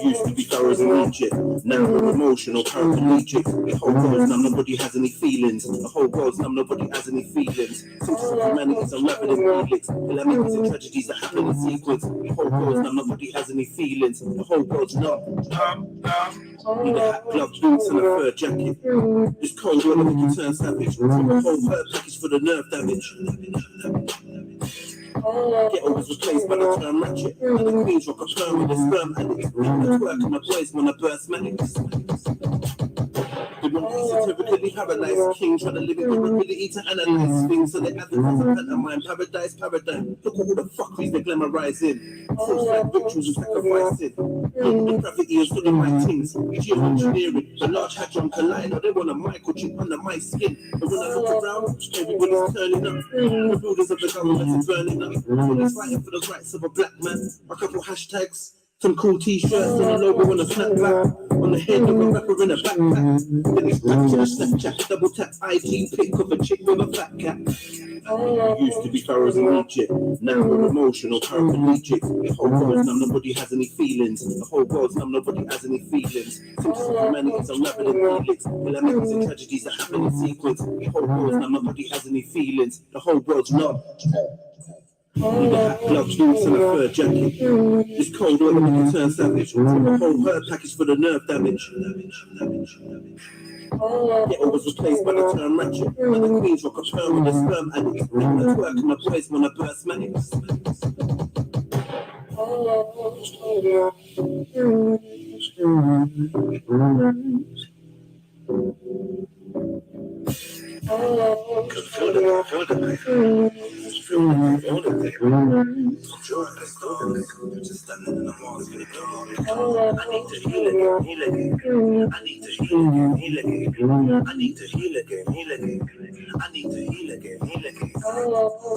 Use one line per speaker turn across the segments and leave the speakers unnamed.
Used to be thorough in Egypt, now we're emotional, paraplegic. The whole world's numb, nobody has any feelings. The whole world's numb, nobody has any feelings. Symptoms of humanity's unraveled in helix. Calamities and tragedies that happen in sequence. The whole world's numb, nobody has any feelings. The whole world's numb. Need a hat, gloves, boots, and a fur jacket. This cold weather make you turn savage. From a whole hurt package for the nerve damage. Ghetto was replaced by the term ratchet. And the queens rock a perm with a sperm addict. The twerk and my boys wanna burst manics. The monkeys certificately paralyzed king trying to live in capability to analyze things. So they advertise a pantomime, paradise, paradigm. Look at all the fuckeries they're glamorizing. False flag rituals and sacrificing. The gravity is full of my things. Geoengineering, the large hadron collider. They want a microchip under my skin. But when I look around, everybody's turning up. The buildings of the government is burning up. Everybody's fighting for the rights of a black man. A couple hashtags. Some cool t-shirts and a logo on a snapback. On the head of a rapper in a backpack. Then it's back to the Snapchat. Double tap IG pic of a chick with a fat cat. Used to be pharaohs in Egypt. Now we're emotional, paraplegic. The whole world's numb, nobody has any feelings. The whole world's numb, nobody has any feelings. Symptoms of humanity's unraveled in helix. Calamities and tragedies that happen in sequence. The whole world's numb, nobody has any feelings. The whole world's numb. Need a hat, gloves, boots, and a fur jacket. This cold weather make you turn savage. From a whole hurt package for the nerve damage. Ghetto was replaced by the term ratchet. And the queens rock a perm with a sperm addict. The twerk and my boys wanna burst manics. Just standing in the mask in the dark. I need to heal again, heal again. I need to heal again, heal again. I need to heal again, heal again. I need to heal again, heal again. I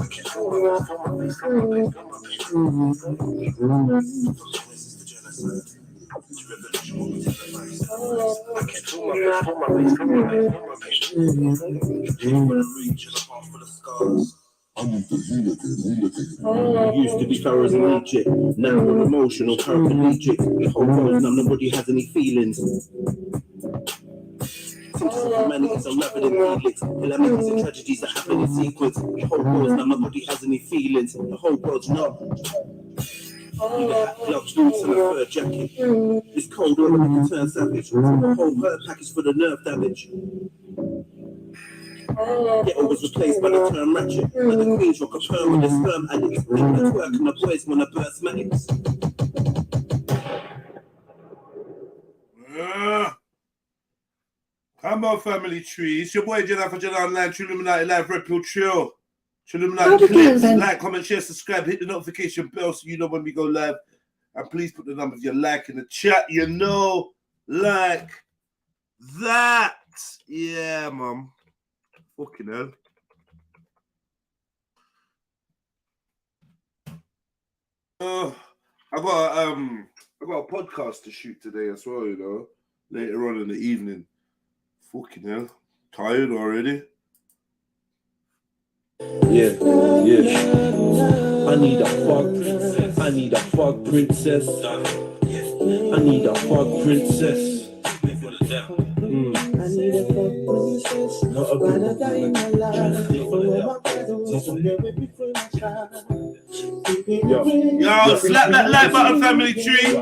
can't feel my face, feel my face, feel my face, feel my face. This is the genocide. It's revolution, what we televise. I can't feel my face, feel my face, feel my face, feel my face. Pain when I reach and a heart full of scars. I need to heal again. Used to be pharaohs in Egypt. Now we're emotional, paraplegic. The whole world's numb, nobody has any feelings. Symptoms of humanity's unraveled in helix. Calamities and tragedies that happen in sequence. The whole world's numb, nobody has any feelings. The whole world's numb. Need a hat, gloves, boots, and a fur jacket. This cold weather make you turn savage. From a whole hurt package for the nerve damage. Ghetto was replaced by the term ratchet. And the queens rock a perm with a sperm addict. The twerk and my boys wanna burst manics.
Come on, family tree. It's your boy Jedi for Jedi Online, Trilluminati Live, REDPILLTRILL. Trilluminati clips. Like, comment, share, subscribe, hit the notification bell so you know when we go live. And please put the number of your like in the chat, you know, like that. Yeah, mum. Fucking hell. I got a podcast to shoot today as well, you know, later on in the evening. Fucking hell. Tired already.
Yeah. I need a fuck princess. I need a fuck princess. I need a fuck princess. I need a fuck princess. Gonna die in my life.
Yo, slap that like button, family tree.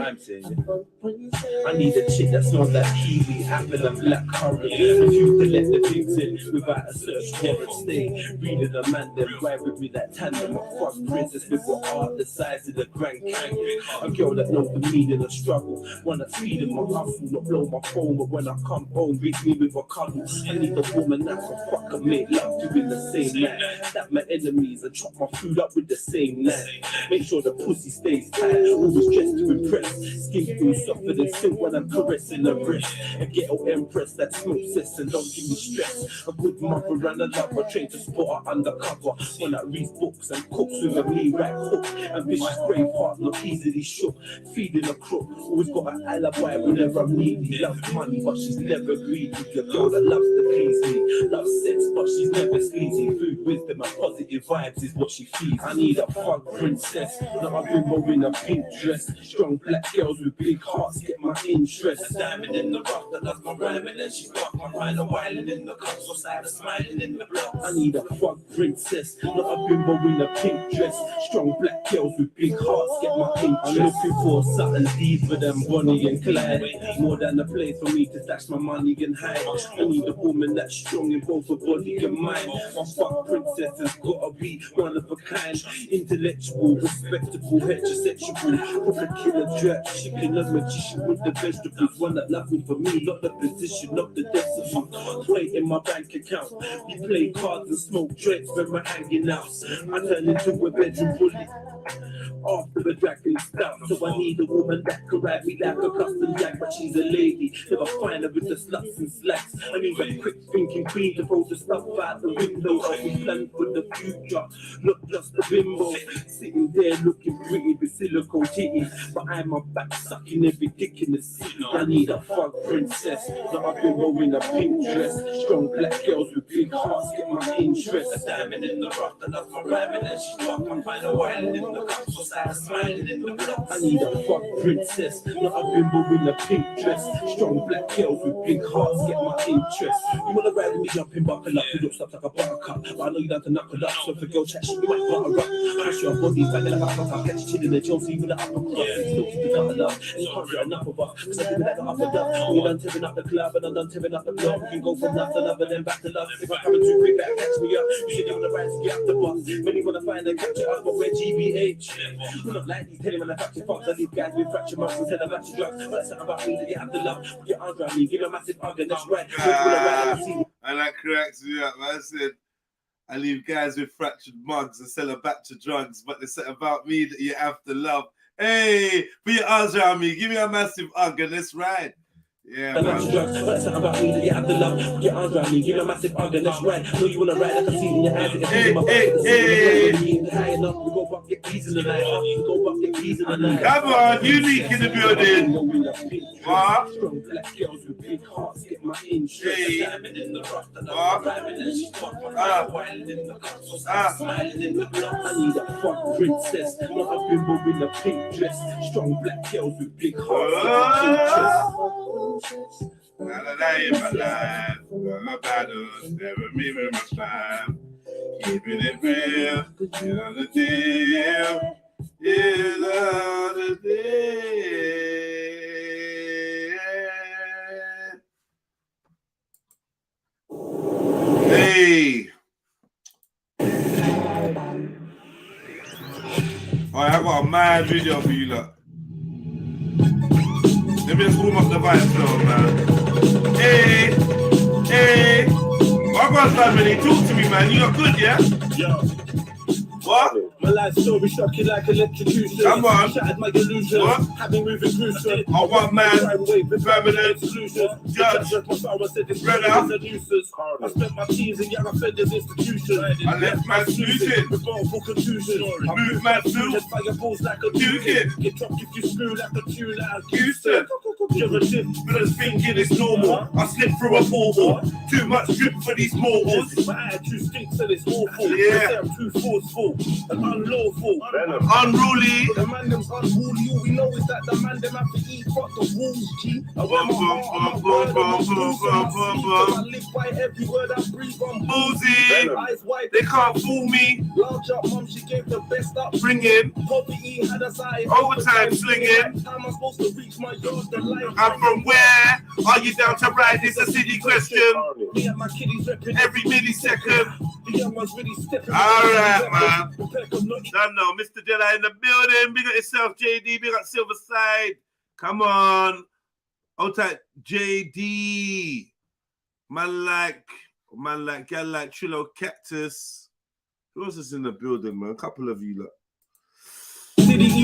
I need a chick that smells like kiwi, apple and black currant. Refuse to let the pigs in without a search warrant. Stay reading the man, then ride with me like tandem. A fuck princess with what art the size of the Grand Canyon. A girl that knows the meaning of struggle. One that's feeding my hustle, not blow my phone, but when I come home, reach me with a cuddle. I need a woman that can fuck and make love to in the same night. Stab my enemies and chop my food up with the same knife. Make sure the pussy stays tight, always dressed to impress. Skin feels softer than silk when I'm caressing her breast. A ghetto empress that smokes cess and don't give me stress. A good mother and a lover, trained to spot her undercover. When I read books and cooks with a me right hook. Ambitious, brave heart, not easily shook. Feeding a crook, always got an alibi whenever I'm needy. Loves money, but she's never greedy. The girl that loves to please me. Loves sex, but she's never sleazy. Food, wisdom, and positive vibes is what she feeds. I need a fun princess, not a bimbo in a pink dress. Strong black girls with big hearts get my interest. A diamond in the rough that loves my rhyming, and she's got my mind a whiling in the cups, what's out of smiling in the blood. I need a fun princess, not a bimbo in a pink dress. Strong black girls with big hearts get my interest. I'm looking for something deeper than Bonnie and Clyde. More than a place for me to stash my money and hide. I need a woman that's strong in both her body and mind. My fuck princess has gotta be one of a kind. Intellectual, respectable, heterosexual. Proper killer, jerk, chicken, a magician with the vegetables. One that love me for me, not the position of the decimal. Weight in my bank account. We play cards and smoke drinks when we're hanging out. I turn into a bedroom bully after the dragon stout. So I need a woman that can ride me like a custom jack, but she's a lady. Never find her with the sluts and slacks. I need a quick thinking queen to throw the stuff out the window. I can plan for the future, not just a bimbo. Sitting there looking pretty with silicone titties, but I'm a back sucking every dick in the city. I need a fun princess, not a bimbo in a pink dress. Strong black girls with big hearts get my interest. A diamond in the rough that loves my rhyming, and she's got my mind a whiling in the cups, what's out of smiling in the blood. I need a fun princess, not a bimbo in a pink dress. Strong black girls with big hearts get my interest. You wanna ride with me jumping, buckle up, you look stuff like a buttercup. But I know you down to knuckle up, so if a girl chat shit, you might butter up. Push your body back like a butter, catch you chilling in Chelsea with the upper crust. Still keep it up, love, and you can't get enough of us. Cause I give it like the upper love. We're done tearing up the club, and I'm done tearing up the block. We can go from love to love, and then back to love. If I come too quick, that catch me up. You should wanna ride to get up the bus. Many wanna find and catch it up, but we're GBH. We're not like these telling when I fracture funks. I leave guys with fracture marks instead of fracture drugs. But that's something about me that you have to love. Put your arms around me, give a massive hug, and that's right.
And that corrects me up, man. I said, I leave guys with fractured mugs and sell a batch of drugs, but they said about me that you have to love. Hey, put your arms around me, give me a massive hug, and let's ride. Yeah, man.
That's something about me that you have to love. Put your arms around me, give me a massive hug, and let's ride. Know you wanna ride like I see in your eyes. Hey. High enough, we go up, get keys in the night. We go up, get keys in the night.
Come on, unique in the building. What?
Strong black girls with big hearts get my interest. Diamond in the rough, and
What?
diamond and she's wild in the cups, smiling in the blood. I need a fuck princess, not a bimbo in a pink dress. Strong black girls with big hearts get my interest.
Another day in my life, my battles never mean very much time. Keeping it real, you know the deal. You know the deal. Hey. Alright, I got a mad video for you, look. Let me just warm up the vibes now, man. Hey. My brother's family, talk to me, man. You look good, yeah?
Yo.
What?
My life story shocking like electrocution.
Come on.
Shattered my illusion.
What?
Having moving gruesome.
I want man.
Permanent solution.
Judge.
My father said this
Brother.
is a nuisance. I spent my teens in young offenders institution.
I left my snoozing.
With awful confusion.
I moved my suit.
Just fireballs like a
Duking.
Get dropped if you screw like a tune out of
Houston.
You're a
But thinking it's normal. I slipped through a portal. Too much drip for these mortals.
My attitude stinks and it's awful.
Yeah.
They say I'm too forceful and unlawful.
Unruly.
The man them's unruly. All we know is that the man them have to eat fuck the wolves, G. I wear my heart on my word and my boots on my sleeve. I live by every word I breathe on
Boozy.
Eyes wide,
They can't fool me.
large up, mum, she gave the best up.
Bringing
Poverty had us eye.
overtime slinging.
How am I supposed to reach my yard? The life.
I'm from where? Are you down to ride? It's a city question.
Me and my kiddies repping
Every millisecond.
The young ones really stepping.
Alright, man.
Don't
know, Mr. Jedi in the building. Big up yourself, JD. Big up Silverside. Come on. Out at JD. Man like Trillo Cactus. Who else is in the building, man? A couple of you, look.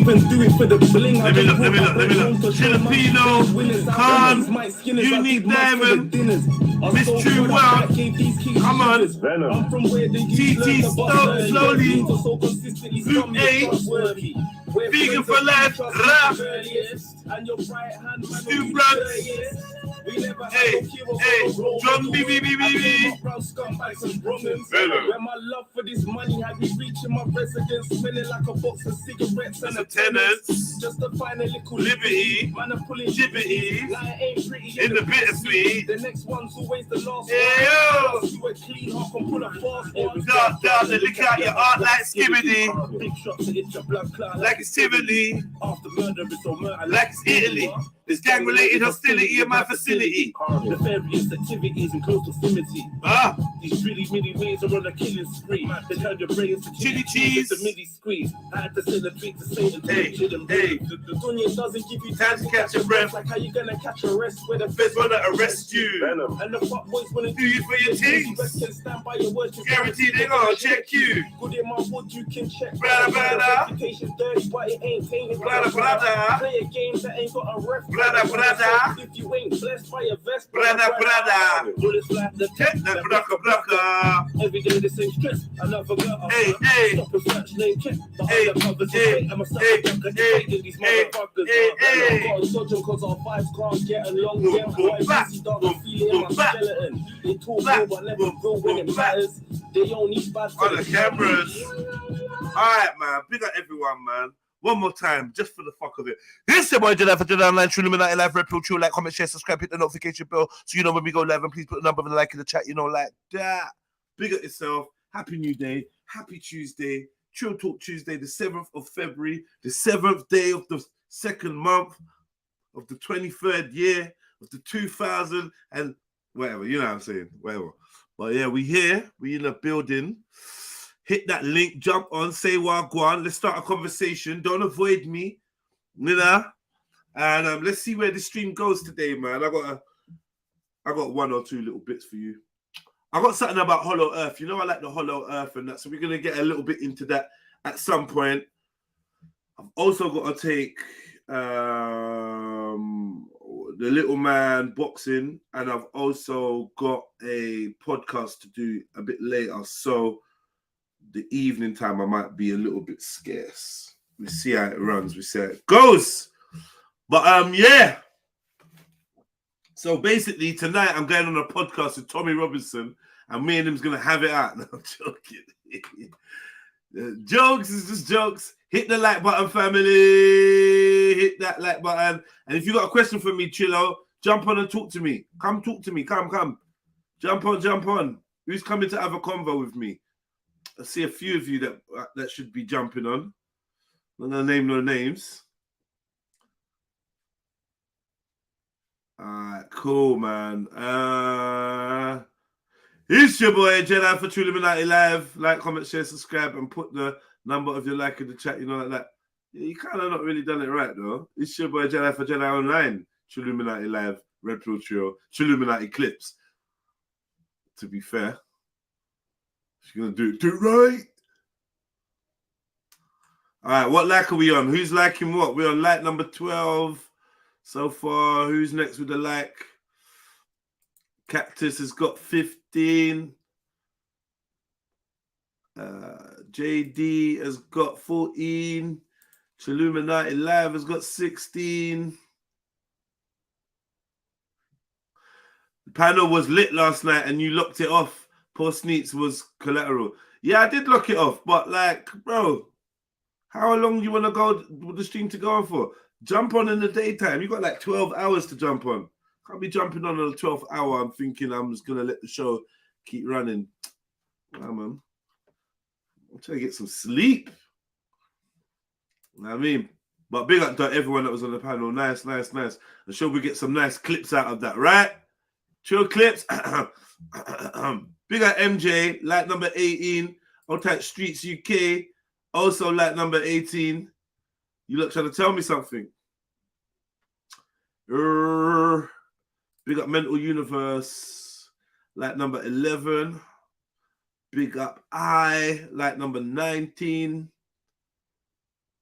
even do it for the bling.
Let me look. Filipino, Khan, Unique Diamond, Miss True World, come on, TT Stop Slowly, Luke 8, Vegan for Life, Rap, Stu Brooks, hey, John B.
Where my love for this money had me reaching my residence, smelling like a box of cigarettes and a tenants. Just to find a little liberty, man, I'm pulling gibbity. In the bittersweet. The next one's always the last one. You a clean hop and pull a fast one.
Dark, look out your art like Skibbity.
Big shot to hit your blood clot
Like it's Tivoli.
After murder, it's all murder.
Like it's Italy. There's gang-related hostility in my facility.
Nefarious activities in close proximity. These really mini ways are on a killing spree. They turn your brains to
chili cheese.
The midi squeeze. I had to send a tweet to say the The dunya doesn't give you
time to catch your breath.
Like how you gonna catch a rest where the
feds wanna arrest you.
And the fuck boys wanna
do you for your things.
Can stand by your words.
Guaranteed they gonna check you.
Good in my wood, you can check.
Brother.
Reputation dirty, but it ain't tainted.
Brother.
Play a game that ain't got a ref.
Brother.
If you ain't blessed by a vest.
Brother.
Bullets like the tech.
Blocker.
Every day the same stress. I never got
Hey.
Stop and search name check. I'm a these motherfuckers. I got a sojourn cause our vibes can't get along. Get my skeleton. They talk real but never real when it matters. They only bad for
on the cameras. Alright, man. Big up everyone, man. One more time, just for the fuck of it. This is your boy JEDI for JEDI Online, Trilluminati Live, Red Pill, Trill, like, comment, share, subscribe, hit the notification bell so you know when we go live, and please put the number of the like in the chat, you know, like that. Big up yourself. Happy New Day. Happy Tuesday. Trill Talk Tuesday, the 7th of February, the 7th day of the second month of the 23rd year of the 2000 and whatever, you know what I'm saying, whatever. But yeah, we here, we in the building. Hit that link, jump on, say wagwan. Let's start a conversation. Don't avoid me, you know. And let's see where the stream goes today, man. I got one or two little bits for you. I got something about Hollow Earth. You know, I like the Hollow Earth and that, so we're gonna get a little bit into that at some point. I've also got to take the little man boxing, and I've also got a podcast to do a bit later. So the evening time I might be a little bit scarce. We see how it runs, we see how it goes. But yeah. So basically tonight I'm going on a podcast with Tommy Robinson, and me and him's gonna have it out. No, I'm joking. Jokes is just jokes. Hit the like button, family. Hit that like button. And if you got a question for me, Chillo, jump on and talk to me. Come talk to me. Come. Jump on. Who's coming to have a convo with me? I see a few of you that should be jumping on. I'm not gonna name no names. Alright, cool, man. It's your boy JEDI for Trilluminati Live. Like, comment, share, subscribe, and put the number of your like in the chat. You know, like that. Yeah, you kind of not really done it right, though. It's your boy JEDI for JEDI Online, Trilluminati Live, Red Pill Trio, Trilluminati Clips. To be fair, she's gonna do it right. All right, what like are we on? Who's liking what? We're on like number 12 so far. Who's next with the like? Cactus has got 15. JD has got 14. Trilluminati Live has got 16. The panel was lit last night and you locked it off. Poor Sneets was collateral. Yeah, I did lock it off, but like, bro, how long do you want to go with the stream to go on for? Jump on in the daytime. You got like 12 hours to jump on. Can't be jumping on the 12th hour. I'm thinking I'm just gonna let the show keep running. Nah, man. I'm trying to get some sleep. You know what I mean? But big up to everyone that was on the panel. Nice. I'm sure we get some nice clips out of that, right? Chill clips. Big up MJ, like number 18. Old Tight Streets UK. Also like number 18. You look trying to tell me something. Big up Mental Universe, like number 11. Big up I, like number 19.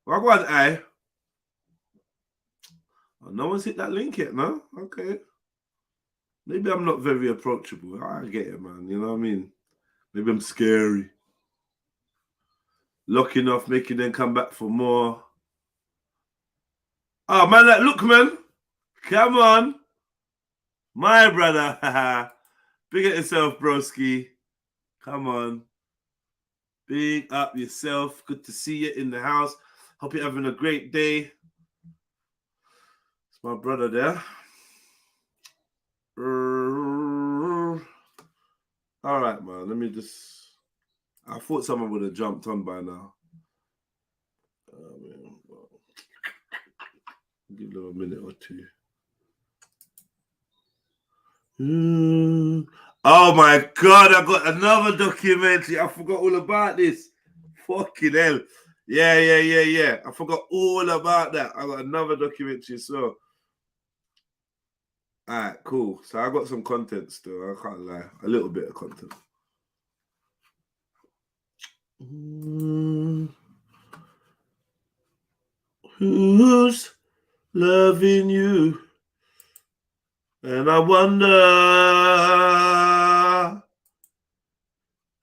Well, go on, I. No one's hit that link yet, no? Okay. Maybe I'm not very approachable. I get it, man. You know what I mean? Maybe I'm scary. Locking off, making them come back for more. Oh, man, look, man. Come on. My brother. Big up yourself, broski. Come on. Big up yourself. Good to see you in the house. Hope you're having a great day. It's my brother there. All right, man. Let me just... I thought someone would have jumped on by now. Give them a minute or two. Oh my God, I got another documentary. I forgot all about this. Fucking hell. Yeah. I forgot all about that. I got another documentary as well. All right, cool. So I got some content still. I can't lie. A little bit of content. Who's loving you? And I wonder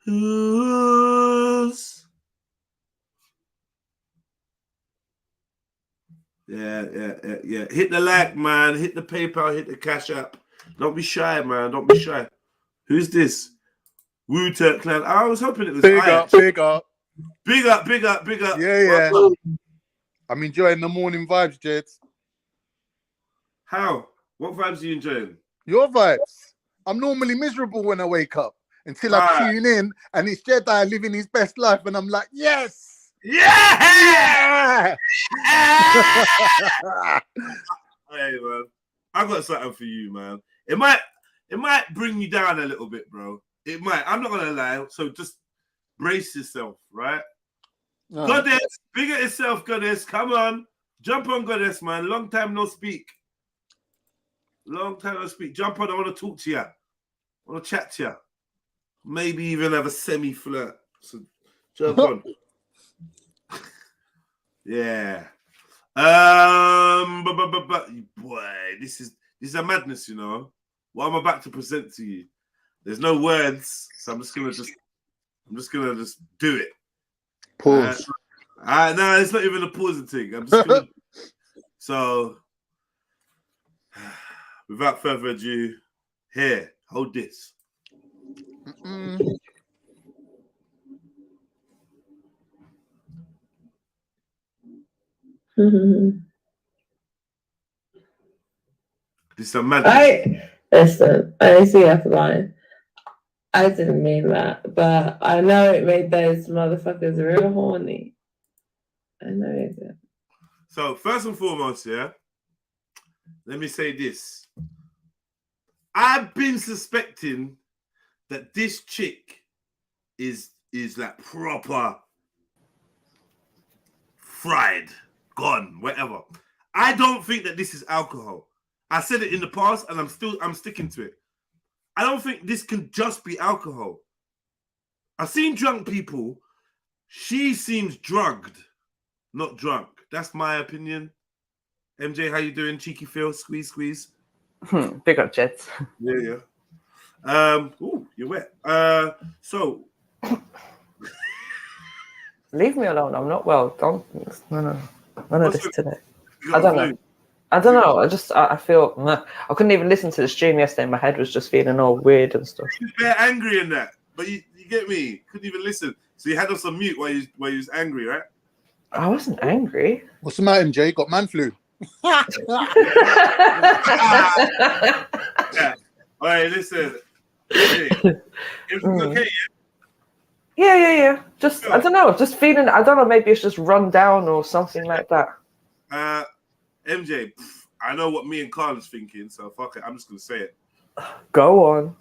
who's... Yeah. Hit the like, man. Hit the PayPal, hit the Cash App. Don't be shy, man. Don't be shy. Who's this? Wu-Tang Clan. I was hoping it was
big up.
Big up.
Yeah. I'm enjoying the morning vibes, Jeds.
How? What vibes are you enjoying?
Your vibes. I'm normally miserable when I wake up until I tune in and it's Jedi living his best life and I'm like, yes!
Yeah! Hey, man. I got something for you, man. It might bring you down a little bit, bro. It might. I'm not gonna lie. So just brace yourself, right? Goddess, big at yourself, Goddess. Come on. Jump on, Goddess, man. Long time no speak. Jump on. I want to talk to you. I want to chat to you. Maybe even have a semi-flirt. So jump on. Yeah. Boy, this is a madness, you know. What I'm about to present to you. There's no words, so I'm just gonna do it.
Pause.
No, it's not even a pausing thing. I'm just gonna. So, without further ado, here, hold this. This is a madness.
Listen, I see that line. I didn't mean that, but I know it made those motherfuckers real horny. I know it did.
So first and foremost, yeah, let me say this. I've been suspecting that this chick is like proper fried, gone, whatever. I don't think that this is alcohol. I said it in the past and I'm sticking to it. I don't think this can just be alcohol. I've seen drunk people. She seems drugged, not drunk. That's my opinion. MJ, how you doing? Cheeky Phil, squeeze.
Big up, Jets.
Yeah. Ooh, you're wet. So
leave me alone. I'm not well. None of this today. I don't know. I feel I couldn't even listen to the stream yesterday. My head was just feeling all weird and stuff.
You're very angry in that, but you get me. Couldn't even listen. So you had us on mute while you was angry, right?
I wasn't angry.
What's the matter, MJ? Got man flu.
Yeah. All right, listen. Everything's okay,
Yeah. Just I don't know. Just feeling. I don't know. Maybe it's just run down or something like that.
MJ, I know what me and Carla's thinking, so fuck it. I'm just gonna say it.
Go on.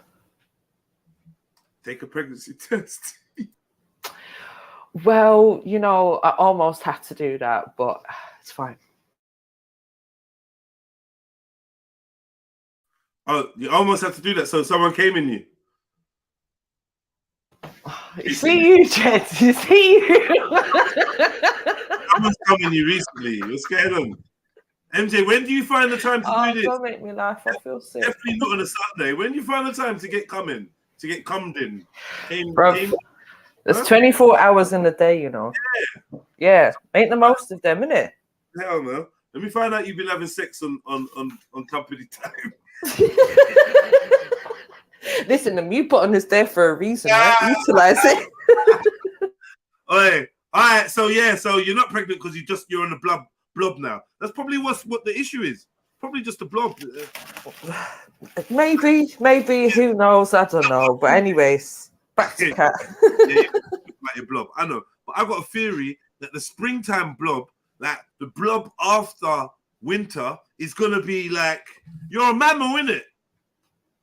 Take a pregnancy test.
Well, you know, I almost had to do that, but it's fine.
Oh, you almost had to do that, so someone came in you.
You see you, Jed. You see you.
Someone's come in you recently. What's going on? MJ, when do you find the time to
Oh,
do this?
don't make me laugh. I feel sick.
Definitely not on a Sunday. When do you find the time to get cummed in?
Bruv, there's 24 hours in the day, you know. Yeah. Make the most of them, innit?
Hell no. Let me find out you've been having sex on company time.
Listen, the mute button is there for a reason, right? Utilize it.
All right. So yeah, so you're not pregnant because you're on the blob now. That's probably what the issue is. Probably just a blob.
Maybe. Who knows? I don't know. But anyways, back to Cat.
Yeah, like your blob. I know, but I've got a theory that the springtime blob, like the blob after winter, is gonna be like you're a mammal, innit?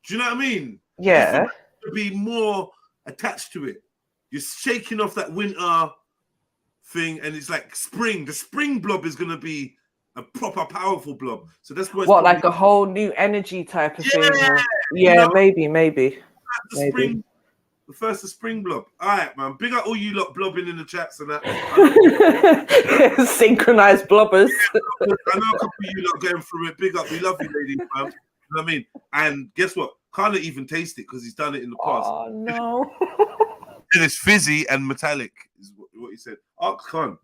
Do you know what I mean?
Yeah.
To be more attached to it. You're shaking off that winter thing, and it's like spring. The spring blob is gonna be a proper powerful blob. So that's what
like a whole new energy type of thing. Yeah,
you know,
maybe.
Spring, the first of spring blob. All right, man. Big up all you lot blobbing in the chats and that.
Synchronized blobbers.
I know a couple of you lot going through it. Big up. We love you, ladies, man. You know what I mean? And guess what? Can't even taste it because he's done it in the past.
Oh no.
And it's fizzy and metallic, is what he said. Ox Khan.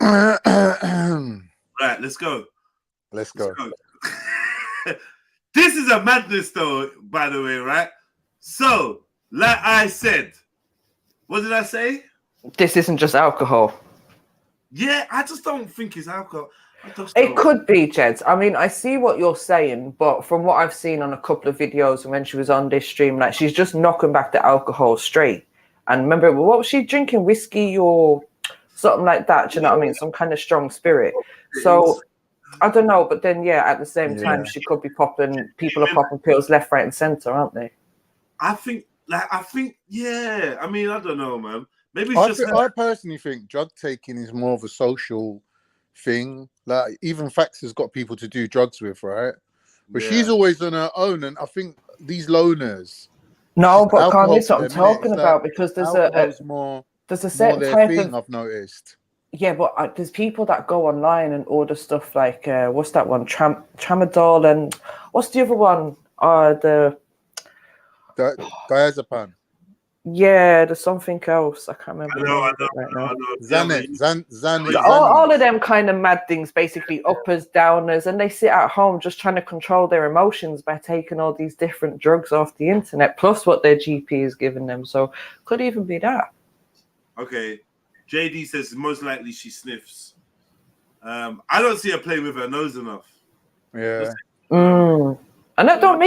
Right, let's go.
Let's go.
This is a madness, though, by the way, right? So, like I said, what did I say?
This isn't just alcohol.
Yeah, I just don't think it's alcohol.
It could be, Jeds. I mean, I see what you're saying, but from what I've seen on a couple of videos and when she was on this stream, like she's just knocking back the alcohol straight. And remember, what was she drinking? Whiskey or something like that? Do you know what I mean? Some kind of strong spirit. So I don't know, but then yeah, at the same time, she could be popping. People are popping pills left, right, and center, aren't they?
I think, yeah. I mean, I don't know, man. Maybe
I personally think drug taking is more of a social thing. Like even Fax has got people to do drugs with, right? But she's always on her own, and I think these loners.
No, but Kanye, that's what I'm talking about, because there's a certain type of.
I've noticed.
Yeah, but there's people that go online and order stuff like what's that one? Tramadol, and what's the other one? The
diazepam.
Yeah, there's something else. I can't remember.
I know.
Xanax.
All of them kind of mad things, basically uppers, downers, and they sit at home just trying to control their emotions by taking all these different drugs off the internet, plus what their GP is giving them. So could even be that. Okay.
JD says most likely she sniffs. I don't see her playing with her nose enough.
Yeah.
And that don't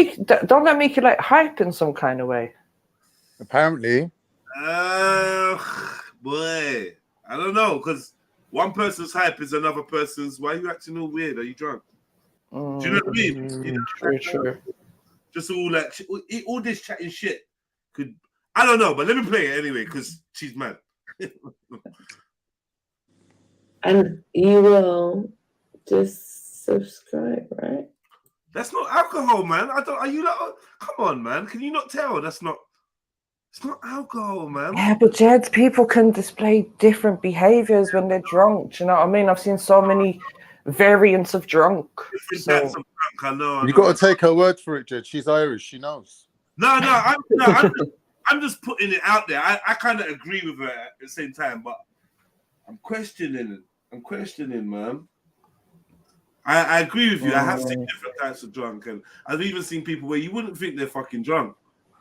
that make you like hype in some kind of way?
Apparently.
Boy, I don't know, because one person's hype is another person's. Why are you acting all weird? Are you drunk? Do you know what I mean?
True.
Just all like all this chatting shit could. I don't know, but let me play it anyway because she's mad.
And you will just subscribe, right?
That's not alcohol, man. Are you like? Come on, man. Can you not tell? It's not alcohol, man.
Yeah, but Jeds, people can display different behaviors when they're drunk. Do you know what I mean? I've seen so many variants of drunk.
Types of drunk. I know.
You got to take her word for it, Jed. She's Irish. She knows.
No. I'm just putting it out there. I kind of agree with her at the same time, but I'm questioning it. Man. I agree with you. I have seen different types of drunk, and I've even seen people where you wouldn't think they're fucking drunk,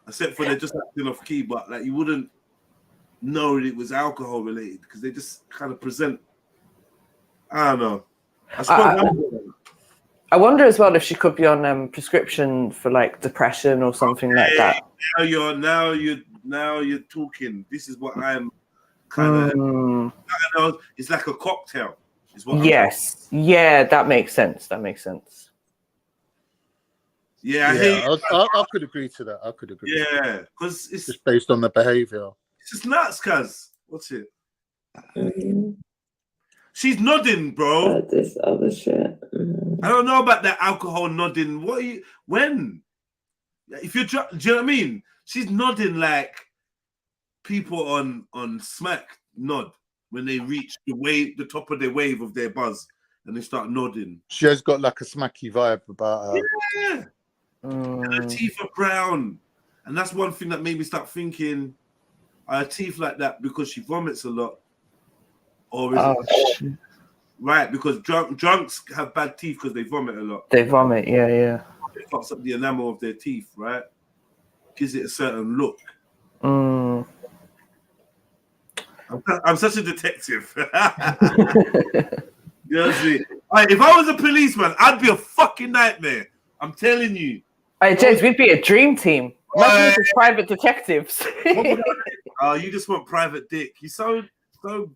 except for they're just acting off key, but like you wouldn't know it was alcohol related because they just kind of present. I don't know.
I wonder as well if she could be on prescription for like depression or something like that.
Now you're talking. This is what I'm kind of. I know it's like a cocktail. Is what
yes. Yeah, that makes sense.
Yeah,
I could agree to that. I could agree.
Yeah, because it's
just based on the behavior.
It's just nuts, cuz. What's it? She's nodding, bro.
This other shit.
I don't know about that alcohol nodding. When? If you're do you know what I mean? She's nodding like people on Smack nod when they reach the top of their wave of their buzz. and they start nodding.
She has got like a smacky vibe about her.
Yeah. And her teeth are brown. And that's one thing that made me start thinking, are her teeth like that because she vomits a lot? Or is it right? Because drunks have bad teeth because they vomit a lot.
They vomit, yeah.
It fucks up the enamel of their teeth, right? Gives it a certain look. I'm such a detective. You know what I mean? If I was a policeman, I'd be a fucking nightmare. I'm telling you.
Hey, James, we'd be a dream team. Imagine if it's private detectives.
Oh, you just want private dick. You're so you're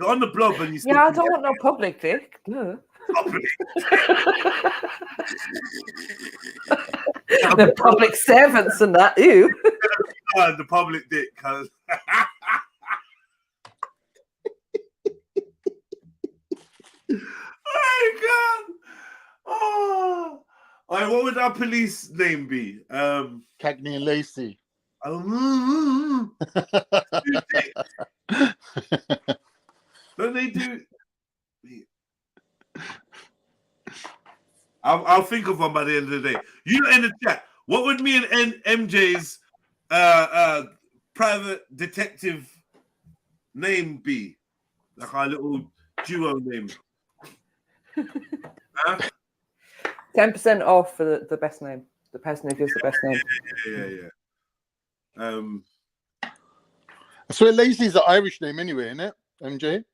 on the blob and you still
I don't want no public dick. Duh.
public.
The public servants and that, ew.
The public dick, cuz. Oh my god. Oh. All right, what would our police name be?
Cagney and Lacey.
Don't they do? I'll think of one by the end of the day. You in the chat. What would me and MJ's private detective name be? Like our little duo name. Huh?
10% off for the best name. The person who gives the best name.
Yeah.
I swear Lacey's an Irish name anyway, isn't it? MJ?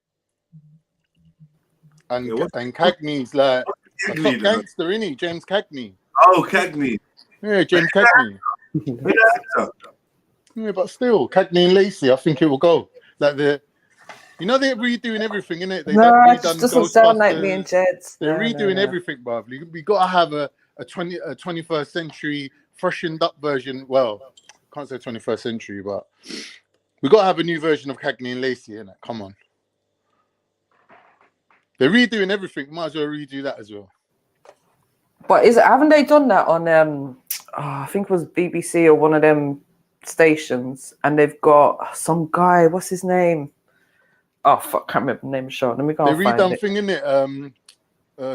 And Cagney's like a top gangster, isn't he? James Cagney.
Oh, Cagney.
Yeah, James Cagney. Yeah, but still, Cagney and Lacey, I think it will go. Like they're redoing everything, innit? It
doesn't sound like me and Jeds.
They're redoing everything, bruv. We got to have a 21st century freshened up version. Well, can't say 21st century, but we got to have a new version of Cagney and Lacey, innit? Come on. They're redoing everything. Might as well redo that as well.
But haven't they done that on I think it was BBC or one of them stations, and they've got some guy, what's his name? Oh fuck, can't remember the name of the show. Let me go. They
redone thing, innit?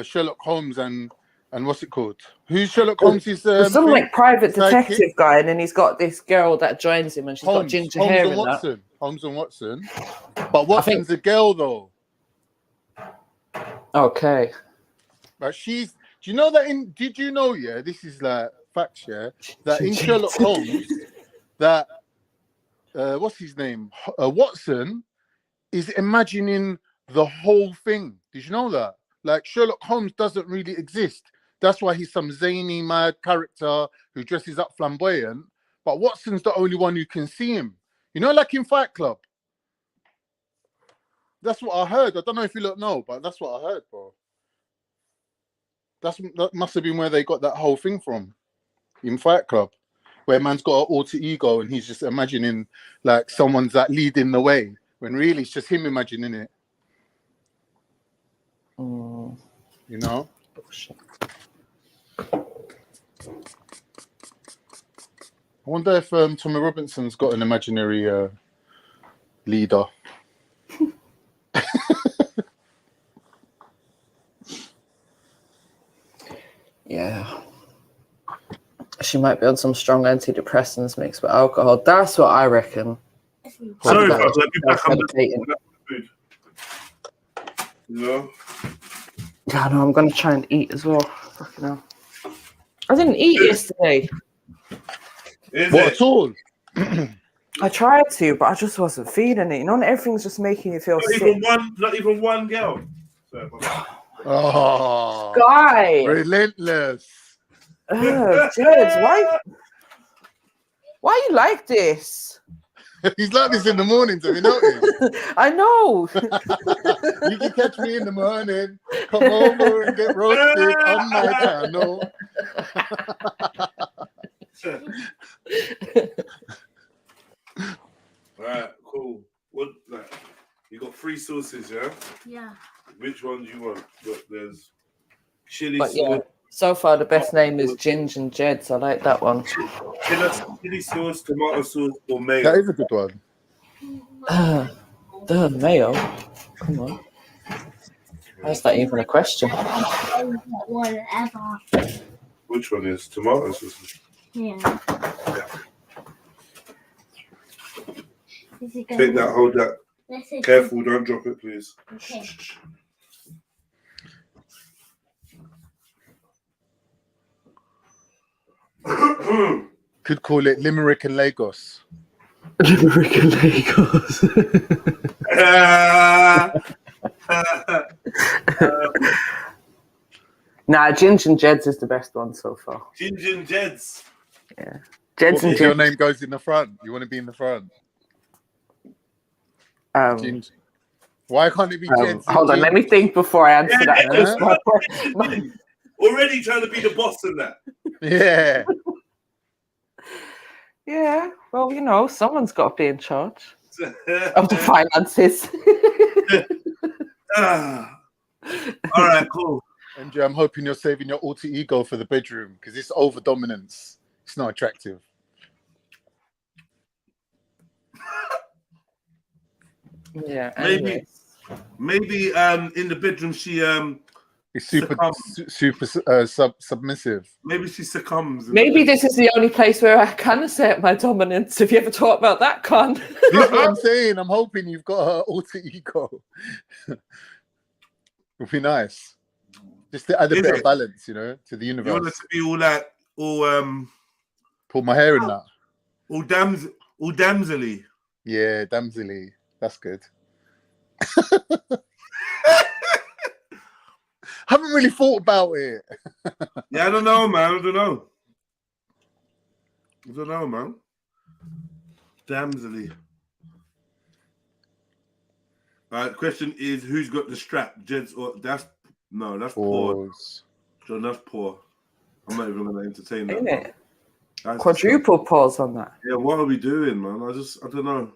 Sherlock Holmes and what's it called? Who's Sherlock Holmes? Is
some like private detective guy, and then he's got this girl that joins him, and she's got ginger hair and that.
Holmes and Watson. But Watson's a girl though.
Okay.
But she's. Do you know that did you know? Yeah, this is like facts. Yeah, that in Sherlock Holmes, that what's his name? Watson is imagining the whole thing. Did you know that? Like Sherlock Holmes doesn't really exist. That's why he's some zany, mad character who dresses up flamboyant. But Watson's the only one who can see him. You know, like in Fight Club. That's what I heard. I don't know if you lot know, but that's what I heard, bro. That must have been where they got that whole thing from, in Fight Club, where man's got an alter ego and he's just imagining like someone's like leading the way, when really it's just him imagining it. You know? I wonder if Tommy Robinson's got an imaginary leader.
Yeah. She might be on some strong antidepressants mixed with alcohol. That's what I reckon.
Sorry, let me back up the food. No.
Yeah, no, I'm going to try and eat as well. Fucking hell. I didn't eat yesterday.
At all?
I tried to, but I just wasn't feeling it. You know, and everything's just making you feel sick.
Not even one girl.
Oh,
guy,
relentless.
James, why you like this?
He's like this in the mornings, have you noticed?
I know.
You can catch me in the morning. Come over and get roasted on my channel.
Alright, cool. What you got 3 sauces, yeah?
Yeah.
Which ones you want? Look, there's chili
sauce.
Yeah,
so far the best name is Ginge and Jeds. I like that one.
Chili sauce, tomato sauce, or mayo.
That is a good one.
The mayo. Come on. That's not even a question.
Whatever.
Which one is tomatoes?
Yeah.
Take that, hold that. Careful, don't drop it, please.
Okay.
Could call it Limerick and Lagos.
Limerick and Lagos.
Nah, Ginge and Jeds is the best one so far.
Ginger and Jeds.
Yeah. Jeds and
Your
Ginge.
name goes in the front. You want to be in the front. Ginge. Why can't it be Jeds?
Hold on, let me think before I answer that.
Already trying to be the boss in that.
Yeah.
Yeah, well, you know, someone's got to be in charge of the finances.
All right, cool.
Andrew, I'm hoping you're saving your alter ego for the bedroom because it's over dominance. It's not attractive.
Yeah,
maybe in the bedroom she
It's super submissive.
maybe she succumbs.
Maybe this is the only place where I can assert my dominance. Have you ever thought about that, Con?
That's what I'm saying. I'm hoping you've got her alter ego. Would be nice. Just to add a bit of balance, you know, to the universe.
You want it to be all like
pull my hair in that.
All damselly.
Yeah, damselly. That's good. Haven't really thought about it.
Yeah, I don't know, man. I don't know, man. Damselly. Question is, who's got the strap? Jeds or that's poor. John, that's poor. I'm not even going to entertain that.
Isn't it? Quadruple pause on that.
Yeah, what are we doing, man? I don't know.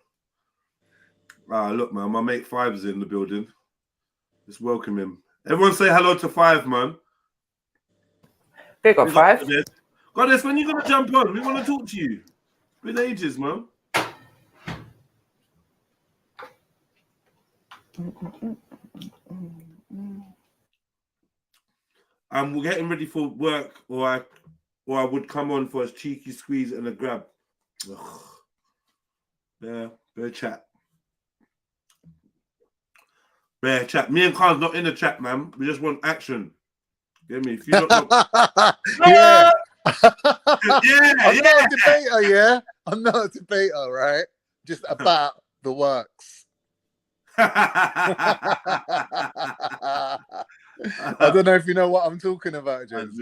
Look, man, my mate Five's in the building. Let's welcome him. Everyone say hello to Five, man.
Big up, Five.
Goddess, when you going to jump on? We want to talk to you. Been ages, man. We're getting ready for work, or I would come on for a cheeky squeeze and a grab. Ugh. Yeah, bear chat. Bear chat. Me and Carl's not in the chat, man. We just want action. Get me? If you don't know...
Yeah.
Yeah,
I'm not a debater, yeah? I'm not a debater, right? Just about the works. I don't know if you know what I'm talking about, James.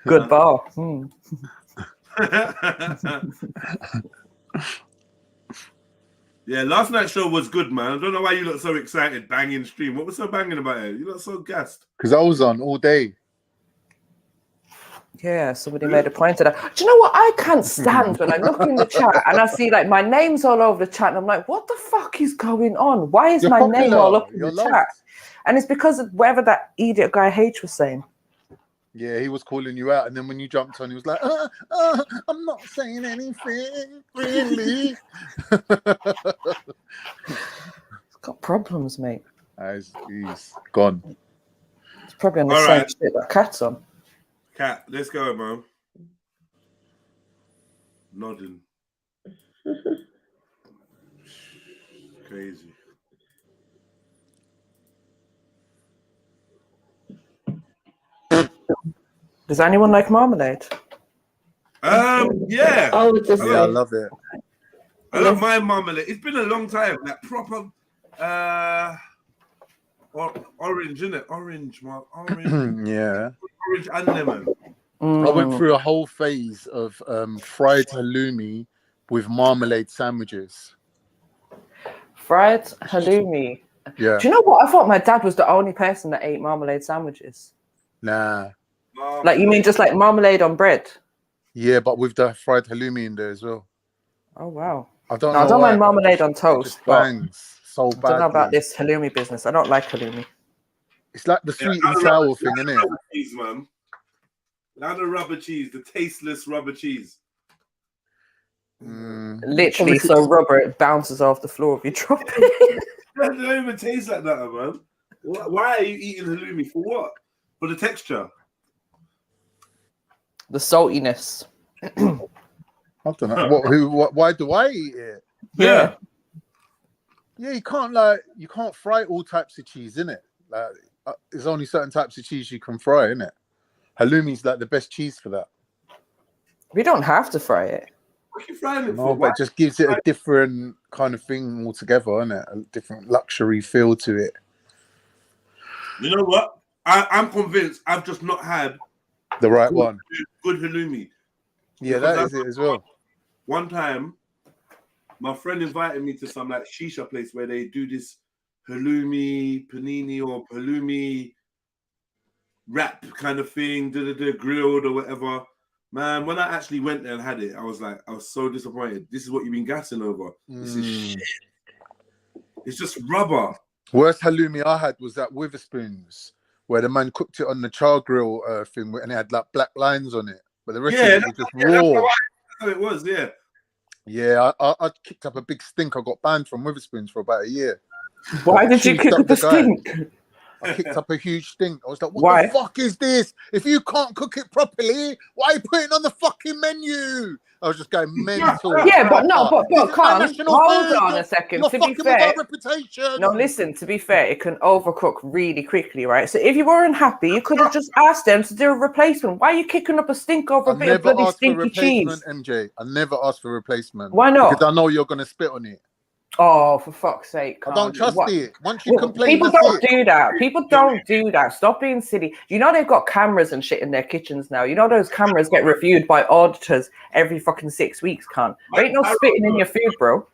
Good ball.
Yeah, last night's show was good, man. I don't know why you look so excited, banging stream. What was so banging about it? You look so gassed.
Because I was on all day.
Yeah, somebody made a point of that. Do you know what I can't stand when I look in the chat and I see like my name's all over the chat and I'm like, what the fuck is going on? Why is my name all up in the chat? And it's because of whatever that idiot guy H was saying.
Yeah, he was calling you out, and then when you jumped on, he was like, I'm not saying anything, really.
He's got problems, mate.
He's gone.
He's probably on the same shit that Cat's on.
Cat, let's go, man. Nodding. Crazy.
Does anyone like marmalade?
Yeah.
I would just
I love it.
I love my marmalade. It's been a long time. That proper orange, isn't it? Orange, orange.
Yeah.
Orange and lemon.
I went through a whole phase of fried halloumi with marmalade sandwiches.
Fried halloumi.
Yeah.
Do you know what? I thought my dad was the only person that ate marmalade sandwiches.
Nah.
Like, you mean just like marmalade on bread?
Yeah, but with the fried halloumi in there as well.
Oh, wow.
I don't
No,
know.
I don't mind marmalade on toast.
Bangs so
I don't know about this halloumi business. I don't like halloumi.
It's like the sweet and sour thing, isn't it?
Cheese, man. Not the rubber cheese, the tasteless rubber cheese.
Literally, so rubber, it bounces off the floor if you drop it.
They don't even taste like that, man. Why are you eating halloumi? For what? For the texture?
The saltiness.
I don't know. Why do I eat it?
Yeah.
Yeah, you can't fry all types of cheese, innit? Like, there's only certain types of cheese you can fry, innit? Halloumi's like the best cheese for that.
We don't have to fry it.
What are you frying it
No,
for?
but it just gives it a different kind of thing altogether, innit? A different luxury feel to it.
You know what? I'm convinced I've just not had
The right one.
Good halloumi.
Yeah, that is it as well.
One time, my friend invited me to some like shisha place where they do this halloumi panini or halloumi wrap kind of thing, grilled or whatever. Man, when I actually went there and had it, I was so disappointed. This is what you've been gassing over. This is shit. It's just rubber. Worst
halloumi I had was at Witherspoons, where the man cooked it on the char grill thing, and it had like black lines on it. But the rest of it was just raw.
That's how it was, yeah.
Yeah, I kicked up a big stink. I got banned from Witherspoons for about a year.
Why did you kick up a stink?
I kicked up a huge stink. I was like, what the fuck is this? If you can't cook it properly, why are you putting it on the fucking menu? I was just going mental.
Yeah, but can't. Hold on a second. To be fair, no, listen, to be fair, it can overcook really quickly, right? So if you were unhappy, you could have just asked them to do a replacement. Why are you kicking up a stink over a bit of bloody stinky cheese?
MJ, I never asked for a replacement.
Why not?
Because I know you're going to spit on it.
Oh, for fuck's sake.
I don't trust it. Once you complain,
people don't do that. People don't do that. Stop being silly. You know they've got cameras and shit in their kitchens now. You know those cameras get reviewed by auditors every fucking 6 weeks, cunt. There ain't no spitting in your food, bro.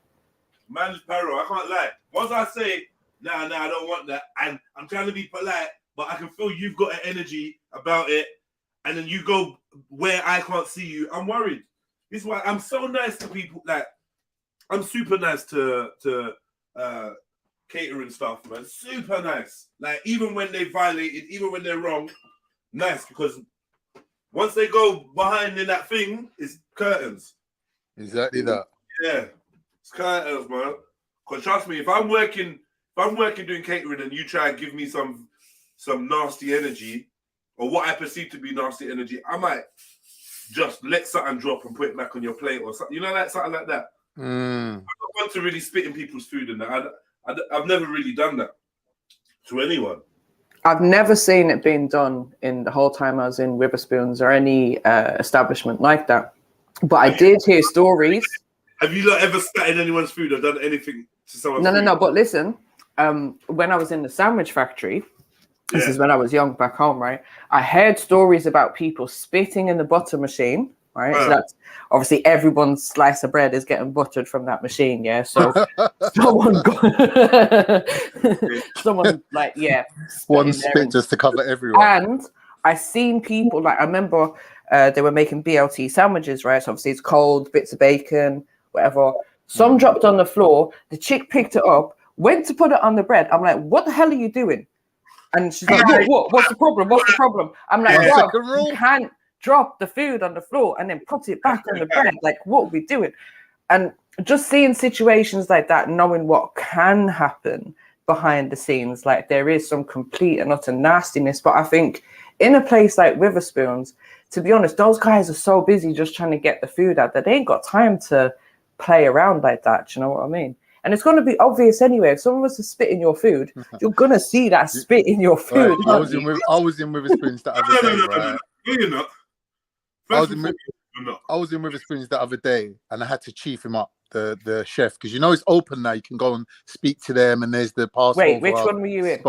Man's paro, I can't lie. Once I say, nah, I don't want that, and I'm trying to be polite, but I can feel you've got an energy about it, and then you go where I can't see you, I'm worried. This is why I'm so nice to people, like, I'm super nice to catering stuff, man. Super nice. Like, even when they violated, even when they're wrong, nice, because once they go behind in that thing, it's curtains.
Exactly that.
Yeah, it's curtains, man. Because trust me, if I'm working doing catering and you try and give me some nasty energy, or what I perceive to be nasty energy, I might just let something drop and put it back on your plate or something. You know, like something like that. I don't want to really spit in people's food and that. I've never really done that to anyone.
I've never seen it being done in the whole time I was in Witherspoons or any establishment like that. But I did hear stories.
Have you not ever spat in anyone's food or done anything to someone's food?
No. But listen, when I was in the sandwich factory, this is when I was young back home, right? I heard stories about people spitting in the butter machine. Right, so that's obviously everyone's slice of bread is getting buttered from that machine, yeah. So someone like
one spit just to cover everyone.
And I seen people like I remember they were making BLT sandwiches, right? So obviously it's cold, bits of bacon, whatever. Some dropped on the floor. The chick picked it up, went to put it on the bread. I'm like, what the hell are you doing? And she's like, what? What's the problem? What's the problem? I'm like, you can't drop the food on the floor and then put it back on the bread. Like, what are we doing? And just seeing situations like that, knowing what can happen behind the scenes, like there is some complete and utter nastiness. But I think in a place like Witherspoons, to be honest, those guys are so busy just trying to get the food out that they ain't got time to play around like that. Do you know what I mean? And it's going to be obvious anyway. If someone was to spit in your food, you're going to see that spit in your food.
Right. I was in Witherspoons the other day.
No, you're not.
I was in Witherspoons the other day, and I had to chief him up, the chef, because you know it's open now. You can go and speak to them, and there's the Passover.
Wait, which one were you in?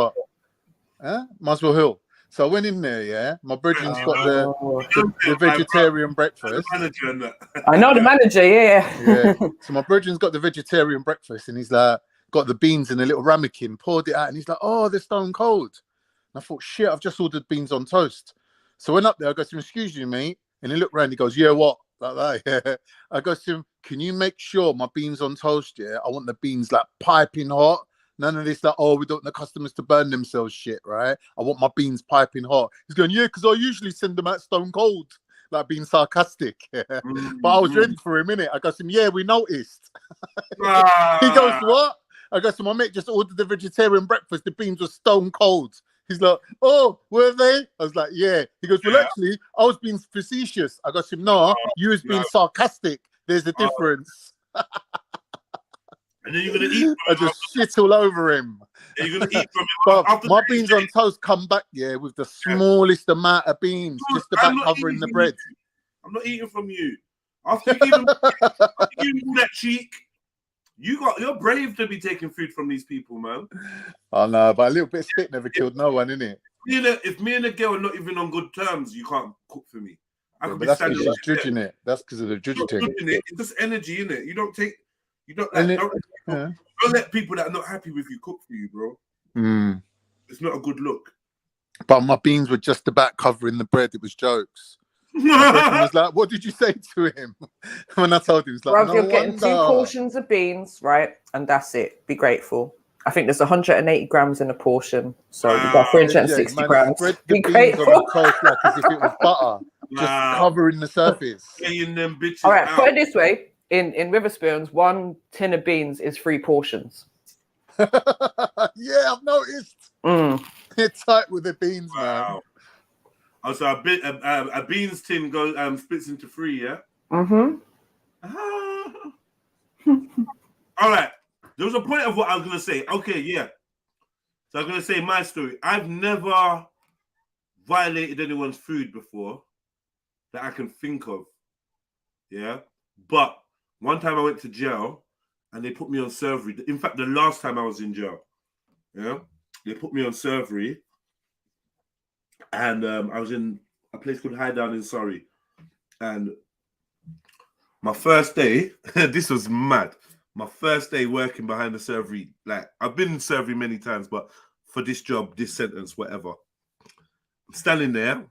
Muswell Hill. So I went in there, yeah. My brethren's got the vegetarian breakfast.
I know the manager, yeah.
So my brethren's got the vegetarian breakfast, and he's like, got the beans in a little ramekin, poured it out, and he's like, oh, they're stone cold. And I thought, shit, I've just ordered beans on toast. So I went up there, I go to him, excuse you, mate. And he looked around, he goes, yeah, what? Like that, yeah. I go to him, can you make sure my beans on toast, yeah? I want the beans like piping hot. None of this like, oh, we don't want the customers to burn themselves shit, right? I want my beans piping hot. He's going, yeah, because I usually send them out stone cold. Like being sarcastic. But I was ready for him, innit? I go to him, yeah, we noticed. He goes, what? I go, so my mate just ordered the vegetarian breakfast. The beans were stone cold. He's like, oh, were they? I was like, yeah. He goes, well, actually, I was being facetious. I go to him, no, you was being sarcastic. There's a difference.
And then you're gonna eat.
I just shit all over him.
Yeah, you're gonna eat from him.
But my beans on toast come back, with the smallest amount of beans, just about covering the bread.
I'm not eating from you. After you give him that cheek, you're brave to be taking food from these people, man.
I know, but a little bit of spit never killed no one, innit?
If me and a girl are not even on good terms, you can't cook for me.
But that's because she's judging it. That's because of the judging thing.
It's just energy, innit? You don't let people that are not happy with you cook for you, bro. It's not a good look.
But my beans were just about covering the bread. It was jokes. I was like, what did you say to him? When I told him, he's like,
Bro, you're getting 2 portions of beans, right? And that's it. Be grateful. I think there's 180 grams in a portion. So you've got 360 grams.
Spread the beans on the toast like as if it was butter. Just covering the surface.
Them bitches
all right, put it this way. In Witherspoons, 1 tin of beans is 3 portions.
Yeah, I've noticed. They're tight with the beans, man.
Oh, so a beans tin goes splits into 3, yeah?
Mm-hmm.
All right. There was a point of what I was gonna say. Okay, yeah. So I'm gonna say my story. I've never violated anyone's food before that I can think of. Yeah. But one time I went to jail and they put me on servery. In fact, the last time I was in jail, yeah, they put me on servery. And I was in a place called High Down in Surrey. And my first day, this was mad. My first day working behind the servery, like I've been in servery many times, but for this job, this sentence, whatever. I'm standing there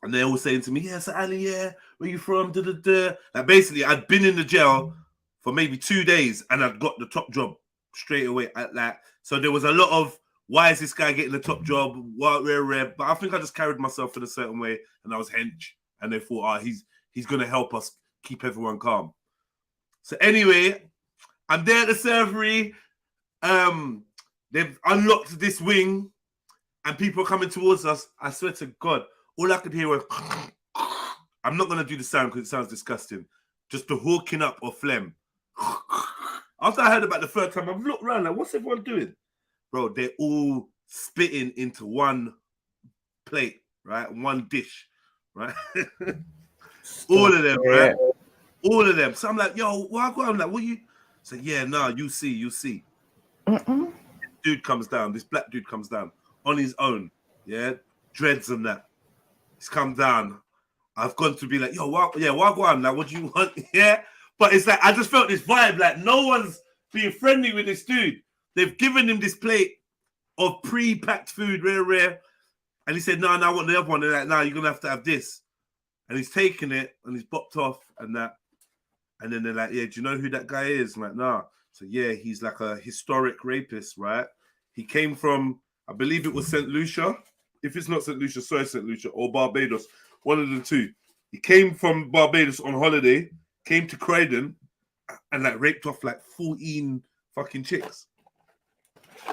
and they're all saying to me, yeah, so Ali, yeah, where you from? Like basically, I'd been in the jail for maybe 2 days and I'd got the top job straight away. So there was a lot of, why is this guy getting the top job? What, rare? But I think I just carried myself in a certain way, and I was hench. And they thought, he's gonna help us keep everyone calm. So anyway, I'm there at the servery. They've unlocked this wing, and people are coming towards us. I swear to God, all I could hear was. I'm not gonna do the sound because it sounds disgusting. Just the hawking up of phlegm. After I heard about the third time, I've looked around like, what's everyone doing? Bro, they're all spitting into one plate, right? One dish, right? All of them, right? All of them. So I'm like, yo, why go? I'm like, what you? So yeah, nah, you see. Dude comes down. This black dude comes down on his own. Yeah, dreads and that. He's come down. I've gone to be like, yo, why go on? Like, what do you want? Yeah, but it's like I just felt this vibe. Like no one's being friendly with this dude. They've given him this plate of pre-packed food, rare. And he said, no, I want the other one. They're like, no, you're going to have this. And he's taken it and he's bopped off and that. And then they're like, yeah, do you know who that guy is? I'm like, nah. So yeah, he's like a historic rapist, right? He came from, I believe it was St. Lucia. If it's not St. Lucia, sorry, St. Lucia or Barbados. One of the two. He came from Barbados on holiday, came to Croydon and like raped off like 14 fucking chicks.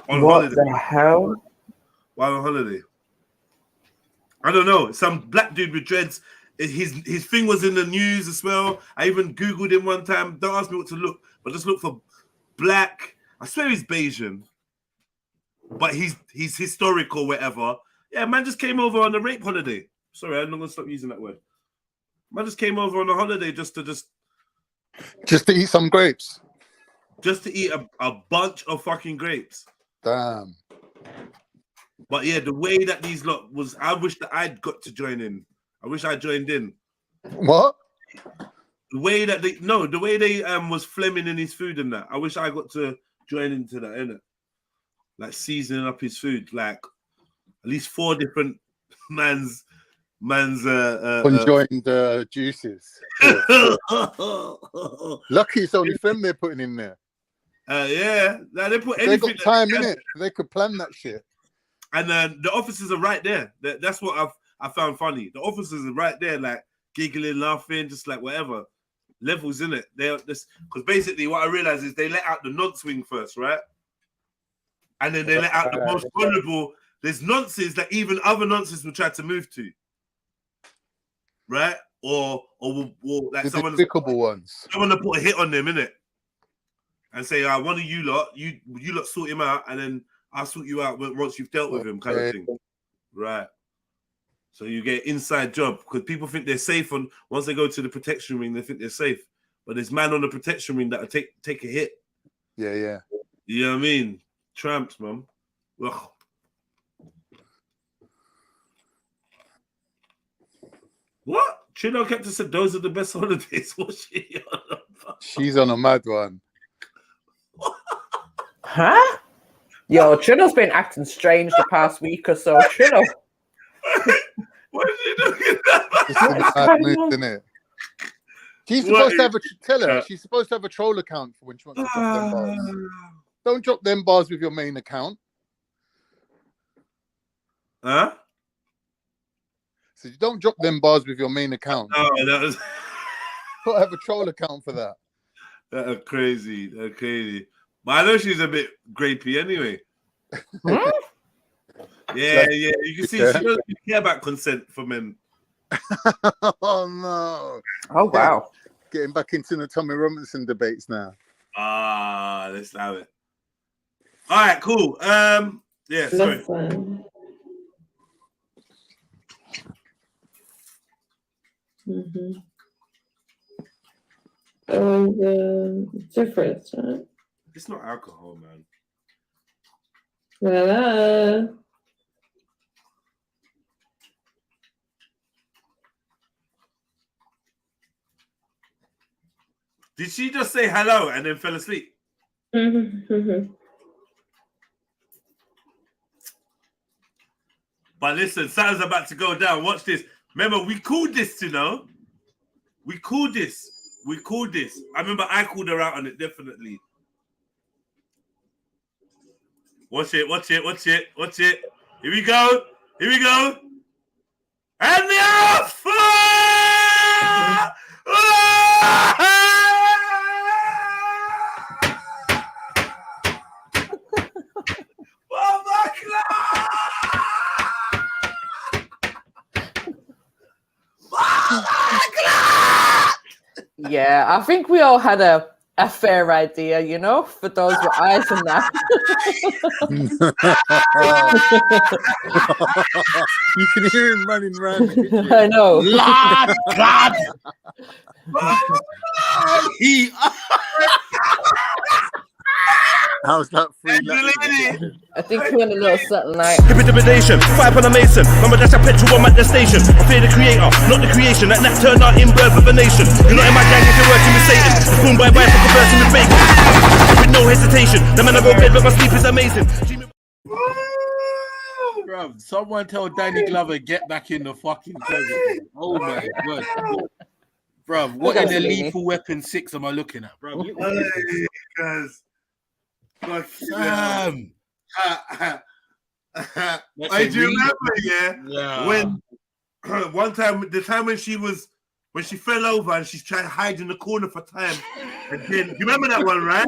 On holiday.
What the hell?
While on holiday. I don't know. Some black dude with dreads. His thing was in the news as well. I even Googled him one time. Don't ask me what to look, but just look for black. I swear he's Bayesian. But he's historic or whatever. Yeah, man just came over on a rape holiday. Sorry, I'm not going to stop using that word. Man just came over on a holiday just to
eat some grapes.
Just to eat a bunch of fucking grapes.
Damn.
But yeah, the way that these lot was, I wish that I'd got to join in. I wish I joined in.
What?
The way that they was flemming in his food and that. I wish I got to join into that, innit? Like seasoning up his food, like at least 4 different man's
enjoying the juices. Lucky it's only them they're putting in there.
Yeah, like they put anything.
They got time in it. They could plan that shit.
And the officers are right there. That's what I found funny. The officers are right there, like giggling, laughing, just like whatever levels in it. They're just because basically what I realized is they let out the nonce wing first, right? and then they let out the most vulnerable. There's nonsense that even other nonsense will try to move to, right? Or like
The despicable ones.
Someone to put a hit on them, innit? And say, one of you lot, you lot sort him out, and then I'll sort you out once you've dealt with him, kind of thing. Right. So you get inside job because people think they're safe once they go to the protection ring, they think they're safe. But there's man on the protection ring that'll take a hit.
Yeah.
You know what I mean? Tramps, man. Ugh. What? Trino kept said those are the best holidays. What's she on about? She's on
a mad one.
Huh? Yo, Trino's been acting strange the past week or so. Trino.
What is she doing?
It's a mad mood, isn't it? She's supposed to have she's supposed to have a troll account for when she wants to drop them bars. Don't drop them bars with your main account.
Huh?
So you don't drop them bars with your main account.
Oh, that was.
Gotta have a troll account for that.
That's crazy. That's crazy. But I know she's a bit grapey anyway. Yeah. You can see she doesn't care about consent for men.
Oh no!
Oh wow!
Getting back into the Tommy Robinson debates now.
Let's have it. All right, cool. Yeah, sorry.
Difference, right?
It's not alcohol, man.
Voila.
Did she just say hello and then fell asleep? But listen, something's about to go down. Watch this. Remember, we called this, you know. We called this. I remember I called her out on it, definitely. Watch it. Here we go. And the off! Oh my God!
Yeah, I think we all had a fair idea, you know, for those with eyes and that.
You can hear him running around.
I know.
Lord God! How's that free?
I think we're in a little something like
intimidation, fight on a mason. Remember that's a petrol bomb at the station. I fear the creator, not the creation. That turned out in birth of a nation. You're not in my gang if you're working with Satan. Boom by wife, I'm conversing with bacon. With no hesitation. The man I go bed, but my sleep is amazing.
Bro, someone tell Danny Glover get back in the fucking closet. Oh my God. Bro, what in the Lethal Weapon 6 am I looking at, bro?
Guys.
Damn.
Do you remember, when one time, the time when she fell over and she's trying to hide in the corner for time, and then you remember that one, right?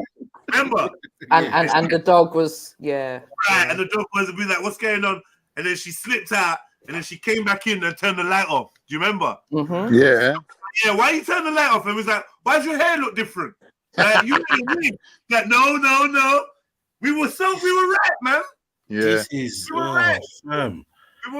Remember?
And the dog was right,
and the dog was be like, "What's going on?" And then she slipped out, and then she came back in and turned the light off. Do you remember?
Mm-hmm.
Yeah.
Why you turn the light off? And it was like, "Why does your hair look different?" Like, you like, no. We were right, man.
Yeah. This is
we were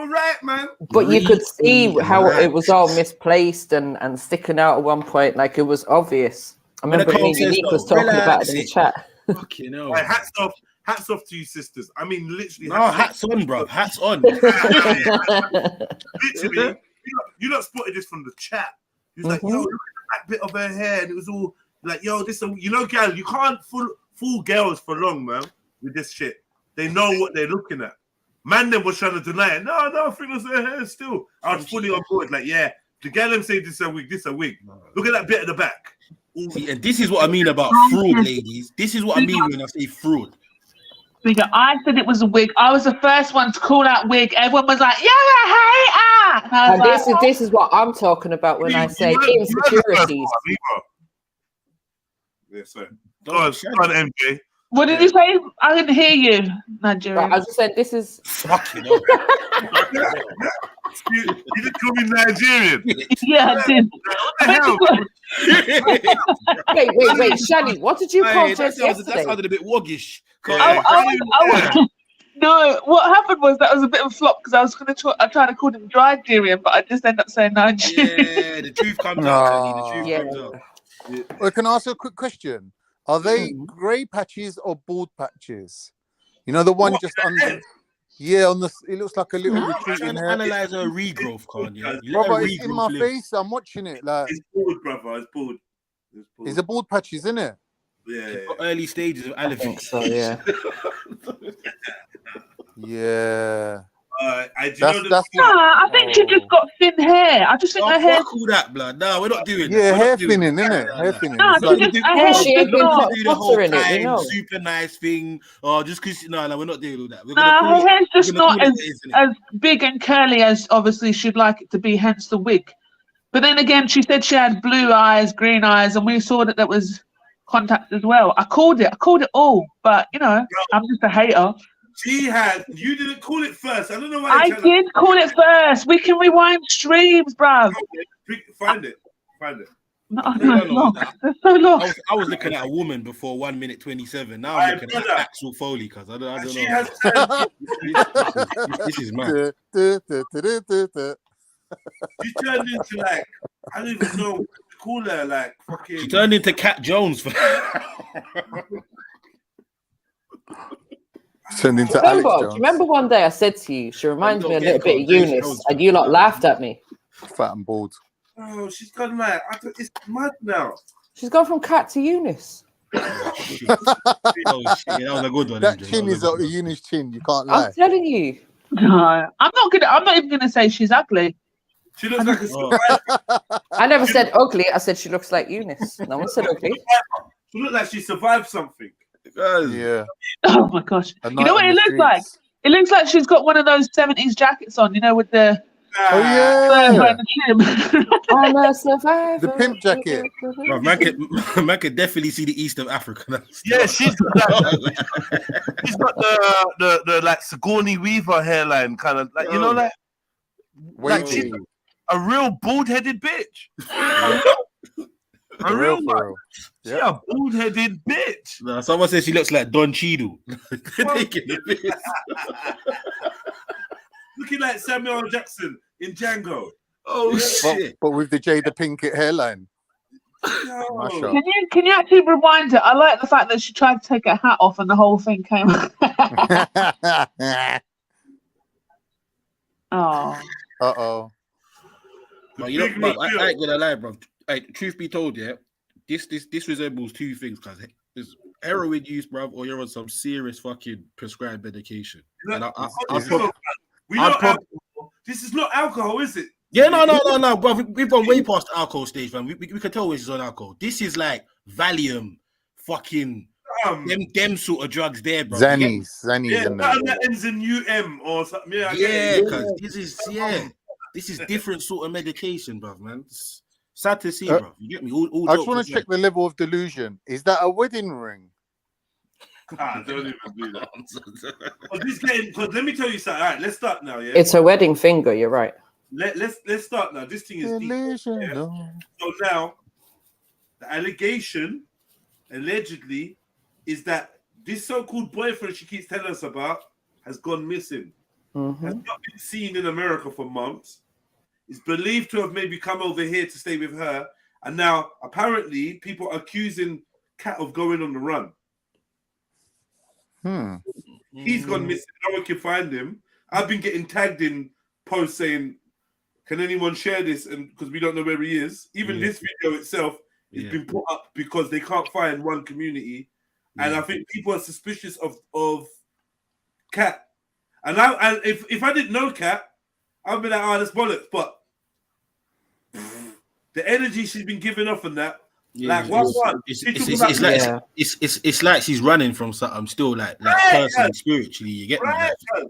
right, man.
But you could see how it was all misplaced and sticking out at one point, like it was obvious. I remember me and Unique was talking about it in the chat.
Fucking hell.
Like, hats off to you, sisters. I mean, literally.
No, hats on, bro. Hats on.
Literally, you lot spotted this from the chat. He was like, yo, look at that bit of her hair, and it was all like, yo, this, you know, gal, you can't fool girls for long, man, with this shit. They know what they're looking at. Man, them was trying to deny it. No, I think it was her hair still. I was fully on board. Like, yeah, the gal them say this a wig. Look at that bit at the back.
See, and this is what I mean about fraud, ladies. This is what I mean when I say fraud.
I said it was a wig. I was the first one to call out wig. Everyone was like, "You're a hater."
And this is what I'm talking about when I say insecurities.
Yeah, sorry. Go on, MJ.
What did you say? I didn't hear you, Nigerian.
I was just saying this is
fucking hell.
You didn't call me Nigerian.
Yeah, I did.
Wait, Shani, what did you call Jess
that
yesterday?
sounded a bit woggish.
No, what happened was that was a bit of a flop because I was going to try to call him Nigerian, but I just ended up saying Nigerian.
Yeah, the truth comes out. Shani, the truth comes out.
Well, can I ask you a quick question? Are they grey patches or bald patches? You know the one just under. Yeah, on the. It looks like a little retreating hair.
Analyze her regrowth, Kanye.
Brother, it's in my face. I'm watching it. Like
It's bald, brother. It's bald.
it's a bald patch, isn't it?
Yeah.
Early stages of alopecia.
So yeah.
Yeah.
I
think she just got thin hair. I just think her hair.
Fuck all that, blood. No, we're not doing that.
Yeah,
We're
hair
not doing
thinning,
that.
isn't it? Hair thinning.
No,
It's like-
her hair
she ain't
just
been
not.
Do the whole
buttering it, you know.
super nice thing. Or just because no, we're not doing all that. We're
No,
gonna call
her hair's just
we're gonna
not
call it what it is, innit?
as big and curly as obviously she'd like it to be, hence the wig. But then again, she said she had blue eyes, green eyes, and we saw that was contact as well. I called it all, but you know, I'm just a hater.
You didn't call it first. I don't know why.
I did call it first. We can rewind streams, bruv.
Find it.
No, it's long. It's so long.
I was looking at a woman before 1 minute 27. Now I'm looking at Axel Foley because I don't know. This is mad.
She turned into like I don't even know what to call her. Like fucking.
She turned into Cat Jones.
Turned into Alex Jones.
Remember one day I said to you, she reminds me a little bit of Eunice, and you lot laughed at me.
Fat and bald.
Oh, she's gone like it's mad now.
She's gone from Cat to Eunice.
Oh shit, that was a good one.
That
Adrian.
chin is a Eunice chin. You can't lie.
I'm telling you.
No, I'm not even gonna say she's ugly.
She looks like a survivor.
I never said ugly. I said she looks like Eunice. No one said ugly.
She looks like she survived something.
Yeah.
Oh my gosh! You know what it looks like? It looks like she's got one of those 70s jackets on. You know, with the
yeah.
I'm a survivor.
The pimp jacket.
Bro, man could definitely see the east of Africa.
Yeah, she's got the like Sigourney Weaver hairline, kind of like, you know, like she's a real bald-headed bitch. A real one. She's a bald-headed bitch.
No, someone says she looks like Don Cheadle.
Looking like Samuel L. Jackson in Django.
Oh shit!
But with the Jada Pinkett hairline.
No.
Can you actually rewind it? I like the fact that she tried to take her hat off and the whole thing came. Oh.
Uh-oh.
No, you know, bro, I ain't gonna lie, bro. Hey, truth be told, yeah, this resembles two things, because it's heroin use, bro, or you're on some serious fucking prescribed medication. And
this is not alcohol, is it?
Yeah, no, bro. We've gone way past the alcohol stage, man. We can tell when she's on alcohol. This is like Valium, fucking them sort of drugs there, bro.
Zannies.
Yeah,
And
that ends in UM or something.
Yeah, because this is different sort of medication, bro, man. It's sad to see, bro. You get me? All
I just want to check the level of delusion. Is that a wedding ring?
Don't even do that. Because let me tell you something. All right, let's start now. Yeah,
It's a wedding finger. You're right.
Let's start now. This thing is deep, yeah? So now the allegation allegedly is that this so-called boyfriend she keeps telling us about has gone missing. Has not been seen in America for months. Is believed to have maybe come over here to stay with her, and now apparently people are accusing Kat of going on the run. He's gone missing. No one can find him. I've been getting tagged in posts saying, "Can anyone share this?" And because we don't know where he is. Even this video itself has been put up because they can't find one community, and I think people are suspicious of Kat. And if I didn't know Kat, I'd be like, "Oh, that's bollocks." But the energy she's been giving off on that.
It's like she's running from something still, like personally, spiritually. You get me?
Right.
I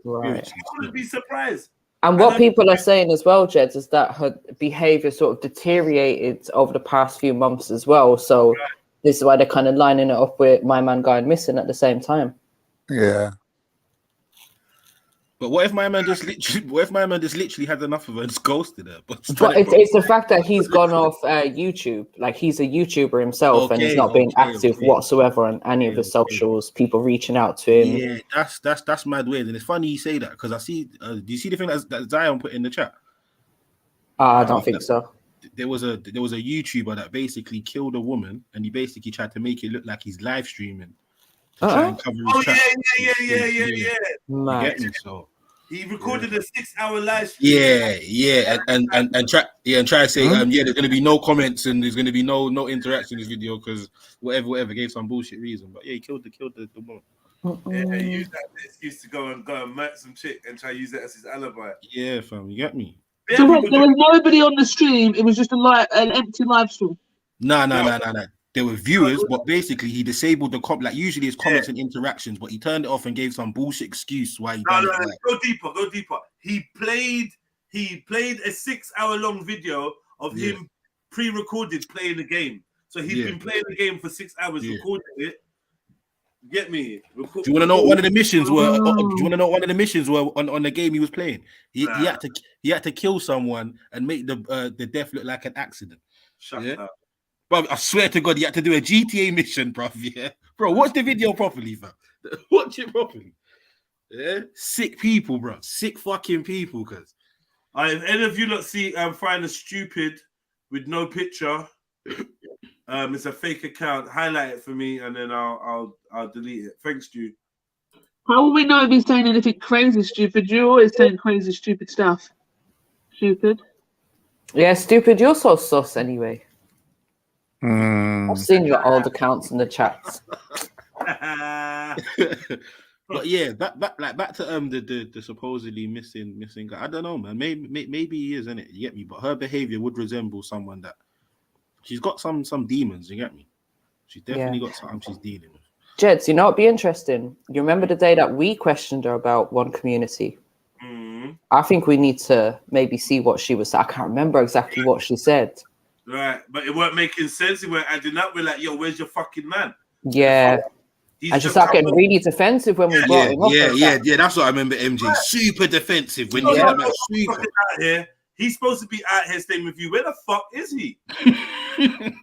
wouldn't be surprised.
And what people are saying as well, Jeds, is that her behavior sort of deteriorated over the past few months as well. So This is why they're kind of lining it up with my man going missing at the same time.
Yeah.
But what if my man just literally had enough of her and just ghosted her? But
it's the fact that he's gone off YouTube. Like, he's a YouTuber himself, and he's not being active whatsoever on any of the socials. People reaching out to him.
Yeah, that's mad weird. And it's funny you say that, because I see. Do you see the thing that Zion put in the chat?
I don't think so.
There was a YouTuber that basically killed a woman, and he basically tried to make it look like he's live streaming.
Yeah. You
get me? So
he recorded a 6-hour live stream.
And try to say there's gonna be no comments and there's gonna be no interaction in this video because whatever gave some bullshit reason. But yeah, he killed the woman.
Yeah, he used that excuse to go and murk some chick and try to use that as his alibi.
Yeah, fam, you get me?
So there was nobody on the stream. It was just an empty live stream.
No. There were viewers, but basically he disabled the like usually it's comments and interactions, but he turned it off and gave some bullshit excuse why he done it.
No. Go deeper. He played a 6-hour long video of him pre-recorded playing the game. So he's been playing the game for 6 hours, recording it. Get me? Do
you want to know what one of the missions were? Do you want to know what one of the missions were on the game he was playing? He had to kill someone and make the death look like an accident.
Shut up.
Bro, I swear to God, you had to do a GTA mission, bro. Yeah, bro, watch the video properly, fam. Watch it properly. Yeah, sick people, bro. Sick fucking people, cuz.
If any of you lot see find a stupid with no picture, it's a fake account. Highlight it for me, and then I'll delete it. Thanks, Stu.
How will we know if he's saying anything crazy, stupid? You're always saying crazy, stupid stuff. Stupid.
Yeah, stupid. You're so sus anyway. I've seen your old accounts in the chats.
But yeah, back to the supposedly missing guy. I don't know, man. Maybe he is, innit? You get me? But her behavior would resemble someone that she's got some demons. You get me? She's definitely got something she's dealing with.
Jeds, you know what'd be interesting? You remember the day that we questioned her about one community? I think we need to maybe see what she was. I can't remember exactly what she said.
Right, but it weren't making sense. It weren't adding up. We're like, yo, where's your fucking man?
Yeah. And she started getting really defensive when we brought him up.
Yeah, that's what I remember, MJ. Right. Super defensive when you hear that, super.
Out here. He's supposed to be out here staying with you. Where the fuck is he?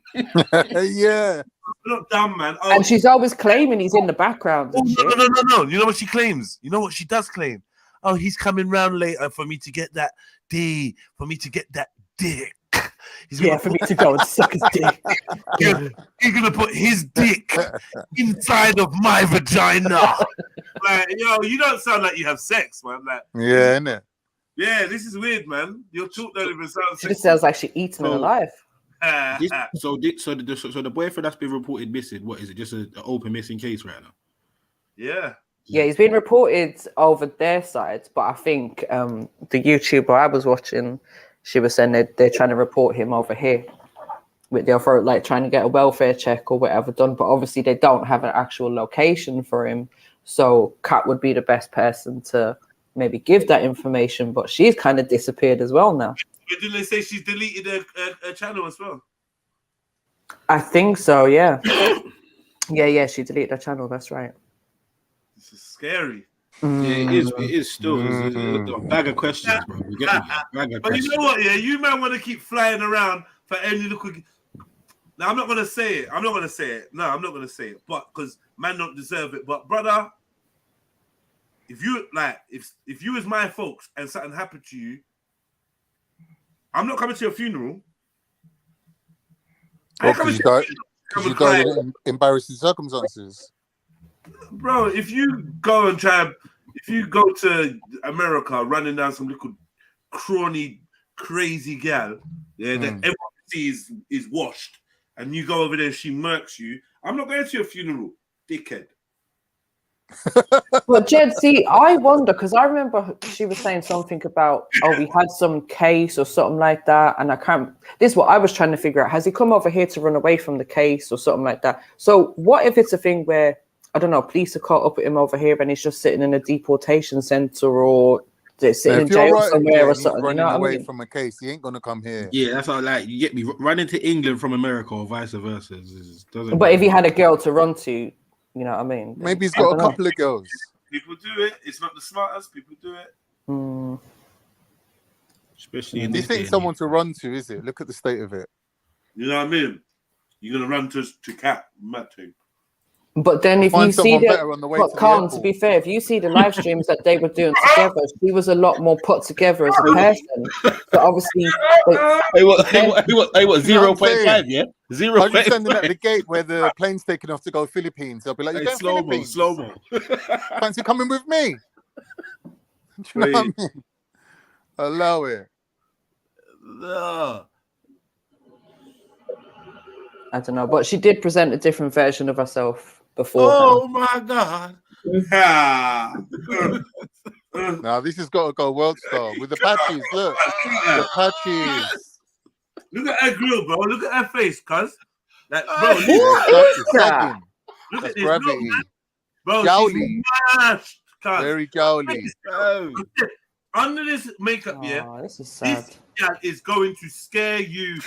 Yeah.
Not dumb, man.
And she's always claiming he's in the background.
No. You know what she claims? You know what she does claim? Oh, he's coming round later for me to get that D, for me to get that dick.
For me to go and suck his dick.
He's gonna put his dick inside of my vagina.
Like, yo, you don't sound like you have sex, man. Like,
yeah, innit?
Yeah, this is weird, man. Your talk don't even sound.
She just sounds like she eats him alive.
So the boyfriend that's been reported missing. What is it? Just an open missing case right now?
Yeah,
he's been reported over their side, but I think the YouTuber I was watching, she was saying they're trying to report him over here with the offer, like trying to get a welfare check or whatever done. But obviously they don't have an actual location for him. So Kat would be the best person to maybe give that information. But she's kind of disappeared as well now.
But didn't they say she's deleted her channel as well?
I think so, yeah. yeah, she deleted her channel. That's right.
This is scary.
Yeah, it is still a bag of questions, bro. You get me?
But you know what? Yeah, you man want to keep flying around for any little. Now I'm not gonna say it. No, I'm not gonna say it. But because man don't deserve it. But brother, if you like, if you was my folks and something happened to you, I'm not coming to your funeral.
Because you died in embarrassing circumstances.
Bro, if you go to America running down some little crony, crazy gal, that everyone sees is washed, and you go over there and she murks you, I'm not going to your funeral, dickhead.
But Jed, see, I wonder, because I remember she was saying something about, we had some case or something like that, and this is what I was trying to figure out. Has he come over here to run away from the case or something like that? So what if it's a thing where, I don't know, police are caught up with him over here and he's just sitting in a deportation center, or sitting in
if you're
jail
right
somewhere
there
or
and he's
something. You
running
know what I
away
mean?
from a case, he ain't gonna come here.
Yeah, that's how like you get me running to England from America or vice versa. Doesn't.
But if he had a girl to run to, you know what I mean?
Maybe he's
I
got a
don't know.
couple of girls.
People do it. It's not the smartest. People do it.
Mm.
Especially in
This
this day
ain't
and
someone to run to, is it? Look at the state of it.
You know what I mean? You're gonna run to Cat, mad thing.
But then if
Find
you see
someone
the,
better on the way
but
to the
Khan, to
airport.
be fair, if you see the live streams that they were doing together, she was a lot more put together as a person. So obviously,
Hey, what? 0.5?
saying?
Yeah,
I'll be standing
0.5.
at the gate where the plane's taking off to go Philippines. I'll be like, "You going Philippines?
Slow mo.
Fancy coming with me?" Do you know what I mean? Allow it.
No.
I don't know, but she did present a different version of herself before.
Oh my god.
Now this has got to go world star with the patches. Look, the patches.
Look at her grill, bro. Look at her face, cuz. Like, bro,
What is that?
look
That's
at this.
gravity.
Look, bro,
Jowly.
she's mashed, cuz.
Very jowly.
Oh.
Under this makeup,
Oh, this is sad.
this cat is going to scare you.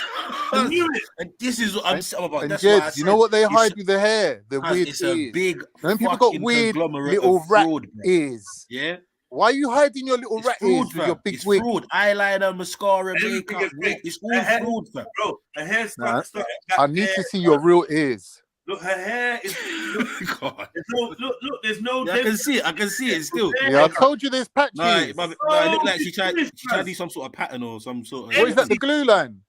I knew it.
And this is what I'm saying about.
And
That's why I
Jed, you know what they
it's-
hide with the hair? The weird
It's a
ears.
big.
When people got
fucking
weird
conglomerate
little
of
rat
fraud, bro.
ears.
Yeah.
Why are you hiding your little
It's
rat
fraud,
ears with
fam.
your big
It's
wig?
fraud. Eyeliner, mascara,
Everything
makeup,
is fake.
it's all fraud, fam.
Bro, her hair
Nah,
started.
I need to see your real ears.
Look, her hair is.
God.
Look, there's no.
Yeah, I can see it still.
Yeah, I told you there's patches.
No, it looked like she tried to do some sort of pattern or some sort of.
What is that? The glue line?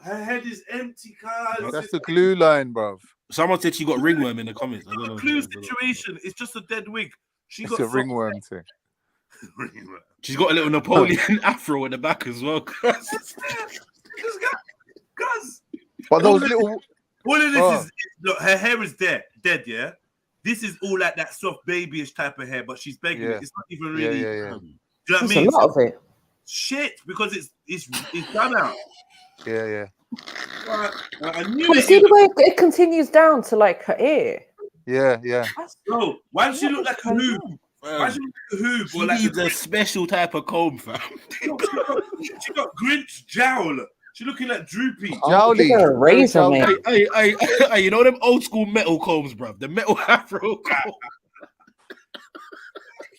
Her head is empty, cuz.
That's the glue line, bruv.
Someone said she got ringworm in the comments. I don't know.
Clue situation. It's just a dead wig. She
It's
got
a ringworm thing.
ringworm.
She's got a little Napoleon afro in the back as well.
Cuz.
But those little.
All of this
Oh.
is look, her hair is dead, yeah. This is all like that soft babyish type of hair, but she's begging
Yeah.
it. It's not even really.
Yeah.
Do you know what I
There's
mean?
a lot of it.
Shit, because it's done out.
Yeah.
I knew
But
it.
see the way it continues down to like her ear.
Yeah.
Bro, why does she look like a hoop? Why does she look like a hoop?
She
Or like
needs a special type of comb, fam.
she got Grinch jowl. She looking like droopy.
Jowly.
Look at her razor,
Jowly.
man.
Hey, you know them old school metal combs, bro? The metal afro comb.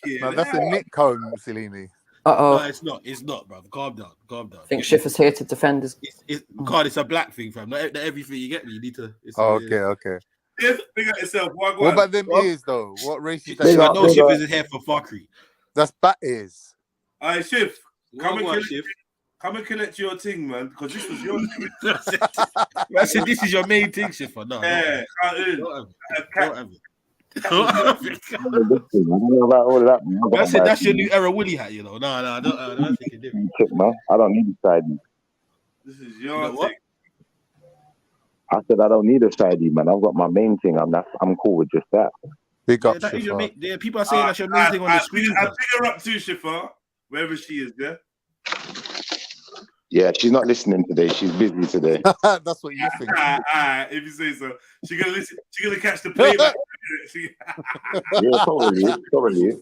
No, that's a knit comb, Selene.
Uh-oh.
No, it's not, bro. Calm down.
I think Schiffer's here to defend us.
It's a black thing, fam. Not everything you get me, you need to.
Okay.
Yes, big up yourself.
What about them ears, though? What race is
I
that?
know Schiffer's is here for fuckery.
That's bat ears.
Alright, Shiv, come
Come
and collect your thing, man, because this was your thing.
I said, this is your main thing, Schiffer. No,
Yeah,
don't have it.
I don't know about all of that, man.
I said that's your new era Willie hat, you know. No, I don't think it did.
Man. I don't need a sidey.
This is your thing.
I said I don't need a sidey, man. I've got my main thing. I'm cool with just that.
Big up,
That is your
Schiffer.
main, people are saying that's your main thing on the screen.
I pick her up too, Shifa, wherever she is, yeah?
Yeah, she's not listening today. She's busy today.
That's what you think.
If you say so. She's gonna listen. She's gonna catch the playback.
Yeah, probably.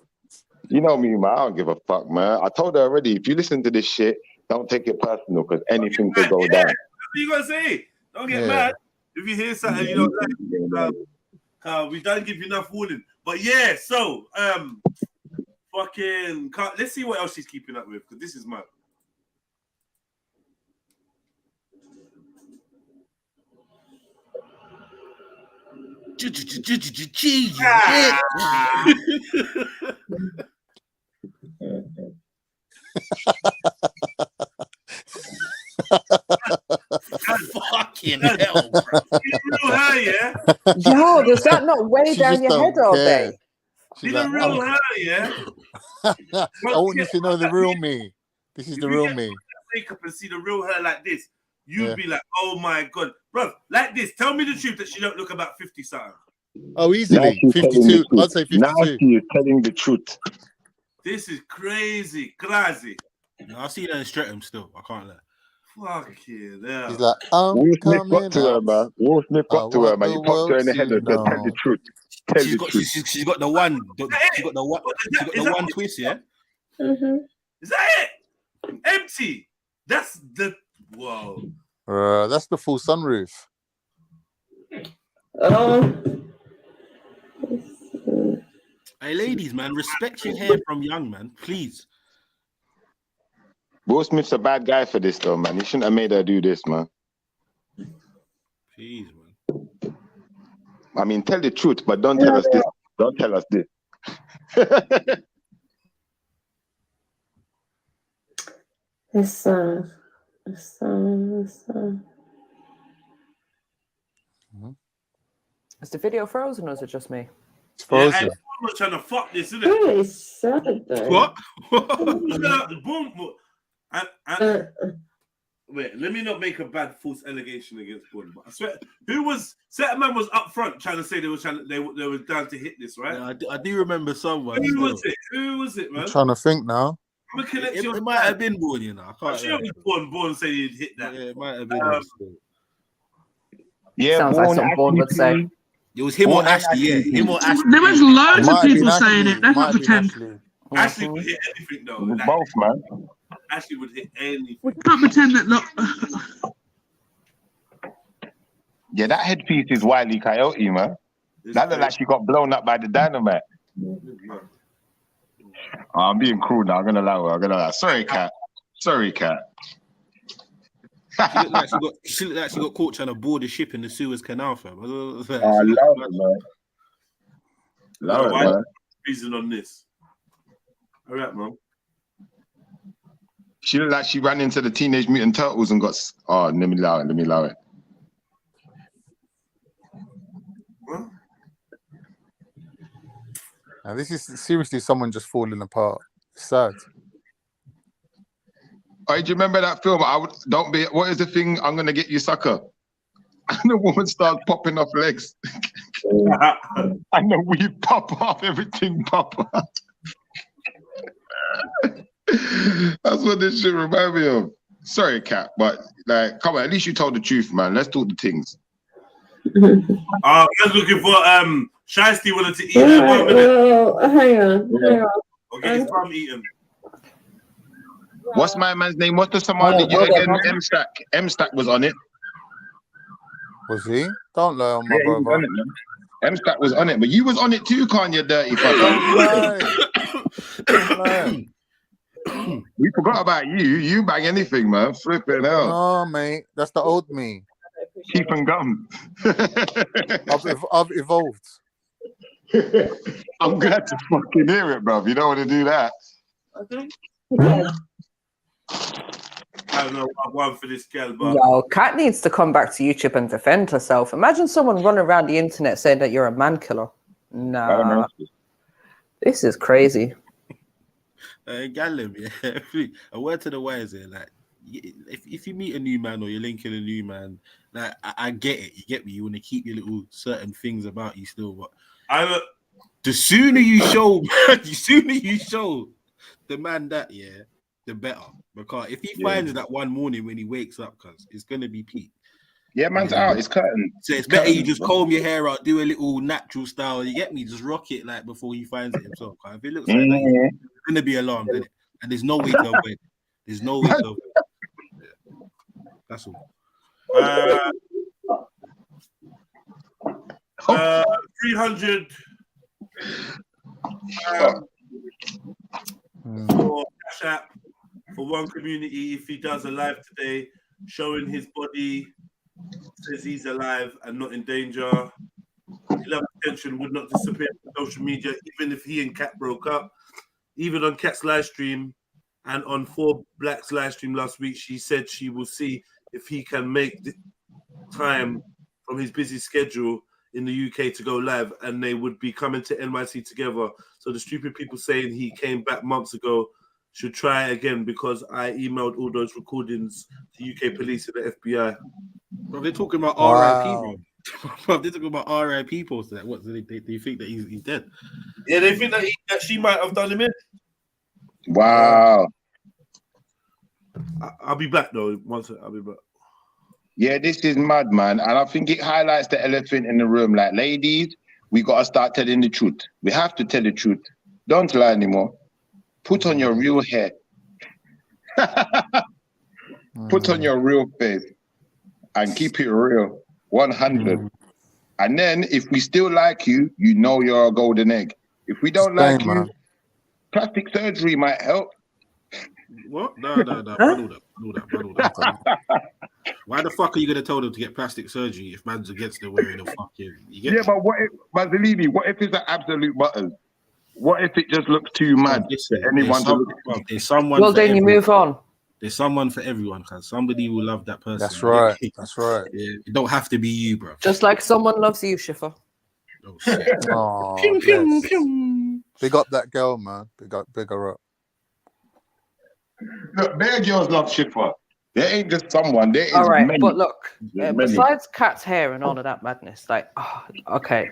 You know me, man. I don't give a fuck, man. I told her already. If you listen to this shit, don't take it personal because anything could go down.
That's what you gotta say. Don't get mad. If you hear something you don't like, we don't give you enough warning. But yeah, so let's see what else she's keeping up with, because this is mad.
Fucking hell, bro.
Yeah?
Yo, does that not weigh
She
down
just
your
don't
head all
care.
day?
She's
See the
like,
real her, yeah?
I want you to know the real me. This is the real me.
Wake up and see the real her like this, you'd be like, oh my god, bro, like this. Tell me the truth that she don't look about 50 something.
Oh, easily.
Now she's telling
52.
the
I'd say
truth. Now
52.
she is telling the truth.
This is crazy.
No, I see that in Streatham still. I can't lie.
Fuck yeah.
He's like,
Will Smith
coming
got to her,
out.
man. Will Smith got to her, man. You popped her in the head and said, tell the truth. Tell the truth.
She's got the one. She's got the one twist, yeah.
Is that it? Empty. That's the whoa.
That's the full sunroof.
Hey, ladies, man, respect your hair from young, man, please.
Will Smith's a bad guy for this, though, man. He shouldn't have made her do this, man.
Please, man.
I mean, tell the truth, but don't tell us this. Don't tell us this.
It's
Is the video frozen or is it just me?
It's frozen.
Yeah, I'm not trying to fuck this, isn't it?
really sad though.
What?
Boom. Wait, let me not make a bad false allegation against Bun, but I swear, certain man was up front trying to say they were down to hit this, right?
Yeah, I do remember someone.
Who was it, man?
I'm trying to think now.
I'm a connection.
It might have been Born, you know. I
I'm
can't
sure it was Born said he'd hit that.
Yeah, it might have been.
Yeah,
Sounds like some Born would say.
It was him or Ashley, yeah. Him or Ashley.
There was loads
Might
of
have
people
been
saying
Ashley.
it. Let's
Might
not
have been
pretend.
Ashley.
Ashley would hit anything, though. Like,
both, man.
Ashley would hit anything.
We can't pretend that. Look,
Yeah, that headpiece is Wile E. Coyote, man. That looked like she got blown up by the dynamite. Oh, I'm being cruel now. I'm gonna lie. Sorry, Cat.
She looked like she got caught trying to board a ship in the Suez Canal, fam.
I love it, man. Love it, man.
Reason on this. All right, man.
She looked like she ran into the Teenage Mutant Turtles and got. Oh, let me allow it.
Well,
Now, this is seriously someone just falling apart. It's sad.
Oh, do you remember that film? What is the thing? I'm gonna get you, sucker. And the woman starts popping off legs. And the weed pop off, everything pop off. That's what this shit remind me of. Sorry, Cat, but like, come on, at least you told the truth, man. Let's talk the things.
I was looking for Shiesty wanted to eat that 1 minute.
Hang on.
Or get his mum eaten.
What's my man's name? What's the Somali again? M-Stack was on it.
Was he? Don't lie on my brother.
M-Stack was on it, but you was on it too, Kanye, dirty fucker. We forgot about you. You bang anything, man. Flipping hell.
No, mate. That's the old me.
Keep and gum.
I've evolved.
I'm glad to fucking hear it, bruv. You don't want to do that.
I don't know one for this girl, but
Yo, Kat needs to come back to YouTube and defend herself. Imagine someone running around the internet saying that you're a man killer. Nah, this is crazy.
Gallum, yeah. A word to the wise here, like, if you meet a new man or you're linking a new man, like, I get it. You get me. You want to keep your little certain things about you still, but the sooner you show, the man that, yeah, the better. Because if he finds that one morning when he wakes up, cause it's gonna be peak.
Yeah, man's out. It's curtain.
So it's better you just comb your hair out, do a little natural style. You get me? Just rock it like before he finds it himself. If it looks like that, you're gonna be alarmed, isn't it? And there's no way to avoid it. There's no way to avoid it. Yeah. That's all.
300 for Cash App for one community if he does a live today showing his body, says he's alive and not in danger. Love attention would not disappear from social media even if he and Kat broke up. Even on Kat's live stream and on 4 Black's live stream last week, she said she will see if he can make the time from his busy schedule in the UK to go live, and they would be coming to NYC together. So the stupid people saying he came back months ago should try again because I emailed all those recordings to UK police and the FBI.
Bro, they're talking about RIP, bro. They're talking about RIP posts. What do they think that he's dead?
Yeah, they think that she might have done him in.
Wow.
I'll be back though. I'll be back.
Yeah, this is mad, man. And I think it highlights the elephant in the room. Like, ladies, we got to start telling the truth. We have to tell the truth. Don't lie anymore. put on your real hair. Put on your real face and keep it real. 100. And then if we still like you, you know you're a golden egg. If we don't like you, plastic surgery might help.
What? No. Huh? Why the fuck are you gonna tell them to get plastic surgery if man's against the wearing of fucking?
But what if, Mazalini, what if it's an absolute button? What if it just looks too mad for anyone to look at?
There's someone.
Well, then you move on.
There's someone for everyone, because somebody will love that person.
That's right. That's right.
Yeah, it don't have to be you, bro.
Just like someone loves you, Schiffer.
Oh shit.
Oh, big up that girl, man. Big her up.
Look, their girls love Schiffer. There ain't just someone. There is
all right,
many.
but look,
Many.
besides Cat's hair and all of that madness, like, okay.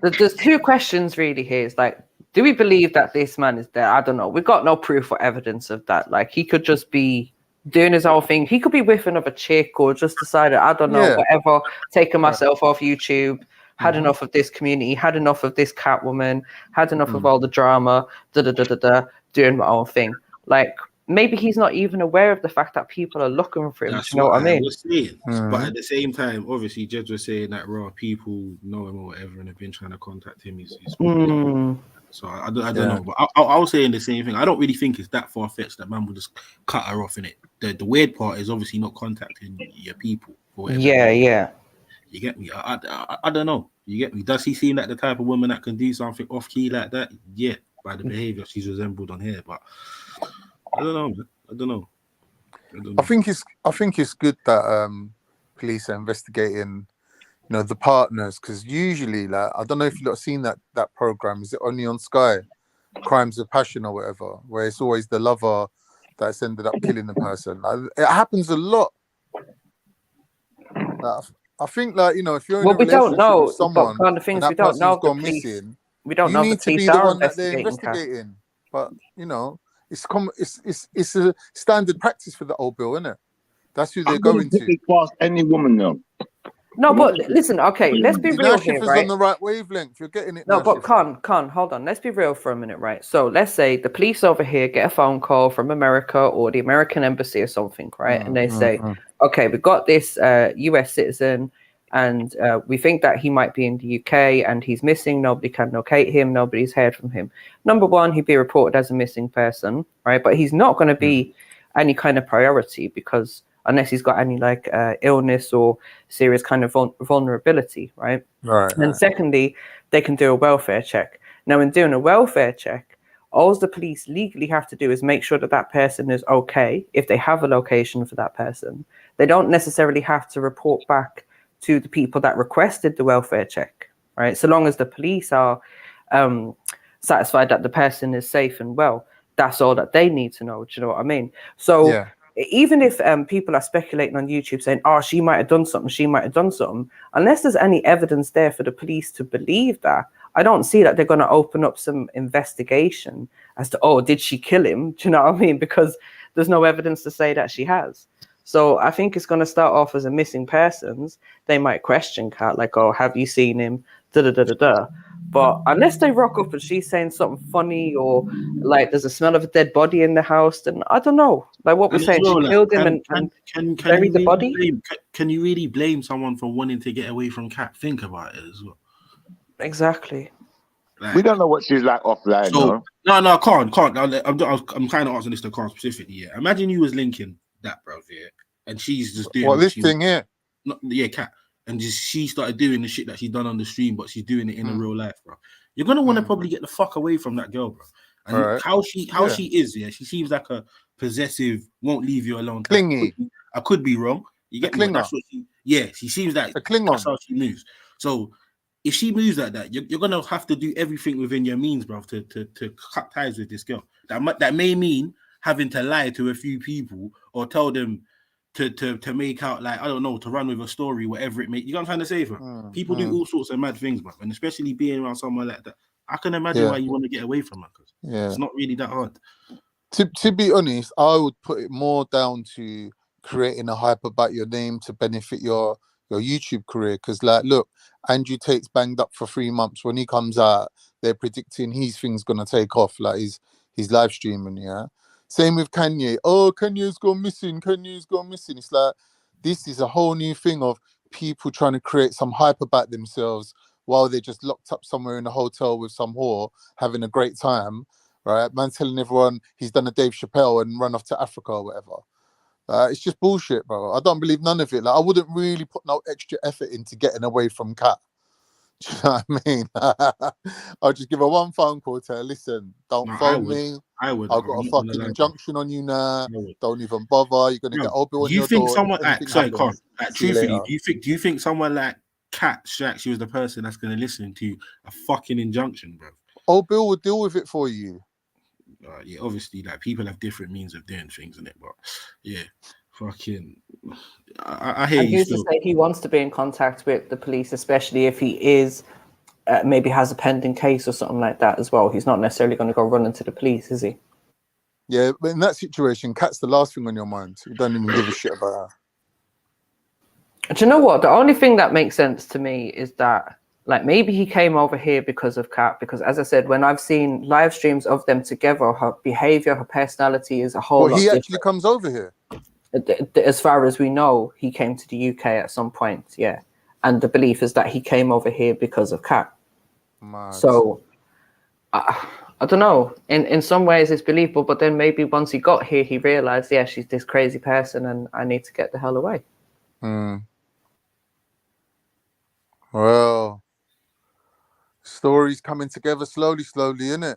There's two questions really here. It's like, do we believe that this man is there? I don't know. We've got no proof or evidence of that. Like, he could just be doing his own thing. He could be with another chick or just decided, I don't know, whatever, taking myself off YouTube, had enough of this community, had enough of this Catwoman, had enough of all the drama, doing my own thing. Like, maybe he's not even aware of the fact that people are looking for him.
That's
you know what I mean?
Was saying. But at the same time, obviously, Jed was saying that raw people know him or whatever and have been trying to contact him. So I don't know. But I was saying the same thing. I don't really think it's that far-fetched that man will just cut her off in it. The weird part is obviously not contacting your people.
Yeah.
You get me? I don't know. You get me? Does he seem like the type of woman that can do something off-key like that? Yeah, by the behavior she's resembled on here. But I don't know.
I think it's good that police are investigating, you know, the partners, because usually, like, I don't know if you've not seen that program. Is it only on Sky, Crimes of Passion or whatever, where it's always the lover that's ended up killing the person? Like, it happens a lot. Like, I think, like, you know, if you're in a relationship with someone,
kind of things we don't know, gone missing, we don't know.
You need to be the one that they're investigating. But you know, it's a standard practice for the old bill, isn't it? That's who they're going to.
Past any woman now.
No, but listen, okay, let's be real here, right?
on the right wavelength. You're getting it.
No, but Con, hold on. Let's be real for a minute, right? So let's say the police over here get a phone call from America or the American embassy or something, right? And they say, okay, we got this US citizen and we think that he might be in the UK and he's missing. Nobody can locate him. Nobody's heard from him. Number one, he'd be reported as a missing person, right? But he's not going to be any kind of priority because unless he's got any like illness or serious kind of vulnerability, right?
Right.
And secondly, they can do a welfare check. Now, in doing a welfare check, all the police legally have to do is make sure that that person is okay. If they have a location for that person, they don't necessarily have to report back to the people that requested the welfare check, right? So long as the police are satisfied that the person is safe and well, that's all that they need to know. Do you know what I mean? So even if people are speculating on YouTube saying, oh, she might have done something, unless there's any evidence there for the police to believe that, I don't see that they're going to open up some investigation as to, oh, did she kill him? Do you know what I mean? Because there's no evidence to say that she has. So I think it's going to start off as a missing persons. They might question Kat, like, oh, have you seen him? But unless they rock up and she's saying something funny or like there's a smell of a dead body in the house, then I don't know. Like what we're saying, she killed him and buried the body.
Can you really blame someone for wanting to get away from Kat? Think about it as well.
Exactly.
Like,
we don't know what she's like offline.
So, no, I can't. I'm kind of asking this to Carl specifically. Yeah, imagine you was linking that, bro. Yeah, and she's just doing
this thing here.
Kat. And she started doing the shit that she's done on the stream, but she's doing it in the real life, bro. You're gonna want to probably get the fuck away from that girl, bro. And how she is, she seems like a possessive, won't leave you alone.
Clingy.
I could be wrong. You get me? That's what she seems like
a Klingon.
That's how she moves. So if she moves like that, you're gonna have to do everything within your means, bro, to cut ties with this girl. That may mean having to lie to a few people or tell them to make out, like, I don't know, to run with a story, whatever it may. You know what I'm trying to say, bro? People do all sorts of mad things, bro, and especially being around someone like that. I can imagine why you want to get away from her, because it's not really that hard.
To be honest, I would put it more down to creating a hype about your name to benefit your YouTube career. Because, like, look, Andrew Tate's banged up for 3 months. When he comes out, they're predicting his thing's gonna take off. Like his he's live streaming, yeah. Same with Kanye. Oh, Kanye's gone missing. Kanye's gone missing. It's like, this is a whole new thing of people trying to create some hype about themselves while they're just locked up somewhere in a hotel with some whore, having a great time, right? Man telling everyone he's done a Dave Chappelle and run off to Africa or whatever. It's just bullshit, bro. I don't believe none of it. Like, I wouldn't really put no extra effort into getting away from Kat. Do you know what I mean? I'll just give her one phone call to her. Listen, don't phone me.
I would.
I've got a fucking injunction on you now. Don't even bother. You're gonna get Obi on your door.
Do you think someone
sorry,
Carl, truthfully, do you think someone like Kat actually was the person that's gonna listen to a fucking injunction, bro?
Obi will deal with it for you.
Yeah, obviously, like, people have different means of doing things, in it, but yeah, fucking, I hear you.
He used to say he wants to be in contact with the police, especially if he is maybe has a pending case or something like that as well. He's not necessarily going to go run into the police, is he?
Yeah, but in that situation, Kat's the last thing on your mind. You don't even give a shit about her.
Do you know what? The only thing that makes sense to me is that, like, maybe he came over here because of Kat. Because, as I said, when I've seen live streams of them together, her behavior, her personality is a whole lot
he
different.
actually comes over here.
As far as we know, he came to the UK at some point, yeah. And the belief is that he came over here because of Kat.
Mad.
So, I don't know. In some ways, it's believable, but then maybe once he got here, he realized, yeah, she's this crazy person, and I need to get the hell away.
Well, stories coming together slowly, innit?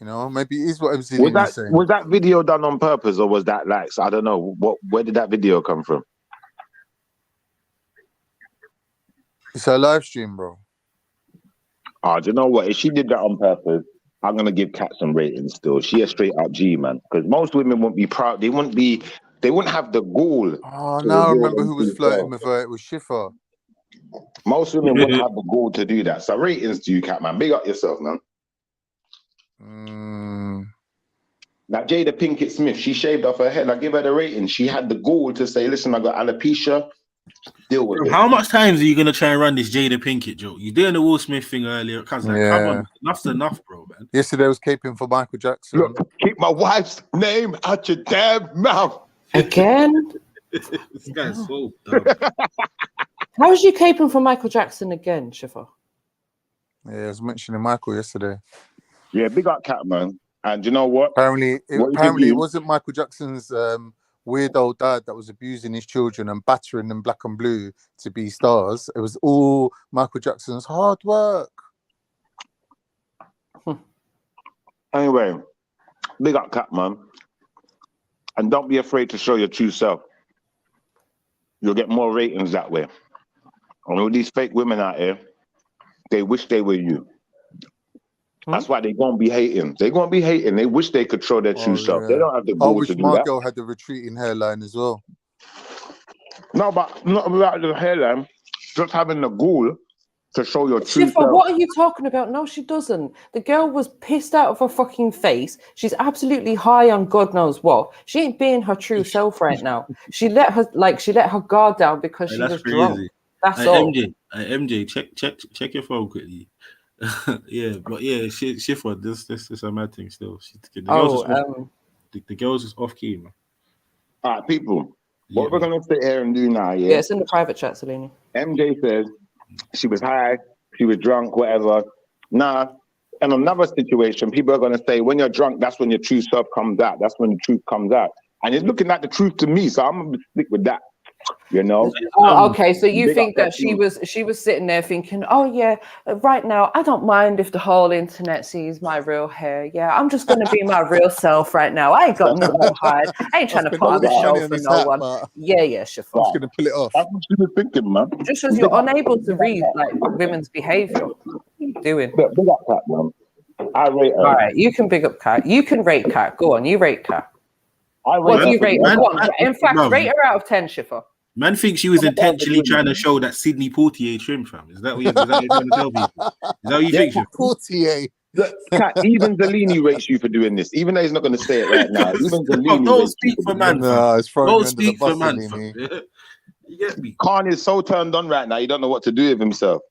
You know, maybe it is what MC was saying.
Was that video done on purpose, or was that like, I don't know, where did that video come from?
It's a live stream, bro.
Do you know what? If she did that on purpose, I'm gonna give Kat some ratings still. She a straight up G, man. Because most women wouldn't be proud. They wouldn't have the gall.
Oh, now I remember who was flirting with her. It was Schiffer.
Most women wouldn't have the gall to do that. So ratings to you, Kat, man. Big up yourself, man. Now, Jada Pinkett Smith, she shaved off her head. I give her the rating. She had the gall to say, listen, I got alopecia. Deal with it.
How much times are you gonna try and run this Jada Pinkett joke? You're doing the Will Smith thing earlier, cause like, come on, enough's enough, bro, man.
Yesterday I was caping for Michael Jackson.
Look, keep my wife's name out your damn mouth.
Again?
This guy's so dumb.
How was you caping for Michael Jackson again, Schiffer?
Yeah, I was mentioning Michael yesterday.
Yeah, big up Kat, man. And you know what?
Apparently it wasn't Michael Jackson's weird old dad that was abusing his children and battering them black and blue to be stars. It was all Michael Jackson's hard work.
Anyway, big up Kat, man. And don't be afraid to show your true self. You'll get more ratings that way. And all these fake women out here, they wish they were you. That's why they're going to be hating. They're going to be hating. They wish they could show their true self. They don't have the gall to do that.
I wish my girl had the retreating hairline as well.
No, but not about the hairline. Just having the gall to show your true self.
What are you talking about? No, she doesn't. The girl was pissed out of her fucking face. She's absolutely high on God knows what. She ain't being her true self right now. She let her guard down because she was drunk. That's all.
MJ, check your phone quickly. Yeah, but yeah, Schiffer, this is a mad thing still. The girls is off key, man.
All right, people. What we're gonna sit here and do now, yeah?
Yeah, it's in the private chat, Selene.
MJ says she was high, she was drunk, whatever. Nah, in another situation, people are gonna say when you're drunk, that's when your true self comes out. That's when the truth comes out. And it's looking at the truth to me, so I'm gonna stick with that. You know.
Oh, okay. So you think that she was sitting there thinking, oh yeah, right now I don't mind if the whole internet sees my real hair. Yeah, I'm just gonna be my real self right now. I ain't got nothing to hide. I ain't trying to put on a show for no one. Yeah, sure.
I'm just gonna pull it off.
That's what she was thinking, man.
Just because you're unable to read like women's behavior. What are you doing?
Big up Kat, man. I rate her.
All right, you can big up Kat. You can rate Kat. Go on, you rate Kat. What do you rate her? In fact, rate her out of 10, Schiffer.
Man thinks she was intentionally trying to show that Sidney Poitier trim, fam. Is that what you're trying to tell people? Is that what you think, Schiffer?
Poitier.
Kat, even Zellini rates you for doing this, even though he's not going to say it right now. Even Zellini
don't speak for man.
No, it's
don't speak for man. You get me?
Khan is so turned on right now, he don't know what to do with himself.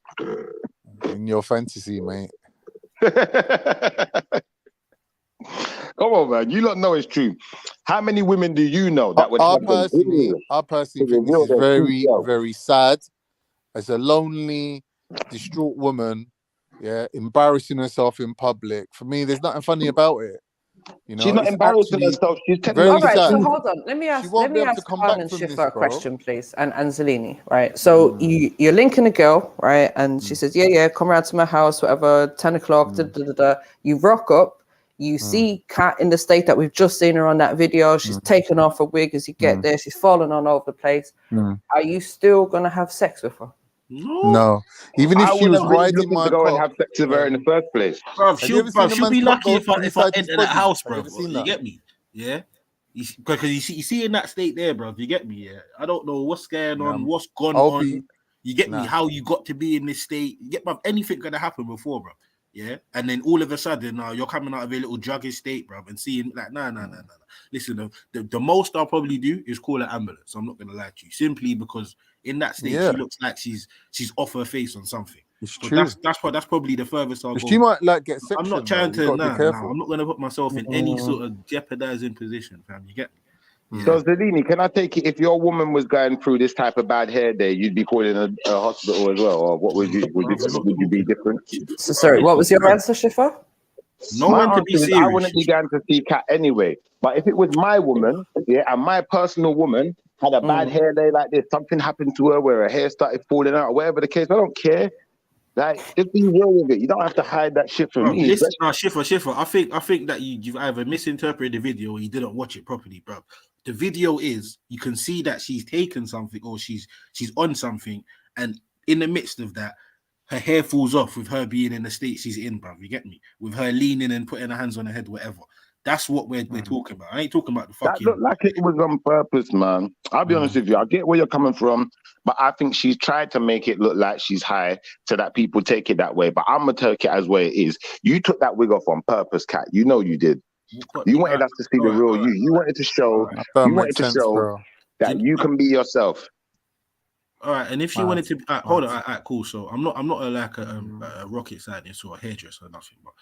In your fantasy, mate.
Come on, man. You don't know it's true. How many women do you know that would
I
have the
personally
to
think this
reveal
is
their true
very,
self?
very sad. As a lonely, distraught woman, yeah, embarrassing herself in public. For me, there's nothing funny about it. You know,
She's not
it's
embarrassing
actually
herself. She's telling
very
All
you the
right, so
sad.
truth.
hold on. Let me
She
ask
won't be able to come
Khan
back
and
from this,
Shifa a
bro.
question, please, and Zelini, right? So you're linking a girl, right? And she says, yeah, come around to my house, whatever, 10 o'clock, da, da, da, da. You rock up, you see Kat in the state that we've just seen her on that video. She's taken off her wig as you get there. She's fallen on over the place. Are you still gonna have sex with her?
No. Even if
I
she was
wouldn't be
riding
looking
my
to go and
cock.
have sex with her in the first place.
Bruv,
Have you ever seen a
she'll
man's
be
cock
lucky
go
if I
inside his
enter that
body?
house,
Have you
bro.
ever seen
You
that?
get me? Yeah. Because you see in that state there, bro. You get me? Yeah. I don't know what's going on, what's gone
I'll
on.
be
You get me?
nah.
How you got to be in this state? You get, bro? Anything gonna happen before, bro. Yeah. And then all of a sudden, you're coming out of a little druggy state, bro, and seeing like, nah. Listen, the most I'll probably do is call an ambulance. I'm not gonna lie to you, simply because in that state she looks like she's off her face on something.
It's
So
true.
that's probably the furthest I'll
But she
go.
might like get section.
I'm not trying
You
to
gotta be careful.
I'm not gonna put myself in any sort of jeopardizing position, fam. You get me?
So, Zelini, can I take it if your woman was going through this type of bad hair day, you'd be calling a hospital as well, or what would you be different?
So sorry, what was your answer, Shifa?
No
My
one to
answer
be
is I
serious.
wouldn't be going to see Kat anyway. But if it was my woman, yeah, and my personal woman had a bad hair day like this, something happened to her where her hair started falling out, or whatever the case, I don't care. Like, just be real with it. You don't have to hide that shit from me.
Listen, Shifa. I think that you've either misinterpreted the video or you didn't watch it properly, bro. The video is you can see that she's taken something or she's on something, and in the midst of that, her hair falls off with her being in the state she's in, bro. You get me? With her leaning and putting her hands on her head, whatever. That's what we're talking about. I ain't talking about the fucking.
That looked like it was on purpose, man. I'll be honest with you. I get where you're coming from, but I think she's tried to make it look like she's high so that people take it that way. But I'm gonna take it as where it is. You took that wig off on purpose, Kat. You know you did. You wanted us to see the real you. You wanted to show. You wanted to show that you can be yourself.
All right, and if she wanted to, hold on, all right, cool. So I'm not a rocket scientist or a hairdresser or nothing, but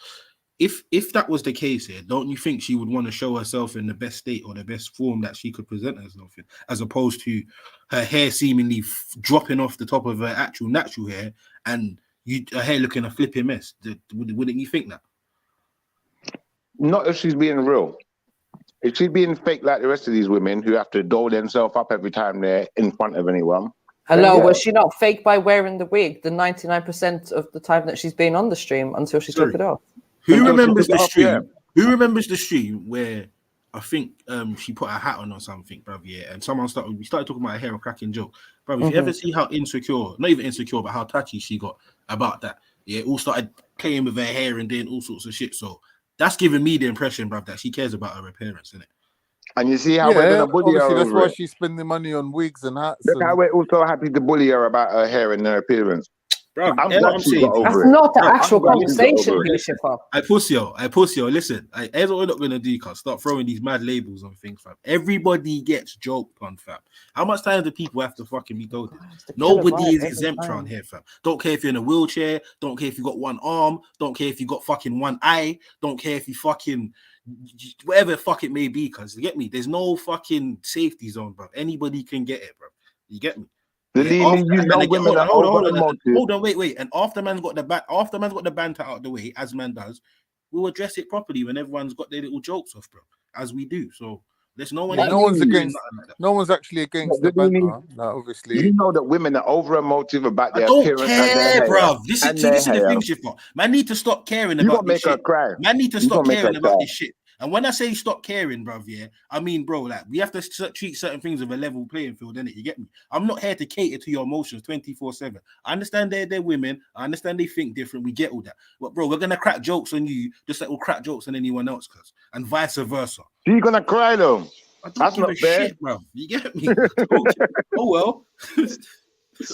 if that was the case here, don't you think she would want to show herself in the best state or the best form that she could present herself in, as opposed to her hair seemingly dropping off the top of her actual natural hair and her hair looking a flipping mess? Wouldn't you think that?
Not if she's being real. If she's being fake like the rest of these women who have to doll themselves up every time they're in front of anyone.
Hello, was she not fake by wearing the wig the 99% of the time that she's been on the stream until she took it off?
Who remembers the stream? Yeah. Who remembers the stream where I think she put a hat on or something, bruv? Yeah, and we started talking about her hair, a cracking joke, bruv. If you ever see how insecure, not even insecure, but how touchy she got about that, yeah, all started playing with her hair and doing all sorts of shit. So that's giving me the impression, bruv, that she cares about her appearance, innit?
And you see how we're gonna bully her.
Obviously, that's why she's spending money on wigs and hats.
Look how we're also happy to bully her about her hair and her appearance.
Bro,
I'm glad she got over
that's
it.
not the actual conversation here, Shifa.
I pussy yo. Listen, here's what we're not gonna do, cuz start throwing these mad labels on things, fam. Everybody gets joked on, fam. How much time do people have to fucking be told? Nobody is exempt around here, fam. Don't care if you're in a wheelchair, don't care if you got one arm, don't care if you got fucking one eye, don't care if you fucking whatever the fuck it may be, cuz you get me? There's no fucking safety zone, bro. Anybody can get it, bro. You get me?
Hold
on, wait. And after man's got the banter out of the way, as man does, we'll address it properly when everyone's got their little jokes off, bro, as we do. So there's no one.
No one's actually against the banter. Obviously,
you know that women are over emotive about their
appearance.
I don't care,
bro. This is the thing, Shifa. Man need to stop caring about this shit. Man need to stop caring about this shit. And when I say stop caring, bruv, yeah, I mean, bro, like, we have to treat certain things with a level playing field, innit? You get me? I'm not here to cater to your emotions 24/7. I understand they're women. I understand they think different. We get all that. But, bro, we're going to crack jokes on you just like we'll crack jokes on anyone else, cuz. And vice versa.
You're going to cry, though.
That's not fair. Shit, bruv. You get me? Oh, well.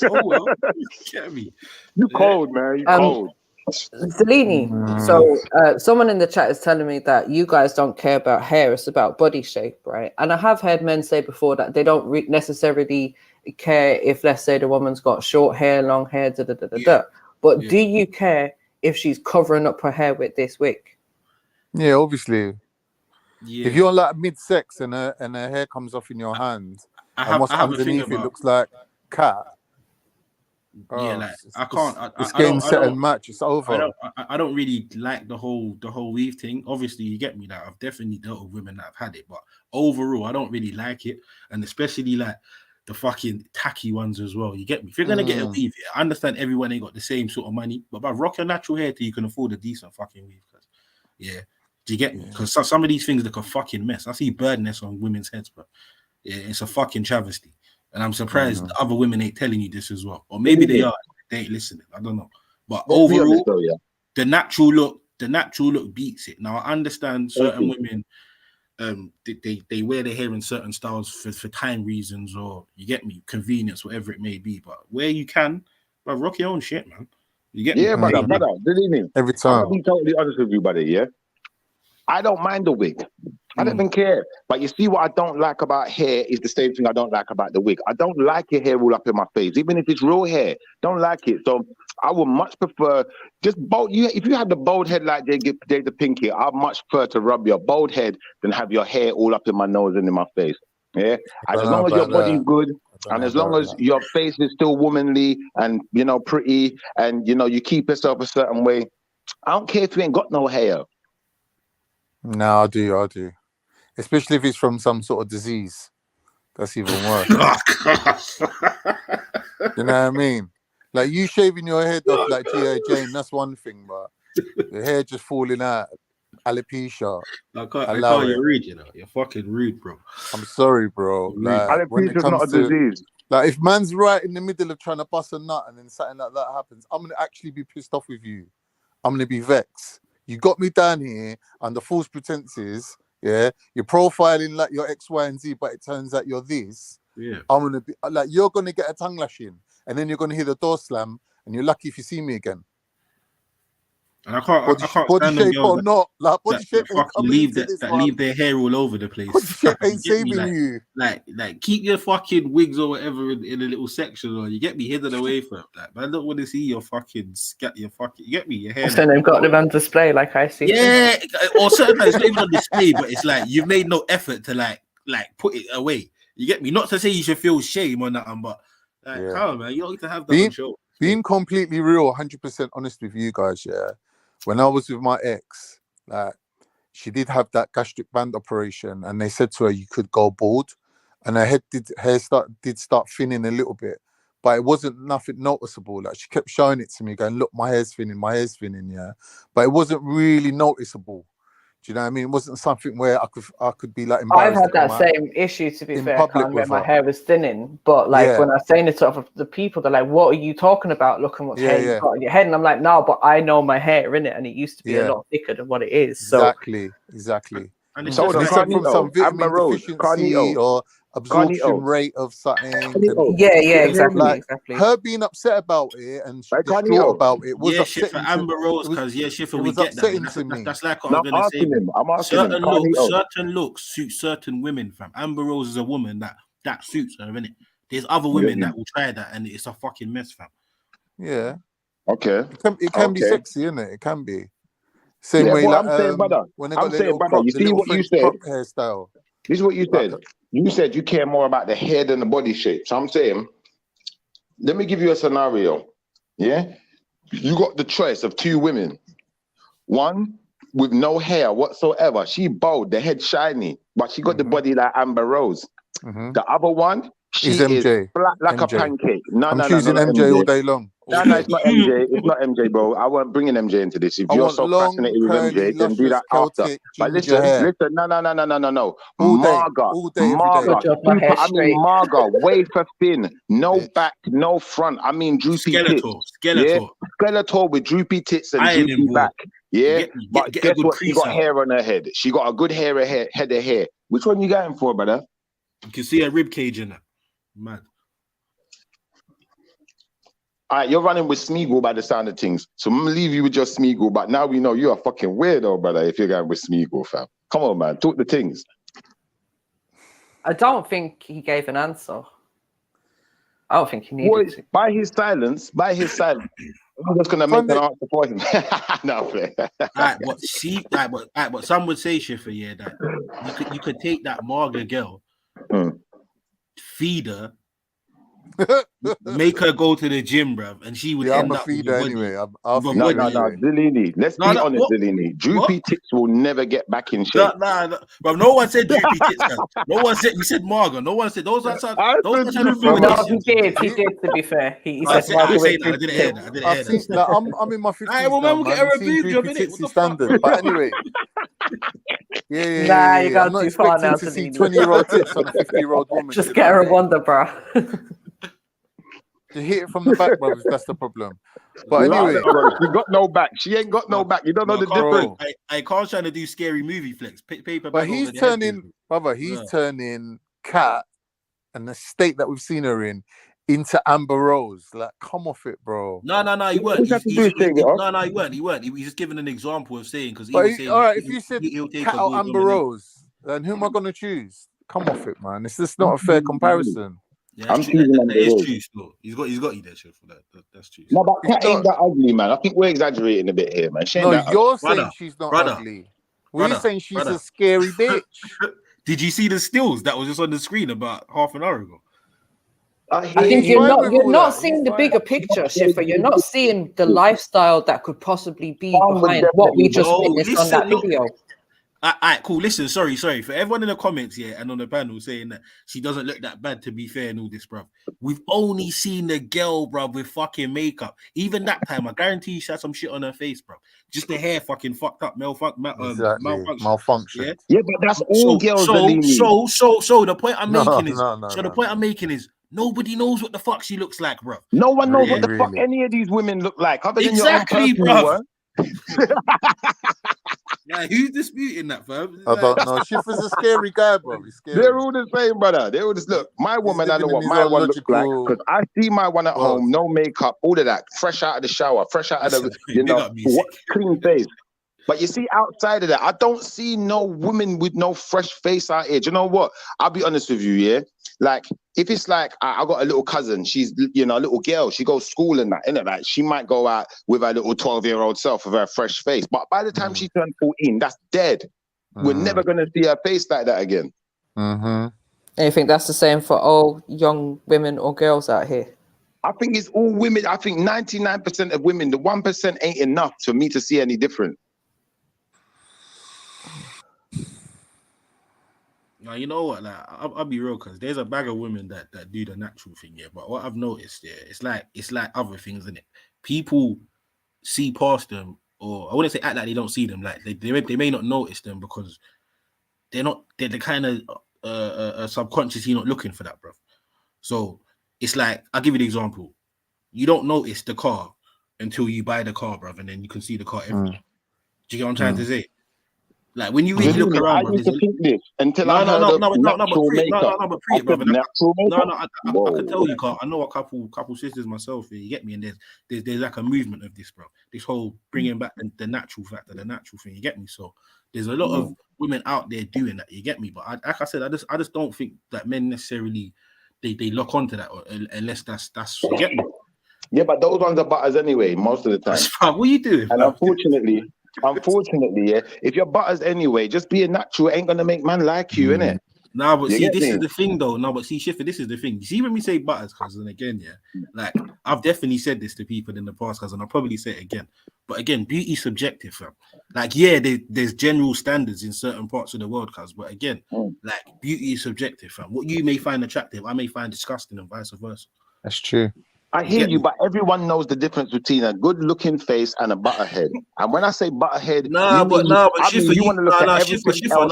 Oh, well. You get me?
You cold, man. You cold.
Zelini, so someone in the chat is telling me that you guys don't care about hair, it's about body shape, right? And I have heard men say before that they don't necessarily care if, let's say, the woman's got short hair, long hair, but do you care if she's covering up her hair with this wig?
Yeah, obviously.
Yeah.
If you're like mid-sex and her hair comes off in your hand, and what's underneath it looks like cat.
Yeah, like
it's game set and match. It's over.
I don't really like the whole weave thing. Obviously, you get me. That I've definitely dealt with women that have had it, but overall, I don't really like it, and especially like the fucking tacky ones as well. You get me? If you're gonna get a weave, I understand everyone ain't got the same sort of money, but rock your natural hair till you can afford a decent fucking weave. Yeah, do you get me? Because some of these things look a fucking mess. I see bird nests on women's heads, bro. Yeah, it's a fucking travesty. And I'm surprised the other women ain't telling you this as well. Or maybe they are. They ain't listening. I don't know. But overall, the natural look beats it. Now I understand certain women, they wear their hair in certain styles for time reasons, or you get me, convenience, whatever it may be. But where you can, but rock your own shit, man. You get me?
Yeah, brother. Believe me.
Every time.
I'll be totally honest with you, buddy. Yeah, I don't mind the wig. I don't even care. But you see, what I don't like about hair is the same thing I don't like about the wig. I don't like your hair all up in my face, even if it's real hair. Don't like it. So I would much prefer just bald. If you had the bald head like Jada Pinky, I'd much prefer to rub your bald head than have your hair all up in my nose and in my face. Yeah, and as long as your body's good, and as long as your face is still womanly and pretty, and you keep yourself a certain way, I don't care if you ain't got no hair.
No, I do. Especially if it's from some sort of disease. That's even worse. You know what I mean? Like you shaving your head off like G.I. Jane, that's one thing, but the hair just falling out, alopecia.
I call you rude, You're fucking rude, bro.
I'm sorry, bro. Like, when it comes to disease. Like if man's right in the middle of trying to bust a nut and then something like that happens, I'm gonna actually be pissed off with you. I'm gonna be vexed. You got me down here under false pretenses. Yeah, you're profiling like you're X, Y, and Z, but it turns out you're this.
Yeah,
I'm gonna be like, you're gonna get a tongue lashing, and then you're gonna hear the door slam, and you're lucky if you see me again.
And I can't
body shape or not, like body shape will come
leave their hair all over the place.
Body shape ain't saving you.
Like keep your fucking wigs or whatever in a little section, or you get me hidden away from. Like, I don't want to see your fucking you get me your hair.
So they've got them on display, like I see.
Yeah, or certain times it's not even on display, but it's like you've made no effort to like put it away. You get me? Not to say you should feel shame or nothing, but come on, man, you don't need to have that on show.
Being completely real, 100% honest with you guys, yeah. When I was with my ex, like she did have that gastric band operation, and they said to her you could go bald, and her hair did start thinning a little bit, but it wasn't nothing noticeable. Like she kept showing it to me, going, "Look, my hair's thinning, yeah," but it wasn't really noticeable. Do you know what I mean? It wasn't something where I could be like embarrassed.
I've had that same issue, to be fair, where my hair was thinning. But like when I say it to the people, they're like, "What are you talking about? Look at what hair you got on your head." And I'm like, "No, but I know my hair in it, and it used to be a lot thicker than what it is." So
exactly.
And it's
from some vitamin deficiency or absorption rate of something.
Exactly.
Like, her being upset about it and distraught about it was upsetting
for Amber Rose, because we get that. That's like what I'm gonna say. Certain looks suit certain women, fam. Amber Rose is a woman that suits her, innit? There's other women that will try that, and it's a fucking mess, fam.
Yeah.
Okay.
It can be sexy, innit? It can be. Same way,
like,
I'm saying, brother. When they got
brother, you see what you said?
Hairstyle.
This is what you said. You said you care more about the hair than the body shape. So I'm saying, let me give you a scenario. Yeah, you got the choice of two women. One with no hair whatsoever. She bald, the head shiny, but she got the body like Amber Rose. The other one, she is flat like a pancake. I'm
choosing MJ all day long.
No, it's not MJ. It's not MJ, bro. I wasn't bringing MJ into this. If you're so fascinated with MJ, then do that after. But listen. No. Marga. I mean, Marga, wafer thin, no back, no front. I mean, droopy tits. Skeletal with droopy tits and droopy back. Yeah, but guess what? She got hair on her head. She got a good head of hair. Which one you going for, brother?
You can see a rib cage in that. Mad.
All right, you're running with Smeagol by the sound of things. So I'm gonna leave you with just Smeagol, but now we know you're a fucking weirdo, brother, if you're going with Smeagol, fam. Come on, man, talk the things.
I don't think he gave an answer. I don't think he needed to.
By his silence, I'm just gonna make an answer for him. No,
Alright, but some would say, Schiffer, yeah, that you could take that Marga girl, feed her, make her go to the gym, bruv, and she would end up with your body.
Anyway.
No, Zillini. Let's be honest, Zillini. Droopy tits will never get back in shape.
No. But no one said droopy tits. No one said. We said Marga. No one said those are trying to throw.
No, he did. To be fair, he said
I didn't hear that.
I'm in my 50s now, man. I've seen droopy tits standard. But anyway. Yeah.
Nah, you got
I'm
too far now
to see 20-year-old tits on a 50-year-old woman.
Just get her a wonder, bro.
To hit it from the back, brothers, that's the problem. But anyway,
she got no back. She ain't got no back. You don't know the difference.
I can't try to do scary movie flicks. Paper.
But he's turning, brother. He's turning Kat and the state that we've seen her in into Amber Rose. Like, come off it, bro.
No, he weren't. He weren't. He was just giving an example of saying because he was saying.
All right, if you said Kat or Amber Rose, then who am I gonna choose? Come off it, man. It's just not a fair comparison.
Yeah, I'm choosing that is true still. He's got you there, Chef, for that. That's true.
No, but Kat ain't that ugly, man. I think we're exaggerating a bit here, man.
You're saying she's not ugly. We're saying she's a scary bitch.
Did you see the stills that was just on the screen about half an hour ago?
I think you're not seeing the bigger picture, Schiffer. You're not seeing the lifestyle that could possibly be behind what we just witnessed on that video.
Alright, cool. Listen, sorry. For everyone in the comments here and on the panel saying that she doesn't look that bad, to be fair, and all this, bruv. We've only seen the girl, bruv, with fucking makeup. Even that time, I guarantee she had some shit on her face, bruv. Just the hair fucking fucked up, malfunction.
Yeah, but that's all girls.
So the point I'm making is, the point I'm making is, nobody knows what the fuck she looks like, bruv.
No one knows what the fuck any of these women look like. Other than
exactly, bruv. Yeah, who's disputing that, fam?
I don't know. Schiffer's a scary guy, bro. He's scary.
They're all the same, brother. They all just look. My woman, I know what my one looks like because I see my one at home, no makeup, all of that, fresh out of the shower, fresh out of the, clean face. But you see, outside of that, I don't see no women with no fresh face out here. Do you know what? I'll be honest with you, yeah. Like, if it's like I got a little cousin, she's a little girl, she goes to school and that, innit? Like, she might go out with her little 12-year-old self with her fresh face, but by the time she turned 14, that's dead. We're never gonna see her face like that again.
And you think that's the same for all young women or girls out here?
I think it's all women. I think 99% of women, the 1% ain't enough for me to see any difference.
Now, you know what? Like, I'll be real, because there's a bag of women that do the natural thing, yeah. But what I've noticed, yeah, it's like other things, isn't it? People see past them, or I wouldn't say act like they don't see them. Like they may not notice them because they're the kind of subconsciously not looking for that, bro. So it's like, I'll give you the example. You don't notice the car until you buy the car, bro, and then you can see the car everywhere. Do you get what I'm trying to say? Like, when you really look around,
I used to think this until I heard
I can tell you, Carl. I know a couple sisters myself. You get me, and there's like a movement of this, bro. This whole bringing back the natural factor, the natural thing. You get me? So there's a lot of women out there doing that. You get me? But like I said, I just don't think that men necessarily they lock onto that, unless that's you get me.
Yeah, but those ones are butters anyway, most of the time.
What are you doing?
And unfortunately, yeah, if you're butters anyway, just being natural ain't gonna make man like you, innit?
No, but see, this is the thing, though. No, but see, Schiffer, this is the thing. You see, when we say butters, cousin, again, yeah, like, I've definitely said this to people in the past, cousin. I'll probably say it again. But again, beauty's subjective, fam. Like, yeah, there's general standards in certain parts of the world, cuz. But again, like, beauty is subjective, fam. What you may find attractive, I may find disgusting, and vice versa.
That's true.
I hear you, but everyone knows the difference between a good-looking face and a butterhead. And when I say butterhead,
Schiffer,
you want to look at everything else.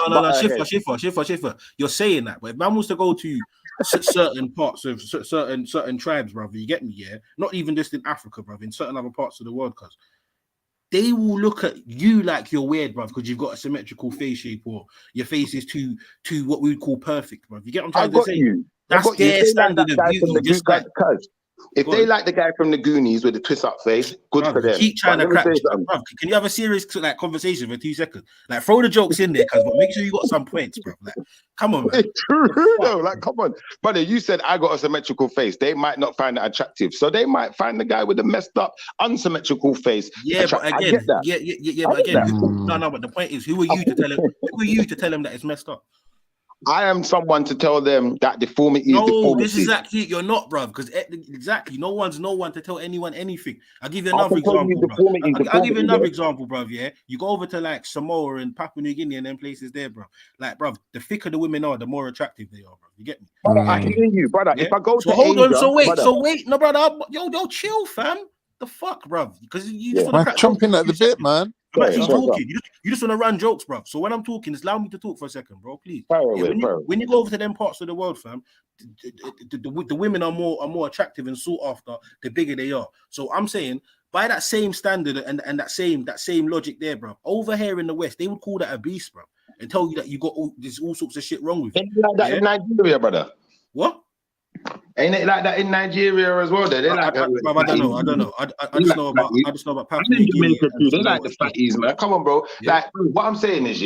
Schiffer. You're saying that, but if man wants to go to certain parts of certain tribes, brother, you get me, yeah? Not even just in Africa, brother, in certain other parts of the world, cuz they will look at you like you're weird, bruv, because you've got a symmetrical face shape, or your face is too what we would call perfect, bruv. You get what I'm trying to say? That's their standard of beauty. Just like,
If they like the guy from the Goonies with the twist up face, good for them.
Keep trying to crack. Bruv, can you have a serious like conversation for 2 seconds? Like throw the jokes in there, cuz, but make sure you got some points, bro. Like, come on, man.
It's true though. Like, come on, brother. You said I got a symmetrical face. They might not find it attractive, so they might find the guy with the messed up, unsymmetrical face.
Yeah, but again, but again, no. But the point is, who are you to tell him? Who are you to tell him that it's messed up?
I am someone to tell them that deformity is deformity.
No, this is actually you're not, bruv. Because exactly, no one's no one to tell anyone anything. I'll give you another example, bruv. I'll give you another example, bruv. Yeah, you go over to like Samoa and Papua New Guinea and them places there, bruv. Like, bruv, the thicker the women are, the more attractive they are, bruv. You get me?
Brother, I hear you, brother. Yeah? If I go
so
to
hold
Asia,
on, so
brother,
wait, no, brother, yo, chill, fam. The fuck, bruv? Because you just
want to chomping at the bit, man.
I'm actually talking. You just want to run jokes, bro. So when I'm talking, just allow me to talk for a second, bro, please. When you go over to them parts of the world, fam, the women are more attractive and sought after the bigger they are. So I'm saying by that same standard and that same logic there, bro. Over here in the West, they would call that a beast, bro, and tell you that you got all sorts of shit wrong with you.
Ain't like that in Nigeria, brother.
What?
Ain't it like that in Nigeria as well? They like
I don't know. I just know about Papua New Guinea.
They like the fatties, man. Come on, bro. Yeah. Like what I'm saying is,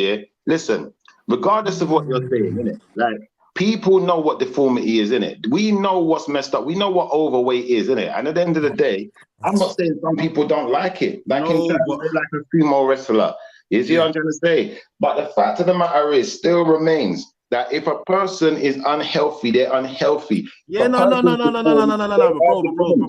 listen, regardless of what you're saying, innit? Like people know what deformity is, innit? We know what's messed up. We know what overweight is, innit? And at the end of the day, I'm not saying some people don't like it. Like in terms of like a sumo wrestler. You see what I'm trying to say? But the fact of the matter is, still remains that if a person is unhealthy, they're unhealthy.
Yeah, no,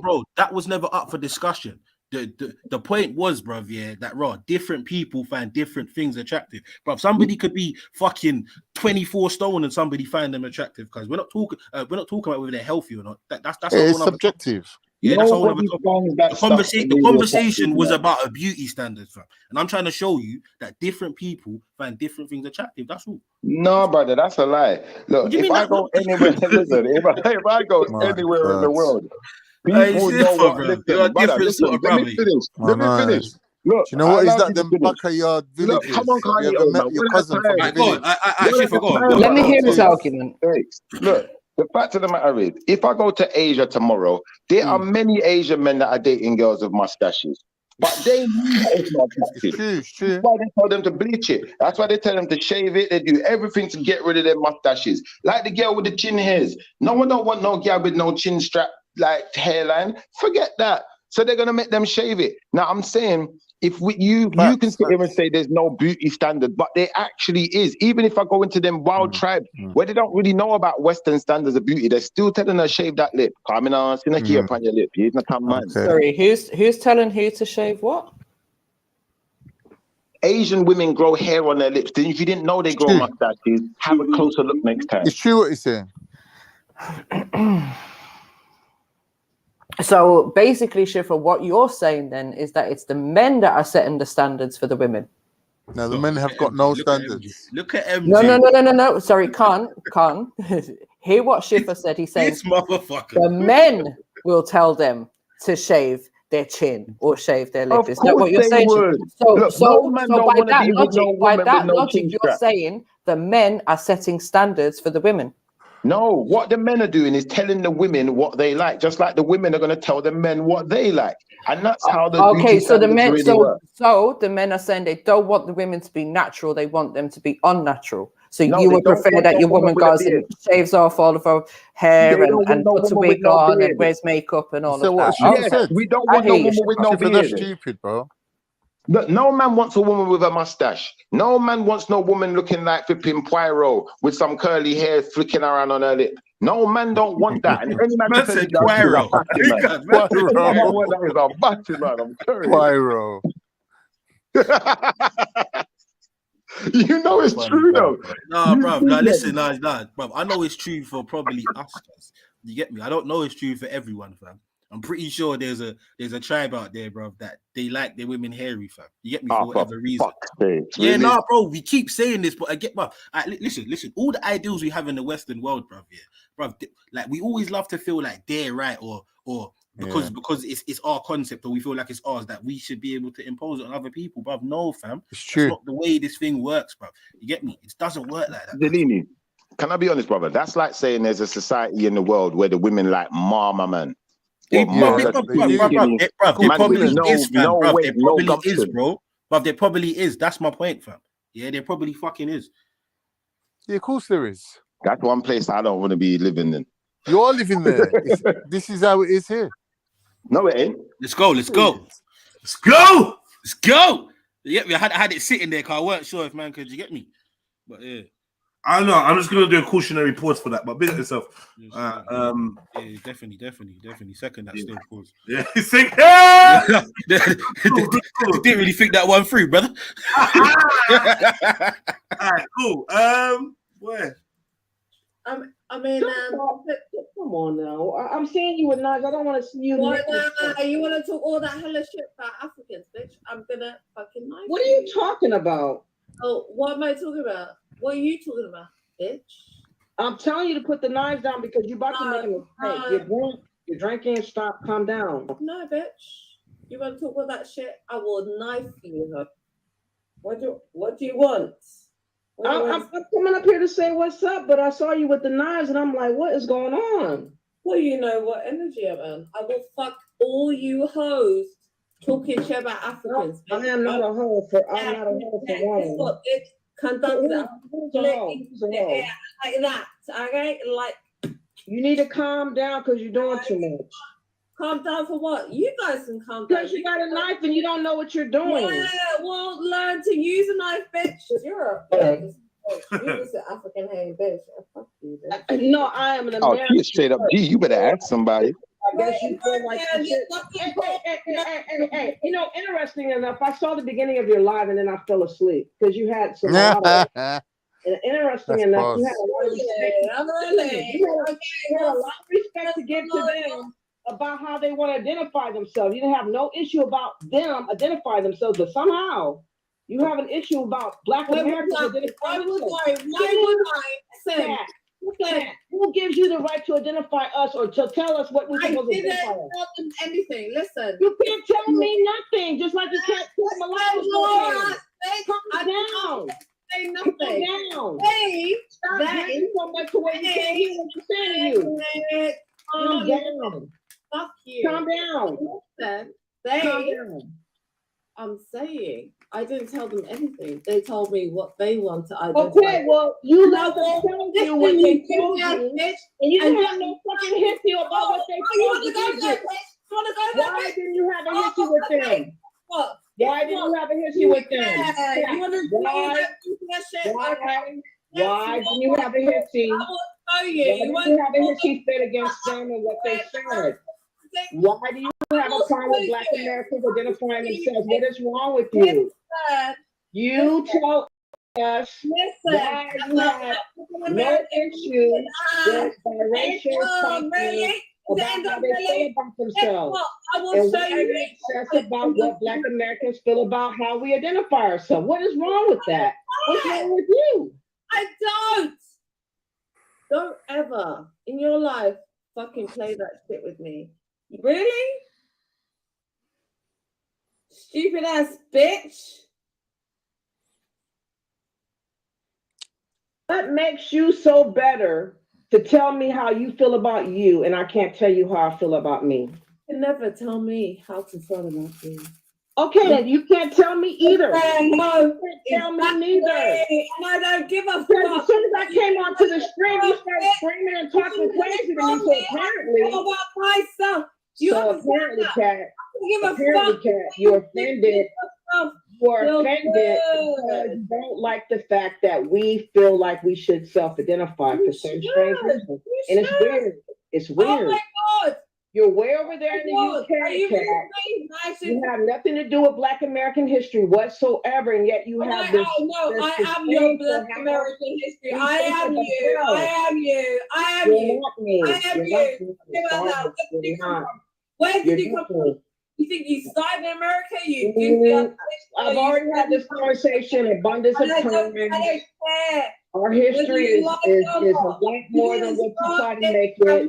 bro. That was never up for discussion. The point was, bruv, that different people find different things attractive. Bruv, somebody could be fucking 24 stone and somebody find them attractive, because we're not talking about whether they're healthy or not. That's subjective. Yeah, that's all. The conversation was about a beauty standard, fam. And I'm trying to show you that different people find different things attractive. That's all.
No, brother, that's a lie. Look, if I go anywhere, listen, if I go anywhere in the world, people know what. Listen, let me finish. Look,
do you know what is that? Them backyard villages.
Look, come on, Kanye.
You ever met your cousin from the village?
I actually forgot.
Let me hear this argument.
Look. The fact of the matter is, if I go to Asia tomorrow, there are many Asian men that are dating girls with mustaches. But they know that it's not attractive. That's why they tell them to bleach it. That's why they tell them to shave it. They do everything to get rid of their mustaches. Like the girl with the chin hairs. No one don't want no girl with no chin strap, like hairline. Forget that. So they're going to make them shave it. Now, I'm saying, if you can sit here and say there's no beauty standard, but there actually is. Even if I go into them wild tribes where they don't really know about Western standards of beauty, they're still telling her shave that lip. Coming on, here upon your lip. He's not come man.
Sorry, who's telling who to shave what?
Asian women grow hair on their lips. If you didn't know they grow mustaches, have a closer look next time.
It's true what you're saying.
So basically, Shifa, what you're saying then is that it's the men that are setting the standards for the women.
No, the men have got no standards.
Look at MJ.
No. Sorry, Khan. Hear what Shifa said. He said,
this motherfucker.
The men will tell them to shave their chin or shave their lip. Is that what you're saying? So by that logic, you're saying the men are setting standards for the women.
No, what the men are doing is telling the women what they like, just like the women are going to tell the men what they like, and that's how the
so the men so the men are saying they don't want the women to be natural; they want them to be unnatural. So you would prefer that your woman goes and shaves off all of her hair and puts a wig on and wears makeup and all of that.
Yes, we don't want no woman with no beard.
That's stupid, bro.
Look, no man wants a woman with a mustache. No man wants no woman looking like flipping Poirot with some curly hair flicking around on her lip. No man don't want that. And any man said Poirot.
Poirot.
You know it's true though.
Nah, bro. Nah, listen, bro. I know it's true for probably us. You get me? I don't know it's true for everyone, fam. I'm pretty sure there's a tribe out there, bro, that they like their women hairy, fam. You get me? For whatever reason. Yeah, nah, bro. We keep saying this, but I get, bro. Listen. All the ideals we have in the Western world, bro. Yeah, bro. Like we always love to feel like they're right, or because it's our concept, or we feel like it's ours, that we should be able to impose it on other people, bro. No, fam.
It's true.
That's not the way this thing works, bro. You get me? It doesn't work like that.
Delini, can I be honest, brother? That's like saying there's a society in the world where the women like mama, man. What, more
Yeah,
than
but you-
skinny?
There
Man
probably
with
is, fam.
no
Bruv,
weight,
there
no
probably is,
gumption.
bro. But there probably is. That's my point, fam. Yeah, there probably fucking is.
Yeah, of course there is.
That's one place I don't want to be living in.
You're living there. This is how it is here.
No, it ain't.
Let's go. Let's go. Let's go. Let's go. Yeah, I had it sitting there because I weren't sure if man could you get me. But yeah.
I know. I'm just gonna do a cautionary pause for that, but big up yourself.
Yeah, definitely. Second that still pause.
Yeah, second.
Didn't really think that one through, brother.
All right, cool. Where?
I mean, come on now. I'm seeing you with knives. I don't want to see you.
You want to talk all that hella shit about Africans, bitch? I'm gonna fucking knife.
What are you talking about?
Oh, what am I talking about? What are you talking about, bitch?
I'm telling you to put the knives down because you're about to make a mistake. You're drinking. Stop. Calm down.
No, bitch. You want to talk all that shit? I will knife you. What do you want?
I'm coming up here to say what's up, but I saw you with the knives, and I'm like, what is going on?
Well, you know what energy I'm in. I will fuck all you hoes talking shit about Africans.
No, I am not a hoe for. I'm not a hoe for one.
What, bitch? Conduct that like that, okay? Like
you need to calm down because you're doing too much.
Calm down for what? You guys can calm down.
Because you got a knife and you don't know what you're doing.
Yeah, well, learn to use a knife, bitch. You're a bitch. You're just an African hang bitch. Fuck you, bitch.
No, I am an American.
Oh, she's straight up G. You better ask somebody.
I guess you feel like hey, you know, interesting enough, I saw the beginning of your live and then I fell asleep because you had some and interesting enough, you had a lot of respect. You had a lot of respect to give to them about how they want to identify themselves. You didn't have no issue about them identifying themselves, but somehow you have an issue about Black Americans identifying themselves. Who gives you the right to identify us or to tell us what we're supposed to identify?
I didn't tell them anything. Listen.
You can't tell me nothing, just like you can't tell Malala. Calm down.
Say nothing.
Calm down.
Hey,
stop drinking so much to where you can't hear what I'm saying to you. Calm down.
Fuck you.
Calm down.
Listen,
calm down.
I'm saying I didn't tell them anything. They told me what they want to identify.
Okay, well, you let them tell you what they told you, and you didn't have no fucking history about what they told you. Why didn't you have a history with them?
What?
Why didn't you have a history with them?
You want to
why didn't you have a history?
I will show you.
Why didn't you have a history fit against them and what they said? Why do you have a problem with Black Americans identifying themselves? What is wrong with you? You tell us why you have no issue with biracial talking about how they feel about themselves.
I will show you.
That's about what Black Americans feel about how we identify ourselves. What is wrong with that? What's wrong with you?
I don't. Don't ever in your life fucking play that shit with me. Really? Stupid ass bitch.
What makes you so better to tell me how you feel about you and I can't tell you how I feel about me?
You can never tell me how to feel about you.
Okay, then you can't tell me either.
No,
you can't tell me neither.
And I don't give a fuck.
As soon as I came onto the stream, you started screaming and talking crazy to me. So apparently,
about myself.
Apparently, Kat, you're offended. You're offended because you don't like the fact that we feel like we should self-identify for some strange reason. And it's weird. It's weird.
Oh my God.
You're way over there in the UK, Kat. You have nothing to do with Black American history whatsoever, and yet you have this.
I am your Black American history. I am you. I am you. I am you. I am you. Where did you come from? You think you started in America?
I've already had this conversation abundance of times.
I don't care.
Our history is a lot more than what you try to make it.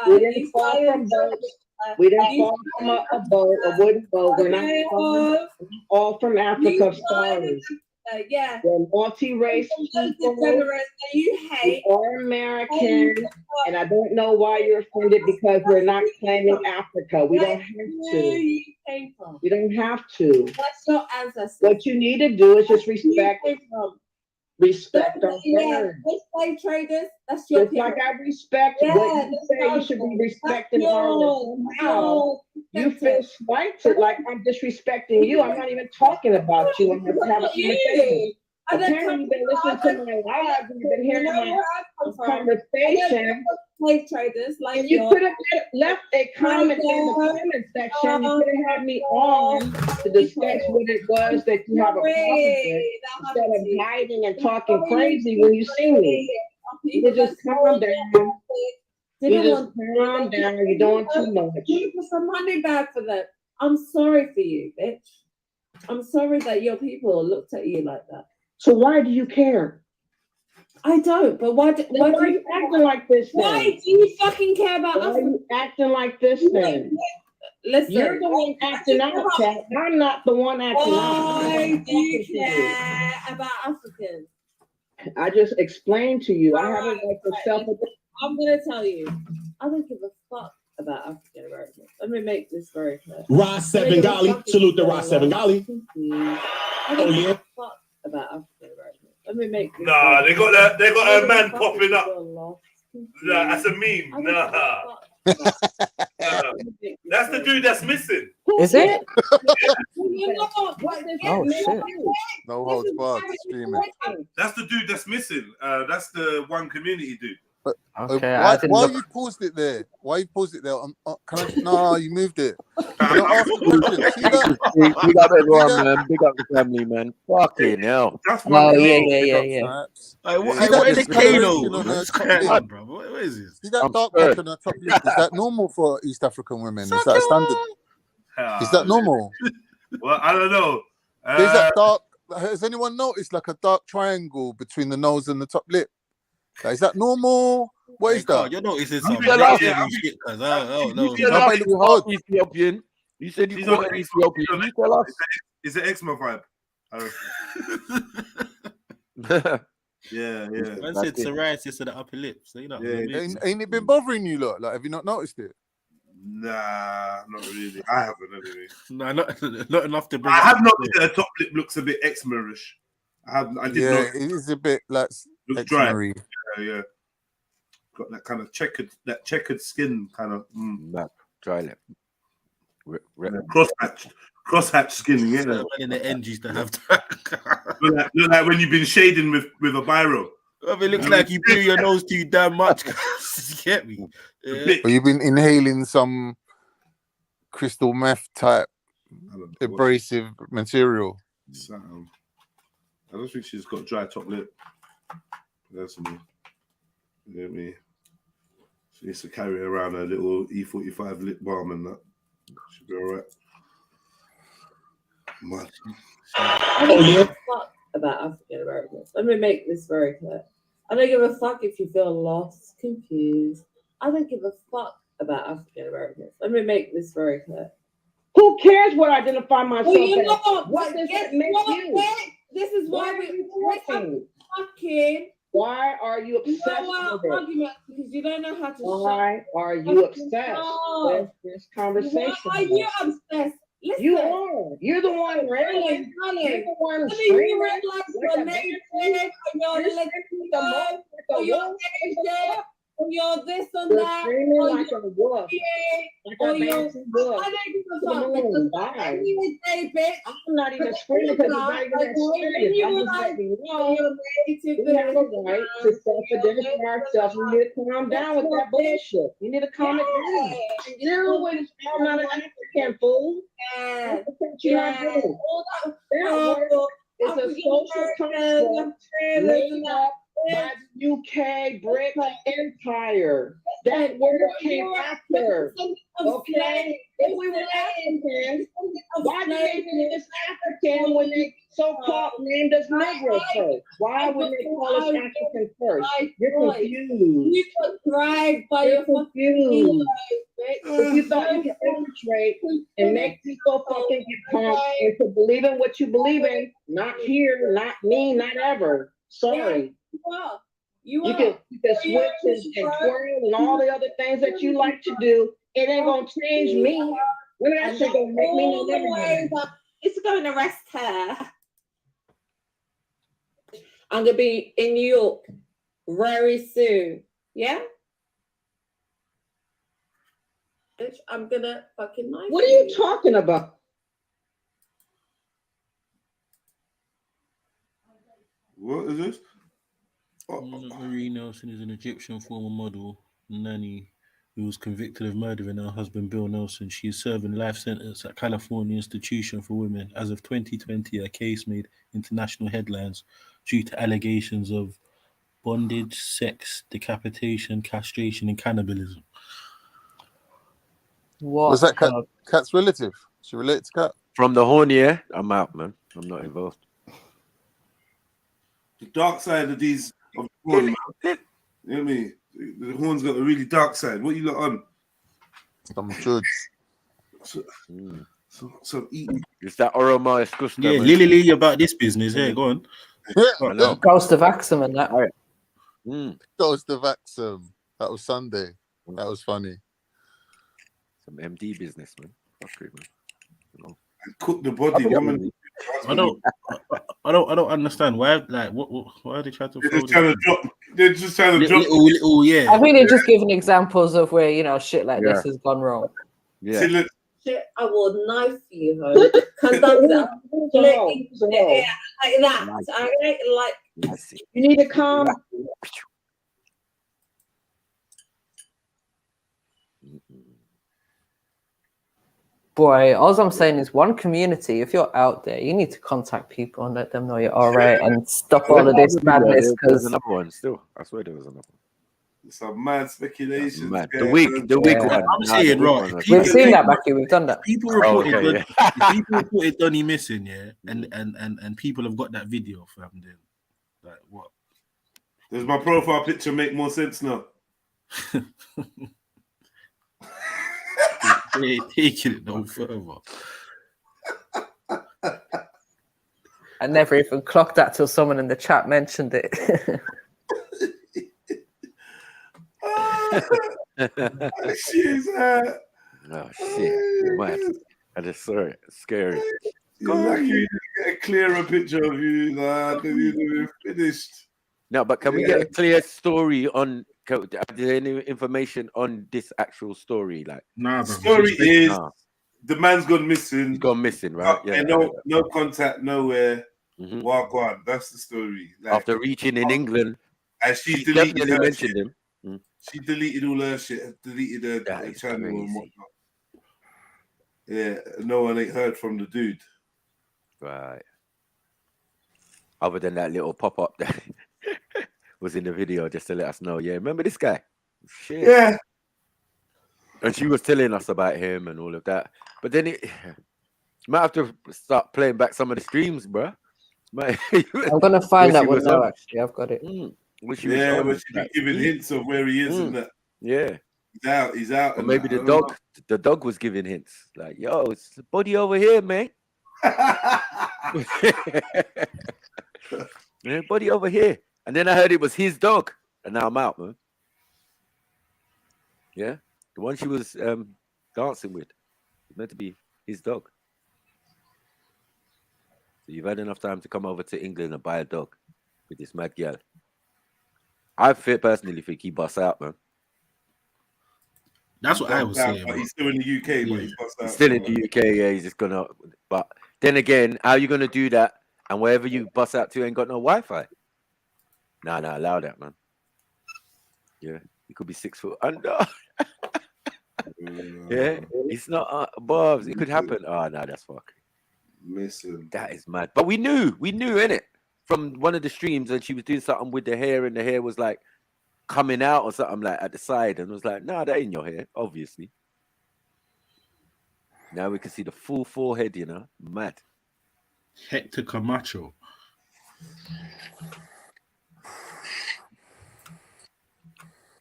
We didn't fall from boats. We didn't fall from a boat, a wooden boat. We're not all from Africa. Sorry.
Yeah.
We're multi-race people.
You hate.
You are American, and I don't know why you're offended because we're not claiming Africa. We don't have to. We don't have to.
That's your ancestors.
What you need to do is just respect our
yeah, this slave traders, that's your
just like I respect what you say you should be respecting how you feel slighted, like I'm disrespecting you. I'm not even talking about you. I'm just having a conversation. Apparently you've been listening to my live and you've been hearing my conversation.
Slave traders, like
and you could have left a comment in the comment section. You could have had me on to discuss what it was that you have a problem with, instead of hiding and talking crazy when you see me. You just calm down. You just calm down. You're doing too much.
You put some money back for them. I'm sorry for you, bitch. I'm sorry that your people looked at you like that.
So why do you care?
I don't, but why do
you acting like this then?
Why do you fucking care about us?
Why are you acting like this then?
Listen,
you're the one acting out, Kat. I'm not the one acting out.
Why do you care about Africans?
I just explained to you. I have a right to self.
I'm gonna tell you. I don't give a fuck about African Americans. Let me make this very clear.
Ross Seven Golly, salute the Ross Seven Golly.
I don't give a fuck about African Americans. Let me make this
Nah, they got a man popping up. Nah, that's a meme. Nah. That's the dude that's missing.
Is it?
Oh
shit.
No holds barred streaming.
That's the dude that's missing. That's the one community dude.
Why you paused it there? Why you paused it there? No, you moved it. Ask the question.
Big up everyone, man. Big up the family, man. Fucking hell.
Oh, yeah.
What is the Kano? Bro, what is this?
See that dark patch on the top lip? Is that normal for East African women? Is that standard? Is that normal?
Well, I don't know.
There's that dark. Has anyone noticed like a dark triangle between the nose and the top lip? Is that normal? What is that?
You're noticing
something. Ethiopian. You said you called an Ethiopian. You tell us.
It's an eczema vibe. Yeah.
Man said psoriasis of the upper lip. So you know.
Ain't it been bothering you, lot? Like, have you not noticed it?
Nah, not really. I haven't anyway.
No, not enough to bring.
I have noticed that the top lip looks a bit eczema-ish. I did notice.
It is a bit like
looks dry. Yeah. Got that kind of checkered skin kind of.
Dry lip.
Crosshatch skin, yeah.
In the end, used to have that.
look like when you've been shading with a biro.
It looks like you blew your nose too damn much. You get me? Yeah.
Or you've been inhaling some crystal meth type abrasive material.
I don't think she's got dry top lip. Personally, you get me? She needs to carry around a little E45 lip balm and that. Should be all right.
I don't give a fuck about African Americans. Let me make this very clear. I don't give a fuck if you feel lost, confused. I don't give a fuck about African Americans. Let me make this very clear.
Who cares what I identify myself
Well,
as? What does it make you?
This is why we're fucking.
Why are you obsessed with it?
Because you don't know how to.
Why are you obsessed with this conversation?
Why are you obsessed? Listen.
You are. You're the one railing. You're the one screaming.
Your name on your you're this and that.
Screaming like a wolf.
I'm
not even screaming because it's not even that serious. I'm just letting you know we have a right to self-identify ourselves. We need to calm down with that bullshit. You need to calm it down. You're always not an African fool. That's what you're not doing. It's a social construct made up by the UK Brick Empire. That's where it came after. Okay? If we were Africans, why did they name us African when they so-called named us Negroes first? Why would they call us African first? You're confused.
You got dragged by your
confused. If you thought you could infiltrate and make people fucking get pumped into believing what you believe in, not here, not me, not ever. Sorry. You can switch and twirl and all the other things that you like to do. It ain't gonna change me. When that shit gonna make me know everything.
It's going to arrest her. I'm gonna be in New York very soon. Yeah? Bitch, I'm gonna fucking knife
What are you talking about?
What is this?
Marie Nelson is an Egyptian former model, nanny, who was convicted of murdering her husband Bill Nelson. She is serving life sentence at California Institution for Women. As of 2020, her case made international headlines due to allegations of bondage, sex, decapitation, castration, and cannibalism.
What?
Was that Kat's relative? She related to Kat?
From the horn, yeah? I'm out, man. I'm not involved.
The dark side of these of the horn, man. You know what I mean? The horn's got a really dark side. What you lot on?
Some judge.
So eating.
Is that Oroma Escusta?
Yeah, Lily about this business. Hey, go on.
I know.
Ghost of Axum and that.
Ghost of Axum. That was Sunday. That was funny.
Some MD business, man. Fuck it, man. You know.
Cook the body, woman.
I don't understand why. Like, why are they trying to?
They're just trying to drop.
Little, yeah.
I think they're just giving examples of where shit like this has gone wrong.
Yeah.
Shit, I will knife you, ho. Because that's like that. Like
you need to calm.
Boy, all I'm saying is one community, if you're out there, you need to contact people and let them know you're all right and stop all of this madness.
There's another one still. I swear there was another one.
Some mad speculation.
The wig one.
I'm saying, right.
We've seen that, Becky. We've done that.
People reported Donny missing, yeah, and people have got that video from them. Like, what?
Does my profile picture make more sense now?
Taking it no further.
I never even clocked that till someone in the chat mentioned it.
She's
oh shit! Mad. I just saw it. It's scary.
You're lucky you didn't get a clearer picture of you, because you'd have finished.
No, but can we get a clear story on? Is there any information on this actual story? Like,
nah, the story is the man's gone missing.
He's gone missing, right?
Yeah. No contact, nowhere. Walk on. That's the story. Like,
after reaching in England,
and she deleted her
mentioned him.
She deleted all her shit. Deleted her channel and whatnot. Yeah, no one ain't heard from the dude.
Right. Other than that little pop up that was in the video just to let us know. Yeah, remember this guy? Shit.
Yeah.
And she was telling us about him and all of that. But then you might have to start playing back some of the streams, bro.
I'm gonna find that one now. Actually, I've got it.
But she be giving hints of where he is and that.
Yeah.
He's out.
Or maybe the dog was giving hints. Like, yo, it's the body over here, man. Yeah, body over here. And then I heard it was his dog. And now I'm out, man. Yeah. The one she was dancing with. It's meant to be his dog. So you've had enough time to come over to England and buy a dog with this mad girl. I personally think he busts out, man.
That's what I was saying.
But he's still in the UK, but he's busts out.
He's still in the UK, yeah. He's just gonna. But then again, how are you gonna do that? And wherever you bust out to, ain't got no Wi-Fi. Nah, allow that, man. Yeah, he could be 6 foot under. Yeah, it's not above. It could happen. Oh no, that's fucking.
Listen,
that is mad. But we knew, innit? From one of the streams, and she was doing something with the hair, and the hair was like coming out or something like at the side, and was like, "Nah, that ain't your hair, obviously." Now we can see the full forehead, you know, mad.
Hector Camacho.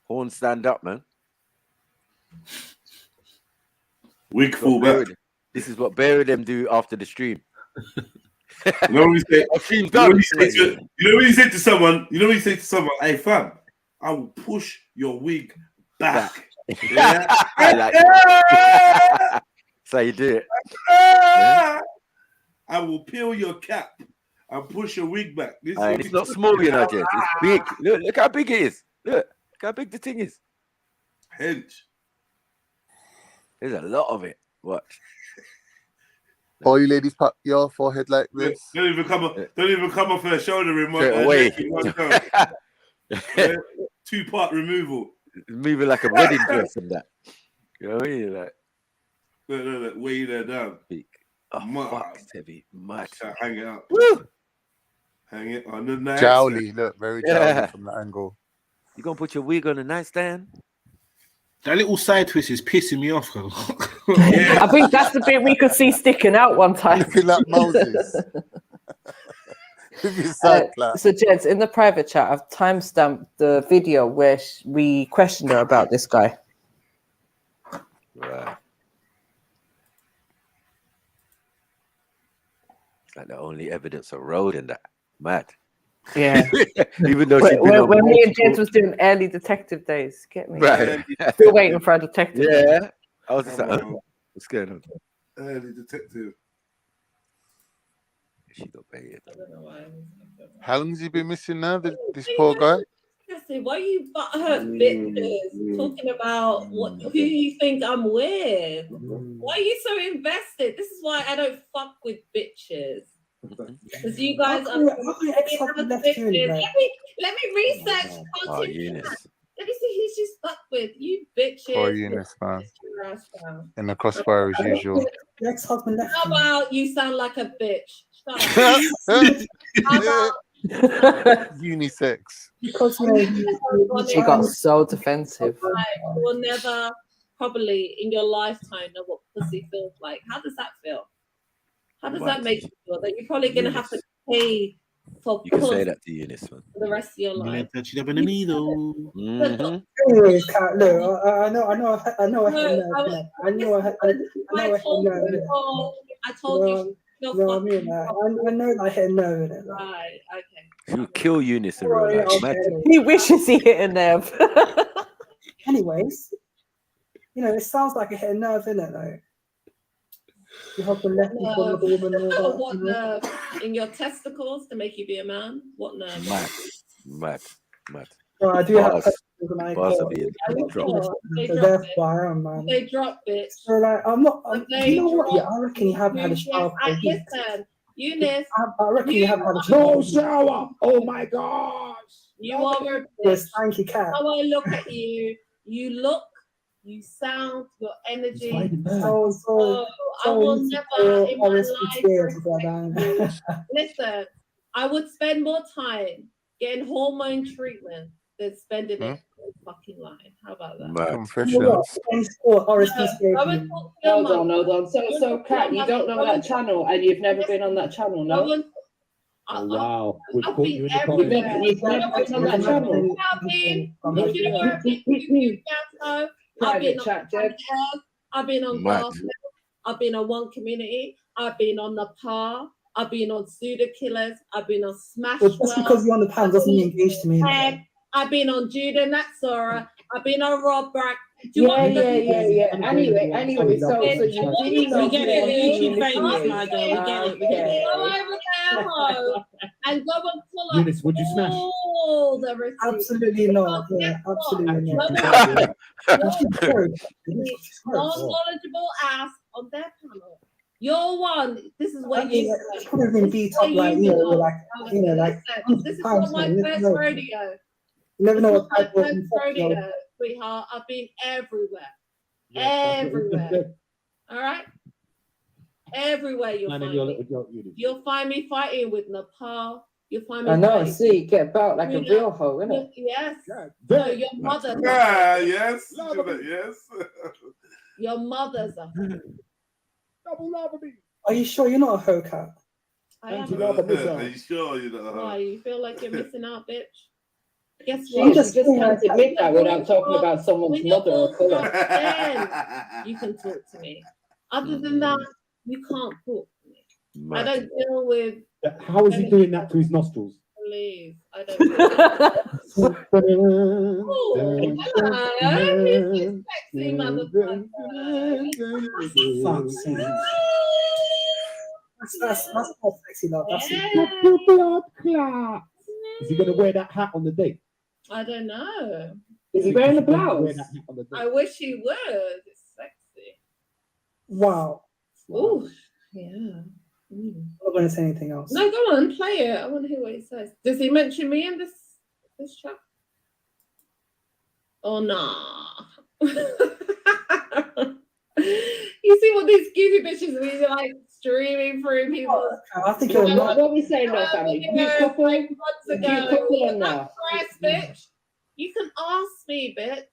Horn, stand up, man.
Wig fall back.
This is what bury them do after the stream.
You know when you say to someone, hey fam, I will push your wig back.
So you do it.
I will peel your cap and push your wig back.
It's not small, you know, Jess. It's big. Look how big it is. Look how big the thing is.
Hench.
There's a lot of it. Watch.
All you ladies put your forehead like this.
Don't even come off her shoulder in one
way.
2-part removal.
Moving like a wedding dress and that. You know what I mean? Like,
look, way there down.
Big. Oh, fuck, it's heavy. Mad.
Hang it up.
Woo!
Hang it on the nightstand.
Jowly, look, very jowly from the angle.
You gonna put your wig on the nightstand?
That little side twist is pissing me off.
I think that's the bit we could see sticking out one time.
Looking like Moses.
So, Jeds, in the private chat, I've timestamped the video where we questioned her about this guy.
Right. It's like the only evidence of road in that. Mad.
Yeah.
Even though
when me and Jeds was doing early detective days, get me?
Right.
Still waiting for a detective.
Yeah. I was just like, what's going on?
Early detective.
She got baited.
How long has he been missing now, this poor guy?
Why are you butthurt bitches talking about who you think I'm with? Why are you so invested? This is why I don't fuck with bitches. Because you guys are. Let me research.
Oh, Eunice.
Let me see who she's stuck with. You bitches.
Poor Eunice, man. In the crossfire as usual.
How about you sound like a bitch? Shut up. How about
unisex?
Because
she got so defensive.
You will never probably in your lifetime know what pussy feels like. How does that feel? How does that make you feel? That you're probably gonna have to pay for
you can say that to Eunice, man.
for the rest of your life.
Anyways, Kat, look, I know. I told you. I know I hit a nerve in it.
Right, okay.
She would kill Eunice in real life. Imagine.
He wishes he hit a nerve.
Anyways, it sounds like it hit a nerve in it, though. You have to let people know the woman know that.
What nerve? In your testicles to make you be a man? What nerve?
Mad.
No, I do have testicles and I
dropped.
They drop it.
So like, I'm not. You know what? Yeah, I reckon you haven't had a shower.
Listen, Eunice.
I reckon you haven't had a shower.
No shower. Oh my gosh.
You are a
yes, thank you, Kat.
How I look at you, you look, you sound, your energy. I will never in my life. Listen, I would spend more time getting hormone treatment than spending it in fucking life. How about that?
Confessions.
Hold on. So, Kat, you don't know that channel and you've never been on that channel, no?
Oh, wow. We've
I've
caught
been
you in the
everywhere.
You've never been on that channel.
I've been on I've been on Glass, I've been on One Community, I've been on the Par, I've been on Pseudo Killers, I've been on Smash.
Well, just because you're on the pan doesn't mean engaged to me.
I've been on Judah Natsora, I've been on Rob Brack.
Yeah. Anyway, so you get it. YouTube famous, my girl. We get it.
Go over there, ho, and go and pull up.
Eunice, would you smash?
All the receipts.
Absolutely not. Yeah, absolutely not.
Non-knowledgeable ass on their panel. You're one. This is where you.
It's probably been beat up like
This is not my first rodeo.
You never know what type of
rodeo, sweetheart. I've been everywhere. Everywhere. All right? Everywhere you'll find me. You'll find me fighting with Nepal. You'll find me.
I know. See, get about like a real hoe, innit?
Yes. No, your mother.
Yes.
Your mother's a hoe.
Double lava me.
Are you sure you're not a hoe, Kat?
I am.
Are you sure you're not a hoe?
Why? You feel like you're missing out, bitch? Guess
You
what?
just can't admit that without talking about someone's mother or colour.
Then you can talk to me. Other than that, you can't talk to me. I don't deal with.
How is he doing that to his nostrils?
Please, I don't know. Oh, hello. Sexy motherfucker.
Fuck's sake. That's not sexy, love. That's
Yeah.
Is he gonna wear that hat on the date?
I don't know.
Is he wearing a blouse?
I wish he would. It's sexy.
Wow.
Ooh, yeah.
I'm not going to say anything else.
No, go on, play it. I want to hear what he says. Does he mention me in this chat? Oh, nah. You see what these skinny bitches are like streaming through people.
I think you're
what are we saying though, family? Cute couple?
Months ago.
Cute couple or
You're
not?
pressed, bitch. You can ask me, bitch.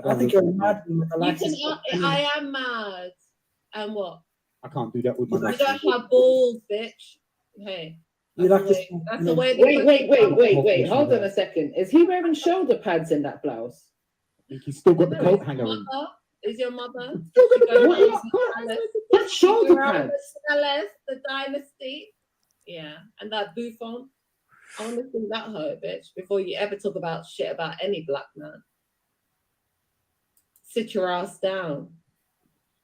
I think you're mad with the
You
lights.
can. I am mad. And what?
I can't do that with my
You don't have balls, bitch. Hey.
You like this?
That's the way.
Wait. Hold on a second. Is he wearing shoulder pads in that blouse?
I think he's still got the coat hanger in.
Is your mother?
What shoulder pads?
The dynasty. Yeah, and that Buffon. I want to see that hoe, bitch, before you ever talk about shit about any black man. Sit your ass down,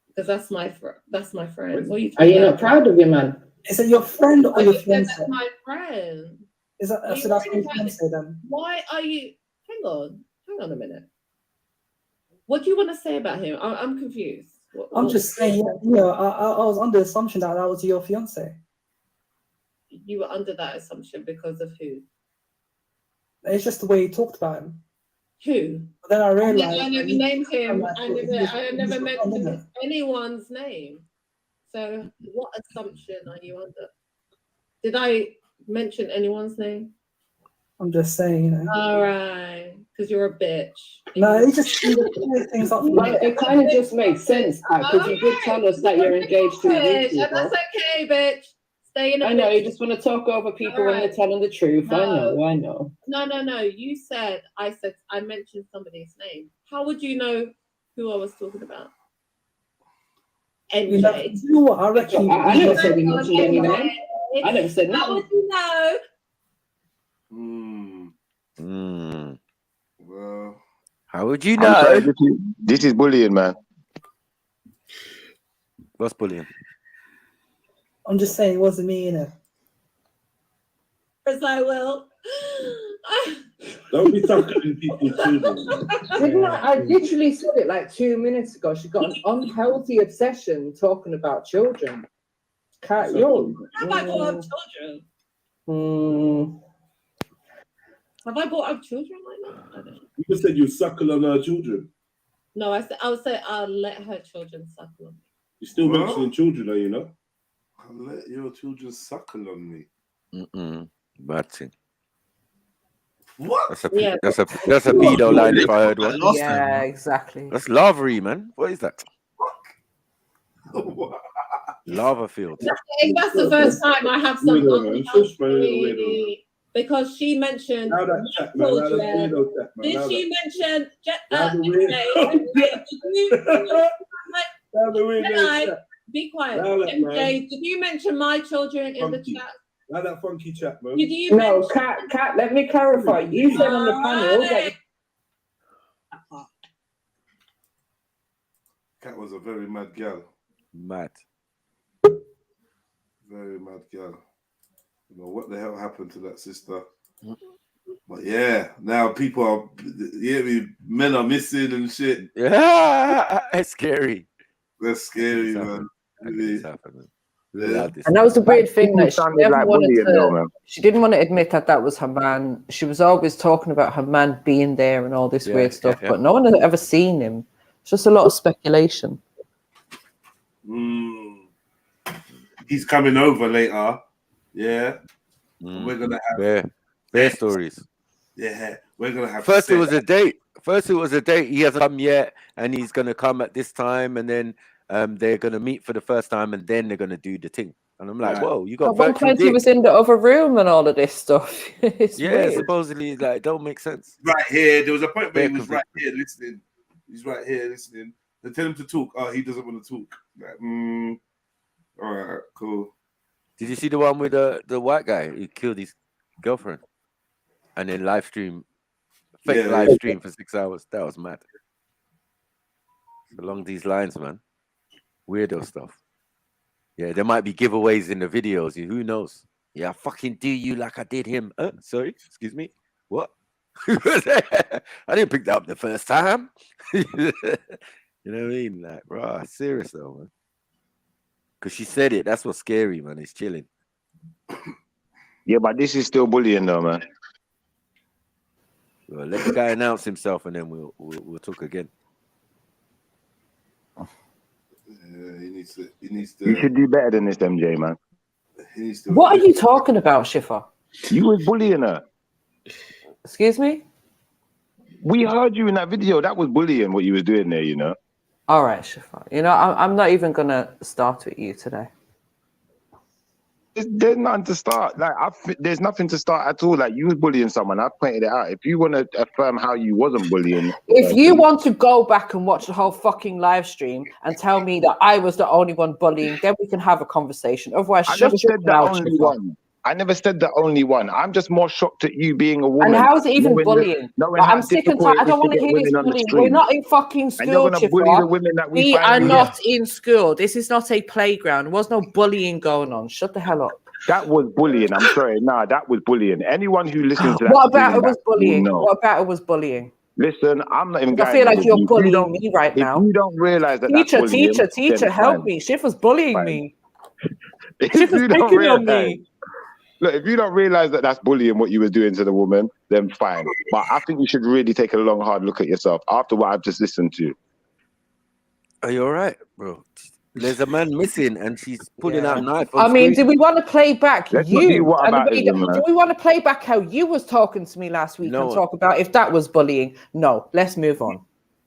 because that's my friend. What
are you not proud of your man?
Is it your friend or your fiance?
That's my friend.
Is that so? That's your fiance then?
Why are you? Hang on a minute. What do you want to say about him? I'm confused.
I'm just saying, I was under the assumption that was your fiance.
You were under that assumption because of who?
It's just the way he talked about him.
Who?
But then I realized
I never named him. I never mentioned anyone's name. So what assumption are you under? Did I mention anyone's name?
I'm just saying, you know.
All right, because you're a bitch.
No, it just things up.
It kind of just makes sense, because you did tell us that you're engaged to a
bitch, and that's okay, bitch. Stay in a
I know,
bitch.
you just want to talk over people when they're telling the truth.
No.
I know.
No. You said, I mentioned somebody's name. How would you know who I was talking about?
You know what? I reckon.
I never said you mentioned any name. I never said nothing.
How would you know?
Well,
how would you
I'm
know?
sorry, this is bullying, man.
What's bullying?
I'm just saying it wasn't me, you know.
Yes, I will.
Don't be sucking people's children.
Didn't I literally said it like 2 minutes ago. She got an unhealthy obsession talking about children.
Have I brought up children? Have I brought up children like that? I don't know.
You just said you suckle on our children.
No, I would say I'll let her children suckle on me.
You're still mentioning children, are you know? I'll let your children suckle on me.
Bad thing.
What?
That's a pedo line if I heard one.
Yeah, exactly.
That's lavery, man. What is that? Lava field.
That's the first time I have something because she mentioned children. Did she mention be quiet. MJ, did you mention my children in the chat?
Now that funky chat, man.
Did you mention...
Kat, let me clarify. You said on the panel that
Kat was a very mad girl.
Mad.
Very mad girl. You know what the hell happened to that sister? But yeah, now people are, men are missing and shit.
Yeah, it's scary.
That's scary, man.
Yeah. And that was the weird thing that she didn't want to admit that that was her man. She was always talking about her man being there and all this weird stuff, but no one had ever seen him. It's just a lot of speculation.
He's coming over later. Yeah. We're gonna have
bear stories.
Yeah, we're gonna have.
First, it was a date. He hasn't come yet, and he's gonna come at this time, and then they're gonna meet for the first time, and then they're gonna do the thing. And I'm like, whoa, you got.
At one point, he was in the other room and all of this stuff. It's weird.
Supposedly, like, don't make sense.
Right here, there was a point where he was right here listening. He's right here listening. They tell him to talk. Oh, he doesn't want to talk. Like, all right, cool.
Did you see the one with the white guy who killed his girlfriend? and then live stream, fake live stream for 6 hours. That was mad. Along these lines, man. Weirdo stuff. Yeah, there might be giveaways in the videos. Who knows? Yeah, I fucking do you like I did him. Sorry, excuse me. What? I didn't pick that up the first time. You know what I mean? Like, bro, serious though, man. Because she said it. That's what's scary, man. It's chilling.
Yeah, but this is still bullying though, man.
Well, let the guy announce himself and then we'll talk again.
He needs to.
You should do better than this, MJ, man.
What are you talking about, Shifa?
You was bullying her.
Excuse me?
We heard you in that video. That was bullying what you was doing there, you know.
All right, Shifa. You know, I'm not even gonna start with you today.
There's nothing to start. Like, there's nothing to start at all. Like, you was bullying someone. I pointed it out. If you want to affirm how you wasn't bullying,
if you want to go back and watch the whole fucking live stream and tell me that I was the only one bullying, then we can have a conversation. Otherwise,
I never said the only one. I never said the only one. I'm just more shocked at you being a woman.
And how is it even bullying? I'm sick and tired. I don't want to hear this bullying. We're not in fucking school, we are not in school. This is not a playground. There was no bullying going on. Shut the hell up.
That was bullying. I'm sorry. Nah, that was bullying. Anyone who listens to that.
What about it was bullying? What about it was bullying?
Listen, I'm not even.
I feel like you're bullying me right now.
You don't realize that.
Teacher, help me. Shifa's bullying me.
Shifa's picking on me. Look, if you don't realize that that's bullying what you were doing to the woman, then fine. But I think you should really take a long, hard look at yourself after what I've just listened to.
Are you all right, bro? There's a man missing, and she's pulling out a knife.
I mean, do we want to play back
do we want
to play back how you was talking to me last week and talk about if that was bullying? No, let's move on.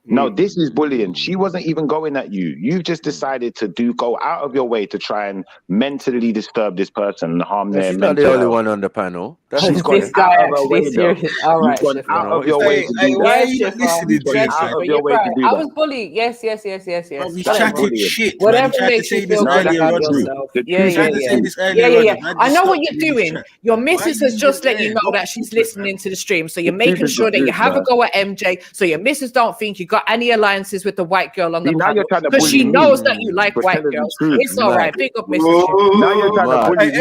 No, this is bullying. She wasn't even going at you. You've just decided to go out of your way to try and mentally disturb this person and harm their
mental health. She's not the only one on the panel.
This guy actually serious. All right,
out of your way to do
why are you listening to this?
I was bullied. Yes.
You chatted shit.
Whatever makes you feel good about yourself. Yeah. I know what you're doing. Your missus has just let you know that she's listening to the stream, so you're making sure that you have a go at MJ, so your missus don't think you got any alliances with the white girl on the panel, because she knows that you like white girls. It's all right. Big up, Mrs.
Now you're trying to bully me.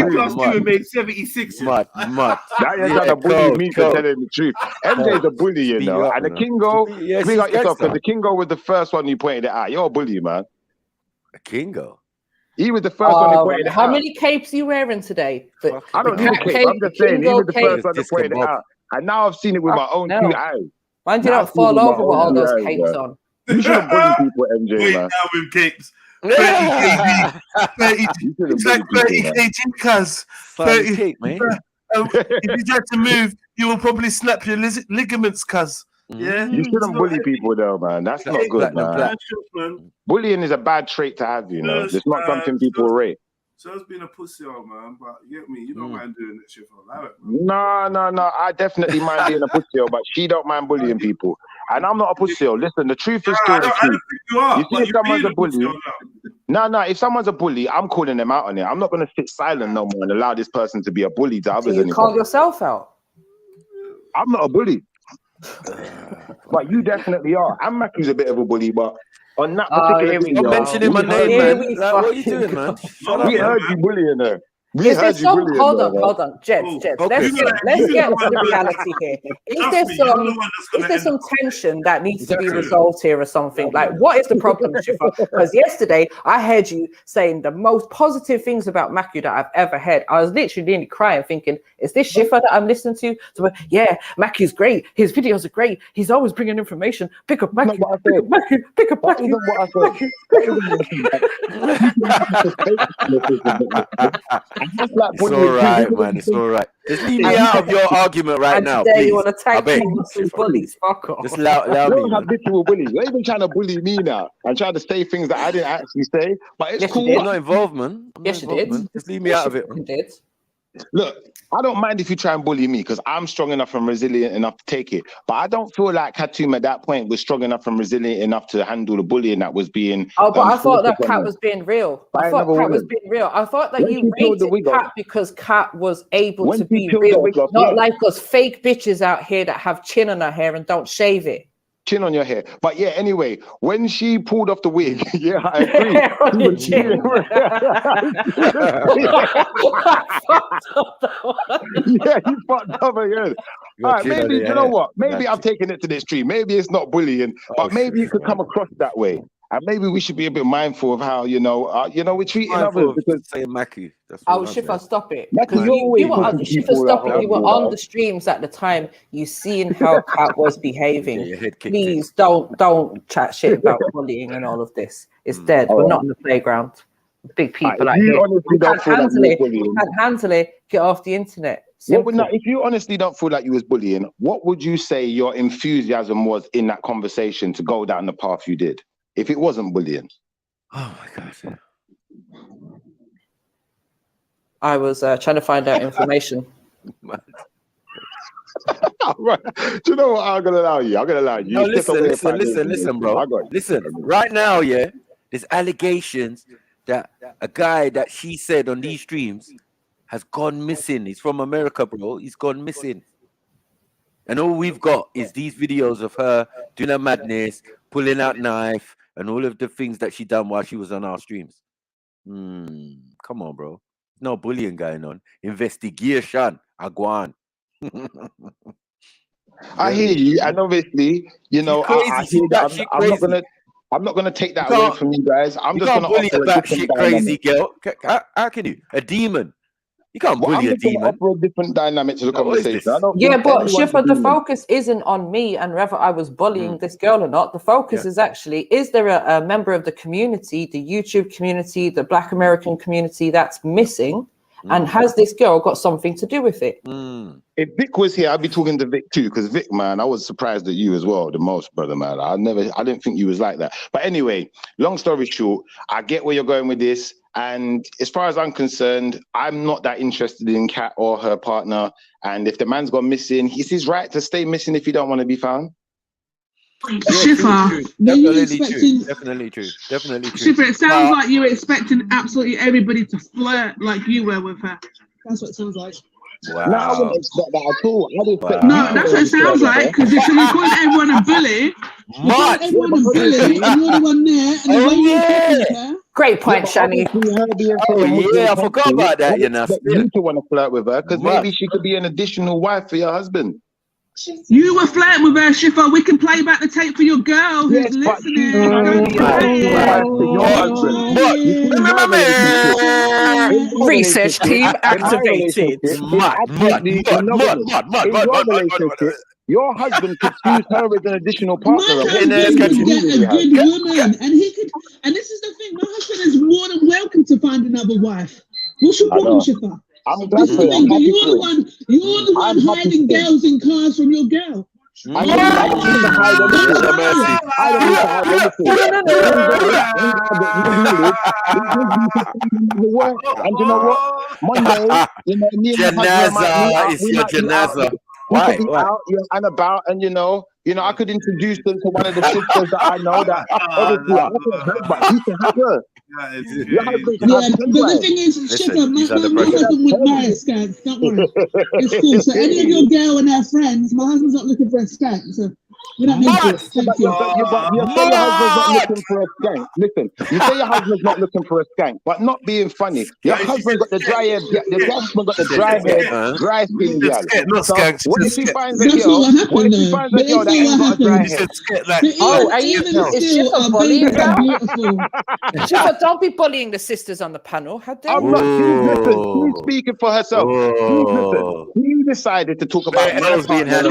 MJ made 76.
Now you're trying to bully me for telling the truth. MJ's a bully, you know. And the Kingo, bring out yourself, because the Kingo was the first one you pointed it out. You're a bully, man.
A Kingo?
He was the first one who pointed it out.
How many capes are you wearing today?
I don't need a cape. I'm just saying, he was the first one to point it out. And now I've seen it with my own 2 eyes.
Why did you not fall over with all those capes on?
You shouldn't bully people, MJ, man.
Now with capes. 30 kg. It's like 30 kg, cuz. 30
cake, man.
If you try to move, you will probably snap your ligaments, cuz. Yeah.
You shouldn't bully people, though, man. That's not good, man. Bullying is a bad trait to have, you know. It's not something people rate.
So it's been a pussy old man, but you get me. You don't mind doing that shit for life.
No. I definitely mind being a pussy old, but she don't mind bullying people. And I'm not a pussy old. Listen, the truth is still the truth. You see, if someone's a bully, no. If someone's a bully, I'm calling them out on it. I'm not gonna sit silent no more and allow this person to be a bully to others.
You call yourself out.
I'm not a bully, but you definitely are. And Mackie's a bit of a bully, but. On that particular video,
I'm mentioning my name, man. Like, what are you doing, man?
We heard you bullying her.
Hold on, Jed. Okay. Let's get to the reality here. Is there some tension that needs to be resolved here or something? Like, what is the problem, Shifa? Because yesterday I heard you saying the most positive things about Maku that I've ever heard. I was literally nearly crying, thinking, "Is this Shifa that I'm listening to?" So, yeah, Maku's great. His videos are great. He's always bringing information. Pick up Maku. Pick up Maku.
It's all right, man. It's all right. Just leave me out of your argument right now,
today
please.
You want to tag some bullies? Fuck off.
Just allow
you
me.
don't have habitual bullies. You're even trying to bully me now and trying to say things that I didn't actually say. But it's cool.
I'm not involved, man.
Yes, you did.
Man. Just leave me out of it.
You did.
Look, I don't mind if you try and bully me because I'm strong enough and resilient enough to take it. But I don't feel like Katoum at that point was strong enough and resilient enough to handle the bullying that was being.
Oh, but I thought that
forced upon
Kat
her.
was being real.
By
I thought
another
Kat was
woman.
being real. I thought that
When
you
she peeled the
rated
wig off-
Kat because Kat was able
When
to
she
be
peeled the
real,
wig off,
not
yeah.
like us fake bitches out here that have chin on her hair and don't shave it.
Chin on your hair. But yeah, anyway, when she pulled off the wig, yeah, I agree.
Hair on
She
your
was-
chin.
Yeah, you fucked up again. All right, maybe, you know what? Maybe I've taken it to the extreme. Maybe it's not bullying, but maybe it could come across that way. And maybe we should be a bit mindful of how, we're treating others because
saying Mackie. That's
Oh, Shifa, stop it.
Mackie,
Because
you're always
you were on,
making
Shifa,
people
stop
like
it. You were
horrible,
on
dog.
the streams at the time. You seen how Kat was behaving.
your head kicked
Please don't chat shit about bullying and all of this. It's dead. We're not on the playground. Big people like
you
here.
honestly
You
don't
can't
feel like
handle
you
it.
were
You
bullying.
can't handle it. Get off the internet.
What would if you honestly don't feel like you was bullying, what would you say your enthusiasm was in that conversation to go down the path you did? If it wasn't bullying.
Oh my God.
I was trying to find out information.
Right. Do you know what I'm gonna allow you? I'm gonna allow you.
No,
You step away and find the
listen,
information.
bro.
I got you.
Listen, right now, yeah, there's allegations that a guy that she said on these streams has gone missing. He's from America, bro. He's gone missing. And all we've got is these videos of her doing her madness, pulling out knife, and all of the things that she done while she was on our streams. Come on, bro. No bullying going on. Investigation. Aguan.
I hear you, and obviously, I hear that. I'm not gonna take that away from you guys. I'm
You
just
can't
gonna
bully
offer
a
a
batshit
different
crazy
dynamic.
girl. How can you? A demon. You can't
Well, I'm
bully a
just gonna
demon.
offer a different dynamic to the
Now, what is
conversation.
this?
I don't
Yeah,
think
but
anyone's a
Shifa, the
demon.
focus isn't on me and whether I was bullying this girl or not. The focus is actually, is there a member of the community, the YouTube community, the Black American community that's missing? And has this girl got something to do with it?
If Vic was here, I'd be talking to Vic too, because Vic, man, I was surprised at you as well, the most, brother, man. I didn't think you was like that. But anyway, long story short, I get where you're going with this. And as far as I'm concerned, I'm not that interested in Kat or her partner. And if the man's gone missing, it's his right to stay missing if you don't want to be found.
Shifa,
Definitely true.
Shifa, it sounds like you were expecting absolutely everybody to flirt like you were with her. That's what it sounds like.
Wow. No, I wouldn't expect that at all.
No, that's what it sounds like, because you're calling everyone a bully. You're calling everyone a bully, and you're the one there, and the way you're talking with her.
Great point, Shani.
I forgot about that. You
to want to flirt with her because maybe she could be an additional wife for your husband.
You were flirting with her, Shifa. We can play back the tape for your girl who's listening.
Research team activated.
Your husband could choose her as an additional partner.
My husband could get a good woman, and he could. And this is the thing: my husband is more than welcome to find another wife. What's your problem, Shifa?
I'm glad
for you. But you're the one hiding girls in cars from your girl.
I don't need to hide anything. I don't need to hide anything. And you know what? Monday, me and my husband
is your janaza.
Why? Out, and about, and I could introduce them to one of the sisters that I know that obviously I can help, but you can help her.
But the thing is, Shifa, my husband would marry a skank. Don't worry. It's cool. So any of your girl and her friends, my husband's not looking for a skank. So we don't need this. Thank you.
You say your husband's not looking for a skank. Listen, you say your husband's not looking for a skank, but not being funny. Your husband got the dry hair, your husband got the dry hair, dry skin, girl. So what if he finds a girl? What if he finds a girl that ain't got a dry hair?
Oh, are you? Is Shifa bullying her? Shifa, don't be bullying the sisters on the panel. How dare you?
I'm not. She's speaking for herself. He decided to talk about my partner.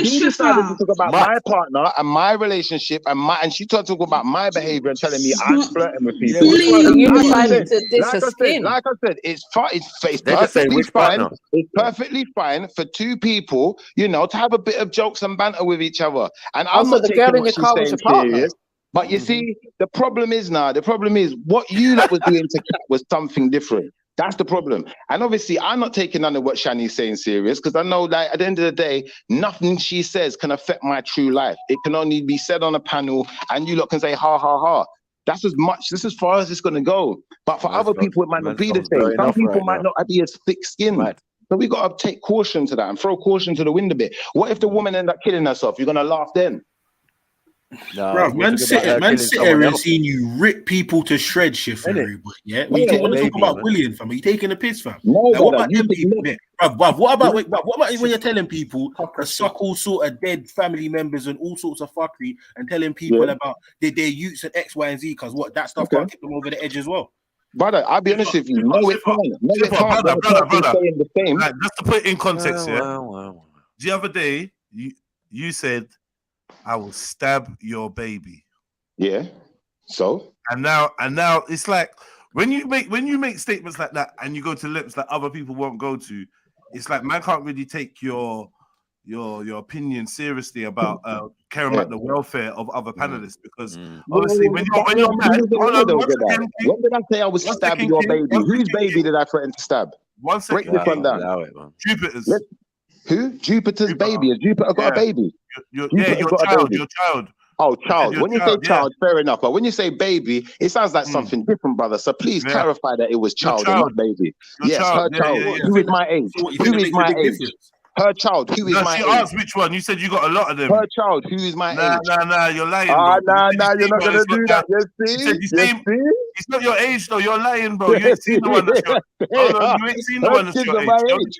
He decided to talk about my partner and my relationship and she started talking about my behavior and telling me I'm flirting with people.
You decided to diss her skin.
Like I said, it's perfectly fine. It's perfectly fine for two people, to have a bit of jokes and banter with each other. And I'm
also,
not
the
taking
girl in
what
your car was
she's
your
saying
partner.
serious. But you see, the problem is what you lot was doing to Kat was something different.
That's the problem. And obviously, I'm not taking none of what Shani's saying serious because I know, like, at the end of the day, nothing she says can affect my true life. It can only be said on a panel, and you lot can say ha ha ha. That's as much. This is as far as it's gonna go. But for other people, it might not be the same. Some people might not be as thick-skinned. Right. So we gotta take caution to that and throw caution to the wind a bit. What if the woman end up killing herself? You're gonna laugh then?
No, bro, man, sit here and seeing you rip people to shreds, shit, for everybody. Yeah, we want to talk about bullying, fam. Are you taking a piss, fam?
No,
like, what about them people? Bruv, what about when you're telling people to suck all sort of dead family members and all sorts of fuckery and telling people about their youths and X, Y, and Z? Because what that stuff can't keep them over the edge as well.
Brother, I'll be honest with you. No, it can't. No, it can't.
Brother. Like, just to put it in context, the other day you said, I will stab your baby.
Yeah. So?
And now it's like when you make statements like that and you go to lips that other people won't go to, it's like man can't really take your opinion seriously about caring about the welfare of other panelists because obviously when you're mad,
when did I say I was stabbing your baby? Whose baby did I threaten to stab?
1 second.
Break this one down.
Jupiter's.
Who? Jupiter's baby. Has Jupiter got a baby?
Your child.
Oh, child. When you say child, fair enough. But when you say baby, it sounds like something different, brother. So please clarify that it was child and not baby. Yes, her child. Who is my age? Who is my age? Her child. Who is my age?
She asked which one. You said you got a lot of them.
Her child. Who is my age?
Nah. You're lying.
Nah. You're not gonna do that. You see?
It's not your age though. You're lying, bro. You ain't seen the one that's your. You ain't seen the one that's your age.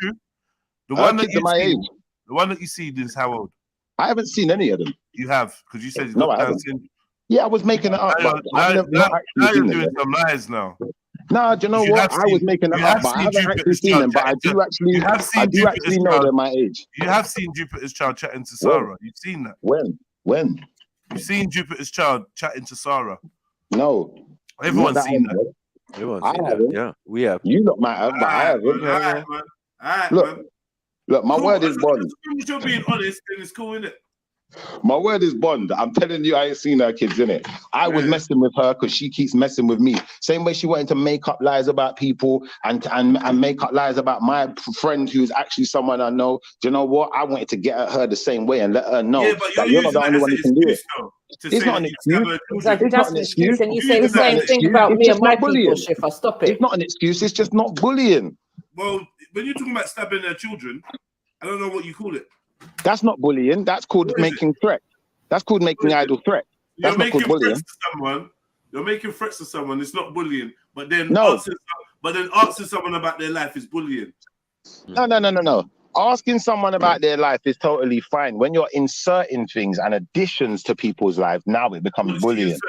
The one that you see is how old?
I haven't seen any of them.
You have, because you said
no, I haven't. Yeah, I was making it up.
Now you're doing some lies now.
Nah, do you know what? I was making it up, but I haven't actually seen them. But I do actually know they're my age.
You have seen Jupiter's child chatting to Sarah. You've seen that.
When?
You've seen Jupiter's child chatting to Sarah.
No.
Everyone's seen that.
I haven't.
Yeah, we have.
You lot might have, but I haven't. Look, my word is bond.
If you're being honest, then it's cool, innit?
My word is bond. I'm telling you, I ain't seen her kids, innit? I was messing with her because she keeps messing with me. Same way she wanted to make up lies about people and make up lies about my friend who's actually someone I know. Do you know what? I wanted to get at her the same way and let her know that you're not the only one who can do it. It's not an excuse.
Exactly, that's an excuse. And you say the same thing about me and my people, Shifa. Stop it.
It's not an excuse. It's just not bullying.
Well, when you're talking about stabbing their children, I don't know what you call it.
That's not bullying. That's called making threat. That's called making idle threat. That's not called bullying.
You're making threats to someone. It's not bullying. But then asking someone about their life is bullying.
No. Asking someone about their life is totally fine. When you're inserting things and additions to people's lives, now it becomes bullying.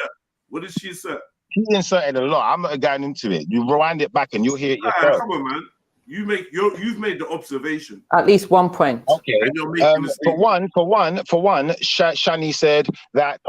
What did she say?
She inserted a lot. I'm not going into it. You rewind it back and you'll hear it yourself.
Come on, man. You've made the observation.
At least 1 point.
Okay. For one, Shani said that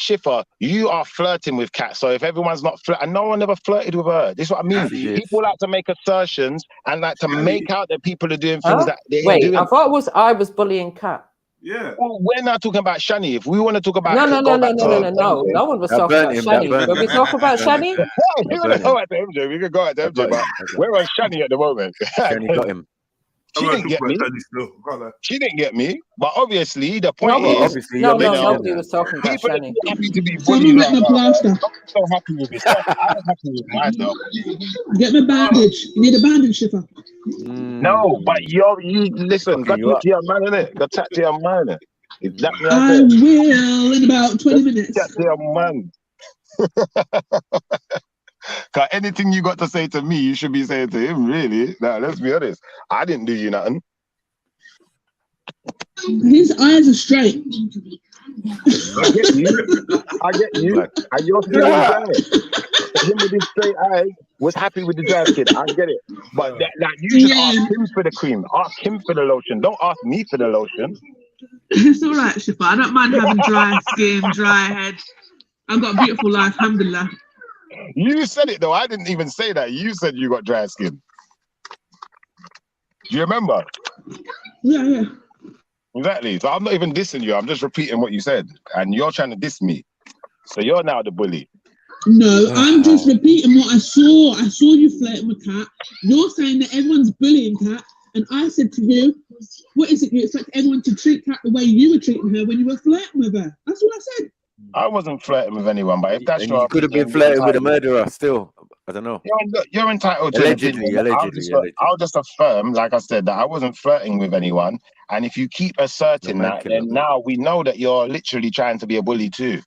Shifa, you are flirting with Kat. So if everyone's not flirting, no one ever flirted with her. This is what I mean. People like to make assertions and like to make out that people are doing things that they ain't doing.
I thought I was bullying Kat.
Yeah.
Well, we're not talking about Shani. If we want to talk about
no one was talking about Shani. When we talk about Shani,
we can go at the MJ. We can go at the MJ, but we're on Shani at the moment.
Shani got him.
She didn't get me. She didn't get me. But obviously, the point is,
nobody was talking about Shani.
Happy to be bullied. I'm so happy with this. I'm happy with mine, though.
Get me a bandage. You need a bandage, Shifa.
No, but you listen. Got to your man, innit? Got to your man. Exactly.
I will in about 20 minutes.
Got to your man. Cause anything you got to say to me, you should be saying to him, really. Now, let's be honest. I didn't do you nothing.
His eyes are straight.
I get you. And you're still him with his straight eyes was happy with the dry skin. I get it. But you should ask him for the cream. Ask him for the lotion. Don't ask me for the lotion.
It's all right, Shifa. I don't mind having dry skin, dry head. I've got a beautiful life, alhamdulillah.
You said it though. I didn't even say that. You said you got dry skin. Do you remember?
Yeah.
Exactly. So I'm not even dissing you. I'm just repeating what you said. And you're trying to diss me. So you're now the bully.
No, I'm just repeating what I saw. I saw you flirting with Kat. You're saying that everyone's bullying Kat. And I said to you, what is it you expect everyone to treat Kat the way you were treating her when you were flirting with her? That's what I said.
I wasn't flirting with anyone, but if that's
And
your
you could have been
opinion, you're
flirting with a
entitled.
murderer still. I don't know.
You're entitled to
Allegedly,
an opinion.
allegedly.
I'll just affirm, like I said, that I wasn't flirting with anyone. And if you keep asserting that, then now we know that you're literally trying to be a bully too.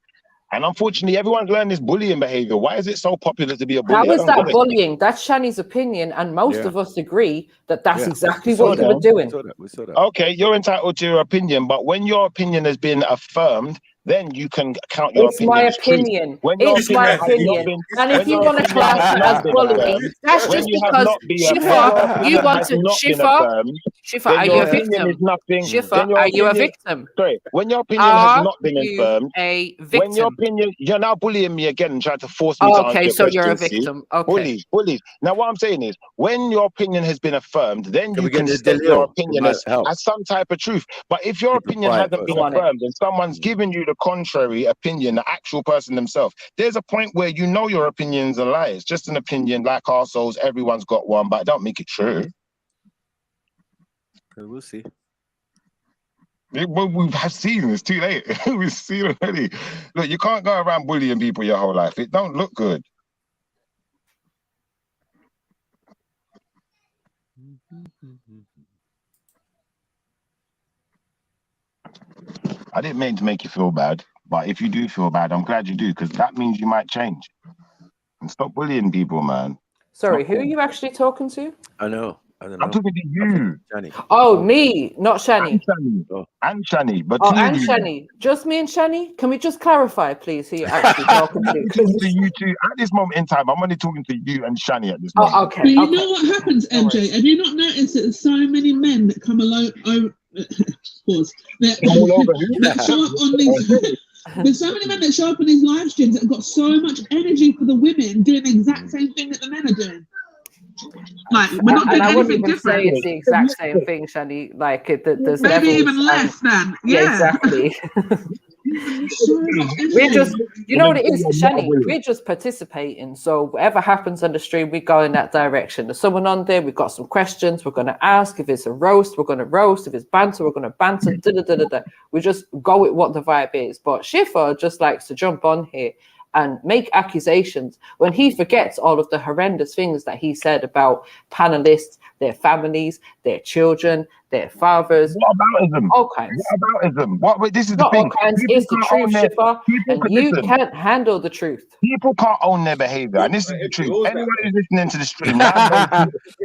And unfortunately, everyone's learned this bullying behavior. Why is it so popular to be a bully?
How is that bullying? That's Shani's opinion, and most of us agree that that's exactly what you were doing.
We saw that.
Okay, you're entitled to your opinion, but when your opinion has been affirmed, then you can count your opinion.
It's my opinion. It's my opinion. And if you want to class it as bullying, that's just because Shifa, you want to Shifa, are you a victim? Shifa, are you a victim?
Sorry, when your opinion has not been
you
affirmed,
a victim?
when your opinion, you're now bullying me again and trying to force me to answer your
so
question,
you're a
see?
victim. Okay.
Bullies. Now, what I'm saying is, when your opinion has been affirmed, then you can state your opinion as some type of truth. But if your opinion hasn't been affirmed and someone's given you the contrary opinion, the actual person themselves, there's a point where you know your opinion's a lie. It's just an opinion, like our souls, everyone's got one, but don't make it true.
We'll see.
We've seen it's too late. We've seen already. Look, you can't go around bullying people your whole life. It don't look good. I didn't mean to make you feel bad, but if you do feel bad, I'm glad you do, because that means you might change. And stop bullying people, man.
Sorry, who are you actually talking to?
I know.
I'm talking to you.
Shani.
Oh, me, not Shani.
And Shani. But
and Shani. Just me and Shani? Can we just clarify, please, who you're actually talking to?
You two. At this moment in time, I'm only talking to you and Shani at this moment.
Oh, okay.
But you know what happens, MJ? Have you not noticed that there's so many men that come alone that show up on these there's so many men that show up on these live streams that have got so much energy for the women doing the exact same thing that the men are doing. Like, we're not doing anything different.
Say it's the exact same thing, Shani. Like, there's
maybe even less than. Yeah,
exactly. We're just, you know what it is, Shani? We're just participating. So whatever happens on the stream, we go in that direction. There's someone on there. We've got some questions. We're going to ask. If it's a roast, we're going to roast. If it's banter, we're going to banter. We just go with what the vibe is. But Shifa just likes to jump on here and make accusations when he forgets all of the horrendous things that he said about panelists, their families, their children, their fathers.
What aboutism?
All kinds.
What aboutism? Wait, this is
Not
the thing.
all kinds. It's the truth, Shifa, and you can't handle the truth.
People can't own their behavior, and this is the truth. Anyone who's listening to the stream,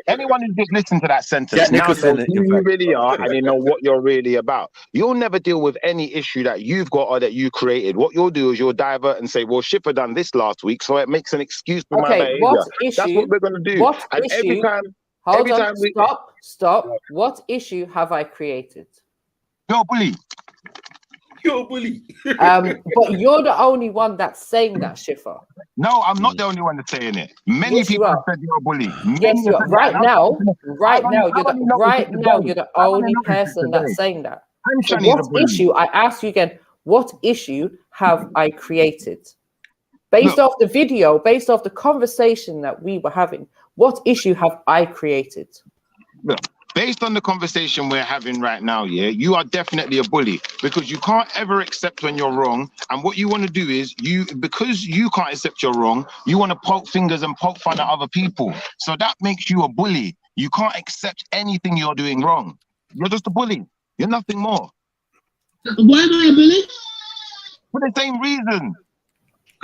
anyone who's just listened to that sentence, now knows who you really are, and you know what you're really about. You'll never deal with any issue that you've got or that you created. What you'll do is you'll divert and say, well, Shifa done this last week, so it makes an excuse for my behavior. That's what we're going to do.
What
and
issue? Hold on, stop. What issue have I created?
You're a bully.
You're a bully.
But you're the only one that's saying that, Shifa.
No, I'm not the only one that's saying it. Many people have said you're a bully.
Yes, you are. Right now, you're the only person that's saying that. So what issue? I ask you again. What issue have I created? Based off the video, based off the conversation that we were having, what issue have I created?
Look, based on the conversation we're having right now, yeah, you are definitely a bully because you can't ever accept when you're wrong. And what you want to do is because you can't accept you're wrong, you want to poke fingers and poke fun at other people. So that makes you a bully. You can't accept anything you're doing wrong. You're just a bully. You're nothing more.
Why am I a bully?
For the same reason.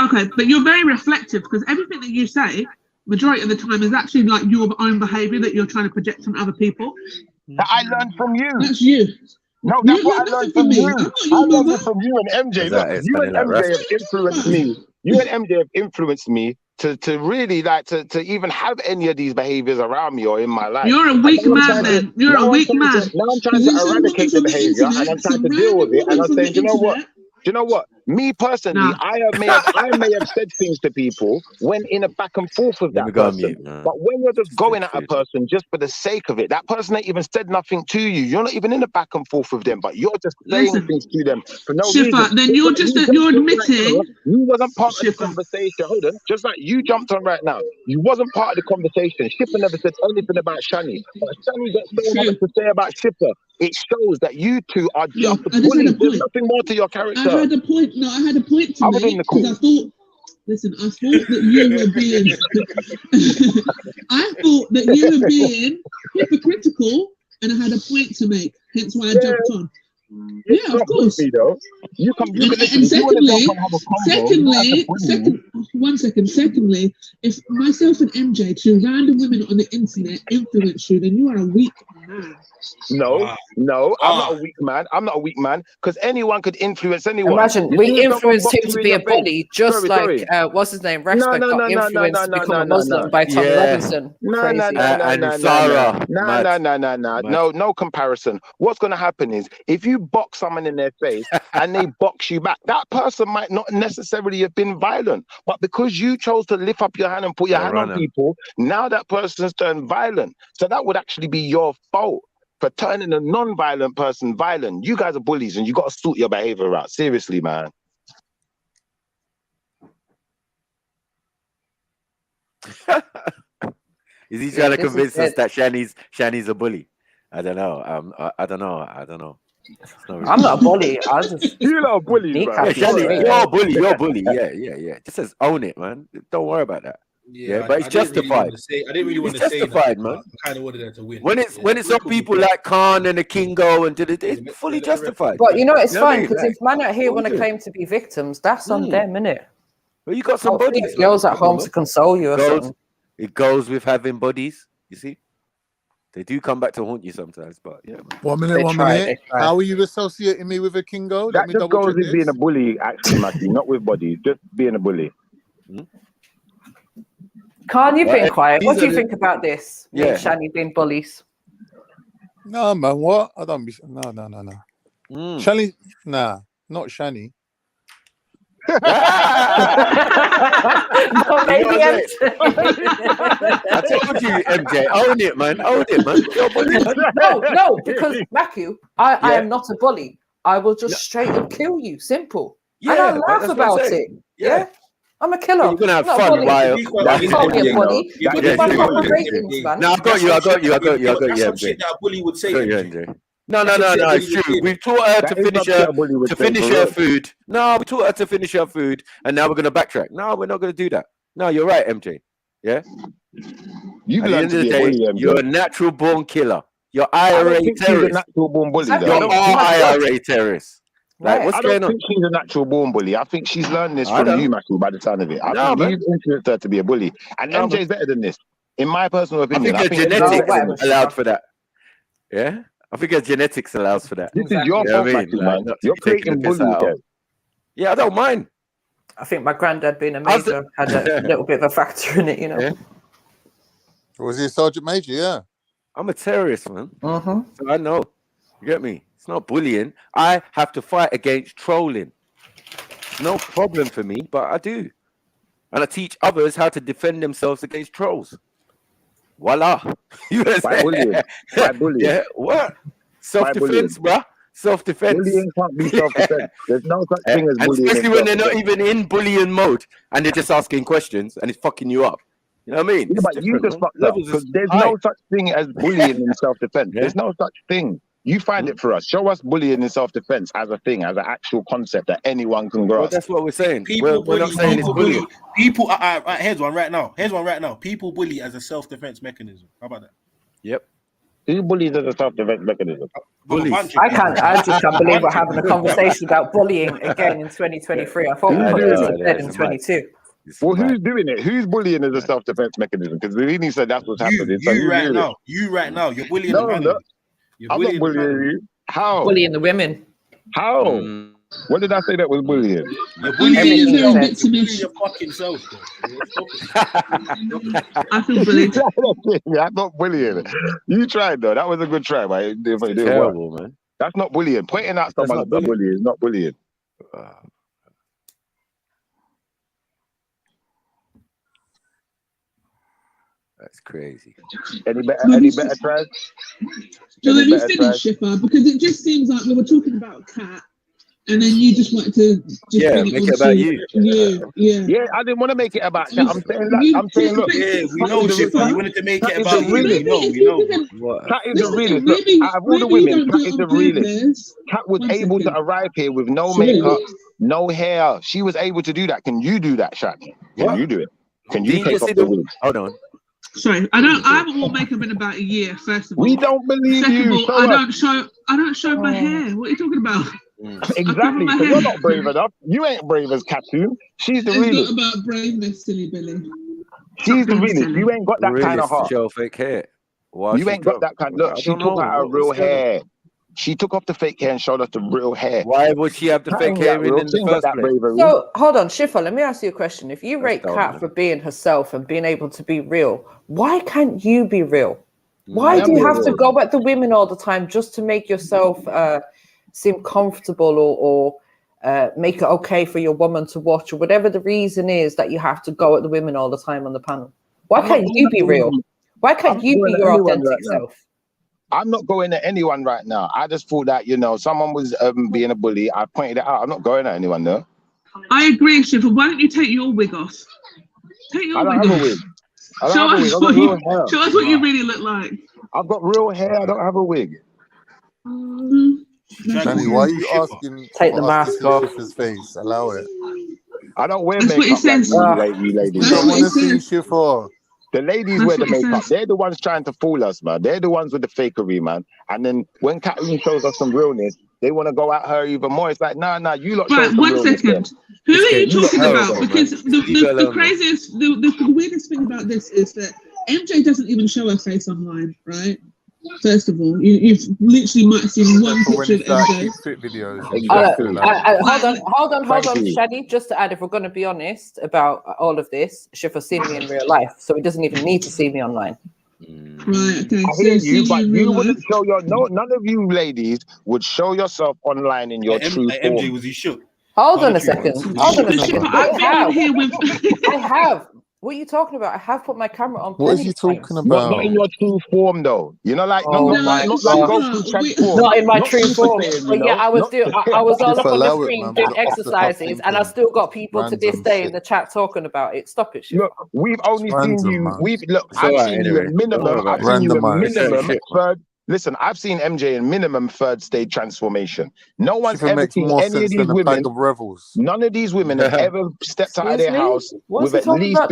Okay, but you're very reflective because everything that you say, majority of the time, is actually like your own behavior that you're trying to project on other people.
That I learned from you.
That's you.
No, that's what I learned from you. I learned it from you and MJ. Look, you and MJ have influenced me. You and MJ have influenced me to really like to even have any of these behaviors around me or in my life.
You're a weak man, then. You're a weak man.
Now I'm trying to eradicate the behavior and I'm trying to deal with it. And I'm saying, you know what? Me personally, I may have said things to people when in a back and forth with
Let me
that
go on
person.
mute, man.
But when you're just going at a
food.
person just for the sake of it, that person ain't even said nothing to you. You're not even in a back and forth with them, but you're just saying things to them for no reason.
Shifa, then you're admitting.
You wasn't part of the conversation. Hold on, just like you jumped on right now. You wasn't part of the conversation. Shipper never said anything about Shani. But Shani got so much to say about Shipper. It shows that you two are just bullies. There's nothing more to your character.
I had a point. No, I had a point to
Other than
make
the call.
because I thought. Listen, I thought that you were being. I thought that you were being hypocritical, and I had a point to make. Hence why I jumped on. Yeah, of course.
You can
And secondly, if myself and MJ, two random women on the internet, influence you, then you are a weak man.
No, I'm not a weak man. I'm not a weak man because anyone could influence anyone.
Imagine we influenced him to be a bully, just like what's his name? Respect got influenced to become a Muslim by Tommy Robinson.
No comparison. What's going to happen is if you box someone in their face and they box you back, that person might not necessarily have been violent, but because you chose to lift up your hand and put your hand on people, now that person's turned violent. So that would actually be your fault for turning a non-violent person violent. You guys are bullies and you got to sort your behavior out. Seriously, man.
Is he trying to convince us that Shani's a bully? I don't know. I don't know.
I'm not a bully. I just
you're not a bully, man.
Yeah, Shani, you're a bully. You're a bully. Yeah. Just says own it, man. Don't worry about that. Yeah, but it's justified.
I didn't really want to say
justified,
that,
man.
I kind of wanted them to win.
When it's on people like Khan and the Kingo and it's fully justified.
But you know it's fine because if man out here want to claim to be victims, that's on them, innit?
Well, you got some bodies.
Girls at home to console you or something.
It goes with having bodies. You see, they do come back to haunt you sometimes. But yeah, man.
1 minute. How are you associating me with a Kingo?
That just goes with being a bully, actually, Matthew. Not with bodies, just being a bully.
Khan, you've been quiet. What do you think about this?
Yeah,
Shani being bullies.
No, man. What? I don't be. No. Shani, nah, not Shani.
No, maybe
I told you, MJ, own it, man. You're a bully, man.
No, because Matthew, I am not a bully. I will just straight up kill you. Simple. And I laugh about it. Yeah. I'm a killer.
You're gonna have fun while
call me a bully. You put my proper ratings, man.
No, I got you.
That's some shit that a bully would say.
No, it's true. We've taught her to finish her food. No, we taught her to finish her food, and now we're gonna backtrack. No, we're not gonna do that. No, you're right, MJ. Yeah.
You've
At the end of the day, you're a natural born killer. You're IRA terrorist.
Natural born bully.
You're IRA terrorist. Like, what's going on?
I don't think she's a natural born bully. I think she's learned this from you, Matthew, by the sound of it. I think you've influenced her to be a bully. And MJ's better than this. In my personal opinion.
I think her genetics allowed for that. Yeah? I think her genetics allows for that.
This is your fault, Matthew, man. You're creating bullying.
Yeah, I don't mind.
I think my granddad being a major had a little bit of a factor in it, you know.
Yeah.
Was he a sergeant major? Yeah.
I'm a terrorist, man. So I know. You get me? It's not bullying. I have to fight against trolling. No problem for me, but I do. And I teach others how to defend themselves against trolls. Voila. You know
by bullying. By bullying.
Yeah, what? Self-defense, bruh. Self-defense.
Bullying can't be self-defense. There's no such thing as bullying.
Especially when they're not even in bullying mode and they're just asking questions and it's fucking you up. You know what I mean?
Yeah, but you just fucked up because there's no such thing as bullying in self-defense. There's no such thing. You find it for us. Show us bullying in self-defense as a thing, as an actual concept that anyone can grasp.
Well, that's what we're saying.
We're
not saying it's bullying.
People, here's one right now. People bully as a self-defense mechanism. How about that?
Yep.
Who bullies as a self-defense mechanism?
I just can't believe we're having a conversation about bullying again in 2023. I thought we put this to bed in 22.
Well, who's doing it? Who's bullying as a self-defense mechanism? Because Lini said that's what's happening.
You right now. You're bullying the man.
I'm not bullying you. How?
Bullying the women.
How? When did I say that was bullying?
You're bullying your fucking self.
I feel bullied.
I'm not bullying. You tried though. That was a good try, but it
terrible, man.
That's not bullying. Pointing out someone as a bully is not bullying.
That's crazy.
Any better tries?
So let me finish, Shipper, because it just seems like we were talking about Cat, and then you just wanted to bring it
make
on
it about
to
you.
Yeah, I didn't want to make it about Cat. I'm saying, look.
Yeah, we know, Shipper. You wanted to make it about you.
Realist.
We know.
Cat is the realist. Look, out of all the women, Cat is the realist. Cat was able to arrive here with no makeup, no hair. She was able to do that. Can you do that, Shaq? Can you do it? Can you take off the wig?
Hold on.
Sorry, I haven't worn makeup in about a year. First of all,
we don't believe
Second
you.
of all, I don't show my hair. What are you talking about?
Exactly. So you're not brave enough. You ain't brave as Katu. She's the realist.
It's not about braveness, silly Billy.
She's the realist. You ain't got that kind of heart.
Show fake hair.
You ain't got that kind. Look, she took out her real hair. She took off the fake hair and showed us the real hair.
Why would she have the fake hair in the first place?
So hold on, Shifa, let me ask you a question. If you rate Kat for being herself and being able to be real, why can't you be real? Why do you have to go at the women all the time just to make yourself seem comfortable or make it okay for your woman to watch, or whatever the reason is that you have to go at the women all the time on the panel? Why can't you be real? Why can't you be your authentic self?
I'm not going at anyone right now. I just thought that, someone was being a bully. I pointed it out. I'm not going at anyone, though.
I agree, Shiva. Why don't you take your wig off? Take your wig off. Show us what you really look like.
I've got real hair. I don't have a wig.
Danny, why are you asking?
Take the mask off.
Shifa's face. Allow it.
I don't wear makeup like you ladies.
You don't want to see Shifa.
The ladies wear the makeup. They're the ones trying to fool us, man. They're the ones with the fakery, man. And then when Kathleen shows us some realness, they want to go at her even more. It's like, nah, you lot show some realness. Right, 1 second.
Who are you talking about? Because the craziest, the weirdest thing about this is that MJ doesn't even show her face online, right? First of all, you've literally might have seen one picture of MJ.
Fit videos.
Exactly.
Hold on, Shadi. Just to add, if we're going to be honest about all of this, Shifa's seen me in real life, so he doesn't even need to see me online.
Right, okay.
I hear you, but you wouldn't show none of you ladies would show yourself online in your true form.
MJ, was he shook?
Hold on a second. I have. What are you talking about? I have put my camera on.
What is he talking about?
Not in your true form, though. Not like
not in my true form. But yeah, I was all up on the screen doing exercises, and I still got people to this day in the chat talking about it. Stop it, shit.
Look, we've only seen you. I've seen you in minimum. I've seen you in minimum third. Listen, I've seen MJ in minimum third stage transformation. No one's ever seen any of these women. None of these women have ever stepped out of their house with at least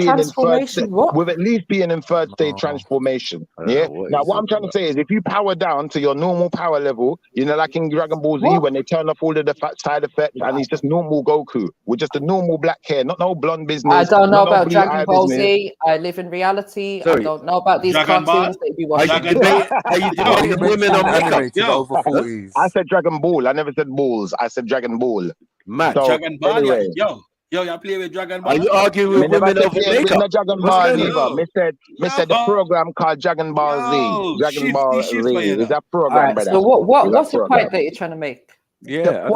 being in third stage transformation. Yeah. Now, what I'm trying to say is, if you power down to your normal power level, like in Dragon Ball Z, when they turn off all of the side effects, and he's just normal Goku with just a normal black hair, not no blonde business.
I don't know about Dragon Ball Z. I live in reality. I don't know about these cartoons that you be watching.
Women on makeup.
Over 40s.
I said Dragon Ball. I never said balls. I said Dragon Ball.
Man,
so, Dragon Ball. Anyway. Yo, I play with Dragon Ball.
Are you arguing with women over makeup?
Dragon Ball neither. Me said the program called Dragon Ball Z. Dragon Ball Z is that program, brother.
So what's the point that you're trying to make?
Yeah.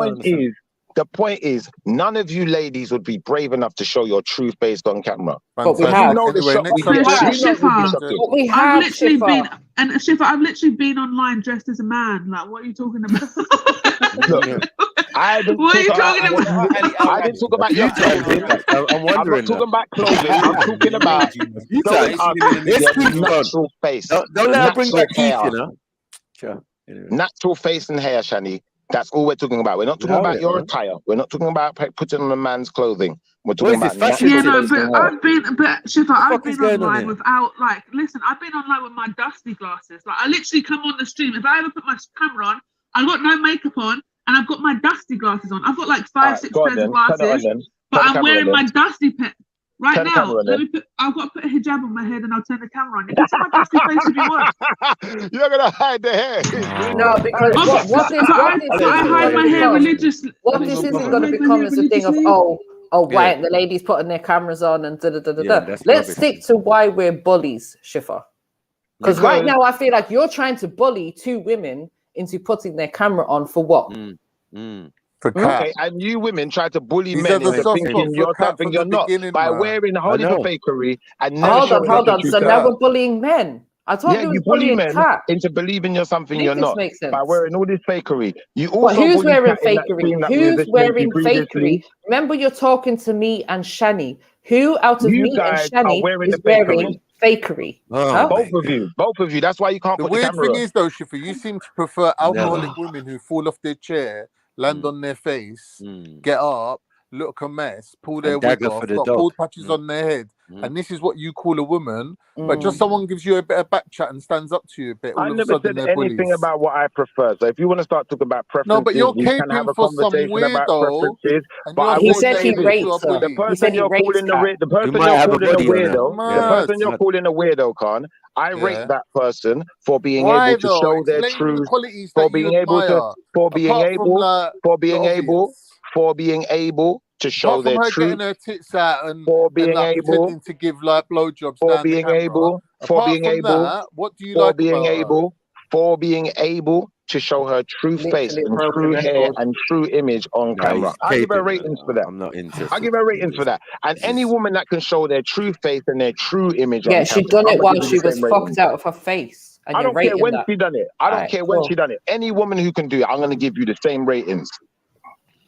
The point is, none of you ladies would be brave enough to show your truth based on camera.
But we have.
Shifa, I've literally been online dressed as a man. Like, what are you talking about?
I didn't talk about your clothing. I'm not talking about clothing. I'm talking about natural face.
Don't let her bring back teeth,
Sure. Natural face and hair, Shani. That's all we're talking about. We're not talking about your attire. We're not talking about putting on a man's clothing. We're talking about
fashion. Yeah, no, but I've been online without, listen, I've been online with my dusty glasses. Like, I literally come on the stream. If I ever put my camera on, I've got no makeup on, and I've got my dusty glasses on. I've got like 5-6 pairs of glasses, but I'm wearing my dusty pet. Right now, I've got to put a hijab on my head and I'll turn the camera on. You can see my dusty face if you want.
You're going to hide the hair.
No, because
I hide my hair religiously.
What this isn't going to become is a thing of, why aren't the ladies putting their cameras on and da-da-da-da-da. Let's stick to why we're bullies, Shifa. Because right now I feel like you're trying to bully two women into putting their camera on for what?
Okay, and you women try to bully
These
men
are the
into
soft
thinking
spots for
you're
cat
something
from
you're
the
not
beginning,
by
man.
wearing a whole heap of fakery and never
Hold
showing us
on.
your true
So now
self.
we're bullying men. I thought
Yeah,
we
you
was
bully
bullying
men
Cat.
into believing you're something
Make
you're
this
not
make sense.
by wearing all this fakery. You
But
also
who's
bullied
wearing
Cat in that
fakery?
stream that we was
Who's
listening to
wearing
previously.
fakery? Remember, you're talking to me and Shani. Who out of
You
me and
guys are
Shani
wearing
is
the fakery.
wearing fakery?
Oh,
Both of you. Both of you. That's why you can't
The
put the
weird
camera
thing
on.
is, though, Shifa, you seem to prefer alcoholic
Never.
women who fall off their chair, land on their face, get up, look a mess, pull their
And
wig
dagger for
off,
the
got
dog.
bald patches on their head, and this is what you call a woman. But just
Mm.
someone gives you a bit of back chat and stands up to you a bit,
I
all of a
never
sudden
said
they're
anything
bullies.
about what I prefer. So if you want to start talking about
No,
preferences,
but you're
we can have
caping
a
for some
conversation about
weirdo,
preferences.
and
But
you're
I
He
will
said
say
he
saying
this:
to a
rates her.
the
He
bully.
said
person
he
you're
rates
calling
Cat.
the
You
person
might
you're
have a
calling a
body on her.
weirdo, the
Mad.
person you're calling a weirdo, Khan, I rate
Yeah.
that person for being
Why
able to
though?
show their
Explain the
truth,
qualities
for
that you
being able to,
admire,
for being
apart from
able,
like
for
the
being able,
obvious.
for being able to show
Apart from
their
her
truth,
getting her tits out and
for being
like
able,
pretending to give like blowjobs
for
down the
being
camera.
able, for
Apart
being
from
able,
that, what do you
for
like
being
about her?
able, for being able to show her true face
Literally a
and
broken
true hair
record.
and true image on
Nah,
camera.
he's
I give her
caping, man.
ratings for that.
I'm not
I
interested
give her
in
ratings for
this.
that. And any woman that can show their true face and their true image
Yeah,
on
she
camera,
done
I'm
it
gonna
while
give you
she
the
was
same rating.
fucked out of her face, and
I
you're
don't care
rating
when
that.
she done it. I don't
Alright,
care when
cool.
she done it. Any woman who can do it, I'm gonna give you the same ratings.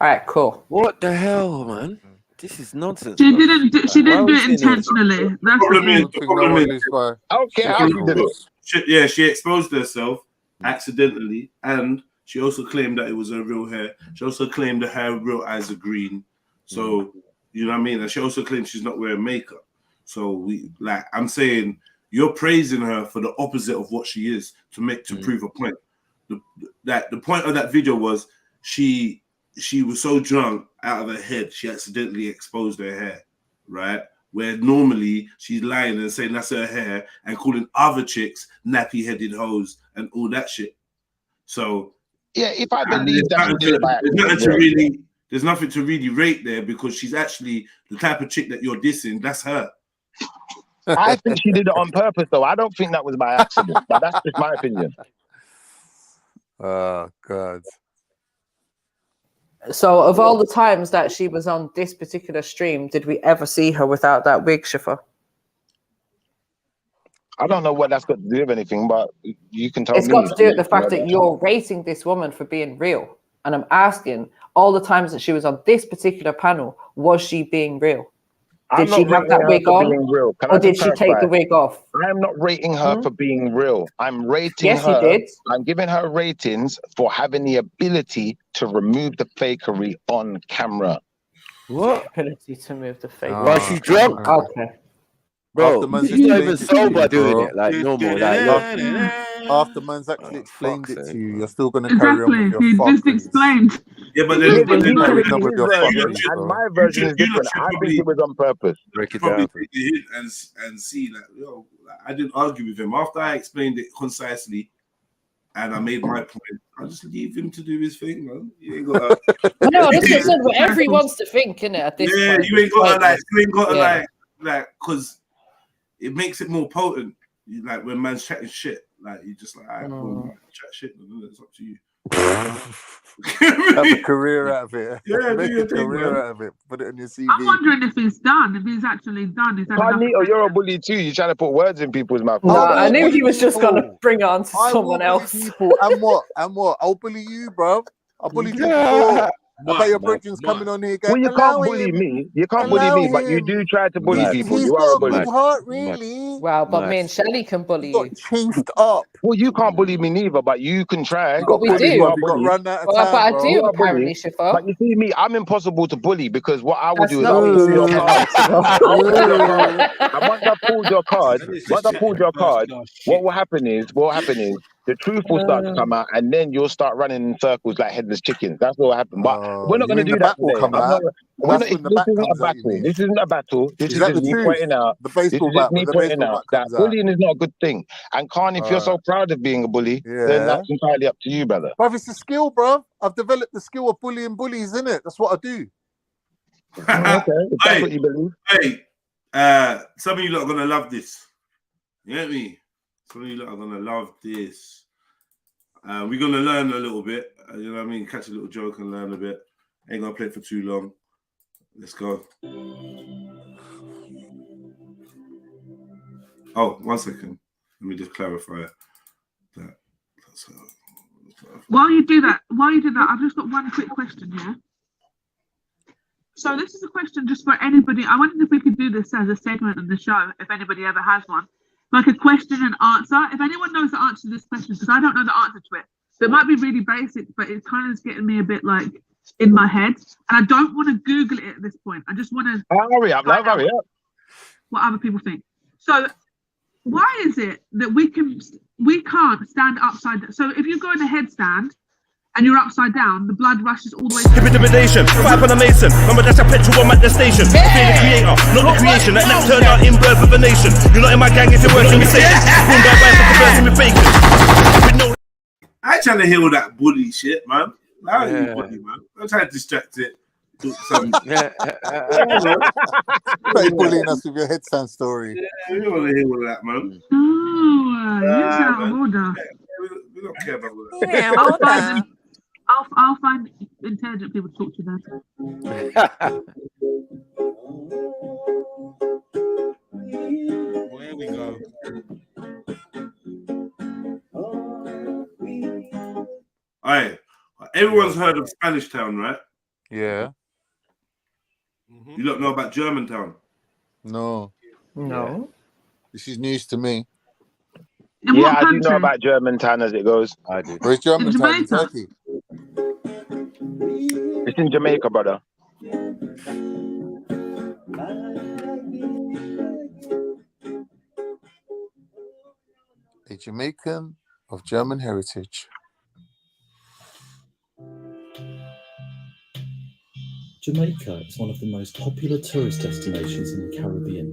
All right, cool.
What the hell, man? This is nonsense,
She
bro.
didn't do, she
Like, why
didn't
are
do
we
it
sitting here?
intentionally.
The
That's the
problem is,
thing.
Don't think no one lives by
I don't care how she did it.
Yeah, she exposed herself accidentally, and she also claimed that it was her real hair. She also claimed that her real eyes are green. So you know what I mean. And she also claimed she's not wearing makeup. So I'm saying you're praising her for the opposite of what she is to prove a point. The point of that video was she was so drunk out of her head she accidentally exposed her hair, right? Where normally she's lying and saying that's her hair and calling other chicks nappy-headed hoes and all that shit. So
yeah, if I believe that she did it by accident,
there's nothing to really rate there because she's actually the type of chick that you're dissing. That's her.
I think she did it on purpose, though. I don't think that was by accident, but that's just my opinion.
Oh God.
So, of all the times that she was on this particular stream, did we ever see her without that wig, Shifa?
I don't know what that's got to do with anything, but you can tell
It's
me.
got to do with the fact that you're rating this woman for being real. And I'm asking, all the times that she was on this particular panel, was she being real? Did she have that wig on?
Real.
Or did she take the wig off?
I am not rating her for being real. I'm rating
Yes,
her.
you did.
I'm giving her ratings for having the ability to remove the fakery on camera.
What?
Ability to move the fakery.
Why she drunk?
Okay.
Bro,
After man's
she's not even
explained it to
sober
you,
doing
bro.
it like normal. Like,
After man's actually explained it
sake,
to you, you're still gonna carry on with your
He just
fuckeries.
explained.
Yeah, but
You're
then,
gonna
but
carry
then
on with
his
your
version,
fuckeries,
and
bro.
my version is different. I think it was on purpose.
break it
probably
down.
take the hint and see that I didn't argue with him after I explained it concisely and I made my point. I just leave him to do his thing, man. You ain't got
No, that's what I said. Whatever he wants to think, innit? At this
yeah,
point,
you ain't got to
Yeah.
like because it makes it more potent. Like when man's chatting shit, like you just like, all right, boom, chat shit. It's up to you.
Have a career out of it.
Yeah,
Make
do your
a
thing,
career
man.
out of it. Put it on your CV.
I'm wondering if he's done. If he's actually done. He's had enough.
Carnito, you're a bully too. You're trying to put words in people's mouth.
No, I knew he
bully
was just going to
people.
bring it on to
I
someone
will bully
else.
people. And what? And what? I'll bully you, bro. I bullied you before. I bet your brethren's coming on here
Well,
going,
you
allow
can't bully
him.
me. You can't bully
Allow
me, but you do
him.
try to bully people.
He's
You are
got
a
a
bully.
good heart, really.
Wow, but me and Shelly can bully
He got
you.
chafed up.
Well, you can't bully me neither, but you can try.
You got
we
bullied,
do.
bro.
You
You got run out of
But
time,
I
bro.
do,
You are
apparently,
bully.
Shifa.
But you see me, I'm impossible to bully because what I will
That's
do is
not
I'll
what
pull
you
your
said 10
card.
minutes ago.
I'll pull your card. And once I've pulled your card, what will happen is the truth will start to come out, and then you'll start running in circles like headless chickens. That's what will happen. But we're not
You
going to
mean
do
the
that
bat will
today.
come
I'm not.
out?
We're
That's
not.
when the
This
bat
isn't a
comes out, you
battle.
mean?
This isn't a battle. This
Is
is
that
just
the
me
truth?
pointing out.
The
This
baseball
is just
bat,
me
when the
pointing
baseball
out
bat
that
comes out.
bullying is not a good thing. And Khan, if you're so proud of being a bully, then
Yeah.
that's entirely up to you, brother.
Bruv, it's a skill, bruv. I've developed the skill of bullying bullies, innit? That's what I do.
Okay, if that's what you believe.
Hey, some of you lot are gonna love this. You get me? Some of you lot are gonna love this. We're gonna learn a little bit. You know what I mean? Catch a little joke and learn a bit. Ain't gonna play it for too long. Let's go. Oh, 1 second. Let me just clarify that.
While you do that, I've just got one quick question here. So this is a question just for anybody. I wondered if we could do this as a segment of the show, if anybody ever has one. Like a question and answer. If anyone knows the answer to this question, because I don't know the answer to it. So it might be really basic, but it kind of is getting me a bit like in my head. And I don't want to Google it at this point. I just want to
hurry up, love, hurry up.
What other people think. So why is it that we can't stand upside down? So if you go in a headstand and you're upside down, the blood rushes all the way through.
Intimidation, fight on a mason. Remember that's a petrol bomb at the station. I fear the creator, not the creation. That never turned out in birth of a nation. You're not in my gang if you're working with Satan.
I ain't trying to hear all that bully shit, man. I don't hear bully, man. I'm trying to distract it. Some...
bullying us with your headstand story.
Yeah, we don't want to hear all that, man.
Oh, you're out of order.
We don't care about all that.
I'll find intelligent people to talk to then.
There we go.
Alright, everyone's heard of Spanish Town, right?
Yeah.
You don't know about Germantown?
No.
No.
This is news to me.
Yeah, I do know about Germantown as it goes.
I do.
Where's Germantown? In Turkey?
It's in Jamaica, brother.
A Jamaican of German heritage.
Jamaica is one of the most popular tourist destinations in the Caribbean.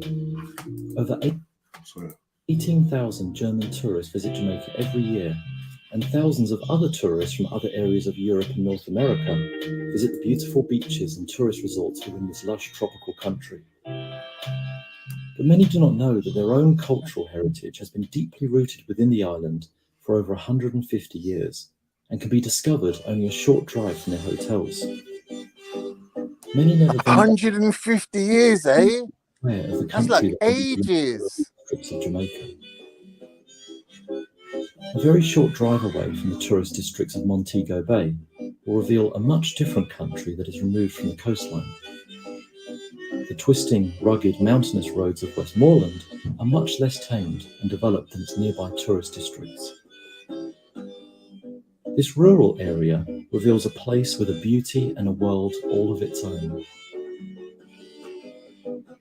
Over 18,000 German tourists visit Jamaica every year, and thousands of other tourists from other areas of Europe and North America visit the beautiful beaches and tourist resorts within this lush tropical country. But many do not know that their own cultural heritage has been deeply rooted within the island for over 150 years and can be discovered only a short drive from their hotels. Many never
150 years, eh?
That's
like ages.
Of Jamaica. A very short drive away from the tourist districts of Montego Bay will reveal a much different country that is removed from the coastline. The twisting, rugged, mountainous roads of Westmoreland are much less tamed and developed than its nearby tourist districts. This rural area reveals a place with a beauty and a world all of its own.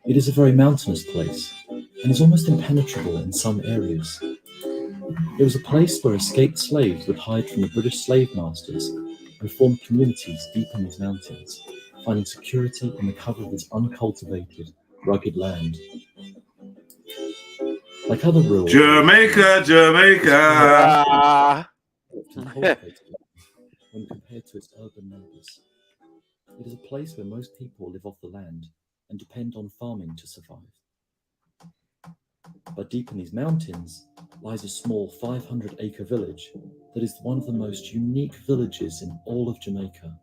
It is a very mountainous place and is almost impenetrable in some areas. It was a place where escaped slaves would hide from the British slave masters and form communities deep in these mountains, finding security in the cover of this uncultivated, rugged land. Like other rural
Jamaica.
When compared to its urban neighbours. It is a place where most people live off the land and depend on farming to survive. But deep in these mountains lies a small 500-acre village that is one of the most unique villages in all of Jamaica.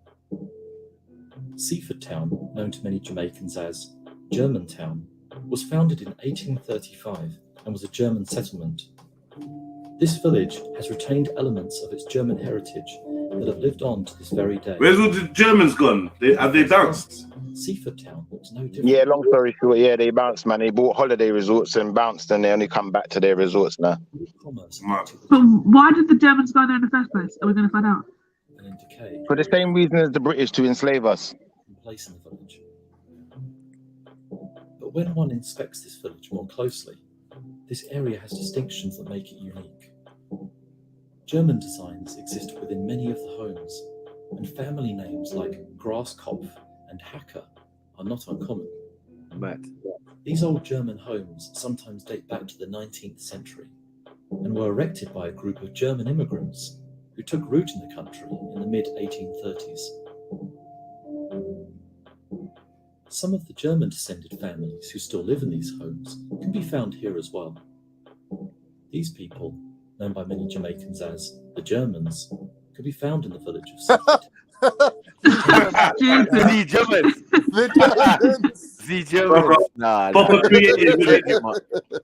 Seaford Town, known to many Jamaicans as Germantown, was founded in 1835 and was a German settlement. This village has retained elements of its German heritage that have lived on to this very day.
Where's all the Germans gone? Have they bounced?
Seaford Town looks no different.
Yeah, long story short, yeah, they bounced, man. They bought holiday resorts and bounced, and they only come back to their resorts now.
But why did the Germans go there in the first place? Are we going to find out?
For the same reason as the British to enslave us.
Place in the village. But when one inspects this village more closely, this area has distinctions that make it unique. German designs exist within many of the homes, and family names like Grasskopf and Hacker are not uncommon. These old German homes sometimes date back to the 19th century and were erected by a group of German immigrants who took root in the country in the mid-1830s. Some of the German-descended families who still live in these homes can be found here as well. These people, known by many Jamaicans as the Germans, could be found in the village of Seaford.
Stupid.
The Germans. The Germans. Nah,
Proper creative with it.
Take it.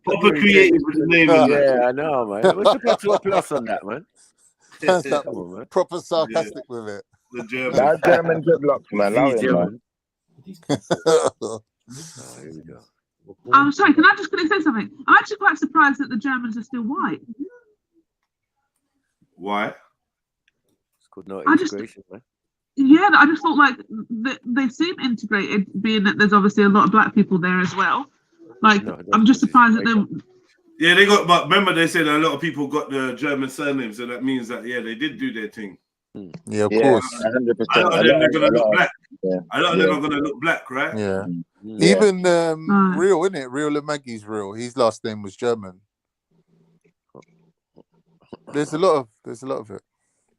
Proper creative with the name of that.
Yeah, I know, man. What's the plus on that, man?
That's that
Come on, man.
proper sarcastic with it.
The German.
That German dreadlocks, man. Allow
The
him, man.
German. Here we go.
I'm sorry, can I just quickly say something? I'm actually quite surprised that the Germans are still white.
Why?
It's called no
I just-
integration, man.
Yeah, I just thought like they seem integrated, being that there's obviously a lot of black people there as well. Like,
No,
I'm just surprised that they.
Yeah, they got. But remember, they said a lot of people got the German surname, so that means that they did do their thing.
Yeah, of course.
100%.
A lot of them are gonna look black.
Yeah.
A lot of them are gonna look black, right?
Yeah.
Yeah.
Even Real, isn't it? Real and Maggie's Real. His last name was German. There's a lot of it.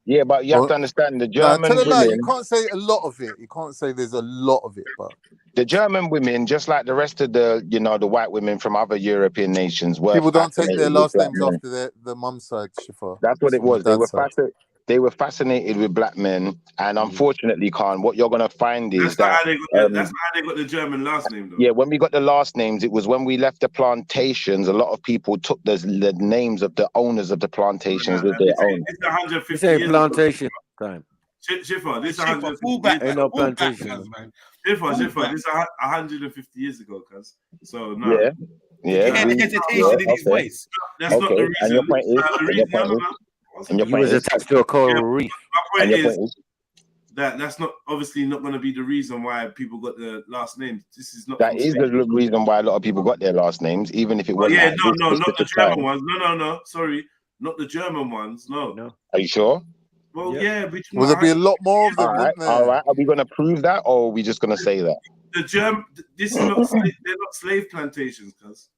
Yeah, but you have to understand the
Nah,
German
tell a lie.
women.
You can't say a lot of it. You can't say there's a lot of it, but
The German women, just like the rest of the, the white women from other European nations, were
people don't take their
fascinated
last
with black
names
men.
after the mum's side, Shifa.
That's what it
On the
was. They
dad's
were
side.
they were fascinated with black men, and unfortunately, Khan, what you're gonna find is
That's not
that
how they got. That's not how they got the German last name, though.
yeah, when we got the last names, it was when we left the plantations. A lot of people took the names of the owners of the plantations as their own.
It's 150
You say
years
plantation time.
Schiffer, this
Schiffer,
150
full back,
years
Ain't no
ago.
plantation.
man.
Schiffer, this is 150 years ago, cuz. So no.
Yeah, yeah.
You hear the hesitation in his voice.
That's not the reason.
And your point is,
The reason. No.
You was attached to a coral reef.
My point is that that's not obviously not going to be the reason why people got the last names. This is not.
that is the reason why a lot of people got their last names, even if it wasn't.
Yeah,
at
no,
this
not the
specific
German
time.
ones. No. Sorry, not the German ones. No.
Are you sure?
Well, yeah.
Will there be a lot more of them?
All right. Are we going to prove that, or are we just going to say that?
The German. This is not. They're not slave plantations, cuz.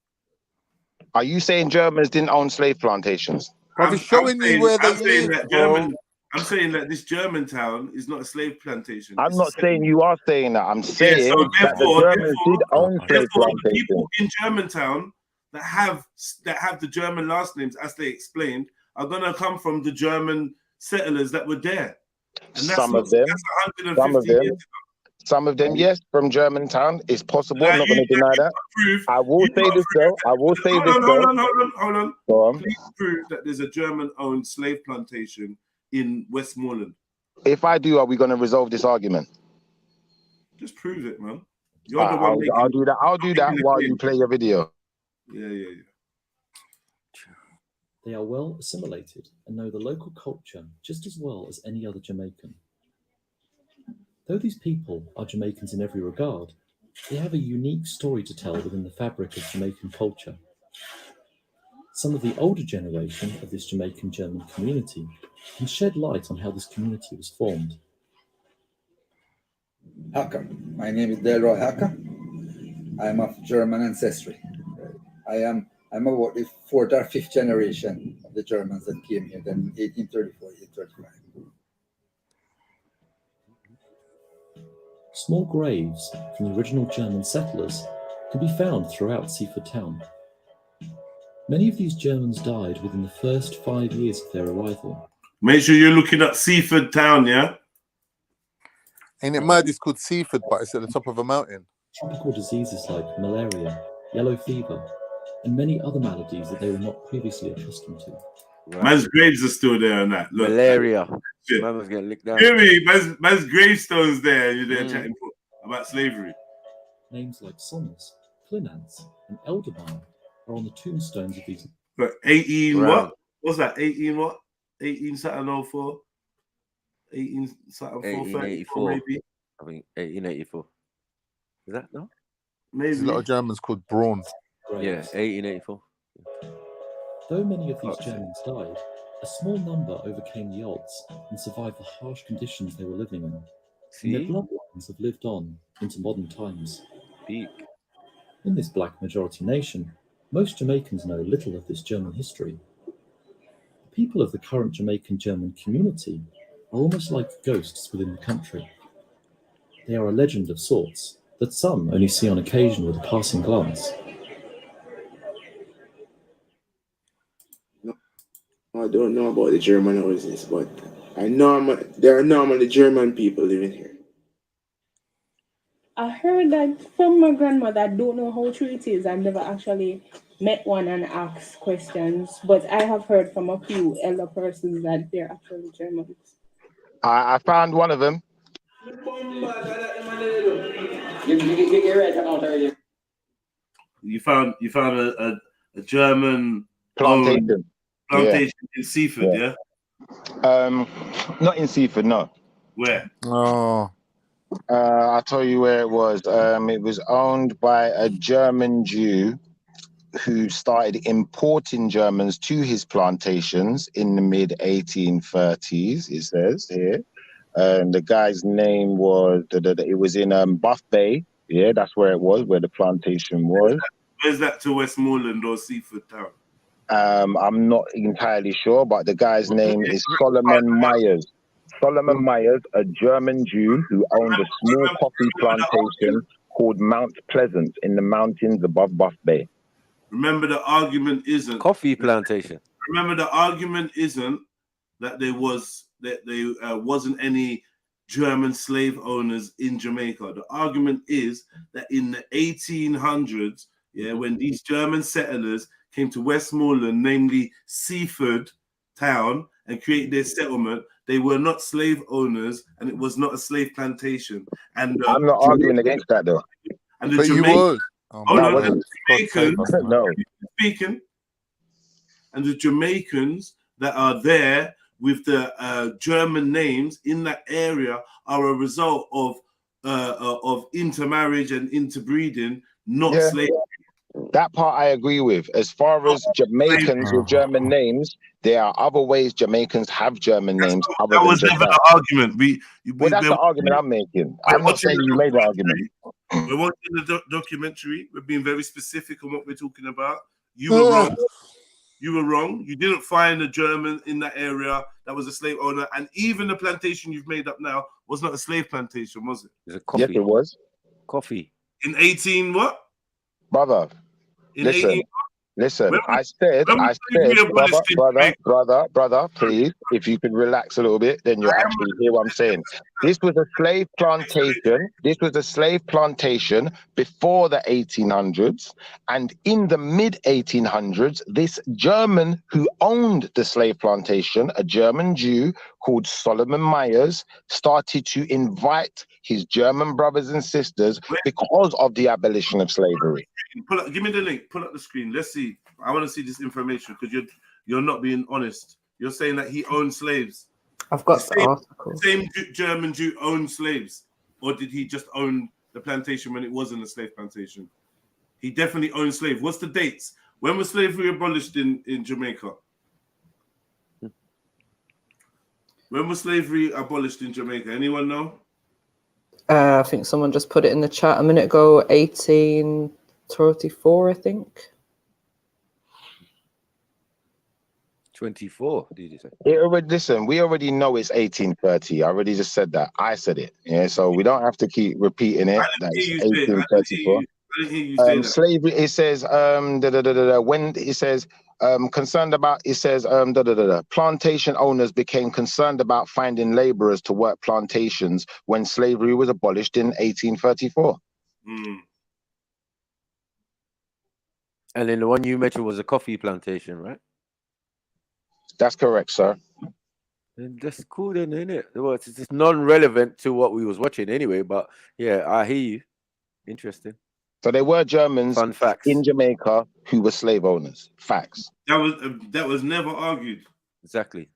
Are you saying Germans didn't own slave plantations?
I'm showing you where they live, bro.
I'm saying that this German town is not a slave plantation.
I'm not saying you are saying that. I'm saying
so
that the Germans did own slave
the
plantations.
people in Germantown that have the German last names, as they explained, are gonna come from the German settlers that were there. And
Some of them, yes, from Germantown. It's possible. I'm not going to deny that. I will say this though.
Hold on.
Go on.
Please prove that there's a German-owned slave plantation in Westmoreland.
If I do, are we going to resolve this argument?
Just prove it, man. You're the one.
I'll do that. I'll do that while you play your video.
Yeah.
They are well assimilated and know the local culture just as well as any other Jamaican. Though these people are Jamaicans in every regard, they have a unique story to tell within the fabric of Jamaican culture. Some of the older generation of this Jamaican German community can shed light on how this community was formed.
Haka. My name is Delroy Haka. I'm of German ancestry. I'm about the 4th or 5th generation of the Germans that came here in 1834, 1835.
Small graves from the original German settlers can be found throughout Seaford Town. Many of these Germans died within the first 5 years of their arrival.
Make sure you're looking at Seaford Town, yeah?
Ain't it mad? It's called Seaford, but it's at the top of a mountain.
Tropical diseases like malaria, yellow fever, and many other maladies that they were not previously accustomed to.
Right. Man's graves are still there on that. Look,
malaria. Man was getting licked down.
Hear me? Man's gravestone's there. You're there chatting about slavery.
Names like Somers, Clinance, and Elderman are on the tombstones of these.
But 18 what? What's that? 18 what? 18 something 04? 18 something 434 maybe?
I think 1884. Is that no?
Maybe.
There's a lot of Germans called Braun.
Yeah, 1884.
Though many of these Germans died, a small number overcame the odds and survived the harsh conditions they were living in. And their bloodlines have lived on into modern times. In this black majority nation, most Jamaicans know little of this German history. The people of the current Jamaican German community are almost like ghosts within the country. They are a legend of sorts that some only see on occasion with a passing glance.
I don't know about the German houses, but I know there are normally German people living here.
I heard that from my grandmother. I don't know how true it is. I've never actually met one and asked questions, but I have heard from a few elder persons that they're actually Germans.
I found one of them.
You found a German
Plantation.
plantation in Seaford, yeah?
Not in Seaford, no.
Where?
Oh.
I'll tell you where it was. It was owned by a German Jew who started importing Germans to his plantations in the mid 1830s, it says here. The guy's name was, it was in Buff Bay. Yeah, that's where it was, where the plantation was.
Where's that to Westmoreland or Seaford Town?
I'm not entirely sure, but the guy's name is Solomon Myers. Solomon Myers, a German Jew who owned a small coffee plantation called Mount Pleasant in the mountains above Buff Bay.
Remember, the argument isn't
coffee plantation.
Remember, the argument isn't that there wasn't any German slave owners in Jamaica. The argument is that in the 1800s, yeah, when these German settlers came to Westmoreland, namely Seaford Town, and created their settlement, they were not slave owners, and it was not a slave plantation. And
I'm not arguing against that, though.
And the Jamaicans,
no.
Speaking, and the Jamaicans that are there with the German names in that area are a result of intermarriage and interbreeding, not slavery.
That part I agree with. As far as Jamaicans with German names, there are other ways Jamaicans have German names.
That was never the argument.
Well, that's the argument I'm making. I'm not saying you made the argument.
We're watching the documentary. We're being very specific on what we're talking about. You were wrong. You were wrong. You didn't find a German in that area that was a slave owner. And even the plantation you've made up now was not a slave plantation, was it?
It's a coffee.
Yes, it was.
Coffee.
In 18 what?
Brother, listen, I said, brother, please, if you could relax a little bit, then you'll actually hear what I'm saying. This was a slave plantation. This was a slave plantation before the 1800s. And in the mid 1800s, this German who owned the slave plantation, a German Jew called Solomon Myers, started to invite his German brothers and sisters because of the abolition of slavery.
Give me the link. Pull up the screen. Let's see. I want to see this information because you're not being honest. You're saying that he owned slaves.
I've got the article.
Same German Jew owned slaves, or did he just own the plantation when it wasn't a slave plantation? He definitely owned slaves. What's the dates? When was slavery abolished in Jamaica? When was slavery abolished in Jamaica? Anyone know?
I think someone just put it in the chat a minute ago. 1834, I think.
24, did you say?
Listen, we already know it's 1830. I already just said that. I said it. Yeah, so we don't have to keep repeating it. That's 1834. Slavery, it says, when it says, concerned about, it says, plantation owners became concerned about finding laborers to work plantations when slavery was abolished in 1834.
And then the one you mentioned was a coffee plantation, right?
That's correct, sir.
And that's cool then, isn't it? Well, it's just non-relevant to what we was watching anyway, but yeah, I hear you. Interesting.
So there were Germans in Jamaica who were slave owners. Facts.
That was never argued.
Exactly.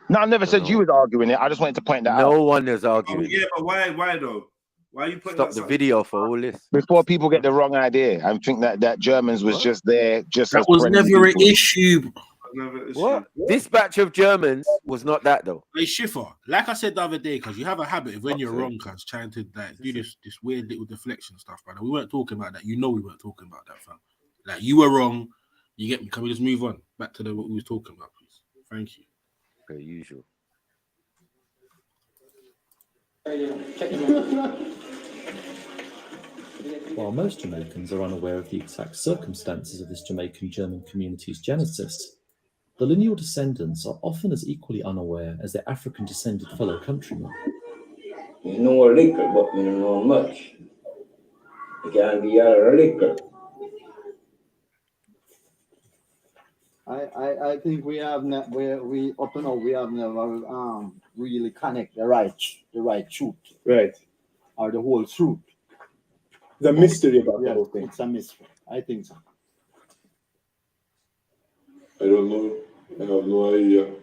No, I never said you was arguing it. I just wanted to point that out.
No one is arguing.
Yeah, but why though? Why are you putting
Stop the video for all this?
Before people get the wrong idea and think that Germans was just there, just
that was never an issue.
What? This batch of Germans was not that though.
Hey Schiffer, like I said the other day, because you have a habit of when you're wrong, cuz trying to like do this weird little deflection stuff, brother. We weren't talking about that. You know we weren't talking about that, fam. Like you were wrong. You get me? Can we just move on back to what we was talking about, please? Thank you.
Per usual.
While most Jamaicans are unaware of the exact circumstances of this Jamaican German community's genesis, the lineal descendants are often as equally unaware as their African-descended fellow countrymen.
We know a little, but we don't know much. can be a liquor.
I think we have not we up to now we have never really connect the right truth.
Right.
Or the whole truth.
The mystery about the whole thing.
It's a mystery. I think so.
I don't know. I have no idea.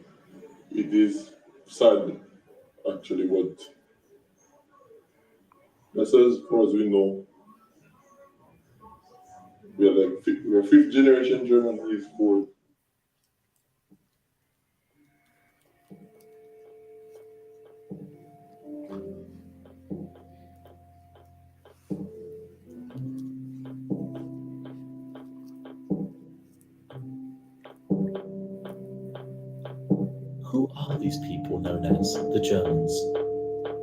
It is sad, actually, but that's as far as we know. We're fifth generation German. He's fourth.
Who are these people known as the Germans?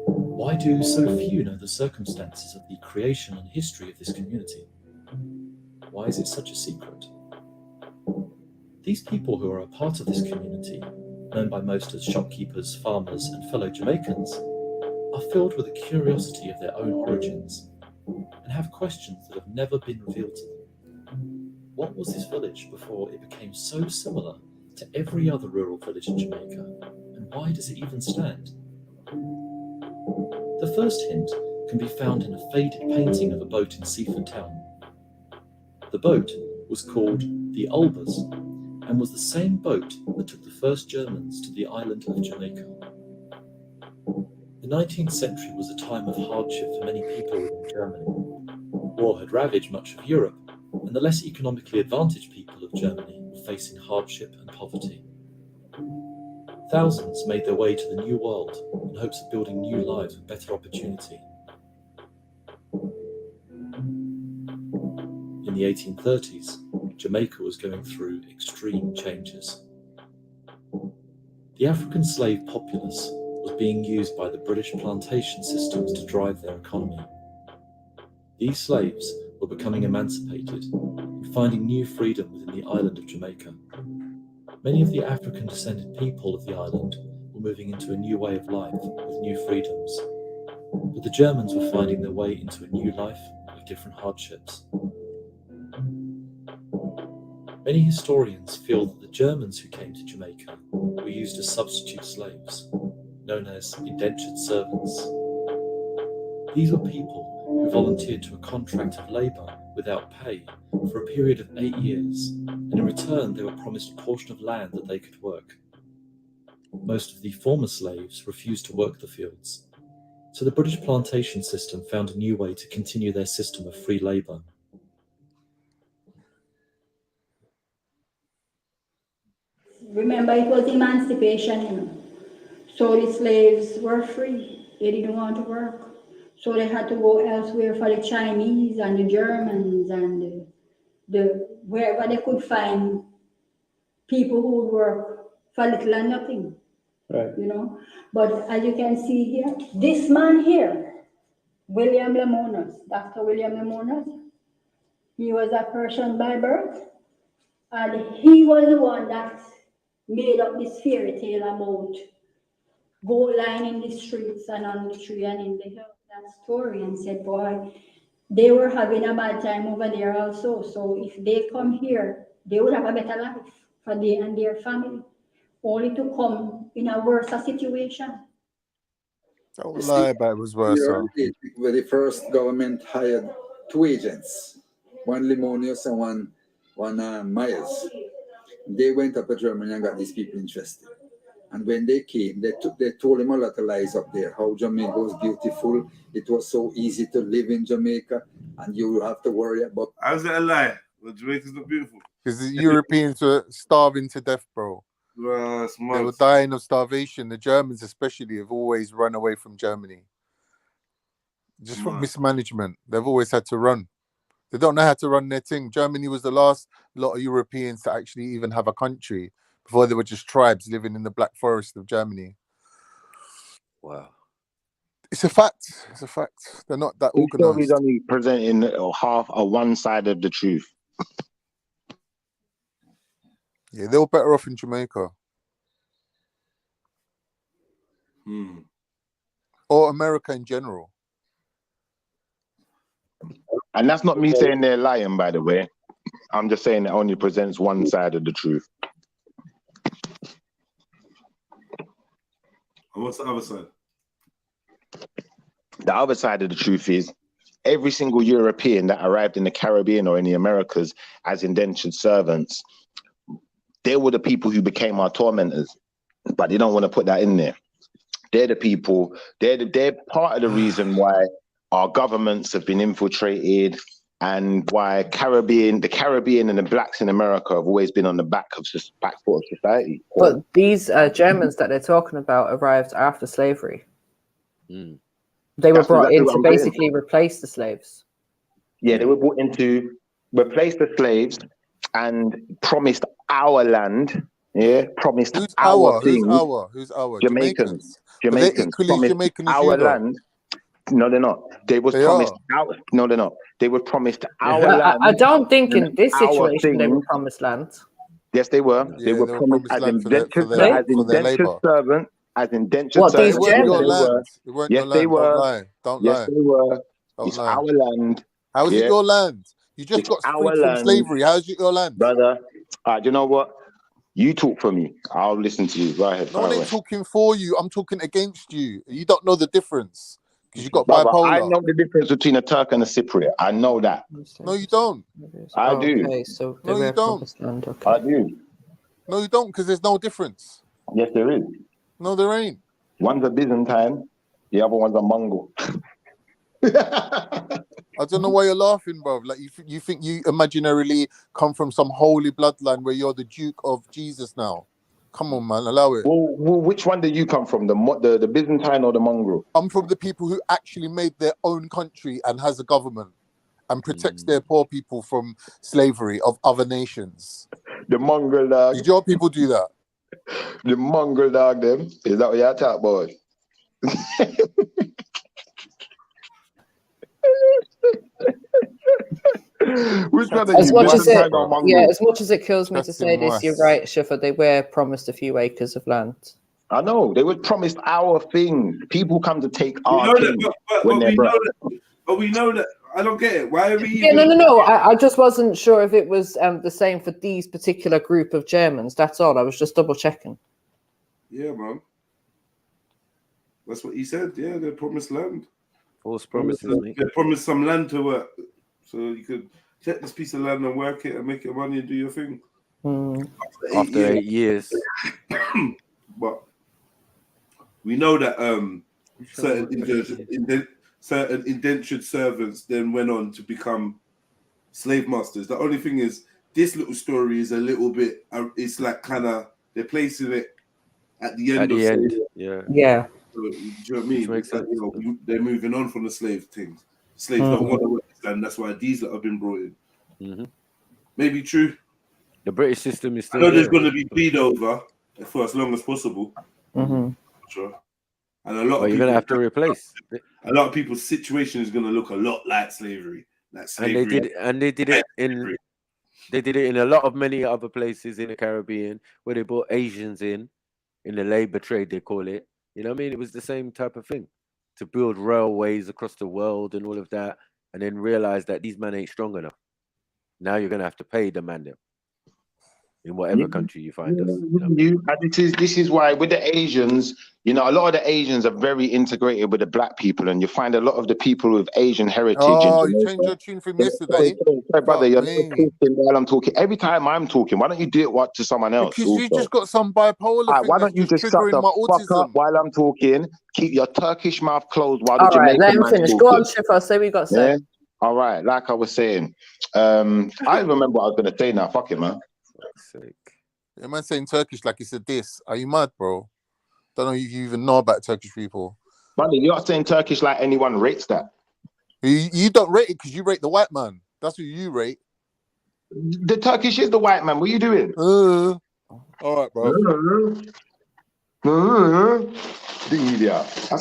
Why do so few know the circumstances of the creation and history of this community? Why is it such a secret? These people who are a part of this community, known by most as shopkeepers, farmers, and fellow Jamaicans, are filled with a curiosity of their own origins and have questions that have never been revealed to them. What was this village before it became so similar to every other rural village in Jamaica, and why does it even stand? The first hint can be found in a faded painting of a boat in Seaford Town. The boat was called the Albers and was the same boat that took the first Germans to the island of Jamaica. The 19th century was a time of hardship for many people in Germany. War had ravaged much of Europe, and the less economically advantaged people of Germany were facing hardship and poverty. Thousands made their way to the New World in hopes of building new lives with better opportunity. In the 1830s, Jamaica was going through extreme changes. The African slave populace was being used by the British plantation systems to drive their economy. These slaves were becoming emancipated and finding new freedom within the island of Jamaica. Many of the African descended people of the island were moving into a new way of life with new freedoms, but the Germans were finding their way into a new life with different hardships. Many historians feel that the Germans who came to Jamaica were used as substitute slaves, known as indentured servants. These were people who volunteered to a contract of labour without pay for a period of 8 years, and in return they were promised a portion of land that they could work. Most of the former slaves refused to work the fields, so the British plantation system found a new way to continue their system of free labour.
Remember, it was emancipation, you know. So the slaves were free. They didn't want to work. So they had to go elsewhere for the Chinese and the Germans and wherever they could find people who would work for little and nothing.
Right.
You know. But as you can see here, this man here, William Lemonas, Dr. William Lemonas, he was a Persian by birth, and he was the one that made up this fairy tale about gold line in the streets and on the tree and in the hill, that story, and said, boy, they were having a bad time over there also. So if they come here, they would have a better life for they and their family, only to come in a worse situation.
Don't lie about it was worse.
Where the first government hired 2 agents, one Limonius and one Myers. They went up to Germany and got these people interested. And when they came, they told them a lot of lies up there, how Jamaica was beautiful. It was so easy to live in Jamaica, and you have to worry about...
How's that a lie? Well, Jamaica's not beautiful.
Because the Europeans were starving to death, bro. They were dying of starvation. The Germans especially have always run away from Germany. Just from mismanagement. They've always had to run. They don't know how to run their thing. Germany was the last lot of Europeans to actually even have a country. Before they were just tribes living in the Black Forest of Germany.
Wow.
It's a fact. It's a fact. They're not that organized.
He's only presenting half or one side of the truth.
Yeah, they were better off in Jamaica. Or America in general.
And that's not me saying they're lying, by the way. I'm just saying it only presents one side of the truth.
And what's the other side?
The other side of the truth is every single European that arrived in the Caribbean or in the Americas as indentured servants, they were the people who became our tormentors, but they don't want to put that in there. They're the people, they're part of the reason why our governments have been infiltrated and why the Caribbean and the blacks in America have always been on the back foot of society.
But these Germans that they're talking about arrived after slavery. They were brought in to basically replace the slaves.
Yeah, they were brought in to replace the slaves and promised our land. Yeah, promised our things.
Who's our?
Jamaicans.
But they're equally
promised
Jamaican as
our
you, though.
land. No, they're not. They was promised our. No, they're not. They were promised our land.
I don't think in this
our
situation they were
things.
promised land.
Yes, they were. They were promised as indentured servants. As indentured
What, these
servants.
Germans?
It weren't
Yes,
your
they
land.
were.
Don't
Yes,
lie.
they were.
Don't
It's
lie.
our land.
How is it your land? You just got freed from slavery. How is it your land?
Brother, you know what? You talk for me. I'll listen to you. Go ahead.
No one ain't talking for you. I'm talking against you. You don't know the difference because you got
Brother,
bipolar.
I know the difference between a Turk and a Cypriot. I know that.
No, you don't.
I do.
Okay, so
No, you don't.
I do.
No, you don't, because there's no difference.
Yes, there is.
No, there ain't.
One's a Byzantine, the other one's a Mongol.
I don't know why you're laughing, bro. Like you think you imaginarily come from some holy bloodline where you're the Duke of Jesus now. Come on, man, allow it.
Well, which one did you come from? The Byzantine or the Mongol?
I'm from the people who actually made their own country and has a government and protects their poor people from slavery of other nations.
The Mongol dog.
Did your people do that?
The Mongol dog, them. Is that what you're talking about? Which one
as much as it kills me to say this, you're right, Shifa. They were promised a few acres of land.
I know they were promised our things. People come to take our things when they're broke.
But we know that. I don't get it. Why are we?
Yeah, no. I just wasn't sure if it was the same for these particular group of Germans. That's all. I was just double checking.
Yeah, man. That's what he said. Yeah, they promised land.
False promises, mate.
They promised some land to work, so you could take this piece of land and work it and make your money and do your thing.
After 8 years.
But we know that certain indentured servants then went on to become slave masters. The only thing is, this little story is a little bit. It's like kind of they're placing it at the end.
Yeah.
So, do you know what I mean? Makes sense. You know, they're moving on from the slave things. Slaves don't want to work, and that's why these have been brought in. Maybe true.
The British system is still.
I know there's going to be bleed over for as long as possible. Sure. And a lot of
you're going to have to replace.
A lot of people's situation is going to look a lot like slavery. Slavery.
And they did it in a lot of many other places in the Caribbean where they brought Asians in the labor trade, they call it. You know what I mean? It was the same type of thing, to build railways across the world and all of that, and then realize that these men ain't strong enough. Now you're going to have to pay the man them in whatever country you find us. You know?
This is why with the Asians, you know, a lot of the Asians are very integrated with the black people, and you find a lot of the people with Asian heritage.
Oh, you changed your tune from yesterday.
Sorry, brother, you're talking while I'm talking. Every time I'm talking, why don't you do it to someone else?
Because you just got some bipolar.
Why don't you just shut the fuck up while I'm talking? Keep your Turkish mouth closed while
all
the Jamaican
right, let him
man's
finish.
talking.
Go on, Shifa. Say we got said.
All right, like I was saying, I don't remember what I was gonna say now. Fuck it, man.
Yeah, man, saying Turkish like it's a diss. Are you mad, bro? Don't know if you even know about Turkish people.
Buddy, you're not saying Turkish like anyone rates that.
You don't rate it because you rate the white man. That's who you rate.
The Turkish is the white man. What are you doing?
All right, bro.
That's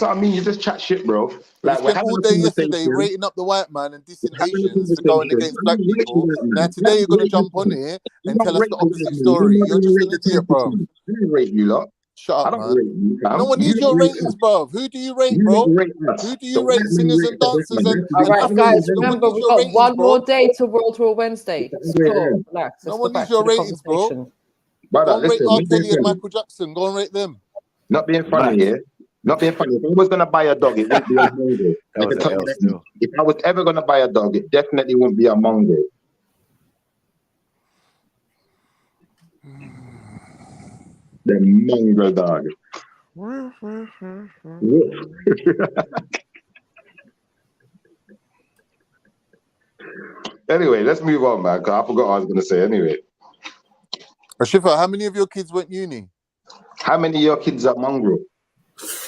what I mean. You just chat shit, bro. Like
we spent all day yesterday rating up the white man and dissing Asians for going against black people. Now today you're gonna jump on here and tell us the opposite story. You're just an idiot, bro.
Rate you lot.
Shut
I
up,
don't
man.
rate you, fam.
No one
You
needs
don't
your
rate
ratings,
us.
bro. Who do you rate,
You
bro?
don't rate us.
Who do
The
you
white
rate?
man
Singers
rates
and
the black
dancers
man.
and
That's
All
the
right,
other way
guys,
no one
remember
needs
we've
your
got
ratings,
one
bro.
more day to World War Wednesday.
It's
It's
the other way
cool.
around.
Relax.
No
Let's go
one needs
back to
your
the
ratings, bro.
conversation.
Brother,
Go and rate
listen,
R.
not being
Kelly and
funny.
Michael Jackson. Go and rate them.
Not being funny
Mad.
here. Not being funny. If I was gonna buy a dog, it wouldn't be a Mongo. I
That was
can
an
tell you
L
that.
still.
If I was ever gonna buy a dog, it definitely wouldn't be a Mongo. The mongrel dog. Anyway, let's move on, man. Cause I forgot what I was gonna say. Anyway,
Shifa, how many of your kids went uni?
how many of your kids are mongrel?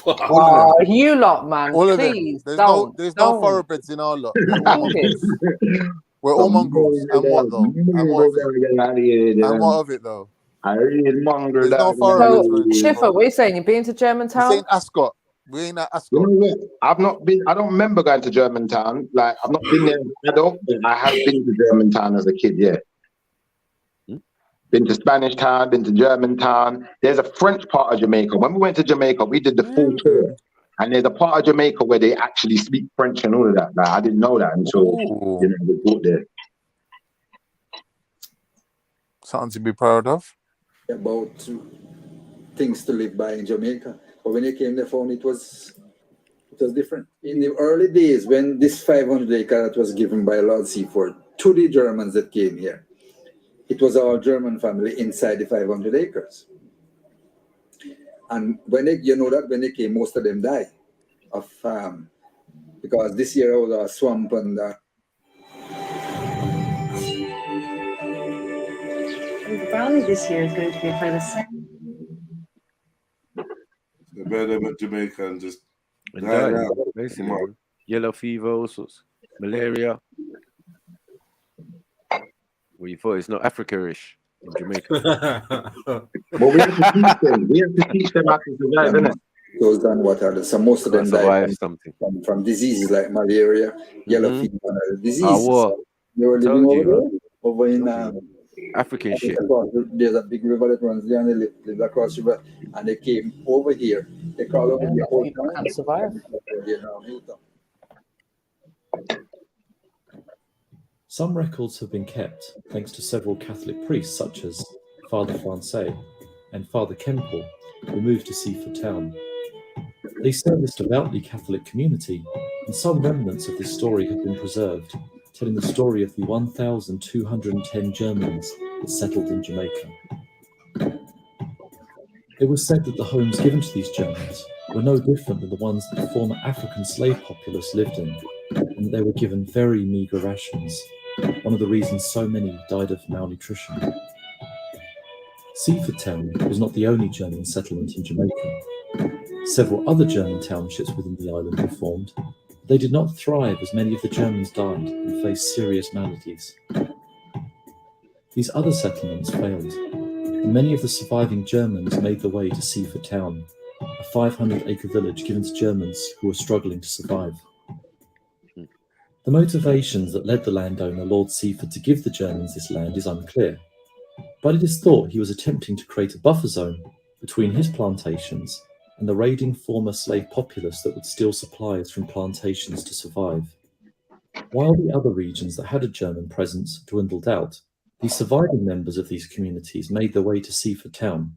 Oh, you lot, man.
All of them.
Please
There's
don't.
no
Don't.
thoroughbreds in our lot. We're all
Bring
mongrels.
this.
We're all mongrels. And what though? And what of it? And what of it though?
I really mongrel
There's no
dog.
thoroughbreds
So,
around here,
Shifa,
bro.
what are you saying? You've been to
This
Germantown?
ain't Ascot. We ain't at
You
Ascot.
know what? I've not been. I don't remember going to Germantown. Like I've not been there as an adult, but I have been to Germantown as a kid. Yeah. Been to Spanish Town, been to Germantown. There's a French part of Jamaica. When we went to Jamaica, we did the full tour. And there's a part of Jamaica where they actually speak French and all of that. Like, I didn't know that until we got there.
Something to be proud of.
About things to live by in Jamaica. But when you came there, found it was different. In the early days, when this 500 acre that was given by Lord Seaford to the Germans that came here, it was our German family inside the 500 acres. And when they, you know that when they came, most of them died of because this year was a swamp and
the rally this year is going to be for the same.
The better with Jamaica and just
And
died
died,
out.
basically. Man. Yellow fever, all sorts. Malaria. Well, you thought it's not Africa-ish in Jamaica.
Well, we have to teach them. We have to teach them how to survive, innit?
those done what are so most of them died from diseases like malaria, yellow fever, diseases. They were living over there, over in
African shit.
There's a big river that runs there, and they live across the river, and they came over here. They call over the whole town.
Can't survive.
Some records have been kept thanks to several Catholic priests such as Father Francais and Father Kemple, who moved to Seaford Town. They serviced a devoutly Catholic community, and some remnants of this story have been preserved, telling the story of the 1,210 Germans that settled in Jamaica. It was said that the homes given to these Germans were no different than the ones that the former African slave populace lived in, and that they were given very meagre rations, one of the reasons so many died of malnutrition. Seaford Town was not the only German settlement in Jamaica. Several other German townships within the island were formed. They did not thrive as many of the Germans died and faced serious maladies. These other settlements failed, and many of the surviving Germans made their way to Seaford Town, a 500-acre village given to Germans who were struggling to survive. The motivations that led the landowner Lord Seaford to give the Germans this land is unclear, but it is thought he was attempting to create a buffer zone between his plantations and the raiding former slave populace that would steal supplies from plantations to survive. While the other regions that had a German presence dwindled out, the surviving members of these communities made their way to Seaford Town.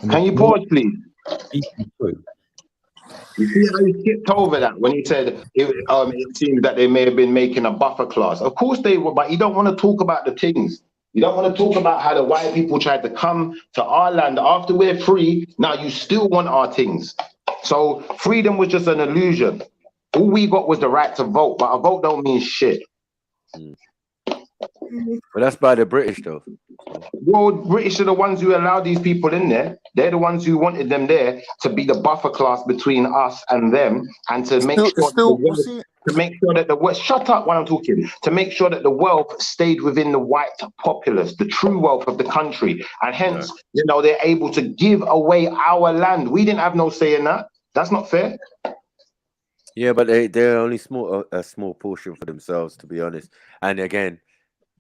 Can you pause, please? You see how he skipped over that when he said it seems that they may have been making a buffer class. Of course they were, but you don't want to talk about the things. You don't want to talk about how the white people tried to come to our land after we're free. Now you still want our things. So freedom was just an illusion. All we got was the right to vote, but a vote don't mean shit.
Well, that's by the British, though.
Well, British are the ones who allowed these people in there. They're the ones who wanted them there to be the buffer class between us and them, and to make sure that the wealth, shut up when I'm talking, to make sure that the wealth stayed within the white populace, the true wealth of the country, and hence, you know, they're able to give away our land. We didn't have no say in that. That's not fair.
Yeah, but they're only a small portion for themselves, to be honest. And again,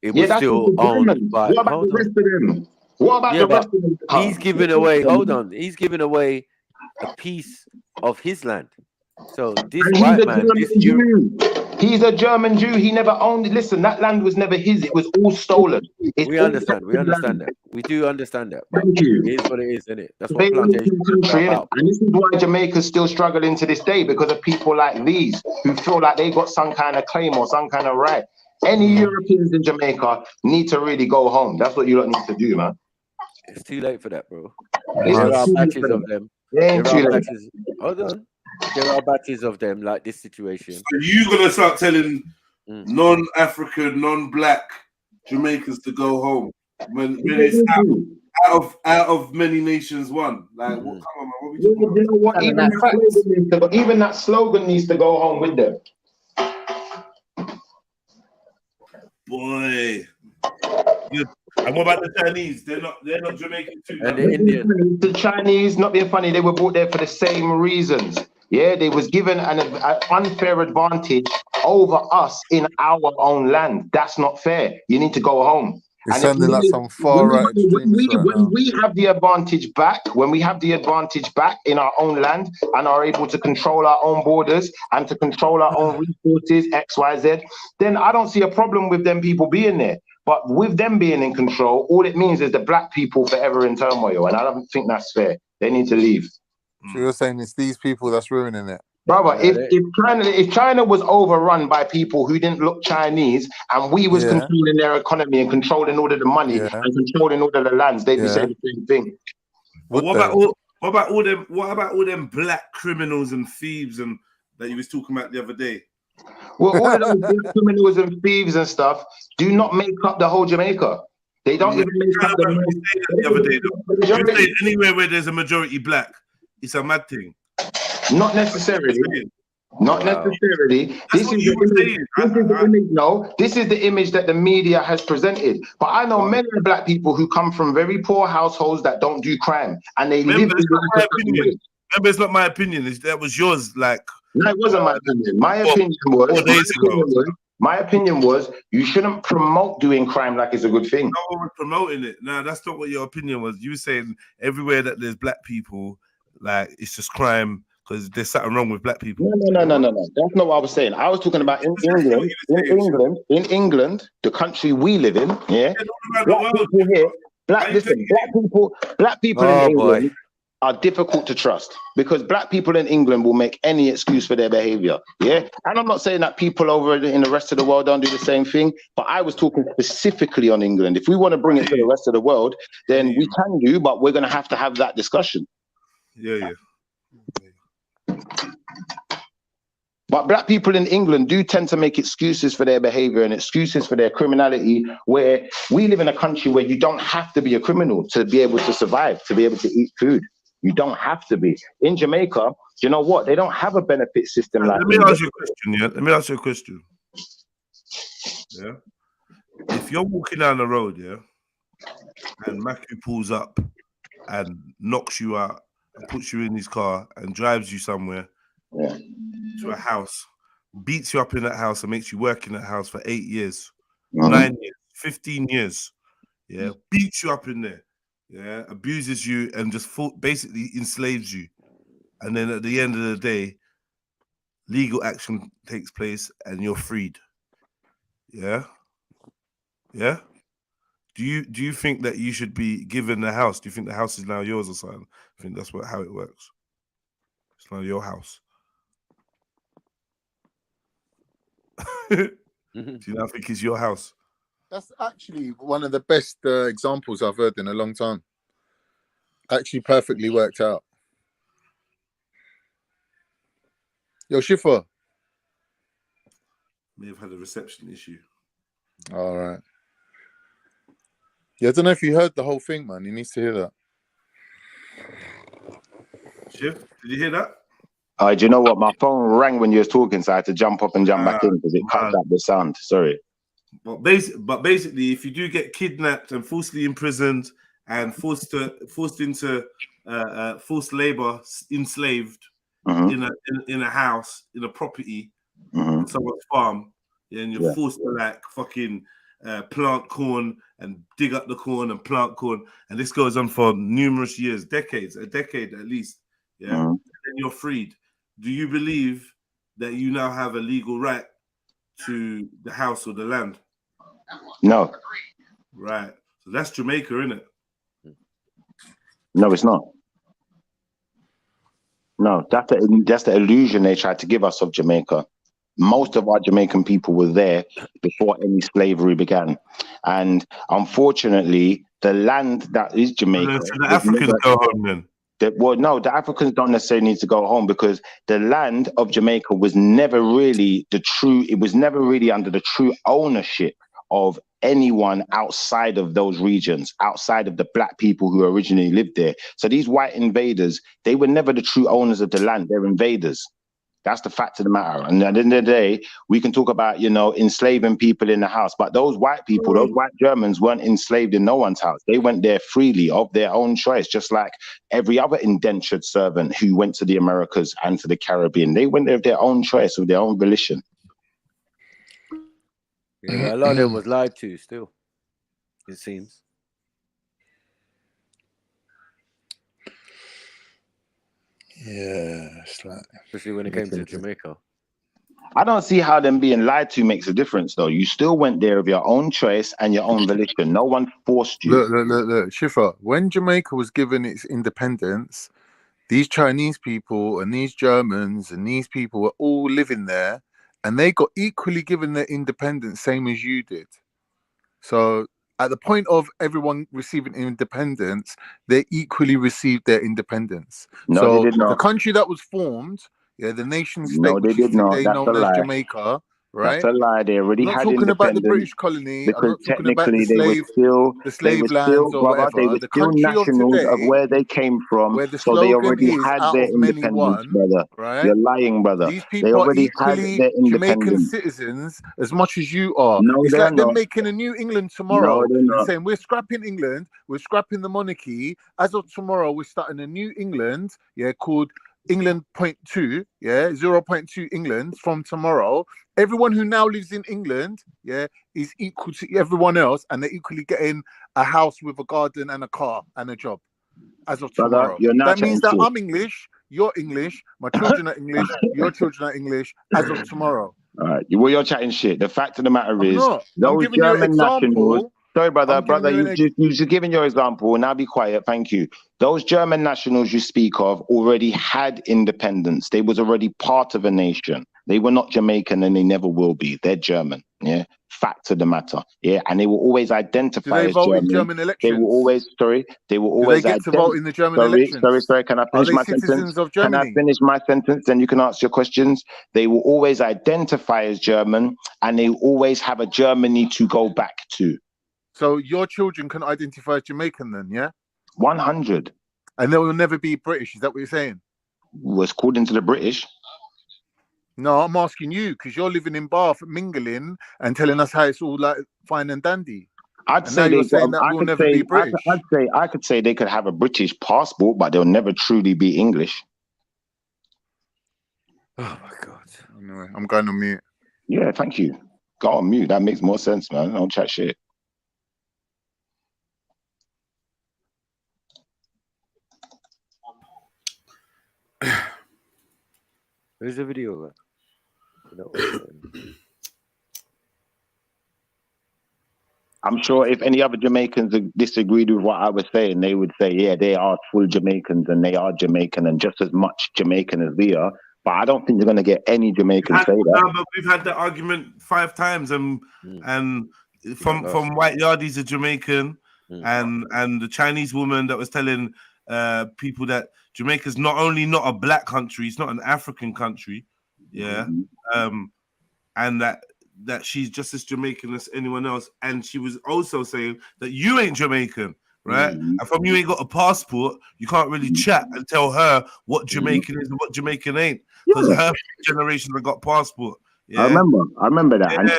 it was still owned by.
What about the rest of them?
What about the rest of them?
he's giving away. Hold on, he's giving away a piece of his land. So this
And he's
white
a
man,
German
this
Jew. He's a German Jew. He never owned it. Listen, that land was never his. It was all stolen. It's
we
all
understand. We
stolen
understand
land.
that. We do understand that. But
Thank you.
it is what it is, isn't it? That's what
They own the
plantations are
country,
about.
and this is why Jamaica's still struggling to this day, because of people like these who feel like they got some kind of claim or some kind of right. Any Europeans in Jamaica need to really go home. That's what you lot need to do, man.
It's too late for that, bro.
It's
There
not
are
too late
batches
for
of
them.
them.
It ain't
There are
too late.
batches. Hold on. There are batches of them like this situation.
So you're gonna start telling non-African, non-black Jamaicans to go home when it's out of many nations one. Like, what? Come on, man. What we talking about?
You know what? Even that slogan needs to go home with them.
Boy. And what about the Chinese? They're not Jamaican too.
And the Indian.
The Chinese, not being funny, they were brought there for the same reasons. Yeah, they was given an unfair advantage over us in our own land. That's not fair. You need to go home.
You're sounding like some far right extremists right now.
When we have the advantage back, in our own land and are able to control our own borders and to control our own resources, X, Y, Z, then I don't see a problem with them people being there. But with them being in control, all it means is the black people forever in turmoil, and I don't think that's fair. They need to leave.
So you're saying it's these people that's ruining it?
Brother, if China was overrun by people who didn't look Chinese and we was controlling their economy and controlling all of the money and controlling all of the lands, they'd be saying the same thing.
But what about all them black criminals and thieves and that you was talking about the other day?
Well, all of those black criminals and thieves and stuff do not make up the whole Jamaica. They don't even make up
the other day, though. You say anywhere where there's a majority black, it's a mad thing.
Not necessarily. Not necessarily. This is the image that the media has presented. But I know many black people who come from very poor households that don't do crime, and they live.
Remember, it's not my opinion. That was yours. Like,
no, it wasn't my opinion. My opinion was you shouldn't promote doing crime like it's a good thing.
No one was promoting it. No, that's not what your opinion was. You were saying everywhere that there's black people, like it's just crime. Because there's something wrong with black people.
No. That's not what I was saying. I was talking about in England, the country we live in. Yeah, black people in England are difficult to trust because black people in England will make any excuse for their behavior. Yeah, and I'm not saying that people over in the rest of the world don't do the same thing, but I was talking specifically on England. If we want to bring it to the rest of the world, then we can do, but we're going to have that discussion.
Yeah.
But black people in England do tend to make excuses for their behavior and excuses for their criminality, where we live in a country where you don't have to be a criminal to be able to survive, to be able to eat food. You don't have to be. In Jamaica, you know what? They don't have a benefit system like that.
Let me ask you a question, Yeah. If you're walking down the road, and Matthew pulls up and knocks you out and puts you in his car and drives you somewhere to a house, beats you up in that house and makes you work in that house for 8 years, 9 years, 15 years, beats you up in there, abuses you and just basically enslaves you. And then at the end of the day, legal action takes place and you're freed. Yeah? Do you think that you should be given the house? Do you think the house is now yours or something? I think that's how it works. It's now your house. Do you not think it's your house?
That's actually one of the best examples I've heard in a long time. Actually perfectly worked out. Yo, Shifa.
May have had a reception issue.
All right. Yeah, I don't know if you heard the whole thing, man. You need to hear that.
Shiv, did you hear that?
Do you know what? My phone rang when you was talking, so I had to jump up and jump back in because it cut out the sound. Sorry.
But basically, if you do get kidnapped and falsely imprisoned and forced into forced labor, enslaved in a house, in a property, on someone's farm, and you're forced to like fucking plant corn and dig up the corn and plant corn, and this goes on for numerous years, decades, a decade at least. Yeah, and then you're freed. Do you believe that you now have a legal right to the house or the land?
No.
Right. So that's Jamaica, isn't it?
No, it's not. No, that's the illusion they tried to give us of Jamaica. Most of our Jamaican people were there before any slavery began. And unfortunately, the land that is Jamaica...
So the Africans go home then?
Well, no, the Africans don't necessarily need to go home, because the land of Jamaica was never really it was never really under the true ownership of anyone outside of those regions, outside of the black people who originally lived there. So these white invaders, they were never the true owners of the land. They're invaders. That's the fact of the matter. And at the end of the day, we can talk about, you know, enslaving people in the house, but those white people, those white Germans weren't enslaved in no one's house. They went there freely of their own choice, just like every other indentured servant who went to the Americas and to the Caribbean. They went there of their own choice, of their own volition.
Yeah, a lot of them was lied to still, it seems.
Yeah, it's like...
Especially when it came to Jamaica.
I don't see how them being lied to makes a difference, though. You still went there of your own choice and your own volition. No one forced you.
Look, Shifa, when Jamaica was given its independence, these Chinese people and these Germans and these people were all living there, and they got equally given their independence, same as you did. So at the point of everyone receiving independence, they equally received their independence.
No,
so
they did not.
The country that was formed, the nation state,
No, they
which
did
is
not.
today
That's
known
a
as
lie.
Jamaica, right?
That's a lie. They already
I'm not
had
talking about the
independence
British colony. I'm
because
not talking about the slave
lands
lands or
brother,
whatever.
they were
The
still
country of
nationals of
today,
where they came from,
where the
so they
slogan
already
is
had
out
their
of many
independence,
one,
brother.
right?
You're lying, brother.
These
They
people are
already had
equally
their
Jamaican
independence.
citizens as much as you are.
No,
It's
they're
like them
not.
making a new England
No,
tomorrow
they're
and
not.
saying we're scrapping England, we're scrapping the monarchy. As of tomorrow, we're starting a new England, called England 0.2, 0.2 England from tomorrow. Everyone who now lives in England, is equal to everyone else, and they're equally getting a house with a garden and a car and a job as of
Brother,
tomorrow.
you're not
That means that
chatting shit.
I'm English, you're English, my children are English, your children are English as of tomorrow.
All right, well, you're chatting shit. The fact of the matter
I'm
is,
not. I'm
those
giving you an
German nationals.
example.
Sorry, brother,
I'm giving you an
you've just given your example. Now be quiet, thank you. Those German nationals you speak of already had independence. They was already part of a nation. They were not Jamaican, and they never will be. They're German. Yeah, fact of the matter. Yeah, and they will always identify
Do they
as
vote in
German.
German elections?
They will always. They will
Do they
always
get to vote in the German elections?
Sorry. Can I
Are
finish
they
my sentence?
citizens of
Can I
Germany?
finish my sentence? Then you can ask your questions. They will always identify as German, and they always have a Germany to go back to.
So your children can identify as Jamaican then, yeah?
100.
And they will never be British. Is that what you're saying?
Was called into the British.
No, I'm asking you because you're living in Bath, mingling and telling us how it's all like fine and dandy.
I'd
and
say
now you're saying that we'll never be British.
I could say they could have a British passport, but they'll never truly be English.
Oh my God.
Anyway, I'm going on mute.
Yeah, thank you. Go on mute. That makes more sense, man. Don't chat shit.
Where's the video of that?
I'm sure if any other Jamaicans disagreed with what I was saying, they would say, yeah, they are full Jamaicans and they are Jamaican and just as much Jamaican as we are. But I don't think you're going to get any Jamaicans say that.
No, but we've had that argument 5 times, and from White Yardies a Jamaican, and the Chinese woman that was telling people that Jamaica's not only not a black country, it's not an African country, and that she's just as Jamaican as anyone else, and she was also saying that you ain't Jamaican, right? And from you ain't got a passport, you can't really chat and tell her what Jamaican is and what Jamaican ain't, because her generation have got passport. Yeah?
I remember that, and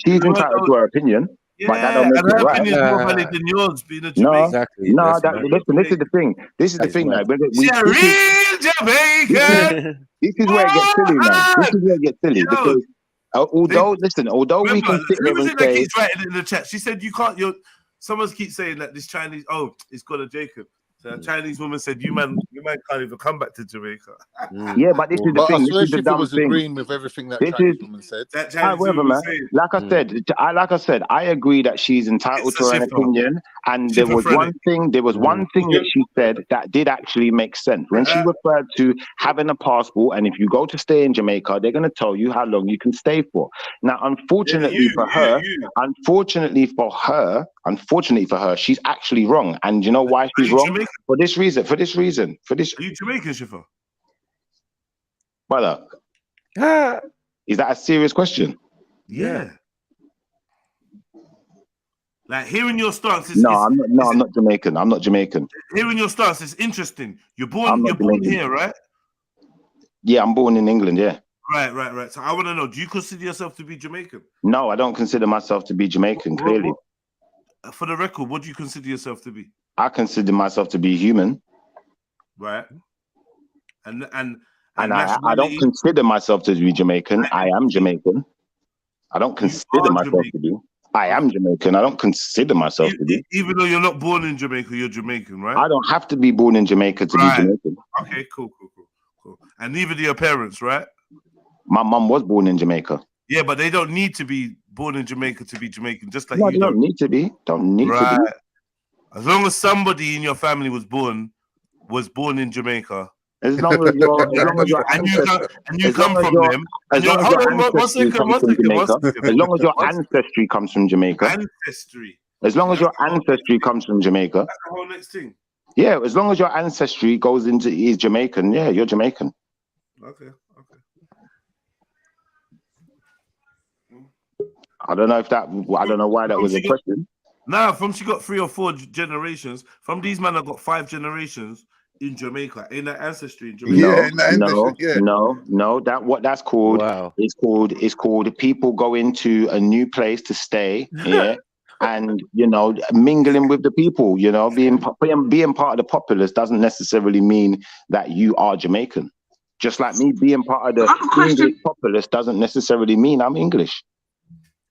she's entitled to her opinion. But that don't make
and
it
her
right.
opinion is more valid than yours, being a
No,
Jamaican.
listen, this is the thing. This is the thing, like,
She's a real Jamaican.
This is where it gets silly, man. This is where it gets silly because Although we
Remember,
can sit
who
here
was
and
it that
say,
keeps writing in the chat? She said you can't. Someone keeps saying that this Chinese. Oh, it's got a Jacob. So a Chinese woman said, "You man can't even come back to Jamaica."
yeah, but this is the
But I
thing. This
swear
is the
Shifa
dumb
was
thing.
agreeing with everything that
This
Chinese
is
woman said.
That Chinese
whatever,
woman
man.
was saying.
Like I said, I agree that she's entitled to her opinion. And there was one thing that she said that did actually make sense when she referred to having a passport. And if you go to stay in Jamaica, they're going to tell you how long you can stay for. Now, unfortunately for her, she's actually wrong. And you know why she's wrong?
Jamaican?
For this reason.
Are you Jamaican, Shifa?
Brother, is that a serious question?
Yeah. Like hearing your stance
I'm not Jamaican. I'm not Jamaican.
Hearing your stance is interesting. You're born here, right?
Yeah, I'm born in England, yeah.
Right. So I want to know, do you consider yourself to be Jamaican?
No, I don't consider myself to be Jamaican, clearly.
For the record, what do you consider yourself to be?
I consider myself to be human.
Right. And
I don't consider myself to be Jamaican. I am Jamaican. I don't consider myself to be. I am Jamaican. I don't consider myself to be.
Even though you're not born in Jamaica, you're Jamaican, right?
I don't have to be born in Jamaica to be Jamaican.
Okay, cool. And neither do your parents, right?
My mum was born in Jamaica.
Yeah, but they don't need to be born in Jamaica to be Jamaican, just like
No,
you
they don't need to be. Don't need to be.
As long as somebody in your family was born in Jamaica.
As long as your ancestry comes from Jamaica. As long as your ancestry comes from Jamaica.
That's the whole next thing.
Yeah, as long as your ancestry is Jamaican, yeah, you're Jamaican.
Okay.
I don't know why that was a question.
Nah, from she got 3 or 4 generations. From these men, I got 5 generations in Jamaica, in the ancestry in Jamaica.
No. That's called. Wow. It's called people going to a new place to stay. Yeah. And mingling with the people. Being part of the populace doesn't necessarily mean that you are Jamaican. Just like me being part of the English populace doesn't necessarily mean I'm English.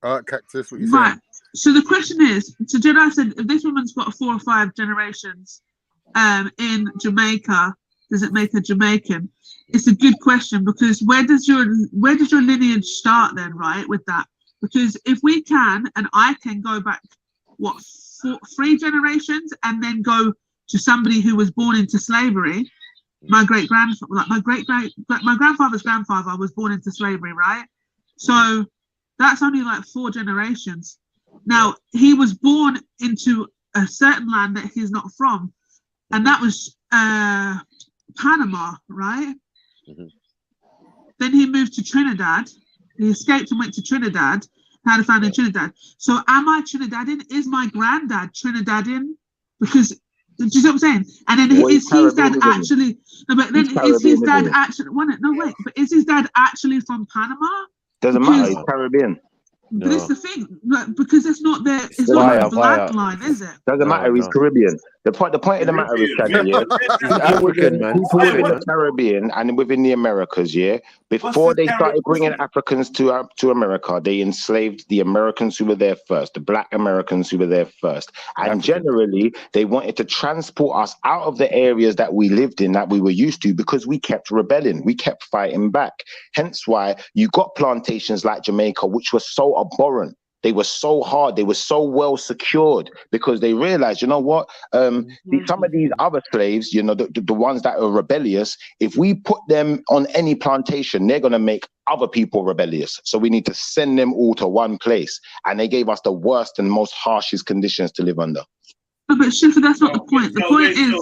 All right, Cactus, what you saying?
Right. So the question is, so Jedi said, if this woman's got 4 or 5 generations in Jamaica, does it make her Jamaican? It's a good question, because where does your lineage start then, right, with that? Because if we can, and I can go back, 3 generations, and then go to somebody who was born into slavery, my grandfather's grandfather was born into slavery, right? So that's only like 4 generations. Now, he was born into a certain land that he's not from, and that was Panama, right? Then he moved to Trinidad. He escaped and went to Trinidad, had a family in Trinidad. So am I Trinidadian? Is my granddad Trinidadian? Because, do you see what I'm saying? And then is his dad actually, but is his dad actually from Panama?
Doesn't matter, he's Caribbean.
But it's the thing, because it's not the bloodline, is it?
Doesn't matter, he's Caribbean. The point of the matter is, African, man. People within the Caribbean and within the Americas, before they started bringing Africans to America, they enslaved the Americans who were there first, the Black Americans who were there first. And generally, they wanted to transport us out of the areas that we lived in, that we were used to, because we kept rebelling, we kept fighting back. Hence why you got plantations like Jamaica, which were so abhorrent. They were so hard, they were so well secured, because they realized, some of these other slaves, the ones that are rebellious, if we put them on any plantation, they're going to make other people rebellious. So we need to send them all to one place. And they gave us the worst and most harshest conditions to live under.
No, but Shifa, that's not the point. The point is...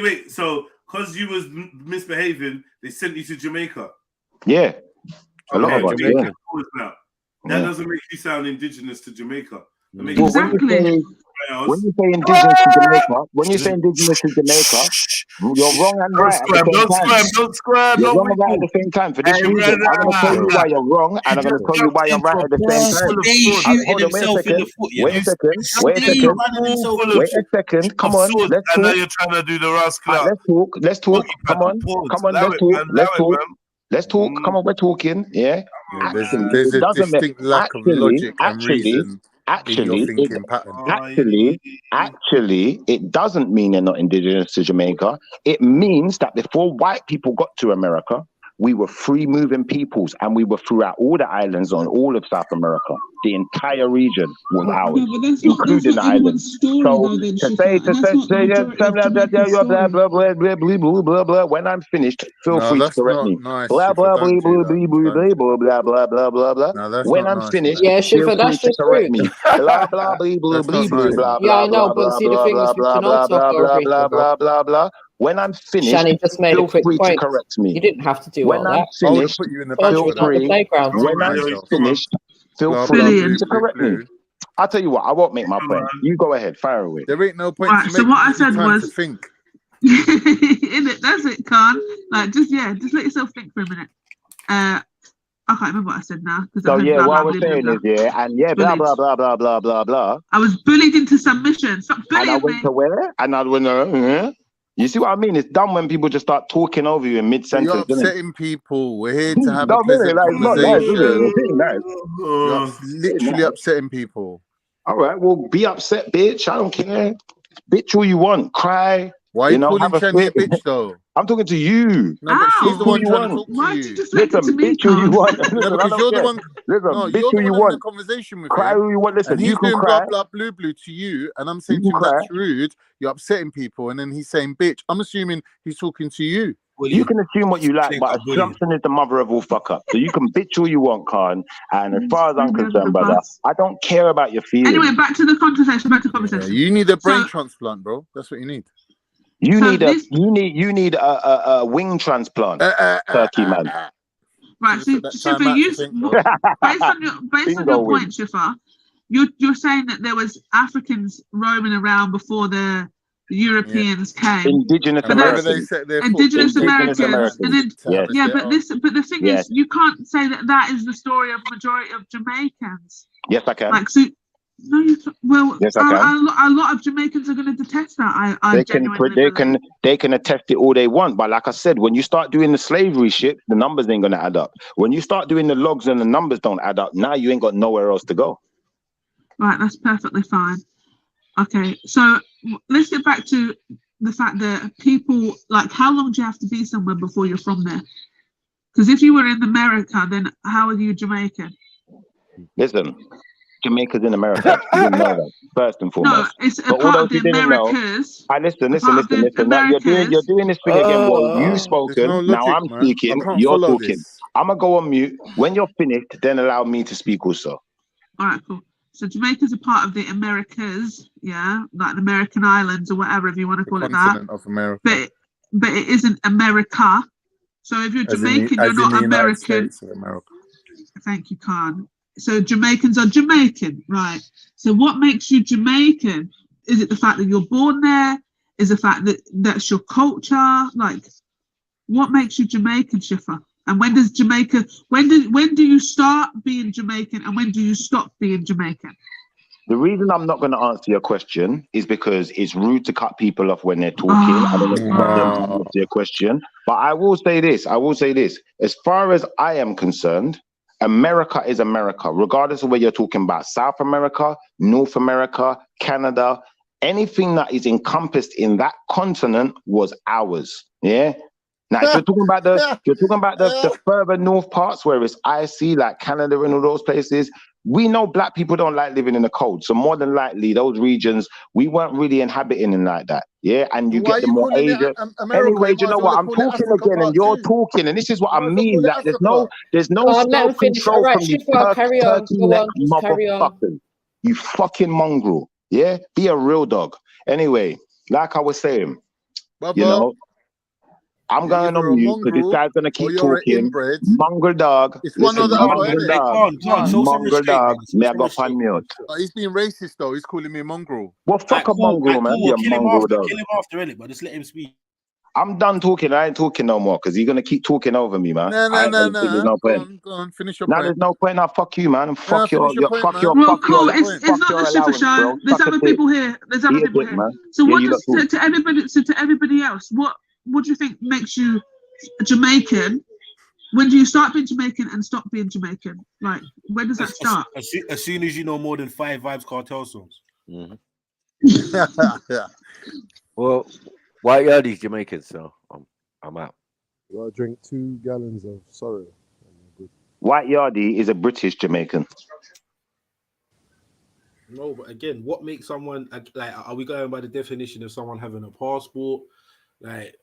Wait. So, because you was misbehaving, they sent you to Jamaica?
Yeah. A lot of us, yeah.
That doesn't make you sound indigenous to Jamaica.
Exactly.
When you say indigenous to Jamaica, you're wrong and right at the same time. You're wrong and right at the same time. For this reason, I'm going to tell you why you're wrong, and I'm going to tell you why you're right at the same time. Hold on, wait a second. Come on, let's talk.
I know you're trying to do the rascal.
Let's talk. Come on, let's talk. Let's talk. Come on, we're talking. Yeah.
There's a distinct lack of logic and reason in your thinking pattern.
Actually, it doesn't mean they're not indigenous to Jamaica. It means that before white people got to America, we were free moving peoples, and we were throughout all the islands on all of South America. The entire region was ours, including the islands. So to say blah blah blah, when I'm finished, feel free to correct me. Blah blah blah blah blah blah blah blah blah. When I'm finished,
yeah,
feel
Shifa,
free
that's
to
just
correct
rude.
me. Blah blah blah blah blah blah
Yeah, I know,
blah
but see, the
blah
thing is, we
blah
can all
blah
talk
blah
over each
blah
other.
blah blah blah. When I'm finished,
Shani just made
feel
a quick
free to
point.
correct me.
You didn't have to do
When
all
I'm
that.
finished, feel free. When I'm finished, feel free to correct me. I'll tell you what, I won't make my point. You go ahead, fire away.
There ain't no point to
So
make
what I
give you
said
time
was,
to think.
that's it, Khan. Like, just let yourself think for a minute. I can't remember what I said now.
So yeah, what I was saying is, blah blah blah blah blah blah blah.
I was bullied into submission. Stop bullying
and I went
me.
to where? And I went, You see what I mean? It's dumb when people just start talking over you in mid-sentence.
You're upsetting people. We're here to have a
No, really,
pleasant
like, it's not nice, is it?
conversation.
It's nice.
You're literally upsetting people.
All right, well, be upset, bitch. I don't care. Bitch all you want. Cry.
Why are you calling
have a
Shani a
fit.
bitch, though?
I'm talking to you.
No, but she's the one trying to talk to
Why
you.
did you deflect it to me,
bitch who you want. Listen,
No,
I
because
don't
you're the
care.
one.
Listen,
No,
bitch
you're
who
the
you
one having a
want.
conversation with
Cry
him.
who you want. Listen,
And
you
he's
can
doing
cry.
blah, blah, blue, blue to you. And I'm saying
You
to him,
can
that's rude. You're upsetting people. And then he's saying, bitch. I'm assuming he's talking to you.
You can assume what you like, but assumption is the mother of all fuck up. So you can bitch all you want, Khan. And as far as I'm concerned, brother, I don't care about your feelings.
Anyway, back to the conversation.
Yeah, you need a brain transplant, bro. That's what you need.
You need a wing transplant, Turkey man.
Right, so Shifa, based on your point, Shifa, you're saying that there was Africans roaming around before the Europeans came.
Indigenous Americans.
Indigenous Americans. And then,
yes.
but the thing is, you can't say that is the story of majority of Jamaicans.
Yes, I can.
Like, so, no, you can't. Well,
yes, I can.
A lot of Jamaicans are going to detest that.
They can attest it all they want, but like I said, when you start doing the slavery shit, the numbers ain't going to add up. When you start doing the logs and the numbers don't add up, now you ain't got nowhere else to go.
Right, that's perfectly fine. Okay, so let's get back to the fact that people, like, how long do you have to be somewhere before you're from there? Because if you were in America, then how are you Jamaican?
Listen, Jamaica's in America. You didn't know that, first and foremost.
No, it's a part of the Americas.
Listen. Now you're doing this thing again. Well, you've spoken. Now I'm speaking. You're talking. I'm going to go on mute. When you're finished, then allow me to speak also.
All right, cool. So Jamaica's a part of the Americas, yeah, like the American islands or whatever, if you want to call it that.
Of America.
But it isn't America. So if you're Jamaican, you're not American. Thank you, Khan. So Jamaicans are Jamaican, right? So what makes you Jamaican? Is it the fact that you're born there? Is the fact that that's your culture? Like, what makes you Jamaican, Shifa? And when does Jamaica, when do you start being Jamaican and when do you stop being Jamaican?
The reason I'm not going to answer your question is because it's rude to cut people off when they're talking. I don't expect them to answer your question. But I will say this. As far as I am concerned, America is America, regardless of where you're talking about. South America, North America, Canada, anything that is encompassed in that continent was ours. Yeah. Now, if you're talking about the further north parts where it's icy, like Canada and all those places, we know black people don't like living in the cold. So more than likely, those regions, we weren't really inhabiting in like that. Yeah, and you get the more Asia. Anyway, you know what? I'm talking again, and you're talking, and this is what I mean. That there's no self-control from these turkey neck motherfuckers. You fucking mongrel. Yeah, be a real dog. Anyway, like I was saying, you know. I'm going on mute because this guy's going to keep talking. Mongrel dog.
It's one or the other.
Mongrel dog. May I go on mute?
He's being racist though. He's calling me a mongrel.
Well, fuck a mongrel, man. You're a mongrel dog.
Kill him after, innit? But just let him speak.
I'm done talking. I ain't talking no more because you're going to keep talking over me, man.
No.
There's no point.
Go on, finish your point.
There's no point. Now, fuck you, man. Fuck your
Well, cool. It's not the Shifa show. There's other people here. So what does to everybody else? What do you think makes you Jamaican When do you start being Jamaican and stop being Jamaican? Like, when does that start?
As soon as you know more than 5 Vibes Cartel songs.
Well, White Yardy's Jamaican, so I'm out.
You gotta drink 2 gallons of sorrow.
White Yardy is a British Jamaican.
No, but again, what makes someone like? Are we going by the definition of someone having a passport? Like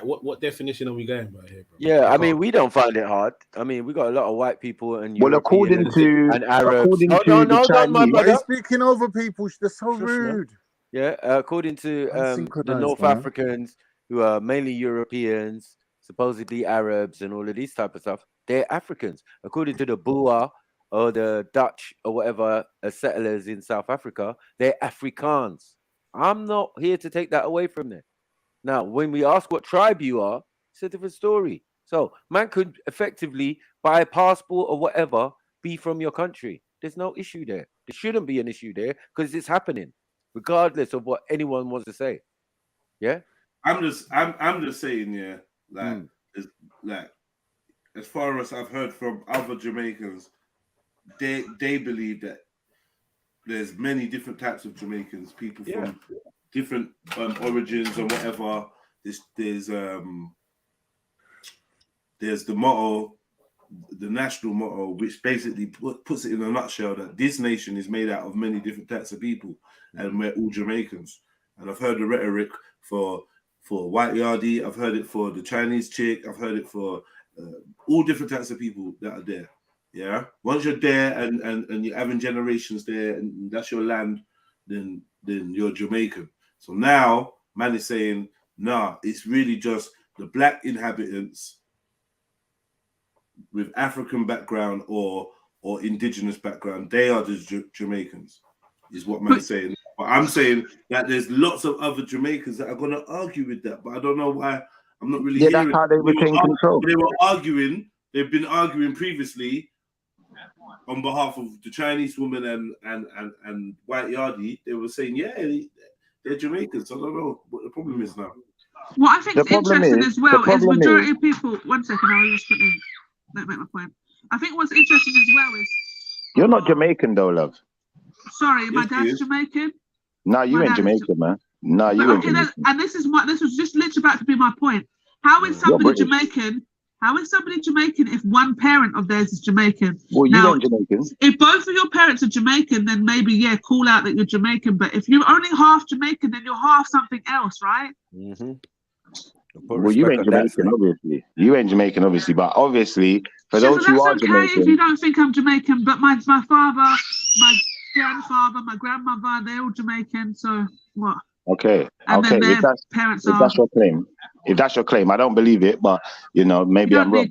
what definition are we going by here, bro?
Yeah, I mean, we don't find it hard. I mean, we got a lot of white people and
Well, according to
Arabs.
the
Hold on, my
Chinese,
brother.
He's speaking over people. They're so rude.
Yeah, according to the North Africans, who are mainly Europeans, supposedly Arabs, and all of these type of stuff, they're Africans. According to the Boer or the Dutch or whatever settlers in South Africa, they're Afrikaans. I'm not here to take that away from them. Now, when we ask what tribe you are, it's a different story. So, man could effectively buy a passport or whatever, be from your country. There's no issue there. There shouldn't be an issue there because it's happening, regardless of what anyone wants to say. Yeah,
I'm just saying, yeah, like as far as I've heard from other Jamaicans, they believe that there's many different types of Jamaicans, people from different origins and whatever. There's the motto, the national motto, which basically puts it in a nutshell that this nation is made out of many different types of people, and we're all Jamaicans. And I've heard the rhetoric for White Yardy, I've heard it for the Chinese chick, I've heard it for all different types of people that are there. Yeah, once you're there and you're having generations there, and that's your land, then you're Jamaican. So now, man is saying, nah, it's really just the black inhabitants with African background or indigenous background. They are the Jamaicans, is what man is saying. But I'm saying that there's lots of other Jamaicans that are going to argue with that. But I don't know why. I'm not really hearing.
That's how they retain control.
They were arguing. They've been arguing previously on behalf of the Chinese woman and White Yardy. They were saying, yeah, they're Jamaicans. I don't know what the problem is now.
What I think is interesting as well is majority of people. 1 second, I'll just make my point. I think what's interesting as well is
you're not Jamaican though, love.
Sorry, my dad's Jamaican.
No, you ain't Jamaican, man. No, you ain't Jamaican.
And this was just literally about to be my point. How is somebody Jamaican? How is somebody Jamaican if one parent of theirs is Jamaican?
Well, you ain't Jamaican.
If both of your parents are Jamaican, then maybe call out that you're Jamaican. But if you're only half Jamaican, then you're half something else, right?
Mm-hmm.
Well, you ain't Jamaican, obviously. You ain't Jamaican, obviously. But obviously, for those who are Jamaican,
if you don't think I'm Jamaican, but my father, my grandfather, my grandmother, they're all Jamaican. So what?
Okay.
And
okay.
Then if
that's your claim. If that's your claim, I don't believe it, but maybe I'm wrong.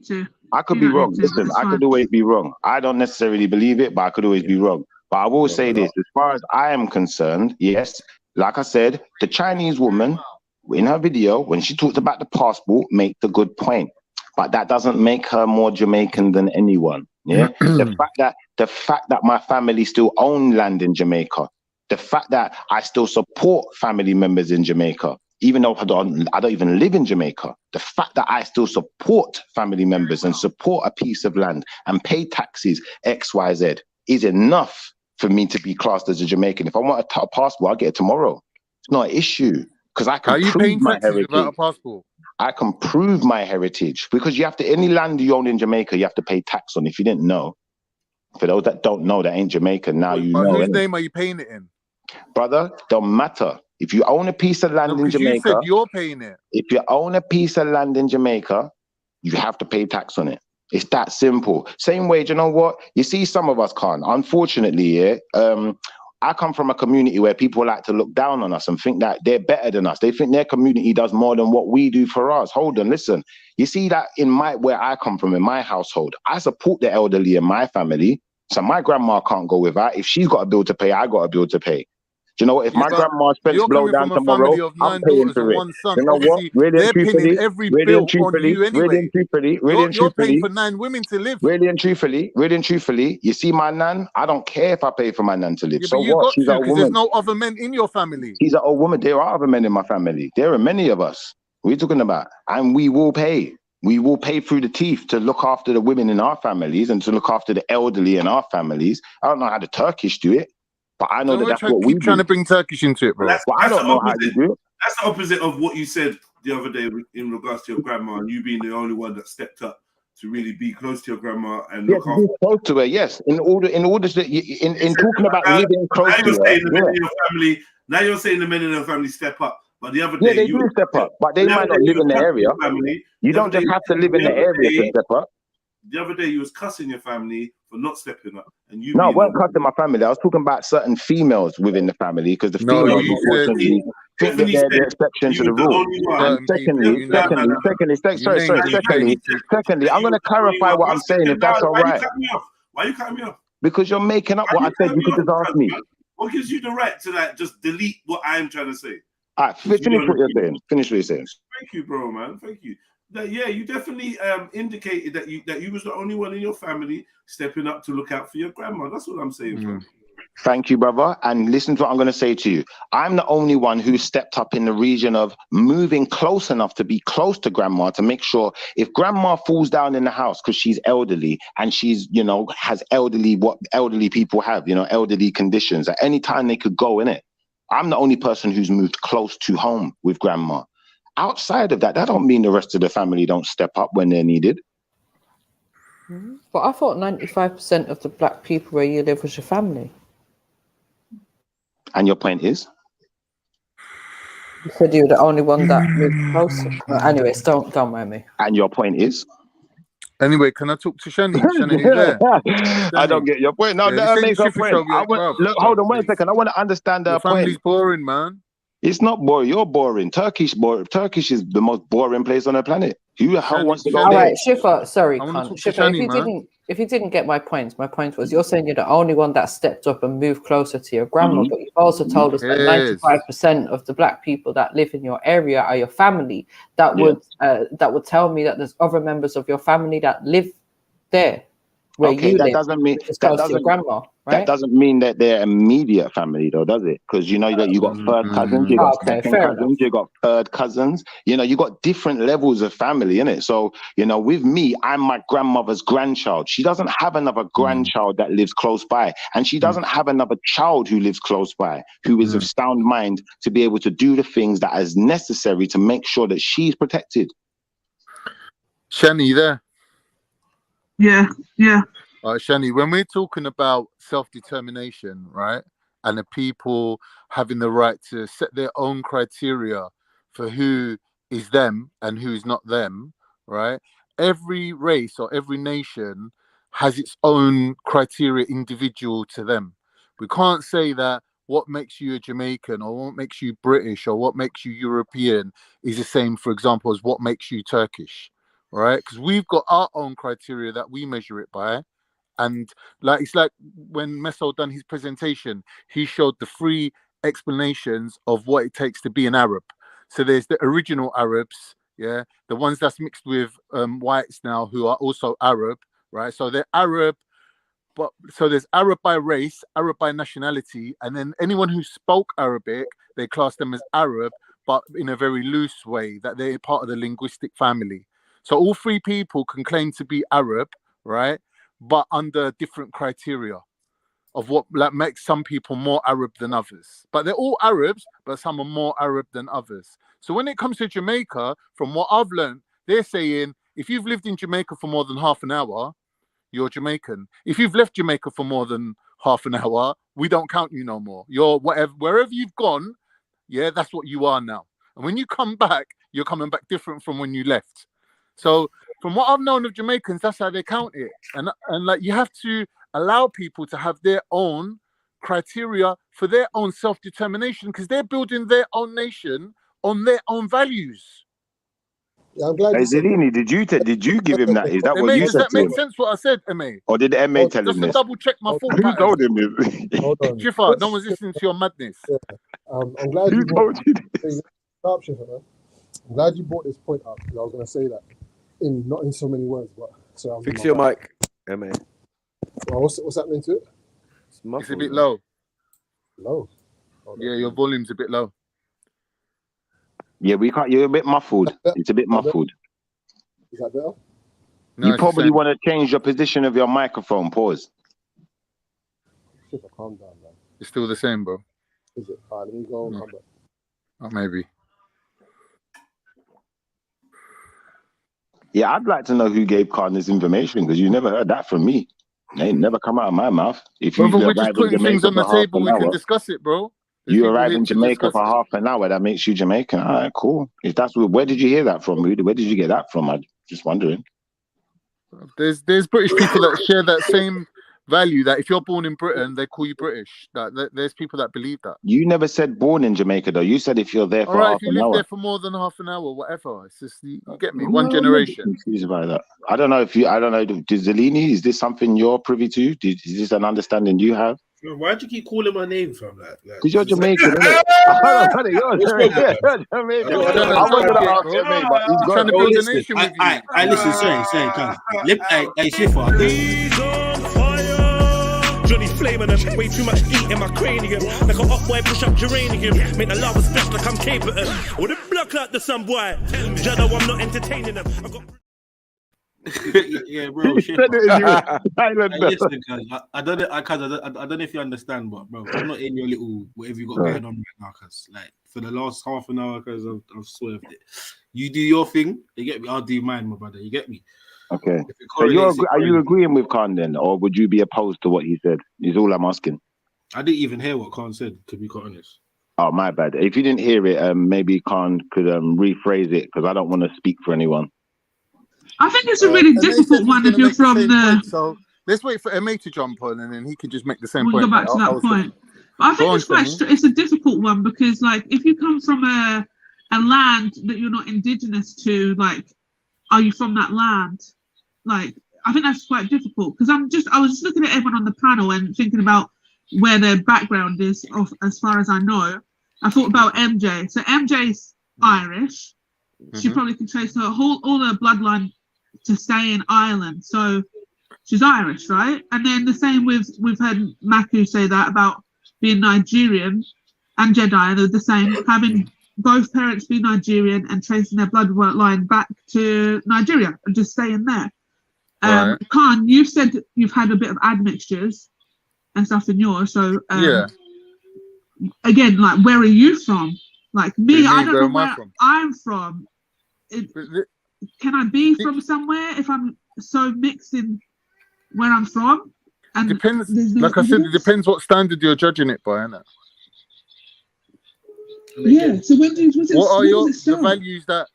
I could be wrong. Listen, I could always be wrong. I don't necessarily believe it, but I could always be wrong. But I will say this: as far as I am concerned, yes, like I said, the Chinese woman in her video, when she talked about the passport, make the good point. But that doesn't make her more Jamaican than anyone. Yeah. the fact that my family still own land in Jamaica, the fact that I still support family members in Jamaica, even though I don't even live in Jamaica, the fact that I still support family members and support a piece of land and pay taxes X, Y, Z is enough for me to be classed as a Jamaican. If I want a passport, I'll get it tomorrow. It's not an issue because I can prove my heritage.
Without a passport?
I can prove my heritage because you have to, any land you own in Jamaica, you have to pay tax on. If you didn't know, for those that don't know, that ain't Jamaican, now you know.
Whose name are you paying it in?
Brother, don't matter. If you own a piece of land in Jamaica,
you said you're paying it.
If you own a piece of land in Jamaica, you have to pay tax on it. It's that simple. Same way, you know what? You see, some of us can't. Unfortunately, I come from a community where people like to look down on us and think that they're better than us. They think their community does more than what we do for us. Hold on, listen. You see that where I come from, in my household, I support the elderly in my family. So my grandma can't go without. If she's got a bill to pay, I got a bill to pay. Do you know what? If my grandma's fence blow down tomorrow, I'm paying for it. You know what? Really and truthfully,
you're paying for 9 women to live.
Really and truthfully, you see my nan, I don't care if I pay for my nan to live. Yeah, so what? She's a woman.
There's no other men in your family.
She's an old woman. There are other men in my family. There are many of us. What are you talking about? And we will pay. We will pay through the teeth to look after the women in our families and to look after the elderly in our families. I don't know how the Turkish do it, but I know that that's what we do.
Trying to bring Turkish into it, bro.
Well, I don't know how you do it.
That's the opposite of what you said the other day in regards to your grandma and you being the only one that stepped up to really be close to your grandma and look after.
Be close to her, yes. In order to in talking about living close to her.
Now you're saying the men in her family step up. But the other day,
yeah, they do step up, but they might not live in the area. You don't just have to live in the area to step up.
The other day, you was cussing your family for not stepping up, and you.
No, I wasn't cussing my family. I was talking about certain females within the family because the females unfortunately think that they're the exception to the rule. And secondly, I'm going to clarify what I'm saying if that's all right.
Why are you cutting me off?
Because you're making up what I said. You could just ask me.
What gives you the right to like just delete what I'm trying to say?
All right, finish what you're saying. Finish what you're saying.
Thank you, bro, man. Thank you. Yeah, you definitely indicated that you was the only one in your family stepping up to look out for your grandma. That's what I'm saying, bro.
Thank you, brother. And listen to what I'm going to say to you. I'm the only one who stepped up in the region of moving close enough to be close to grandma to make sure if grandma falls down in the house because she's elderly and she's, you know, has what elderly people have, you know, elderly conditions, at any time they could go in it. I'm the only person who's moved close to home with grandma. Outside of that, that don't mean the rest of the family don't step up when they're needed.
But I thought 95% of the black people where you live was your family.
And your point is?
You said you were the only one that moved closer. Anyways, don't mind me.
And your point is?
Anyway, can I talk to Shani? Shani, are you there?
I don't get your point. No, that makes a point. Look, hold on 1 second. I want to understand the point.
Family's boring, man.
It's not boring. You're boring. Turkish is the most boring place on the planet. Who the hell wants to go there?
All right, Shifa, sorry, Shifa, if you didn't get my point was you're saying you're the only one that stepped up and moved closer to your grandma, but you've also told us that 95% of the black people that live in your area are your family. That would tell me that there's other members of your family that live there.
Okay, that doesn't mean
grandma. Right?
That doesn't mean that they're immediate family, though, does it? Because you know that you got third cousins, you got second cousins, you got third cousins. You know, you got different levels of family, innit? So, you know, with me, I'm my grandmother's grandchild. She doesn't have another grandchild that lives close by, and she doesn't have another child who lives close by, who is of sound mind to be able to do the things that is necessary to make sure that she's protected.
Shani, you there?
Yeah.
All right, Shani, when we're talking about self-determination, right, and the people having the right to set their own criteria for who is them and who is not them, right, every race or every nation has its own criteria individual to them. We can't say that what makes you a Jamaican or what makes you British or what makes you European is the same, for example, as what makes you Turkish, right? Because we've got our own criteria that we measure it by. And like it's like when Meso done his presentation, he showed the 3 explanations of what it takes to be an Arab. So there's the original Arabs, yeah, the ones that's mixed with whites now who are also Arab, right? So they're Arab, but so there's Arab by race, Arab by nationality, and then anyone who spoke Arabic, they class them as Arab, but in a very loose way, that they're part of the linguistic family. So all 3 people can claim to be Arab, right? But under different criteria of what like makes some people more Arab than others. But they're all Arabs, but some are more Arab than others. So when it comes to Jamaica, from what I've learned, they're saying if you've lived in Jamaica for more than half an hour, you're Jamaican. If you've left Jamaica for more than half an hour, we don't count you no more. You're wherever you've gone, yeah, that's what you are now. And when you come back, you're coming back different from when you left. So from what I've known of Jamaicans, that's how they count it. And like you have to allow people to have their own criteria for their own self-determination because they're building their own nation on their own values.
Yeah, I'm glad.
Hey, Zellini, did you give him that? Is that what you said?
Does that make sense what I said, M.A.?
Or did the M.A. tell him this?
Just to double check my thought
Who told him this?
Hold on.
Shifa, no one's listening to your madness.
Yeah. I'm glad you brought this up, Shifa, man. I'm glad you brought this point up because I was going to say that not in so many words, but so
fix your mic, M.A.
Well, what's happening to it?
It's a bit low.
Low.
Yeah, your volume's a bit low.
Yeah, we can't. You're a bit muffled. It's a bit muffled.
Is that better?
No,
You
it's the
probably
same.
want to change your position of your microphone. Pause.
Shit, calm down, man.
It's still the same, bro.
Is it? All right, let me go and come back.
Oh, maybe.
Yeah, I'd like to know who gave Khan this information because you never heard that from me. It ain't never come out of my mouth. If you
Brother, we're just
arrive in
putting things
Jamaica
on the
for half
table.
an
We can
hour,
discuss it, bro. There's
you
people
arrive
here
in
to
Jamaica
discuss
for
it.
half an hour, that makes you Jamaican. All right, cool. If that's where did you hear that from, Rudy? Where did you get that from? I'm just wondering.
There's British people that share that same value, that if you're born in Britain, they call you British. There's people that believe that.
You never said born in Jamaica, though. You said if you're there
All
for
right,
half
if you
an
live
hour.
there for more than half an hour, whatever. It's just you get me.
I'm
One
a bit
generation.
confused about that. I don't know if you. I don't know. Zellini, is this something you're privy to? Is this an understanding you have?
Why'd you keep calling my name from that?
Because you're Jamaican, innit? You're Jamaican. I wasn't gonna ask your name, but he's got
trying to
it.
build a
Listen,
nation with you.
I listen. Sorry, cuz. Hey, Shiffer.
He's on fire. Johnny flaming them, way too much heat in my cranium. Like a hot boy push up geranium. Make the lava splash like I'm capable. Or the block like the sun boy. Jado, I'm not entertaining them. I got
Yeah, bro. Shiffer. Hey, listen, cuz. I don't know if you understand, but bro, I'm not in your little whatever you got going on right now, cuz. Like for the last half an hour, cuz I've swerved it. You do your thing, you get me. I'll do mine, my brother. You get me.
Okay. So are you agreeing with Khan then, or would you be opposed to what he said? Is all I'm asking.
I didn't even hear what Khan said, to be quite honest.
Oh, my bad. If you didn't hear it, maybe Khan could rephrase it because I don't want to speak for anyone.
I think it's a really difficult one if you're from the.
So let's wait for MA to jump on, and then he can just make the same
We'll
point.
go back to that point. But I think it's a difficult one because, like, if you come from a land that you're not indigenous to, like, are you from that land? Like, I think that's quite difficult because I was just looking at everyone on the panel and thinking about where their background is. As far as I know, I thought about MJ. So MJ's Irish. She probably can trace all her bloodline to stay in Ireland. So she's Irish, right? And then the same we've heard Maku say that about being Nigerian and JEDI. They're the same, having both parents be Nigerian and tracing their bloodline back to Nigeria and just staying there.
Right.
Khan, you've said you've had a bit of admixtures and stuff in yours. So
yeah.
Again, like, where are you from? Like me, I don't know
where
where I'm from. Can I be from somewhere if I'm so mixed in where I'm from? And
depends. Like I said, it depends what standard you're judging it by, innit?
Yeah. So what are
the values that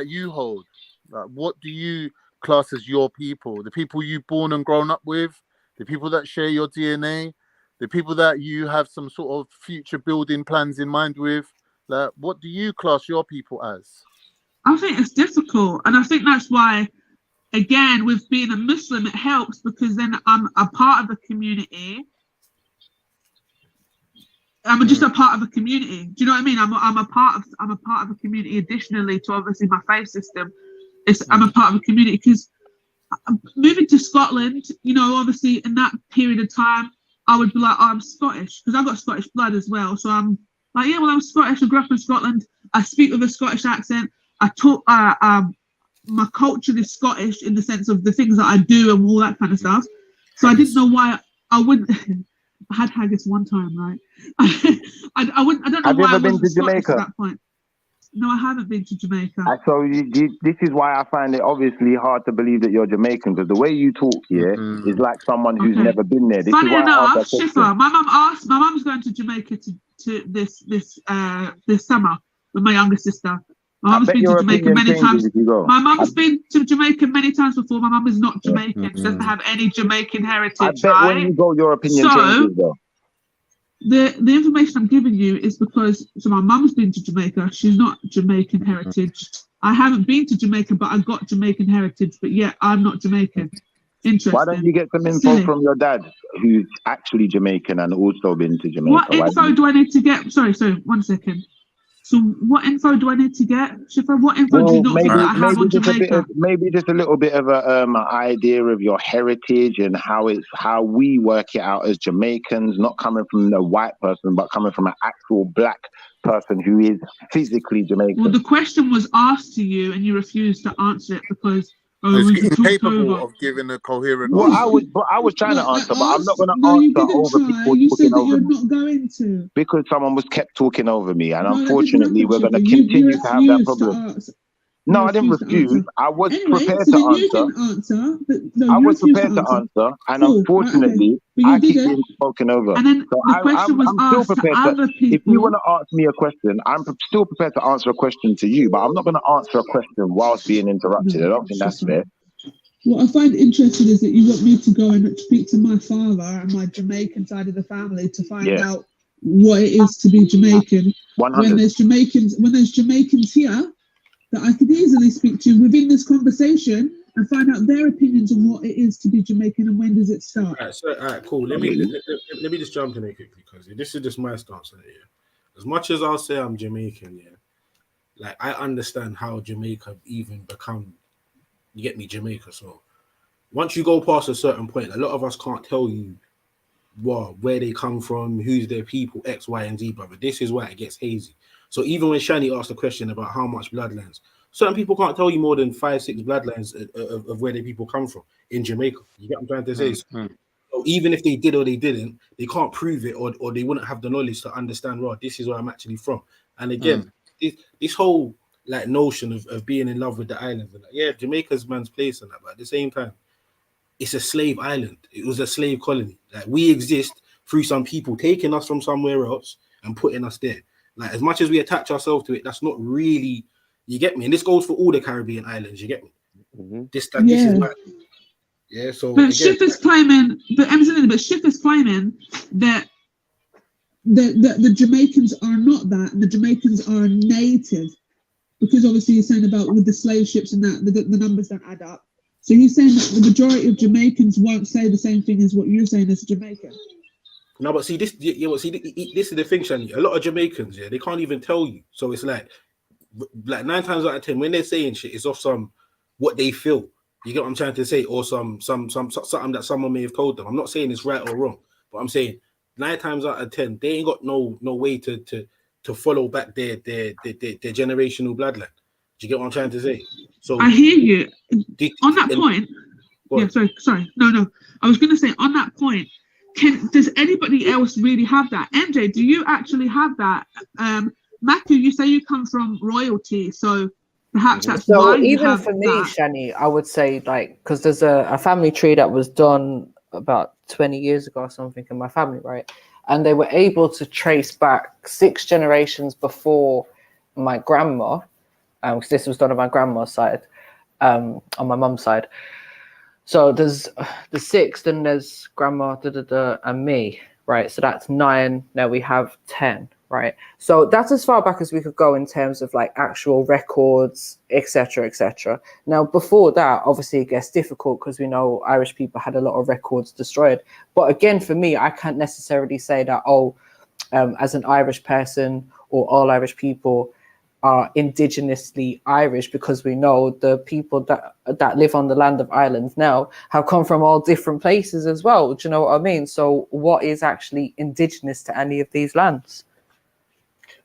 you hold? Like, what do you class as your people? The people you've born and grown up with, the people that share your DNA, the people that you have some sort of future building plans in mind with. Like, what do you class your people as?
I think it's difficult, and I think that's why, again, with being a Muslim, it helps because then I'm a part of a community. I'm just a part of a community. Do you know what I mean? I'm a part of a community. Additionally to obviously my faith system, I'm a part of a community because moving to Scotland, you know, obviously in that period of time, I would be like, oh, I'm Scottish because I've got Scottish blood as well. So I'm like, yeah, well, I'm Scottish. I grew up in Scotland. I speak with a Scottish accent. I talk. My culture is Scottish in the sense of the things that I do and all that kind of stuff. So I didn't know why I wouldn't. I had haggis one time, right? I wouldn't. I don't know why I wasn't Scottish at that point. No, I haven't been to Jamaica.
So this is why I find it obviously hard to believe that you're Jamaican because the way you talk here is like someone who's never been there. This
Funny
is why
enough, Schiffer, my mum's going to Jamaica to this summer with my younger sister. My mum's been to Jamaica many times. My mum's been to Jamaica many times before. My mum is not Jamaican. She doesn't have any Jamaican heritage.
I bet when you go, your opinion changes though.
The information I'm giving you is because my mum's been to Jamaica. She's not Jamaican heritage. I haven't been to Jamaica, but I got Jamaican heritage. But yet I'm not Jamaican. Interesting.
Why don't you get some info from your dad, who's actually Jamaican and also been to Jamaica?
What info do I need to get? Sorry, 1 second. So what info do I need to get, Shifra? What info do you not think that I have on Jamaica?
Maybe just a little bit of an idea of your heritage and how we work it out as Jamaicans, not coming from a white person, but coming from an actual black person who is physically Jamaican.
Well, the question was asked to you and you refused to answer it because
incapable of giving a coherent
Well,
answer.
I was trying to answer, but I'm not going to
No, you
answer
didn't
over
try.
people
You
talking
said that
over
you're
me
not going to.
because someone was kept talking over me, and
No, that doesn't
unfortunately,
happen,
we're going to
Shifter. You
continue to have that
refused to
problem.
answer.
No,
You
I didn't
refused to
refuse.
answer.
I was
Anyway,
prepared
so
to
then you
answer.
didn't answer, but no,
I
you
was
refused to
prepared to
answer.
answer, and
Cool, right, okay.
unfortunately,
But you
I keep
didn't.
being spoken over.
And then
So
the question was
I'm still
asked to
prepared to.
other
If you want
people.
to ask me a question, still prepared to answer a question to you, but I'm not going to answer a question whilst being interrupted. I don't think that's fair.
What I find interesting is that you want me to go and speak to my father and my Jamaican side of the family to find out what it is to be Jamaican.
100.
When there's Jamaicans here that I could easily speak to within this conversation and find out their opinions on what it is to be Jamaican and when does it start.
All right, cool. Let me just jump in here quickly because this is just my stance on it. Yeah. As much as I'll say I'm Jamaican, yeah, like I understand how Jamaica even become. You get me, Jamaica. So once you go past a certain point, a lot of us can't tell you where they come from, who's their people, X, Y, and Z, brother. This is why it gets hazy. So even when Shani asked a question about how much bloodlines, certain people can't tell you more than 5-6 bloodlines of where their people come from in Jamaica. You get what I'm trying to say? So even if they did or they didn't, they can't prove it or they wouldn't have the knowledge to understand, right, this is where I'm actually from. And again, this whole like notion of being in love with the island, and like, yeah, Jamaica's man's place and that, but at the same time, it's a slave island. It was a slave colony. Like we exist through some people taking us from somewhere else and putting us there. Like as much as we attach ourselves to it, that's not really, you get me? And this goes for all the Caribbean islands, you get me? This is my, yeah, so
but
again,
Schiff is claiming, but Schiff is claiming that the Jamaicans are not that, and the Jamaicans are native, because obviously you're saying about with the slave ships and that the numbers don't add up. So he's saying that the majority of Jamaicans won't say the same thing as what you're saying as a Jamaican.
No, but see this, this is the thing, Shani. A lot of Jamaicans, yeah, they can't even tell you. So it's like 9 times out of 10, when they're saying shit, it's off some what they feel. You get what I'm trying to say, or something that someone may have told them. I'm not saying it's right or wrong, but I'm saying 9 times out of 10, they ain't got no way to follow back their generational bloodline. Do you get what I'm trying to say? So
I hear you. On that point, yeah, sorry. No. I was going to say on that point, does anybody else really have that? MJ, do you actually have that? Matthew, you say you come from royalty, so perhaps that's why you
even
have
for me,
that.
Shani, I would say like because there's a family tree that was done about 20 years ago or something in my family, right? And they were able to trace back 6 generations before my grandma, because this was done on my grandma's side, on my mum's side. So there's the 6, then there's grandma, and me, right? So that's 9. Now we have 10, right? So that's as far back as we could go in terms of like actual records, etc., etc. Now before that, obviously it gets difficult because we know Irish people had a lot of records destroyed. But again, for me, I can't necessarily say that as an Irish person or all Irish people are indigenously Irish, because we know the people that live on the land of Ireland now have come from all different places as well. Do you know what I mean? So what is actually indigenous to any of these lands?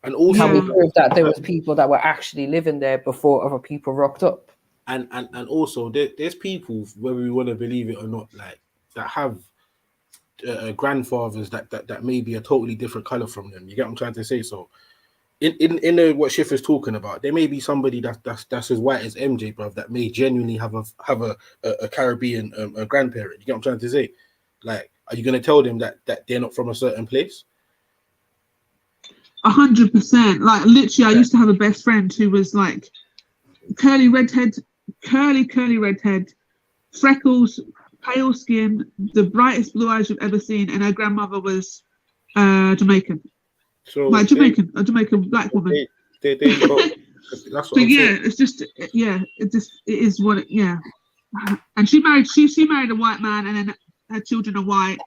And also,
can we prove that there was people that were actually living there before other people rocked up?
And also there's people, whether we want to believe it or not, like that have grandfathers that may be a totally different color from them. You get what I'm trying to say? So in what Schiff is talking about, there may be somebody that's as white as MJ, bruv, that may genuinely have a Caribbean grandparent. You get what I'm trying to say? Like, are you going to tell them that they're not from a certain place?
100%. Like literally, I used to have a best friend who was like curly redhead, freckles, pale skin, the brightest blue eyes you've ever seen, and her grandmother was Jamaican.
So
like a Jamaican black woman.
There you go. That's what
So
I'm
yeah,
saying.
it's just it is what it, yeah. And she married a white man, and then her children are white,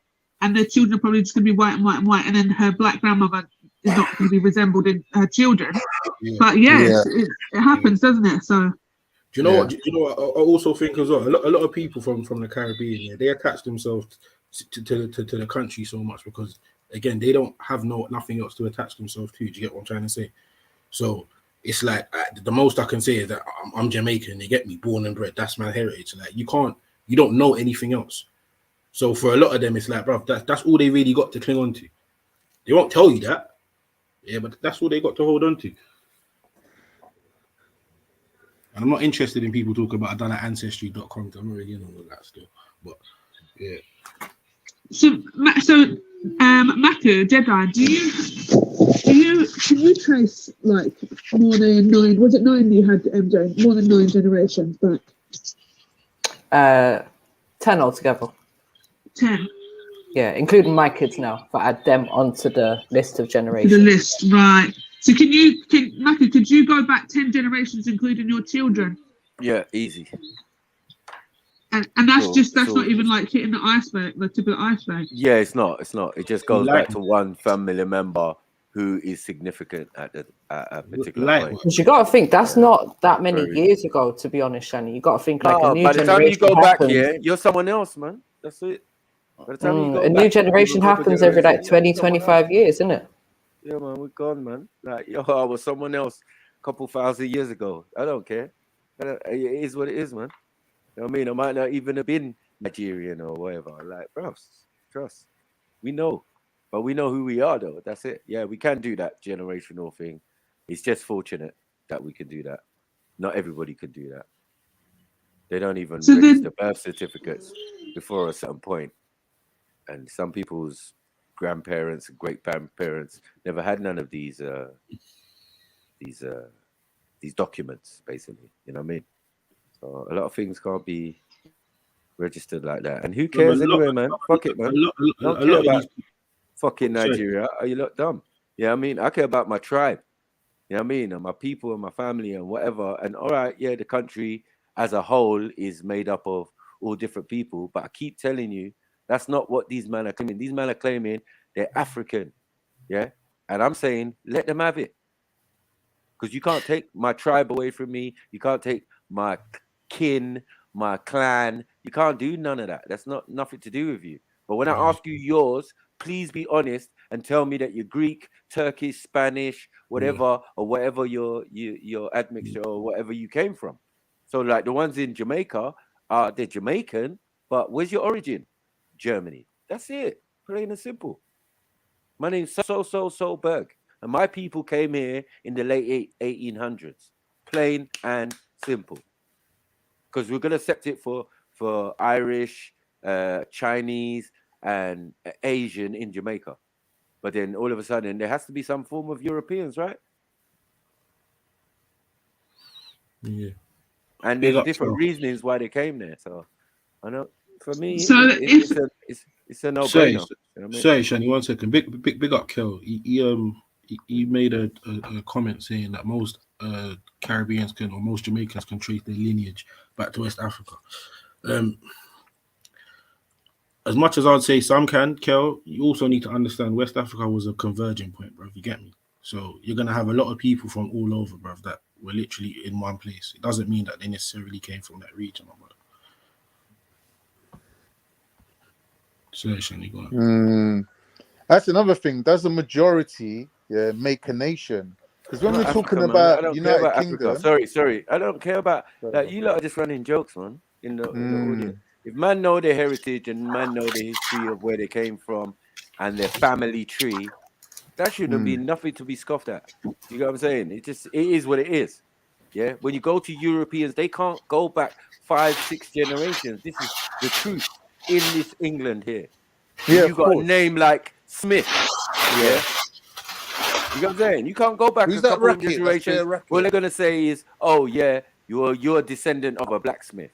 and their children are probably just gonna be white and white and white, and then her black grandmother is not gonna be resembled in her children.
Yeah.
But yes, it happens, doesn't it? So
Do you know what? Do you know what? I also think as well. A lot of people from the Caribbean, yeah, they attach themselves to the country so much because again they don't have nothing else to attach themselves to. Do you get what I'm trying to say? So it's like the most I can say is that I'm Jamaican. You get me, born and bred. That's my heritage. Like you don't know anything else. So for a lot of them, it's like, bro, that's all they really got to cling on to. They won't tell you that, yeah, but that's all they got to hold on to. And I'm not interested in people talking about I've done at ancestry.com. I'm not really in all that still, but yeah.
So Maka, JEDI, can you trace like more than 9? Was it 9 you had, MJ? More than 9 generations back?
10 altogether.
10.
Yeah, including my kids now, but add them onto the list of
To
generations.
the list, right? So Maka, could you go back 10 generations, including your children?
Yeah, easy.
And that's not even like hitting the iceberg, the tip of the iceberg.
Yeah, it's not. It just goes back to one family member who is significant at a particular point.
Because you got to think that's not that many years ago, to be honest, Shani. You got to think like a new
by the time you
generation
go back
happens.
here, you're someone else, man. That's it. By the time you go
A
back,
new generation happens every like 20, 25 years, isn't it?
Yeah, man, we're gone, man. Like, yo, I was someone else a couple thousand years ago. I don't care. It is what it is, man. You know what I mean? I might not even have been Nigerian or whatever. Like, bro, trust. We know. But we know who we are, though. That's it. Yeah, we can do that generational thing. It's just fortunate that we can do that. Not everybody could do that. They don't even register birth certificates before a certain point. And some people's grandparents and great-grandparents never had none of these documents, basically. You know what I mean? So a lot of things can't be registered like that. And who cares anyway, man? Fuck it, man. Don't care about fucking Nigeria. Are you lot dumb? Yeah, I mean, I care about my tribe. You know what I mean? And my people and my family and whatever. And all right, yeah, the country as a whole is made up of all different people. But I keep telling you, that's not what these men are claiming. These men are claiming they're African. Yeah? And I'm saying, let them have it. Because you can't take my tribe away from me. You can't take my kin, my clan. You can't do none of that. That's nothing to do with you. But when I ask you yours, please be honest and tell me that you're Greek, Turkish, Spanish, whatever, or whatever your admixture or whatever you came from. So like the ones in Jamaica, they're Jamaican, but where's your origin? Germany. That's it. Plain and simple. My name's So Berg. And my people came here in the late 1800s. Plain and simple. Because we're going to accept it for Irish, Chinese, and Asian in Jamaica. But then all of a sudden, there has to be some form of Europeans, right?
Yeah.
And there's different reasonings why they came there. So, I know, for me,
So
it's a no-brainer.
Sorry, Shani, 1 second. Big up, Kel. He made a comment saying that most Caribbeans or most Jamaicans can trace their lineage back to West Africa. As much as I'd say some can, Kel, you also need to understand West Africa was a converging point, bro. You get me? So you're gonna have a lot of people from all over, bro, that were literally in one place. It doesn't mean that they necessarily came from that region, my brother. So, Shani, go on.
That's another thing. Does the majority make a nation? Because when we're talking about United Kingdom,
sorry, I don't care about that. You lot are just running jokes, man. In the audience, if man know their heritage and man know the history of where they came from and their family tree, that shouldn't be nothing to be scoffed at. You know what I'm saying? It is what it is. Yeah. When you go to Europeans, they can't go back 5-6 generations. This is the truth in this England here.
Yeah,
you got a name like Smith. Yeah. You know what I'm saying? You can't go back a couple of generations. What they're gonna say is, oh yeah, you're a descendant of a blacksmith.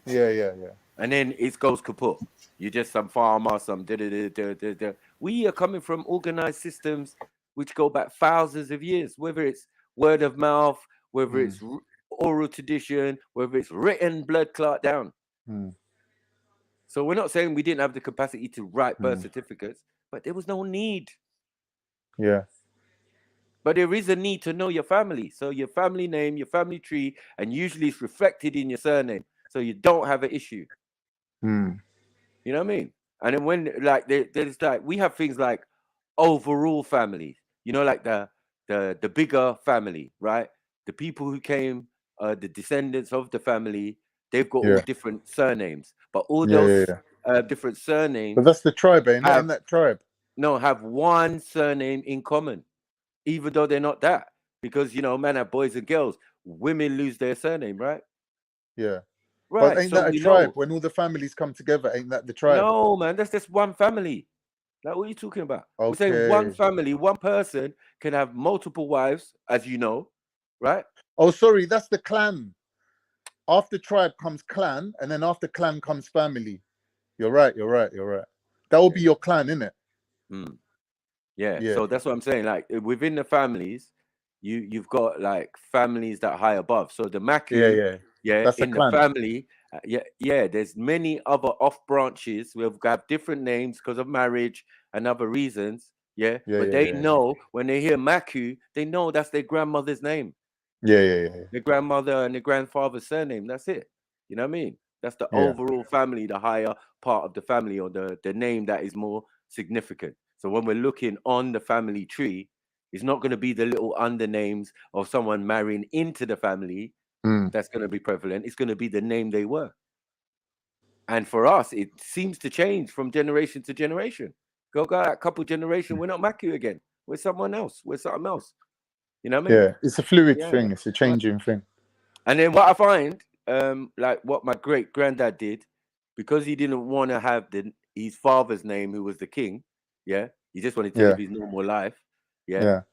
Yeah.
And then it goes kaput. You're just some farmer, some da. We are coming from organized systems which go back thousands of years, whether it's word of mouth, whether it's oral tradition, whether it's written blood clot down. So we're not saying we didn't have the capacity to write birth certificates, but there was no need.
Yeah.
But there is a need to know your family. So your family name, your family tree, and usually it's reflected in your surname. So you don't have an issue. You know what I mean? And then when like there's like we have things like overall families, you know, like the bigger family, right? the people who came, the descendants of the family, they've got all different surnames, but all those different surnames.
But that's the tribe, ain't it? In that tribe.
No, have one surname in common, even though they're not that. Because, you know, man have boys and girls. Women lose their surname, right?
Yeah.
Right.
But ain't
so
that a
we
tribe?
know.
When all the families come together, ain't that the tribe?
No, man, that's just one family. Like, what are you talking about? We're saying one family, one person can have multiple wives, as you know, right?
Oh, sorry, that's the clan. After tribe comes clan, and then after clan comes family. You're right. That will be your clan, innit?
Yeah. So that's what I'm saying. Like, within the families, you've got like families that high above. So the Maku,
that's
in the family, there's many other off branches. We've got different names because of marriage and other reasons. But they know when they hear Maku, they know that's their grandmother's name. Their grandmother and their grandfather's surname. That's it. You know what I mean? That's the overall family, the higher part of the family, or the name that is more significant. So when we're looking on the family tree, it's not going to be the little undernames of someone marrying into the family that's going to be prevalent. It's going to be the name they were. And for us, it seems to change from generation to generation. Go a couple generations, we're not Maku again. We're someone else. We're something else. You know what I mean?
Yeah, it's a fluid thing. It's a changing thing.
And then what I find, like what my great granddad did, because he didn't want to have his father's name, who was the king. He just wanted to live his normal life.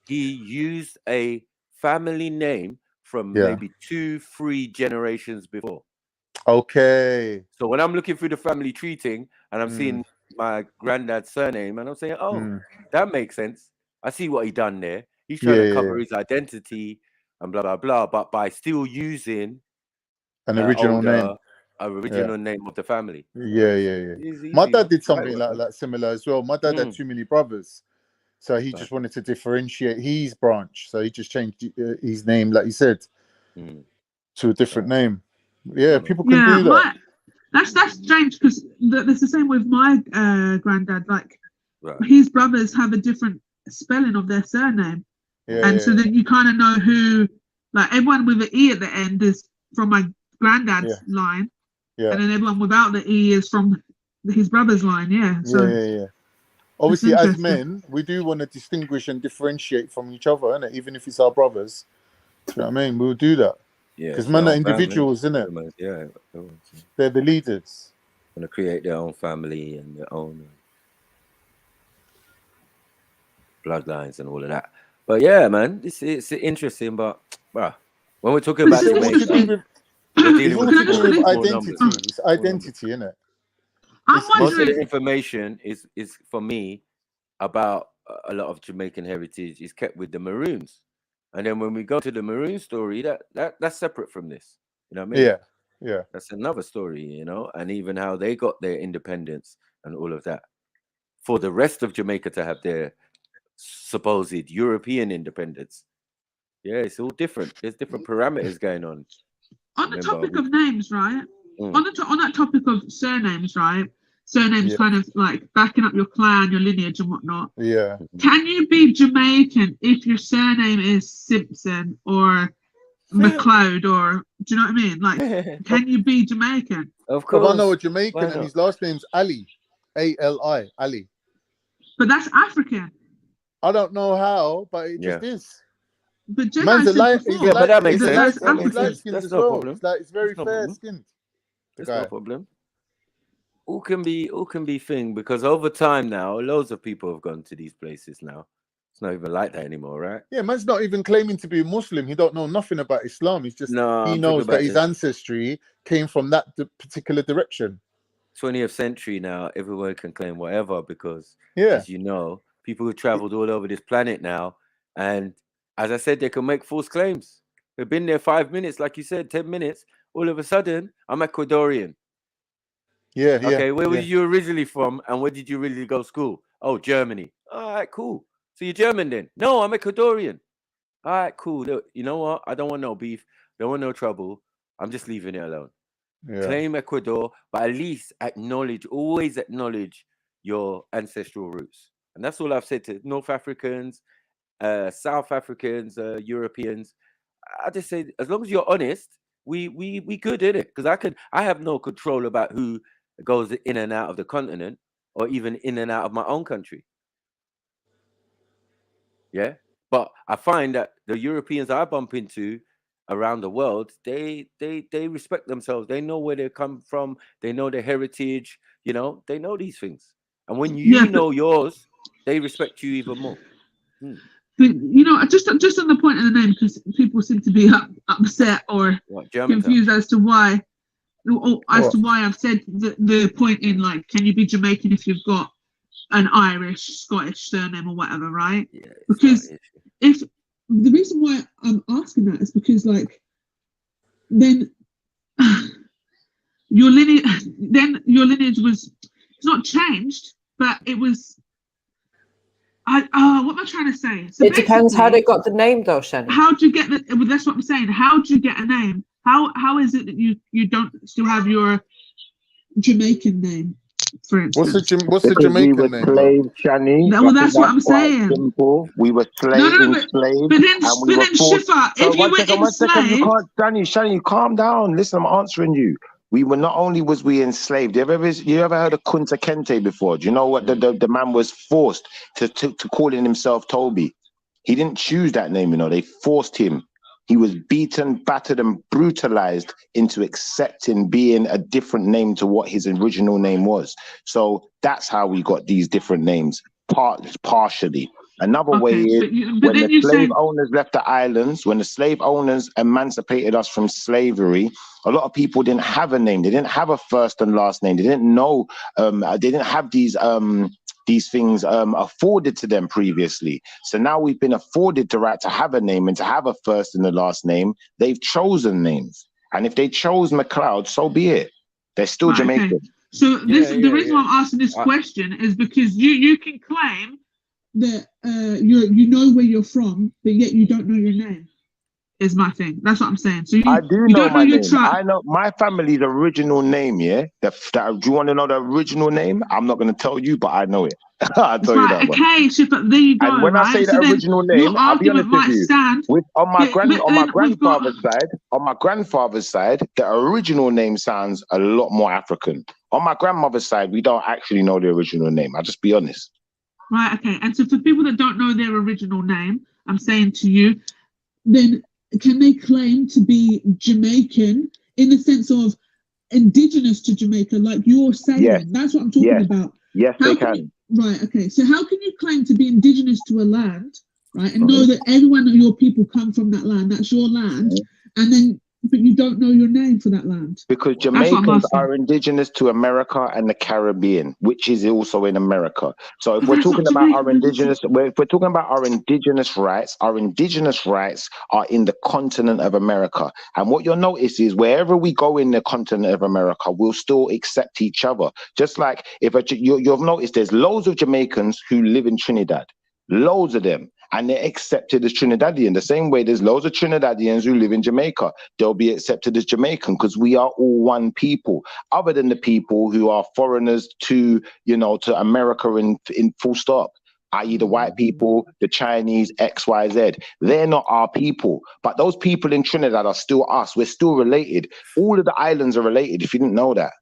He used a family name from maybe 2-3 generations before.
Okay.
So when I'm looking through the family tree thing and I'm seeing my granddad's surname, and I'm saying, oh, that makes sense. I see what he done there. He's trying to cover his identity and blah, blah, blah, but by still using
an original name.
Original name of the family.
My dad did something like that, similar as well. My dad had too many brothers, so he just wanted to differentiate his branch. So he just changed his name, like you said, to a different name. Yeah, people can do that.
That's strange because it's the same with my granddad. Like his brothers have a different spelling of their surname, so then you kind of know who. Like everyone with an E at the end is from my granddad's line, and then everyone without the E is from his brother's line.
Obviously, as men, we do want to distinguish and differentiate from each other, innit? Even if it's our brothers. Do you know what I mean? We'll do that. Because men are individuals, innit? They're the leaders.
Want to create their own family and their own bloodlines and all of that. But yeah, man, it's interesting. But when we're talking about Jamaica, we're dealing with
identity. It's identity, innit?
Most of the information is for me about a lot of Jamaican heritage is kept with the Maroons, and then when we go to the Maroon story, that's separate from this. You know what I mean?
Yeah.
That's another story, you know, and even how they got their independence and all of that. For the rest of Jamaica to have their supposed European independence, it's all different. There's different parameters going on.
On the topic of names, right? On that topic of surnames, right? Surnames kind of like backing up your clan, your lineage and whatnot.
Yeah.
Can you be Jamaican if your surname is Simpson or McLeod, or do you know what I mean? Like, can you be Jamaican?
Of course.
But I know a Jamaican and his last name's Ali. A-L-I, Ali.
But that's African.
I don't know how, but it just is.
But
man's a light,
but that makes sense.
That's no problem. It's very fair skinned.
That's no problem. All can be thing, because over time now, loads of people have gone to these places now. It's not even like that anymore, right?
Yeah, man's not even claiming to be a Muslim. He don't know nothing about Islam. He's just he knows that his ancestry came from that particular direction.
20th century now, everyone can claim whatever, because as you know, people who traveled all over this planet now, and as I said, they can make false claims. They've been there 5 minutes, like you said, 10 minutes. All of a sudden, I'm Ecuadorian. Okay, where were you originally from, and where did you really go to school? Oh, Germany. All right, cool. So you're German then? No, I'm Ecuadorian. All right, cool. Look, you know what? I don't want no beef. Don't want no trouble. I'm just leaving it alone. Claim Ecuador, but at least always acknowledge your ancestral roots. And that's all I've said to North Africans, South Africans, Europeans. I just say, as long as you're honest, we good in it. Because I have no control about who goes in and out of the continent, or even in and out of my own country. Yeah, but I find that the Europeans I bump into around the world, they respect themselves. They know where they come from. They know their heritage. You know, they know these things. And when you know yours, they respect you even more.
But, you know, just on the point of the name, because people seem to be upset or confused as to why, I've said the point in, like, can you be Jamaican if you've got an Irish, Scottish surname or whatever, right? Yeah, because if the reason why I'm asking that is because, like, then your lineage was, it's not changed, but it was. What am I trying to say? So
it depends how they got the name, though, Shannon.
How do you get the? Well, that's what I'm saying. How do you get a name? How is it that you don't still have your Jamaican name, for instance?
What's the Jamaican name?
Slaves, Shani.
Well, that's what I'm saying.
Simple. We were
But then Shifa, if you were enslaved,
you can't, Shani, calm down. Listen, I'm answering you. We were not only was we enslaved. You ever heard of Kunta Kinte before? Do you know what the man was forced to calling himself Toby? He didn't choose that name, you know. They forced him. He was beaten, battered, and brutalized into accepting being a different name to what his original name was. So that's how we got these different names, partially. Another way is when the slave owners left the islands, when the slave owners emancipated us from slavery, a lot of people didn't have a name. They didn't have a first and last name. They didn't know, they didn't have these things afforded to them previously. So now we've been afforded the right to have a name and to have a first and a last name. They've chosen names. And if they chose McLeod, so be it. They're still Jamaican.
Okay. So the reason why I'm asking this question is because you can claim that you know where you're from, but yet you don't know your name. Is my thing. That's what I'm saying. So
I do know my name. I know my family's original name. Yeah. Do you want to know the original name? I'm not going to tell you, but I know it. I'll tell you that one.
Okay, but there you go.
And when I say the original name, I'll be honest with you. On my grandfather's side, the original name sounds a lot more African. On my grandmother's side, we don't actually know the original name. I'll just be honest.
Right. Okay. And so for people that don't know their original name, I'm saying to you, then can they claim to be Jamaican in the sense of indigenous to Jamaica, like you're saying?
Yes.
That's what I'm talking about.
Yes, they can.
Right. Okay. So how can you claim to be indigenous to a land, right, and know that everyone of your people come from that land? That's your land, and then but you don't know your name for that land?
Because Jamaicans are indigenous to America and the Caribbean, which is also in America. So if we're talking about our indigenous, if we're talking about our indigenous rights are in the continent of America. And what you'll notice is wherever we go in the continent of America, we'll still accept each other. Just like you've noticed there's loads of Jamaicans who live in Trinidad, loads of them. And they're accepted as Trinidadian. The same way there's loads of Trinidadians who live in Jamaica. They'll be accepted as Jamaican because we are all one people. Other than the people who are foreigners to America in full stop, i.e. the white people, the Chinese, X, Y, Z. They're not our people. But those people in Trinidad are still us. We're still related. All of the islands are related, if you didn't know that.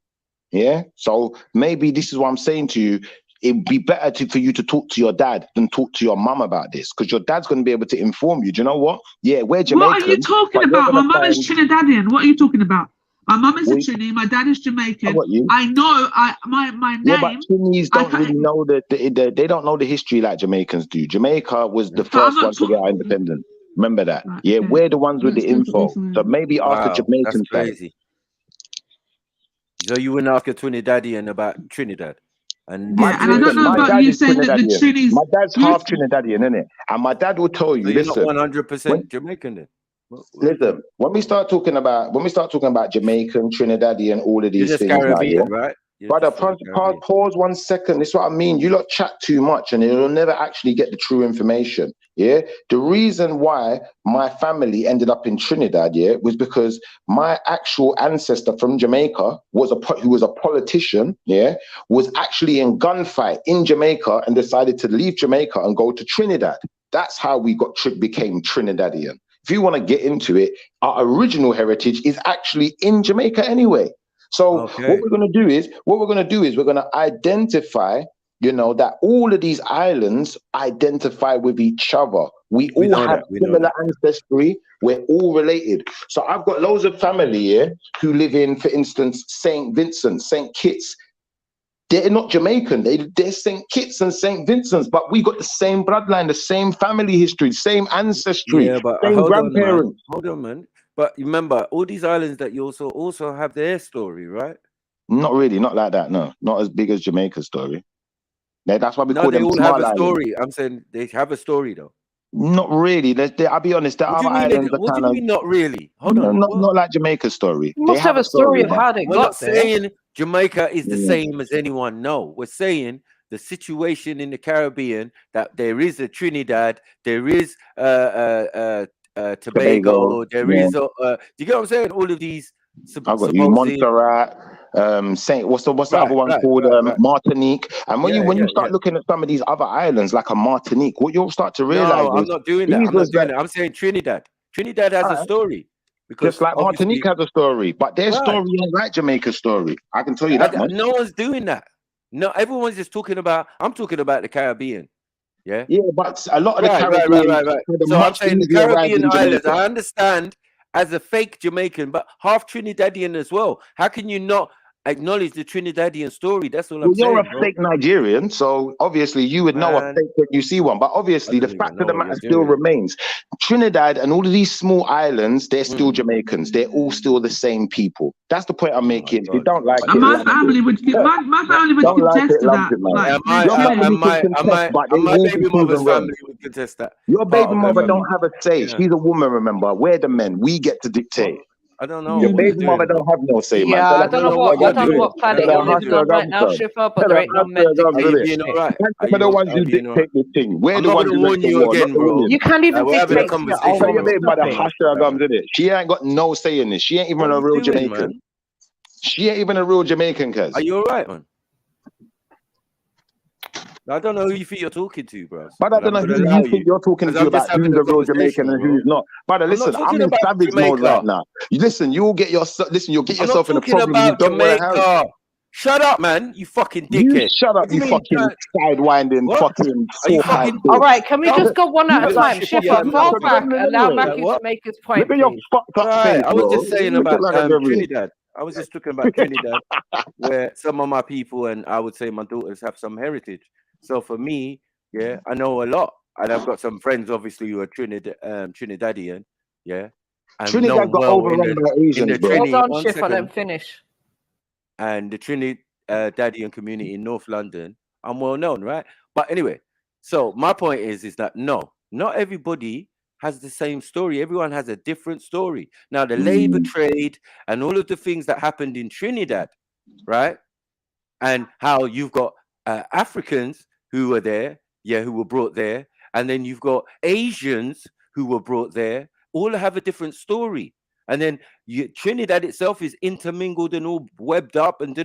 Yeah? So maybe this is what I'm saying to you. It'd be better for you to talk to your dad than talk to your mum about this, because your dad's going to be able to inform you. Do you know what? Yeah, we're Jamaican.
What are you talking about? My mum is Trinidadian. What are you talking about? My mum is a Trini. My dad is Jamaican. I know. My name.
Yeah, but Trinis don't really know they don't know the history like Jamaicans do. Jamaica was the first one to get our independence. Remember that? Right, yeah, we're the ones with the info. So maybe ask the Jamaican side.
So you wouldn't ask a Trinidadian about Trinidad? And
I don't know about you saying that the Trinis.
My dad's half Trinidadian, isn't it? And my dad will tell you,
so you're not 100% Jamaican then.
Listen, when we start talking about Jamaican, Trinidadian, all of these things,
Caribbean, right?
Brother, pause 1 second. This is what I mean. You lot chat too much and you'll never actually get the true information. Yeah. The reason why my family ended up in Trinidad, was because my actual ancestor from Jamaica who was a politician, was actually in gunfight in Jamaica and decided to leave Jamaica and go to Trinidad. That's how we became Trinidadian.
if you want to get into it, our original heritage is actually in Jamaica anyway. So what we're going to do is we're going to identify, you know, that all of these islands identify with each other. We all have similar ancestry. We're all related. So I've got loads of family here who live in, for instance, St. Vincent, St. Kitts. They're not Jamaican. They're St. Kitts and St. Vincent's, but we got the same bloodline, the same family history, same ancestry,
Yeah, but
same
hold on, man.
grandparents.
Hold on, man. But remember, all these islands that you also have their story, right?
Not really, not like that. No, not as big as Jamaica's story. That's why we call
they
them
all
small
have a
islands.
story. I'm saying they have a story, though.
Not really. I'll be honest. The other islands are
What do
kind
you
of
mean, not really? Hold on.
not like Jamaica's story.
You must have a story of how they
We're
got
not
there.
saying Jamaica is the same as anyone. No, we're saying the situation in the Caribbean, that there is a Trinidad, there is Tobago, there is do you get what I'm saying? All of these.
I've got you, Montserrat, Saint. What's the other one called? Martinique. And when you start looking at some of these other islands, like a Martinique, what you'll start to realize
No, I'm not doing that. I'm saying Trinidad. Trinidad has a story. Because
just like Martinique has a story, but their story ain't like Jamaica's story. I can tell you that much.
No one's doing that. No, everyone's just talking about. I'm talking about the Caribbean. Yeah,
but a lot of the Caribbean.
Right. So I'm saying the Caribbean islands. I understand as a fake Jamaican, but half Trinidadian as well. How can you not acknowledge the Trinidadian story? That's all I'm saying.
You're a fake Nigerian, so obviously you would know a fake when you see one. But obviously the fact of the matter still remains. Trinidad and all of these small islands, they're still Jamaicans. They're all still the same people. That's the point I'm making. If you don't like it,
my family would contest to that.
My baby mother's family would contest that.
Your baby mother don't have a say. She's a woman, remember. We're the men. We get to dictate.
I don't know.
Your baby mother don't have no say, man.
Yeah, I don't know what planet you're living on right now, Schiffer, but there ain't no men dictating.
We're the ones who dictate the thing. We're the ones who
warn you again, bro.
You can't even dictate
your baby mother Hashtag gums, isn't it? She ain't got no say in this. She ain't even a real Jamaican. She ain't even a real Jamaican, cuz.
Are you alright, man? I don't know who you think you're talking to, bro.
But I don't know who you think you're talking to about who's a real Jamaican and who's not. But listen, I'm in savage mode right now. You'll get yourself in a problem you don't want to have.
Shut up, man! You fucking dickhead.
Shut up, you fucking sidewinding fucking.
All right, can we just go one at a time? Schiffer, fall back. Allow Matthew to make his point.
Look at your fucked up face,
I was just saying about Trinidad. I was just talking about Trinidad, where some of my people and I would say my daughters have some heritage. So for me, yeah, I know a lot, and I've got some friends, obviously, who are Trinidadian, yeah. And
Trinidad got overrun by Asians, bro.
Hold on, Schiffer, let him finish.
And the Trinidadian community in North London, I'm well known, right? But anyway, so my point is that no, not everybody has the same story. Everyone has a different story. Now, the labor trade and all of the things that happened in Trinidad, right? And how you've got Africans who were there, who were brought there, and then you've got Asians who were brought there, all have a different story. And then Trinidad itself is intermingled and all webbed up and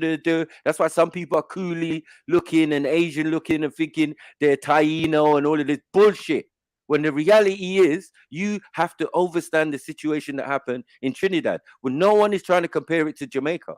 That's why some people are coolie looking and Asian looking and thinking they're Taino and all of this bullshit. When the reality is, you have to understand the situation that happened in Trinidad. When no one is trying to compare it to Jamaica.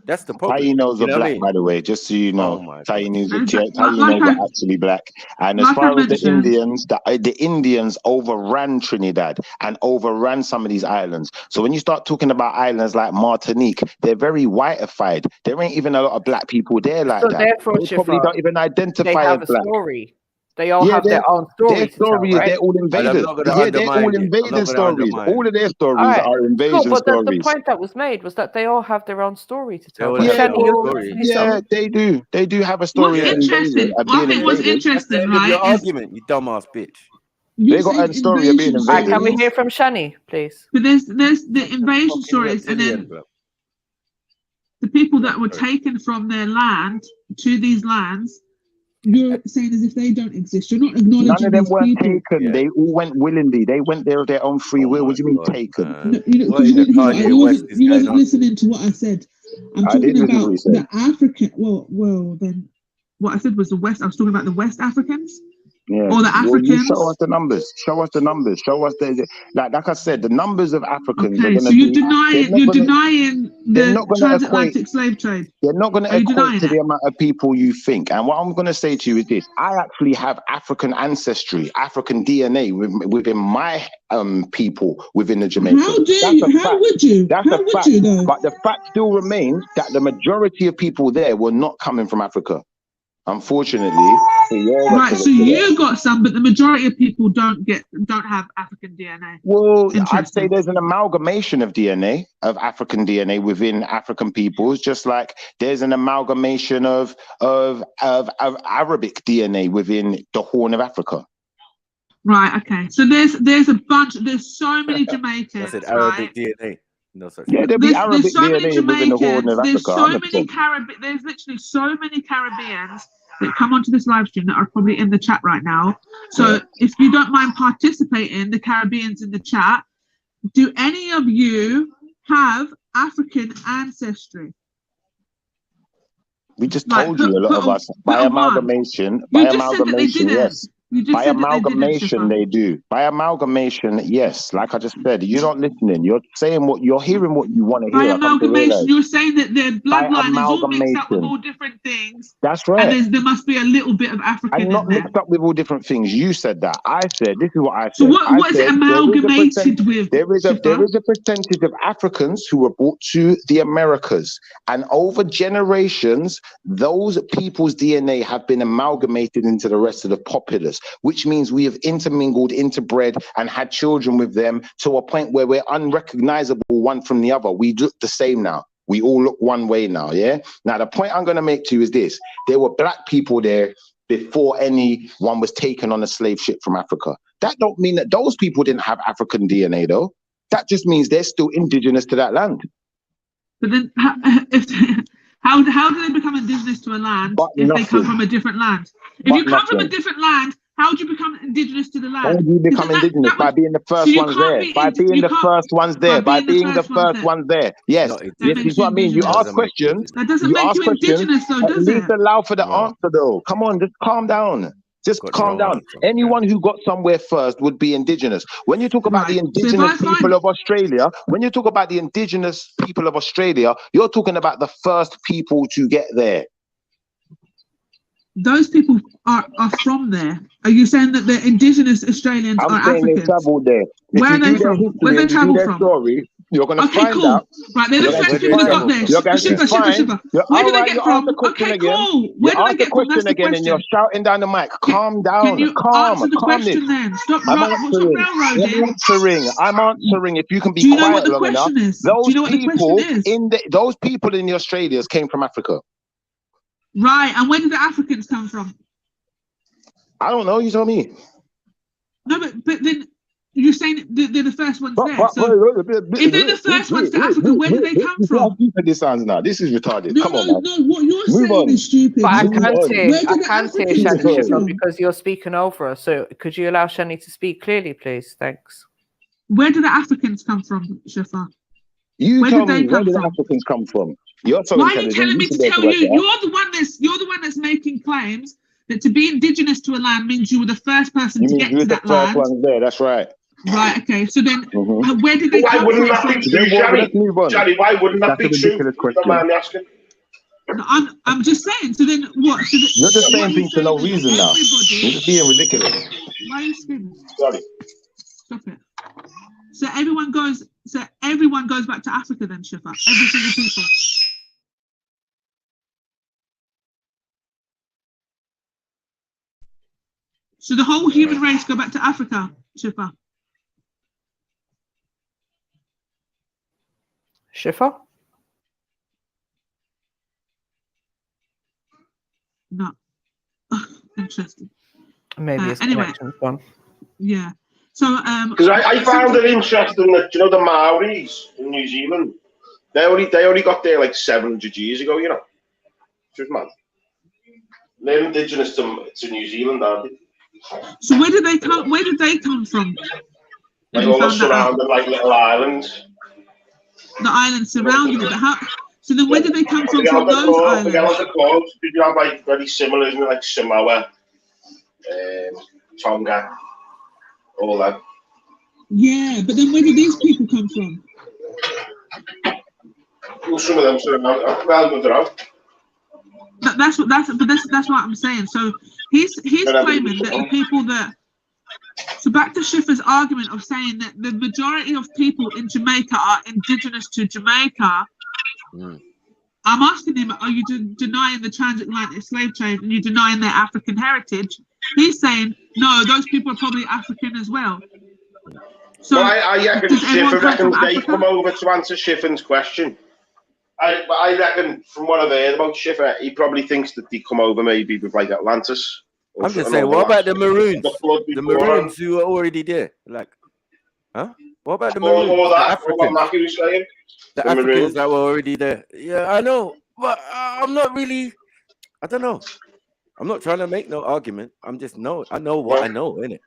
That's the problem.
Tainos are black, by the way, just so you know. Tainos are actually black. And as far as the Indians, the Indians overran Trinidad and overran some of these islands. So when you start talking about islands like Martinique, they're very whiteified. There ain't even a lot of black people there like that.
Therefore,
they probably don't even identify
they have
as black.
A story. They all have their own story.
Their story is they're all invaders. They're all invasion stories. All of their stories are invasion stories.
But the point that was made was that they all have their own story to tell.
Yeah, they do. They do have a story.
What's interesting? I think what's interesting, right?
Your argument, you dumbass bitch.
They got a story of being invaded.
Can we hear from Shani, please?
But there's the invasion stories, and then the people that were taken from their land to these lands. You're saying as if they don't exist. You're not acknowledging
none of them weren't
people.
taken. They all went willingly. They went there of their own free will. What do you mean taken?
No, you wasn't listening to what I said. I'm talking about the African. Well, then what I said was the West. I was talking about the West Africans.
Yeah.
Or the
Well, you
Africans?
show us the numbers. Show us the numbers. Show us the like I said, the numbers of Africans are
Okay,
going
so
to
you're
be.
denying
They're
the
not going to equate.
transatlantic slave trade.
They're not going to
Are you
equate
denying
to the
it?
amount of people you think. And what I'm going to say to you is this: I actually have African ancestry, African DNA within my people within the Jamaicans.
How would you?
That's
How
a
would
fact.
you though?
But the fact still remains that the majority of people there were not coming from Africa. Unfortunately,
Right, so you got some, but the majority of people don't have African DNA.
Well, I'd say there's an amalgamation of DNA, of African DNA within African peoples, just like there's an amalgamation of Arabic DNA within the Horn of Africa.
Right, okay. So there's a bunch, there's so many Jamaicans.
I said Arabic DNA. No such
Yeah,
thing.
there'd be Arabic
so many
DNA within the Horn of
Jamaicans,
Africa.
there's literally so many Caribbeans that come onto this live stream that are probably in the chat right now. So if you don't mind participating, the Caribbeans in the chat, do any of you have African ancestry?
We just told you a lot of us by amalgamation. Yes. By amalgamation, they do. By amalgamation, yes. Like I just said, you're not listening. You're saying you're hearing what you want to
By
hear.
amalgamation, you're saying that their bloodline is all mixed up with all different things.
That's right.
And there must be a little bit of African
and not
in there.
mixed up with all different things. You said that. I said this is what I said.
So what is it amalgamated with?
There is a percentage of Africans who were brought to the Americas, and over generations, those people's DNA have been amalgamated into the rest of the populace, which means we have intermingled, interbred, and had children with them to a point where we're unrecognizable one from the other. We look the same now. We all look one way now, yeah? Now, the point I'm going to make to you is this. There were black people there before anyone was taken on a slave ship from Africa. That don't mean that those people didn't have African DNA, though. That just means they're still indigenous to that land.
But then, how do they become indigenous to a land if they come from a different land? If you come from a different land, how do you become indigenous to the land?
How do you become indigenous? By being the first ones there. By being the first ones there. By being the first ones there. Yes. This is what I mean. You ask questions.
That doesn't make you indigenous, though, does it?
At least allow for the answer, though. Come on, just calm down. Just calm down. Anyone who got somewhere first would be indigenous. When you talk about the indigenous people of Australia, you're talking about the first people to get there.
Those people are from there. Are you saying that the indigenous Australians are Africans?
They traveled there.
Where are they from? Where they travel from?
Story, you're going to find out.
Right, they're the first people that got there. Shipper. Where do they get from? Okay, cool. Where do they get from? That's the question.
And you're shouting down the mic. Calm down.
Can you answer the question then? Stop railroading.
I'm answering. If you can be quiet long enough. Those people in the Australias came from Africa.
Right, and where did the Africans come from?
I don't know. You tell me.
No, but then you're saying they're the first ones there. So if they're the first ones to Africa, where do they come from?
This sounds now. This is retarded.
No,
come on,
man. No, what you're saying is stupid.
But I can't say Shani because you're speaking over us. So could you allow Shani to speak clearly, please? Thanks.
Where do the Africans come from, Shafa?
You tell me, where do the Africans come from? You're so
Why are you telling me to tell you? You're the one that's making claims that to be indigenous to a land means you were the first person to get to that land.
One there. That's right.
Right. Okay. So then, where did they
why
come
wouldn't
from?
that be true, Johnny? Why wouldn't that be true? Don't mind me asking.
I'm just saying. So then, what? So
you're just saying things for no reason now. You're just being ridiculous.
Why are you screaming?
Sorry.
Stop it. So everyone goes back to Africa then, Shafa. Every single people. So the whole human race go back to Africa, Shifa?
Shifa?
No. Interesting.
Maybe it's
anyway.
Gone.
Yeah. So
because I found it interesting that the Maoris in New Zealand, they only got there like 700 years ago, you know. Just mad. They're indigenous to New Zealand, aren't they?
So where did they come? Where did they come from?
Like all surrounded like little islands.
The islands surrounding it, but how? So then, where did they come from? From those islands?
Did you have like very similar, isn't it? Like Samoa, Tonga, all that.
Yeah, but then where do these people come from?
Well, some of them sort of well, good around.
That's what I'm saying. So he's claiming that the people that. So back to Schiffer's argument of saying that the majority of people in Jamaica are indigenous to Jamaica. I'm asking him, are you denying the transatlantic slave trade and you're denying their African heritage? He's saying, no, those people are probably African as well. So
I reckon Schiffer reckons they come over to answer Schiffer's question. I reckon, from what I've heard about Schiffer, he probably thinks that they come over maybe with like Atlantis.
I'm just saying, what about the Maroons? The Maroons who are already there, like, huh? What about the Maroons? The Africans, the Africans that were already there. Yeah, I know, but I'm not really. I don't know. I'm not trying to make no argument. I'm just I know what I know, innit?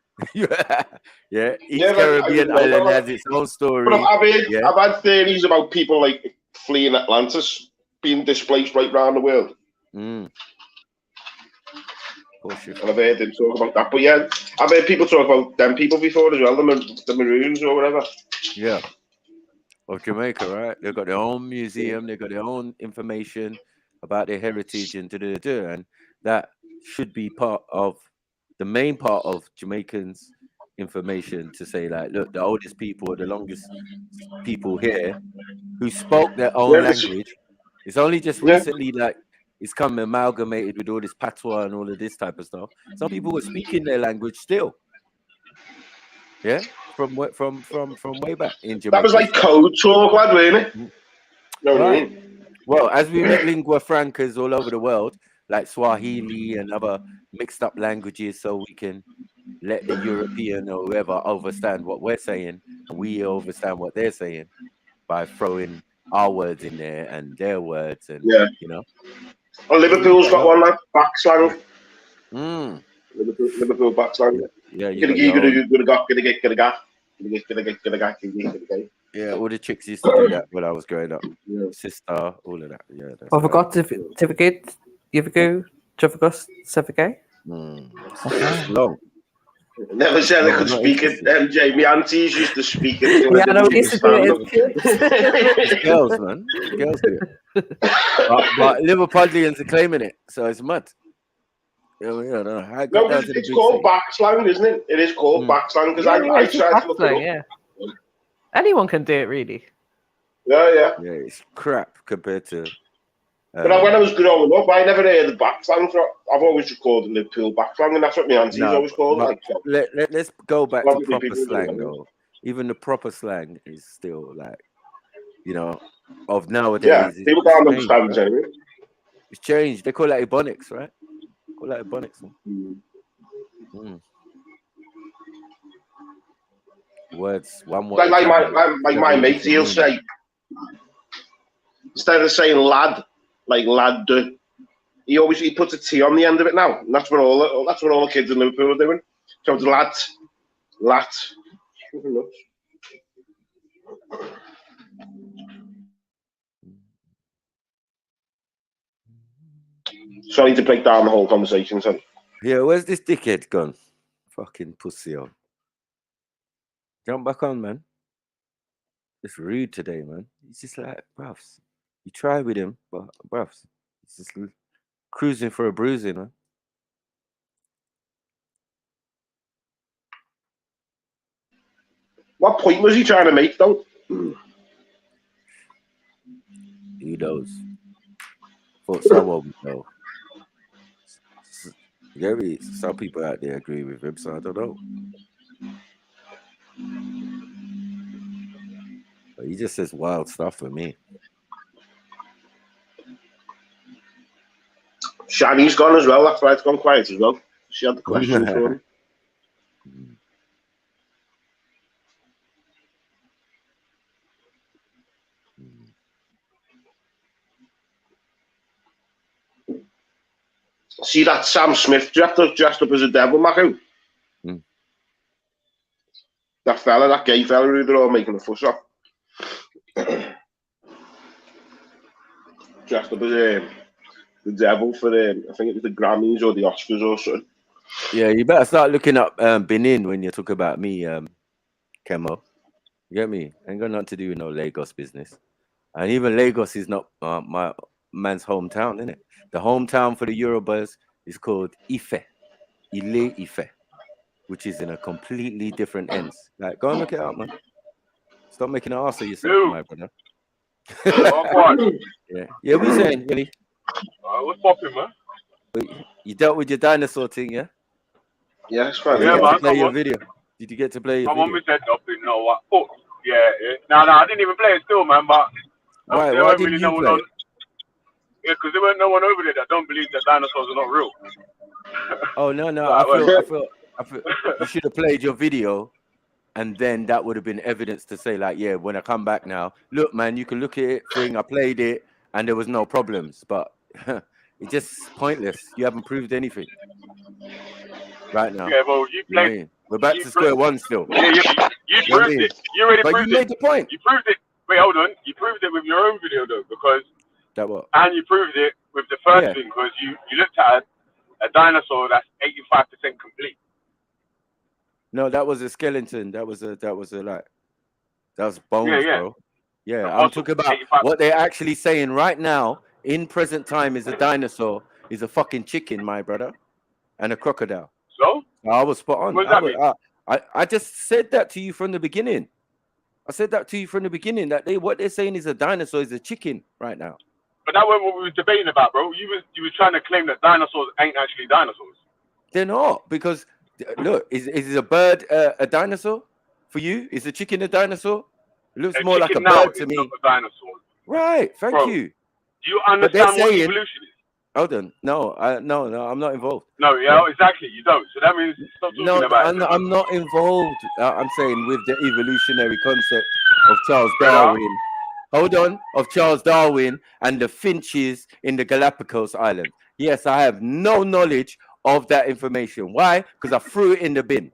Yeah. Each Caribbean island has its own story.
But I've had theories about people like fleeing Atlantis, being displaced right around the world. And I've heard them talk about that. But yeah, I've heard people talk about them people before as well, the Maroons or whatever.
Yeah. Of Jamaica, right? They've got their own museum, they've got their own information about their heritage and and that should be part of the main part of Jamaicans' information to say, like, look, the oldest people, the longest people here who spoke their own language. It's only just recently like it's come amalgamated with all this patois and all of this type of stuff. Some people were speaking their language still. Yeah, from way back in Jamaica.
That was like code talk, lad, wasn't it? You know what I mean?
Well, as we met lingua francas all over the world, like Swahili and other mixed up languages, so we can let the European or whoever understand what we're saying, and we understand what they're saying by throwing our words in there and their words, and you know.
Well, Liverpool's got one, like back slang. Liverpool back slang.
Yeah, yeah, all the chicks used to do that when I was growing up. Sister, all of that. Yeah.
I forgot certificate. You ever go certificate?
Long.
Never said I could speak it, MJ. My aunties used to speak it.
Yeah, I know, we used to do
it. Girls, man. Girls do it. But Liverpudlians are claiming it, so it's mad. Yeah, I don't know.
No, it's called back slang, isn't it? It is called back slang, because I tried to look it up.
Yeah. Anyone can do it, really.
Yeah,
it's crap compared to...
But when I was growing up, I never heard the back slang. I've always just called it Liverpool back slang, and that's what my aunties always called it.
Let's go back to proper slang, though. Even the proper slang is still, like, you know, of nowadays.
Yeah, people can't understand it anyway.
It's changed. They call it ebonics, right? Call that ebonics. Words, one word.
Like my mate, he'll say, instead of saying lad, like lad, he puts a T on the end of it now, and that's what all the kids in Liverpool are doing. So it's lat. Sorry to break down the whole conversation, son.
Yeah, where's this dickhead gone? Fucking pussy on. Jump back on, man. It's rude today, man. He's just like, bruv. You try with him, but bruv, he's just cruising for a bruising, man.
What point was he trying to make, though?
Who knows? Thought someone would know. Some people out there agree with him, so I don't know. But he just says wild stuff for me.
Shani's gone as well. That's why it's gone quiet as well. She had the question for him. See that Sam Smith dressed up as a devil, Mako? That gay fella who they're all making a fuss of. Dressed up as the devil for I think it was the Grammys or the Oscars or something.
Yeah, you better start looking up Benin when you talk about me, Kemo. You get me? Ain't got nothing to do with no Lagos business. And even Lagos is not my man's hometown, isn't it? The hometown for the Yorubas is called Ife, Ile Ife, which is in a completely different ends. Like, go and look it up, man. Stop making an ass of yourself, my brother. Yeah, yeah. What you saying, Willie?
What's popping, man?
You dealt with your dinosaur thing, yeah?
Yeah, that's right.
Did you
Yeah,
get
man.
to play your video? Did you get to play your
I'm on
video?
my head up in no what? Oh, yeah. No, I didn't even play it still, man. But
Why?
there
Why
weren't
didn't
really
you
no one
play
on.
it?
Yeah, because there weren't no one over there that don't believe that dinosaurs are not real.
Oh no, no.
Like,
I feel you should have played your video, and then that would have been evidence to say, like, yeah, when I come back now, look, man, you can look at it. Thing, I played it, and there was no problems. But it's just pointless. You haven't proved anything right now.
Yeah, well, you
You know what I
played.
mean? We're back to square one still.
Yeah, you
You know what I
proved
mean?
it. You already
But
proved
you
it.
made the point.
You proved it. Wait, hold on. You proved it with your own video though, because
That what?
and you proved it with the first
Yeah.
thing because you looked at a dinosaur that's 85% complete.
No, that was a skeleton. That was bones,
Yeah.
bro. Yeah,
The
I'm
muscle,
talking about
85%.
what they're actually saying right now in present time is a dinosaur is a fucking chicken, my brother, and a crocodile.
So
I was spot on.
what does that mean?
I just said that to you from the beginning. I said that to you from the beginning that what they're saying is a dinosaur is a chicken right now.
But that wasn't what we were debating about, bro. You was trying to claim that dinosaurs ain't actually dinosaurs.
They're not, because look, is a bird a dinosaur for you? Is a chicken a dinosaur? It looks more like a
now
bird to
is
me.
not a dinosaur.
Right, thank
Bro,
you.
Do you
But they're
understand what
saying,
evolution is?
hold on, no, I'm not involved.
No, yeah, exactly. You don't. So that means stop talking
No,
about it.
I'm not involved. I'm saying with the evolutionary concept of Charles
Brother.
Darwin. Hold on, of Charles Darwin and the finches in the Galapagos Island. Yes, I have no knowledge of that information. Why? Because I threw it in the bin.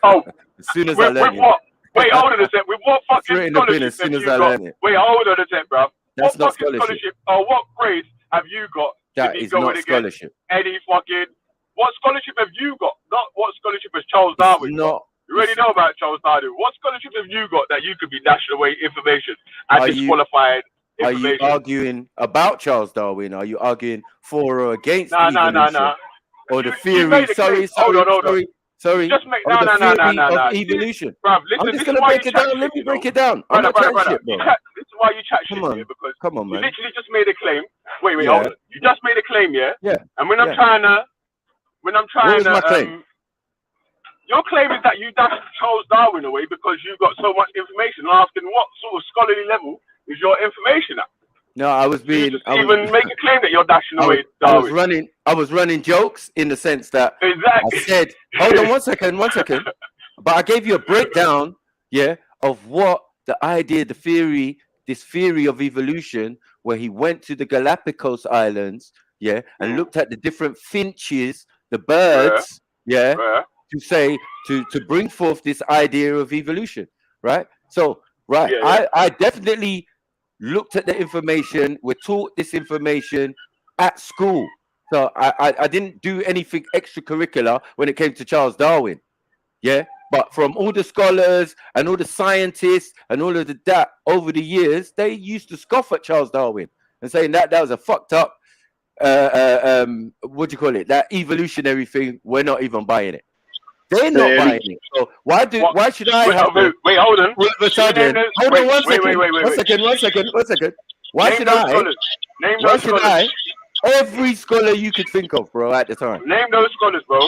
Oh,
as soon as
with
I learned it.
what? Wait, hold on a sec. With what
I threw
fucking
it in the bin
scholarship
as soon
have
as
you
I
got?
learned it.
Wait, hold on a sec, bro.
That's
What
not
fucking
scholarship.
or what grade have you got to
That
be
is
going
not
against
scholarship.
any fucking? What scholarship have you got? Not what scholarship has Charles
It's
Darwin got.
not.
You already know about Charles Darwin. What scholarship have you got that you could be dashing away information and disqualified
Are you
information?
arguing about Charles Darwin? Are you arguing for or against
No.
evolution? Or the
You
theory?
made a claim. Hold on.
Sorry.
Just make
Or the theory of
no.
evolution.
Bruv,
I'm
listen,
just
this
gonna
is why
break
you
it
chat
down.
shit,
Let me
you
break
know?
it down. I'm not chatting shit, bro.
This is why you chat shit
Come on.
here, because
Come on,
you
man.
literally just made a claim. Wait,
Yeah.
hold on. You just made a claim, yeah?
Yeah.
And when I'm
Yeah.
trying to
What was my claim?
your claim is that you dashed Charles Darwin away because you got so much information. I'm asking what sort of scholarly level is your information at?
No, I was being.
Even make a claim that you're dashing
I
away
was
Darwin.
running jokes in the sense that
Exactly.
I said, hold on one second. But I gave you a breakdown, yeah, of what the idea, this theory of evolution, where he went to the Galapagos Islands, yeah, and looked at the different finches, the birds, to bring forth this idea of evolution, right? So, right, I definitely looked at the information. We're taught this information at school. So I didn't do anything extracurricular when it came to Charles Darwin. Yeah. But from all the scholars and all the scientists and all of that over the years, they used to scoff at Charles Darwin and saying that was a fucked up, what do you call it? That evolutionary thing. We're not even buying it. They're not buying it. So why should I have to?
Wait, hold on.
All of a sudden, hold on one second. One second. Why should I? Every scholar you could think of, bro, at the time.
Name those scholars, bro.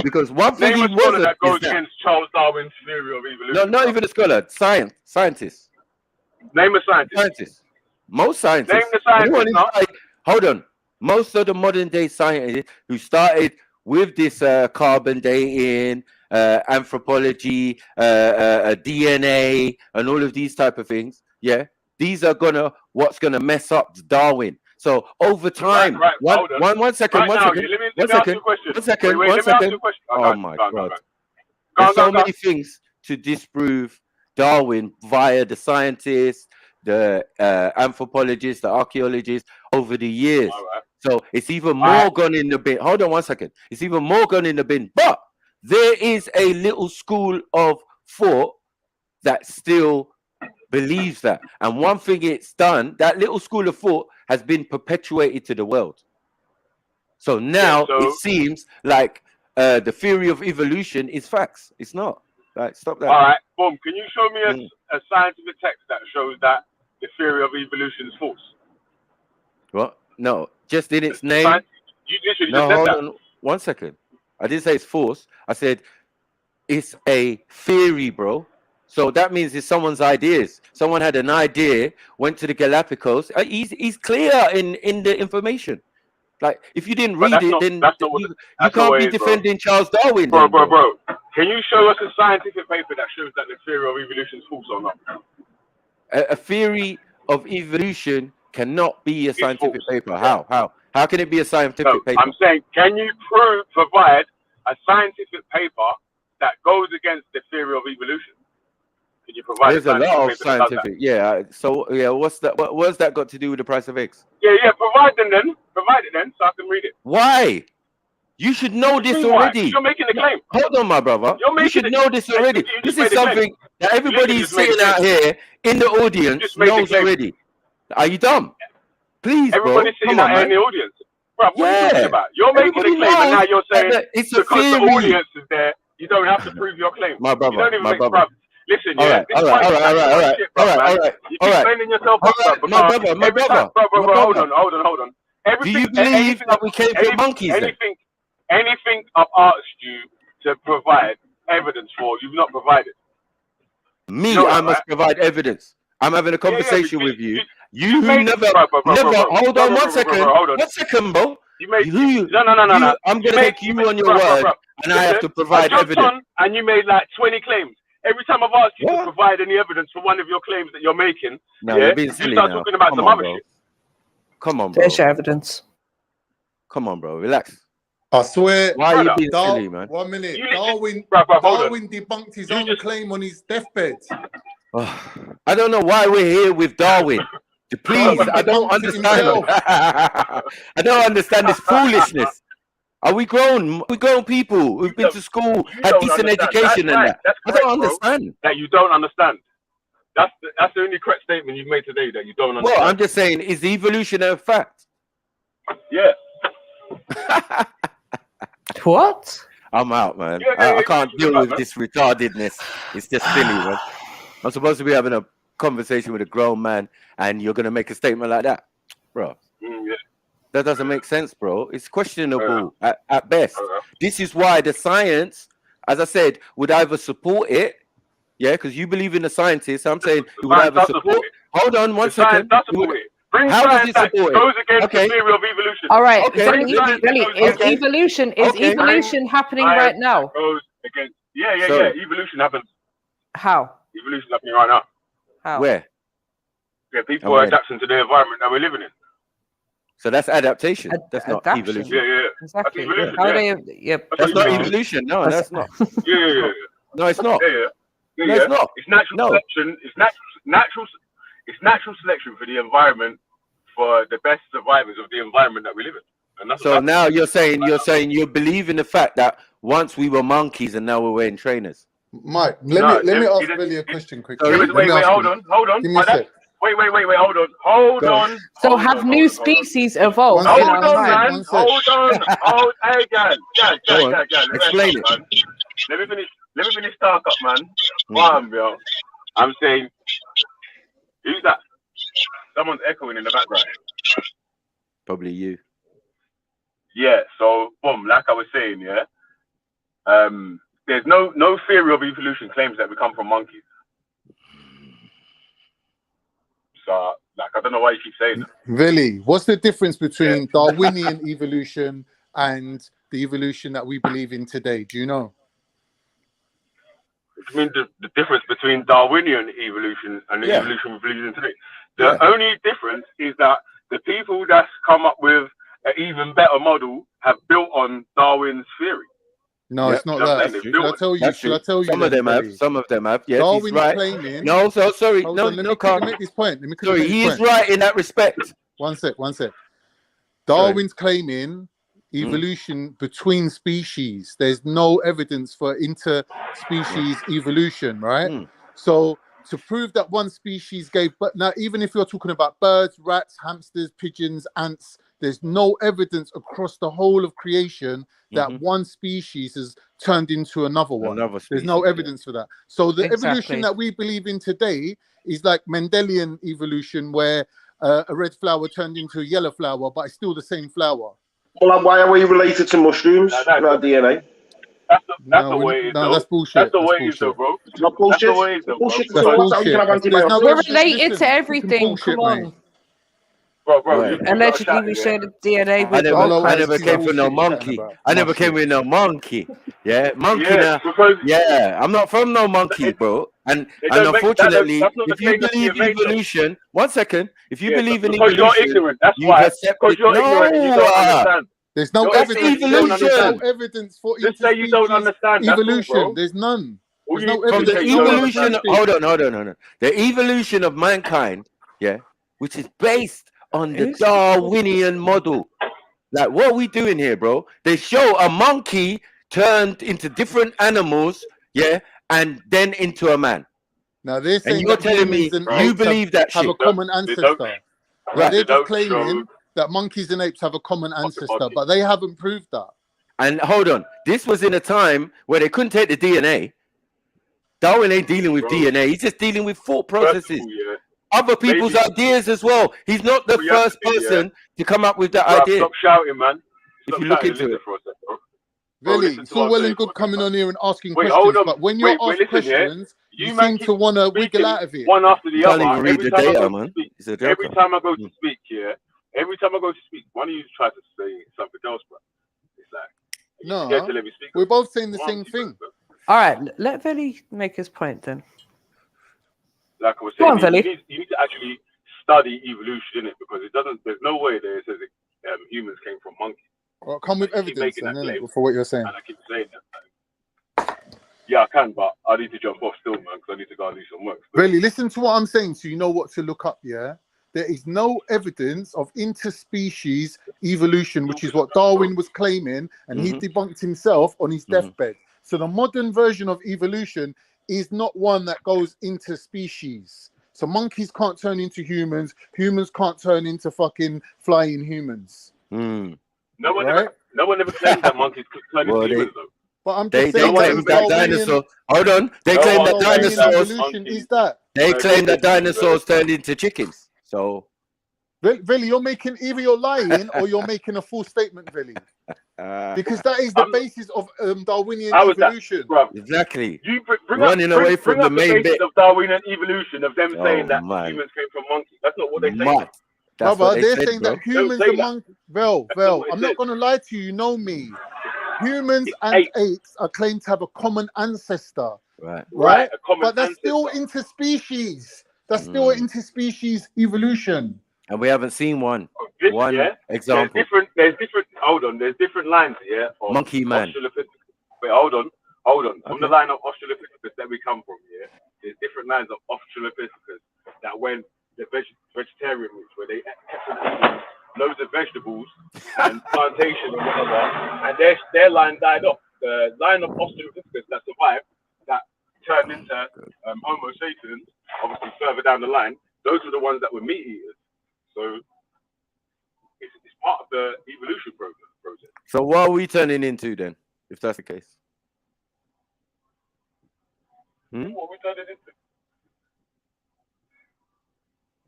Because one thing
Name
he
a scholar
wasn't
that goes
is that.
against Charles Darwin's theory of evolution.
No, not even a scholar. Scientist.
Name a scientist.
Scientist. Most scientists.
Name the scientist. No?
Hold on. Most of the modern day scientists who started with this carbon dating, anthropology, DNA, and all of these type of things, yeah, these are what's gonna mess up Darwin. So over time, one second. Oh my God. There's so many things to disprove Darwin via the scientists, the anthropologists, the archaeologists over the years. So it's even more gone in the bin. Hold on 1 second. It's even more gone in the bin. But there is a little school of thought that still believes that. And one thing it's done, that little school of thought has been perpetuated to the world. So now it seems like the theory of evolution is facts. It's not. Right, stop that.
All right, boom. Can you show me a scientific text that shows that the theory of evolution is false?
What? No, just in its name.
You literally
No,
just said
hold
that.
on 1 second. I didn't say it's false. I said it's a theory, bro. So that means it's someone's ideas. Someone had an idea, went to the Galapagos. He's clear in the information. Like, if you didn't read it, then you can't be defending Charles Darwin.
Bro. Can you show us a scientific paper that shows that the theory of evolution is false or not?
A theory of evolution cannot be a scientific paper. How can it be a scientific paper?
I'm saying, can you provide a scientific paper that goes against the theory of evolution? Can you provide
There's a lot of scientific, So what's that? What's that got to do with the price of eggs?
Provide it then, so I can read it.
Why? You should know this already.
You're making the claim.
Hold on, my brother. You should know this already. This is something that everybody sitting out here in the audience knows already. Are you dumb? Please,
Everybody's sitting out here in the audience. Bro, what are you talking about? You're making a claim, and now you're saying
it's a
because
theory.
the audience is there, you don't have to prove your claim.
My brother,
you don't even
my
make
brother.
Listen,
All right.
You keep explaining yourself up, bro.
My brother.
Hold on.
Do you believe that we came from monkeys then?
Anything I've asked you to provide evidence for, you've not provided.
I must provide evidence. I'm having a conversation with you. You never. Hold on 1 second. 1 second, bro. No. I'm gonna take you on your word, and I have to provide evidence.
And you made like 20 claims. Every time I've asked you to provide any evidence for one of your claims that you're making,
you're being silly
you start
now.
talking about some other shit.
Come on, bro.
There's your evidence.
Come on, bro. Relax.
I swear.
Why are you being silly, man?
1 minute.
Darwin
debunked his own claim on his deathbed.
I don't know why we're here with Darwin. Please, I don't understand. I don't understand this foolishness. Are we grown? We grown people who've been to school, had decent education and that.
That's
I don't understand.
That you don't understand. That's the only correct statement you've made today, that you don't understand.
Well, I'm just saying, is evolution a fact?
Yeah.
What?
I'm out, man. I can't deal with this retardedness. It's just silly, man. I'm supposed to be having a conversation with a grown man, and you're going to make a statement like that, bro. That doesn't make sense, bro. It's questionable at best. This is why the science, as I said, would either support it, because you believe in the scientists. I'm saying it would either support. Hold on 1 second. How does it support it?
Goes against the theory of evolution.
All right.
Is
evolution happening right now?
Goes against, yeah. Evolution happens.
How?
Evolution happening right now.
How?
Where?
Yeah, people are adapting to the environment that we're living in.
So that's adaptation. That's not evolution.
Yeah.
Exactly.
That's evolution.
How are they?
That's not evolution. No, that's not.
Yeah.
No, it's not.
Yeah.
No, it's not.
It's natural selection. It's natural selection for the environment, for the best survivors of the environment that we live in. And that's
so now you're saying you believe in the fact that once we were monkeys and now we're wearing trainers.
Mike, let me ask Billy a question quickly.
Wait, hold on.
Give me a sec.
Wait, hold on.
So have new species evolved?
Hold on, man. Hold, hey, guys.
Explain it.
Let me finish talk up, man. Bam, yo. I'm saying, who's that? Someone's echoing in the background.
Probably you.
Yeah, so boom, like I was saying, there's no theory of evolution claims that we come from monkeys. So, I don't know why you keep saying that.
Really, what's the difference between Darwinian evolution and the evolution that we believe in today? Do you know?
I mean, the difference between Darwinian evolution and the evolution we believe in today. The only difference is that the people that's come up with an even better model have built on Darwin's theory.
No, it's not that. Should I tell you?
Some of them have. Some of them have. Yes,
Darwin
he's right.
claiming.
No, so sorry.
Let me make this point.
Sorry, he is right in that respect.
One sec. Darwin's claiming evolution between species. There's no evidence for interspecies evolution, right? So to prove that one species gave, but now even if you're talking about birds, rats, hamsters, pigeons, ants, there's no evidence across the whole of creation that one species has turned into another one. There's no evidence for that. So the evolution that we believe in today is like Mendelian evolution, where a red flower turned into a yellow flower, but it's still the same flower.
Well, why are we related to mushrooms? Not DNA.
That's the way it is, though.
That's bullshit.
That's the way it is, though, bro.
It's not bullshit.
That's the way it is, though, bro.
Bullshit.
That's
So that's how you can have
bullshit. There's no
antibiotics.
We're related
Listen,
to everything.
bullshit,
Come on.
mate.
Bro,
Right.
Allegedly, we shared DNA with
I never came from no monkey. I never came with no monkey. Yeah, monkey now. Yeah, I'm not from no monkey, bro. And unfortunately, if you believe in evolution, 1 second. If you believe in evolution,
you're ignorant. That's why. Because you're ignorant and you don't understand.
There's no evidence. There's no evidence for
Just say you don't understand.
evolution. There's none. There's no
from the
evidence.
evolution. Hold on. The evolution of mankind, yeah, which is based on the Darwinian model. Like, what are we doing here, bro? They show a monkey turned into different animals, yeah, and then into a man.
Now they're saying
and you're
that
telling me
humans and
you
apes
believe that
have
shit.
a common ancestor.
Right.
They're just claiming that monkeys and apes have a common ancestor, but they haven't proved that.
And hold on, this was in a time where they couldn't take the DNA. Darwin ain't dealing with DNA. He's just dealing with thought processes. Other people's ideas as well. He's not the first person to come up with that idea.
Stop shouting, man.
If you look into it.
Really, it's all well and good coming on here and asking questions, but when you're asked questions, you seem to want to wiggle out of it.
One after the other.
Can't even read the data, man.
Every time I go to speak, every time I go to speak, one of you tries to say something else, bro. It's like,
no, we're both saying the same thing.
All right, let Veli make his point then.
Like I was saying, you need to actually study evolution in it, because it doesn't. There's no way that it says humans came from monkeys.
Well, come with evidence then, innit, for what you're saying.
And I keep saying that. Yeah, I can, but I need to jump off still, man, because I need to go and do some work.
Really, listen to what I'm saying, so you know what to look up. Yeah, there is no evidence of interspecies evolution, which is what Darwin was claiming, and he debunked himself on his deathbed. So the modern version of evolution is not one that goes into species. So monkeys can't turn into humans. Humans can't turn into fucking flying humans.
No one ever claimed that monkeys could turn into humans, though.
But I'm
they
just saying
claim that dinosaur. Hold on. They claim that dinosaurs.
Is that?
They claim that dinosaurs turned into chickens. So.
Vili, you're making either you're lying or you're making a full statement, Vili. Because that is the basis of Darwinian evolution.
Exactly.
You bring
running away from the main bit
of Darwinian evolution of them saying that humans came from monkeys. That's not what they say.
Brother, they're saying that humans and monkeys. Vel, I'm not going to lie to you. You know me. Humans and apes are claimed to have a common ancestor. Right? But that's still interspecies. That's still interspecies evolution.
And we haven't seen one example.
There's different. Hold on. There's different lines here.
Monkey man.
Wait, hold on. Okay. From the line of Australopithecus that we come from, there's different lines of Australopithecus that went the vegetarian route, where they kept on eating loads of vegetables and plantation and whatever, and their line died off. The line of Australopithecus that survived, that turned into Homo sapiens, obviously further down the line, those were the ones that were meat eaters. So it's part of the evolution process.
So what are we turning into then, if that's the case?
What are we turning into?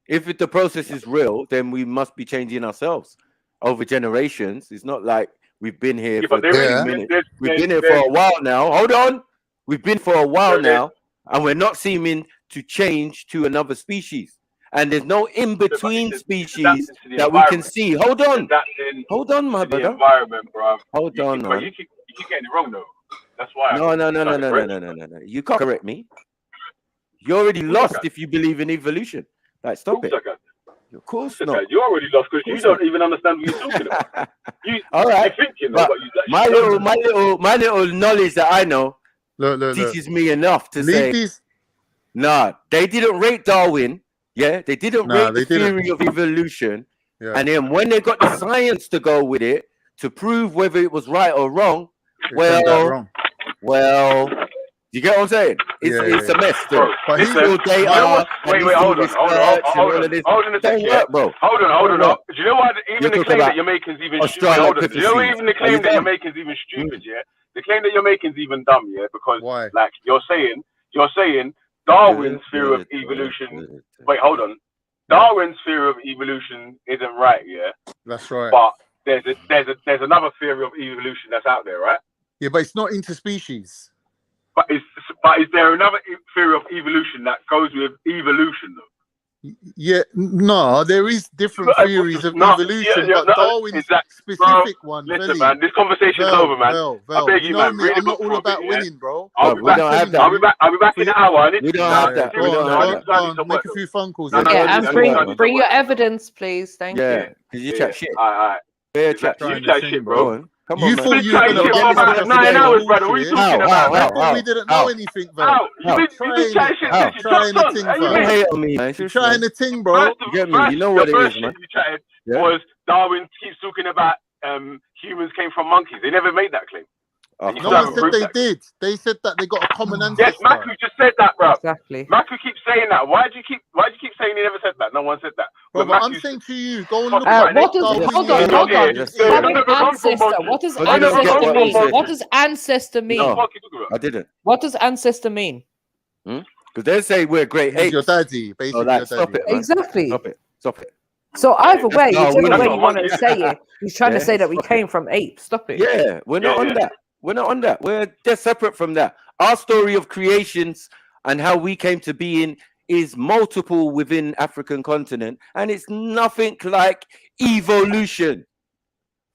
If the process is real, then we must be changing ourselves over generations. It's not like we've been here for 30 minutes. We've been here for a while now. Hold on. We've been for a while now, and we're not seeming to change to another species. And there's no in-between species that we can see. Hold on. Hold on, my brother.
Environment, bro.
Hold on, man.
You keep getting it wrong, though. That's why.
No. You can't correct me. You're already lost if you believe in evolution. Like, stop it. Of course not.
You're already lost because you don't even understand what you're talking about.
All right.
You're thinking, but
my little knowledge that I know teaches me enough to say, nah, they didn't rate Darwin. Yeah, they didn't rate the theory of evolution. And then when they got the science to go with it to prove whether it was right or wrong, well, you get what I'm saying? It's a mess still.
But
it's all data.
Wait, hold on a second.
Bro.
Hold on. Do you know why even the claim that you're making is even stupid? Do you know even the claim that you're making is even stupid, yeah? The claim that you're making is even dumb, yeah? Because like you're saying Darwin's theory of evolution. Wait, hold on. Darwin's theory of evolution isn't right, yeah?
That's right.
But there's another theory of evolution that's out there, right?
Yeah, but it's not interspecies.
But is there another theory of evolution that goes with evolution, though?
Yeah, no, there is different theories of evolution, but Darwin's specific one.
Listen, man, this conversation's over, man. I beg you, man.
I'm not all about winning, bro.
I'll be back in an hour.
We don't have that.
Make a few phone calls.
Yeah, and bring your evidence, please. Thank you.
Yeah, because you chat shit.
You chat shit, bro.
Come on,
you
man.
thought you were going to
for about 9 hours, brother. What are you talking about?
We didn't know anything, bro.
You been chatting shit since you
trying the thing, bro.
Don't hate on me, man.
You're trying the thing, bro.
You get me? You know what it is, man.
You chatted was Darwin keeps talking about humans came from monkeys. They never made that claim.
No one said they did. They said that they got a common ancestor.
Yes, Maku just said that, bro.
Exactly.
Maku keeps saying that. Why do you keep saying he never said that? No one said that.
Bro, but I'm saying to you, go and look
hold on. Ancestor. What does ancestor mean? What does ancestor mean?
No, I didn't.
What does ancestor mean?
Because they say we're great apes.
Your daddy, basically.
Like, stop it, man.
Exactly.
Stop it.
So either way, whichever way you want to say it, he's trying to say that we came from apes. Stop it.
Yeah, we're not on that. We're not on that. They're separate from that. Our story of creations and how we came to being is multiple within African continent, and it's nothing like evolution.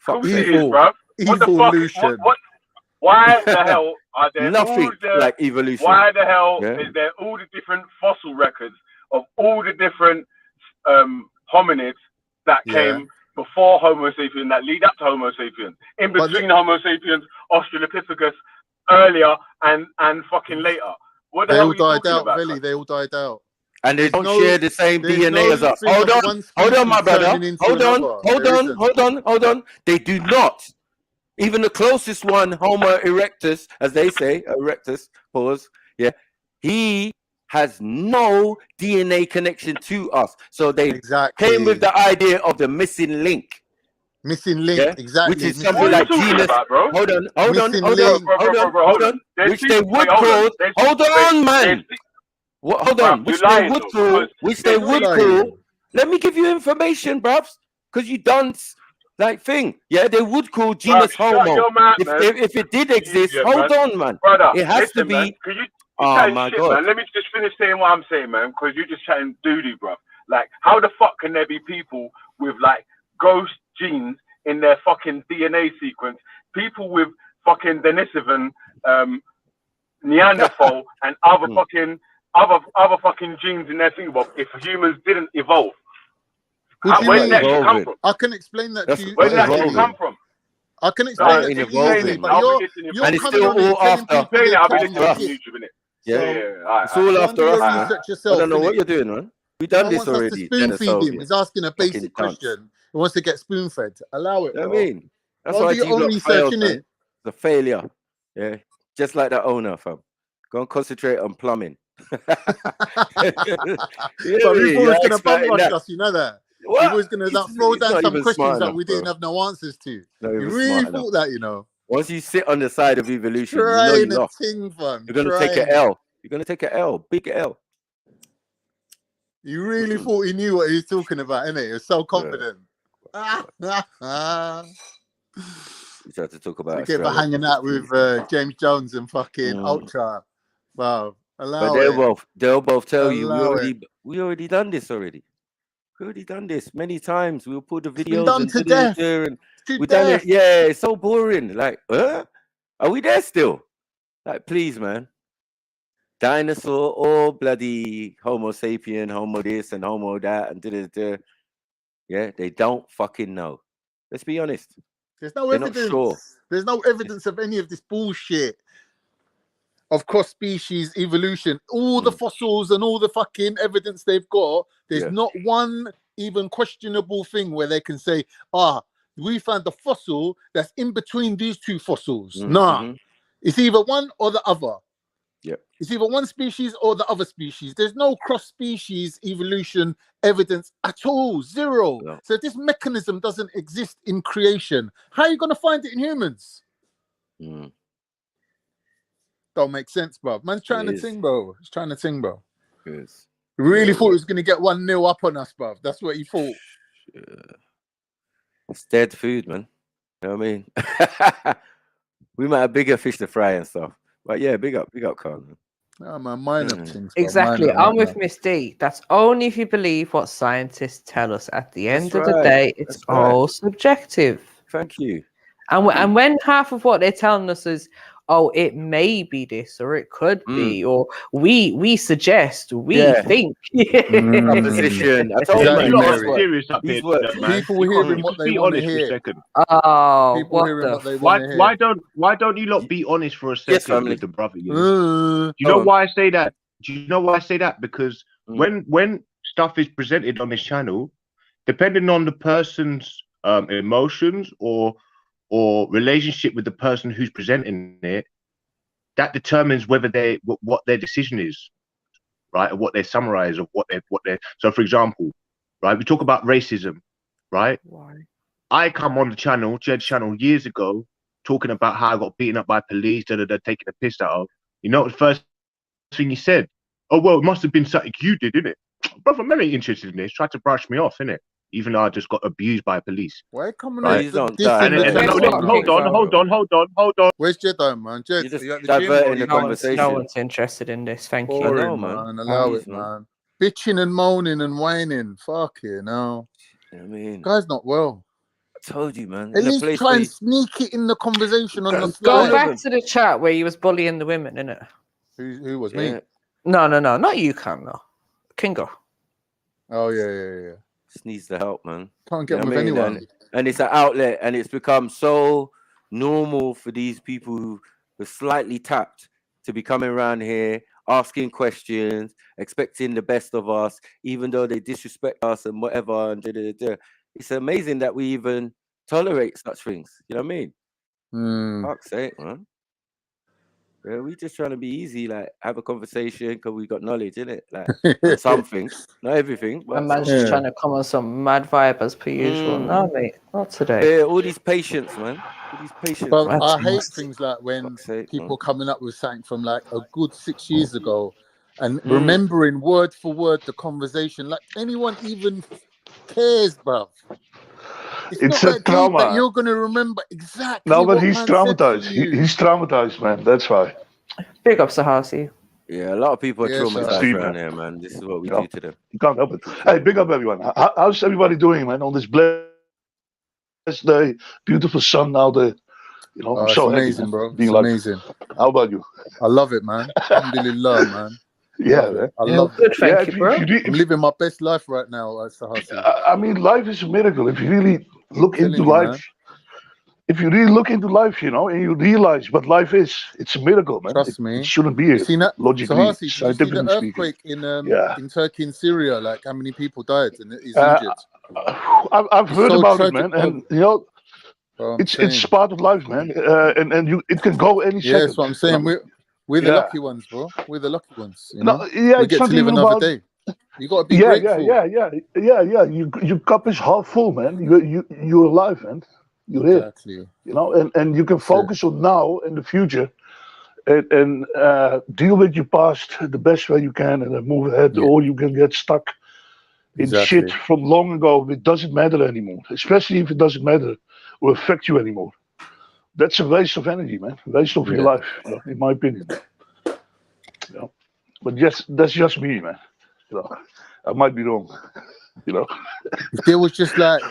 Evolution.
Why the hell are there
nothing like evolution?
Why the hell is there all the different fossil records of all the different hominids that came before Homo sapiens, that lead up to Homo sapiens, in between Homo sapiens, Australopithecus, earlier and fucking later? What the hell are you talking about?
Really, they all died out.
And they don't share the same DNA as us. Hold on, my brother. Hold on. They do not. Even the closest one, Homo erectus, as they say, erectus, pause, he has no DNA connection to us. So they came with the idea of the missing link.
Missing link, exactly.
Which is something like genus. Hold on. Which they would call. Hold on, man. Hold on. Which they would call. Let me give you information, bruv. Because you done like thing. Yeah, they would call genus Homo. If it did exist, hold on, man. It has to be.
Oh my God. Man. Let me just finish saying what I'm saying, man, because you're just chatting doo-doo, bro. Like, how the fuck can there be people with, like, ghost genes in their fucking DNA sequence, people with fucking Denisovan, Neanderthal, and other fucking genes in their thing, Bob, if humans didn't evolve? Where did that shit come from?
I can explain that to you.
Where did that shit come from?
I can explain it to you, but you're
and it's still all after.
I'll be listening to YouTube, innit?
It's all after us, man. I don't know what you're doing, man. We've done this already.
Spoon feed him. He's asking a basic question. He wants to get spoon fed. Allow it.
You know what I mean? That's why
your own research, innit?
It's a failure. Yeah. Just like that owner, fam. Go and concentrate on plumbing.
But people was going to bum rush us, you know that? He was going to throw down some questions that we didn't have no answers to. You really thought that, you know?
Once you sit on the side of evolution, you're going to take an L. You're going to take an L. Big L.
You really thought he knew what he was talking about, innit? He was so confident.
You tried to talk about
for hanging out with James Jones and fucking Ultra. Wow.
They'll both tell you we already done this already. We already done this many times. We'll put the videos
done to death.
We done it. Yeah, it's so boring. Like, are we there still? Like, please, man. Dinosaur or bloody Homo sapien, Homo this and Homo that and da. Yeah, they don't fucking know. Let's be honest.
There's no evidence. Sure. There's no evidence of any of this bullshit of cross-species evolution. All the fossils and all the fucking evidence they've got, there's not one even questionable thing where they can say, we found the fossil that's in between these two fossils. Nah, it's either one or the other.
Yep.
It's either one species or the other species. There's no cross-species evolution evidence at all. Zero.
No.
So if this mechanism doesn't exist in creation, how are you going to find it in humans? Don't make sense, bro. Man's trying to ting, bro. He's trying to ting, bro.
Yes.
He really thought he was going to get 1-0 up on us, bro. That's what he thought.
It's dead food, man. You know what I mean? We might have bigger fish to fry and stuff. But yeah, big up, Carl.
Man, mine up things.
Exactly. I'm with Miss D. That's only if you believe what scientists tell us. At the end of the day, it's all subjective.
Thank you.
And when half of what they're telling us is, oh, it may be this, or it could be, or we suggest, we think.
Opposition. I told
you
you,
lot are serious up here, man.
People hearing what they
be
want to
honest for a
hear.
second.
Oh,
People hearing what they want to hear.
Why don't you lot be honest for a second with the brother? You
Do
you know why I say that? Do you know why I say that? Because when stuff is presented on this channel, depending on the person's emotions or relationship with the person who's presenting it, that determines whether what their decision is, right, or what they summarize, or what they. So, for example, right, we talk about racism, right?
Why?
I come on the channel, Jed's channel, years ago, talking about how I got beaten up by police, taking a piss out of. You know what the first thing he said? Oh well, it must have been something you did, innit? Brother, I'm very interested in this. Tried to brush me off, innit? Even though I just got abused by police.
Why coming
right?
on?
Hold on.
Where's Jedi, man? Jed,
You're just
you at the
diverting
gym?
the conversation.
No one's interested in this. Thank you.
Boring, man. Allow it, man. Bitching and moaning and whining. Fuck you, no.
I mean,
guy's not well.
I told you, man.
At least try and sneak it in the conversation on the
Go
slide.
back to the chat where you was bullying the women, innit?
Who was me?
No, not you, Cam. No, Kingo.
Oh yeah.
Just needs the help, man.
Can't get
You know
with
what I mean?
anyone.
And it's an outlet, and it's become so normal for these people who are slightly tapped to be coming around here, asking questions, expecting the best of us, even though they disrespect us and whatever. And it's amazing that we even tolerate such things. You know what I mean? Fuck's sake, man. Yeah, we just trying to be easy, like have a conversation because we got knowledge in it, like on some things, not everything. But
And man's just trying to come on some mad vibe as per usual. No, mate, not today.
Yeah, all these patients, man. All these patients.
But
man.
I hate things like when people coming up with something from like a good 6 years ago and remembering word for word the conversation. Like anyone even cares, bruv.
It's
not
a
that
trauma.
deep that you're going to remember exactly
No, but
what
he's
man
traumatized.
said to you.
He's traumatized, man. That's why.
Big up, Sahasi.
Yeah, a lot of people are
Yes,
traumatized
Steve,
around
man.
here, man. This is what we
You know,
do to them.
You can't help it. Hey, big up everyone. How's everybody doing, man? On this blessed day, beautiful sun out there. You know, I'm
It's
so
amazing,
happy,
bro.
man, being
It's
alive.
amazing.
How about you?
I love it, man. Alhamdulillah, man.
Yeah,
Love
man.
it. I love
Good,
it.
thank you, bro.
I'm living my best life right now, Sahasi.
I mean, life is a miracle. If you really look
telling
into
you,
life,
man.
if you really look into life, you know, and you realize what life is, it's a miracle, man.
Trust
It
me.
shouldn't be
You
here,
seen that?
logically,
Sahasi, did you see the
scientifically speaking.
earthquake in
Yeah.
Turkey and Syria? Like how many people died and is
Uh,
injured?
I've
It's
heard
so
about
tragic,
it, man,
bro.
and you know,
I'm
it's
saying.
part of life, man, and it can go any
Yeah,
second.
that's what I'm saying.
You know?
We're the
Yeah.
lucky ones, bro. We're the lucky ones. You
No,
know,
yeah,
we
it's
get
not
to live
even
another
about.
day. You got to be
Yeah,
grateful.
yeah. Your cup is half full, man. You're alive, man. You're here.
Exactly.
You know, and you can
That's it.
focus on now and the future, and deal with your past the best way you can, and then move ahead.
Yeah.
Or you can get stuck in shit
Exactly.
from long ago. It doesn't matter anymore, especially if it doesn't matter or affect you anymore. That's a waste of energy, man. Waste of your
Yeah.
life, you know, in my opinion. You know? But yes, that's just me, man. You know, I might be wrong. You know.
If there was just like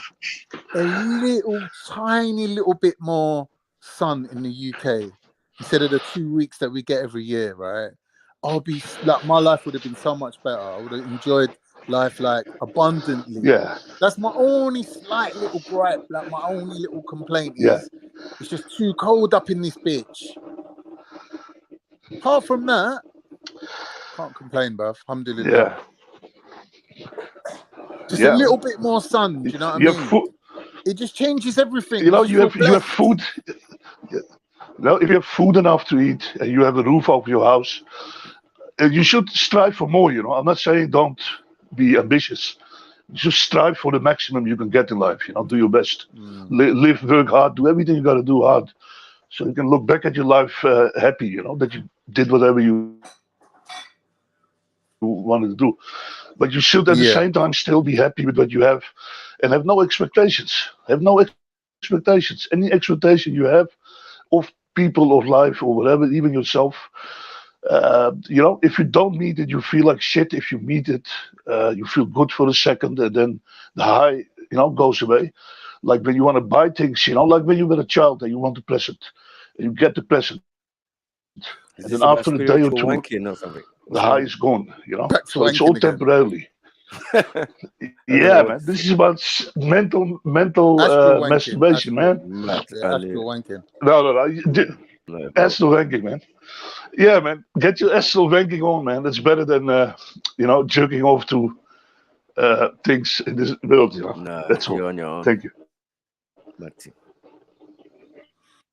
a little tiny little bit more sun in the UK instead of the 2 weeks that we get every year, right? I'll be like, my life would have been so much better. I would have enjoyed life like abundantly.
Yeah.
That's my only slight little gripe, like my only little complaint
Yeah.
is it's just too cold up in this bitch. Apart from that, can't complain, bruv. Alhamdulillah.
Yeah.
Just a little bit more sun. Do you know what I mean? It just changes everything.
You know, you have food. Now, if you have food enough to eat and you have a roof over your house, you should strive for more. You know, I'm not saying don't be ambitious. Just strive for the maximum you can get in life. You know, do your best. Live, work hard, do everything you got to do hard, so you can look back at your life happy. You know that you did whatever you wanted to do. But you should at the same time still be happy with what you have, and have no expectations. Have no expectations. Any expectation you have of people, of life, or whatever, even yourself. You know, if you don't meet it, you feel like shit. If you meet it, you feel good for a second, and then the high, you know, goes away. Like when you want to buy things, you know, like when you were a child and you want a present, and you get the present, and then after a day or two, the high is gone. You know, so it's all temporarily. Yeah, man. This is about mental masturbation, man.
Astral wanking.
No. Astral wanking, man. Yeah, man. Get your astral wanking on, man. That's better than you know, jerking off to things in this world. You know.
Nah,
that's all.
you're on your own.
Thank you.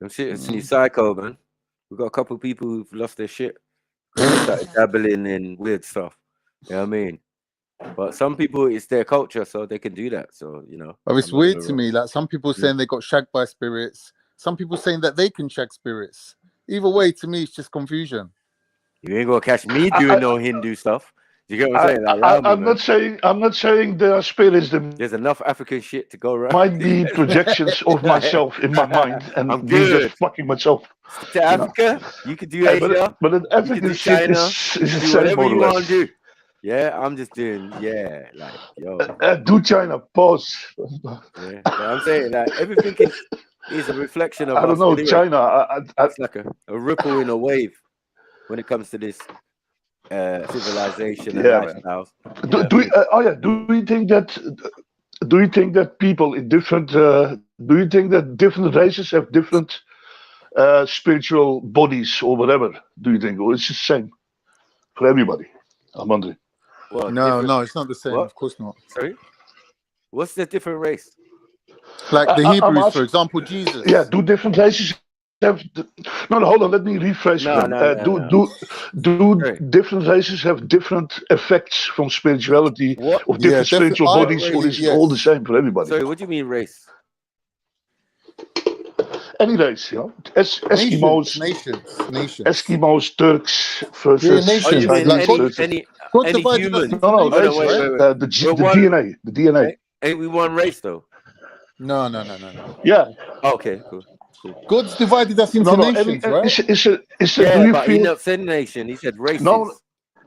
I'm seriously psycho, man. We've got a couple of people who've lost their shit. They started dabbling in weird stuff. You know what I mean? But some people, it's their culture, so they can do that. So, you know.
But it's weird to me. Like some people saying they got shagged by spirits. Some people saying that they can shag spirits. Either way, to me, it's just confusion.
You ain't gonna catch me doing no Hindu stuff. You get what I'm saying? Like,
I'm not saying there are spirits.
There's enough African shit to go around.
Might be projections of myself in my mind, and
I'm
me
good.
just fucking myself.
To Africa, you could do Asia,
but an African shit
China,
is
you
the
do
same,
whatever
more
you
or
want
less.
to do. Yeah, I'm just doing, like, yo.
Do China, pause.
Yeah, but I'm saying that everything is a reflection of
I don't
us
know,
anyway.
China.
It's like a ripple in a wave when it comes to this civilization and lifestyles.
Do you think that people in different do you think that different races have different spiritual bodies or whatever? Do you think, or it's the same for everybody? I'm wondering.
Well,
no, it's not the same.
What?
Of course not.
Sorry, what's the different race?
Like the Hebrews,
asking,
for example, Jesus.
Yeah, do different races have? No, hold on. Let me rephrase. Do different races have different effects from spirituality of different spiritual bodies, or is it all the same for everybody?
Sorry, what do you mean race?
Any race, you know, Eskimos,
nations,
Eskimos, Turks versus
nations.
Chinese versus
any humans?
No, races. The DNA, the DNA.
Ain't we one race though?
No.
Yeah.
Okay, cool.
God's divided us into nations, right?
Do you
but
feel?
he not said nation. He said races.
No.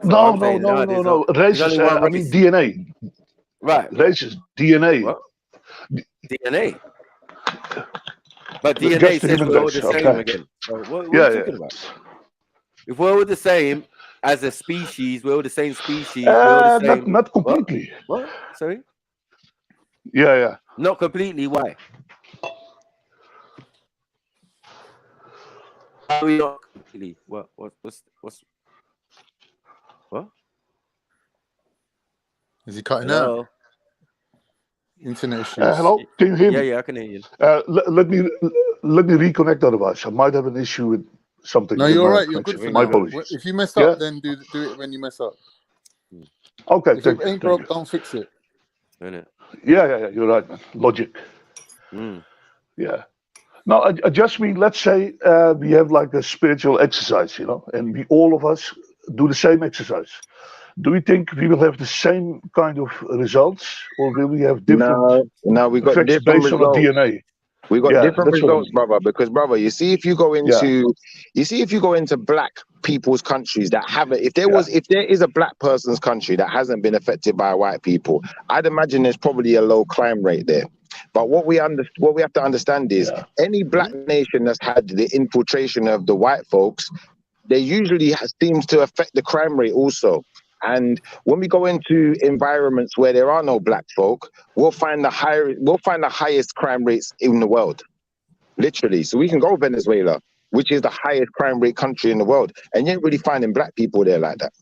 Races. I mean DNA.
Right.
Races. DNA.
What? DNA. But DNA says we're all the same again. So what are you talking about? If we're all the same as a species, we're all the same species. We're all the same.
Not completely.
What? Sorry?
Yeah.
Not completely. Why? How are we not completely? What's what?
Is he cutting out? Internet issues.
Hello, can you hear me?
Yeah, I can hear you.
Let me reconnect. Otherwise, I might have an issue with something.
No, you're all right. You're good for
my
now.
apologies.
If you mess up, then do it when you mess up.
Okay,
if it ain't broke, don't fix it.
Yeah. You're right, man. Logic. Yeah. No, I just mean, let's say we have like a spiritual exercise, you know, and we all of us do the same exercise. Do we think we will have the same kind of results, or will we have different?
No, we got
effects
different
based
results.
on the DNA.
We got different
that's what I
results,
mean.
brother. Because, brother, you see, if you go into black people's countries that haven't, if there is a black person's country that hasn't been affected by white people, I'd imagine there's probably a low crime rate there. But what we have to understand is any black nation that's had the infiltration of the white folks, they usually seems to affect the crime rate also. And when we go into environments where there are no black folk, we'll find the highest crime rates in the world, literally. So we can go Venezuela, which is the highest crime rate country in the world, and you ain't really finding black people there like that.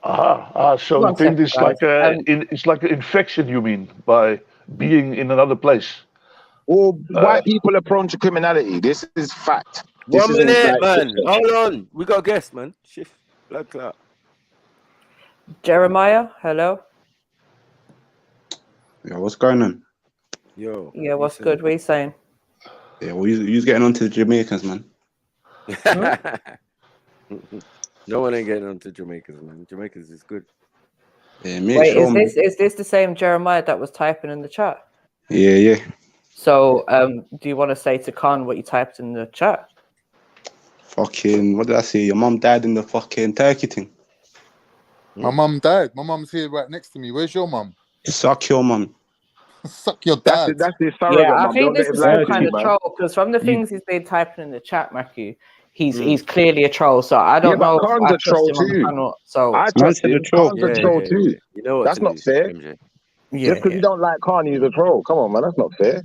So you
One
think
second,
it's
guys.
like it's like an infection, you mean, by being in another place?
All white people are prone to criminality. This is fact. This
1
isn't
minute,
like
man.
fiction.
Hold on. We got a guest, man. Shift. Blood clot.
Jeremiah, hello.
Yeah, what's going on?
Yo.
Yeah, what's good? What are you saying?
Yeah, well, you's getting on to the Jamaicans, man.
No one ain't getting on to Jamaicans, man. Jamaicans is good.
Yeah, make
Wait,
sure, man.
is this the same Jeremiah that was typing in the chat?
Yeah, yeah.
So, do you want to say to Khan what you typed in the chat?
Fucking, what did I say? Your mum died in the fucking turkey thing.
My mum died. My mum's here right next to me. Where's your mum?
Suck your mum.
Suck your dad.
That's his surrogate
Yeah, I
mum.
think
Don't
this
let him
is
lie
some
to
kind
you,
of
man.
troll because from the things he's been typing in the chat, Matthew, he's clearly a troll. So I
Yeah,
don't
but
know if
Khan's
I
a
trust
troll
him on the
too.
panel. So
I trust him. Khan's a troll
Yeah.
too.
You know what
That's
to
not
do,
fair.
MJ.
Just because you don't like Khan, he's a troll. Come on, man. That's not fair.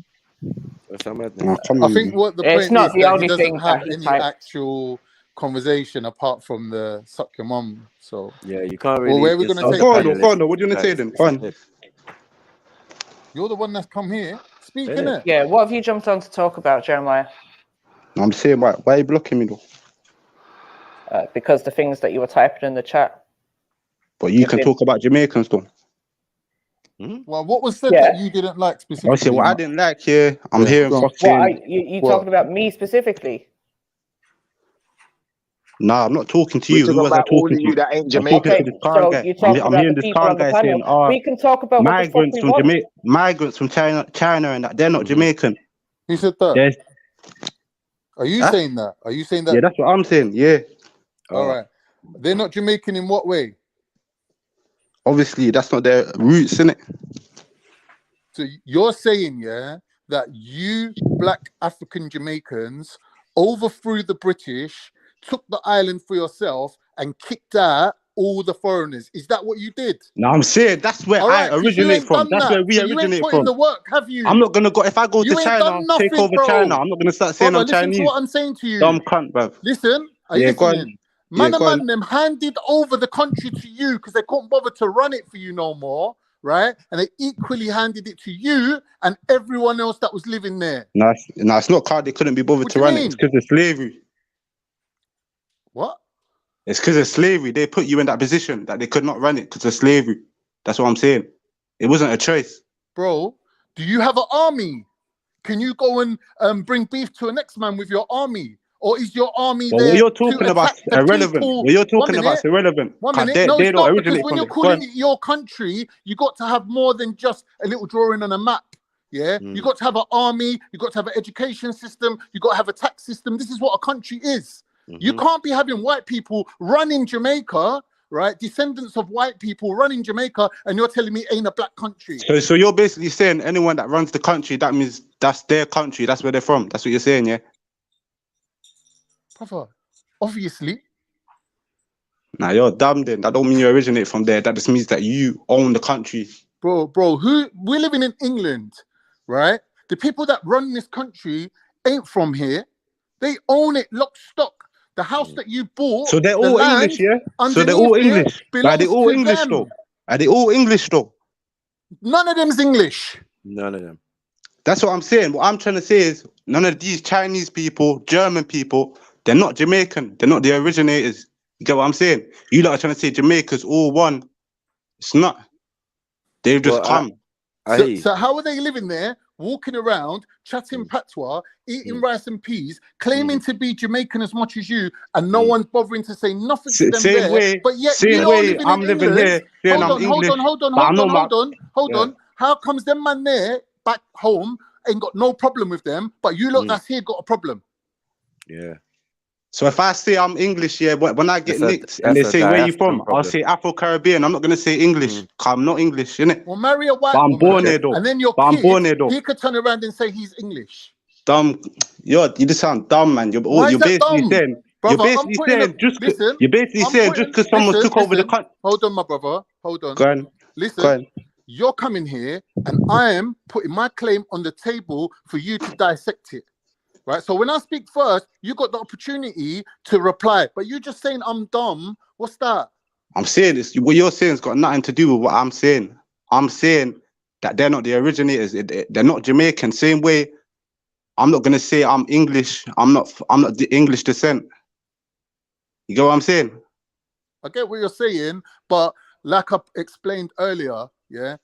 That's how madness.
Come
I
on,
think
man.
what the
it's
point
not
is
the
that he
only
doesn't
thing
have
that he
any
typed.
actual conversation apart from the suck your mum. So
Yeah, you can't
well,
really.
where are we going to
Oh,
take
go on,
that?
go on. What do you want to say then? Go on.
You're the one that's come here. Speak,
Innit?
innit?
Yeah, what have you jumped on to talk about, Jeremiah?
I'm saying, why are you blocking me though?
Because the things that you were typing in the chat.
But you can talk about Jamaicans though.
Well, what was said
Yeah.
that you didn't like
I
specifically?
say what I didn't like here. I'm
Yeah,
hearing
go on.
What
fucking.
you talking about me specifically?
Nah, I'm not talking to
We're
you. Who
talking
was I
about all
talking
of
to?
you that ain't
I'm talking
Jamaican.
to this Khan
So
guy.
you're talking
I'm
about
hearing
the
this
people
Khan
on the
guy
panel.
saying,
We can talk about what the fuck
migrants
we
from
want.
migrants from China, and that they're not Jamaican.
Who said that?
There's,
Are you
Huh?
saying that? Are you saying that?
Yeah, that's what I'm saying. Yeah.
All right. They're not Jamaican in what way?
Obviously, that's not their roots, innit?
So you're saying, yeah, that you black African Jamaicans overthrew the British, took the island for yourself, and kicked out all the foreigners. Is that what you did?
No, I'm saying that's where
All
I
right, because you
originate
ain't
from.
done
That's
that.
where we
So you ain't
originate
put in
from.
the work, have you?
I'm not gonna go if I go to
You ain't
China,
done nothing,
take over
bro.
China. I'm not gonna start saying
Brother,
I'm
listen to
Chinese.
what I'm saying to you.
Dumb cunt, bruv.
Listen, are you
Yeah, go on.
listening?
Yeah,
Man and
go on.
man them handed over the country to you because they couldn't bother to run it for you no more, right? And they equally handed it to you and everyone else that was living there.
No, it's not card. They couldn't be bothered
What
to
do you
run it.
mean?
It's because of slavery.
What?
It's because of slavery. They put you in that position that they could not run it because of slavery. That's what I'm saying. It wasn't a choice.
Bro, do you have an army? Can you go and bring beef to a next man with your army? Or is your army
But what
there
you're
to
talking about
attack
is
the
irrelevant.
people?
What you're
1
talking about
minute.
is irrelevant.
1
'Cause
minute. No,
they
it's
don't
not, because
originate
when
from
you're
there. Go
calling
on.
it your country, you got to have more than just a little drawing on a map. Yeah, you got to have an army, you got to have an education system, you got to have a tax system. This is what a country is. You can't be having white people running Jamaica, right? Descendants of white people running Jamaica, and you're telling me ain't a black country.
So you're basically saying anyone that runs the country, that means that's their country. That's where they're from. That's what you're saying, yeah?
Brother, obviously.
Nah, you're dumb then. That don't mean you originate from there. That just means that you own the country.
Bro, we're living in England, right? The people that run this country ain't from here. They own it lock, stock. The house that you bought,
So they're
the
all
land
English, yeah? So they're
underneath
all
it
English. Like, they
belongs
all
to
English
them.
though. Are they all English though?
None of them's English.
None of them.
That's what I'm saying. What I'm trying to say is none of these Chinese people, German people, they're not Jamaican. They're not the originators. You get what I'm saying? You lot are trying to say Jamaica's all one. It's not. They've just come.
So how are they living there, walking around, chatting patois, eating rice and peas, claiming to be Jamaican as much as you, and no one's bothering to say nothing to them
Same
there?
way,
But yet
same
you're
way
living
I'm
in
living
England.
here saying I'm English, but I know my...
Hold on. How comes them man there back home ain't got no problem with them, but you lot that's here got a problem?
Yeah.
So if I say I'm English, yeah, when I get nicked and they say where you from, I'll say Afro-Caribbean. I'm not gonna say English, cause I'm not English, innit?
Well, marry a white
But I'm born
woman,
here though.
and then your
But I'm born
kid,
here though.
he could turn around and say he's English.
Dumb, you just sound dumb, man.
Why is that
basically
dumb?
saying,
Brother,
you're
I'm
basically
putting
saying you're basically saying just because someone took over the country.
Hold on, my brother. Hold on.
Go on.
Listen,
Go on.
you're coming here, and I am putting my claim on the table for you to dissect it. Right? So when I speak first, you got the opportunity to reply. But you just saying I'm dumb, what's that?
I'm saying this. What you're saying has got nothing to do with what I'm saying. I'm saying that they're not the originators. They're not Jamaican. Same way, I'm not gonna say I'm English. I'm not the English descent. You get what I'm saying?
I get what you're saying, but like I explained earlier, yeah,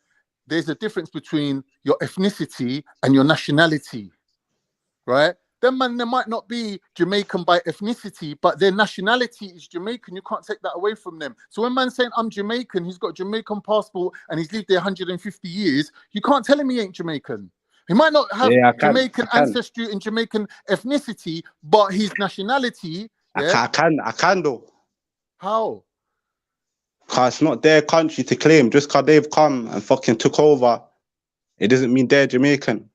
there's a difference between your ethnicity and your nationality, right? Them man, they might not be Jamaican by ethnicity, but their nationality is Jamaican. You can't take that away from them. So when man's saying I'm Jamaican, he's got a Jamaican passport and he's lived there 150 years, you can't tell him he ain't Jamaican. He might not have Jamaican ancestry and Jamaican ethnicity, but his nationality,
I can though.
How?
Because it's not their country to claim. Just because they've come and fucking took over, it doesn't mean they're Jamaican.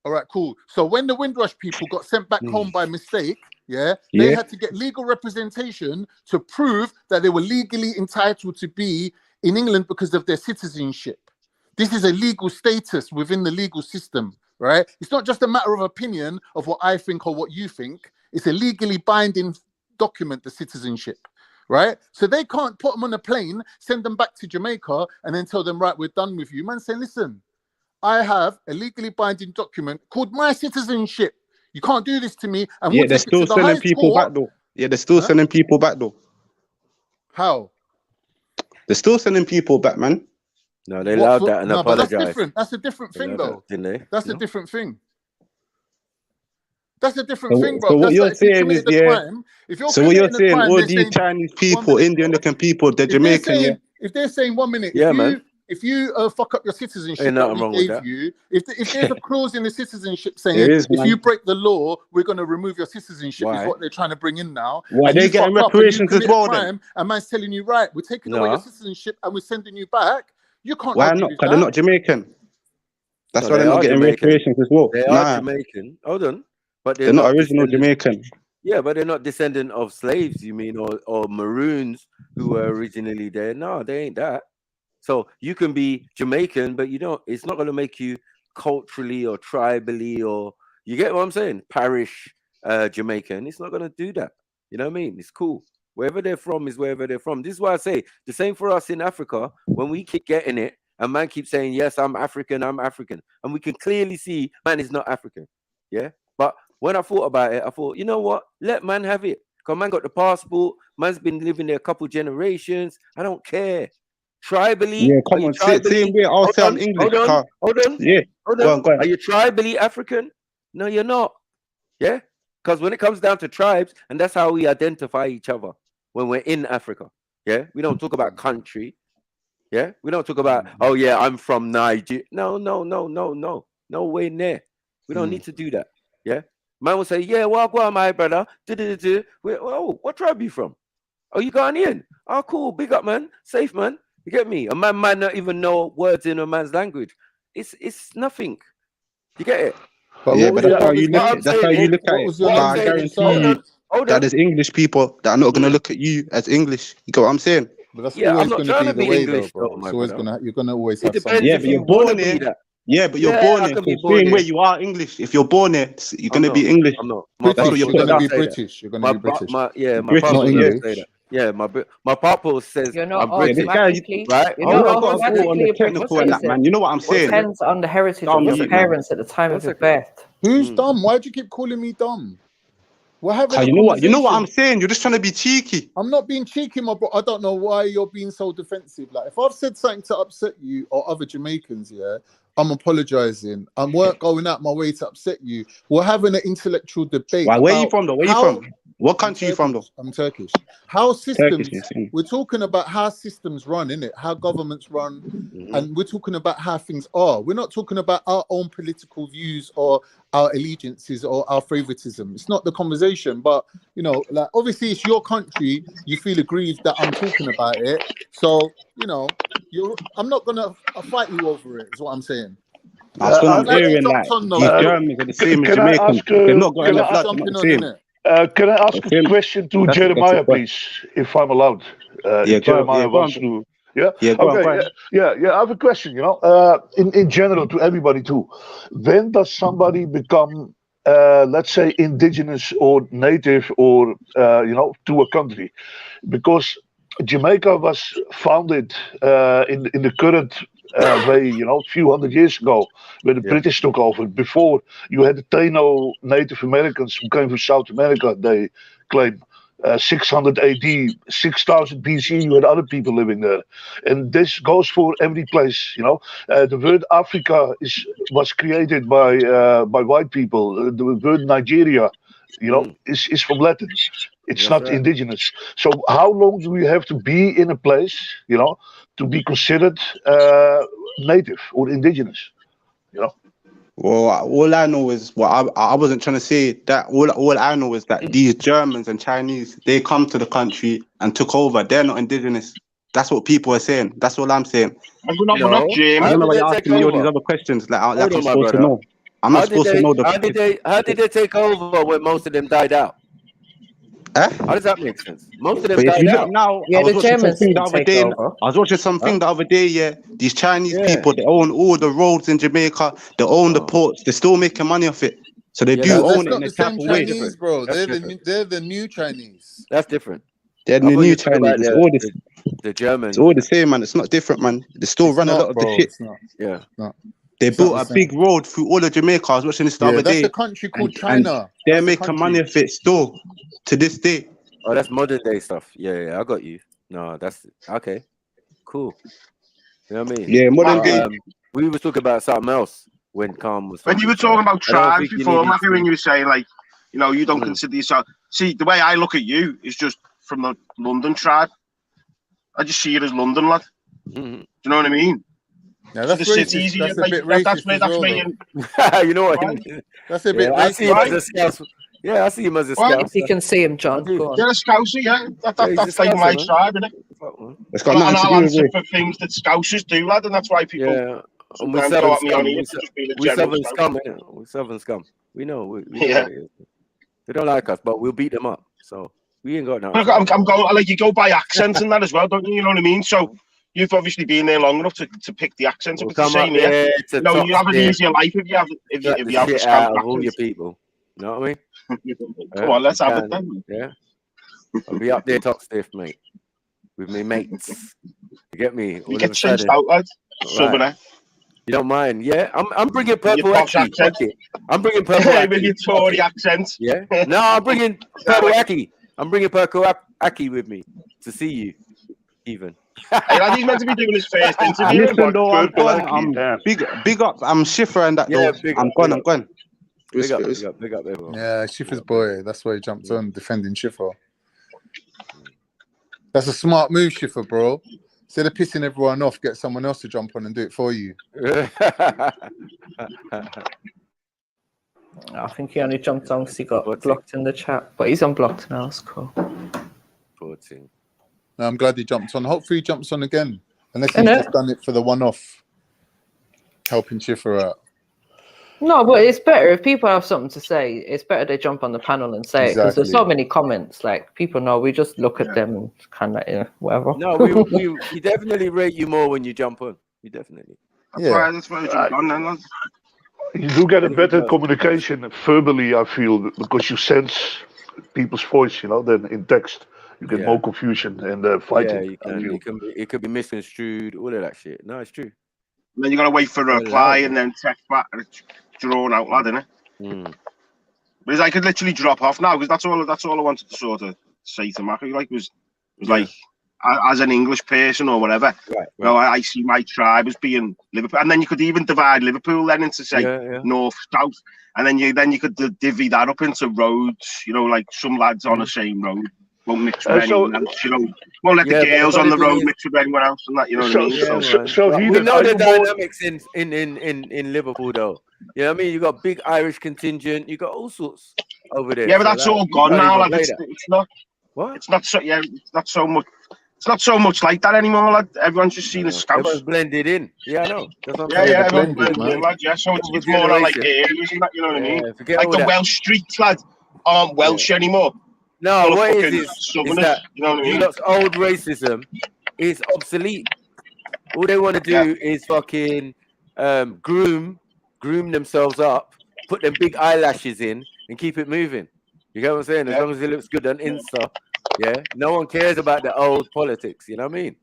All right, cool. So when the Windrush people got sent back home by mistake, they had to get legal representation to prove that they were legally entitled to be in England because of their citizenship. This is a legal status within the legal system, right? It's not just a matter of opinion of what I think or what you think. It's a legally binding document, the citizenship, right? So they can't put them on a plane, send them back to Jamaica, and then tell them, right, we're done with you. Man, saying, listen, I have a legally binding document called my citizenship. You can't do this to me. And
Yeah,
we'll
they're
take it to
still
the
sending
high
people
court.
back though. Yeah, they're still sending people back though.
How?
They're still sending people back, man.
No, they allowed that and
No, but that's
apologized.
different. That's a different thing, though.
Didn't they?
That's a different thing. That's a different
So,
thing, bro.
so what
That's
you're
like if you
saying is,
committed a crime. If you're
so what you're
committing a
saying,
crime,
all
they're
these
saying
Chinese
1
people,
minute,
Indian
bro.
looking people, they're
If they're
Jamaican,
saying, if they're saying 1 minute,
Yeah, man.
if you fuck up your citizenship
Ain't
that
nothing
we
wrong with
gave
that.
you, if there's a clause in the citizenship
There
saying
is,
if
man.
you break the law, we're going to remove your citizenship, is
Why?
what they're trying to bring in now.
Why
And
they
you
getting
fuck up and you
reparations as
commit a
well then?
crime, and man's telling you, right, we're taking away your
No.
citizenship and we're sending you back. You can't
Why
argue
not?
with
Because they're
that.
not Jamaican. That's
No,
why
they
they're not
are
getting
Jamaican.
reparations as well.
They are
Nah,
Jamaican. Hold on. But
they're not original Jamaican.
Yeah, but they're not descendant of slaves, you mean, or maroons who were originally there. No, they ain't that. So you can be Jamaican, but you don't, it's not going to make you culturally or tribally, or you get what I'm saying? Parish Jamaican. It's not going to do that. You know what I mean? It's cool. Wherever they're from is wherever they're from. This is why I say the same for us in Africa. When we keep getting it, and man keeps saying, yes, I'm African, and we can clearly see man is not African. Yeah. But when I thought about it, I thought, you know what? Let man have it. Because man got the passport. Man's been living there a couple generations. I don't care. Tribally,
Yeah,
are
come
you
on. Same way I'll say I'm English.
hold on.
Yeah, go on.
Are you tribally African? No, you're not. Yeah, because when it comes down to tribes, and that's how we identify each other when we're in Africa. Yeah, we don't talk about country. Yeah, we don't talk about, oh yeah, I'm from Nigeria. No, no way near. We don't need to do that. Yeah, man will say, yeah, well, go on, my brother. Oh, what tribe are you from? Oh, you Ghanaian? Oh, cool. Big up, man. Safe, man. You get me? A man might not even know words in a man's language. It's nothing. You get it?
But
Yeah,
what
but
was your
that's how you
brother's
look.
name?
That's how you look at
What
it.
was your
But I
brother's name?
guarantee
Sorry.
you that there's English people that are not gonna look at you as English. You get what I'm saying?
But that's
Yeah, I'm
always
not
going to
trying
be
to
the
be
way, though,
English,
bro.
though,
It's
my
always
brother.
you're gonna always
It
have
depends
Yeah,
somebody.
if
but you're
you want to
born
be
here.
that.
Yeah, but you're
Yeah,
born
I
here.
can
So
be born
same way
here.
you are English. If you're born here, you're
I'm
gonna
not.
be English.
I'm not.
That's what
British.
you're
You're
putting
going to
down.
be British. You're going to be British.
My
British,
Not
papa
yeah.
used to say
English.
that. Yeah, my papa says
You're not
I'm
Yeah, this
British,
guy,
automatically.
right?
You're
we
not
Hold on,
don't gotta go on
automatically
the
a British
technical and that,
citizen.
man. You know what I'm
It
saying?
depends on the heritage
Dumb
of your
you, man.
parents at the time
One
of your
second.
birth.
Who's dumb? Why do you keep calling me dumb? We're having
Cause
a
you know what? You know what I'm
conversation.
saying? You're just trying to be cheeky.
I'm not being cheeky, my bro. I don't know why you're being so defensive. Like, if I've said something to upset you or other Jamaicans, yeah, I'm apologizing. I weren't going out my way to upset you. We're having an intellectual debate
Why? Where you
about
from though? Where you
how.
from? What
I'm
country you from though?
Turkish. I'm Turkish. How
Turkish,
systems,
you see.
we're talking about how systems run, innit? How governments run,
Mm-hmm.
and we're talking about how things are. We're not talking about our own political views or our allegiances or our favoritism. It's not the conversation, but, you know, like, obviously it's your country. You feel aggrieved that I'm talking about it. So, you know, I'm not going to fight you over it, is what I'm saying.
That's what
I'm
I'm
glad you
hearing. Like
jumped on, though,
these
bro.
Germans are the same as
Can I
Jamaicans.
ask?
If they're not got in
Can
the
Thanks for
I
blood, they're not the
jumping on,
same.
innit?
can I ask
That's
a
him.
question to
That's
Jeremiah,
it.
please, if I'm allowed?
Yeah,
If
go on.
Jeremiah
Yeah, go on.
wants to. Yeah.
Yeah, go on.
Okay.
Go on.
Yeah. I have a question. You know, in general to everybody too. When does somebody become, let's say, indigenous or native or you know, to a country? Because Jamaica was founded in the current way, you know, a few hundred years ago, when the British took over. Before, you had the Taino Native Americans who came from South America, they claim. 600 AD, 6000 BC, you had other people living there. And this goes for every place, you know. The word Africa was created by white people. The word Nigeria, you know, is from Latin. It's not indigenous. So how long do we have to be in a place, you know, to be considered native or indigenous, you know?
Well, all I know is I wasn't trying to say that. All I know is that these Germans and Chinese, they come to the country and took over. They're not indigenous. That's what people are saying. That's all I'm saying.
We're not German.
I don't know why you're asking me all these other questions. Like I'm supposed to know. I'm not supposed to know the.
How did they take over when most of them died out? How does that make sense? Most of them
But if
died
you look
out.
now, I was watching something the other day. I was watching something the other day. Yeah, these Chinese people, they own all the roads in Jamaica. They own the ports. They're still making money off it. So they do own it in a type of way.
Chinese, bro. They're the new Chinese.
That's different.
They're the new Chinese. It's all
the Germans.
It's all the same, man. It's not different, man. They still run a lot of the shit.
Yeah.
They built a big road through all of Jamaica. I was watching this the other day.
That's a country called China.
They're making money off it still to this day.
Oh, that's modern day stuff. Yeah, I got you. No, that's okay. Cool. You know what I mean?
Yeah, modern day.
We was talking about something else when Calm was.
When you were talking about tribes before, Matthew, when you were saying like, you know, you don't consider yourself. See, the way I look at you is just from the London tribe. I just see it as London, lad. Do you know what I mean?
Yeah, that's
the cities.
That's a bit racist.
That's me.
You know what?
That's a bit.
I see him as a scout. Yeah, I see him as a scout.
You can see him, John. Go on.
You're a Scouser, yeah. That's like my tribe, isn't it?
It's got nothing
I'll
to do
answer
with
for things that Scousers do, lad, and that's why people.
Yeah. And we
go at me on here.
Southern scum, innit? We Southern scum. We know. We know they don't like us, but we'll beat them up. So we ain't got no.
I'm going like you go by accents and that as well, don't you? You know what I mean? So you've obviously been there long enough to pick the accents.
We'll
but the same here. You know, you have an easier life if you have the
shit out of all your people. You know what I mean?
Come on, let's have it then.
Yeah. I'll be up there top stiff, mate. With me mates. You get me?
You get changed out, lad. Right.
You don't mind, yeah? I'm bringing purple Aki. I'm bringing purple Aki.
With your Tory accent.
Yeah. No, I'm bringing purple Aki. I'm bringing purple Aki with me to see you, even.
Hey, he's meant to be doing his first interview.
Listen, though, I'm big up. I'm Schiffer and that.
Yeah,
I'm gone.
Big up, everyone.
Yeah, Schiffer's boy. That's why he jumped on defending Schiffer. That's a smart move, Schiffer, bro. Instead of pissing everyone off, get someone else to jump on and do it for you.
I think he only jumped on because he got blocked in the chat, but he's unblocked now. That's cool.
14.
No, I'm glad he jumped on. Hopefully he jumps on again. Unless he's just done it for the one-off, helping Schiffer out.
No, but it's better if people have something to say. It's better they jump on the panel and say it because there's so many comments. Like people know, we just look at them and kind of whatever.
No, we definitely rate you more when you jump on. You definitely.
That's why you jump on then.
You do get a better communication verbally, I feel, because you sense people's voice, you know, than in text. You get more confusion and fighting.
Yeah, you can. It could be misconstrued, all of that shit. No, it's true.
And then you gotta wait for a reply and then text back, and it's drawn out, lad, isn't it? But I could literally drop off now because that's all I wanted to sort of say to Mackie. Like was like as an English person or whatever. Right. You know, I see my tribe as being Liverpool, and then you could even divide Liverpool then into say north, south, and then you could divvy that up into roads. You know, like some lads on the same road won't mix with anyone else. You know, won't let the girls on the road mix with anyone else, and that. You know what I mean?
So
we know the dynamics in Liverpool, though. You know what I mean? You got big Irish contingent. You got all sorts over there.
Yeah, but that's all gone now. Like it's not.
What?
It's not so. Yeah, it's not so much. It's not so much like that anymore, lad. Everyone's just seen as scouts.
Everyone's blended in. Yeah, I know.
Everyone's blended in, lad. Yeah, so it's more on like areas and that. You know what I mean? Like the Welsh streets, lad, aren't Welsh anymore.
No, what it is that
you know what I mean?
Old racism is obsolete. All they want to do is fucking groom themselves up, put them big eyelashes in, and keep it moving. You get what I'm saying? As long as it looks good on Insta, Yeah, no one cares about the old politics. You know what I mean?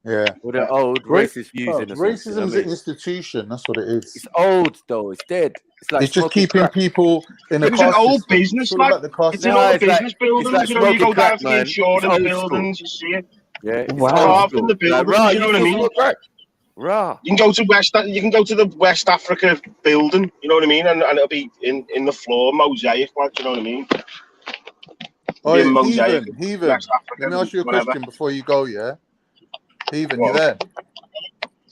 Yeah.
Or the old racist views in a sense. You know
Racism's
what I
an
mean?
institution. That's what it is.
It's old though. It's dead. It's like
It's just
smoking
keeping
crack.
people in a
It was an
caste
old
system.
business,
It's all
like
about the caste
it's in
system.
all the
It's like
business buildings. You know, you
smoking
go down
crack,
to the
man. It's
insurance
old
buildings,
school.
you see it.
Yeah, it's
Wow.
old
Carved in
school.
the
Like,
buildings,
rah,
you know what I mean?
smoke crack. Rah.
You can go to you can go to the West Africa building, you know what I mean, and it'll be in the floor mosaic, like, you know what I mean?
Oh,
Be a
yeah,
mosaic,
Heathen.
West
Let me
Africa,
ask you a
whatever.
question before you go, yeah? Heathen, you
What?
there?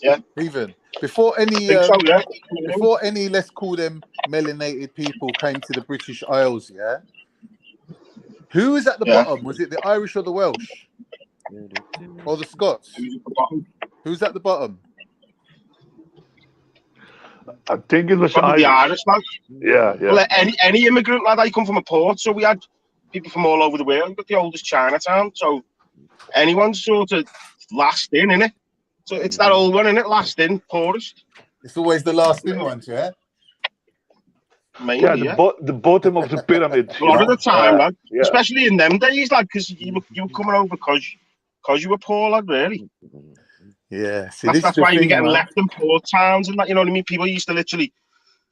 Yeah.
Heathen. Before any,
I think so, yeah.
before any, let's call them melanated people came to the British Isles, yeah? Who was at the bottom? Was it the Irish or the Welsh? Or the Scots?
Who's at the bottom?
Who's at the bottom?
I think it was
Probably
Irish.
the Irish, lad.
Yeah, yeah.
Well, any immigrant, lad, I come from a port, so we had people from all over the world. We've got the oldest Chinatown, so anyone's sort of last in, innit? So it's that old one, innit? Last in, poorest.
It's always the last in ones, yeah?
Mainly,
Yeah, the bottom of the pyramid.
A lot of the time, lad.
Yeah.
Especially in them days, lad, because you were coming over because you were poor, lad, really.
Yeah, see, this is
That's
the
why you were
thing,
getting
man.
left in port towns and that, you know what I mean? People used to literally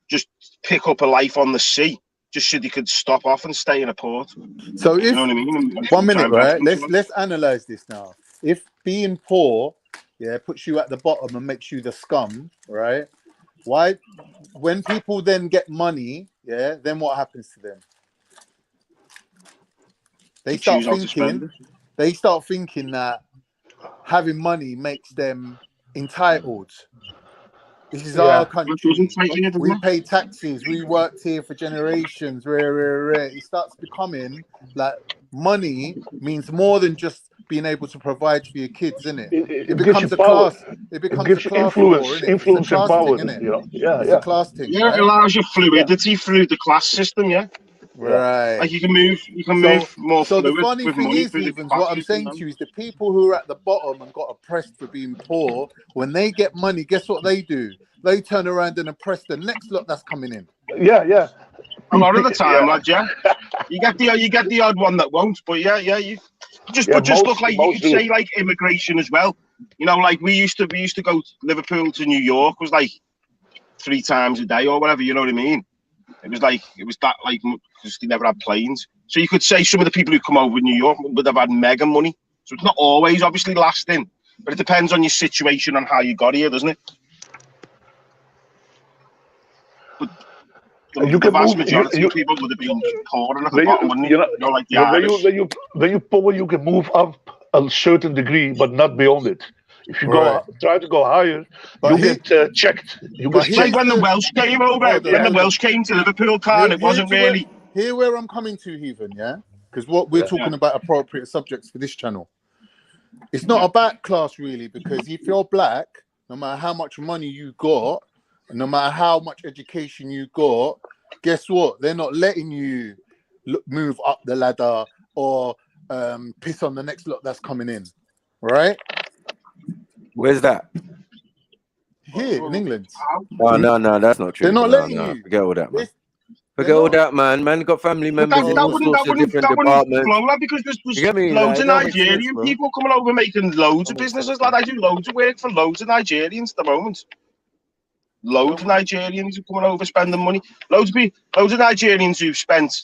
just pick up a life on the sea just so they could stop off and stay in a port.
So if,
you know what I mean? And
1 minute,
try
right?
and best
Let's analyze this now. If being poor, yeah, puts you at the bottom and makes you the scum, right? Why, when people then get money, yeah, then what happens to them? They start thinking that having money makes them entitled. This is our country. We pay taxes. We worked here for generations. It starts becoming like money means more than just being able to provide for your kids, isn't it? It becomes a class. It becomes a class war, isn't it?
Influence
it's a class
and power.
thing, isn't it?
You know? Yeah,
It's a class thing.
Yeah,
right?
it allows you fluidity through the class system, yeah.
Right.
Like you can move more
So the
fluid
funny
with
thing
money
is,
through the
Evans,
class
what I'm
system,
saying
man.
to you is the people who are at the bottom and got oppressed for being poor, when they get money, guess what they do? They turn around and oppress the next lot that's coming in.
Yeah, yeah.
A lot of the time, lad, yeah. You get the odd one that won't, but you just look like you could say like immigration as well. You know, like we used to go Liverpool to New York was like 3 times a day or whatever. You know what I mean? It was that like because they never had planes. So you could say some of the people who come over to New York would have had mega money. So it's not always obviously lasting, but it depends on your situation and how you got here, doesn't it? But the vast majority of people would have been poor and at the bottom, wouldn't they? Like the Irish.
When you poor, you can move up a certain degree, but not beyond it. If you try to go higher, you get checked.
It's like when the Welsh came over. When the Welsh came to Liverpool, it wasn't really.
Here where I'm coming to, Heathen, yeah? Because what we're talking about appropriate subjects for this channel. It's not about class, really, because if you're black, no matter how much money you got, no matter how much education you got, guess what? They're not letting you move up the ladder or piss on the next lot that's coming in, right?
Where's that?
Here in England.
Oh, no, that's not true.
They're not letting you.
Forget all that, man. Forget all that, man. Man got family members in all sorts of different departments.
Because there's
loads
loads of Nigerian people coming over making loads of businesses. Like I do loads of work for loads of Nigerians at the moment. Loads of Nigerians who are coming over spending money. Loads of Nigerians who've spent.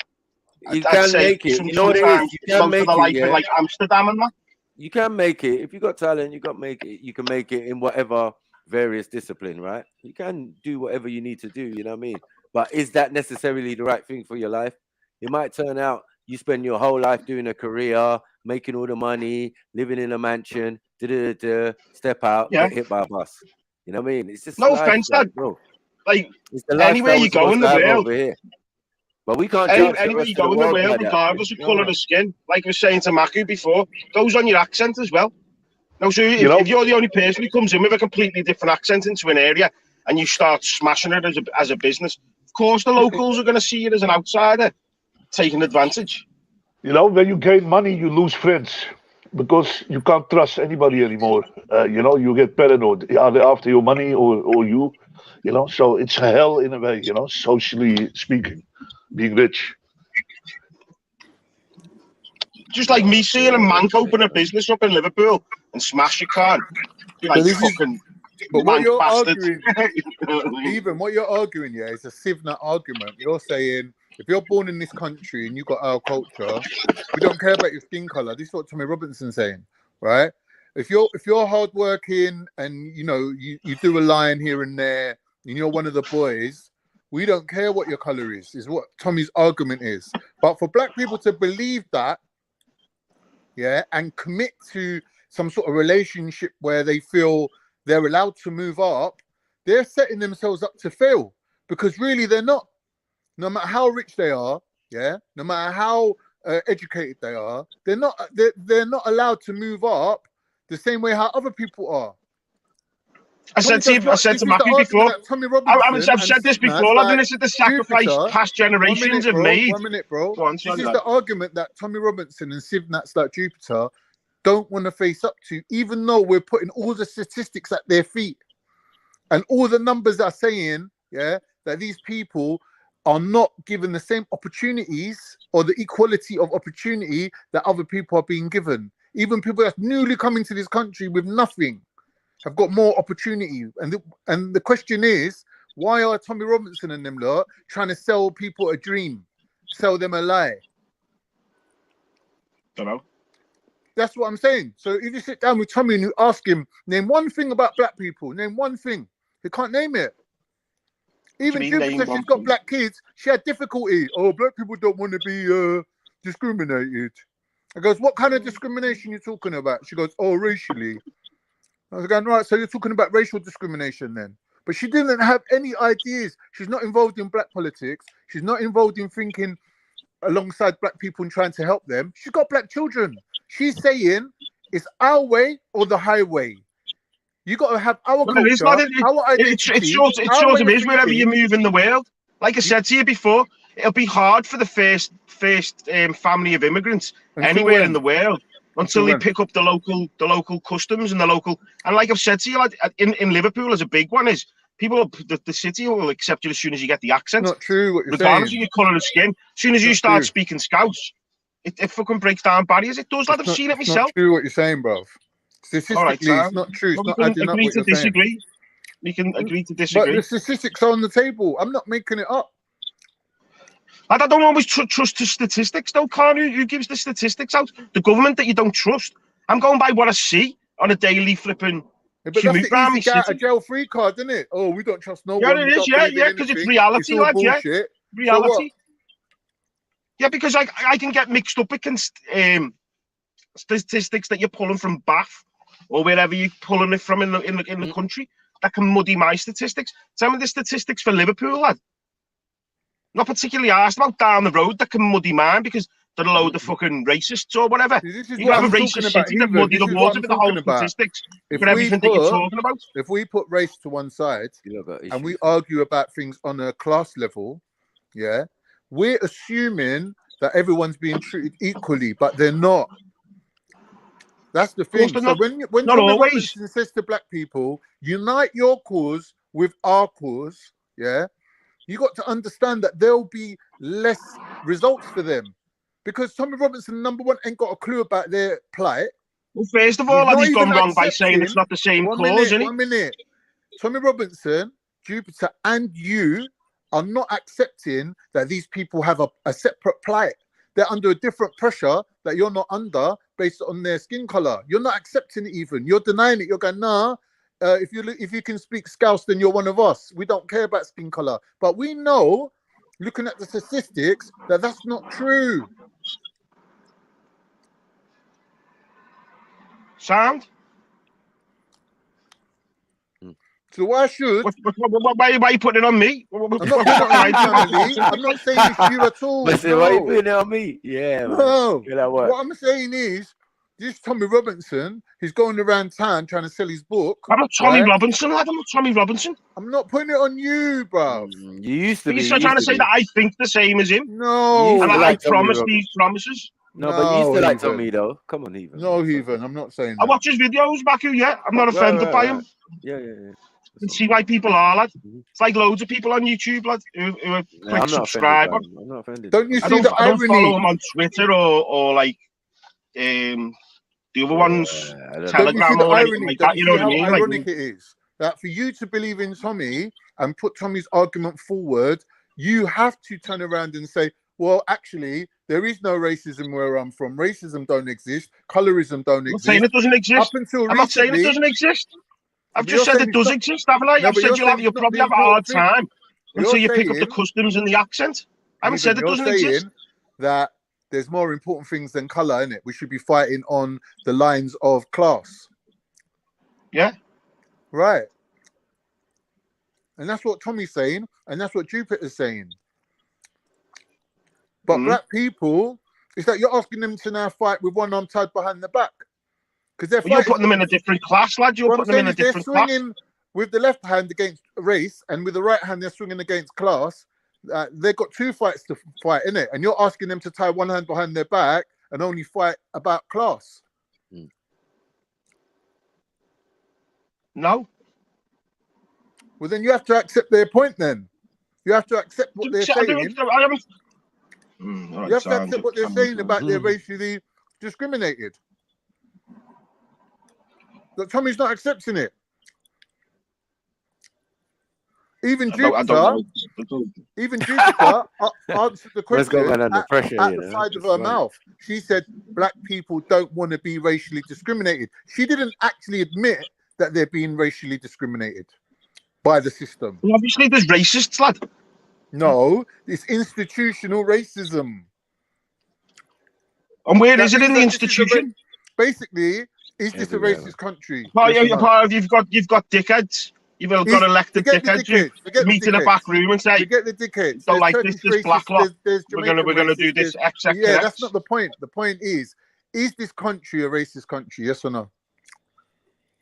You can make it. You know what it is? You can make it.
Yeah. Like Amsterdam and that.
You can make it. If you got talent, you got make it. You can make it in whatever various discipline, right? You can do whatever you need to do. You know what I mean? But is that necessarily the right thing for your life? It might turn out you spend your whole life doing a career, making all the money, living in a mansion, step out, get hit by a bus. You know what I mean? It's just
no offense, Dad.
Like
it's the anywhere you go in the world.
Over here. But we can't
anywhere you go in the world, regardless of colour of skin, like I was saying to Maku before, goes on your accent as well. No, so if you're the only person who comes in with a completely different accent into an area and you start smashing it as a business, of course the locals are going to see it as an outsider taking advantage.
You know, when you gain money, you lose friends because you can't trust anybody anymore. You get paranoid. Are they after your money or you? You know, so it's a hell in a way, socially speaking, being rich.
just like me seeing a man open a business up in Liverpool and smash your car. You're like, fucking.
But what you're
bastard.
arguing, even what you're arguing, yeah, is a Sivna argument. You're saying if you're born in this country and you got our culture, we don't care about your skin color. This is what Tommy Robinson's saying, right? If you're hardworking and you know you do a line here and there and you're one of the boys, we don't care what your color is what Tommy's argument is. But for black people to believe that, yeah, and commit to some sort of relationship where they feel they're allowed to move up, they're setting themselves up to fail, because really they're not. No matter how rich they are, yeah, no matter how educated they are, they're not allowed to move up the same way how other people are.
I said to Matthew before, I've said this before, I've this is the sacrifice past generations have made.
1 minute, bro. This is the argument that Tommy Robinson and Sivnats like Jupiter don't want to face up to, even though we're putting all the statistics at their feet and all the numbers are saying, yeah, that these people are not given the same opportunities or the equality of opportunity that other people are being given. Even people that's newly coming to this country with nothing have got more opportunity. And the question is, why are Tommy Robinson and them lot trying to sell people a dream, sell them a lie?
Don't know.
That's what I'm saying. So if you sit down with Tommy and you ask him, name one thing about black people, name one thing, he can't name it. Even Jupiter, she's got black kids, she had difficulty. Oh, black people don't want to be discriminated. I goes, what kind of discrimination you talking about? She goes, oh, racially. I was going, right, so you're talking about racial discrimination then. But she didn't have any ideas. She's not involved in black politics. She's not involved in thinking alongside black people and trying to help them. She's got black children. She's saying it's our way or the highway. You got to have our culture, our identity.
It's sort of is wherever you move in the world. Like I said to you before, it'll be hard for the first family of immigrants anywhere in the world until they pick up the local customs and the local. And like I've said to you, like in Liverpool, as a big one is people, the city will accept you as soon as you get the accent.
Not true what you're
regardless
saying.
of your colour of skin. As soon as you start speaking Scouse, it fucking breaks down barriers. It does. I've seen it myself.
Not true what you're saying, bro. Statistically, it's not true. It's not adding up what you're saying.
We can agree to disagree.
But the statistics are on the table. I'm not making it up.
I don't always trust the statistics, though, Kanye. Who gives the statistics out? The government that you don't trust. I'm going by what I see on a daily flipping.
Yeah, but that's the easy get a jail-free card, isn't it? Oh, we don't trust no one.
Yeah, it is. Yeah, because it's reality, like yeah, reality. Yeah, because I can get mixed up against statistics that you're pulling from Bath or wherever you're pulling it from in the country that can muddy my statistics. Tell me the statistics for Liverpool, lad. Not particularly asked about down the road that can muddy mine because they're a load of fucking racists or whatever. You have a racist city that muddy the water with the whole statistics for everything that you're talking about.
If we put race to one side and we argue about things on a class level, yeah, we're assuming that everyone's being treated equally, but they're not. That's the thing. So when Tommy Robinson says to black people, unite your cause with our cause, yeah, you got to understand that there'll be less results for them. Because Tommy Robinson, number one, ain't got a clue about their plight.
Well, first of all, he's gone wrong by saying it's not the same cause, isn't he?
1 minute. Tommy Robinson, Jupiter, and you are not accepting that these people have a separate plight. They're under a different pressure that you're not under based on their skin color. You're not accepting it even. You're denying it. You're going, nah, if you can speak Scouse, then you're one of us. We don't care about skin color. But we know, looking at the statistics, that that's not true.
Sound?
So why should...
Why are you putting it on me?
I'm not putting it on you. I'm not saying it's you at all.
But why are you putting it on me? Yeah, man.
No. What I'm saying is, this Tommy Robinson, he's going around town trying to sell his book.
I'm not Tommy Robinson, lad. I'm not Tommy Robinson.
I'm not putting it on you, bro.
You used to be.
You're trying to say that I think the same as him.
No.
And I promise these promises.
No, but you used to like Tommy, though. Come on, Heathen.
No, Heathen. I'm not saying that.
I watch his videos, Baku, yeah. I'm not offended by him.
Yeah.
You can see why people are, lad. It's like loads of people on YouTube, lad, who are quick subscribers.
I'm not offended.
Don't you see the irony?
I don't follow him on Twitter or like The other ones,
Don't you see
Telegram
the
or anything
irony?
like
Don't
that.
you
You know
see
what I
how
mean? Like,
ironic it is that for you to believe in Tommy and put Tommy's argument forward, you have to turn around and say, well, actually, there is no racism where I'm from. Racism don't exist. Colorism don't
I'm not
exist.
saying it doesn't exist.
Up until
I'm not saying it
recently,
doesn't exist. I've
but
just
you're
said
saying
it
it's
does
not.
exist, haven't I?
No,
I've
but
said
you're saying
you'll
it's not
probably
being
have a
brought
hard
through.
time until
You're
you pick up the
saying,
customs and the accent. I haven't said it
you're
doesn't exist.
saying that there's more important things than color, innit? We should be fighting on the lines of class.
Yeah.
Right. And that's what Tommy's saying, and that's what Jupiter's saying. But black people, it's that you're asking them to now fight with one arm tied behind the back. Because they're
You're putting them in a different class, lad. You're putting them in a different class.
They're swinging with the left hand against race, and with the right hand they're swinging against class. They've got two fights to fight, innit? And you're asking them to tie one hand behind their back and only fight about class.
No.
Well, then you have to accept their point. Then you have to accept what they're saying.
I haven't.
You have to accept what they're saying about they're racially discriminated. But Tommy's not accepting it. Even Jupiter answered the question at the side of her mouth. She said black people don't want to be racially discriminated. She didn't actually admit that they're being racially discriminated by the system.
Well, obviously, there's racists, lad.
No, it's institutional racism.
And where is it in the institution?
Basically, is this a racist country?
Well, you've got dickheads. You've got elected dickheads who meet in a back room and say,
forget the dickheads.
Don't like this black lot. We're gonna do this X.
Yeah, that's not the point. The point is this country a racist country? Yes or no?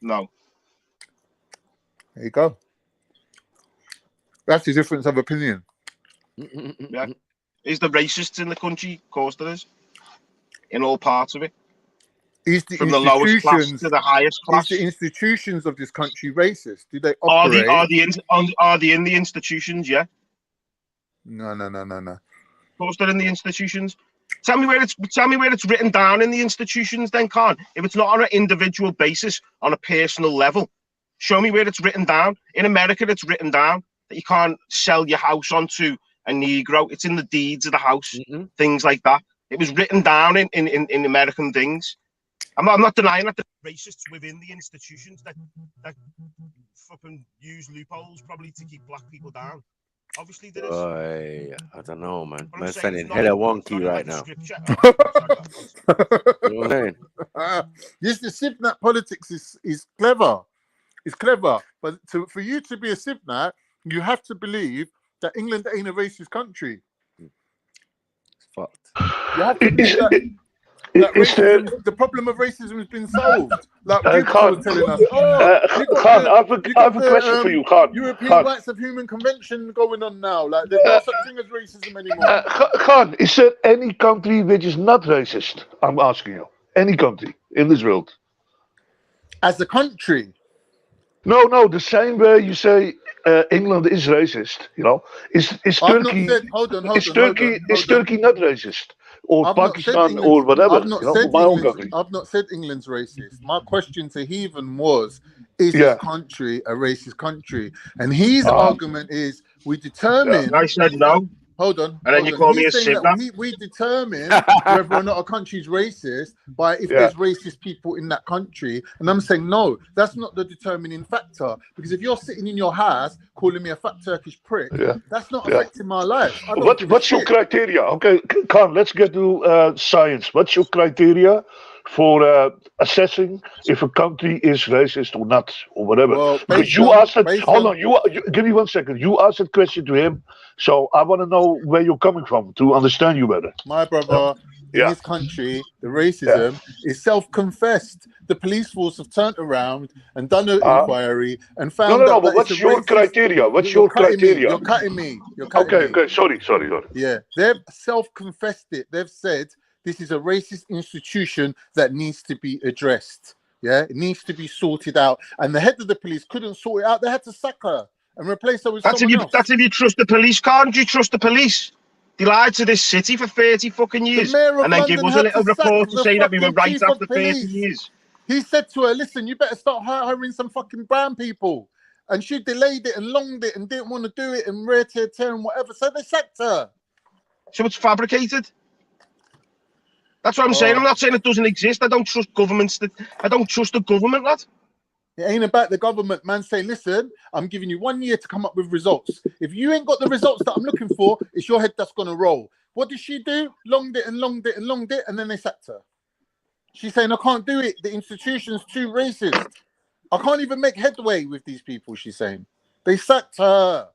No.
There you go. That's the difference of opinion.
Yeah. Is there racists in the country? Of course there is. In all parts of it. From the lowest class to the highest class.
Is the institutions of this country racist? Do they operate?
Are they in the institutions? Yeah.
No.
Of course they're in the institutions. Tell me where it's written down in the institutions, then, Khan. If it's not on an individual basis, on a personal level, show me where it's written down. In America, it's written down that you can't sell your house onto a Negro. It's in the deeds of the house, things like that. It was written down in American things. I'm not denying that the racists within the institutions that fucking use loopholes probably to keep black people down. Obviously there is.
I don't know, man. Man's sounding hella wonky right now. You know what I'm saying?
Yes, the Sipnat politics is clever. It's clever. But for you to be a Sipnat, you have to believe that England ain't a racist country.
It's fucked.
You have to believe that racism, the problem of racism has been solved. Like people were telling us,
I have a question for you, Khan.
European Rights of Human Convention going on now. Like there's no such thing as racism anymore.
Khan, is there any country which is not racist? I'm asking you. Any country in this world?
As a country?
No. The same way you say England is racist. You know, is Turkey? Is Turkey not racist? Or Pakistan or whatever.
I've not said England's racist. My question to Heathen was, is this country a racist country? And his argument is, we determine...
I said no.
Hold on.
And then you call me a Sipnat.
We determine whether or not a country's racist by if there's racist people in that country. And I'm saying, no, that's not the determining factor. Because if you're sitting in your house calling me a fat Turkish prick, that's not affecting my life.
What's your criteria? Okay, Khan, let's get to science. What's your criteria for assessing if a country is racist or not, or whatever?
Well,
because you asked it. Hold on, you give me 1 second. You asked that question to him, so I want to know where you're coming from to understand you better.
My brother, in this country, the racism is self-confessed. The police force have turned around and done an inquiry and found out.
But what's your criteria? What's your criteria?
You're cutting me.
Okay. Sorry.
Yeah, they've self-confessed it. They've said this is a racist institution that needs to be addressed. Yeah, it needs to be sorted out. And the head of the police couldn't sort it out. They had to sack her and replace her with someone else.
That's if you trust the police. Can't you trust the police? They lied to this city for 30 fucking years,
The mayor of
and then give
London
us a
had
little
to sack
report to
the
say that we were
fucking
right
chief
after
of
30
police.
years.
He said to her, "Listen, you better start hiring some fucking brown people." And she delayed it and longed it and didn't want to do it and rare tear and whatever. So they sacked her.
So it's fabricated. That's what I'm saying. I'm not saying it doesn't exist. I don't trust governments. I don't trust the government, lad.
It ain't about the government, man. Saying, "Listen, I'm giving you 1 year to come up with results. If you ain't got the results that I'm looking for, it's your head that's gonna roll." What did she do? Longed it and longed it and longed it, and then they sacked her. She's saying, "I can't do it. The institution's too racist. I can't even make headway with these people," she's saying. They sacked her.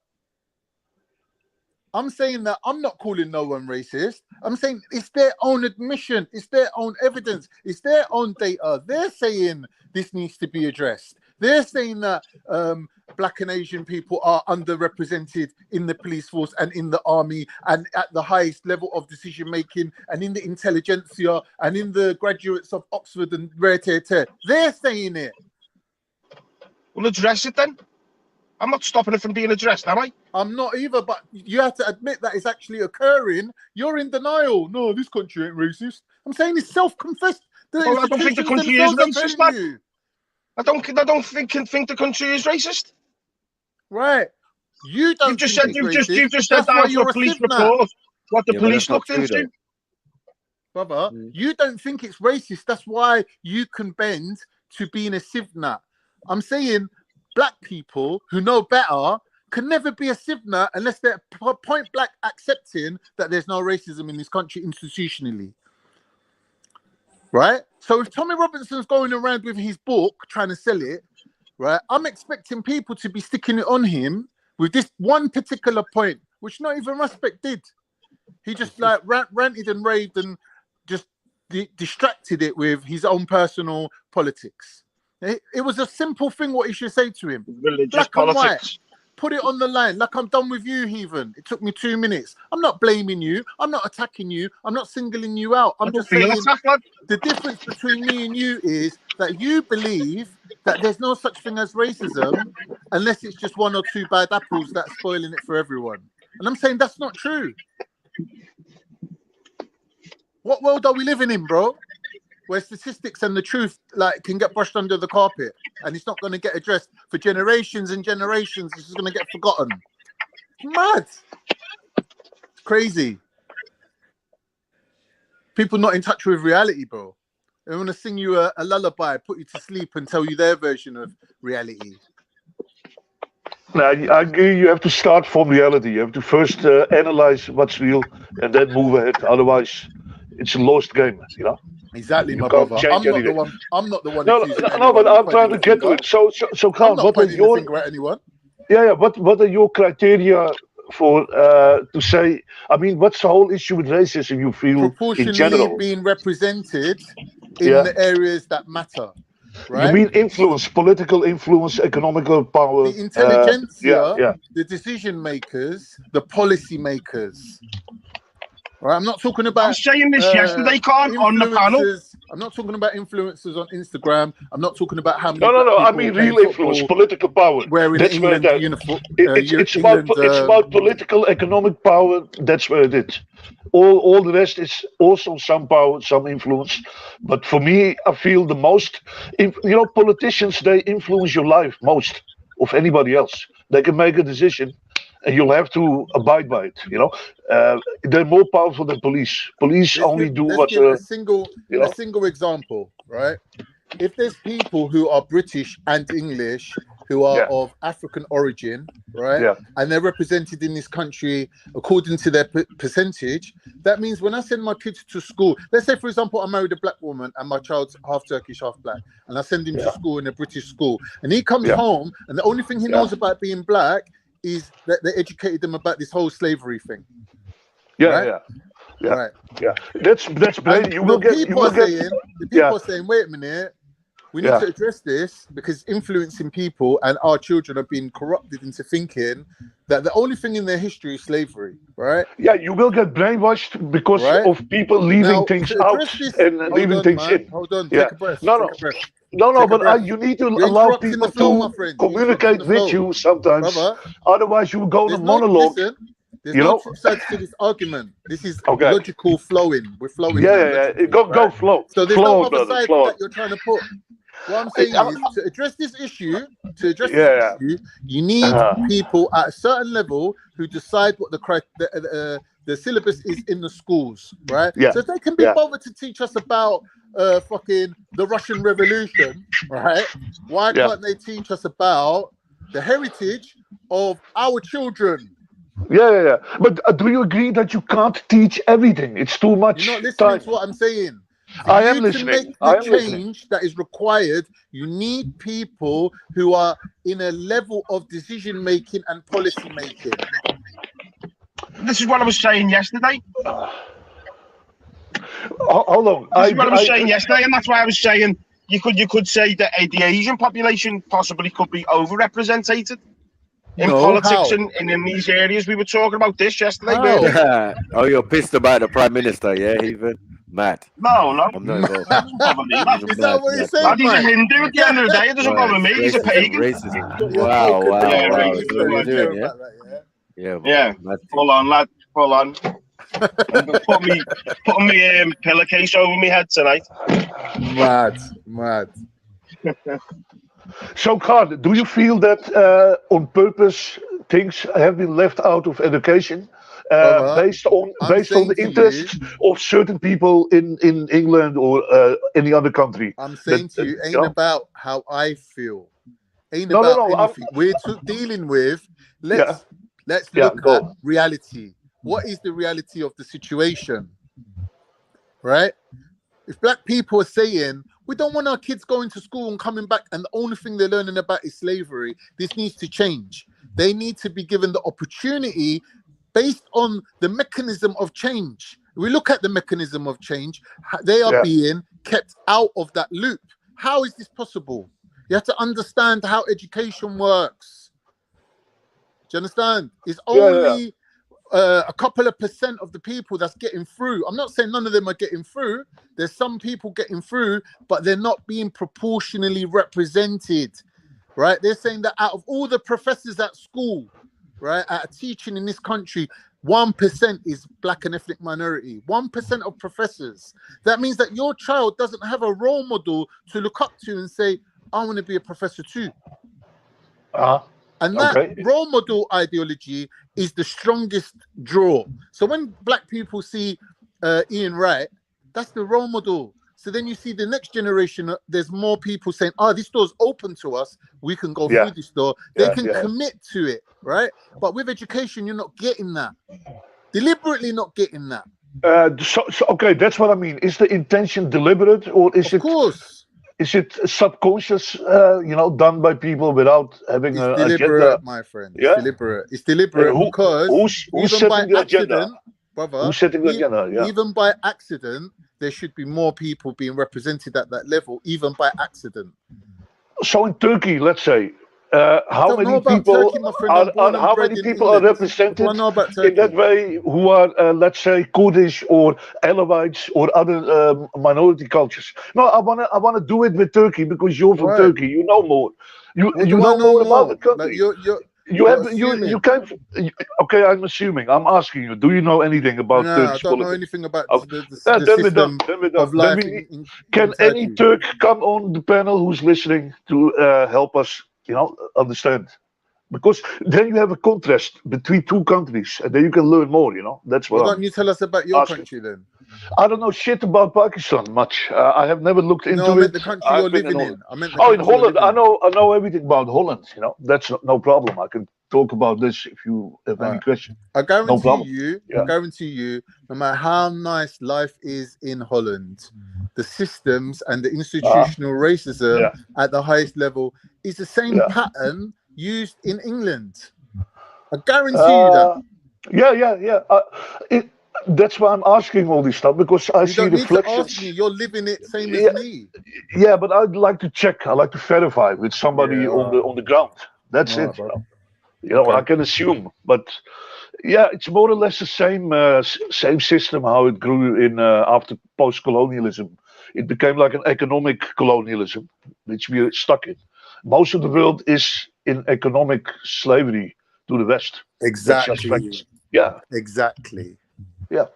I'm saying that I'm not calling no one racist. I'm saying it's their own admission. It's their own evidence. It's their own data. They're saying this needs to be addressed. They're saying that Black and Asian people are underrepresented in the police force and in the army and at the highest level of decision making and in the intelligentsia and in the graduates of Oxford and rare tear. They're saying it.
Well, address it then. I'm not stopping it from being addressed, am I?
I'm not either, but you have to admit that it's actually occurring. You're in denial. No, this country ain't racist. I'm saying it's self-confessed.
Well, I don't think the country is racist, man. I don't think the country is racist.
Right. You don't.
You've just said
That's why
down to
you're
a police
civ-nut.
report what the police looked into.
Brother, you don't think it's racist. That's why you can bend to being a civ-nut. I'm saying black people who know better can never be a civ-nut unless they're point blank accepting that there's no racism in this country institutionally. Right? So if Tommy Robinson's going around with his book trying to sell it, right, I'm expecting people to be sticking it on him with this one particular point, which not even Respect did. He just like ranted and raved and just distracted it with his own personal politics. It was a simple thing what he should say to him.
Religious
Black
politics.
and white. Put it on the line like I'm done with you, Heathen. It took me 2 minutes. I'm not blaming you. I'm not attacking you. I'm not singling you out. I'm just saying the difference between me and you is that you believe that there's no such thing as racism unless it's just one or two bad apples that's spoiling it for everyone. And I'm saying that's not true. What world are we living in, bro? Where statistics and the truth like can get brushed under the carpet and it's not going to get addressed for generations and generations. It's just going to get forgotten. It's mad. It's crazy. People not in touch with reality, bro. They want to sing you a lullaby, put you to sleep and tell you their version of reality.
Now, I agree. You have to start from reality. You have to first analyze what's real and then move ahead. Otherwise, it's a lost game, you know?
Exactly,
You
my
can't
brother.
change
I'm not
anything.
the one. I'm not the one.
No, but I'm trying to get to it. So,
I'm
Khan,
not
what are
pointing the
your
finger at anyone.
yeah? What are your criteria for to say? I mean, what's the whole issue with racism? You feel in
Proportionally
general?
being represented in the areas that matter. Right?
You mean influence, political influence, economical power?
The intelligentsia,
yeah.
the decision makers, the policy makers. Right, I'm not talking about.
I was saying this yesterday, Khan, on the panel.
I'm not talking about influencers on Instagram. I'm not talking about how many.
No.
black
I
people
mean
playing
real influence,
football,
political power.
wearing
That's
an
where
England
that.
uniform.
It's about political, economic power. That's where it is. All the rest is also some power, some influence. But for me, I feel the most. Politicians, they influence your life most of anybody else. They can make a decision, and you'll have to abide by it. They're more powerful than police. Police only do what's
a single example, right? If there's people who are British and English who are of African origin, right?
Yeah.
And they're represented in this country according to their percentage, that means when I send my kids to school, let's say, for example, I married a black woman and my child's half Turkish, half black, and I send him to school in a British school, and he comes home, and the only thing he knows about being black is that they educated them about this whole slavery thing.
Yeah. That's brilliant. People are
saying, wait a minute, we need to address this because influencing people and our children are being corrupted into thinking that the only thing in their history is slavery, right?
Yeah, you will get brainwashed because of people leaving things out and leaving things in.
Hold on,
yeah.
take a breath.
No, but you need to allow people to communicate with you sometimes.
Brother,
otherwise, you will go on a monologue.
There's no two sides to this argument. This is
Okay.
logical flowing. We're flowing.
Yeah,
now,
yeah, yeah.
logically,
Go
right?
flow.
So there's
Flow,
no other
brother,
side
flow.
that you're trying to put. What I'm saying is, to address this issue,
Yeah.
you need people at a certain level who decide what the syllabus is in the schools, right?
Yeah.
So if they can be
Yeah.
bothered to teach us about fucking the Russian Revolution, right? Why
Yeah.
can't they teach us about the heritage of our children?
Yeah. But do you agree that you can't teach everything? It's too much
You're not listening
time.
to what I'm saying. For
I am
you
listening.
to make
I
the
am listening.
change that is required, you need people who are in a level of decision making and policy making.
This is what I was saying yesterday.
Hold on.
This is what I was saying yesterday, and that's why I was saying you could say that the Asian population possibly could be overrepresented in politics and in these areas. We were talking about this yesterday, weren't we?
Oh, you're pissed about the Prime Minister, yeah? Even mad.
No.
I'm not involved.
Is that what you're saying,
He's a
Mike?
Hindu at the end of the day. It doesn't bother me. He's a pagan.
Racism. Wow.
Yeah,
That's what you're doing, yeah?
Yeah. Full on, lad. Full on. Put me pillowcase over my head tonight.
Mad.
So, Carl, do you feel that on purpose things have been left out of education based on the interests of certain people in England or any other country?
I'm saying to you, ain't about how I feel. Ain't about anything. We're dealing with. Let's look at reality. What is the reality of the situation? Right? If black people are saying we don't want our kids going to school and coming back and the only thing they're learning about is slavery, this needs to change. They need to be given the opportunity based on the mechanism of change. We look at the mechanism of change, they are being kept out of that loop. How is this possible? You have to understand how education works. Do you understand? It's only a couple of % of the people that's getting through. I'm not saying none of them are getting through. There's some people getting through, but they're not being proportionally represented, right? They're saying that out of all the professors at school, right, at teaching in this country, 1% is black and ethnic minority. 1% of professors. That means that your child doesn't have a role model to look up to and say, I want to be a professor too. And that role model ideology is the strongest draw. So when black people see Ian Wright, that's the role model. So then you see the next generation, there's more people saying, this door's open to us. We can go through this door. They can commit to it, right? But with education, you're not getting that. Deliberately not getting that.
Okay, that's what I mean. Is the intention deliberate or is
of course.
Is it subconscious, done by people without having an agenda?
It's deliberate, my friend. It's deliberate. It's deliberate because
who's setting the agenda?
Brother,
who's setting the agenda? Yeah.
Even by accident, there should be more people being represented at that level, even by accident.
So in Turkey, let's say, how many people are represented in that way who are, let's say, Kurdish or Alawites or other minority cultures? No, I wanna do it with Turkey because you're from Turkey. You know more. You know more about the country. You can't. Okay, I'm assuming. I'm asking you. Do you know anything about Turkish politics?
I don't know anything about the
system
of life.
Can any Turk come on the panel who's listening to help us? Understand, because then you have a contrast between two countries and then you can learn more, that's what.
Why don't you tell us about your country then?
I don't know shit about Pakistan much. I have never looked into it.
I meant the country you're living in.
In Holland. I know everything about Holland, that's no problem. I can talk about this if you have any question.
I guarantee you, no matter how nice life is in Holland, the systems and the institutional racism at the highest level is the same pattern used in England. I guarantee you that. That's why I'm asking all this stuff, because I see reflections. You're living it same as me.
Yeah, but I'd like to check. I like to verify with somebody on the ground. That's it. I can assume, but it's more or less the same system how it grew in after post-colonialism. It became like an economic colonialism, which we're stuck in. Most of the world is in economic slavery to the West.
Exactly.
Yeah.
Exactly.
Yeah.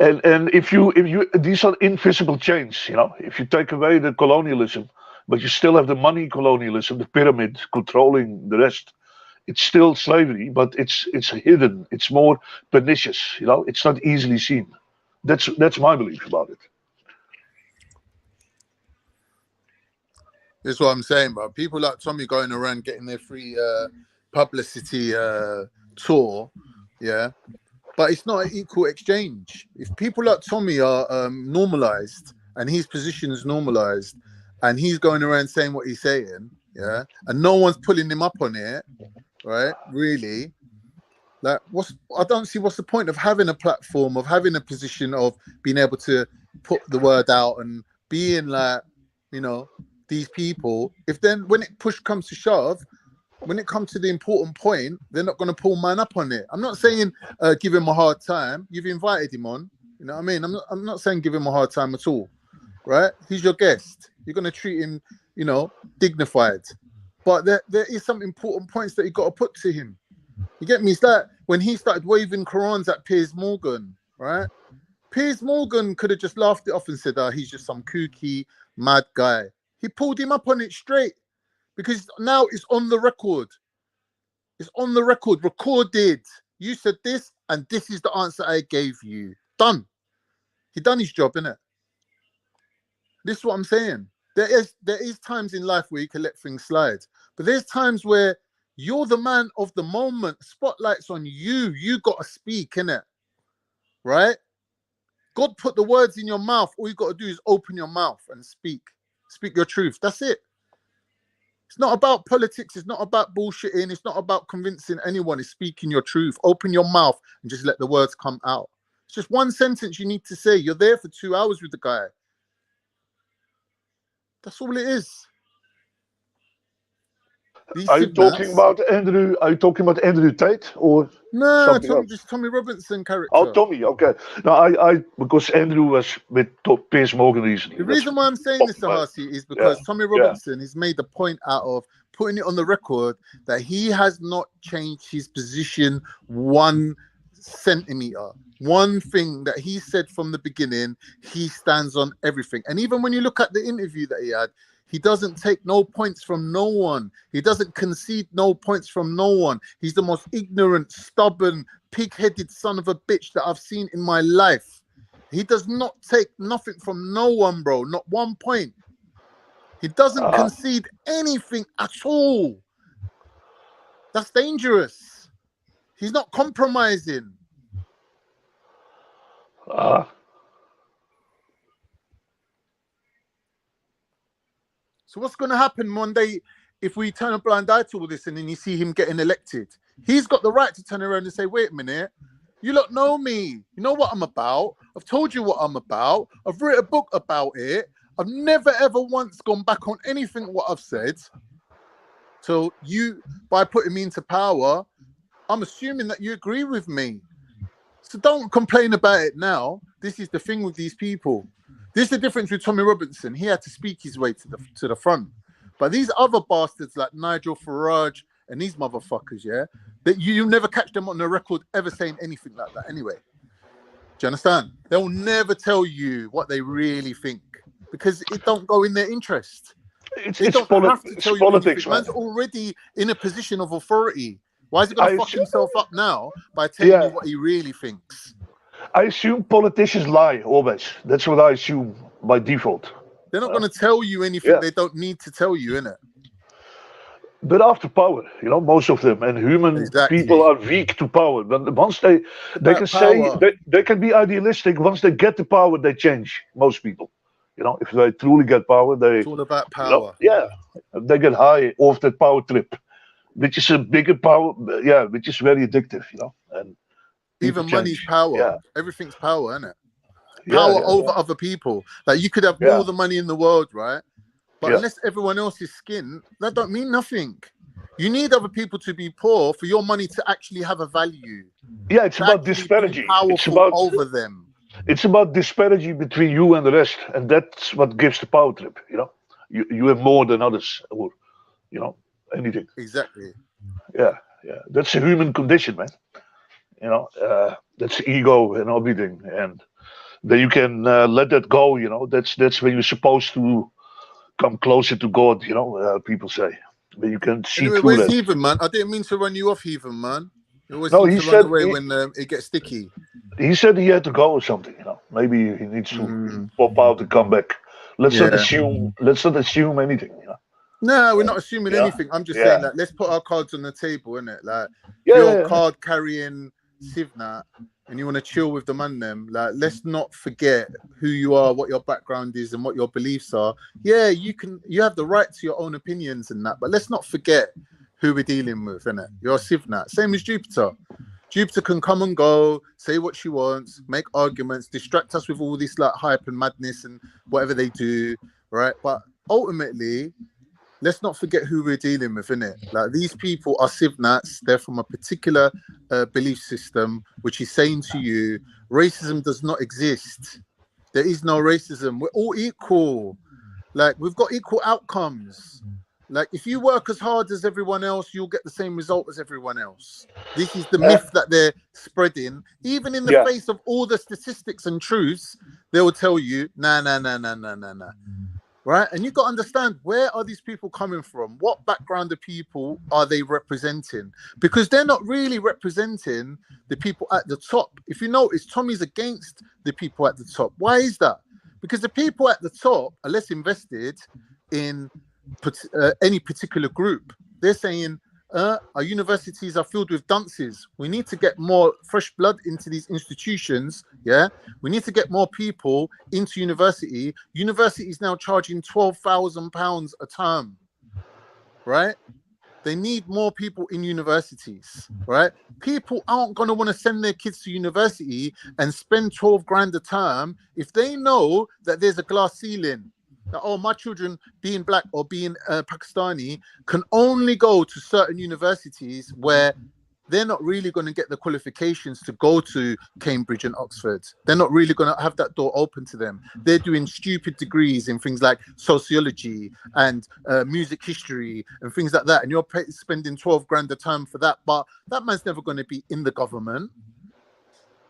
And if you these are invisible chains, you know. If you take away the colonialism, but you still have the money colonialism, the pyramid controlling the rest, it's still slavery, but it's hidden. It's more pernicious, you know. It's not easily seen. That's my belief about it.
That's what I'm saying, bro. People like Tommy going around getting their free publicity tour, yeah. But it's not an equal exchange. If people like Tommy are normalized and his position is normalized and he's going around saying what he's saying, yeah, and no one's pulling him up on it, right? Really, like, I don't see what's the point of having a platform, of having a position, of being able to put the word out and being like, you know, these people. If then when it push comes to shove, when it comes to the important point, they're not going to pull man up on it. I'm not saying give him a hard time. You've invited him on. You know what I mean? I'm not saying give him a hard time at all, right? He's your guest. You're going to treat him, you know, dignified. But there is some important points that you got to put to him. You get me? It's like when he started waving Qurans at Piers Morgan, right? Piers Morgan could have just laughed it off and said, he's just some kooky, mad guy. He pulled him up on it straight. Because now it's on the record. It's on the record, recorded. You said this, and this is the answer I gave you. Done. He done his job, innit? This is what I'm saying. There is times in life where you can let things slide. But there's times where you're the man of the moment. Spotlight's on you. You got to speak, innit? Right? God put the words in your mouth. All you got to do is open your mouth and speak. Speak your truth. That's it. It's not about politics. It's not about bullshitting. It's not about convincing anyone. It's speaking your truth. Open your mouth and just let the words come out. It's just one sentence you need to say. You're there for 2 hours with the guy. That's all it is.
Are you talking about Andrew? Are you talking about Andrew Tate or something else?
Just Tommy Robinson character.
Oh, Tommy. Okay. No, I because Andrew was with Piers Morgan recently.
The reason why I'm saying this, Sahasi, is because Tommy Robinson has made the point out of putting it on the record that he has not changed his position 1 centimeter. One thing that he said from the beginning, he stands on everything. And even when you look at the interview that he had, he doesn't take no points from no one. He doesn't concede no points from no one. He's the most ignorant, stubborn, pig-headed son of a bitch that I've seen in my life. He does not take nothing from no one, bro. Not 1 point. He doesn't concede anything at all. That's dangerous. He's not compromising. So what's going to happen one day if we turn a blind eye to all this and then you see him getting elected? He's got the right to turn around and say, wait a minute, you lot know me. You know what I'm about. I've told you what I'm about. I've written a book about it. I've never, ever once gone back on anything what I've said. So you, by putting me into power, I'm assuming that you agree with me. So don't complain about it now. This is the thing with these people. This is the difference with Tommy Robinson. He had to speak his way to the front. But these other bastards like Nigel Farage and these motherfuckers, yeah, that you never catch them on the record ever saying anything like that anyway. Do you understand? They'll never tell you what they really think because it don't go in their interest. They don't have to tell you
politics,
anything. Man's already in a position of authority. Why is he going to fuck himself up now by telling you what he really thinks?
I assume politicians lie always. That's what I assume by default.
They're not going to tell you anything they don't need to tell you, innit?
But after power, you know, most of them and human people are weak to power. But once they can say they can be idealistic. Once they get the power, they change. Most people, you know, if they truly get power, it's
all about power.
You know, they get high off that power trip, which is a bigger power. Yeah, which is very addictive, you know. And
even money's power. Yeah. Everything's power, isn't it? Power over other people. Like you could have all the money in the world, right? But unless everyone else is skin, that don't mean nothing. You need other people to be poor for your money to actually have a value.
Yeah, it's about disparity. It's about
over them.
It's about disparity between you and the rest, and that's what gives the power trip. You know, you have more than others, or you know, anything.
Exactly.
Yeah, that's a human condition, man. You know, that's ego and everything, and then you can let that go. You know, that's when you're supposed to come closer to God. You know, people say, but you can see
Anyway,
through
where's
that.
Heathen, man? I didn't mean to run you off, Heathen, man. You always
No,
seem
he
to run
said
away when it gets sticky.
he said he had to go or something. You know, maybe he needs to pop out and come back. Let's not
Yeah.
assume. Let's not assume anything. You know?
No, we're not assuming
Yeah.
anything. I'm just
Yeah.
saying that let's put our cards on the table, innit? Like,
Yeah,
if you're
yeah.
card carrying Sivnat and you want to chill with the man, them, like, let's not forget who you are, what your background is, and what your beliefs are. Yeah, you have the right to your own opinions and that, but let's not forget who we're dealing with, innit? You're Sivnat, same as Jupiter. Jupiter can come and go, say what she wants, make arguments, distract us with all this like hype and madness and whatever they do, right? But ultimately, let's not forget who we're dealing with, innit? Like, these people are Sivnats. They're from a particular belief system, which is saying to you, racism does not exist. There is no racism. We're all equal. Like, we've got equal outcomes. Like, if you work as hard as everyone else, you'll get the same result as everyone else. This is the myth that they're spreading. Even in the face of all the statistics and truths, they will tell you, nah. Right? And you've got to understand, where are these people coming from? What background of people are they representing? Because they're not really representing the people at the top. If you notice, Tommy's against the people at the top. Why is that? Because the people at the top are less invested in any particular group. They're saying, our universities are filled with dunces. We need to get more fresh blood into these institutions. Yeah, we need to get more people into university. University is now charging £12,000 a term, right? They need more people in universities, right? People aren't going to want to send their kids to university and spend 12 grand a term if they know that there's a glass ceiling. That, oh, my children being black or being Pakistani can only go to certain universities where they're not really going to get the qualifications to go to Cambridge and Oxford. They're not really going to have that door open to them. They're doing stupid degrees in things like sociology and music history and things like that. And you're spending 12 grand a term for that. But that man's never going to be in the government.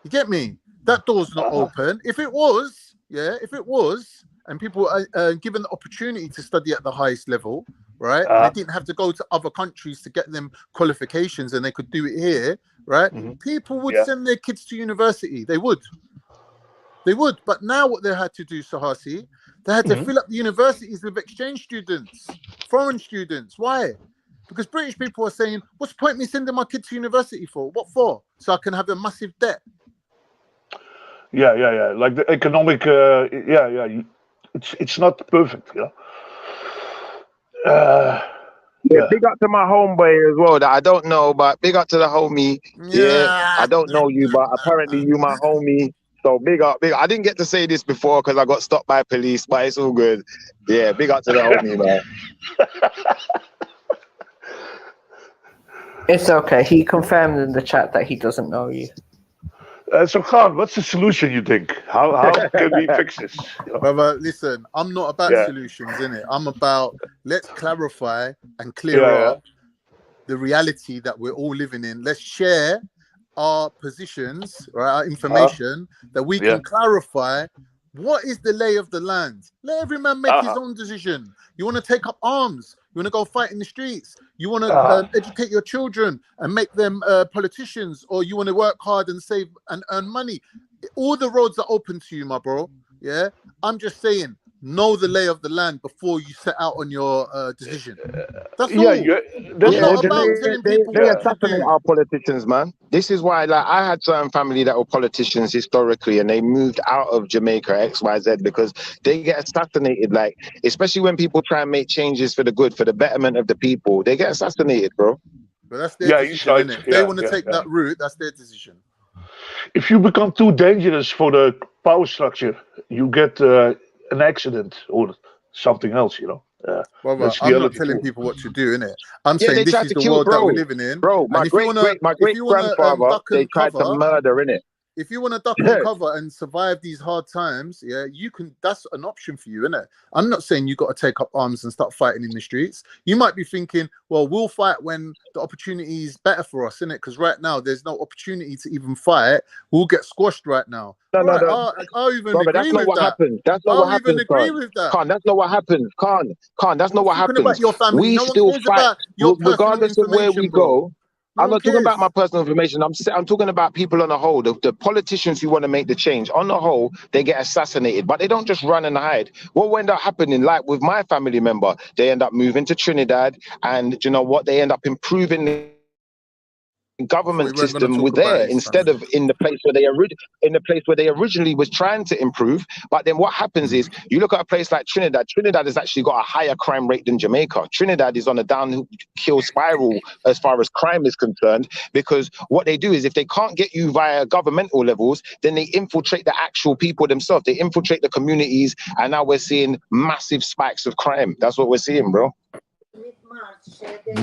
You get me? That door's not open. If it was, and people are given the opportunity to study at the highest level, right? And they didn't have to go to other countries to get them qualifications, and they could do it here, right? People would send their kids to university. They would. But now what they had to do, Sahasi, they had to fill up the universities with exchange students, foreign students. Why? Because British people are saying, what's the point me sending my kid to university for? What for? So I can have a massive debt.
Yeah. Like the economic, It's not perfect, you know.
Big up to my homeboy as well that I don't know, but big up to the homie. Yeah, I don't know you, but apparently you my homie. So big up. I didn't get to say this before because I got stopped by police, but it's all good. Yeah, big up to the homie, man.
It's okay. He confirmed in the chat that he doesn't know you.
So Khan, what's the solution you think? How can we fix this? You know?
Brother, listen, I'm not about solutions, innit? I'm about, let's clarify and clear up the reality that we're all living in. Let's share our positions, right, our information, that we can clarify what is the lay of the land. Let every man make his own decision. You want to take up arms? You want to go fight in the streets? You want to educate your children and make them politicians? Or you want to work hard and save and earn money? All the roads are open to you, my bro. Yeah, I'm just saying, know the lay of the land before you set out on your decision. That's all.
They assassinate our politicians, man. This is why, like, I had certain family that were politicians historically, and they moved out of Jamaica XYZ because they get assassinated. Like, especially when people try and make changes for the good, for the betterment of the people, they get assassinated, bro.
But that's their decision, isn't it? If they want to take that route, that's their decision.
If you become too dangerous for the power structure, you get an accident or something else, you know.
Brother, I'm not telling people what to do, innit? I'm saying this is the world that we're living in.
Bro, my great grandfather, they tried to murder, innit?
if you want to duck and cover and survive these hard times, yeah, you can. That's an option for you, isn't it? I'm not saying you got to take up arms and start fighting in the streets. You might be thinking, well, we'll fight when the opportunity is better for us, isn't it? Because right now there's no opportunity to even fight. We'll get squashed right now.
No, no,
Right?
no.
I'll even
Brother,
agree
that's not
with
what
that.
happens. That's not what
I'll even
happens,
agree
Khan.
with that.
Khan, that's not what happens. Khan, that's not what
Talking about
happens.
your family.
We
No one
still
cares
fight,
about your personal
regardless of where we
information, bro.
go.
No
I'm
one
not talking about
cares.
my personal information. I'm talking about people on the whole. The politicians who want to make the change, on the whole, they get assassinated, but they don't just run and hide. What will end up happening, like with my family member, they end up moving to Trinidad, and you know what? They end up improving the government
We weren't going to
system
talk
with
about
there
his
instead
family.
of in the place where they originally was trying to improve. But then what happens is you look at a place like Trinidad. Trinidad has actually got a higher crime rate than Jamaica. Trinidad is on a downhill spiral as far as crime is concerned, because what they do is if they can't get you via governmental levels, then they infiltrate the actual people themselves. They infiltrate the communities, and now we're seeing massive spikes of crime. That's what we're seeing, bro.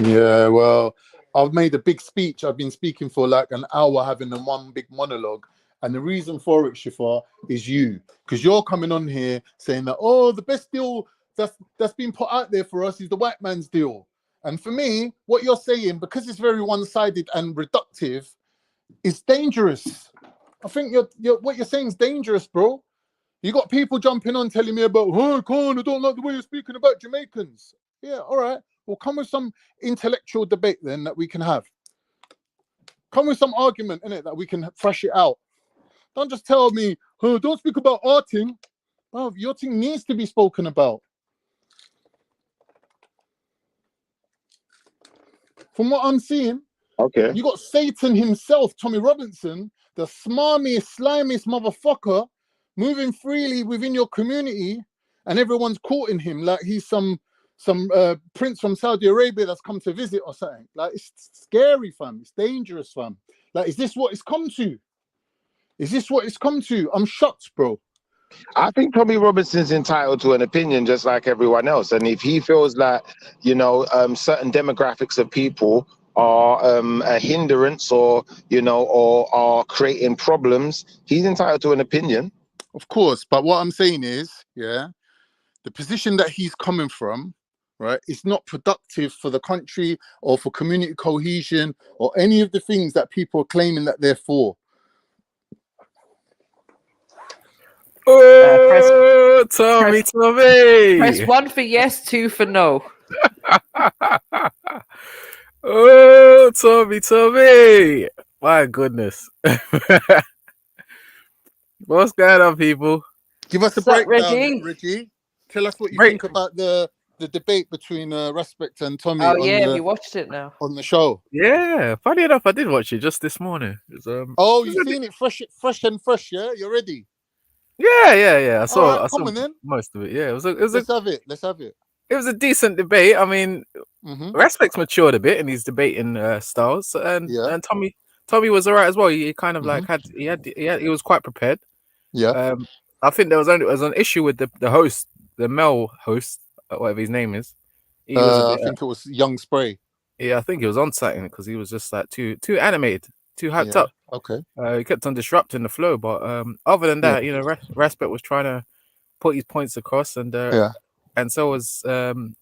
Yeah, well, I've made a big speech. I've been speaking for like an hour, having a one big monologue. And the reason for it, Shafar, is you. Because you're coming on here saying that, oh, the best deal that's been put out there for us is the white man's deal. And for me, what you're saying, because it's very one-sided and reductive, is dangerous. I think what you're saying is dangerous, bro. You got people jumping on telling me about, oh, Khan, I don't like the way you're speaking about Jamaicans. Yeah, all right. Well, come with some intellectual debate then that we can have. Come with some argument in it that we can thrash it out. Don't just tell me, oh, don't speak about our thing. Oh, your thing needs to be spoken about. From what I'm seeing,
okay,
you got Satan himself, Tommy Robinson, the smarmiest, slimiest motherfucker, moving freely within your community, and everyone's courting him like he's some prince from Saudi Arabia that's come to visit or something. Like, it's scary, fam. It's dangerous, fam. Like, is this what it's come to? Is this what it's come to? I'm shocked, bro.
I think Tommy Robinson's entitled to an opinion just like everyone else. And if he feels that, you know, certain demographics of people are a hindrance or, you know, or are creating problems, he's entitled to an opinion.
Of course. But what I'm saying is, yeah, the position that he's coming from, right, it's not productive for the country or for community cohesion or any of the things that people are claiming that they're for.
Oh, Tommy.
Press 1 for yes, 2 for no.
Oh, Tommy. My goodness. What's going on, people?
Give us a breakdown, Reggie. Tell us what you think about the debate between Respect and Tommy.
Oh, yeah, have you watched it now?
On the show.
Yeah, funny enough, I did watch it just this morning.
Oh, you've seen it fresh, yeah? You're ready?
Yeah. I saw
on, then.
most of it. Yeah,
Let's have it.
It was a decent debate. I mean, Respect's matured a bit in his debating styles, and Tommy was alright as well. He kind of like he was quite prepared.
Yeah.
I think there was an issue with the host, the male host, whatever his name is. He was a bit,
I think it was Young Spray.
Yeah, I think he was on something because he was just like too animated, too hyped up.
Okay.
He kept on disrupting the flow, but other than that, you know, Respect was trying to put his points across, and and so was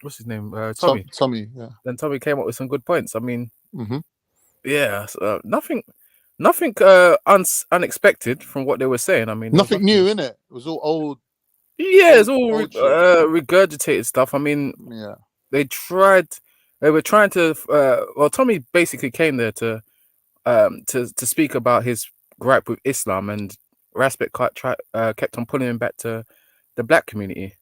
what's his name, Tommy.
Tommy, yeah.
Then Tommy came up with some good points. I mean, so, nothing unexpected from what they were saying. I mean,
nothing new, innit? It was all old.
Yeah, it's all regurgitated stuff. I mean, they were trying to. Well, Tommy basically came there to speak about his gripe with Islam, and Respect kept on pulling him back to the black community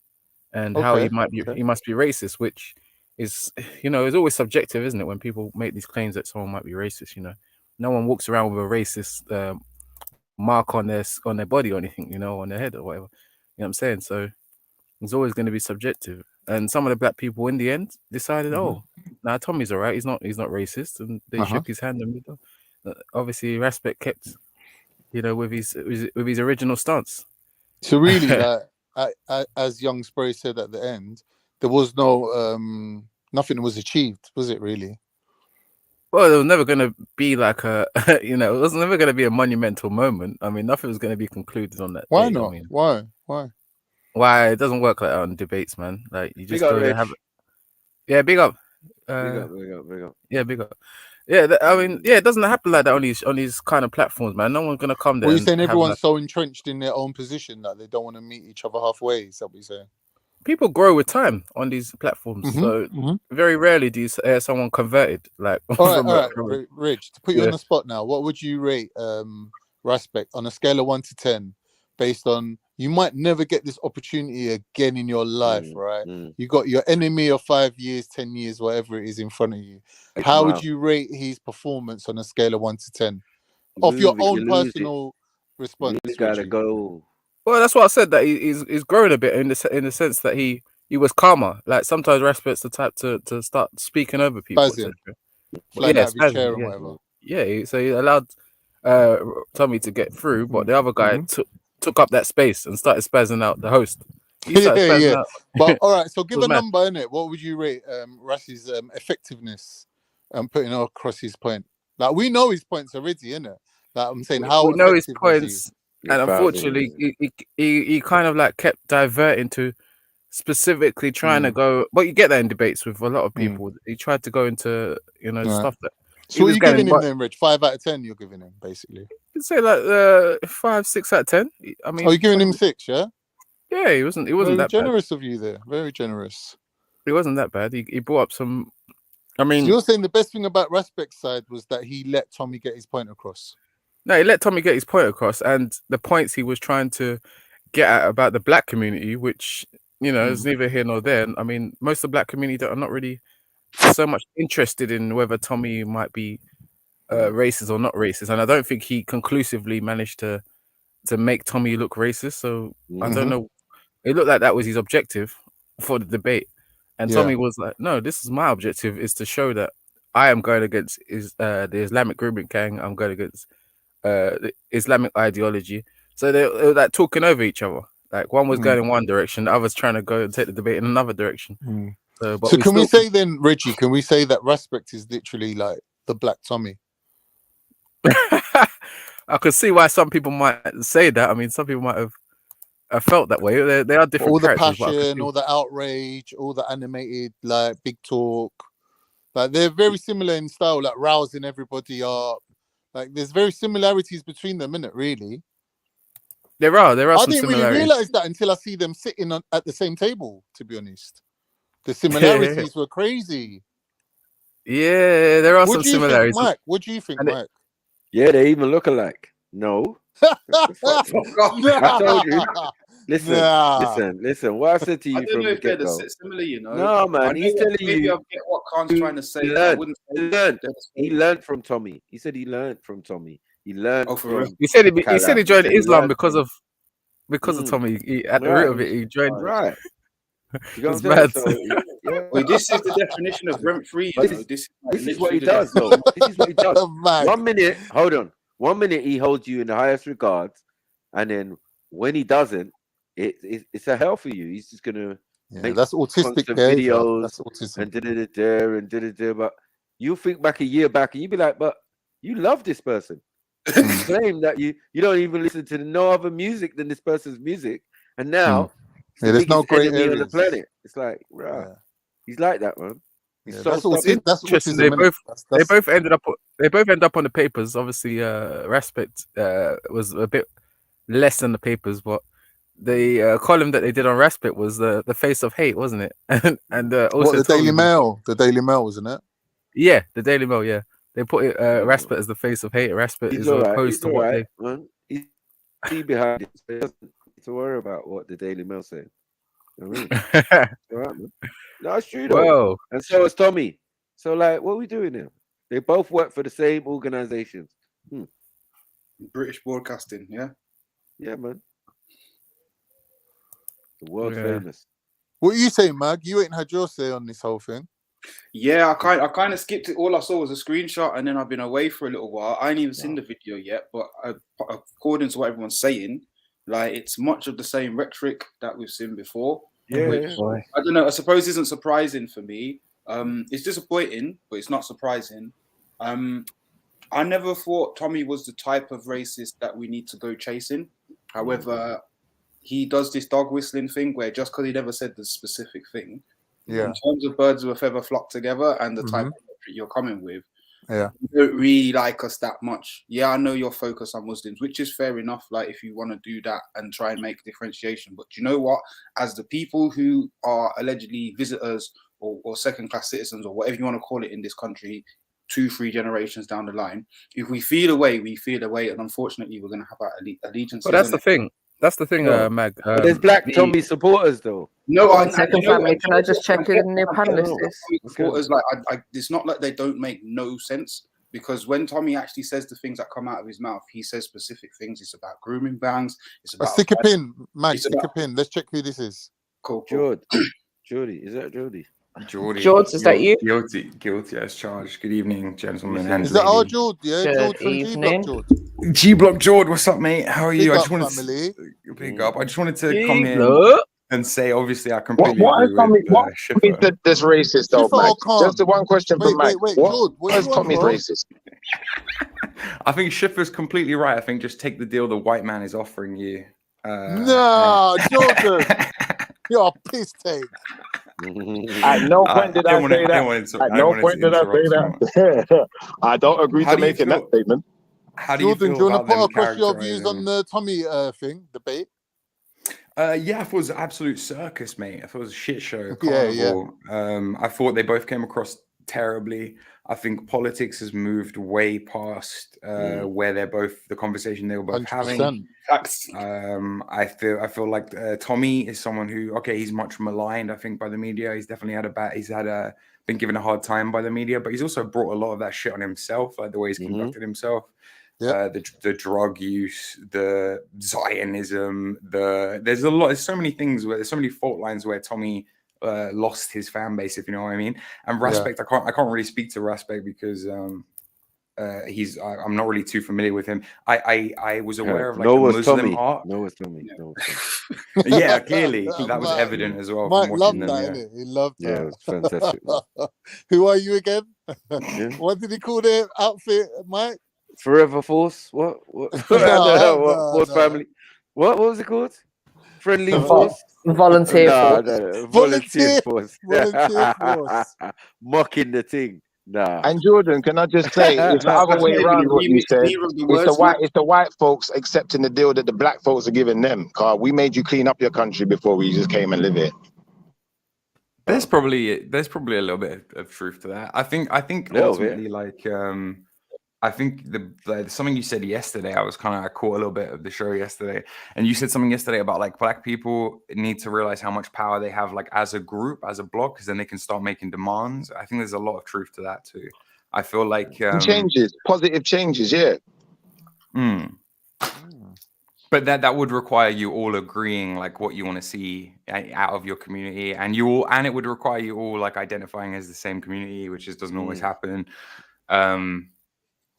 and how he must be racist, which is, you know, is always subjective, isn't it? When people make these claims that someone might be racist, you know, no one walks around with a racist mark on their body or anything, you know, on their head or whatever. You know what I'm saying? So it's always going to be subjective. And some of the black people in the end decided, nah, Tommy's all right. He's not racist, and they shook his hand. And obviously, Respect kept, you know, with his original stance.
So really, as Young Spray said at the end, there was no nothing was achieved, was it really?
Well, it was never going to be like a, you know, it was never going to be a monumental moment. I mean, nothing was going to be concluded on that
Why
day.
not?
I mean,
Why?
why it doesn't work like that on debates, man. Like you
Big
just
up,
go there,
Rich.
have it. Yeah, big up.
Big up, big up, big up.
Yeah, big up. Yeah, I mean, yeah, it doesn't happen like that on these kind of platforms, man. No one's gonna come there.
What are you
and
saying?
have
Everyone's
like,
so entrenched in their own position that they don't want to meet each other halfway. Is that what you're saying?
people grow with time on these platforms, so very rarely do you hear someone converted. Like
All
from
right,
from
Rich. To put you on
yeah.
the spot now, what would you rate Respect on a scale of 1 to 10, based on you might never get this opportunity again in your life, right? You got your enemy of 5 years, 10 years, whatever it is in front of you. How would you rate his performance on a scale of 1 to 10? Of your own personal response,
You gotta
Richie.
go.
Well, that's what I said. That he's grown a bit in the sense that he was calmer. Like sometimes Respect's the type to start speaking over people,
Spazzing.
etc.
Flying out of his
spazzing,
chair and whatever.
Yeah, so he allowed Tommy to get through, but the other guy took up that space and started spazzing out the host. He started spazzing out.
But all right, so
It
give
was
a
mad.
number in it. What would you rate Russ's effectiveness putting across his point? Like we know his points already, innit? Like I'm saying, how
We know his
effective was he?
points, and unfortunately, he kind of like kept diverting to specifically trying to go. But you get that in debates with a lot of people. He tried to go into
Right.
stuff that
So what are you giving him then, Rich? 5 out of 10 you're giving him, basically.
You'd say like 5, 6 out of 10. I mean,
you're giving him 6, yeah?
Yeah, he wasn't
Very
that
generous of you there. Very generous.
bad. He wasn't that bad. He brought up some. I
So
mean,
you're saying the best thing about Respect's side was that he let Tommy get his point across.
no, he let Tommy get his point across, and the points he was trying to get at about the black community, which is neither here nor there. I mean, most of the black community are not really so much interested in whether Tommy might be racist or not racist, and I don't think he conclusively managed to make Tommy look racist. So I don't know. It looked like that was his objective for the debate, and Tommy was like, "No, this is my objective: is to show that I am going against the Islamic grouping gang. I'm going against the Islamic ideology." So they were like talking over each other. Like one was going in one direction, the other's trying to go and take the debate in another direction. So, but
So can we say then, Reggie, can we say that Respect is literally like the black Tommy?
I could see why some people might say that. I mean, some people might have felt that way. They are different
All the
characters. But I could
passion,
see-
all the outrage, all the animated, like big talk. Like they're very similar in style, like rousing everybody up. Like there's very similarities between them, innit, really?
There are
I
some
didn't really
similarities.
realize that until I see them sitting at the same table, to be honest. The similarities were crazy.
Yeah, there are
What
some
do you think,
similarities.
Mike? What do you think,
And it-
Mike?
Yeah, they even look alike. No. Fuck I told you. Listen. What I said to you
I don't
from
know
the
if they're
get-go.
similar, you know.
No,
I
man.
know
He's telling
maybe
you.
I get what Khan's trying to say.
He
but I
learned.
wouldn't
He
say
learned.
they're the
He
same.
learned from Tommy. He said he learned from Tommy. He learned
Oh, for real?
from.
He said he joined
He
Islam
learned
because
from-
of Tommy. At the root of it, he joined.
Right. You got
It's
what I'm saying?
mad.
So, yeah.
Wait, this is the definition of rent free.
But
This
this
is
is what he
literally the
does, though. This is what he does. 1 minute, hold on. 1 minute he holds you in the highest regards, and then when he doesn't, it's a hell for you. He's just gonna make
that's autistic
constant
behavior.
videos
That's autism.
and da-da-da-da and da-da-da. But you think back a year back, and you be like, but you love this person. You claim that you don't even listen to no other music than this person's music, and now it's the
there's no
biggest
grey
enemy on the
areas.
planet. It's like, rah, he's like that, man. He's so
that's
stubborn.
That's
Interesting.
autism,
They
innit?
both they both ended up on the papers. Obviously, Respect was a bit less than the papers, but the column that they did on Respect was the face of hate, wasn't it? and also
What, the Daily
Tommy was-
Mail? The Daily Mail, wasn't it?
Yeah, the Daily Mail. Yeah, they put it Respect as the face of hate. Respect
He's
is
all right.
opposed
He's
to
all
what
right,
they.
man. He's behind it. So he doesn't need to worry about what the Daily Mail saying. You know what I mean? All right, man. No, it's true though.
Well,
and so is Tommy. So like, what are we doing now? They both work for the same organizations.
British Broadcasting, yeah.
Yeah, man. The world
Yeah.
famous.
What are you saying, Mag? You ain't had your say on this whole thing.
Yeah, I kind of skipped it. All I saw was a screenshot, and then I've been away for a little while. I ain't even seen the video yet, but according to what everyone's saying, like it's much of the same rhetoric that we've seen before.
Yeah,
which, I don't know. I suppose isn't surprising for me. It's disappointing, but it's not surprising. I never thought Tommy was the type of racist that we need to go chasing. However, he does this dog whistling thing where just because he never said the specific thing, in terms of birds of a feather flock together and the type of rhetoric you're coming with,
Yeah.
you don't really like us that much. Yeah, I know you're focused on Muslims, which is fair enough. Like, if you want to do that and try and make differentiation, but you know what? As the people who are allegedly visitors or second-class citizens or whatever you want to call it in this country, 2-3 generations down the line, if we feel away, we feel away, and unfortunately, we're going to have our allegiances.
But that's the thing. That's the thing, Mag.
But there's black Tommy supporters though.
No,
One second, family. Can I just check in the panelists?
Supporters, like, it's not like they don't make no sense, because when Tommy actually says the things that come out of his mouth, he says specific things. It's about grooming bangs. It's about
stick a pin, Mag. Stick a pin. Let's check who this is.
Cool.
Geordie, is that Geordie?
Geordie.
George, is that you?
Guilty as charged. Good evening, gentlemen.
Is that our George? Yeah, George from G Block, George.
G Block George, what's up, mate? How are you?
Big
I just
up,
wanted
family.
to big up. I just wanted to
Big
come in
up.
and say, obviously, I completely
What
agree
what
with
Tommy said that's racist though,
Schiffer
Mike?
or Khan?
Just the one question from Mike.
Wait,
What
George, what
is
you want,
Tommy's
bro?
racist?
I think Schiffer's completely right. I think just take the deal the white man is offering you.
Nah, Jordan. You're a piss take.
At no point did I say that. At no point did I say that. I don't agree to making that statement.
How do you
Jordan,
feel
do you want to
about
put
them
across your views
characterizing-
on the Tommy thing, debate?
Yeah, I thought it was an absolute circus, mate. I thought it was a shit show.
Yeah, yeah.
Carnival. I thought they both came across terribly. I think politics has moved way past where they're both the conversation they were both
100%.
having. I feel like Tommy is someone who, okay, he's much maligned, I think, by the media. He's definitely had been given a hard time by the media, but he's also brought a lot of that shit on himself, like the way he's conducted himself. The drug use, the Zionism, there's so many things where there's so many fault lines where Tommy lost his fan base, if you know what I mean. And Respect, I can't really speak to Respect because I'm not really too familiar with him. I was aware of like the Muslim art.
No, it's Tommy.
Yeah, clearly that was evident as well.
Mike
from
loved
watching
that,
them,
innit? He loved that.
Yeah, it was fantastic.
Who are you again? What did he call their outfit, Mike?
Forever Force. What? Force family. What was it called? Friendly Force.
Volunteer
Nah,
force.
no. Volunteer Force.
Volunteer force.
Mocking the thing. Nah.
And Jordan, can I just say, it's the other way around what you said. It's the white folks accepting the deal that the black folks are giving them. Cause we made you clean up your country before we just came and live it.
There's probably a little bit of truth to that. I think ultimately, like, I think something you said yesterday, I caught a little bit of the show yesterday, and you said something yesterday about like black people need to realize how much power they have, like as a group, as a block, because then they can start making demands. I think there's a lot of truth to that too. I feel like
positive changes, yeah.
But that would require you all agreeing like what you want to see out of your community, and it would require you all like identifying as the same community, which just doesn't always happen.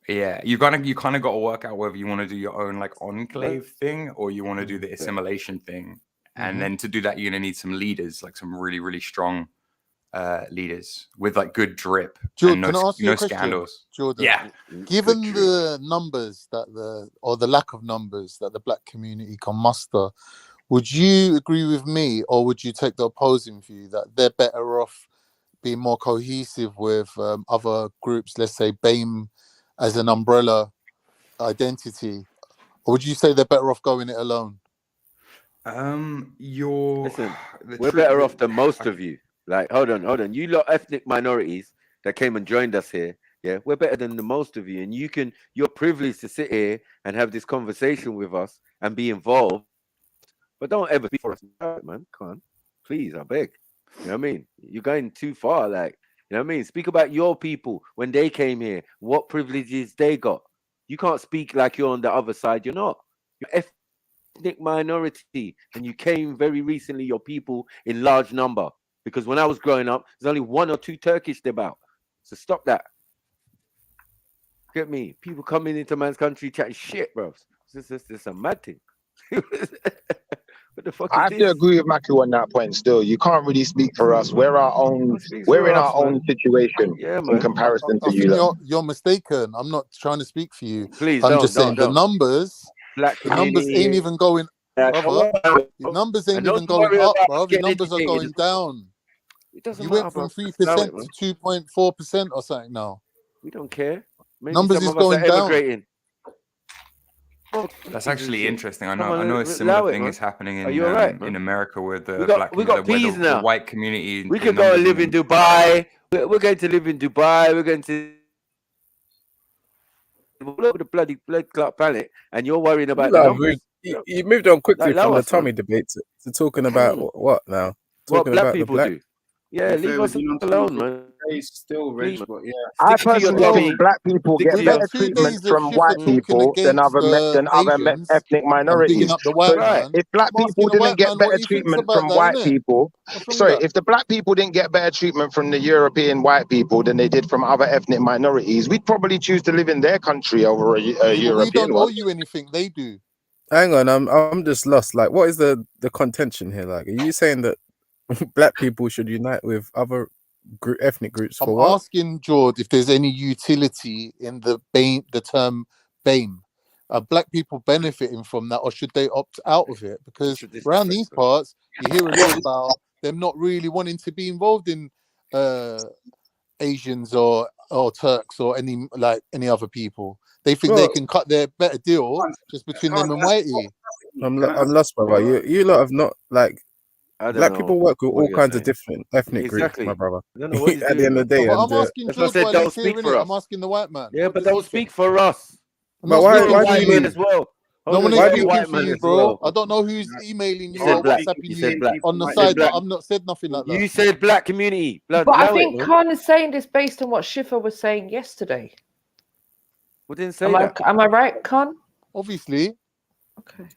Yeah, you kind of got to work out whether you want to do your own like enclave thing or you want to do the assimilation thing. And then to do that, you're gonna need some leaders, like some really, really strong leaders with like good drip.
Jordan,
and
can I ask you a question?
scandals.
Jordan,
Yeah.
Given the numbers or the lack of numbers that the black community can muster, would you agree with me, or would you take the opposing view that they're better off being more cohesive with other groups, let's say BAME as an umbrella identity, or would you say they're better off going it alone?
Listen, we're better off than most of you. Like, hold on. You lot ethnic minorities that came and joined us here, yeah, we're better than the most of you. And you're privileged to sit here and have this conversation with us and be involved. But don't ever be for us, man. Come on. Please, I beg. You know what I mean? You're going too far, like, you know what I mean? Speak about your people when they came here, what privileges they got. You can't speak like you're on the other side. You're not. You're ethnic minority, and you came very recently, your people, in large number. Because when I was growing up, there's only 1 or 2 Turkish about. So stop that. Get me? People coming into man's country chatting shit, bro. This is a mad thing. What the fuck
I
is
have to
this?
agree with Maku on that point. Still, you can't really speak for us. We're our own. We're in our own situation in comparison
I
to you.
think
Lot.
you're mistaken. I'm not trying to speak for you.
Please
I'm
don't,
just saying the
don't.
numbers.
Black
The numbers ain't
community.
even going, brother. The numbers ain't
And don't
even going
worry
up,
about
bro. The
getting
numbers are
educated.
going down.
It doesn't
You
matter,
went from
bro.
3%
Allow it, man.
to 2.4% or something now.
We don't care. Maybe
Numbers
some
is
of us are
going down.
emigrating.
That's actually interesting. I
Come
know.
on,
I know a
allow
similar
it,
thing
man.
is happening
Are you all right, man?
in America with the
We
black
got
community, where
peas
the
now.
white community.
We
the
could go and
numbers
live in Dubai. We're going to live in Dubai. We're going to all over the bloody blood clot planet, and you're worrying about the numbers.
You moved on quickly
Allow
from the
us, man.
Tommy debate to talking about what now?
What
Talking
black
about the
people
black.
do. Yeah, leave us alone, man.
He's still
Please,
rich, but yeah.
I
Stick to your
personally think
Tommy.
black people
Stick
get
to your.
better treatment
2 days of
from white
Schiffer talking
people than
against Asians
ethnic
and bigging
minorities.
up the
So
white man.
if black
I'm
people
asking the
didn't
white
get
man what
better
he thinks
treatment
about
from
that,
white
innit?
people,
What's wrong with
sorry,
that?
if the black people didn't get better treatment from the European white people than they did from other ethnic minorities, we'd probably choose to live in their country over a
Yeah, but we
European
don't owe
one.
you anything. They do.
Hang on, I'm just lost. Like, what is the contention here? Like, are you saying that black people should unite with other ethnic groups
I'm
for what?
asking George if there's any utility in the term BAME. Are black people benefiting from that, or should they opt out of it? Because around these parts, you hear a lot about them not really wanting to be involved in Asians or Turks or any other people. They think they can cut their better deal just between them and whitey.
I'm lost, brother. You lot have not like.
I don't
Black
know
people work with
what
all
you're
kinds of
saying.
different ethnic groups,
Exactly.
my brother.
I don't know what he's
At the
doing,
end of the
man.
day,
But
and
I'm asking
That's why I
George
said
while
don't
he's here,
speak for
innit?
us.
I'm asking the white man.
Yeah,
What
but
does he
don't
think?
speak for us.
I'm
but
not
why
speaking
You're a
for
white man
you.
as well.
No
Hold
one
on,
is
you're a
speaking
white
for
man
you,
as
bro.
well.
I don't know who's emailing
You
you
said
or
black.
WhatsApping
You said
you
black.
on the
You said
side, but
black.
I've not said nothing like that.
You said black community. Blood,
But I
allow it,
think
man.
Khan is saying this based on what Schiffer was saying yesterday.
We didn't say that.
Am I right, Khan?
Obviously.
Okay.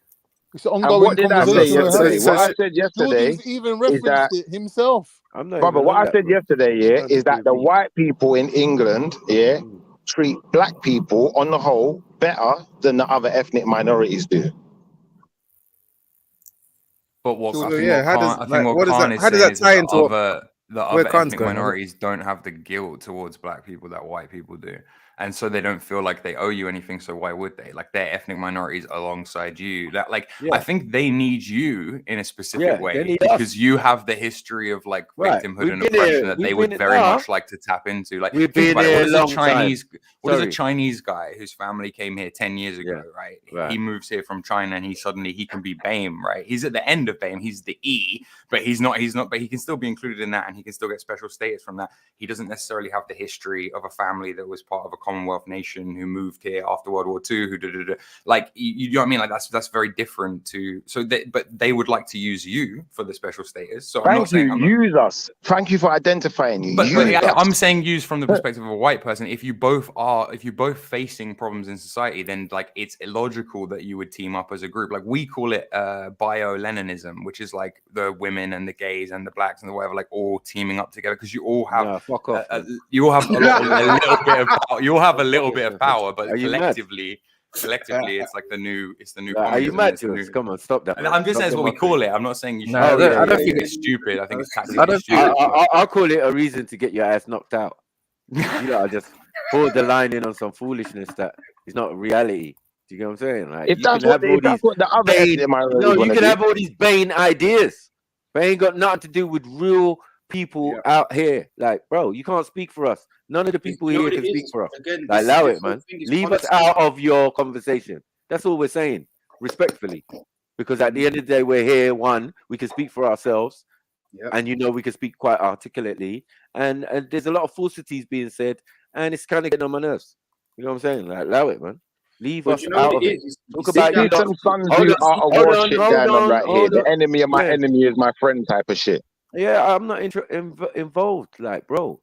It's an
And
ongoing
what did I say
conversation we're
yesterday?
having.
What I said yesterday
Georgie's even
is that,
referenced it himself.
I'm not
brother,
even
what
on
I
that,
said
bro.
yesterday, yeah, is that the white people in England, yeah, treat black people on the whole better than the other ethnic minorities do.
But what
So,
I think
yeah,
what Khan, I think what Khan is
how does
saying
that
is
tie
that
into
the
where
other
Khan's
ethnic
going?
minorities don't have the guilt towards black people that white people do, and so they don't feel like they owe you anything. So why would they? Like they're ethnic minorities alongside you. That I
Yeah.
think they need you in a specific
Yeah, they
way
need
because
us.
you have the history of like
Right.
victimhood
We've
and
been
oppression
here.
that they
We've
would
been
very much like to tap into. Like
We've
think
been
about it.
here
What
a
does a
long time.
Chinese guy whose family came here 10 years ago, right?
Right.
He moves here from China and he can be BAME, right? He's at the end of BAME. He's the E, but he's not, but he can still be included in that and he can still get special status from that. He doesn't necessarily have the history of a family that was part of a Commonwealth nation who moved here after World War II, like, you know what I mean? Like that's very different to, but they would like to use you for the special status. So I'm not
Thank you,
saying
use us. Thank you for identifying you.
but
Use us.
I'm saying use from the perspective of a white person. If you're both facing problems in society, then like it's illogical that you would team up as a group. Like we call it bio-Leninism, which is like the women and the gays and the blacks and the whatever, like all teaming up together because you all have
fuck off,
you all have a little bit of power. You all have a little bit of power, but
Are you mad?
collectively, it's like the new
Are you
communism.
mad
It's the
to
new.
us? Come on, stop that.
And I'm just saying it's what we call it. I'm not saying you should. I don't think it's stupid. I think it's tactically stupid.
I'll call it a reason to get your ass knocked out. You know, I just hold the line in on some foolishness that is not reality. Do you get what I'm saying? Like,
If that's what the other ethnic minorities
no, you
wanna
can
do.
have all these Bane ideas, but ain't got nothing to do with real people out here. Like, bro, you can't speak for us. None of the people
You know
here
what
can
it
speak
is?
for us.
Again,
Like,
this
allow
whole
it, man.
thing is
Leave us
honesty.
out of your conversation. That's all we're saying, respectfully. Because at the end of the day, we're here. One, we can speak for ourselves, and you know we can speak quite articulately. And there's a lot of falsities being said, and it's kind of getting on my nerves. You know what I'm saying? Like, allow it, man. Leave
But
us
you know
out
what
of
it
it.
is?
Talk
You
about
see
you
that-
Some
lot.
Sun
Hold
Tzu
on,
art of
hold
war
on,
shit
hold
going on
on,
right here.
hold
The
on.
enemy of my
Yeah.
enemy is my friend type of shit.
Yeah, I'm not involved, like, bro.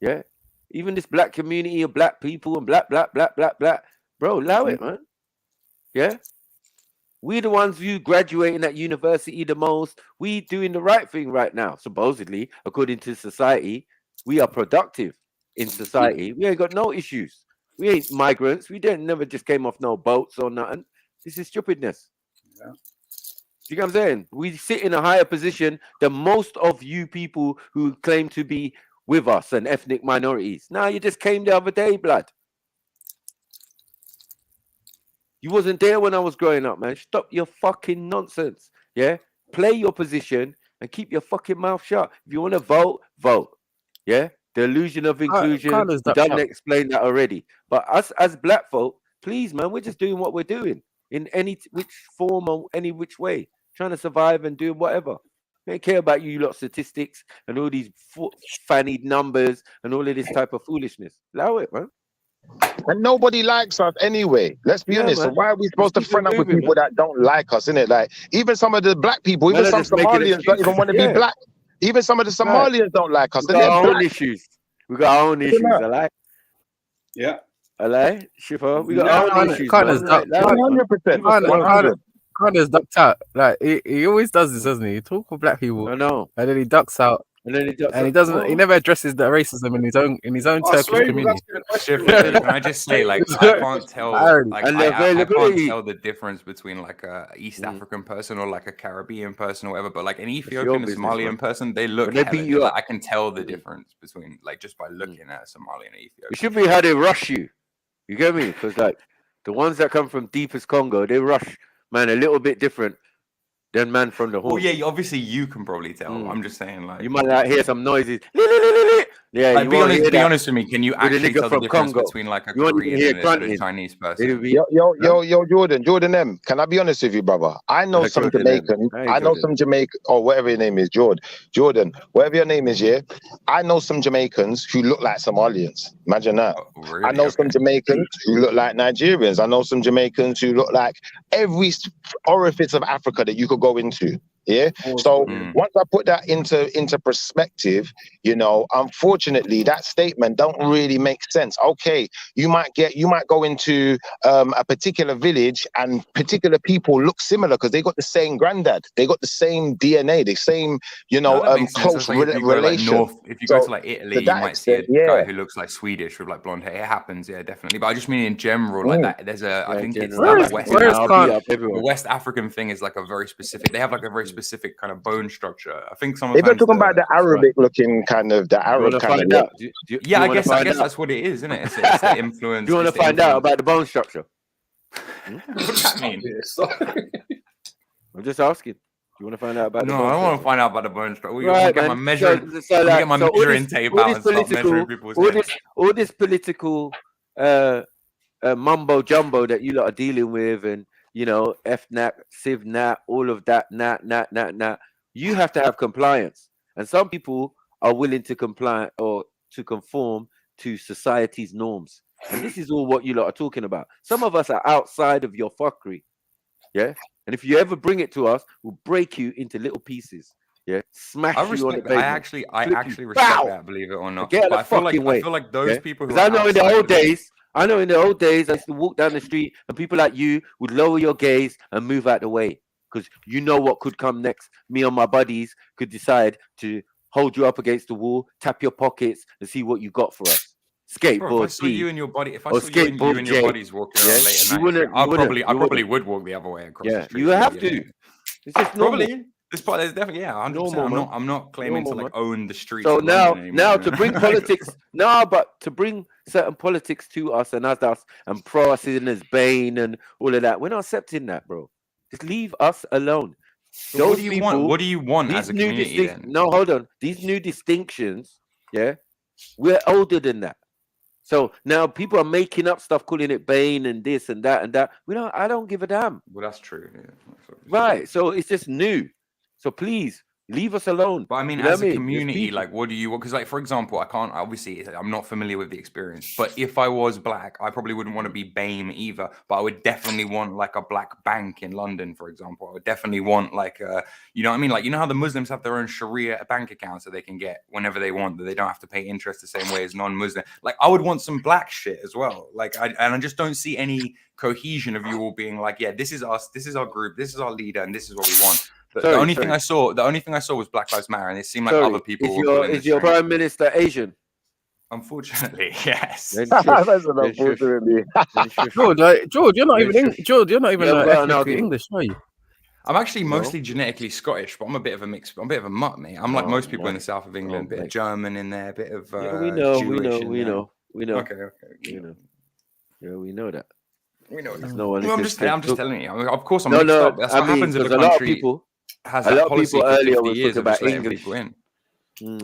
Yeah, even this black community of black people and black, bro, allow it, man. Yeah, we the ones who graduating at university the most. We doing the right thing right now, supposedly, according to society. We are productive in society. We ain't got no issues. We ain't migrants. We never just came off no boats or nothing. This is stupidness.
Yeah.
You know what I'm saying? We sit in a higher position than most of you people who claim to be with us and ethnic minorities. Now you just came the other day, blood. You wasn't there when I was growing up, man. Stop your fucking nonsense. Yeah? Play your position and keep your fucking mouth shut. If you want to vote, vote. Yeah? The illusion of inclusion, we done explain that already. But us as black folk, please, man, we're just doing what we're doing in any which form or any which way. Trying to survive and do whatever. They don't care about you lot statistics and all these fannied numbers and all of this type of foolishness. Allow it, man.
And nobody likes us anyway. Let's be honest.
Man.
So why are we supposed to friend up with people that don't like us, innit? Like, even some of the black people, even some Somalians don't even want to be black. Even some of the Somalians don't like us.
We got our own issues. We got our own issues, I like.
Yeah.
I like. Shipper. We got our own issues.
100%.
Kanye's ducked out. Like he always does this, doesn't he? He talk with black people.
I know.
And then he ducks out.
And then he
doesn't. He never addresses the racism in his own Turkish community.
Can I just say, like, I can't tell. Like, I can't tell the difference between like a East African person or like a Caribbean person or whatever. But like an Ethiopian, a Somalian person, they look. Like, I can tell the difference between like just by looking at a Somali and Ethiopian.
It should be how they rush you. You get me? Because like the ones that come from deepest Congo, they rush, man, a little bit different than man from the horn.
Well, yeah, obviously you can probably tell. I'm just saying, like,
you might like hear some noises. Yeah,
like, be honest with me. Can you actually tell the difference between like a Korean and a Chinese person?
Yo, Jordan M. Can I be honest with you, brother? I know some Jamaican. I know some Jamaican, or whatever your name is, Jordan, whatever your name is, yeah. I know some Jamaicans who look like Somalians. Imagine that.
Really?
I know some Jamaicans who look like Nigerians. I know some Jamaicans who look like every orifice of Africa that you could go into. Yeah. So once I put that into perspective, you know, unfortunately, that statement don't really make sense. Okay, you might go into a particular village and particular people look similar because they got the same granddad, they got the same DNA, the same, you know, close relation.
Like if you go to like Italy, you might see a guy who looks like Swedish with like blonde hair. It happens, yeah, definitely. But I just mean in general, like that. There's I think it's the West African thing is like a very specific. They have like a very specific kind of bone structure. I think some.
If you're talking about the Arabic looking kind of
I
guess that's what it is, isn't it? It's the influence.
Do you want to find out about the bone structure?
What does that mean?
I'm just asking. You want to find out about?
No, I don't want to find out about the bone structure. We get my measuring. Get my measuring tape out and start measuring people's heads.
All this political mumbo jumbo that you lot are dealing with, and you know, FNAP, CIVNAP, all of that, nat. You have to have compliance. And some people are willing to comply or to conform to society's norms. And this is all what you lot are talking about. Some of us are outside of your fuckery. Yeah. And if you ever bring it to us, we'll break you into little pieces. Yeah. Smash you on the pavement.
I actually respect that, believe it or not.
Get
but
I feel
like those people who
I know in the old days, I used to walk down the street and people like you would lower your gaze and move out the way because you know what could come next. Me and my buddies could decide to hold you up against the wall, tap your pockets, and see what you got for us. Skateboard.
Bro, if I saw you and your body, if I saw you and your buddies walking around late at night, I probably would walk the other way across the street.
You have to. It's just
probably. This part, there's definitely 100%. I'm not claiming to like own the streets.
So now to bring politics, but to bring certain politics to us and us and pro us in as Bane and all of that, we're not accepting that, bro. Just leave us alone.
So what do you want? What do you want as a community?
No, hold on. These new distinctions, yeah, we're older than that. So now people are making up stuff, calling it Bane and this and that and that. I don't give a damn.
Well, that's true. Yeah.
Right. So it's just new. So please leave us alone.
But I mean, as a community, like, what do you want? Because, like, for example, I'm not familiar with the experience. But if I was black, I probably wouldn't want to be BAME either. But I would definitely want like a black bank in London, for example. I would definitely want like, you know what I mean? Like, you know how the Muslims have their own Sharia bank account so they can get whenever they want, that they don't have to pay interest the same way as non-Muslim. Like, I would want some black shit as well. Like, I just don't see any cohesion of you all being like, yeah, this is us, this is our group, this is our leader, and this is what we want. The only thing I saw was Black Lives Matter, and it seemed like other people.
Is your prime minister Asian?
Unfortunately, yes.
George, you're not even English, are you?
I'm actually mostly genetically Scottish, but I'm a bit of a mix. I'm a bit of a mutt, mate. I'm like most people in the south of England. A bit of German in there, a bit of
Yeah, we know.
Okay.
Yeah, we know that.
We know that.
No one
Well, I'm
exists.
just telling you. I mean, of course, I'm
No,
mixed
no.
up. That's
I
what
mean,
happens if
because
a
a lot of
country
people,
has
a
that
lot of
policy
people
for
earlier
50
was
years
talking
of just
about
letting
English.
people in.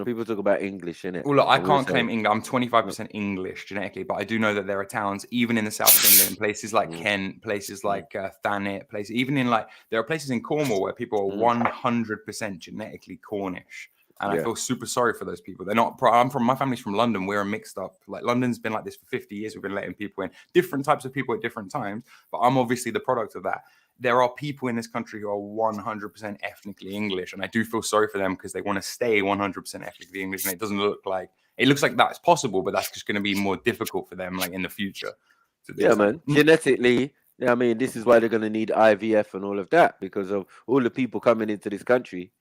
People talk about English, innit?
Well, look, I
And we were
can't claim
saying,
English. I'm 25% English genetically, but I do know that there are towns, even in the south of England, places like Kent, places like Thanet, places, even in like, there are places in Cornwall where people are 100% genetically Cornish. And I
Yeah.
feel super sorry for those people. They're not, my family's from London. We're mixed up. Like London's been like this for 50 years. We've been letting people in, different types of people at different times, but I'm obviously the product of that. There are people in this country who are 100% ethnically English, and I do feel sorry for them because they want to stay 100% ethnically English, and it doesn't look like, it looks like that's possible, but that's just going to be more difficult for them, like in the future. To do
yeah,
that.
man. Genetically, I mean, this is why they're going to need IVF and all of that, because of all the people coming into this country.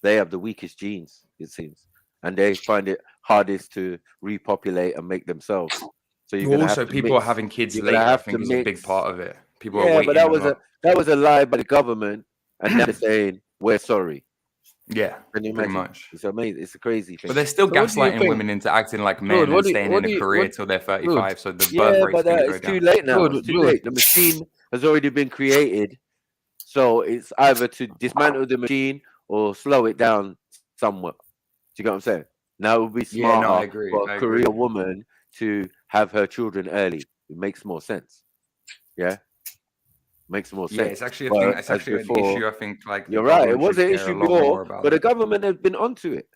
They have the weakest genes, it seems, and they find it hardest to repopulate and make themselves. So you're going to have
Also,
to
people
mix.
are having kids
You're
later.
going to
I
have
think
to
is a
mix.
big part of it. People are
Yeah,
waiting
but that
a
was
lot.
that was a lie by the government, and now they're saying we're sorry.
Yeah,
Can you
pretty
imagine?
much.
It's amazing. It's a crazy thing.
But they're still
So what do you
gaslighting
think?
women into acting like
George,
men and staying in a career till they're
George,
35, so the birth
Yeah,
rate's
but
going to go
it's too
down.
late now.
George,
It's too late. The machine has already been created, so it's either to dismantle the machine or slow it down somewhat. Do you get what I'm saying? Now it would be
Yeah, no, I
smarter
agree.
for
I
a
agree.
career woman to have her children early. It makes more sense. Yeah, makes more
Yeah,
sense.
it's actually a
But
thing. It's
as
actually an
before,
issue. I think like the
you're right. It
government
was
should
an
care a
issue
lot more
before,
about
but the
that.
government has been onto it.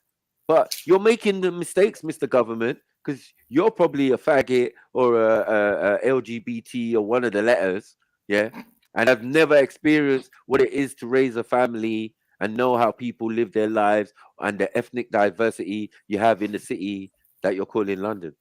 But you're making the mistakes, Mr. Government, because you're probably a faggot or a LGBT or one of the letters, yeah, and I've never experienced what it is to raise a family and know how people live their lives and the ethnic diversity you have in the city that you're calling London.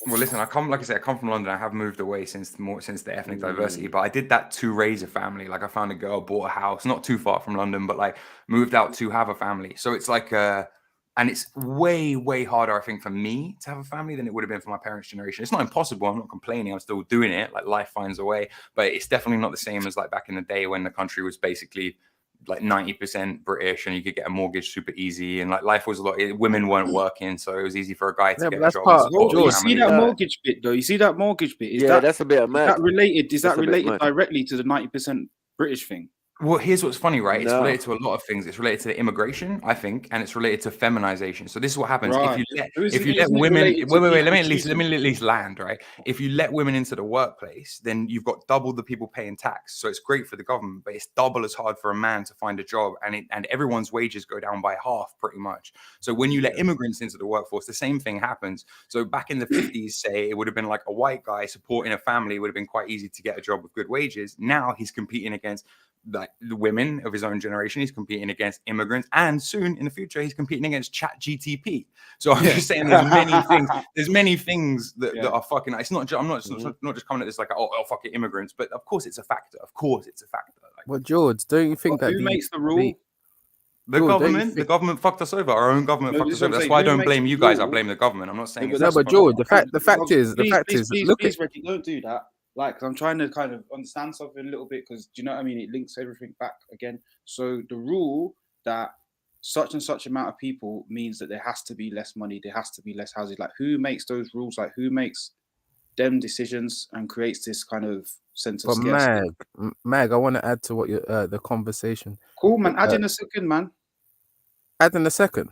Well, listen, like I said, I come from London. I have moved away since the ethnic diversity, but I did that to raise a family. Like I found a girl, bought a house, not too far from London, but like moved out to have a family. So it's like, and it's way, way harder, I think, for me to have a family than it would have been for my parents' generation. It's not impossible. I'm not complaining. I'm still doing it. Like life finds a way, but it's definitely not the same as like back in the day when the country was basically like 90% British and you could get a mortgage super easy, and like life was a lot, women weren't working, so it was easy for a guy to
Yeah,
get
but
a
that's
job.
part.
Well, you
George,
see that mortgage bit though. You see that mortgage bit. Is
Yeah,
that
that's a bit
is
mad.
that related? Is
That's
that
a bit
related
mad.
directly to the 90% British thing?
Well, here's what's funny, right? It's
No.
related to a lot of things. It's related to immigration, I think, and it's related to feminization. So this is what happens
Right.
if you let women. Wait, let me at least land, right? If you let women into the workplace, then you've got double the people paying tax. So it's great for the government, but it's double as hard for a man to find a job, and everyone's wages go down by half, pretty much. So when you let immigrants into the workforce, the same thing happens. So back in the 50s, say, it would have been like a white guy supporting a family would have been quite easy to get a job with good wages. Now he's competing against like the women of his own generation. He's competing against immigrants, and soon in the future he's competing against Chat GTP. So I'm just saying there's many things that are fucking, it's not I'm not just coming at this like, oh fuck it, immigrants, but of course it's a factor. Like,
well, George, don't you think that
who makes the rule?
the government fucked us over. Our own government fucked us over. That's why I don't blame you guys. I blame the government. I'm not saying it's
no, but George, the fact is,
please, Reggie, don't do that. Like, 'cause I'm trying to kind of understand something a little bit, because do you know what I mean? It links everything back again. So the rule that such and such amount of people means that there has to be less money, there has to be less houses. Like, who makes those rules? Like, who makes them decisions and creates this kind of sense of
But
scarcity?
Mag, I want to add to what you the conversation.
Cool, man. Add in a second, man.
Add in a second.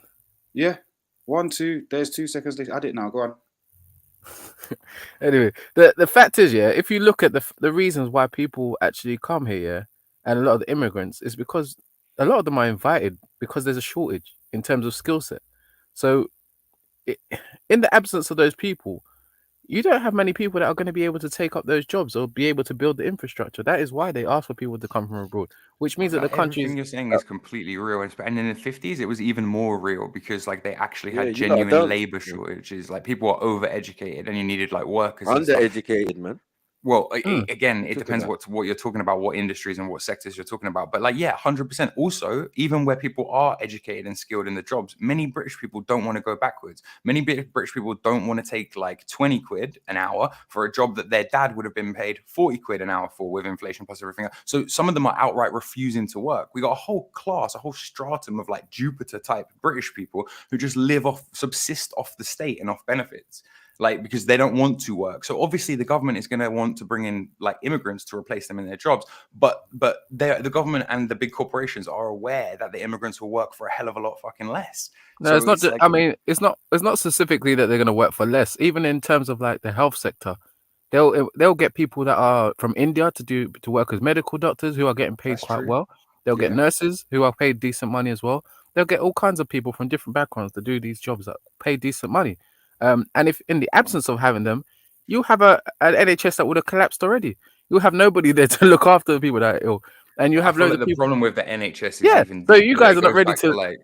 Yeah. 1, 2. There's 2 seconds left. Add it now. Go on.
Anyway, the fact is, yeah, if you look at the reasons why people actually come here, yeah, and a lot of the immigrants, is because a lot of them are invited because there's a shortage in terms of skill set. So in the absence of those people, you don't have many people that are going to be able to take up those jobs or be able to build the infrastructure. That is why they ask for people to come from abroad, which means that the country
everything you're saying is completely real. And in the 50s, it was even more real because like they actually
Yeah,
had
you lot
genuine
don't.
labor shortages. Like people were overeducated and you needed like workers. And stuff.
Undereducated, man.
Well,
Mm.
again, it
Look at
depends
that.
what you're talking about, what industries and what sectors you're talking about. But like, yeah, 100%. Also, even where people are educated and skilled in the jobs, many British people don't want to go backwards. Many British people don't want to take like 20 quid an hour for a job that their dad would have been paid 40 quid an hour for with inflation plus everything else. So some of them are outright refusing to work. We got a whole class, a whole stratum of like Jupiter type British people who just subsist off the state and off benefits. Like, because they don't want to work. So obviously the government is going to want to bring in like immigrants to replace them in their jobs. But the government and the big corporations are aware that the immigrants will work for a hell of a lot fucking less.
No,
So
it's not.
like,
I mean, it's not specifically that they're going to work for less. Even in terms of like the health sector, they'll get people that are from India to work as medical doctors who are getting paid quite
true.
well. They'll get
Yeah.
nurses who are paid decent money as well. They'll get all kinds of people from different backgrounds to do these jobs that pay decent money. And if in the absence of having them, you have an NHS that would have collapsed already. You have nobody there to look after the people that are ill, and you
I
have
feel
loads
like
of
the
people.
problem with the NHS is
Yeah,
even
so
deeper.
you guys
It
are not
goes
ready
back to
to.
like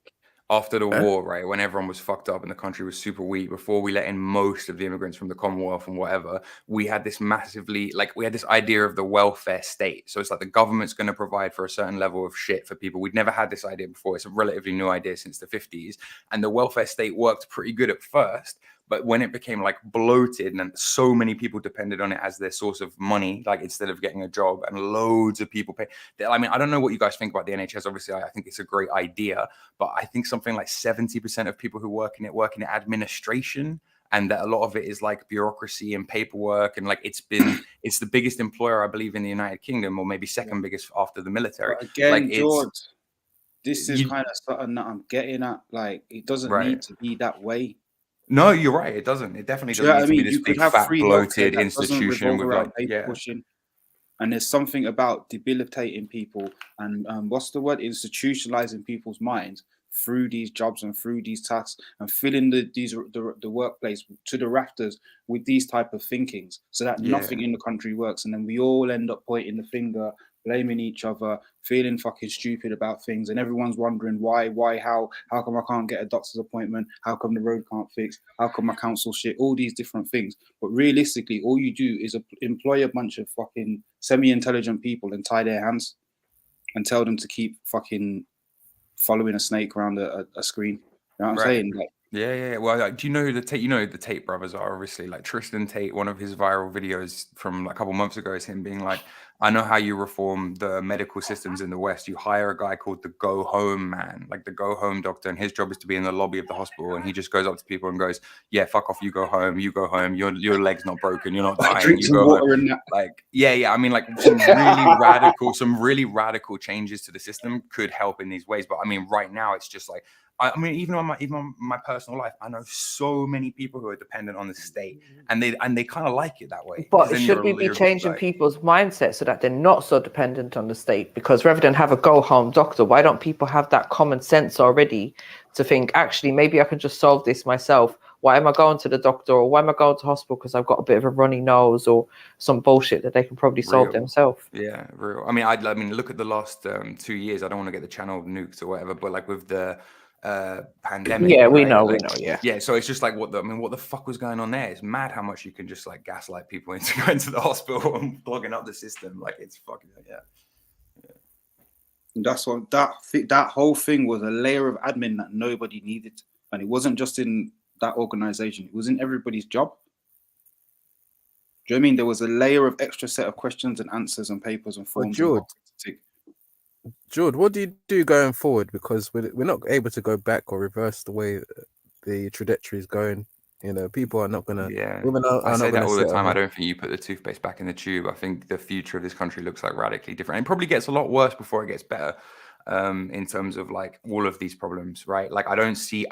after the war, right? When everyone was fucked up and the country was super weak, before we let in most of the immigrants from the Commonwealth and whatever, we had this we had this idea of the welfare state. So it's like the government's going to provide for a certain level of shit for people. We'd never had this idea before. It's a relatively new idea since the 50s. And the welfare state worked pretty good at first. But when it became like bloated and so many people depended on it as their source of money, like instead of getting a job, and loads of people pay. I mean, I don't know what you guys think about the NHS. Obviously, I think it's a great idea, but I think something like 70% of people who work in it administration, and that a lot of it is like bureaucracy and paperwork, and like it's the biggest employer, I believe, in the United Kingdom, or maybe second biggest after the military.
But again,
Like
George, this is kind of something that I'm getting at. Like, it doesn't need to be that way.
No, you're right. It doesn't. It definitely
Do you know
doesn't
what
need
I
to be
mean?
this
You could
big,
have
fat,
free healthcare
bloated
that doesn't
institution
revolve
with
around
like,
paper
yeah.
pushing. And there's something about debilitating people and what's the word? Institutionalizing people's minds through these jobs and through these tasks, and filling the workplace to the rafters with these type of thinkings, so that nothing in the country works, and then we all end up pointing the finger, blaming each other, feeling fucking stupid about things, and everyone's wondering why, how come I can't get a doctor's appointment, how come the road can't fix, how come my council shit, all these different things. But realistically, all you do is employ a bunch of fucking semi-intelligent people and tie their hands and tell them to keep fucking following a snake around a screen. You know what I'm saying? Like,
Yeah. Well, like, do you know who the Tate? You know who the Tate brothers are, obviously. Like Tristan Tate, one of his viral videos from like a couple months ago is him being like, "I know how you reform the medical systems in the West. You hire a guy called the Go Home Man, like the Go Home doctor, and his job is to be in the lobby of the hospital, and he just goes up to people and goes, "Yeah, fuck off. You go home. You go home. Your leg's not broken. You're not dying.
drink
You
some
go
water
home."
and that.
Like, yeah. I mean, like some really radical changes to the system could help in these ways. But I mean, right now it's just like. I mean, even on my personal life, I know so many people who are dependent on the state, and they kind of like it that way.
But should we be changing people's mindset so that they're not so dependent on the state? Because rather than have a go-home doctor, why don't people have that common sense already to think, actually, maybe I can just solve this myself? Why am I going to the doctor, or why am I going to hospital because I've got a bit of a runny nose or some bullshit that they can probably solve themselves?
Yeah, real. I mean, look at the last 2 years. I don't want to get the channel nuked or whatever, but like with the pandemic.
Yeah, we
right?
know,
like,
yeah.
So it's just like what the fuck was going on there? It's mad how much you can just like gaslight people into going to the hospital and plugging up the system. Like it's fucking
That's what that whole thing was, a layer of admin that nobody needed, and it wasn't just in that organization; it was in everybody's job. Do you know what I mean? There was a layer of extra set of questions and answers and papers and forms.
George, what do you do going forward? Because we're not able to go back or reverse the way the trajectory is going. You know, people are not gonna. Women are
I say
not
that
gonna
all the
sit
time. I
on.
don't think you put the toothpaste back in the tube. I think the future of this country looks like radically different. It probably gets a lot worse before it gets better. In terms of like all of these problems, right? Like I don't see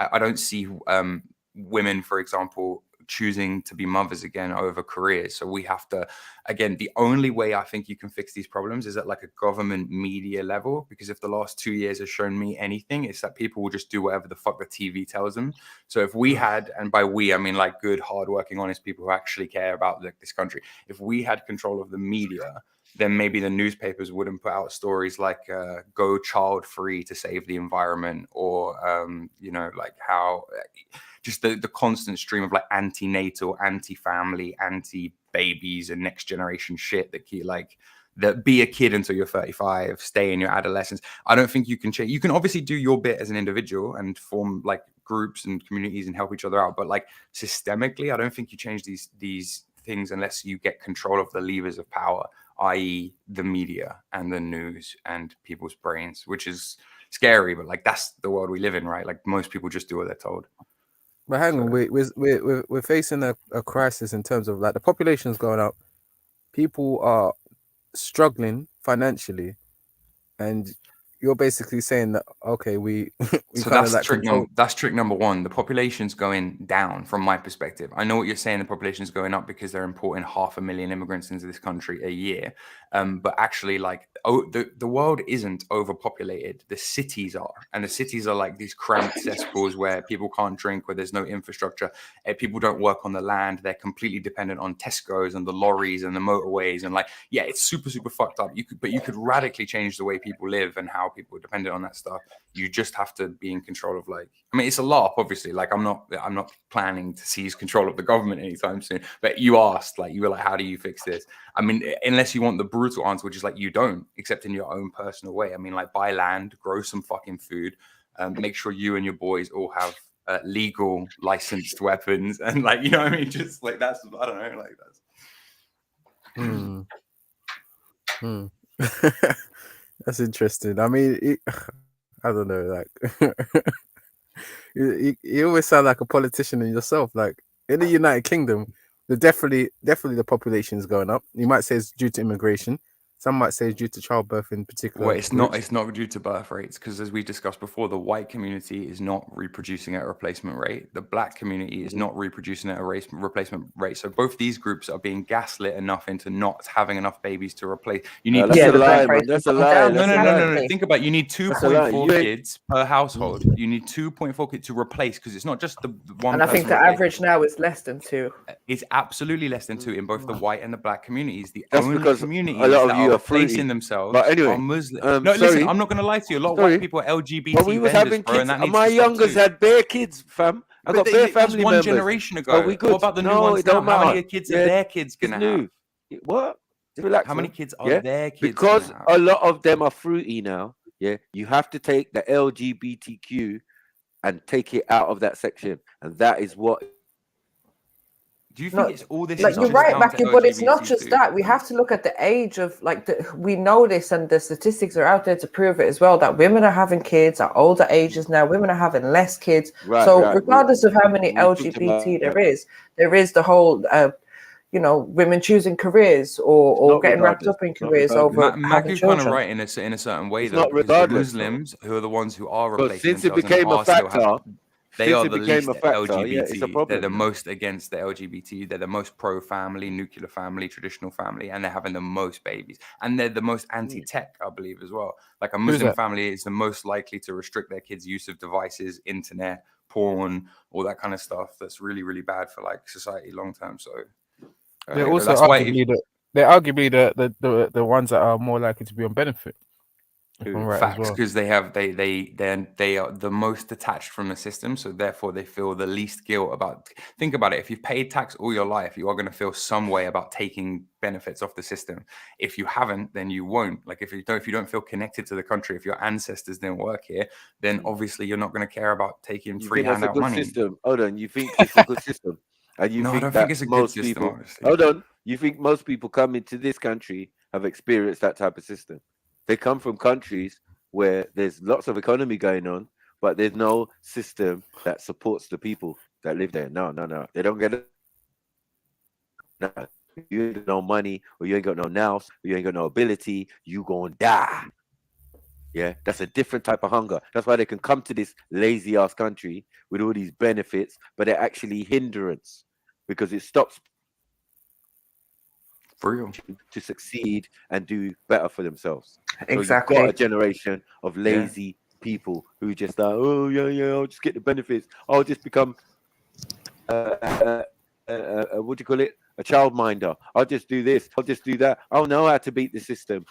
women, for example, choosing to be mothers again over careers. So we have to, again, the only way I think you can fix these problems is at like a government media level, because if the last 2 years has shown me anything, it's that people will just do whatever the fuck the TV tells them. So if we had, and by we, I mean like good, hardworking, honest people who actually care about this country, if we had control of the media, then maybe the newspapers wouldn't put out stories like go child free to save the environment, or you know, like how just the constant stream of like anti-natal, anti-family, anti-babies and next generation shit that keep like that be a kid until you're 35, stay in your adolescence. I don't think you can change. You can obviously do your bit as an individual and form like groups and communities and help each other out, but like systemically, I don't think you change these things unless you get control of the levers of power, i.e. the media and the news and people's brains, which is scary, but like that's the world we live in, right? Like most people just do what they're told.
But hang on, we're facing a crisis in terms of like the population's going up, people are struggling financially, and you're basically saying that okay, we
So
kind of
that's
like control.
that's trick number one. The population's going down from my perspective. I know what you're saying. The population's going up because they're importing 500,000 immigrants into this country a year. But actually, like, the world isn't overpopulated. The cities are, and the cities are like these cramped cesspools where people can't drink, where there's no infrastructure. People don't work on the land. They're completely dependent on Tesco's and the lorries and the motorways. And like, yeah, it's super fucked up. You could radically change the way people live and how people are dependent on that stuff. You just have to be in control of, like, I mean, it's a LARP, obviously. Like, I'm not planning to seize control of the government anytime soon. But you asked, like, you were like, how do you fix this? I mean, unless you want the brutal answer, which is like, you don't, except in your own personal way. I mean, like, buy land, grow some fucking food, make sure you and your boys all have legal licensed weapons, and like, you know what I mean? Just like, that's, I don't know, like that's.
That's interesting. I mean, I don't know, like you always sound like a politician in yourself. Like in the United Kingdom, definitely the population is going up. You might say it's due to immigration. Some might say it's due to childbirth in particular.
Well, it's not due to birth rates, because as we discussed before, the white community is not reproducing at a replacement rate. The black community is not reproducing at a replacement rate. So both these groups are being gaslit enough into not having enough babies to replace. You need
that's a lie, man. That's a lie.
No. Think about it. You need 2.4 kids per household. You need 2.4 kids to replace, because it's not just the one.
And I think the average now is less than 2.
It's absolutely less than 2 in both the white and the black communities.
That's
only
because
communities
a lot of
that
you
are
are fruity.
replacing themselves
But anyway,
are Muslim. No, listen, I'm not going to lie to you. A lot of white people are LGBT
but we was
vendors,
having
bro,
kids.
and that needs
My
to stop
youngest
too.
had bare kids, fam. I got bare family
one
members.
generation ago.
Are we good?
What about the new
No,
ones
it
now?
don't
How
matter.
many kids are their kids
It's
going to have?
new. What? Relax,
How many
man.
kids are their kids
Because
gonna
a lot of them are fruity now. Yeah, you have to take the LGBTQ and take it out of that section, and that is what.
Do you think it's all this?
Like, you're right, Matthew, but it's not just that. We have to look at the age of, like, we know this, and the statistics are out there to prove it as well, that women are having kids at older ages now. Women are having less kids. So regardless of how many LGBT there is the whole, women choosing careers or getting wrapped up in careers over having
Matthew's
children.
kind of right in a certain way,
It's
though,
not
because the
regardless,
Muslims, who are the ones who are
But
replacing
since it
themselves
became
and
a
are still
factor,
they are
since
the
it became
least
a factor,
LGBT.
yeah, it's a problem.
They're the most against the LGBT. They're the most pro-family, nuclear family, traditional family, and they're having the most babies. And they're the most anti-tech, I believe, as well. Like, a Muslim
that?
family is the most likely to restrict their kids' use of devices, internet, porn, all that kind of stuff. That's really, really bad for, like, society long term. So
They're also
that's why
arguably the ones that are more likely to be on benefit. Right,
facts, because they are the most detached from the system, so therefore they feel the least guilt about. Think about it: if you've paid tax all your life, you are going to feel some way about taking benefits off the system. If you haven't, then you won't. Like, if you don't feel connected to the country, if your ancestors didn't work here, then obviously you're not going to care about taking free handout money.
System? Hold on, you think it's a good system? And you
No, I
think
don't
that
think it's a good
most
system,
people,
honestly.
hold on, you think most people coming to this country have experienced that type of system? They come from countries where there's lots of economy going on, but there's no system that supports the people that live there. No. They don't get it. No. You ain't got no money, or you ain't got no nous, or you ain't got no ability, you gonna die. Yeah, that's a different type of hunger. That's why they can come to this lazy ass country with all these benefits, but they're actually hindrance, because it stops to succeed and do better for themselves.
Exactly.
So you've got a generation of lazy people who just like, oh yeah, I'll just get the benefits. I'll just become what do you call it? A childminder. I'll just do this. I'll just do that. I'll know how to beat the system.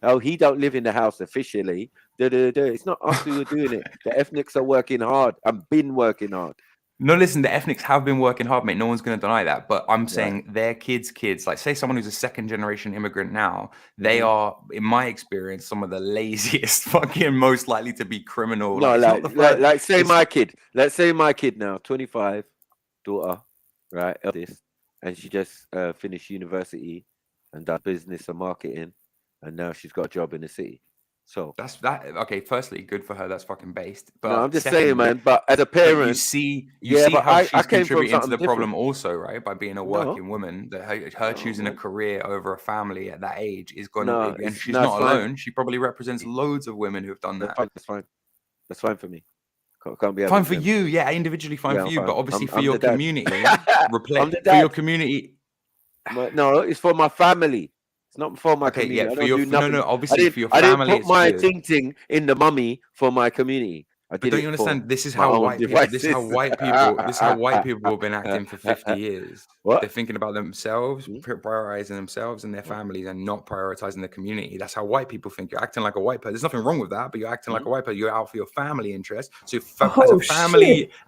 Oh, he don't live in the house officially. It's not us who are doing it. The ethnics are working hard and been working hard.
No, listen, the ethnics have been working hard, mate. No one's going to deny that. But I'm saying their kids, like say someone who's a second generation immigrant now, they are, in my experience, some of the laziest fucking most likely to be criminal.
No,
Like, it's not the first,
like say
it's-
my kid. Let's say my kid now, 25, daughter, right, eldest, and she just finished university and done business and marketing, and now she's got a job in the city. So
that's that. Okay, firstly, good for her. That's fucking based. But
no, I'm just
secondly,
saying, man. But as a parent,
you see
but
how
I
she's
came from
contributing to the
something
problem
different.
also, right? By being a working woman, that her choosing a career over a family at that age is going to, and she's not alone. She probably represents loads of women who've done that.
That's fine. That's fine for me. Can't be
fine for you, yeah, individually fine for you, but obviously for your community, for your community.
No, it's for my family. It's not for my community.
Yeah,
I
for
don't
your
do nothing.
obviously for your
I
family.
didn't put my
it's good.
ting in the mummy for my community.
But don't you understand? This is how white people. This is how white people. This is how white people have been acting for 50 years.
What?
They're thinking about themselves, prioritizing themselves and their families, and not prioritizing the community. That's how white people think. You're acting like a white person. There's nothing wrong with that, but you're acting like a white person. You're out for your family interest. So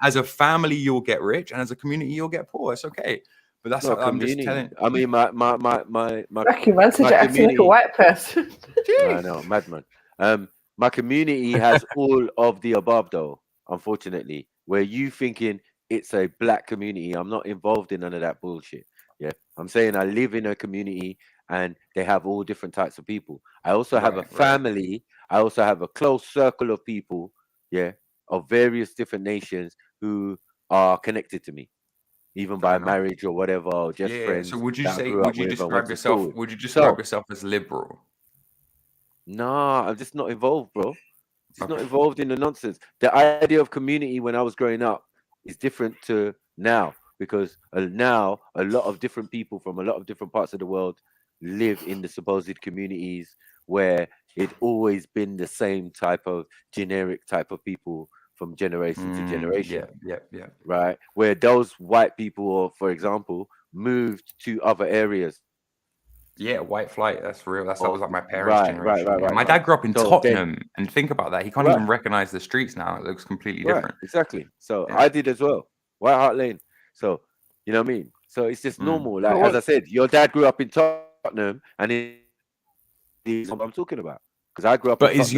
as a family, you'll get rich, and as a community, you'll get poor. It's okay. But that's how I'm just telling.
I mean, my
Becky, man said you're acting like a white person.
I know, madman. My community has all of the above, though. Unfortunately, where you thinking it's a black community, I'm not involved in none of that bullshit. Yeah, I'm saying I live in a community, and they have all different types of people. I also have a family. I also have a close circle of people. Yeah, of various different nations who are connected to me. Even by marriage or whatever, or just friends.
So would you
that I
say?
grew up
Would you
with and
describe
went to
yourself?
school with.
Would you describe yourself as liberal?
Nah, I'm just not involved, bro. Just not involved in the nonsense. The idea of community when I was growing up is different to now, because now a lot of different people from a lot of different parts of the world live in the supposed communities where it always been the same type of generic type of people from generation to generation.
Yeah.
Right, where those white people, or for example, moved to other areas.
Yeah, white flight. That's real. That was like my parents' generation.
Right.
My dad grew up in
So
Tottenham, and think about that. He can't even recognize the streets now. It looks completely different.
Exactly. So I did as well. White Hart Lane. So you know what I mean. So it's just normal. Like as I said, your dad grew up in Tottenham, and he's what I'm talking about. Because I grew up.
But
in
is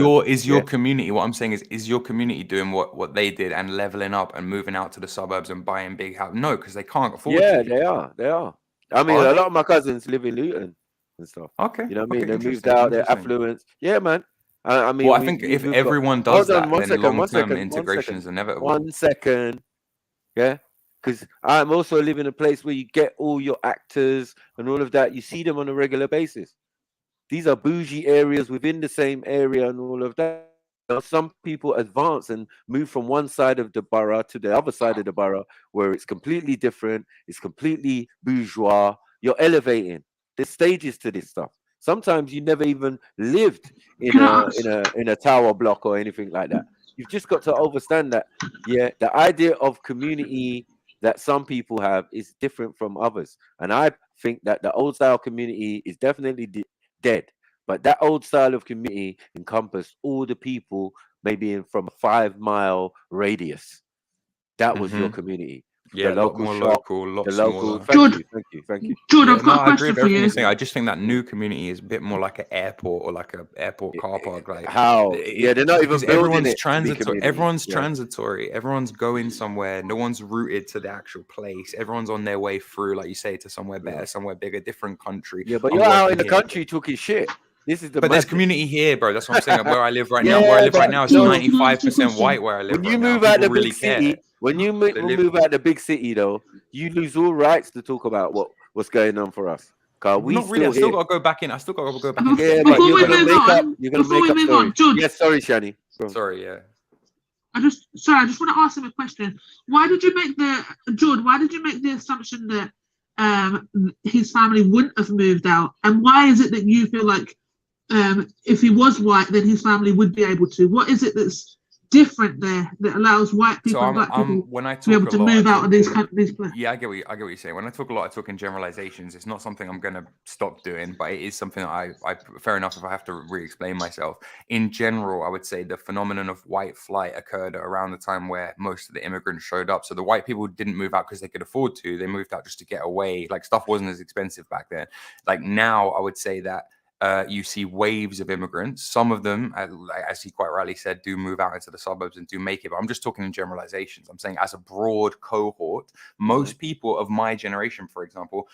your community? What I'm saying is your community doing what they did and leveling up and moving out to the suburbs and buying big houses? No, because they can't afford.
Yeah,
to.
they are. I mean, a lot of my cousins live in Luton and stuff.
Okay.
You know what I mean? They moved out. They're affluent. Yeah, man. I mean,
well, I think if everyone does that, then long-term integration is inevitable.
1 second. Yeah. Because I'm also living in a place where you get all your actors and all of that. You see them on a regular basis. These are bougie areas within the same area and all of that. Some people advance and move from one side of the borough to the other side of the borough where it's completely different. It's completely bourgeois. You're elevating. There's stages to this stuff. Sometimes you never even lived in a tower block or anything like that. You've just got to understand that, yeah, the idea of community that some people have is different from others. And I think that the old style community is definitely dead. But that old style of community encompassed all the people maybe from a 5-mile radius. That was your community.
Yeah,
the local shop,
lots
the local.
smaller.
Thank you.
George, I've got a question for you.
I just think that new community is a bit more like an airport or like an airport car park. Like
how? Yeah, they're not even building
everyone's
it.
Transitory. Everyone's transitory. Everyone's going somewhere. No one's rooted to the actual place. Everyone's on their way through, like you say, to somewhere better, somewhere bigger, different country.
Yeah, but you're out in the country talking shit. This is the.
But there's community here, bro. That's what I'm saying. Where I live right now, where I live right now, it's 95% white. Where I live.
When you move out the big city, when you move out the big city, though, you lose all rights to talk about what's going on for us. We
not really. I still got to go back in. I still got to go back in.
Yeah, but you're gonna make up. You're gonna make up stories.
George.
Yes, sorry, Shani.
Sorry, yeah.
I just want to ask him a question. Why did you make the assumption that his family wouldn't have moved out, and why is it that you feel like if he was white, then his family would be able to? What is it that's different there that allows white people
So
and black people
when I
to be able
talk
to
a lot,
move
I
out
talk
of these
in,
these places?
yeah, I get what you're saying. When I talk a lot, I talk in generalizations. It's not something I'm going to stop doing, but it is something that I fair enough if I have to re-explain myself. In general, I would say the phenomenon of white flight occurred around the time where most of the immigrants showed up. So the white people didn't move out because they could afford to. They moved out just to get away. Like, stuff wasn't as expensive back then. Like, now I would say that you see waves of immigrants. Some of them, as he quite rightly said, do move out into the suburbs and do make it. But I'm just talking in generalizations. I'm saying as a broad cohort, most people of my generation, for example,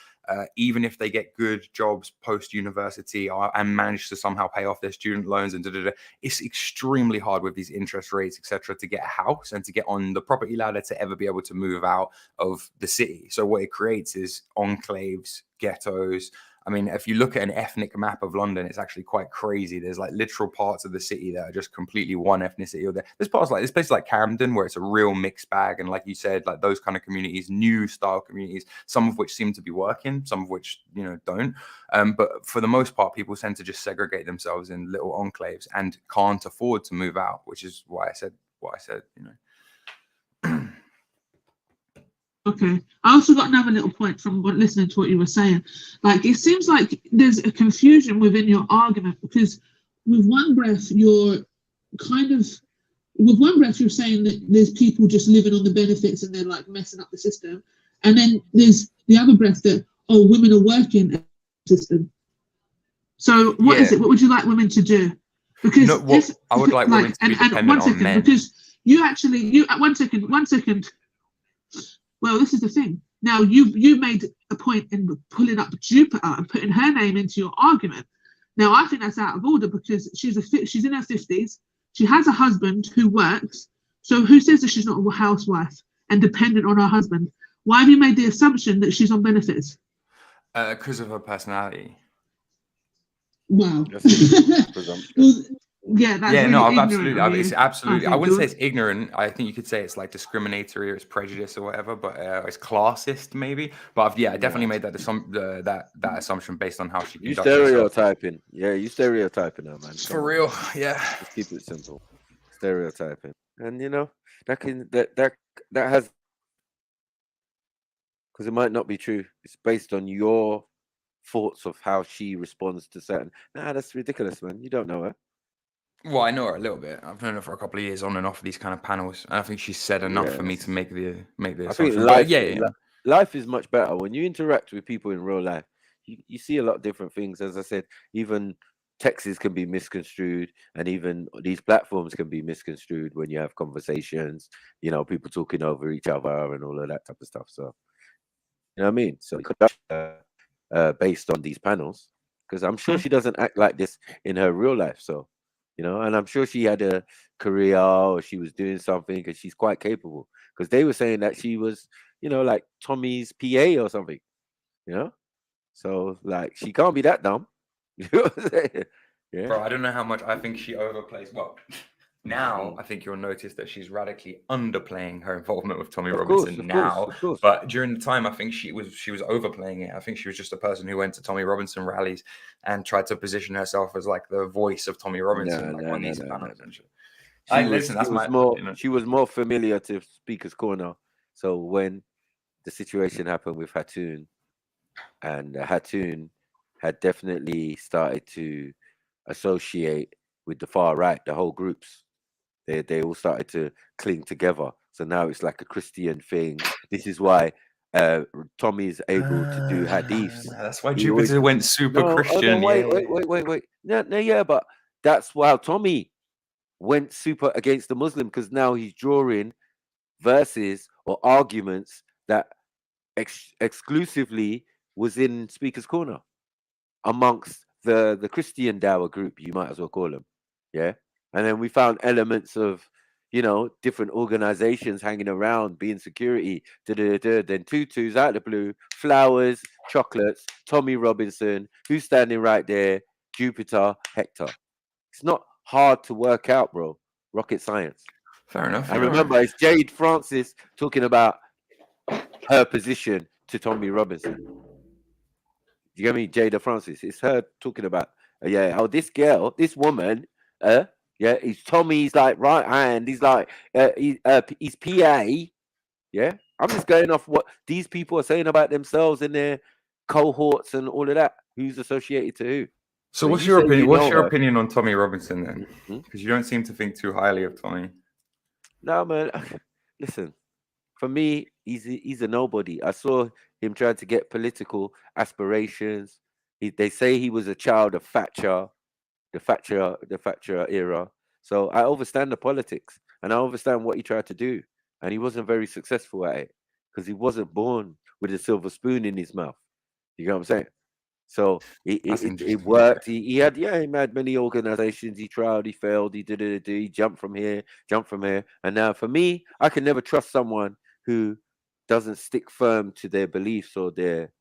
even if they get good jobs post-university and manage to somehow pay off their student loans and it's extremely hard with these interest rates, etc., to get a house and to get on the property ladder to ever be able to move out of the city. So what it creates is enclaves, ghettos. I mean, if you look at an ethnic map of London, it's actually quite crazy. There's like literal parts of the city that are just completely one ethnicity. Or there's parts like this place like Camden where it's a real mixed bag. And like you said, like those kind of communities, new style communities, some of which seem to be working, some of which, you know, don't. But for the most part, people tend to just segregate themselves in little enclaves and can't afford to move out, which is why I said what I said, you know.
Okay. I also got another little point from listening to what you were saying. Like, it seems like there's a confusion within your argument, because with one breath you're saying that there's people just living on the benefits and they're like messing up the system, and then there's the other breath that, oh, women are working in the system. So what is it? What would you like women to do? Because
I would like women to be dependent on men.
Because one second. Well, this is the thing. Now, you made a point in pulling up Jupiter and putting her name into your argument. Now, I think that's out of order, because she's in her 50s. She has a husband who works. So who says that she's not a housewife and dependent on her husband? Why have you made the assumption that she's on benefits?
Because of her personality.
Wow. Yeah, that's really
no,
absolutely.
It's absolutely. I wouldn't say it's ignorant. I think you could say it's like discriminatory or it's prejudice or whatever, but it's classist maybe. But I definitely made that that assumption based on how she
You
conducts herself.
stereotyping. Yeah, you stereotyping her, man.
For real, yeah.
Just keep it simple. Stereotyping, and you know that has, because it might not be true. It's based on your thoughts of how she responds to certain. Nah, that's ridiculous, man. You don't know her.
Well, I know her a little bit. I've known her for a couple of years on and off these kind of panels, and I think she's said enough for me to make the assumption.
I think life is much better when you interact with people in real life. You see a lot of different things. As I said, even texts can be misconstrued, and even these platforms can be misconstrued when you have conversations. You know, people talking over each other and all of that type of stuff. So, you know what I mean? So, based on these panels, because I'm sure she doesn't act like this in her real life. So. You know, and I'm sure she had a career or she was doing something, because she's quite capable. Because they were saying that she was, you know, like Tommy's PA or something, you know? So, like, she can't be that dumb. You know what I'm saying? Yeah.
Bro, I don't know how much I think she overplays. Well, now I think you'll notice that she's radically underplaying her involvement with Tommy Robinson now. But during the time, I think she was overplaying it. I think she was just a person who went to Tommy Robinson rallies and tried to position herself as like the voice of Tommy Robinson on these panels and shit.
She was more familiar to Speaker's Corner. So when the situation happened with Hatun, and Hatun had definitely started to associate with the far right, the whole groups. They all started to cling together. So now it's like a Christian thing. This is why Tommy's able to do hadiths.
That's why Jupiter went super Christian.
Wait. No, but that's why Tommy went super against the Muslim, because now he's drawing verses or arguments that exclusively was in Speaker's Corner amongst the Christian dawah group, you might as well call them. Yeah. And then we found elements of, you know, different organizations hanging around, being security. Then tutus out of the blue, flowers, chocolates, Tommy Robinson, who's standing right there, Jupiter, Hector. It's not hard to work out, bro. Rocket science.
Fair enough.
And remember, it's Jade Francis talking about her position to Tommy Robinson. Do you get me? Jada Francis. It's her talking about, this girl, this woman, Yeah, he's Tommy's like right hand. He's like he's PA. Yeah, I'm just going off what these people are saying about themselves and their cohorts and all of that. Who's associated to who?
So what's
you
your
say
opinion?
you
What's
know
your
her.
opinion on Tommy Robinson then? Because you don't seem to think too highly of Tommy.
No, man. Listen, for me, he's a nobody. I saw him trying to get political aspirations. They say he was a child of Thatcher, the Thatcher era. So I understand the politics and I understand what he tried to do, and he wasn't very successful at it because he wasn't born with a silver spoon in his mouth. You know what I'm saying? So it worked. He had many organizations. He tried, he failed, he did it, he jumped from here, and now for me, I can never trust someone who doesn't stick firm to their beliefs or their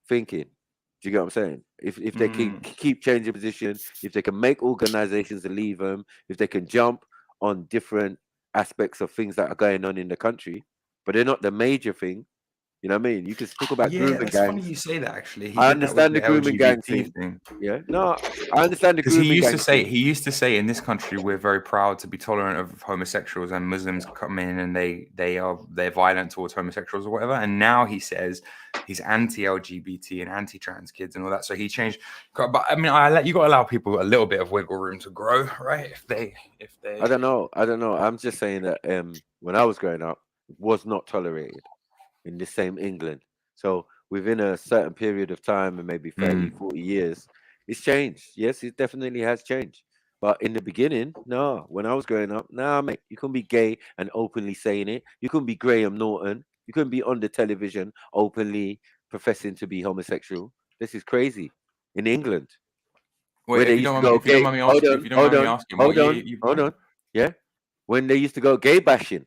thinking. Do you get what I'm saying? If they keep changing position, if they can make organizations leave them, if they can jump on different aspects of things that are going on in the country, but they're not the major thing. You know what I mean? You can talk about grooming
that's
gangs.
funny you say that. Actually,
I understand the grooming gang thing. Yeah, no, I understand the
because he
grooming
used
gang
to say
thing.
he used to say in this country we're very proud to be tolerant of homosexuals, and Muslims come in and they're violent towards homosexuals or whatever. And now he says he's anti-LGBT and anti-trans kids and all that. So he changed. But I mean, you got to allow people a little bit of wiggle room to grow, right? If they.
I don't know. I'm just saying that when I was growing up, it was not tolerated in the same England. So within a certain period of time, and maybe 30, 40 years, it's changed. Yes, it definitely has changed. But in the beginning, no. When I was growing up, nah, mate, you couldn't be gay and openly saying it. You couldn't be Graham Norton. You couldn't be on the television openly professing to be homosexual. This is crazy. In England, where
Wait,
they
if you
used to
don't
go
mind, if you don't
gay.
mind me
Hold
asking,
on,
if you don't mind me asking, what year you
hold
born?
on. Yeah, when they used to go gay bashing.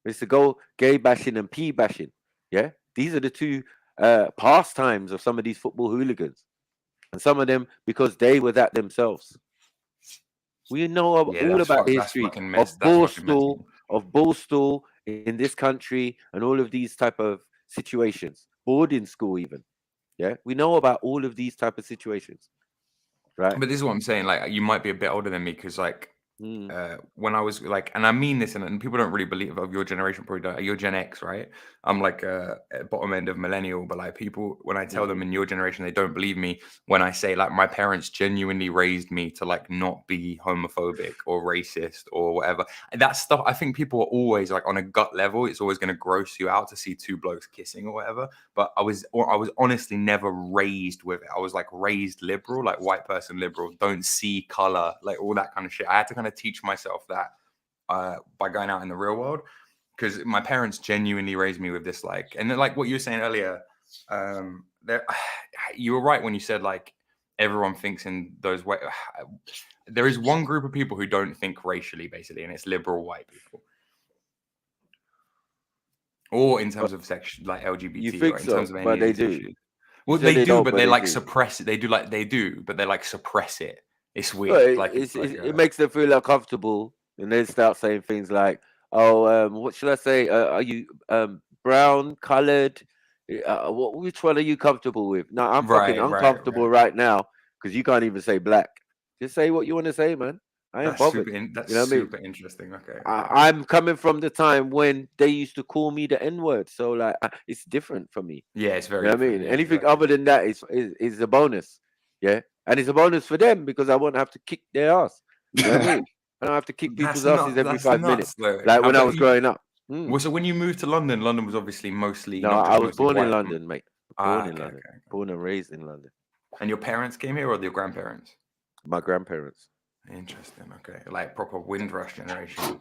They used to go gay bashing and pee bashing. Yeah, these are the two pastimes of some of these football hooligans, and some of them because they were that themselves. We know all about the history of Borstal in this country and all of these type of situations, boarding school even. Yeah, we know about all of these type of situations, right?
But this is what I'm saying. Like, you might be a bit older than me because, like, when I was like, and I mean this, and people don't really believe of your generation, probably you're Gen X, right? I'm like at bottom end of millennial, but like people, when I tell them in your generation, they don't believe me when I say like my parents genuinely raised me to like not be homophobic or racist or whatever. And that stuff, I think people are always like on a gut level, it's always going to gross you out to see two blokes kissing or whatever. But I was honestly never raised with it. I was like raised liberal, like white person liberal, don't see color, like all that kind of shit. I had to kind of teach myself that by going out in the real world, because my parents genuinely raised me with this, like, and then, like what you were saying earlier, you were right when you said like everyone thinks in those ways. There is one group of people who don't think racially, basically, and it's liberal white people. Or in terms of section, like LGBT,
You think
or in
so,
terms of any
but
of
they
these
do.
issues. Well,
You say
they do,
don't,
but they
they
like
do.
suppress it. They do, but they like suppress it. It's
Well,
weird. Like
it makes them feel uncomfortable, and then start saying things like, "Oh, what should I say? Are you brown, colored? Which one are you comfortable with?" No, I'm fucking uncomfortable right now because you can't even say black. Just say what you want to say, man. I ain't
That's
bothered.
that's
You know what I mean?
super interesting. Okay.
I'm coming from the time when they used to call me the N-word, so like it's different for me.
Yeah, it's very
You know what I
different.
mean?
Yeah,
Anything
exactly.
other than that is a bonus. Yeah, and it's a bonus for them because I won't have to kick their ass. You know what I mean? I don't have to kick people's asses every 5 minutes, like when I was growing up.
Well, so when you moved to London, London was obviously mostly
No,
not
I
just
was
mostly
born in
white.
London, mate. Born in London. Born and raised in London.
And your parents came here, or your grandparents?
My grandparents.
Interesting. Okay, like proper Windrush generation.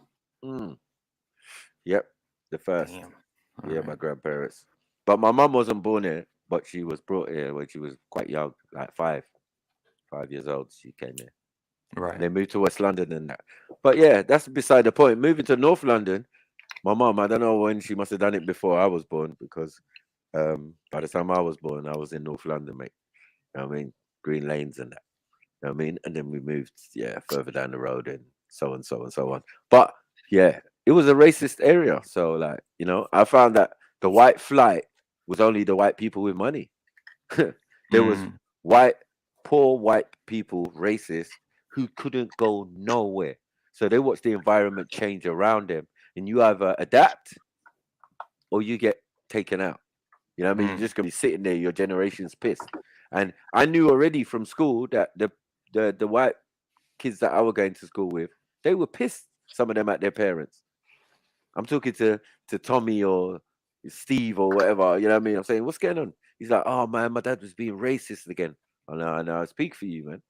Yep, the first. Yeah, my grandparents. But my mum wasn't born here, but she was brought here when she was quite young, like 5 years old. She came here.
Right.
They moved to West London and that. But yeah, that's beside the point. Moving to North London, my mum, I don't know when she must have done it before I was born, because by the time I was born, I was in North London, mate. You know what I mean? Green Lanes and that. You know what I mean? And then we moved, further down the road and so on. But yeah, it was a racist area. So like, I found that the white flight was only the white people with money. There was poor white people, racist, who couldn't go nowhere. So they watch the environment change around them, and you either adapt or you get taken out. You know what I mean? You're just gonna be sitting there, your generation's pissed. And I knew already from school that the white kids that I was going to school with, they were pissed, some of them, at their parents. I'm talking to Tommy or Steve or whatever, you know what I mean? I'm saying, what's going on? He's like, oh man, my dad was being racist again. I know, I speak for you, man.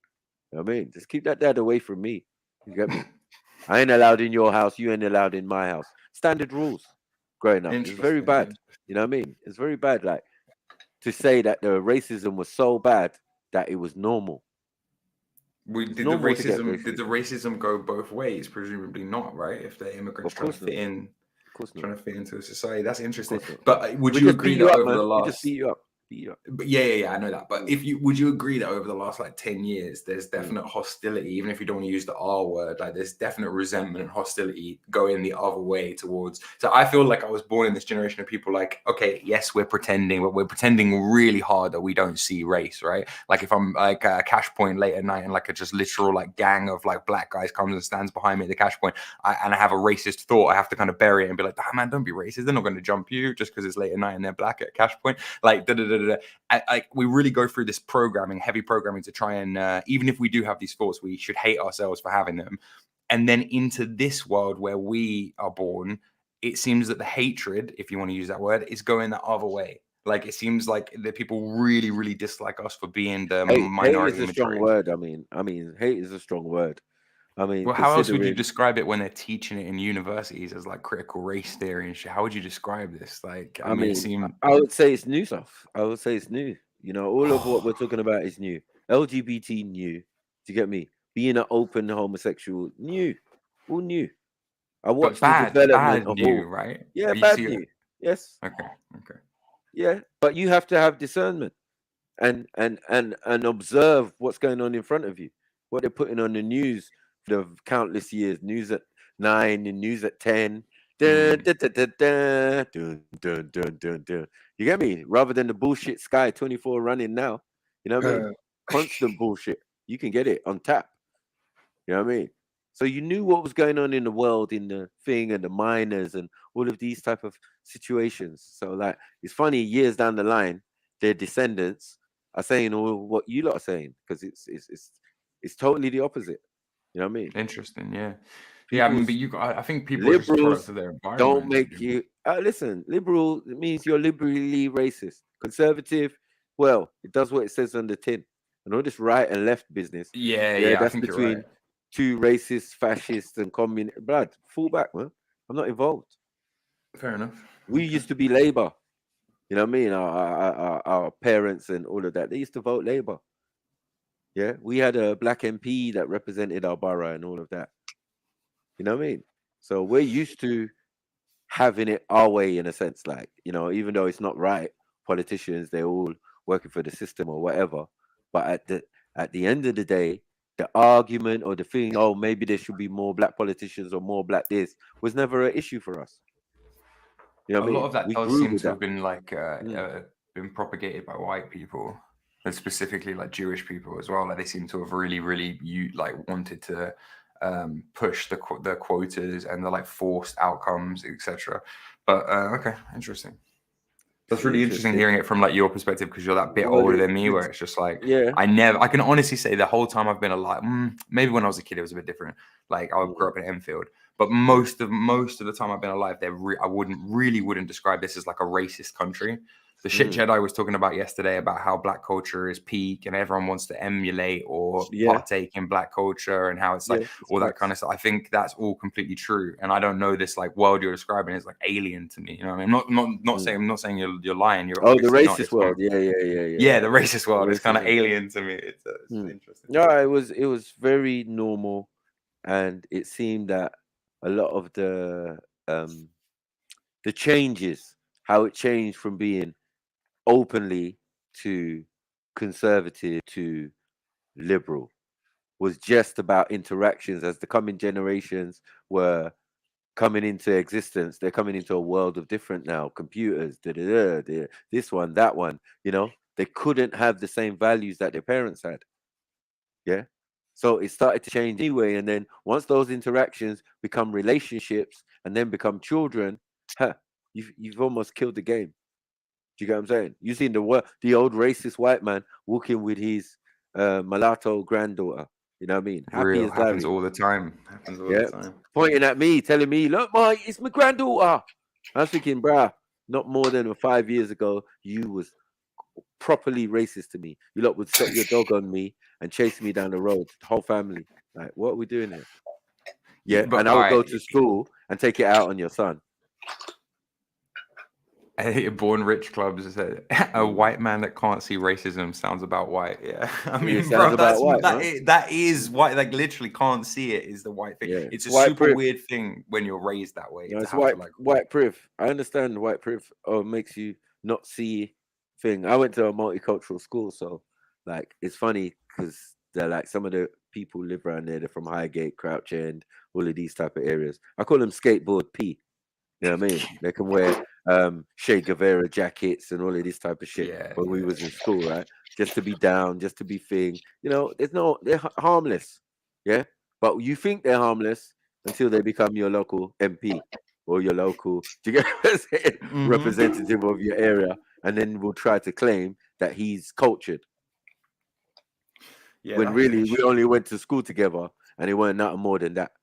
You know what I mean? Just keep that dad away from me. You get me? I ain't allowed in your house, you ain't allowed in my house. Standard rules growing up. It's very bad. You know what I mean? It's very bad. Like, to say that the racism was so bad that it was normal.
Did the racism go both ways? Presumably not, right? If the immigrants trying to fit in, trying to fit into a society, that's interesting. But would you agree that over the last?
Just beat you up.
But yeah, I know that. But would you agree that over the last like 10 years, there's definite hostility, even if you don't want to use the R word, like there's definite resentment and hostility going the other way towards. So I feel like I was born in this generation of people like, okay, yes, we're pretending, but we're pretending really hard that we don't see race, right? Like if I'm like a cash point late at night and like a just literal like gang of like black guys comes and stands behind me at the cash point, and I have a racist thought, I have to kind of bury it and be like, man, don't be racist. They're not going to jump you just because it's late at night and they're black at a cash point. Like, we really go through this heavy programming to try and even if we do have these thoughts, we should hate ourselves for having them. And then into this world where we are born, it seems that the hatred, if you want to use that word, is going the other way. Like it seems like the people really, really dislike us for being the minority.
Hate is a strong word. I mean, hate is a strong word. I mean,
well, how else would you describe it when they're teaching it in universities as like critical race theory and shit? How would you describe this? Like, I mean,
I would say it's new stuff. I would say it's new. You know, all of what we're talking about is new. LGBT new. Do you get me? Being an open homosexual new, all new. I watched the development of
new,
all.
right?
Yeah, bad new. Yes.
Okay.
Yeah, but you have to have discernment and observe what's going on in front of you. What they're putting on the news for the countless years. News at 9 and news at 10. Dun, dun, dun, dun, dun, dun, dun, dun, dun, dun. You get me? Rather than the bullshit Sky 24 running now. You know what I mean? Constant bullshit. You can get it on tap. You know what I mean? So you knew what was going on in the world, in the thing, and the miners and all of these type of situations. So like, it's funny, years down the line, their descendants are saying all what you lot are saying, because it's totally the opposite. You know what I mean?
Interesting, yeah. Yeah, I mean, but I think people are just products of their environment.
Don't make you listen. Liberal means you're liberally racist. Conservative, well, it does what it says on the tin. And all this right and left business.
Yeah,
that's
I think
between
you're right.
two racists, fascists, and communist. Blood, fall back, man. I'm not involved.
Fair enough.
We used to be Labour. You know what I mean? Our parents and all of that, they used to vote Labour. Yeah, we had a black MP that represented our borough and all of that. You know what I mean? So we're used to having it our way, in a sense, like, you know, even though it's not right, politicians, they're all working for the system or whatever. But at the end of the day, the argument or the thing, oh, maybe there should be more black politicians or more black this, was never an issue for us. You know what I mean?
A lot of that
We
does
grew
seem
with
to have
that.
been like been propagated by white people, and specifically like Jewish people as well. Like they seem to have really wanted to push the quotas and the like forced outcomes, etc. But okay, interesting. That's really interesting hearing it from like your perspective, because you're that bit older than me, where it's just like, I can honestly say the whole time I've been alive, maybe when I was a kid it was a bit different. Like I grew up in Enfield, but most of the time I've been alive, I wouldn't describe this as like a racist country. The shit JEDI was talking about yesterday about how black culture is peak and everyone wants to emulate or partake in black culture, and how it's like all that kind of stuff. I think that's all completely true. And I don't know, this like world you're describing is like alien to me. You know what I mean? I'm not saying you're lying. You're
the racist world. Yeah.
Yeah, the racist world is kind of alien to me. It's interesting.
No, it was very normal, and it seemed that a lot of the changes, how it changed from being openly to conservative to liberal, was just about interactions. As the coming generations were coming into existence, they're coming into a world of different now, computers, this one, that one, you know, they couldn't have the same values that their parents had. So it started to change anyway. And then once those interactions become relationships and then become children, you've almost killed the game. Do you get what I'm saying? You seen the old racist white man walking with his mulatto granddaughter. You know what I mean? Happy
Real
as
happens
Larry.
all the time. Happens all
Yeah,
the time.
pointing at me, telling me, "Look, Mike, it's my granddaughter." I was thinking, bruh, not more than 5 years ago, you was properly racist to me. You lot would set your dog on me and chase me down the road, the whole family. Like, what are we doing here? Yeah,
But
and I
all
would go
right,
to school and take it out on your son.
Born Rich Clubs said a white man that can't see racism sounds about white. Yeah, I
Yeah,
mean,
it
bro,
sounds about white,
that is white. Like literally, can't see it is the white thing.
Yeah,
It's a
white
super
priv.
weird thing when you're raised that way
No,
to
it's
have to like.
white priv. I understand white priv makes you not see thing. I went to a multicultural school, so like it's funny because they're like some of the people live around there. They're from Highgate, Crouch End, all of these type of areas. I call them skateboard P. You know what I mean? They can wear Che Guevara jackets and all of this type of shit when we was in school, right? Just to be down, just to be thing. You know, they're harmless. Yeah. But you think they're harmless until they become your local MP or your local, do you get what I'm saying? Representative of your area, and then will try to claim that he's cultured.
Yeah,
When
that's
really we
interesting.
only went to school together and it weren't nothing more than that.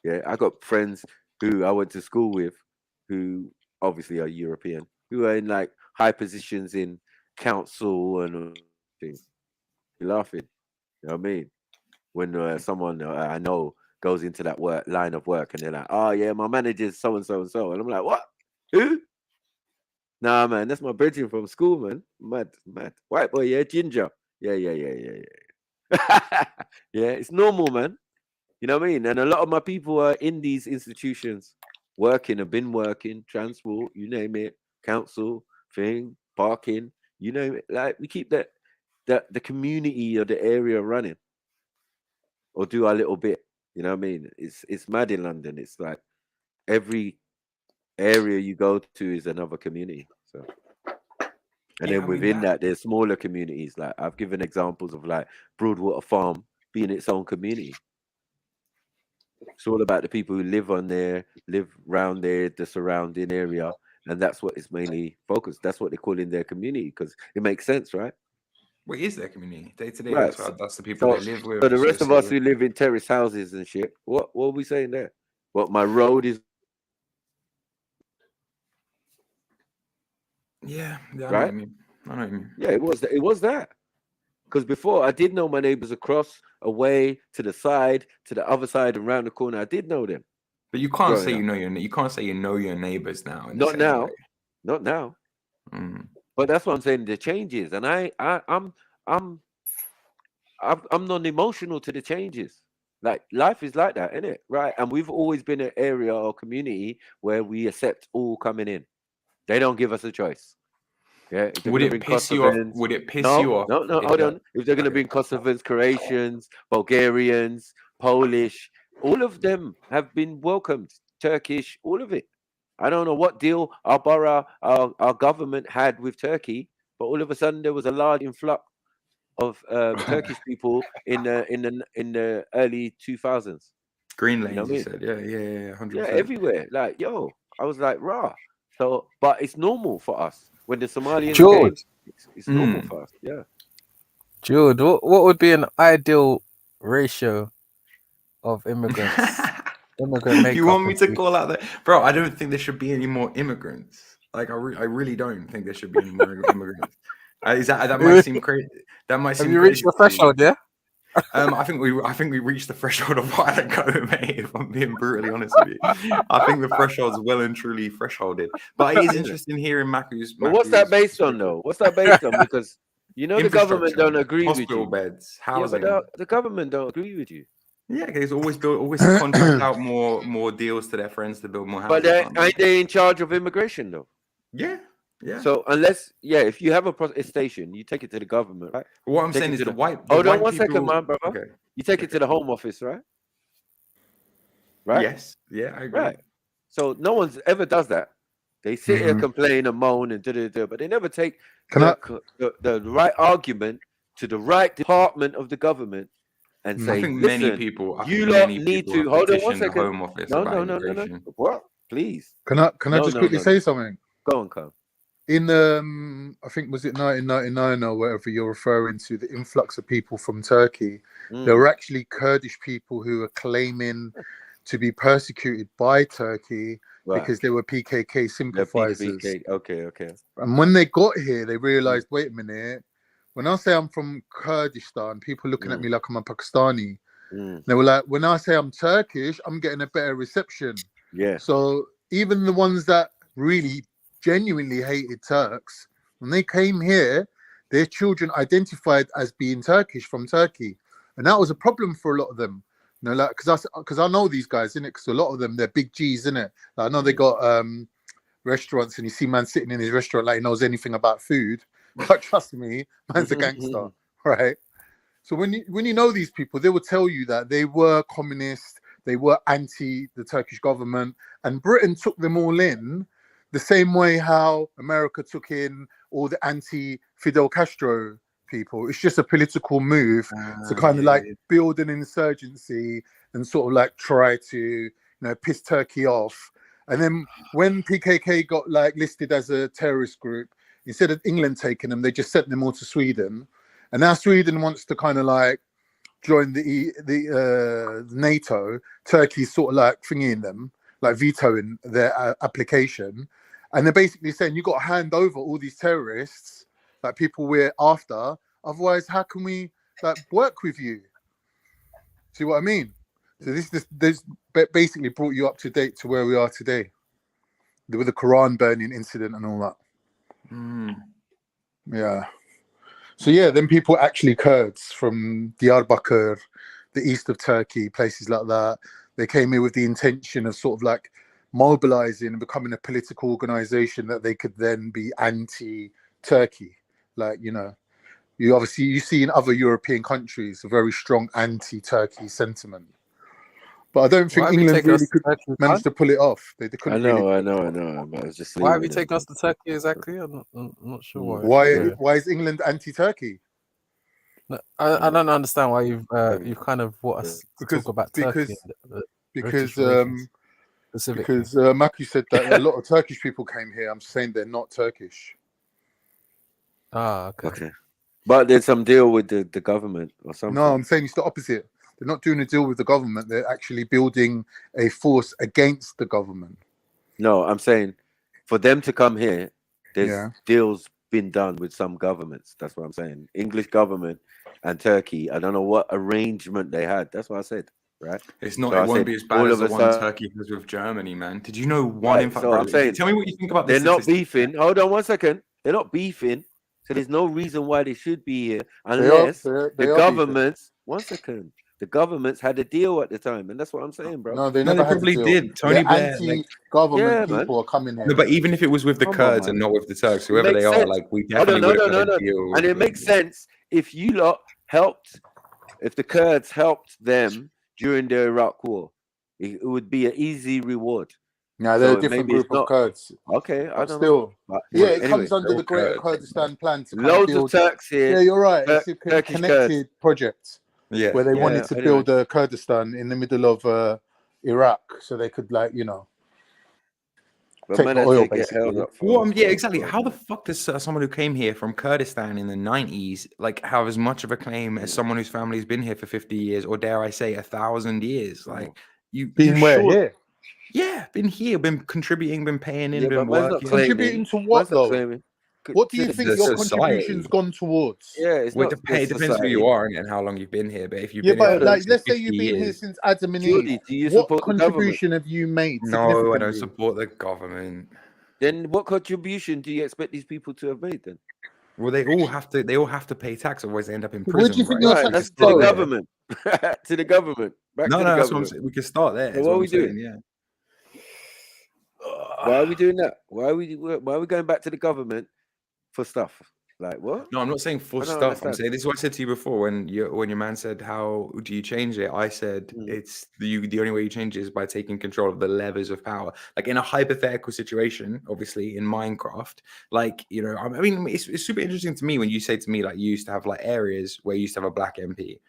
Yeah. I got friends who I went to school with who obviously are European, who are in like high positions in council and things. You're laughing. You know what I mean? When someone I know goes into that line of work and they're like, "Oh yeah, my manager's so and so and so," and I'm like, "What? Who?" Nah, man, that's my brethren from school, man. Mad. White boy, yeah, ginger. Yeah. Yeah, it's normal, man. You know what I mean? And a lot of my people are in these institutions working, have been working, transport, you name it, council, thing, parking, you name it. Like we keep the community or the area running. Or do our little bit. You know what I mean? It's mad in London. It's like every area you go to is another community. So and
Yeah,
then
I mean
within that there's smaller communities. Like I've given examples of like Broadwater Farm being its own community. It's all about the people who live around there, the surrounding area, and that's what is mainly focused. That's what they call in their community because it makes sense, right?
What is their community day to day?
Right.
That's the people they live with.
So the rest of
associate
us
with.
who live in terrace houses and shit, what are we saying there? What my road is
Yeah, I know what
right?
you mean. I know what you mean.
Yeah, it was that. Because before I did know my neighbors across, away, to the side, to the other side, and round the corner. I did know them.
But you can't
growing
say
up.
you can't say you know your neighbors now. In the
Not
same
now.
way.
Not now.
Mm.
But that's what I'm saying. The changes, and I'm non-emotional to the changes. Like life is like that, isn't it? Right? And we've always been an area or community where we accept all coming in. They don't give us a choice. Yeah. If they're
Would
going to
it
bring
piss you off?
Kosovans,
Would it piss you off?
no.
if
Hold
that-
on. If they're going to
okay.
bring Kosovans, Croatians, Bulgarians, Polish, all of them have been welcomed. Turkish, all of it. I don't know what deal our borough, our government had with Turkey, but all of a sudden there was a large influx of Turkish people in the early 2000s.
Green
You
lanes,
know what I
you
mean?
said. Yeah, 100%.
Yeah, everywhere. Like, yo, I was like, rah. So, but it's normal for us. When the Somalians came,
George.
it's normal for us. Yeah.
George, what would be an ideal ratio of immigrants? Immigrant makeup.
You want me
and
to
people?
call out that, bro? I don't think there should be any more immigrants. Like, I really don't think there should be any more immigrants. That might seem crazy. That might seem
Have you reached
crazy
the
to you.
threshold? Yeah.
I think we reached the threshold a while ago, mate. If I'm being brutally honest with you, I think the threshold's well and truly thresholded. But it is interesting hearing Maku's.
But what's that based on, though? What's that based on? Because the government don't agree with
hospital
you.
beds,
Yeah,
housing.
but the government don't agree with you.
Yeah, there's always contract out more deals to their friends to build more houses.
But ain't they in charge of immigration, though?
Yeah.
So if you have a station, you take it to the government, right?
What I'm saying is the white.
Hold on
white
one
people,
second, man, brother.
Okay.
You take it to the Home Office, right? Right.
Yes. Yeah, I agree.
Right. So no one's ever does that. They sit here, complain and moan and but they never take the right argument to the right department of the government and
I
say,
think
listen,
many people. I
you
think
lot
many
need
people
to
have
hold on one
petitioned the
second.
Home Office
No,
about
no, no, no, no.
immigration.
What? Please.
Can I
No,
just
no,
quickly
no,
say
no.
something?
Go on, Carl.
In I think was it 1999 or whatever you're referring to, the influx of people from Turkey, there were actually Kurdish people who were claiming to be persecuted by Turkey because they were PKK sympathizers.
Okay.
And when they got here, they realized, wait a minute, when I say I'm from Kurdistan, people looking at me like I'm a Pakistani. They were like, when I say I'm Turkish, I'm getting a better reception.
Yeah.
So even the ones that really genuinely hated Turks, when they came here, their children identified as being Turkish from Turkey. And that was a problem for a lot of them. You know, like, because I know these guys, innit? Because a lot of them, they're big G's, innit? Like, I know they got restaurants, and you see man sitting in his restaurant like he knows anything about food. But trust me, man's a gangster, right? So when you know these people, they will tell you that they were communist, they were anti the Turkish government, and Britain took them all in the same way how America took in all the anti-Fidel Castro people. It's just a political move to kind of like build an insurgency and sort of like try to, piss Turkey off. And then when PKK got like listed as a terrorist group, instead of England taking them, they just sent them all to Sweden. And now Sweden wants to kind of like join the NATO. Turkey's sort of like thingying them, like vetoing their application. And they're basically saying, you got to hand over all these terrorists, like people we're after. Otherwise, how can we like work with you? See what I mean? So this basically brought you up to date to where we are today, with the Quran burning incident and all that. Yeah. So yeah, then people actually Kurds from Diyarbakir, the east of Turkey, places like that. They came here with the intention of sort of like mobilizing and becoming a political organization that they could then be anti-Turkey. Like, you see in other European countries a very strong anti-Turkey sentiment. But I don't think England really could manage to pull it off. They couldn't really.
I know. But I was just
why have you taken us to Turkey exactly? I'm not sure
why. Why is England anti-Turkey?
No, I don't understand why you've kind of brought us to talk about Turkey.
Because Maku said that a lot of Turkish people came here. I'm saying they're not Turkish.
Okay. But there's some deal with the government or something.
No, I'm saying it's the opposite. They're not doing a deal with the government. They're actually building a force against the government.
No, I'm saying for them to come here, there's deals been done with some governments. That's what I'm saying. English government and Turkey. I don't know what arrangement they had. That's what I said. Right?
It's not.
So
it won't be as bad as the one Turkey has with Germany, man. Did you know one?
Right,
In fact,
so I'm saying,
tell me what you think about this.
They're not beefing. Hold on 1 second. They're not beefing. So there's no reason why they should be here unless the governments. 1 second. The governments had a deal at the time, and that's what I'm saying, bro.
No, they never
probably did. Tony Blair,
anti-government people are coming here.
No, but even if it was with the Kurds and not with the Turks, whoever they are, like we definitely would have had a deal.
And it makes sense if you lot helped, if the Kurds helped them during the Iraq War, it would be an easy reward.
No, they're a different group of Kurds.
Okay, I don't
know.
But
it comes under the Greater Kurdistan plan to
loads of Turks here.
Yeah, you're right. It's a
Turkish
connected project.
Yeah,
where they wanted to build a Kurdistan in the middle of Iraq, so they could, like, take the oil, basically.
Yeah, exactly. How the fuck does someone who came here from Kurdistan in the 90s like have as much of a claim as someone whose family's been here for 50 years, or dare I say 1,000 years? Like
here?
Yeah, been here, been contributing, been paying in, been working.
Contributing to what though? What do you think your contribution's gone towards?
Yeah, it's
it depends who you are and how long you've been here. But if you've
been
here for
let's say you've been here since Adam and Eve, what contribution have you made?
No, I don't support the government.
Then what contribution do you expect these people to have made then?
Well, they all have to pay tax, otherwise they end up in prison.
Where do you think your tax
that's to the government? To the government.
That's what I'm saying. We can start there.
So what are we doing?
Yeah.
Why are we doing that? Why are we going back to the government for stuff? Like what?
No, I'm not saying for stuff. I'm saying this is what I said to you before when your man said, "How do you change it?" I said it's the only way you change it is by taking control of the levers of power. Like in a hypothetical situation, obviously in Minecraft, like I mean, it's super interesting to me when you say to me like you used to have like areas where you used to have a black MP.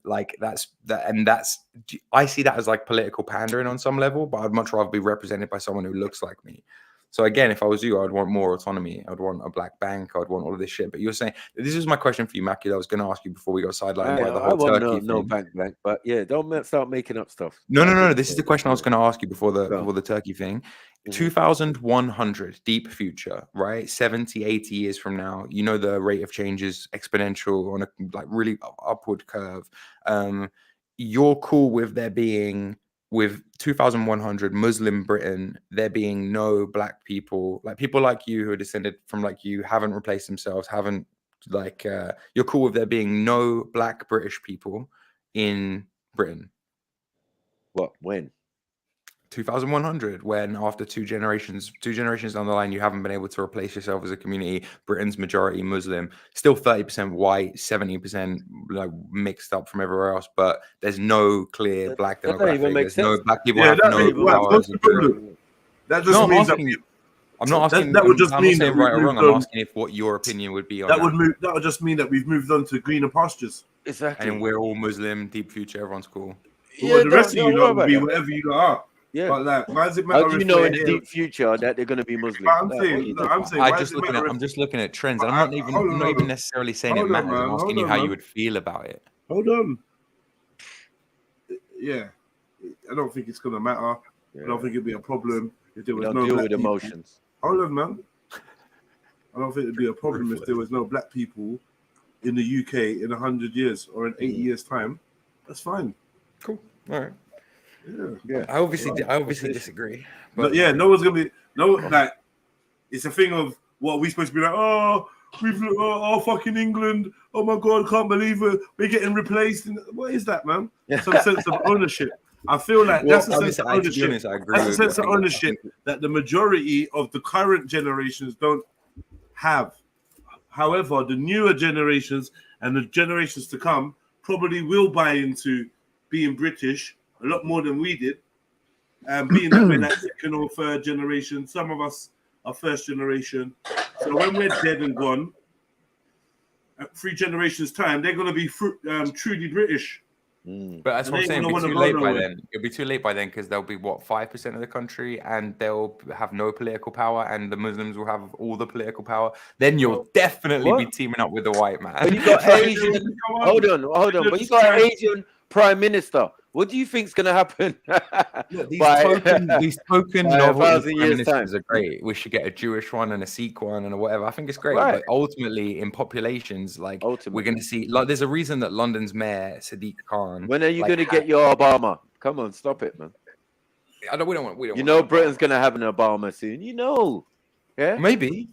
Like that's that, and that's I see that as like political pandering on some level. But I'd much rather be represented by someone who looks like me. So again, if I was you, I'd want more autonomy. I'd want a black bank. I'd want all of this shit. But you're saying this is my question for you, Mackie. I was going to ask you before we got sidelined by the
I
whole
want
Turkey
no
thing.
bank, but yeah, don't start making up stuff.
No. This is the question I was going to ask you before the Turkey thing. 2100 deep future, right? 70, 80 years from now, you know, the rate of change is exponential on a like really upward curve. You're cool with there being, with 2100 Muslim Britain, there being no black people, like people like you who are descended from like you, haven't replaced themselves, haven't like, you're cool with there being no black British people in Britain?
What, when?
2100, when after two generations down the line, you haven't been able to replace yourself as a community. Britain's majority Muslim, still 30% white, 70% like mixed up from everywhere else, but there's no clear black demographic. There's no black people have no power as a group.
That just means that
I'm not asking.
That would just
I'm
mean
not saying
that
right or
we've
wrong.
moved
I'm
on.
asking if what your opinion would be on
That would just mean that we've moved on to greener pastures.
Exactly.
And we're all Muslim, deep future, everyone's cool.
Well, the rest of you lot will be whatever you lot are.
Yeah.
But like, why does it matter?
How do you know in the deep future that they're going to be Muslim?
I'm saying,
I'm just looking at trends. I'm not even necessarily saying it matters. I'm asking you how you would feel about it.
Hold on. Yeah, I don't think it's gonna matter. I don't think it'd be a problem if there was no
deal
black
with
people.
emotions.
Hold on, man. I don't think it'd be a problem if there was no black people in the UK in 100 years or in 80 years' time. That's fine.
Cool. All right.
Yeah.
I obviously disagree.
But yeah, no one's gonna be like. It's a thing of what are we supposed to be like? Oh, fucking England! Oh my God, can't believe it. We're getting replaced. What is that, man? Some sense of ownership. I feel like that's a sense of ownership. That's a sense of ownership that the majority of the current generations don't have. However, the newer generations and the generations to come probably will buy into being British a lot more than we did. Being that we're like second or third generation, some of us are first generation. So when we're dead and gone, at 3 generations' time, they're going to be truly British.
But that's what I'm saying. It'll be too late by then. It'll be too late by then because they'll be 5% of the country, and they'll have no political power, and the Muslims will have all the political power. Then you'll definitely be teaming up with the white man.
But you got Asian. Hold on. But you got an Asian prime minister. What do you think's going to happen?
These token novel
years time
are great. We should get a Jewish one and a Sikh one and a whatever. I think it's great.
Right.
But ultimately, in populations, like we're going to see, like, there's a reason that London's mayor Sadiq Khan.
When are you going to get your Obama? Come on, stop it, man.
We don't.
You know, Britain's going to have an Obama soon. You know. Yeah,
maybe.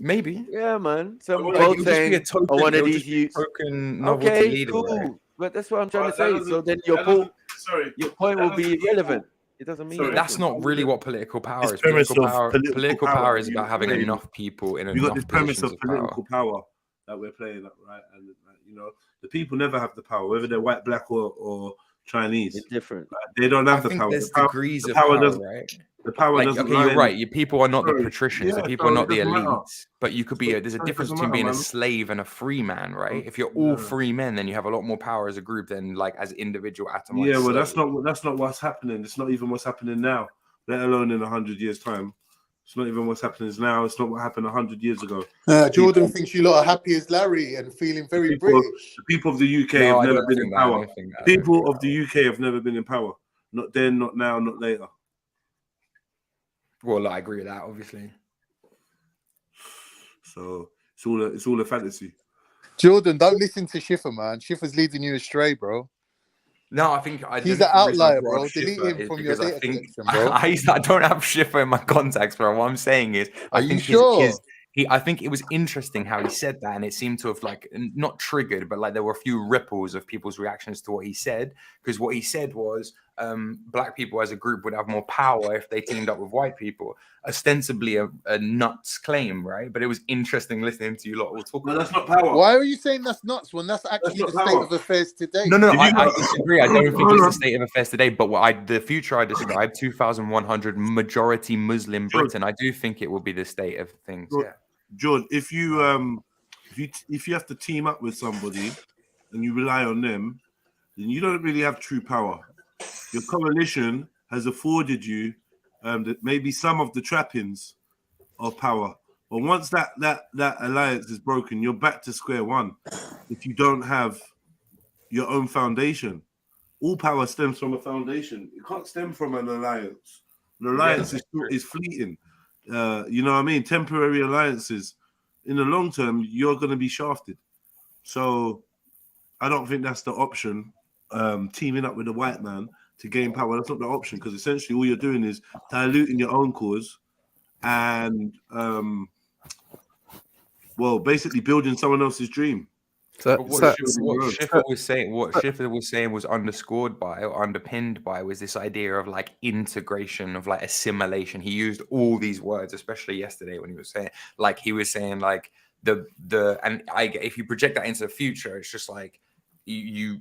Yeah, man. Some
like,
saying, one of these youths. Okay,
leader,
cool.
right?
But that's what I'm trying to say. So then your point will be irrelevant. It doesn't mean
that's not really what political power is. Political power is about having enough people in enough
You got this premise
positions
of political power that we're playing up, right? And you know, the people never have the power, whether they're white, black, or Chinese.
It's different.
They don't have the power.
There's
The
degrees of power, right?
The power
like,
doesn't.
Okay, you're right. Your people are not the patricians.
Yeah,
the people are not the
it doesn't matter.
elites. But you could be. There's a difference between being a slave and a free man, right? If you're all free men, then you have a lot more power as a group than like as individual atomized.
Yeah, well,
slaves.
that's not what's happening. It's not even what's happening now, let alone in 100 years' time. It's not even what's happening now. It's not what happened 100 years ago.
Jordan thinks you lot are happy as Larry and feeling very British.
The people of the UK have never been in power. People of the UK have never been in power. Not then, not now, not later.
Well, I agree with that, obviously.
So it's all a fantasy.
Jordan, don't listen to Schiffer, man. Schiffer's leading you astray, bro.
No, I think
he's an outlier, bro. Delete him from your data collection, bro.
I don't have Schiffer in my contacts, bro. What I'm saying is, I think it was interesting how he said that, and it seemed to have like not triggered, but like there were a few ripples of people's reactions to what he said. Because what he said was, black people as a group would have more power if they teamed up with white people. Ostensibly a nuts claim, right? But it was interesting listening to you lot all talk.
No, that's not power.
Why are you saying that's nuts when that's actually the state of affairs today?
No, I disagree. I don't think it's the state of affairs today. But the future I described, 2100 majority Muslim Britain, I do think it will be the state of things. Yeah.
George, if you have to team up with somebody and you rely on them, then you don't really have true power. Your coalition has afforded you maybe some of the trappings of power. But once that alliance is broken, you're back to square one. If you don't have your own foundation, all power stems from a foundation. It can't stem from an alliance. An alliance is fleeting. You know what I mean? Temporary alliances. In the long term, you're going to be shafted. So I don't think that's the option. Teaming up with a white man to gain power, that's not the option, because essentially all you're doing is diluting your own cause and basically building someone else's dream.
What Schiffer was saying was underscored by or underpinned by was this idea of like integration, of like assimilation. He used all these words, especially yesterday when he was saying like if you project that into the future, it's just like you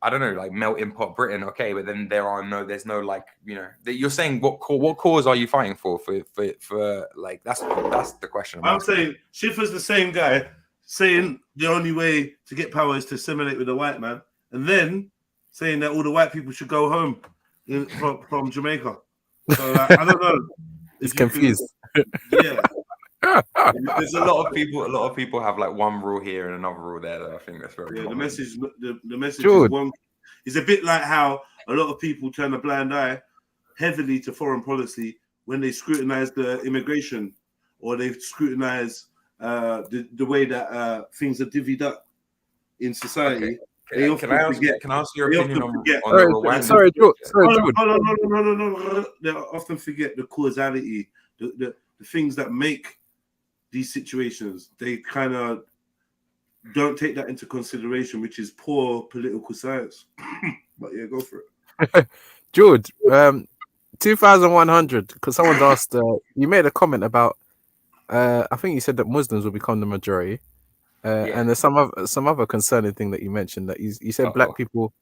I don't know, like melting pot Britain, okay, but then there's no like, you know, you're saying what cause are you fighting for like that's the question.
I'm saying Schiffer's the same guy saying the only way to get power is to assimilate with a white man, and then saying that all the white people should go home from Jamaica. So like, I don't know.
It's confused.
Yeah.
There's a lot of people have like one rule here and another rule there. That I think that's very common.
The message is one. It's a bit like how a lot of people turn a blind eye heavily to foreign policy when they scrutinize the immigration or they scrutinize the way that things are divvied up in society.
Okay. Can I ask your opinion on the Rwandan?
Sorry, George.
No. They often forget the causality, the things that make these situations. They kind of don't take that into consideration, which is poor political science. But yeah, go for it.
George, 2,100, because someone's asked, you made a comment about, I think you said that Muslims will become the majority. And there's some other concerning thing that you mentioned, that you said black people,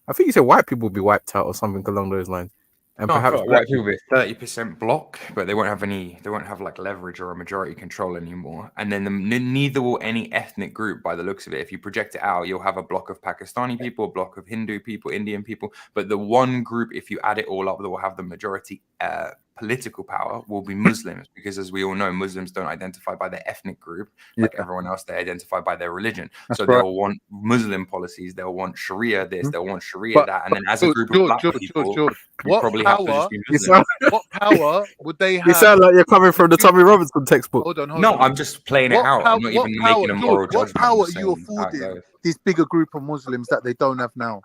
I think you said white people will be wiped out or something along those lines. And perhaps
white people with 30% block, but they won't have like leverage or a majority control anymore. And then neither will any ethnic group, by the looks of it. If you project it out, you'll have a block of Pakistani people, a block of Hindu people, Indian people. But the one group, if you add it all up, that will have the majority political power will be Muslims, because as we all know, Muslims don't identify by their ethnic group like everyone else. They identify by their religion. So they'll want Muslim policies, they'll want Sharia this, they'll want Sharia that, and then as a group of black people,
what
probably
power,
have to just be Muslim.
What power would they have?
You sound like you're coming from the Tommy Robinson textbook.
Hold on.
No, I'm just playing it out. I'm not even making a moral judgment.
What power are you affording this bigger group of Muslims that they don't have now?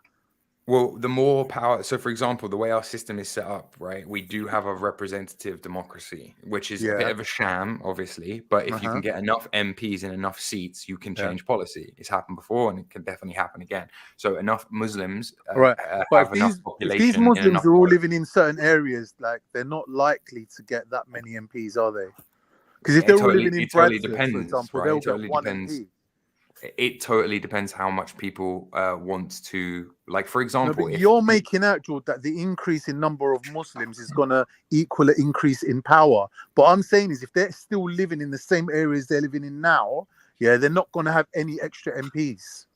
Well, the more power. So, for example, the way our system is set up, right? We do have a representative democracy, which is a bit of a sham, obviously. But if you can get enough MPs and enough seats, you can change policy. It's happened before, and it can definitely happen again. So, enough Muslims have enough population.
If these Muslims are all living in certain areas, like they're not likely to get that many MPs, are they? Because if they're all living in Bradford, for example, they'll get one MP.
It totally depends how much people want to, like, for example,
but you're making out, George, that the increase in number of Muslims is going to equal an increase in power. But I'm saying is, if they're still living in the same areas they're living in now, they're not going to have any extra MPs.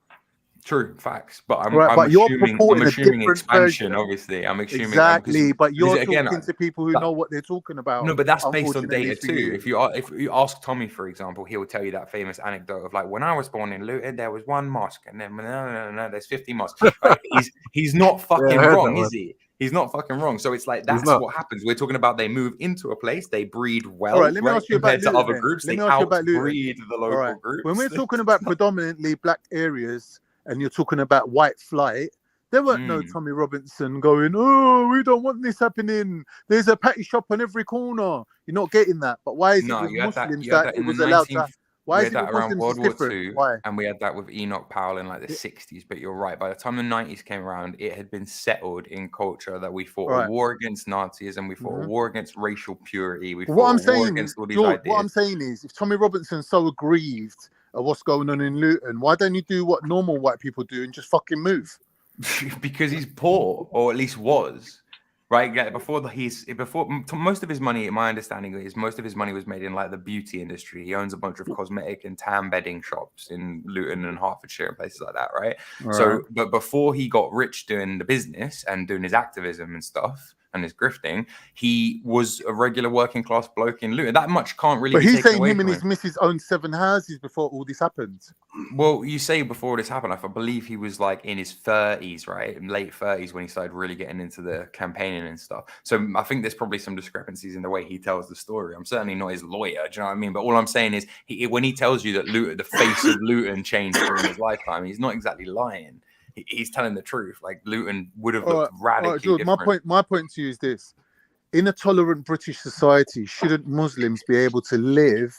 True, facts. But I'm
assuming
expansion,
version.
Obviously. I'm assuming
exactly. But you're talking to people who know what they're talking about.
No, but that's based on data too. If you ask Tommy, for example, he will tell you that famous anecdote of like, when I was born in Luton, there was one mosque, and then no, there's 50 mosques. Right? He's not fucking wrong, is he? He's not fucking wrong. So it's like that's what happens. We're talking about they move into a place, they breed well.
All right, let me ask you
compared
about
to
Luton,
other groups.
Let
they
me ask you about
outbreed the local groups.
When we're talking about predominantly black areas, and you're talking about white flight, there weren't no Tommy Robinson going, oh, we don't want this happening. There's a patty shop on every corner. You're not getting that. But why is it with Muslims that it was allowed to? Why is it with
around
Muslims
World War
different?
II,
Why?
and we had that with Enoch Powell in like the 60s. But you're right. By the time the 90s came around, it had been settled in culture that we fought a war against Nazism, we fought a war against racial purity, we fought a war against all these ideas.
What I'm saying is, if Tommy Robinson's so aggrieved at what's going on in Luton, why don't you do what normal white people do and just fucking move?
Because he's poor, or at least was. right? Yeah, most of his money, my understanding is most of his money was made in like the beauty industry. He owns a bunch of cosmetic and tan bedding shops in Luton and Hertfordshire and places like that, right? So, but before he got rich doing the business and doing his activism and stuff and his grifting, he was a regular working class bloke in Luton. That much can't really.
But
be
he's
taken
saying
away
him and
from
his missus owned 7 houses before all this happened.
Well, you say before this happened, I believe he was like in his 30s, right? Late 30s when he started really getting into the campaigning and stuff. So I think there's probably some discrepancies in the way he tells the story. I'm certainly not his lawyer, do you know what I mean? But all I'm saying is when he tells you that Luton, the face of Luton changed during his lifetime, he's not exactly lying. He's telling the truth. Like Luton would have looked radically
George,
different.
my point to you is this. In a tolerant British society, shouldn't Muslims be able to live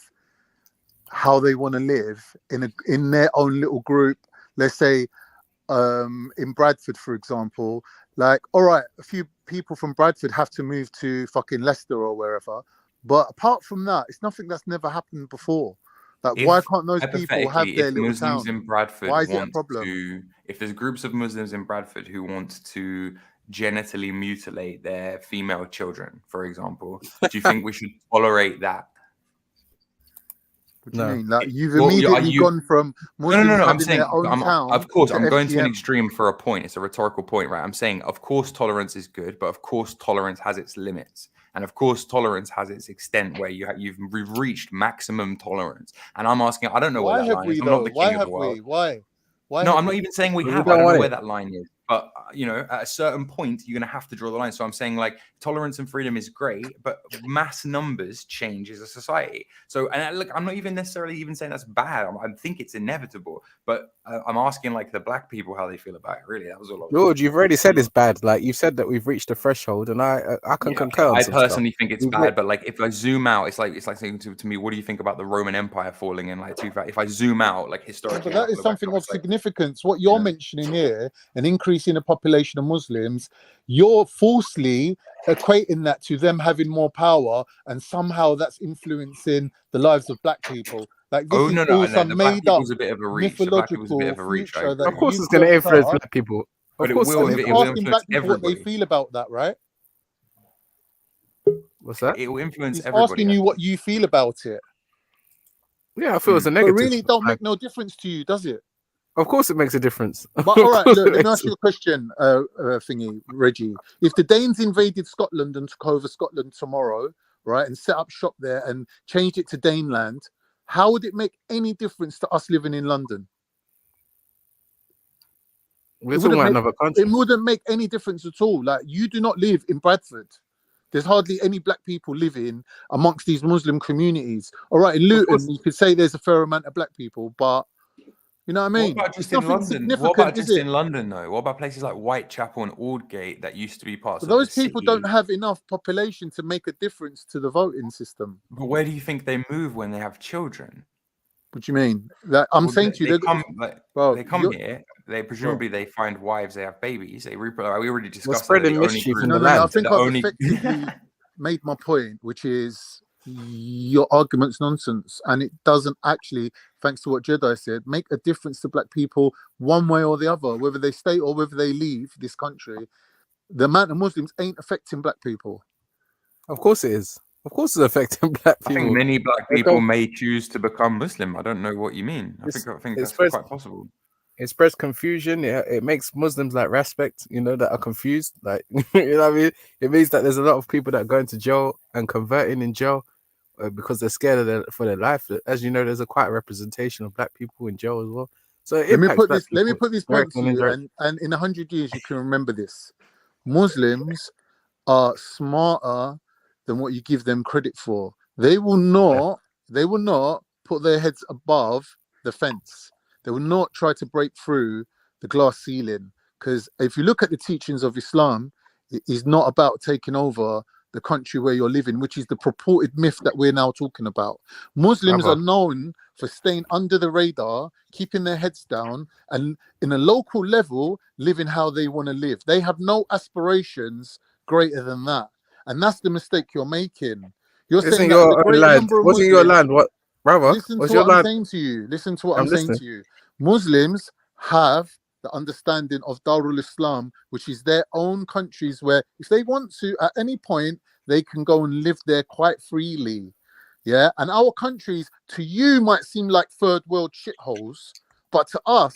how they want to live in their own little group? Let's say in Bradford, for example, like, all right, a few people from Bradford have to move to fucking Leicester or wherever, but apart from that, it's nothing that's never happened before. Like, why can't those people have their little
Muslims
town?
in Bradford
Why is it a problem?
if there's groups of Muslims in Bradford who want to genitally mutilate their female children, for example, do you think we should tolerate that?
What do you mean? Like, you've immediately gone from Muslims
No. I'm
having
saying,
their own town.
of course,
to
I'm going to an
FGM.
extreme for a point. It's a rhetorical point, right? I'm saying, of course, tolerance is good, but of course, tolerance has its limits. And of course, tolerance has its extent where you've reached maximum tolerance. And I'm asking, I don't know where that line is. I'm not the king of the world.
Why?
No, I'm not even saying we have. I don't know where that line is. But, you know, at a certain point, you're going to have to draw the line. So I'm saying, like, tolerance and freedom is great, but mass numbers change as a society. So, and look, I'm not even necessarily even saying that's bad. I think it's inevitable. But I'm asking, like, the black people how they feel about it. Really, that was all I was
George, you've already said it's bad. Like, you've said that we've reached a threshold, and I can concur on
I
some
personally
stuff.
think it's bad, but like if I zoom out, it's like saying to me, what do you think about the Roman Empire falling in like 2000? If I zoom out, like historically,
But that is something of significance. What you're mentioning here, an increase in the population of Muslims, you're falsely equating that to them having more power, and somehow that's influencing the lives of black people. Like, this is all some
the black
made up
people's a bit of a reach. The black people's a bit
mythological
of a reach. I
future
agree.
that
Of course,
you've
it's going to
built
influence
up.
black people.
But
Of course,
And
it
it's
will
asking black people what they feel about that, right?
What's that?
It will influence
He's
everybody.
asking you what you feel about it.
Yeah, I feel it's a
But
negative.
really, it don't make no difference to you, does it?
Of course, it makes a difference.
But all right, look, let me ask you a question, thingy, Reggie. If the Danes invaded Scotland and took over Scotland tomorrow, right, and set up shop there and changed it to Daneland, how would it make any difference to us living in London?
We're talking about another country.
It wouldn't make any difference at all. Like, you do not live in Bradford. There's hardly any black people living amongst these Muslim communities. All right, in Luton, you could say there's a fair amount of black people, but you know what I mean?
What about just
It's
in
nothing
London?
significant,
What about
is
just
it?
in London, though? What about places like Whitechapel and Aldgate that used to be parts
But
of
those
the
people
city?
don't have enough population to make a difference to the voting system.
But where do you think they move when they have children?
What do you mean? That I'm saying to you,
they come
you're-
here. They presumably they find wives. They have babies. They reproduce. We already discussed.
spreading mischief in the
No, I
land.
think I've effectively made my point, which is your argument's nonsense, and it doesn't actually, thanks to what Jedi said, make a difference to black people one way or the other, whether they stay or whether they leave this country. The amount of Muslims ain't affecting black people.
Of course it is. Of course it's affecting black
I
people.
think many black people may choose to become Muslim. I don't know what you mean. I think that's
spreads-
quite possible.
It spreads confusion. It makes Muslims like respect, that are confused. Like, you know what I mean? It means that there's a lot of people that are going to jail and converting in jail because they're scared of for their life. As you know, there's quite a representation of black people in jail as well. So
Let me put this point to you, and in 100 years you can remember this. Muslims are smarter than what you give them credit for. They will not put their heads above the fence. They will not try to break through the glass ceiling, because if you look at the teachings of Islam, it is not about taking over the country where you're living, which is the purported myth that we're now talking about. Muslims are known for staying under the radar, keeping their heads down, and in a local level, living how they want to live. They have no aspirations greater than that. And that's the mistake you're making. You're saying that the great number of
Wasn't
Muslims,
your land? What, brother?
listen
Was
to
your
what I'm
land?
saying to you. Listen to what
I'm
I'm saying
listening.
to you. Muslims have the understanding of Darul Islam, which is their own countries where if they want to, at any point, they can go and live there quite freely. Yeah. And our countries to you might seem like third world shitholes, but to us,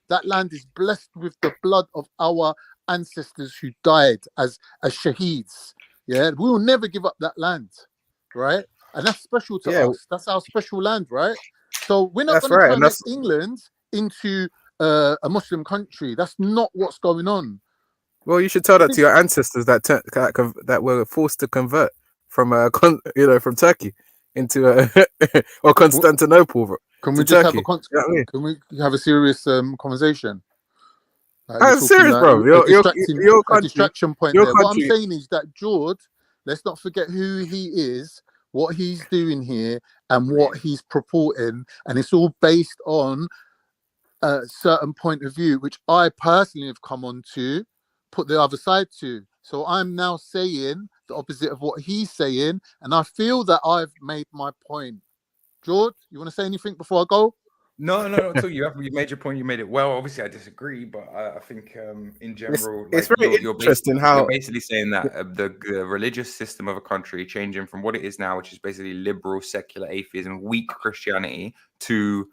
that land is blessed with the blood of our ancestors who died as shaheeds. Yeah. We will never give up that land. Right. And that's special to us. That's our special land, right? So we're not going to try and make England into a Muslim country. That's not what's going on.
Well, you should tell that to your ancestors that were forced to convert from from Turkey into or Constantinople.
Can we just have can we have a serious conversation?
Serious, bro.
A distraction point there. What I'm saying is that George, let's not forget who he is, what he's doing here, and what he's purporting, and it's all based on a certain point of view, which I personally have come on to put the other side to. So I'm now saying the opposite of what he's saying, and I feel that I've made my point. George, you want to say anything before I go?
No, not at all. You made your point. You made it well. Obviously, I disagree, but I think in general,
it's very interesting how
you're basically saying that the religious system of a country changing from what it is now, which is basically liberal, secular atheism, weak Christianity, to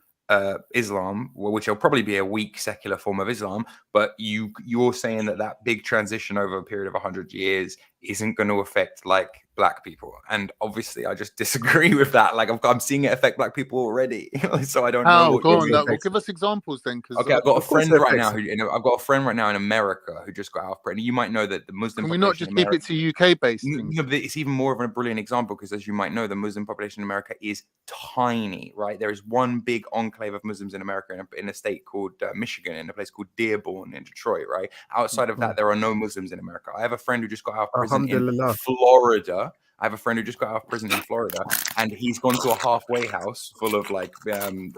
Islam, which will probably be a weak secular form of Islam, but you're saying that big transition over a period of 100 years isn't going to affect like black people, and obviously I just disagree with that. Like I'm seeing it affect black people already, so I don't know.
Go on, well, give us examples then.
Okay, I've got a friend right now I've got a friend right now in America who just got out of prison. You might know that the Muslim.
Can we not just keep it to UK based?
No, but it's even more of a brilliant example because, as you might know, the Muslim population in America is tiny. Right, there is one big enclave of Muslims in America in a state called Michigan, in a place called Dearborn in Detroit. Right, outside of that, there are no Muslims in America. I have a friend who just got out of prison in Florida. I have a friend who just got out of prison in Florida, and he's gone to a halfway house full of like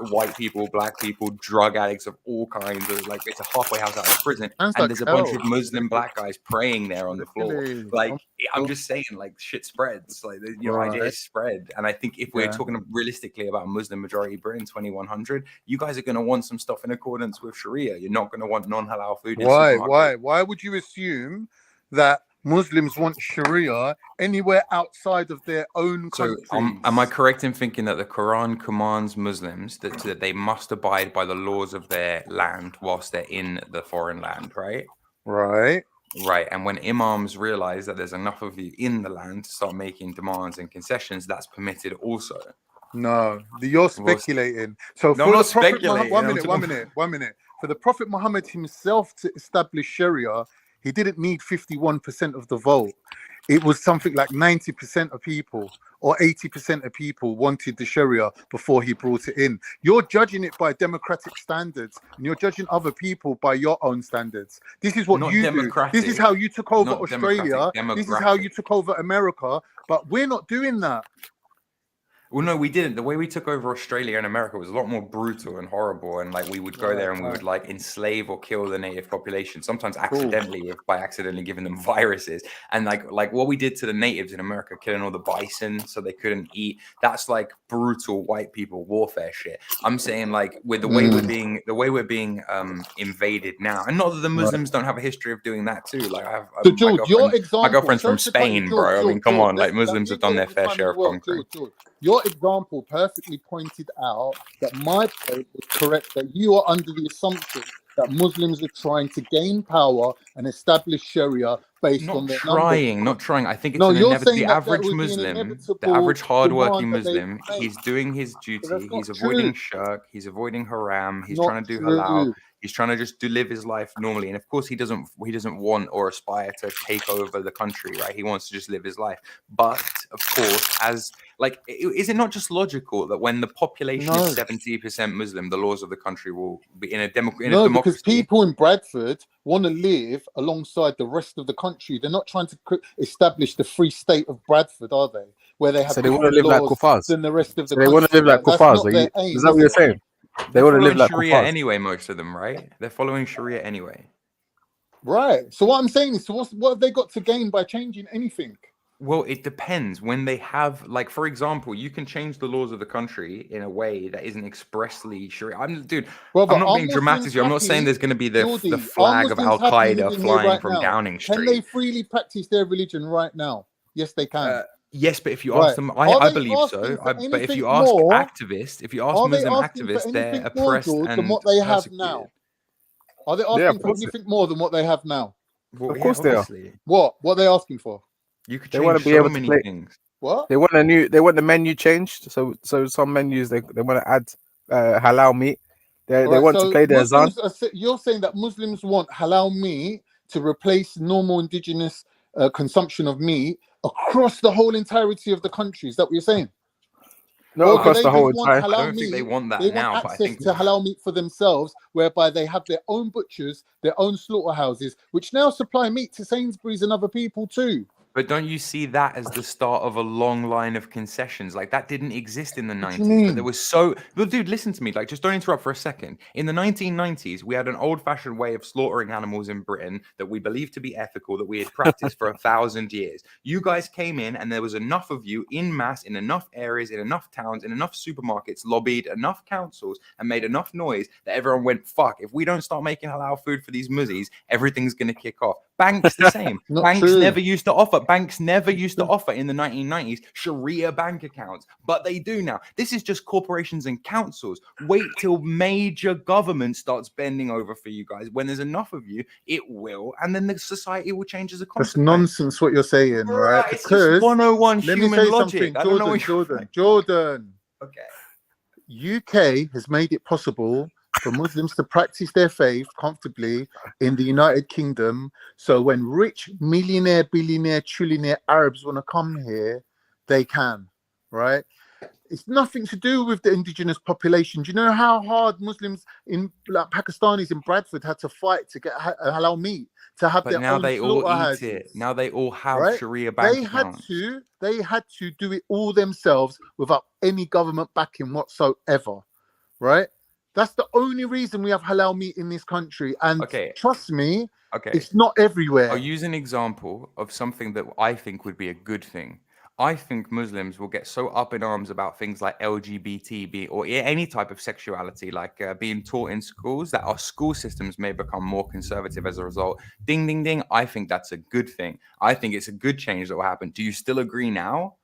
white people, black people, drug addicts of all kinds. Like it's a halfway house out of prison, and there's a bunch of Muslim black guys praying there on the floor. Like I'm just saying, like shit spreads. Like ideas spread, and I think if we're talking realistically about Muslim majority Britain 2100, you guys are going to want some stuff in accordance with Sharia. You're not going to want non-halal food.
Why would you assume that Muslims want Sharia anywhere outside of their own country?
So, am I correct in thinking that the Quran commands Muslims that they must abide by the laws of their land whilst they're in the foreign land, right?
Right.
And when imams realize that there's enough of you in the land to start making demands and concessions, that's permitted also.
No, you're speculating. So
no, I'm not speculating.
One minute. For the Prophet Muhammad himself to establish Sharia, he didn't need 51% of the vote. It was something like 90% of people or 80% of people wanted the Sharia before he brought it in. You're judging it by democratic standards, and you're judging other people by your own standards. This is what you do. This is how you took over Australia. This is how you took over America. But we're not doing that.
Well, no, we didn't. The way we took over Australia and America was a lot more brutal and horrible. And like we would go there and we would like enslave or kill the native population, sometimes accidentally, by accidentally giving them viruses. And like what we did to the natives in America, killing all the bison so they couldn't eat. That's like brutal white people warfare shit. I'm saying like with the way we're being invaded now, and not that the Muslims don't have a history of doing that too. Like I have my girlfriend's from Spain, bro. I mean, come on, like Muslims have done their fair share of conquering.
Your example perfectly pointed out that my point was correct, that you are under the assumption that Muslims are trying to gain power and establish Sharia based on their
not trying. I think it's the average Muslim, the average hardworking Muslim, he's doing his duty, he's avoiding shirk, he's avoiding haram, he's trying to do halal. He's trying to just live his life normally, and of course, he doesn't want or aspire to take over the country, right? He wants to just live his life. But of course, is it not just logical that when the population is 70% Muslim, the laws of the country will be in a democracy?
No, because people in Bradford want to live alongside the rest of the country. They're not trying to establish the free state of Bradford, are they? Where they have
they want to live like Kufars.
Than the rest of the
country. They want to live like Kufars. Is that what you're saying? They want to live like
Sharia anyway, most of them, right? They're following Sharia anyway.
Right. So what I'm saying is, what have they got to gain by changing anything?
Well, it depends. When they have, like, for example, you can change the laws of the country in a way that isn't expressly Sharia. Dude,
Brother,
I'm not
are
being dramatic
Muslims
here. I'm not saying
happy?
there's going to be the
Geordie, are
flag of
Muslims
Al
happy
Qaeda
living here
flying
right
from
now?
Downing
Can they
Street.
freely practice their religion right now? Yes, they can.
Yes, but if you
Right.
ask them,
Are
I
they
believe
asking
so.
for
But if
anything
you ask
more?
activists, if you ask
Are they
Muslim
asking for
activists, they're
anything more,
oppressed
George, than
and
what they have
persecuted.
now? Are they
Yeah,
asking
of
for
course.
anything more than what they have now?
Well,
Of
yeah,
course they are.
obviously.
What? What are they asking for?
You could
They want
change
to be
so
able to
many
play.
things.
What?
They want a new. They want the menu changed. So some menus they want to add halal meat. They
All right.
want to
So
play their azan.
Muslims you're saying that Muslims want halal meat to replace normal indigenous consumption of meat across the whole entirety of the country. Is that what you're saying?
Not
Or do
across
they
the whole
just want
entire.
I
halal
don't think they
meat?
want
They
that
want
now, but I
access
think
to halal meat for themselves, whereby they have their own butchers, their own slaughterhouses, which now supply meat to Sainsbury's and other people too.
But don't you see that as the start of a long line of concessions? Like that didn't exist in the
What do you
90s, but there
mean?
was so. Well, dude, listen to me. Like, just don't interrupt for a second. In the 1990s, we had an old-fashioned way of slaughtering animals in Britain that we believed to be ethical, that we had practiced for 1,000 years. You guys came in, and there was enough of you in mass, in enough areas, in enough towns, in enough supermarkets, lobbied enough councils, and made enough noise that everyone went, "Fuck! If we don't start making halal food for these muzzies, everything's gonna kick off." Banks the same.
Not
Banks
true.
never used to offer. Banks never used to offer in the 1990s Sharia bank accounts, but they do now. This is just corporations and councils. Wait till major government starts bending over for you guys. When there's enough of you, it will, and then the society will change as a
That's
consequence.
nonsense what you're saying, right?
It's just
Because
101
let me
human
say
logic.
something,
I don't know what
Jordan.
Okay.
UK has made it possible for Muslims to practice their faith comfortably in the United Kingdom. So when rich millionaire, billionaire, trillionaire Arabs want to come here, they can, right? It's nothing to do with the indigenous population. Do you know how hard Muslims in like Pakistanis in Bradford had to fight to get halal meat, to have
But
their
now
own
they all eat
slaughterhouses?
it. Now they all have
Right?
Sharia bank
They had
accounts.
to do it all themselves without any government backing whatsoever, right? That's the only reason we have halal meat in this country. And
Okay.
trust me,
Okay.
it's not everywhere.
I'll use an example of something that I think would be a good thing. I think Muslims will get so up in arms about things like LGBT or any type of sexuality, like being taught in schools, that our school systems may become more conservative as a result. Ding, ding, ding. I think that's a good thing. I think it's a good change that will happen. Do you still agree now?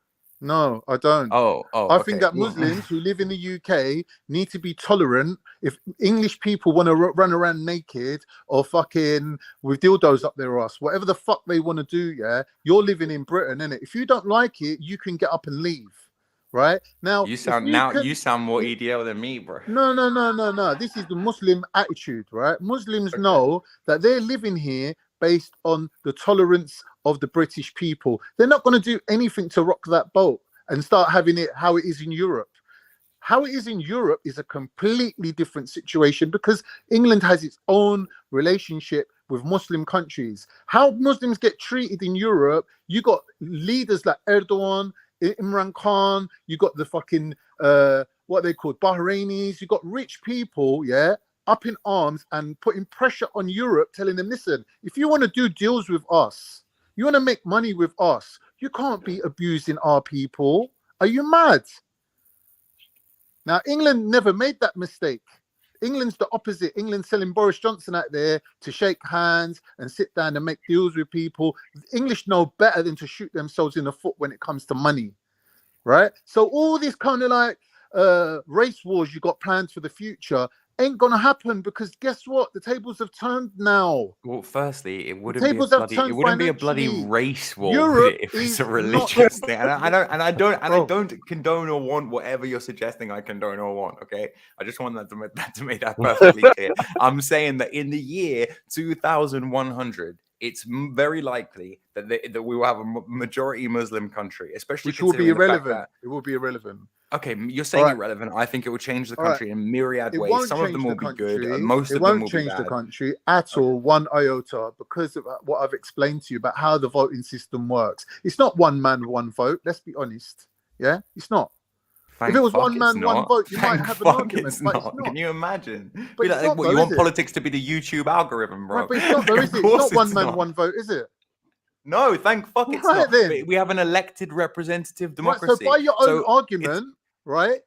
No, I don't.
Oh,
I
okay.
think that Muslims who live in the UK need to be tolerant. If English people want to run around naked or fucking with dildos up their ass, whatever the fuck they want to do, yeah, you're living in Britain, innit? If you don't like it, you can get up and leave, right? Now,
You
if
sound you sound more EDL than me, bro.
No. This is the Muslim attitude, right? Muslims know that they're living here based on the tolerance of the British people. They're not going to do anything to rock that boat and start having it how it is in Europe. How it is in Europe is a completely different situation because England has its own relationship with Muslim countries. How Muslims get treated in Europe, you got leaders like Erdogan, Imran Khan, you got the fucking what they call Bahrainis, you got rich people, yeah, up in arms and putting pressure on Europe, telling them, listen, if you want to do deals with us, you want to make money with us, you can't be abusing our people. Are you mad? Now, England never made that mistake. England's the opposite. England's selling Boris Johnson out there to shake hands and sit down and make deals with people. The English know better than to shoot themselves in the foot when it comes to money, right? So all this kind of like race wars you got planned for the future ain't gonna happen because guess what? The tables have turned now.
Well, firstly, it wouldn't
tables
be a
have
bloody
turned
it wouldn't be a bloody
financially.
race war, would
Europe
it, if it's
is
a
not-
religious thing. And I don't condone or want whatever you're suggesting I condone or want. Okay, I just want to make that perfectly clear. I'm saying that in the year 2100, it's very likely that that we will have a majority Muslim country, especially
Which will be
considering the fact
irrelevant.
that.
It will be irrelevant.
Okay, you're saying
All right.
irrelevant. I think it will change the
All right.
country in myriad
It
ways.
won't
Some of
change
them
the
will be good,
country.
most
It
of them
won't
will be
change the
bad.
country at all, one iota, because of what I've explained to you about how the voting system works. It's not one man, one vote. Let's be honest. Yeah, it's not.
Thank
if it was
fuck
one
it's
man, one
not.
vote, you
Thank
might have an
fuck
argument,
it's
but
not.
it's not.
Can you imagine?
But
Be
it's
like,
not,
what,
though,
you
is
want
it?
politics to be the YouTube algorithm, bro?
Right, but it's not, though, is
Of
it? It's
course
not one
it's
man,
not.
one vote, is it?
No, thank fuck it's
Right
not.
then.
But we have an elected representative
Right,
democracy.
so by your own
So it's-
argument, right?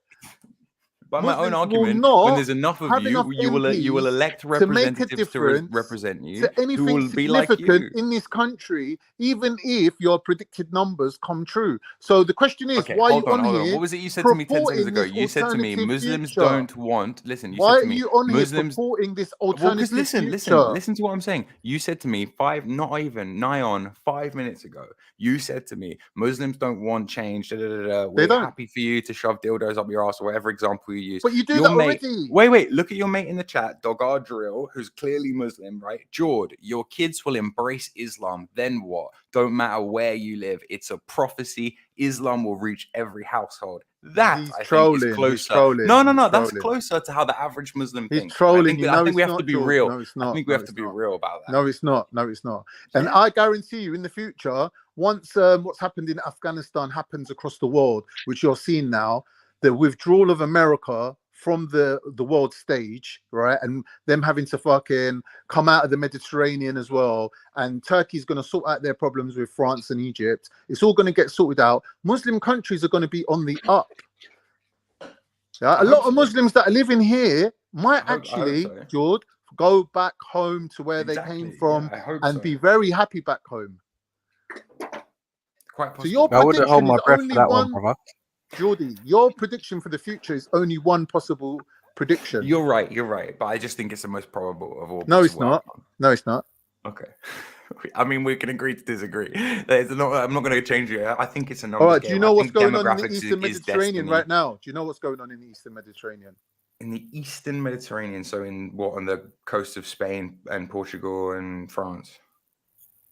by my own
Muslims will
argument,
not
when there's enough of
have enough
you will
MPs
elect
to make a
representatives to
difference
represent you
to
who
anything
will be like
significant
you.
in this country, even if your predicted numbers come true. So the question is,
Okay,
why are you
hold on,
on
hold on.
here
What was it you said to me 10 seconds
purporting
ago?
this
You said to me,
alternative
Muslims
future?
don't want. Listen, you
Why
said
are
to me,
you on here
Muslims.
purporting this
Well, because
alternative
listen,
future?
listen to what I'm saying. You said to me not even nigh on 5 minutes ago. You said to me, Muslims don't want change. We're
don't.
happy for you to shove dildos up your ass or whatever example you use.
But you do
Your
that
mate,
already.
wait. Look at your mate in the chat, Dogar Drill, who's clearly Muslim, right? Jord, your kids will embrace Islam. Then what? Don't matter where you live. It's a prophecy. Islam will reach every household. That
He's
I think
trolling.
is
He's
closer.
trolling.
No.
He's
That's
trolling.
closer to how the average Muslim
He's
thinks.
trolling you.
I
No,
think we
it's
have to
not,
be
George.
real.
No, it's
I
not.
think we
No,
have to
it's
be
not.
real about that.
No, it's not. No, it's not. And
Yeah.
I guarantee you, in the future, once what's happened in Afghanistan happens across the world, which you're seeing now, the withdrawal of America from the world stage, right, and them having to fucking come out of the Mediterranean as well, and Turkey's going to sort out their problems with France and Egypt. It's all going to get sorted out. Muslim countries are going to be on the up. Yeah, a lot of Muslims that are living here might actually, George, go back home to where they came from and be very happy back home.
Quite
so your
I wouldn't hold
prediction
my
is
breath
only
for that one,
one,
brother.
Geordie. Your prediction for the future is only one possible prediction.
You're right. But I just think it's the most probable of all
No, it's
possible
not.
outcomes.
No, it's not.
Okay. I mean, we can agree to disagree. I'm not going to change it. I think it's a numbers
All right.
game.
Do you know
I
what's
think
going on in the
demographics
Eastern
is
Mediterranean
destiny.
right now? Do you know what's going on in the Eastern Mediterranean?
In the Eastern Mediterranean, so in what, on the coast of Spain and Portugal and France?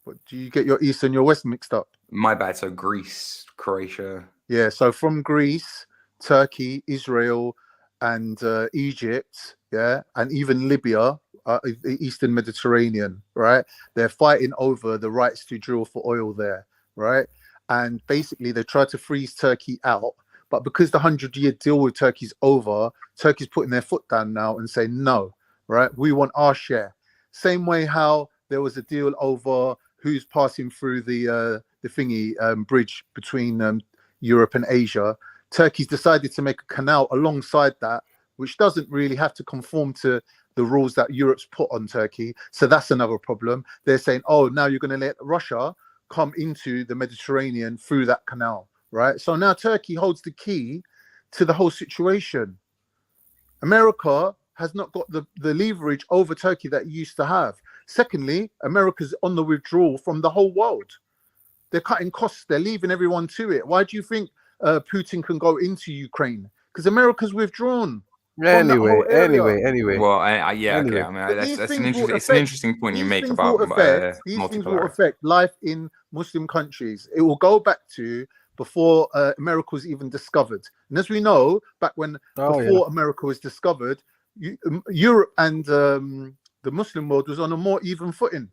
But do you get your East and your West mixed up?
My bad. So Greece, Croatia.
Yeah. So from Greece, Turkey, Israel, and Egypt, yeah, and even Libya, the Eastern Mediterranean, right? They're fighting over the rights to drill for oil there, right? And basically, they try to freeze Turkey out, but because the 100-year deal with Turkey's over, Turkey's putting their foot down now and saying no, right? We want our share. Same way how there was a deal over who's passing through the thingy bridge between Europe and Asia. Turkey's decided to make a canal alongside that, which doesn't really have to conform to the rules that Europe's put on Turkey. So that's another problem. They're saying, oh, now you're going to let Russia come into the Mediterranean through that canal, right? So now Turkey holds the key to the whole situation. America has not got the leverage over Turkey that it used to have. Secondly, America's on the withdrawal from the whole world. They're cutting costs. They're leaving everyone to it. Why do you think Putin can go into Ukraine? Because America's withdrawn.
Anyway.
Well,
anyway.
yeah,
Anyway.
okay. I mean,
But
that's an interesting point you make about
these things will affect life in Muslim countries. It will go back to before America was even discovered. And as we know, back when before America was discovered, Europe and the Muslim world was on a more even footing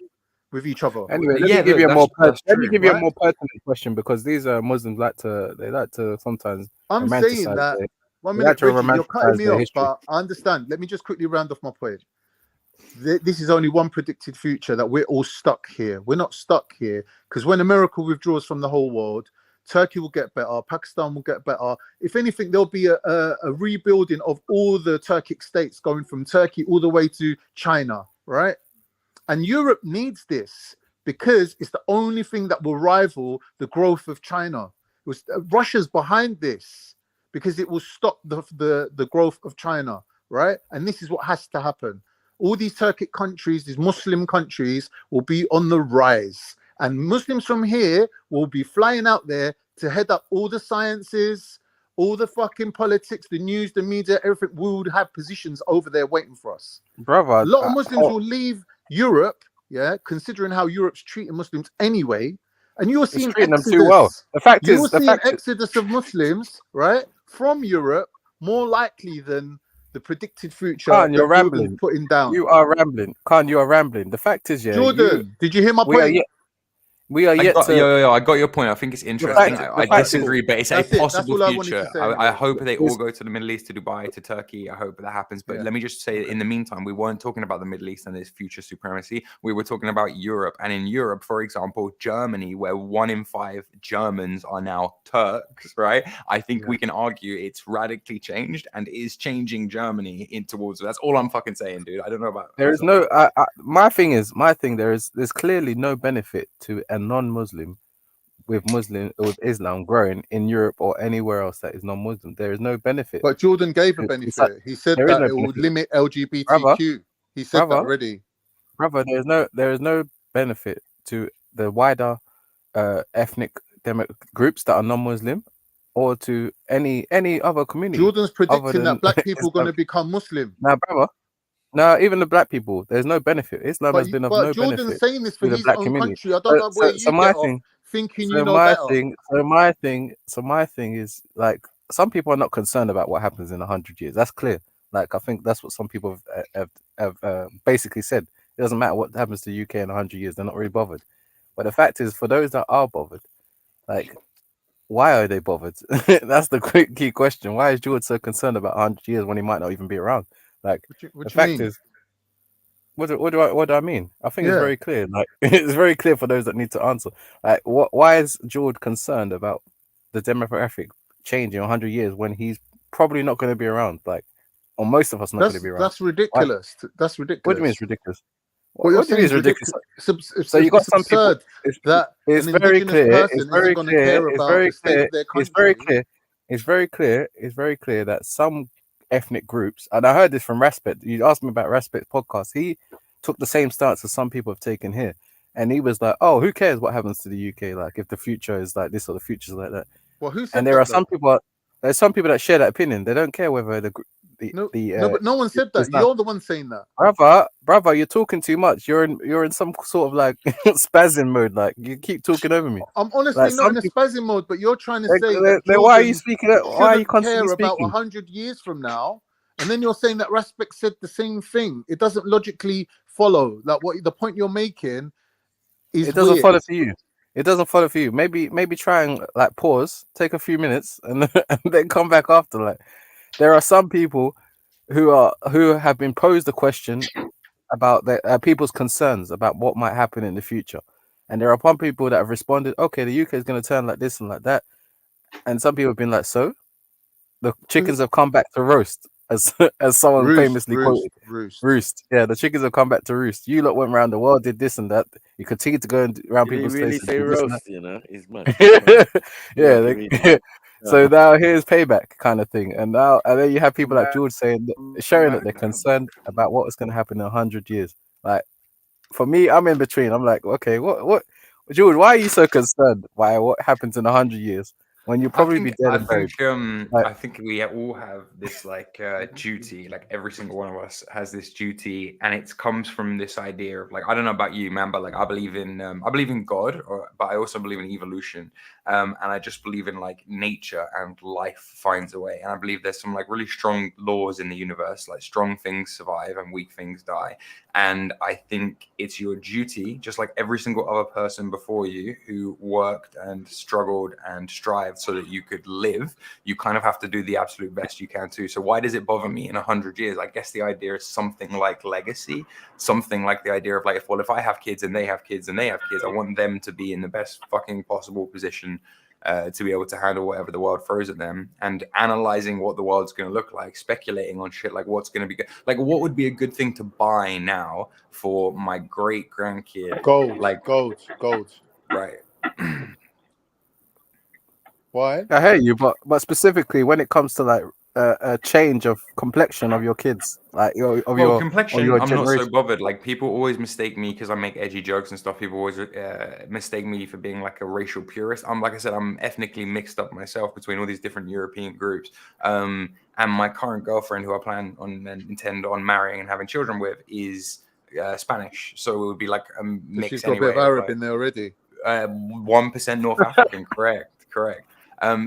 with each other.
Anyway, let me give you a more pertinent question, because these Muslims like to sometimes
I'm saying that.
They
1
like
minute,
to
Reggie, you're cutting me
their
off,
history.
but I understand. Let me just quickly round off my point. This is only one predicted future, that we're all stuck here. We're not stuck here because when America withdraws from the whole world, Turkey will get better, Pakistan will get better. If anything, there'll be a rebuilding of all the Turkic states, going from Turkey all the way to China, right? And Europe needs this because it's the only thing that will rival the growth of China. Russia's behind this because it will stop the growth of China, right? And this is what has to happen. All these Turkic countries, these Muslim countries, will be on the rise. And Muslims from here will be flying out there to head up all the sciences, all the fucking politics, the news, the media, everything. We would have positions over there waiting for us.
Brother,
A lot of Muslims will leave Europe, yeah, considering how Europe's treating Muslims anyway. And you're seeing
treating them
exodus.
too well. The fact
You're
is, the
seeing
fact is-
exodus of Muslims, right, from Europe, more likely than the predicted future
Khan, you're
that Jordan's
rambling.
putting down.
You are rambling. Khan, you are rambling. The fact is, yeah.
Jordan, did you hear my
we are
point?
yet- We are yet to.
I got your point. I think it's interesting. I disagree, but it's a possible future. I hope they all go to the Middle East, to Dubai, to Turkey. I hope that happens. But let me just say, in the meantime, we weren't talking about the Middle East and its future supremacy. We were talking about Europe. And in Europe, for example, Germany, where 1 in 5 Germans are now Turks, right? I think we can argue it's radically changed and is changing Germany in towards. That's all I'm fucking saying, dude. I don't know about.
There is no. There's clearly no benefit to a non-Muslim with Islam growing in Europe or anywhere else that is non-Muslim. There is no benefit.
But Jordan gave a benefit. He said that it would limit LGBTQ. He said that already.
Brother, there is no benefit to the wider ethnic groups that are non-Muslim or to any other community.
Jordan's predicting that black people are going to become Muslim.
Now, brother. No, even the black people, there's no benefit. Islam has been of no
Jordan's
benefit.
saying this for
to the
his
black
own
community.
country. I don't know where you get off thinking you know better.
So my thing is, like, some people are not concerned about what happens in 100 years. That's clear. Like, I think that's what some people have basically said. It doesn't matter what happens to the UK in 100 years. They're not really bothered. But the fact is, for those that are bothered, like, why are they bothered? That's the quick key question. Why is George so concerned about 100 years when he might not even be around? Like, the fact is, what do I mean? I think it's very clear. Like, it's very clear for those that need to answer. Like, why is George concerned about the demographic change in 100 years when he's probably not going to be around? Like, or most of us not going to be around.
That's ridiculous.
Why?
That's ridiculous.
What do you mean it's ridiculous?
What you're saying is ridiculous.
So you got some people.
That
it's very clear. It's very clear. It's very clear that some ethnic groups, and I heard this from Raspet. You asked me about Raspet's podcast. He took the same stance as some people have taken here, and he was like, "Oh, who cares what happens to the UK? Like, if the future is like this or the future is like that."
Well, who said
and there
that,
are some people. There's some people that share that opinion. They don't care whether
no, but no one said that. You're the one saying that.
Brother, you're talking too much. You're in some sort of like spasm mode. Like, you keep talking over me.
I'm honestly
like,
not in a spasm mode, but you're trying to say that
why are you speaking? Why are you constantly
care
speaking?
about 100 years from now, and then you're saying that Raspek said the same thing. It doesn't logically follow. Like, what the point you're making is
it doesn't
weird.
follow for you. It doesn't follow for you. Maybe try and like pause, take a few minutes, and then come back after. Like, there are some people who have been posed a question about their people's concerns about what might happen in the future, and there are some people that have responded, okay, the UK is going to turn like this and like that, and some people have been like, so the chickens have come back to roast, as someone famously quoted. Roost. Yeah, the chickens have come back to roost. You lot went around the world, did this and that. You continue to go around people's
really
faces.
say roast, you know? It's much.
Yeah. So now here's payback kind of thing, and then you have people like George sharing that they're concerned about what is going to happen in 100 years. Like, for me, I'm in between. I'm like, okay, what, George? Why are you so concerned? Why? What happens in 100 years when you'll probably be dead and buried?
I think we all have this like duty. Like, every single one of us has this duty, and it comes from this idea of, like, I don't know about you, man, but like I believe in God, but I also believe in evolution. And I just believe in like nature and life finds a way. And I believe there's some like really strong laws in the universe, like strong things survive and weak things die. And I think it's your duty, just like every single other person before you who worked and struggled and strived so that you could live, you kind of have to do the absolute best you can too. So why does it bother me in 100 years? I guess the idea is something like legacy, something like the idea of like, if I have kids and they have kids and they have kids, I want them to be in the best fucking possible position to be able to handle whatever the world throws at them, and analyzing what the world's going to look like, speculating on shit like what's going to be good, like what would be a good thing to buy now for my great grandkid.
Gold.
Right. Why? I hear you, but specifically when it comes to like a change of complexion of your kids, like your
complexion,
your
I'm
generation.
not so bothered. Like, people always mistake me because I make edgy jokes and stuff. People always mistake me for being like a racial purist. Like I said, I'm ethnically mixed up myself between all these different European groups. And my current girlfriend, who I plan on and intend on marrying and having children with, is Spanish. So it would be like a mix.
She's got a bit of Arab in there already.
1% North African, correct.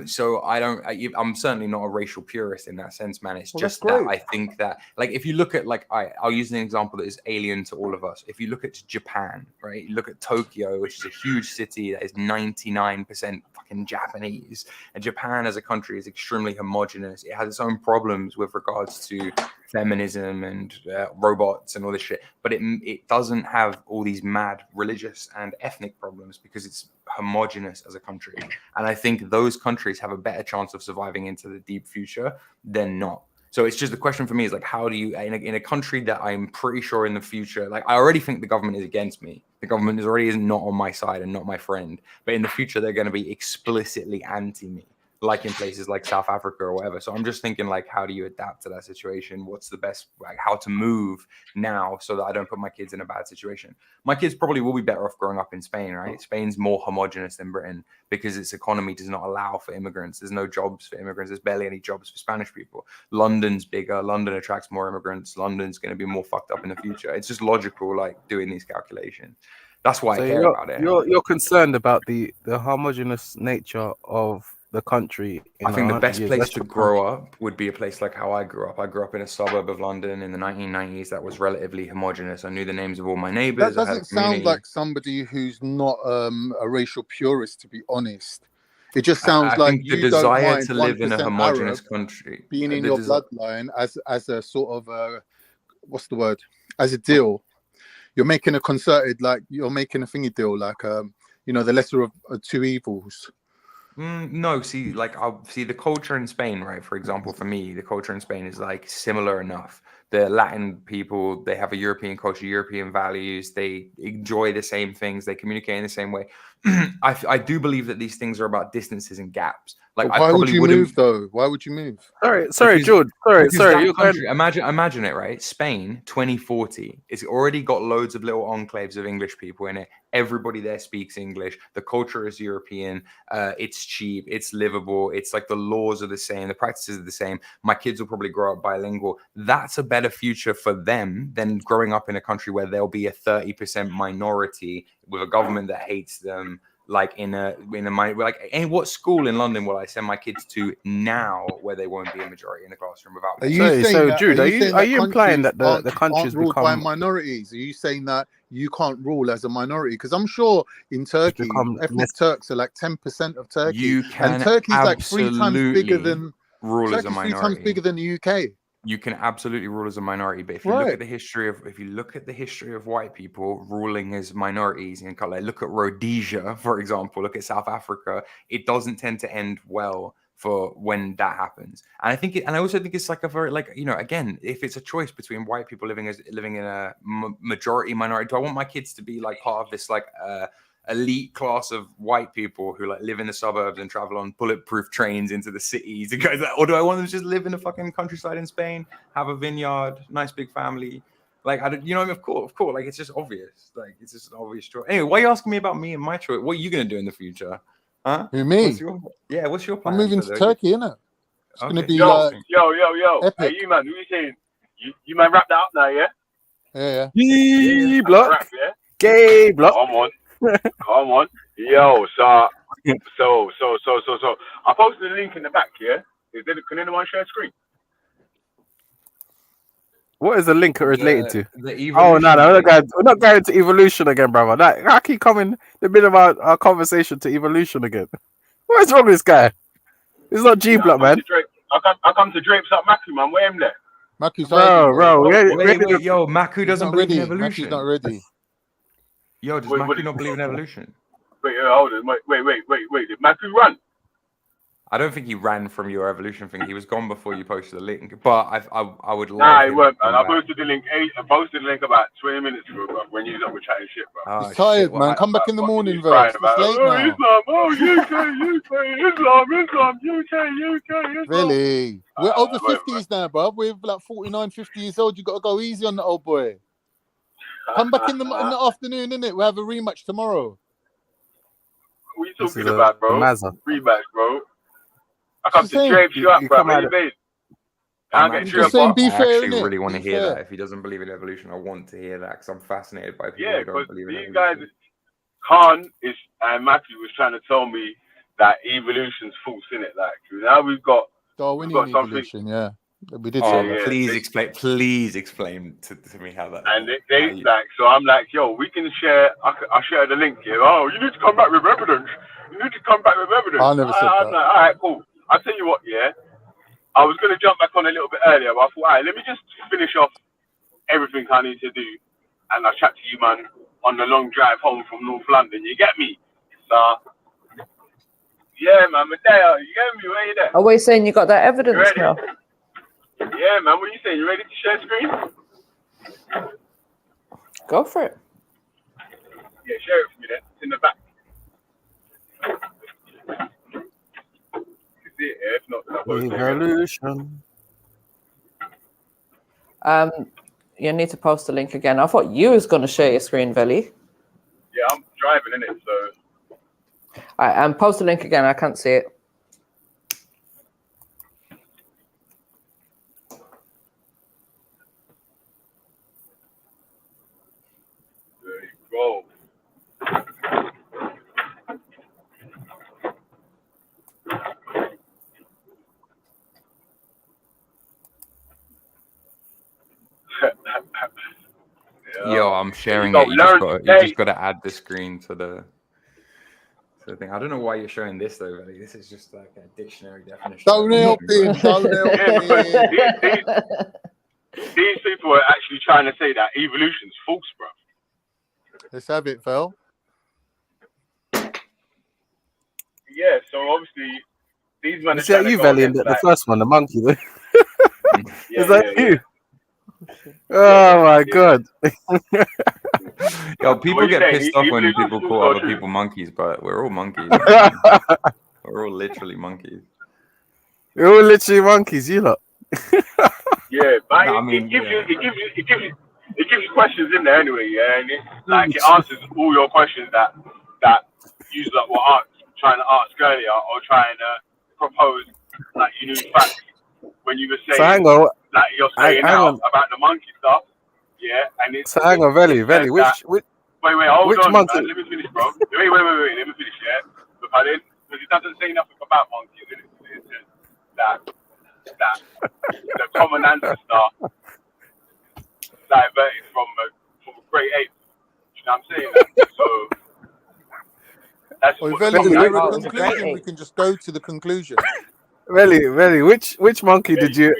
So I'm certainly not a racial purist in that sense, man. It's
Well,
just
that's
that
great.
I think that, like, if you look at, like, I'll use an example that is alien to all of us. If you look at Japan, right? You look at Tokyo, which is a huge city that is 99% fucking Japanese. And Japan as a country is extremely homogenous. It has its own problems with regards to feminism and robots and all this shit, but it doesn't have all these mad religious and ethnic problems because it's homogenous as a country. And I think those countries have a better chance of surviving into the deep future than not. So it's just the question for me is, like, how do you, in a country that I'm pretty sure in the future, like, I already think the government is against me. The government is already not on my side and not my friend. But in the future, they're going to be explicitly anti me, like in places like South Africa or whatever. So I'm just thinking, like, how do you adapt to that situation? What's the best, like, how to move now so that I don't put my kids in a bad situation? My kids probably will be better off growing up in Spain, right? Spain's more homogenous than Britain because its economy does not allow for immigrants. There's no jobs for immigrants. There's barely any jobs for Spanish people. London's bigger. London attracts more immigrants. London's going to be more fucked up in the future. It's just logical, like, doing these calculations. That's why I care about it.
You're concerned about the homogeneous nature of the country.
I think the best place to grow up would be a place like how I grew up. I grew up in a suburb of London in the 1990s that was relatively homogenous. I knew the names of all my neighbors.
That doesn't sound like somebody who's not a racial purist, to be honest. It just sounds like
think the
you
desire
don't mind
to live in a
1%
homogenous
Arab
country
being in your bloodline as a sort of what's the word, as a deal. You're making a concerted, like, you're making a thingy deal, like you know, the lesser of two evils.
No, see, like, I'll see the culture in Spain, right? For example, for me, the culture in Spain is, like, similar enough. The Latin people, they have a European culture, European values. They enjoy the same things. They communicate in the same way. I do believe that these things are about distances and gaps. Like,
But why would you move though? Why would you move?
Sorry, George. Sorry.
That country, imagine it, right? Spain, 2040. It's already got loads of little enclaves of English people in it. Everybody there speaks English. The culture is European. It's cheap. It's livable. It's like the laws are the same. The practices are the same. My kids will probably grow up bilingual. That's a better future for them than growing up in a country where there'll be a 30% minority with a government that hates them. Like and what school in London will I send my kids to now where they won't be a majority in the classroom without
Are you saying that,
Jude, are you implying that the countries
aren't ruled by
become
minorities? Are you saying that you can't rule as a minority? Because I'm sure in Turkey, ethnic Turks are like 10% of Turkey,
You can
and Turkey's like 3 times bigger
absolutely
than
rule as a
Turkey's 3 times
minority.
bigger than the UK.
You can absolutely rule as a minority, but if you look at the history of white people ruling as minorities, and like, look at Rhodesia, for example, look at South Africa, it doesn't tend to end well for when that happens. And I also think it's like a very, like, you know, again, if it's a choice between white people living in a majority minority, do I want my kids to be like part of this like elite class of white people who like live in the suburbs and travel on bulletproof trains into the cities, or do I want them to just live in the fucking countryside in Spain, have a vineyard, nice big family? Like, I don't, you know, of course, like, it's just obvious. Like, it's just an obvious choice. Anyway, why are you asking me about me and my choice? What are you gonna do in the future? Huh?
Who, me?
What's your plan?
I'm moving to Turkey, innit? It's gonna be
yo.
like
Hey,
epic.
you man, who you saying? You man, wrap that up now, yeah?
Yeah.
Gay block.
Wrap, yeah?
Gay block.
Come on. Yo, so I posted a link in the back, yeah? Can anyone share screen?
What is the link related to?
The
Oh no, we're not going to evolution again, brother. That I keep coming the bit of our conversation to evolution again. What is wrong with this guy? It's not G block, man.
I come to drapes up Macu, man. Where him there?
Macu's
bro.
Wait, yo, Macu doesn't believe in
ready.
evolution.
Macu's not ready.
Yo, does Macu not believe in evolution?
Wait, hold on. Wait. Did Macu run?
I don't think he ran from your evolution thing. He was gone before you posted the link. But I would love.
Nah, he weren't, man. I posted the link. I posted the link about 20 minutes ago, bro. When you up with chatting shit, bro.
He's tired, man. Come back in the morning, bro. It's late now.
Islam, UK.
Really? We're over 50s now, bro. We're like 49, 50 years old. You got to go easy on the old boy. Come back in the afternoon, innit? We'll have a rematch tomorrow.
What are you talking about, bro? Rematch, bro. I come to drape you up, bro. What do you mean?
I actually really want to hear that. If he doesn't believe in evolution, I want to hear that because I'm fascinated by people who don't believe in evolution.
Khan and Matthew was trying to tell me that evolution's false in it. Like now we've got
Darwinian
something.
evolution, yeah. We did
Oh,
say that.
please explain to me how that.
And they like, so I'm like, yo, we can share. I share the link here. Oh, you need to come back with evidence. You need to come back with evidence.
I never said
I'm
that.
like, all right, cool. I'll tell you what, yeah. I was gonna jump back on a little bit earlier, but I thought, all right, let me just finish off everything I need to do, and I'll chat to you, man, on the long drive home from North London. You get me? So, yeah, man, Medea, you get me? Where you there?
Are we saying you got that
You
evidence
ready?
now?
Yeah, man. What are you saying? You ready to share screen?
Go for it.
Yeah, share it with me then. It's in the back. You see it here? If not, then I'll go to it.
Evolution.
You need to post the link again. I thought you was going to share your screen, Veli.
Yeah, I'm driving in it, so.
All right, post the link again. I can't see it.
There you go.
Yo, I'm sharing
you
it.
go,
You just got to add the screen to the thing. I don't know why you're showing this though, Veli. This is just like a dictionary definition.
Don't help him. Don't help him.
These people are actually trying to say that evolution's false, bro.
Let's have it, Phil.
Yeah, so obviously these men are
Is that
trying
you,
to go
Veli, in
against,
the
like,
first one, the monkey? Though?
yeah,
Is that
yeah,
you? Oh my god!
Yo, people
What you
get
saying?
pissed off when
Evolution's
people
false
call
or
other
true?
people monkeys, but we're all monkeys. We're all literally monkeys.
You're all literally monkeys, you lot.
Yeah, but
No, I
it
mean,
gives
yeah.
you questions in there anyway, yeah, and it answers all your questions that you like were trying to ask earlier or trying to propose like you knew facts when you were
So
saying
hang on,
like you're saying
hang
now
on.
about the monkey stuff, yeah, and
So hang on, Veli,
says
which
that, wait, hold on,
monkey?
man, let me finish, bro. Wait, let me finish, yeah, because it doesn't say nothing about monkeys, it says that the common ancestor diverted from a great ape. You know what I'm saying? So that's
Or
what
Veli,
the
is
common
there a
ancestor.
conclusion? We can just go to the conclusion.
Veli, which monkey did you?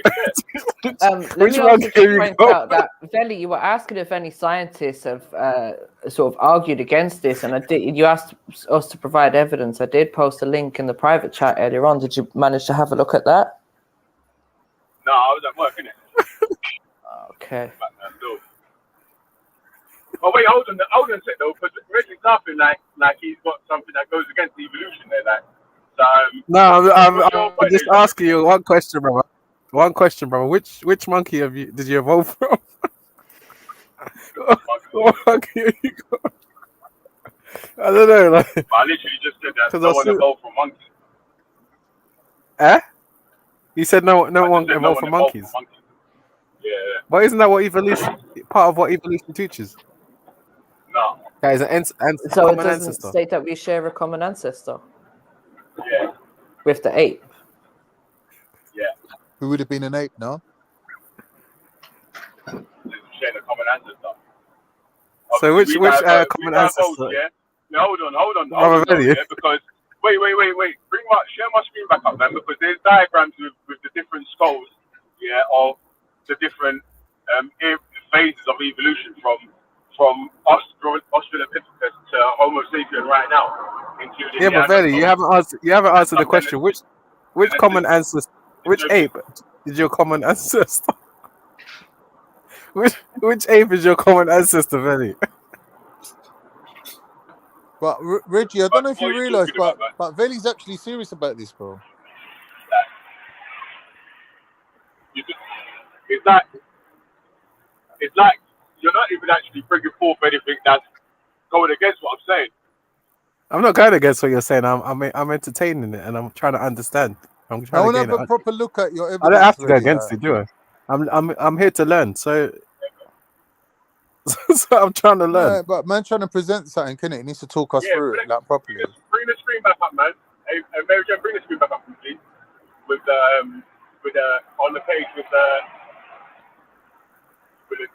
Let
Which
me also
monkey
just
have you
point
got?
out that, Veli, you were asking if any scientists have sort of argued against this, and you asked us to provide evidence. I did post a link in the private chat earlier on. Did you manage to have a look at that?
No, I was at work, innit?
Okay.
Oh wait, hold on a sec though, because Reggie's laughing like he's got something that goes against evolution there, like. So,
No,
what's your
I'm
point
just
there?
asking you one question, brother. One question, brother. Which monkey did you evolve from? What monkey have you got? I don't know. Like,
I literally just said that
'cause
no
I
one
see-
evolved from monkeys.
You said no one
said
evolved
no
from
one evolved
monkeys.
from monkeys. Yeah.
Well, isn't that what evolution? Part of what evolution teaches?
No.
That is
So it
common
doesn't
ancestor.
state that we share a common ancestor
Yeah.
with the ape.
Yeah.
Who would have been an ape, no?
Sharing a common ancestor.
So which
we diverge,
common ancestor?
yeah. Now, hold on,
Brother
though,
Veli.
yeah, because wait. Share my screen back up, man, because there's diagrams with the different skulls, yeah, of the different phases of evolution from Australopithecus to Homo sapien right now, including
Yeah, but Veli, you haven't answered the
Some
question. Which common ancestor? Which ape is your common ancestor? Which ape is your common ancestor, Veli?
But Reggie, I don't know if you realise, but Veli's actually serious about this, bro.
It's like you're not even actually bringing forth anything that's going against what I'm saying.
I'm not going against what you're saying. I'm entertaining it and I'm trying to understand. I'm
I
trying
want
to
to
gain
have
it.
a proper look at your evidence.
I don't have to go
Reggie,
against it, do I? I'm here to learn. So I'm trying to learn.
Yeah, but man, trying to present something, can it? He needs to talk us through it like properly.
Bring the screen back up, man. Hey, Mary Jane, bring the screen back up, please. With on the page with the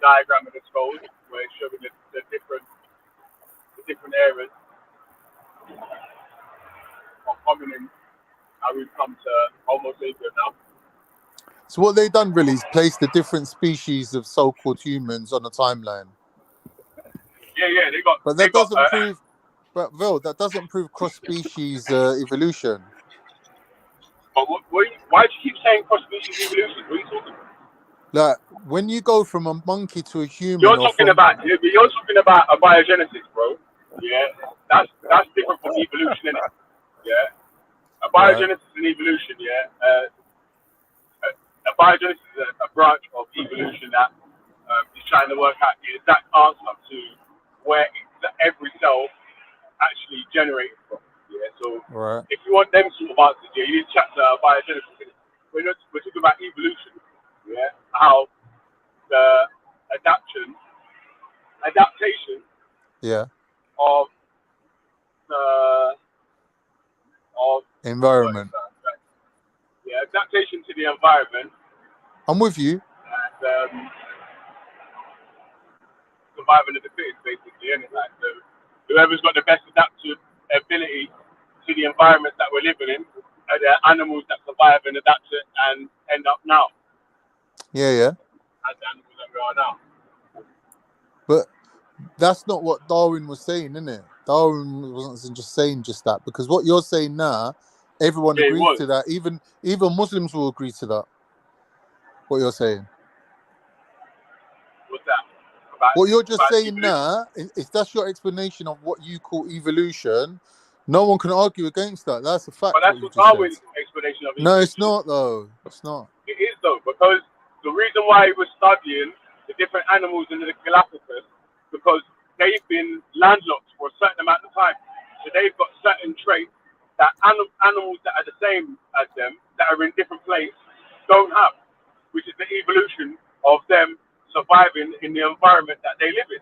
diagram of the skulls, where it's showing the different eras of hominin, how we've come to Homo sapien now.
So what they done really is place the different species of so-called humans on a timeline.
Yeah, they got.
But that doesn't prove. But Vil, that doesn't prove cross-species evolution.
But why do you keep saying cross-species evolution? What are you talking about?
Like when you go from a monkey to a human,
You're talking about abiogenesis, bro. Yeah, that's different from evolution, isn't it? Yeah, abiogenesis and evolution. Yeah, abiogenesis is a branch of evolution that is trying to work out the exact answer to where every cell actually generated from. Yeah, so if you want them sort of answers, yeah, you need to chat to abiogenesis. We're talking about evolution. Yeah, how the adaptation of
environment.
Yeah, adaptation to the environment.
I'm with you.
And survival of the fittest, basically, isn't it? Like, so whoever's got the best adaptive ability to the environment that we're living in are the animals that survive and adapt it and end up now.
Yeah.
As the animals that we are now.
But that's not what Darwin was saying, isn't it? Darwin wasn't just saying just that, because what you're saying now, everyone agrees to that. Even Muslims will agree to that. What you're saying.
What's that?
What you're just saying now, if that's your explanation of what you call evolution, no one can argue against that. That's a fact.
But that's what Darwin's explanation of evolution.
No, it's not though. It's not.
It is though, because the reason why he was studying the different animals in the Galapagos, because they've been landlocked for a certain amount of time. So they've got certain traits that animals that are the same as them, that are in different places, don't have, which is the evolution of them surviving in the environment that they live in.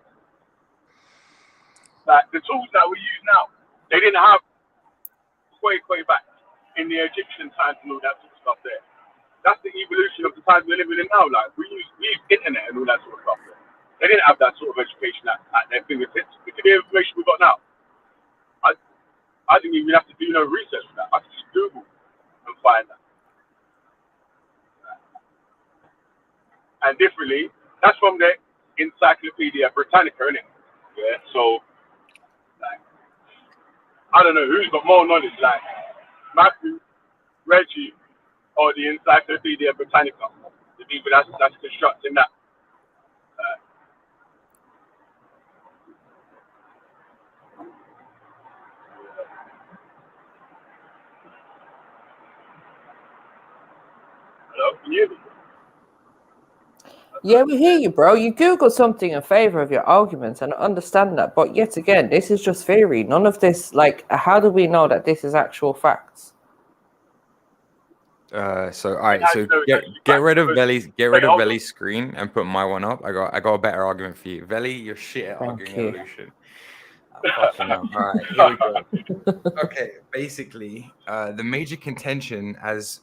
Like the tools that we use now, they didn't have way back in the Egyptian times and all that sort of stuff there. That's the evolution of the times we're living in now. Like we use internet and all that sort of stuff there. They didn't have that sort of education at their fingertips. Look at the information we got now. I didn't even have to do no research for that. I could just Google and find that. And differently, that's from the Encyclopedia Britannica, isn't it? Yeah, so like, I don't know who's got more knowledge, like Matthew, Reggie, or the Encyclopedia Britannica, the people that's constructing that. Hello, can you hear me?
Yeah, we hear you, bro. You Google something in favor of your arguments and understand that. But yet again, this is just theory. None of this, like, how do we know that this is actual facts?
So all right, so get rid of Veli's screen and put my one up. I got a better argument for you. Veli, you're shit at arguing evolution. Fucking hell. All right, here we go. Okay, basically, the major contention, as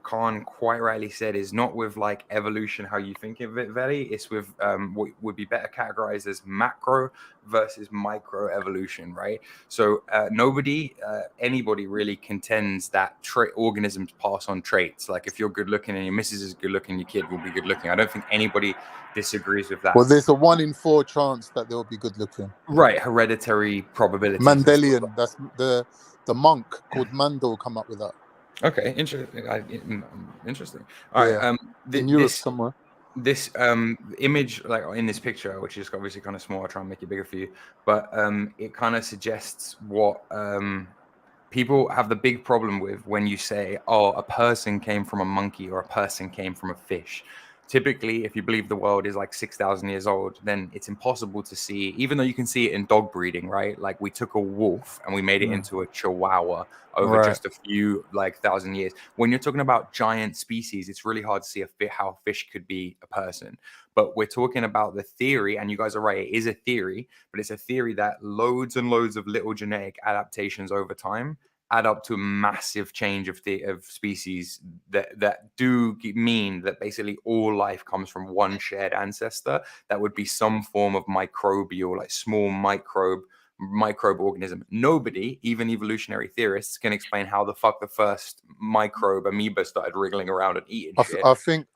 Khan quite rightly said, is not with like evolution, how you think of it, Veli. It's with what would be better categorized as macro versus micro evolution, right? So anybody really contends that organisms pass on traits. Like if you're good looking and your missus is good looking, your kid will be good looking. I don't think anybody disagrees with that.
Well, there's a 1 in 4 chance that they'll be good looking.
Right, hereditary probability.
Mendelian. That's the monk called Mandel come up with that.
Okay, interesting. Interesting. All right.
In Europe somewhere.
This image, like in this picture, which is obviously kind of small, I'll try and make it bigger for you, but it kind of suggests what people have the big problem with when you say, oh, a person came from a monkey or a person came from a fish. Typically, if you believe the world is like 6,000 years old, then it's impossible to see, even though you can see it in dog breeding, right? Like we took a wolf and we made it into a chihuahua over just a few like 1,000 years. When you're talking about giant species, it's really hard to see how a fish could be a person. But we're talking about the theory, and you guys are right, it is a theory, but it's a theory that loads and loads of little genetic adaptations over time add up to a massive change of species that do mean that basically all life comes from one shared ancestor. That would be some form of microbial, like small microbe organism. Nobody, even evolutionary theorists, can explain how the fuck the first microbe amoeba started wriggling around and eating shit.
I think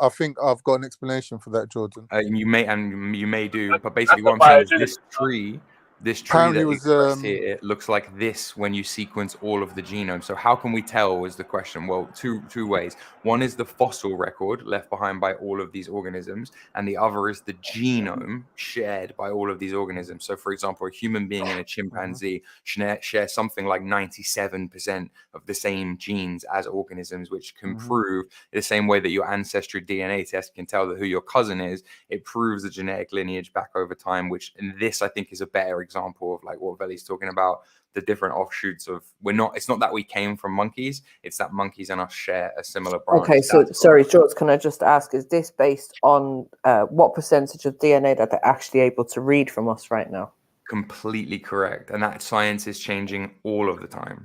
I've got an explanation for that, Jordan.
You may do, but basically what I'm saying is this tree
Apparently
that
was,
exists here looks like this when you sequence all of the genome. So how can we tell is the question. Well, two ways. One is the fossil record left behind by all of these organisms, and the other is the genome shared by all of these organisms. So for example, a human being and a chimpanzee share something like 97% of the same genes as organisms, which can prove the same way that your ancestry DNA test can tell that who your cousin is. It proves the genetic lineage back over time, which in this I think is a better example of like what Veli's talking about, the different offshoots of it's not that we came from monkeys, it's that monkeys and us share a similar branch.
Okay, so sorry, George, can I just ask, is this based on what percentage of DNA that they're actually able to read from us right now?
Completely correct, and that science is changing all of the time.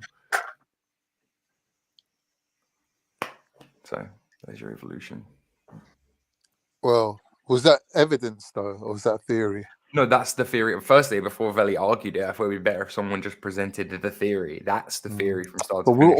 So there's your evolution.
Well, was that evidence though, or was that theory?
No, that's the theory. Firstly, before Veli argued it, I thought it would be better if someone just presented the theory. That's the theory from start to
But
finish.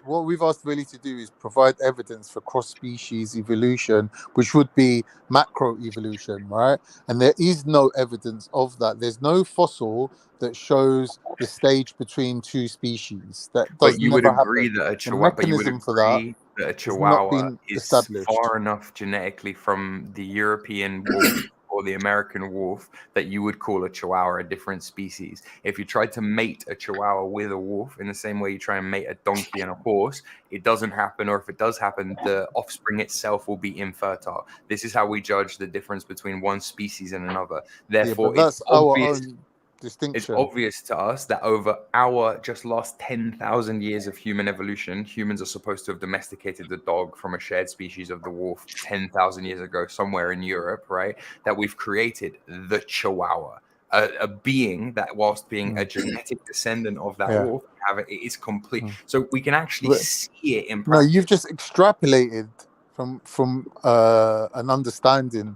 what we've asked Veli to do is provide evidence for cross-species evolution, which would be macro-evolution, right? And there is no evidence of that. There's no fossil that shows the stage between two species. That does
But you
never
would agree
happen.
that a
The
chihuahua,
mechanism for that
a
has not
chihuahua
been
is
established.
far enough genetically from the European wolf or the American wolf that you would call a chihuahua a different species. If you tried to mate a chihuahua with a wolf in the same way you try and mate a donkey and a horse, it doesn't happen, or if it does happen, the offspring itself will be infertile. This is how we judge the difference between one species and another. Therefore,
but that's
it's
our
obvious.
own distinction.
It's obvious to us that over our just last 10,000 years of human evolution, humans are supposed to have domesticated the dog from a shared species of the wolf 10,000 years ago, somewhere in Europe, right? That we've created the chihuahua, a being that, whilst being a genetic descendant of that wolf, it is complete. So we can actually see it in practice.
No, you've just extrapolated from an understanding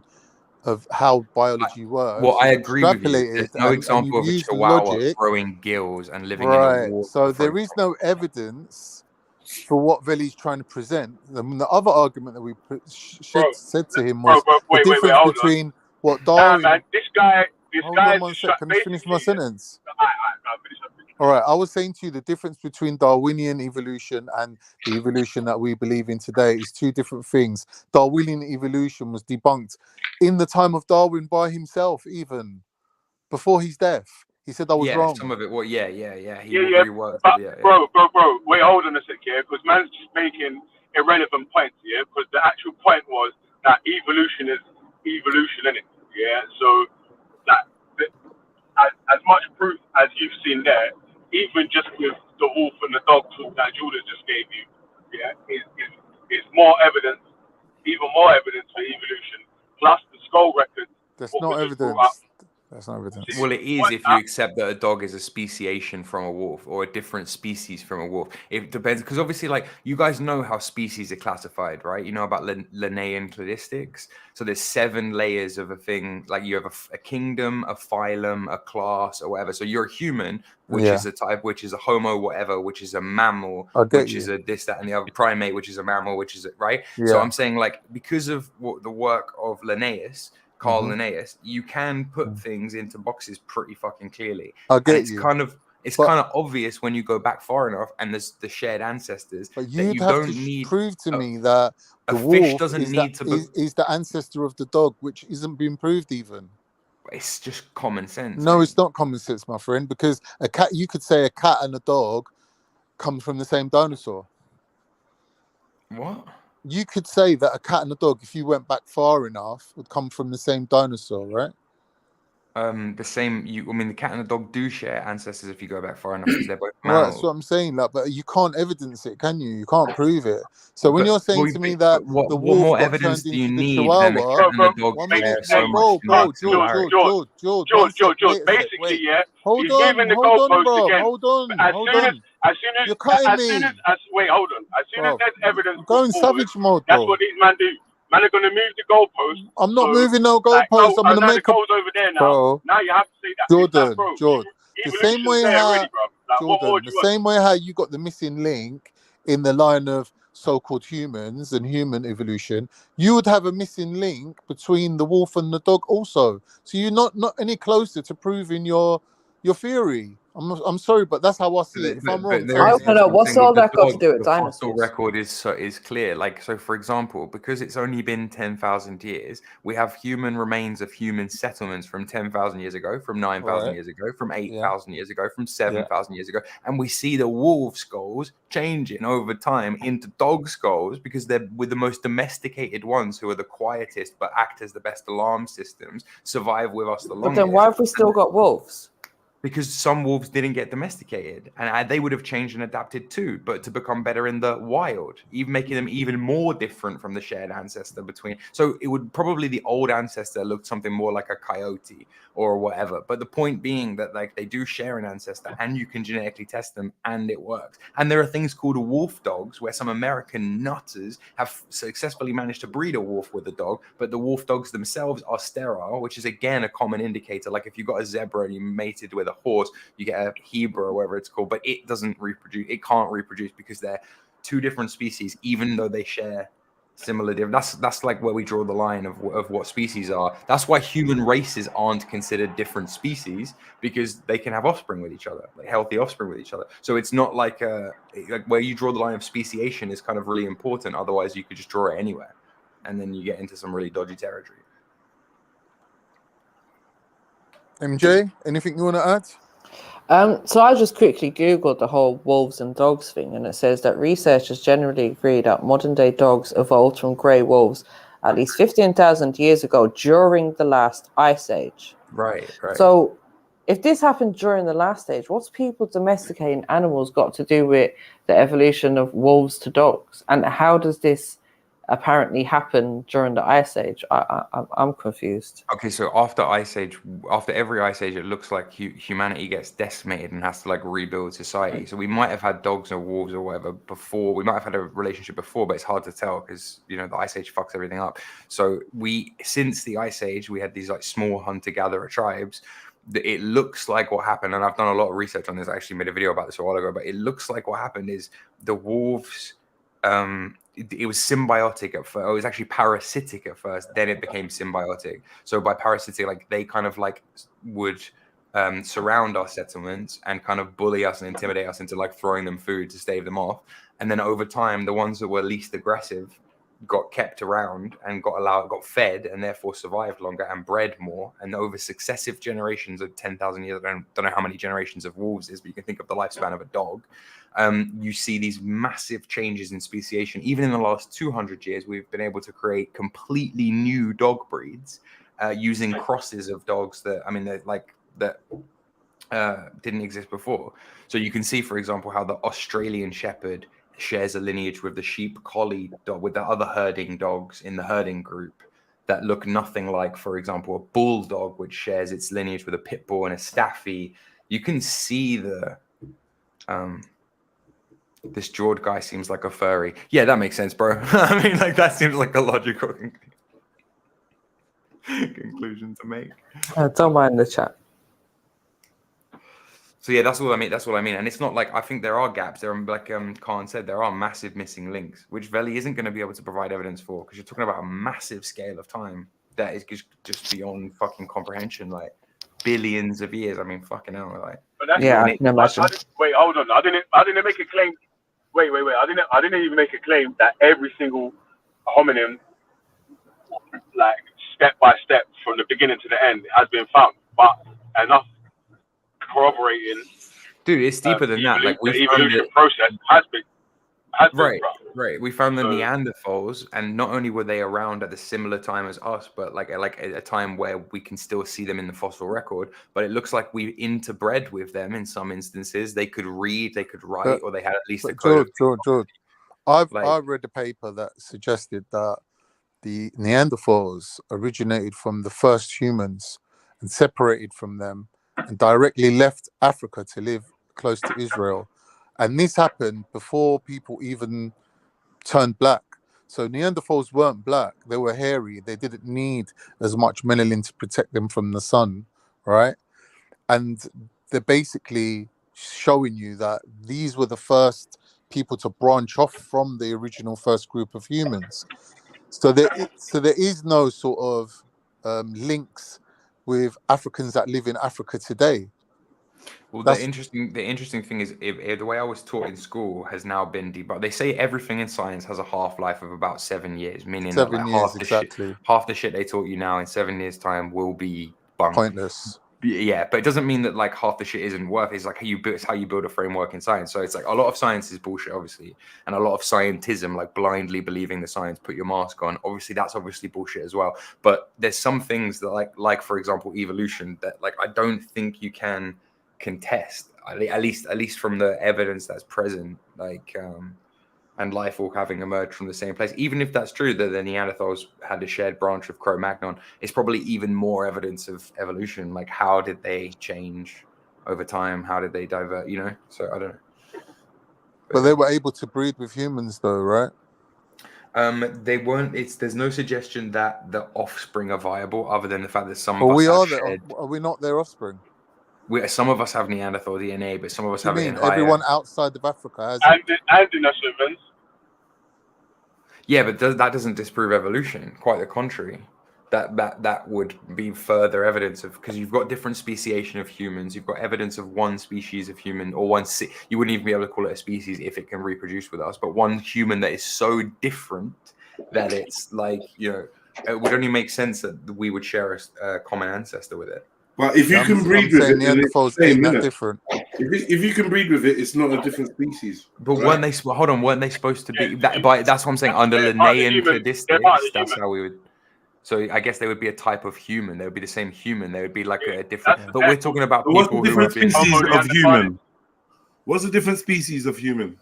of how biology works.
Well, I agree with you. There's no example of a chihuahua growing gills and living in a wall.
So there is no evidence for what Veli's trying to present. The other argument that we said to him was the difference between what Darwin...
man, this guy
Hold on one sec. Can I finish my sentence? All right, I was saying to you the difference between Darwinian evolution and the evolution that we believe in today is two different things. Darwinian evolution was debunked in the time of Darwin by himself, even before his death. He said I was wrong.
Some of it. Well, He reworked
but
it.
Bro, wait, hold on a sec, because man's just making irrelevant points, because the actual point was that evolution is evolution, innit? So that as much proof as you've seen there, even just with the wolf and the dog talk that Jordan just gave you, is more evidence, even more evidence for evolution, plus the skull records.
That's not evidence. That's not evidence.
Well, it is if you accept that a dog is a speciation from a wolf or a different species from a wolf. It depends, because obviously, like, you guys know how species are classified, right? You know about Linnaean cladistics. So there's 7 layers of a thing. Like you have a kingdom, a phylum, a class, or whatever. So you're a human, which is a type, which is a homo, whatever, which is a mammal, which is a this, that, and the other, primate, which is a mammal, which is right. So I'm saying, like, because of the work of Linnaeus, Carl Linnaeus, you can put things into boxes pretty fucking clearly. It's kind of obvious when you go back far enough, and there's the shared ancestors.
But you don't need prove to me that the wolf is the ancestor of the dog, which isn't being proved even.
It's just common sense.
No, it's not common sense, my friend, because a cat, you could say a cat and a dog come from the same dinosaur.
What?
You could say that a cat and a dog, if you went back far enough, would come from the same dinosaur, right?
The same. I mean, the cat and the dog do share ancestors if you go back far enough, because they're both mammals.
Right, that's what I'm saying. Like, but you can't evidence it, can you? You can't prove it. So when you're saying to me that the wolf
more
got
evidence
turned
do you
into the
need
chihuahua,
than a cat and a dog share so much
George,
George, basically,
Hold
He's
on,
moving the
hold on,
goalposts
bro.
again.
Hold on,
As
hold
soon as,
on.
as soon as,
You're cutting
as
me,
soon as, wait, hold on. As soon as
bro.
there's evidence
I'm
put
going
forward,
savage mode,
that's
bro.
what these men do. Man are gonna move the goalposts.
I'm not
So,
moving no
like,
goalposts. I'm
oh,
gonna
now the
make a,
goal's over there now.
bro.
Now you have to say that. It's like,
Jordan,
bro,
Jordan. The same
evolution's
way
there already,
how
bro. Like, what more
Jordan,
do
the
you want?
same way how you got the missing link in the line of so-called humans and human evolution, you would have a missing link between the wolf and the dog also. So you're not any closer to proving your theory. I'm sorry, but that's how I see it. If I'm wrong,
But
tell
there is
me.
something with the dog. The fossil
dinosaurs?
record is clear. Like, so for example, because it's only been 10,000 years, we have human remains of human settlements from 10,000 years ago, from 9,000
Right.
years ago, from
Yeah.
8,000 years ago, from
Yeah.
7,000 years ago, and we see the wolf skulls changing over time into dog skulls because they're with the most domesticated ones, who are the quietest but act as the best alarm systems, survive with us the
But
longest.
then why have we still got wolves?
Because some wolves didn't get domesticated, and they would have changed and adapted too, but to become better in the wild, even making them even more different from the shared ancestor between. So it would probably, the old ancestor looked something more like a coyote or whatever. But the point being that, like, they do share an ancestor, and you can genetically test them, and it works. And there are things called wolf dogs, where some American nutters have successfully managed to breed a wolf with a dog, but the wolf dogs themselves are sterile, which is again a common indicator. Like if you got a zebra and you mated with a horse, you get a Hebrew or whatever it's called, but it doesn't reproduce. It can't reproduce because they're two different species, even though they share similar different. That's like where we draw the line of what species are. That's why human races aren't considered different species, because they can have offspring with each other, like healthy offspring with each other. So it's not like where you draw the line of speciation is kind of really important. Otherwise, you could just draw it anywhere, and then you get into some really dodgy territory.
MJ, anything you want to add?
So I just quickly Googled the whole wolves and dogs thing, and it says that researchers generally agree that modern-day dogs evolved from grey wolves at least 15,000 years ago during the last ice age.
Right.
So if this happened during the last age, what's people domesticating animals got to do with the evolution of wolves to dogs? And how does this apparently happen during the ice age? I'm confused.
Okay, so after every ice age, it looks like humanity gets decimated and has to like rebuild society. So we might have had dogs or wolves or whatever before. We might have had a relationship before, but it's hard to tell because, you know, the ice age fucks everything up. So since the ice age, we had these like small hunter-gatherer tribes. It looks like what happened, and I've done a lot of research on this. I actually made a video about this a while ago, but it looks like what happened is the wolves, it was symbiotic at first. It was actually parasitic at first. Then it became symbiotic. So by parasitic, like they kind of like would surround our settlements and kind of bully us and intimidate us into like throwing them food to stave them off. And then over time, the ones that were least aggressive got kept around and got fed, and therefore survived longer and bred more. And over successive generations of 10,000 years, I don't know how many generations of wolves is, but you can think of the lifespan of a dog. You see these massive changes in speciation. Even in the last 200 years, we've been able to create completely new dog breeds using crosses of dogs that didn't exist before. So you can see, for example, how the Australian Shepherd shares a lineage with the sheep collie dog, with the other herding dogs in the herding group that look nothing like, for example, a bulldog, which shares its lineage with a pit bull and a staffy. You can see the this jawed guy seems like a furry. Yeah, that makes sense, bro. I mean, like, that seems like a logical conclusion to make.
Don't mind the chat.
So yeah, that's what I mean. And it's not like, I think there are gaps. There are, like Khan said, there are massive missing links, which Veli isn't going to be able to provide evidence for, because you're talking about a massive scale of time that is just beyond fucking comprehension. Like billions of years. I mean, fucking hell, like.
But that's
Yeah, I can imagine.
Wait, hold on. I didn't make a claim. Wait. I didn't even make a claim that every single hominin, like step by step from the beginning to the end, has been found. But enough corroborating.
Dude, it's deeper than that. Like,
the evolution process has been.
Right. We found the Neanderthals, and not only were they around at the similar time as us, but like at a time where we can still see them in the fossil record. But it looks like we interbred with them in some instances. They could read, they could write, or they had at least a code.
George. I've read a paper that suggested that the Neanderthals originated from the first humans and separated from them and directly left Africa to live close to Israel. And this happened before people even turned black. So Neanderthals weren't black, they were hairy, they didn't need as much melanin to protect them from the sun, right? And they're basically showing you that these were the first people to branch off from the original first group of humans. So there is no sort of links with Africans that live in Africa today.
Well,
That's
the interesting thing is if the way I was taught in school has now been debunked. They say everything in science has a half-life of about 7 years, meaning that
7
like
years exactly.
half the shit they taught you now in 7 years' time will be bunk.
Pointless.
Yeah, but it doesn't mean that like half the shit isn't worth. It's like it's how you build a framework in science. So it's like a lot of science is bullshit, obviously, and a lot of scientism, like blindly believing the science, put your mask on. Obviously, that's obviously bullshit as well. But there's some things that like for example, evolution that like I don't think you can contest. At least from the evidence that's present, like and life all having emerged from the same place. Even if that's true that the Neanderthals had a shared branch of Cro-Magnon, it's probably even more evidence of evolution. Like, how did they change over time? How did they divert? You know, so I don't know.
But they were able to breed with humans, though, right?
They weren't. There's no suggestion that the offspring are viable, other than the fact that some
Well,
of us
we
have
are
shared.
are we not their offspring?
Some of us have Neanderthal DNA, but some of us
What do
have
you
it
mean?
in higher.
Everyone outside of Africa has
And
it.
in us humans.
Yeah, but that doesn't disprove evolution. Quite the contrary. That would be further evidence of, because you've got different speciation of humans. You've got evidence of one species of human, or you wouldn't even be able to call it a species if it can reproduce with us. But one human that is so different that it's like, you know, it would only make sense that we would share a common ancestor with it.
But if you can breed with it, then it's the same,
ain't that
innit?
different.
If you can breed with it, it's not a different species.
But
right?
weren't they? Hold on, weren't they supposed to be? That's what I'm saying. Under Linnaean cladistics, that's how we would. So I guess they would be a type of human. They would be the same human. They would be like a different. But we're talking about
But what's the
people who
different
have been.
species of human? What's the different species of human?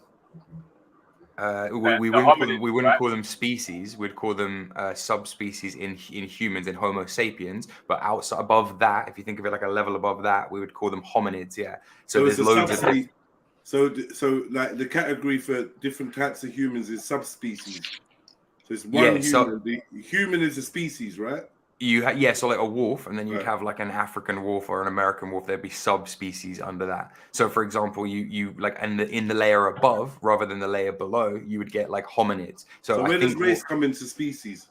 We wouldn't call them species. We'd call them subspecies in humans, in Homo sapiens. But outside above that, if you think of it like a level above that, we would call them hominids. Yeah. So there's
it's a
loads of.
subspecies. So like the category for different types of humans is subspecies. So it's one human.
So,
the human is a species, right?
So like a wolf, and then you'd have like an African wolf or an American wolf. There'd be subspecies under that. So for example, you like, and in the layer above rather than the layer below, you would get like hominids. So
where does race come into species?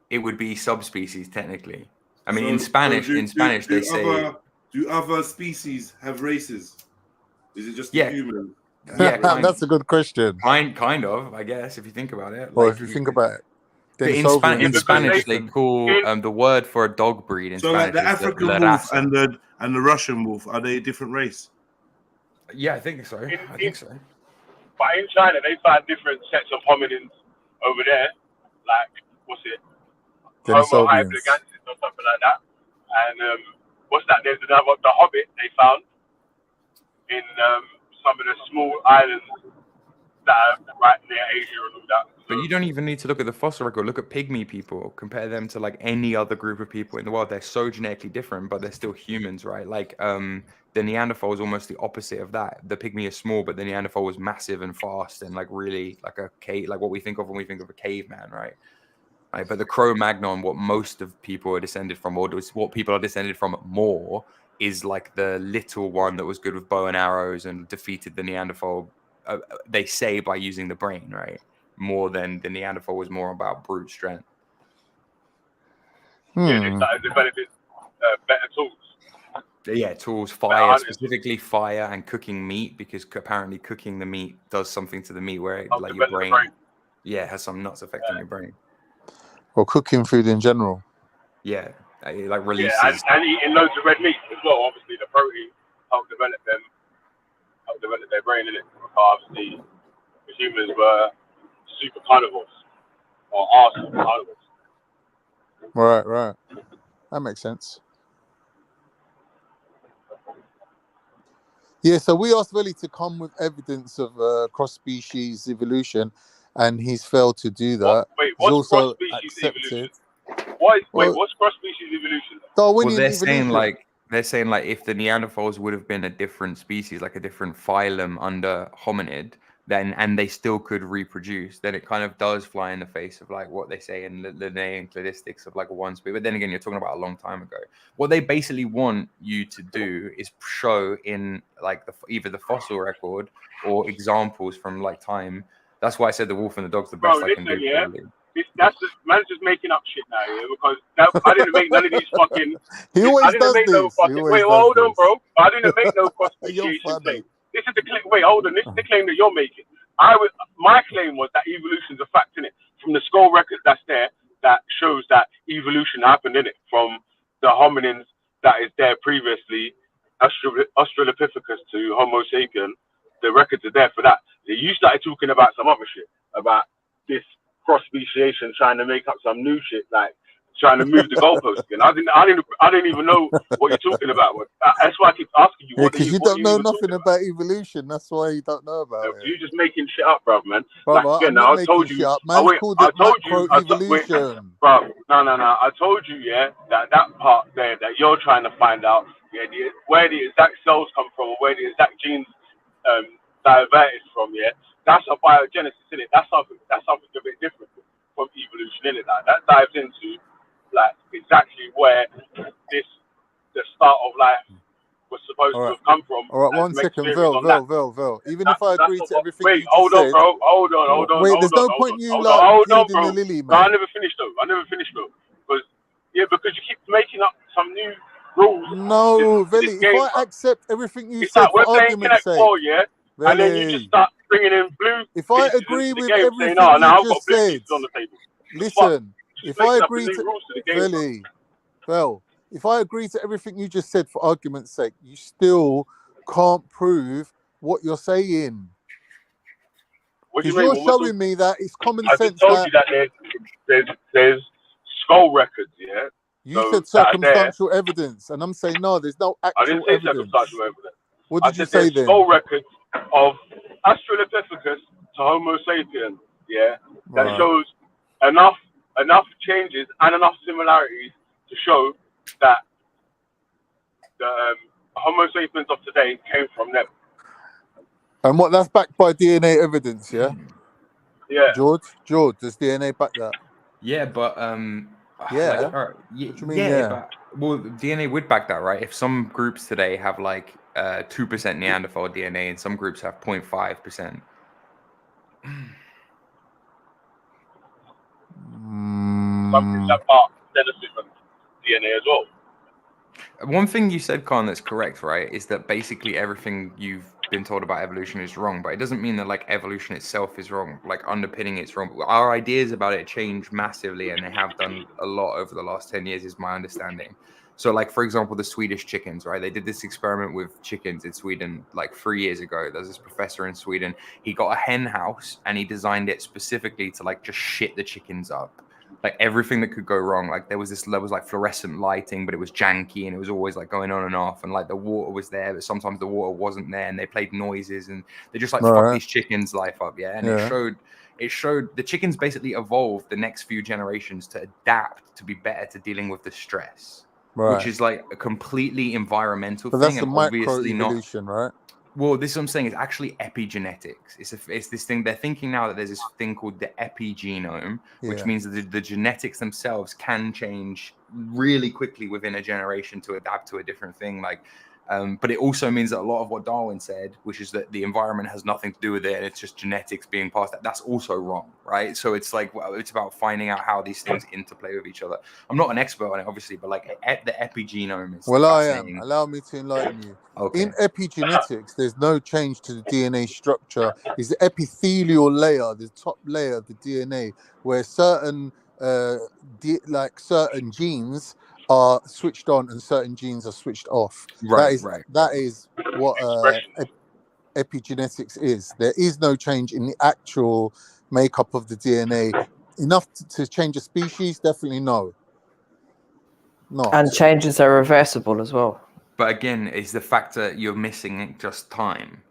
It would be subspecies technically. I mean, in Spanish, they say.
Do other species have races? Is it just the human?
Yeah,
that's a good question.
Kind of, I guess, if you think about it.
Well, if you think about it.
In Spanish, they call the word for a dog breed in Spanish.
Like the African wolf and the Russian wolf, are they a different race?
Yeah, I think so.
But in China, they found different sets of hominins over there. Like, what's it? Homo heidelbergensis or something like that. And what's that? There's another, the Hobbit they found in some of the small islands that are right near Asia and all that.
But you don't even need to look at the fossil record. Look at pygmy people. Compare them to like any other group of people in the world. They're so genetically different, but they're still humans, right? Like the Neanderthal is almost the opposite of that. The pygmy is small, but the Neanderthal was massive and fast and like really like a cave, like what we think of when we think of a caveman, right? Right, but the Cro-Magnon, what most of people are descended from, or what people are descended from more, is like the little one that was good with bow and arrows and defeated the Neanderthal. They say by using the brain, right? More than the Neanderthal was more about brute strength.
Yeah, they started developing better tools.
Yeah, tools, fire, specifically fire and cooking meat, because apparently cooking the meat does something to the meat where it, like your brain, has some nuts affecting your brain.
Or cooking food in general.
Yeah, it like releases.
Yeah, and eating loads of red meat as well. Obviously, the protein helped develop their brain, in it. Obviously, the humans were super carnivores, or are super carnivores.
Right. That makes sense. Yeah, so we asked Willie to come with evidence of cross-species evolution, and he's failed to do that.
What's cross-species evolution? What's cross-species evolution?
Well, they're they're saying like if the Neanderthals would have been a different species, like a different phylum under hominid, then and they still could reproduce, then it kind of does fly in the face of like what they say in Linnaean cladistics of like a one species. But then again, you're talking about a long time ago. What they basically want you to do is show in like either the fossil record or examples from like time. That's why I said the wolf and the dog's the best I can do.
Yeah. That's just man's just making up shit now, yeah. Because I didn't make none of these fucking.
He always does this.
No fucking, wait, hold on, bro. I didn't make no cross speciation claim. This is the claim. Wait, hold on. This is the claim that you're making. My claim was that evolution's a fact in it from the skull record that's there that shows that evolution happened in it from the hominins that is there previously, Australopithecus to Homo sapien. The records are there for that. You started talking about some other shit about this cross speciation, trying to make up some new shit, like trying to move the goalposts again. I didn't even know what you're talking about. That's why I keep asking you.
Because you don't know nothing about evolution. That's why you don't know about it.
You're just making shit up, bruv, man.
Brother,
like, again,
I told you. I told you.
Bruv, no. I told you, yeah, that part there that you're trying to find out, yeah, where the exact cells come from, or where the exact genes diverted from, yeah. That's a biogenesis, in it. That's something a bit different from evolution, in it. That dives into like exactly where the start of life was supposed to have come from.
All right, 1 second, Vel. Even if I agree to everything you just
hold on,
said,
bro. Hold on.
Wait, there's no point you like pleading the lily, man.
No, I never finished though. Because you keep making up some new rules.
No, Veli, if I accept everything you said
like
for
we're playing
argument's
Connect
sake,
4, yeah, and then you just start bringing in blue.
If I agree with everything
now
you
I've got
just
blue
said,
pieces on the table.
listen, if I agree
to the game,
Veli, well, if I agree to everything you just said for argument's sake, you still can't prove what you're saying. Because you're showing me that it's common sense.
I just told you that there's skull records, yeah.
You said circumstantial evidence, and I'm saying no, there's no actual
I didn't say
evidence.
circumstantial evidence.
What did you say
there's
then?
skull records of Australopithecus to Homo sapien, yeah, that shows enough changes and enough similarities to show that the Homo sapiens of today came from them.
And what that's backed by DNA evidence, yeah?
Yeah.
George, does DNA back that?
Yeah, but
yeah.
Like,
What do you mean,
but well, DNA would back that, right? If some groups today have like 2% Neanderthal DNA, and some groups have 0.5%.
Some groups have part benefit from DNA as well.
One thing you said, Khan, that's correct, right, is that basically everything you've been told about evolution is wrong, but it doesn't mean that like evolution itself is wrong, like underpinning it's wrong. Our ideas about it change massively, and they have done a lot over the last 10 years, is my understanding. So like, for example, the Swedish chickens, right? They did this experiment with chickens in Sweden like 3 years ago. There's this professor in Sweden. He got a hen house and he designed it specifically to like just shit the chickens up. Like everything that could go wrong. Like there was like fluorescent lighting, but it was janky and it was always like going on and off. And like the water was there, but sometimes the water wasn't there, and they played noises and they just like fucked these chickens' life up. Yeah. And it showed the chickens basically evolved the next few generations to adapt to be better to dealing with the stress.
Right.
Which is like a completely environmental
But
thing.
that's the
And obviously
microevolution, right?
Well, this is what I'm saying. It's actually epigenetics. It's this thing. They're thinking now that there's this thing called the epigenome, which means that the genetics themselves can change really quickly within a generation to adapt to a different thing. Like, but it also means that a lot of what Darwin said, which is that the environment has nothing to do with it, and it's just genetics being passed, that's also wrong, right? So it's like, well, it's about finding out how these things interplay with each other. I'm not an expert on it, obviously, but like the epigenome is fascinating.
I am. Allow me to enlighten you.
Okay.
In epigenetics, there's no change to the DNA structure. It's the epithelial layer, the top layer of the DNA, where certain certain genes are switched on and certain genes are switched off.
Right,
that is what epigenetics is. There is no change in the actual makeup of the DNA. Enough to change a species? Definitely no. No.
And changes are reversible as well.
But again, is the fact that you're missing just time.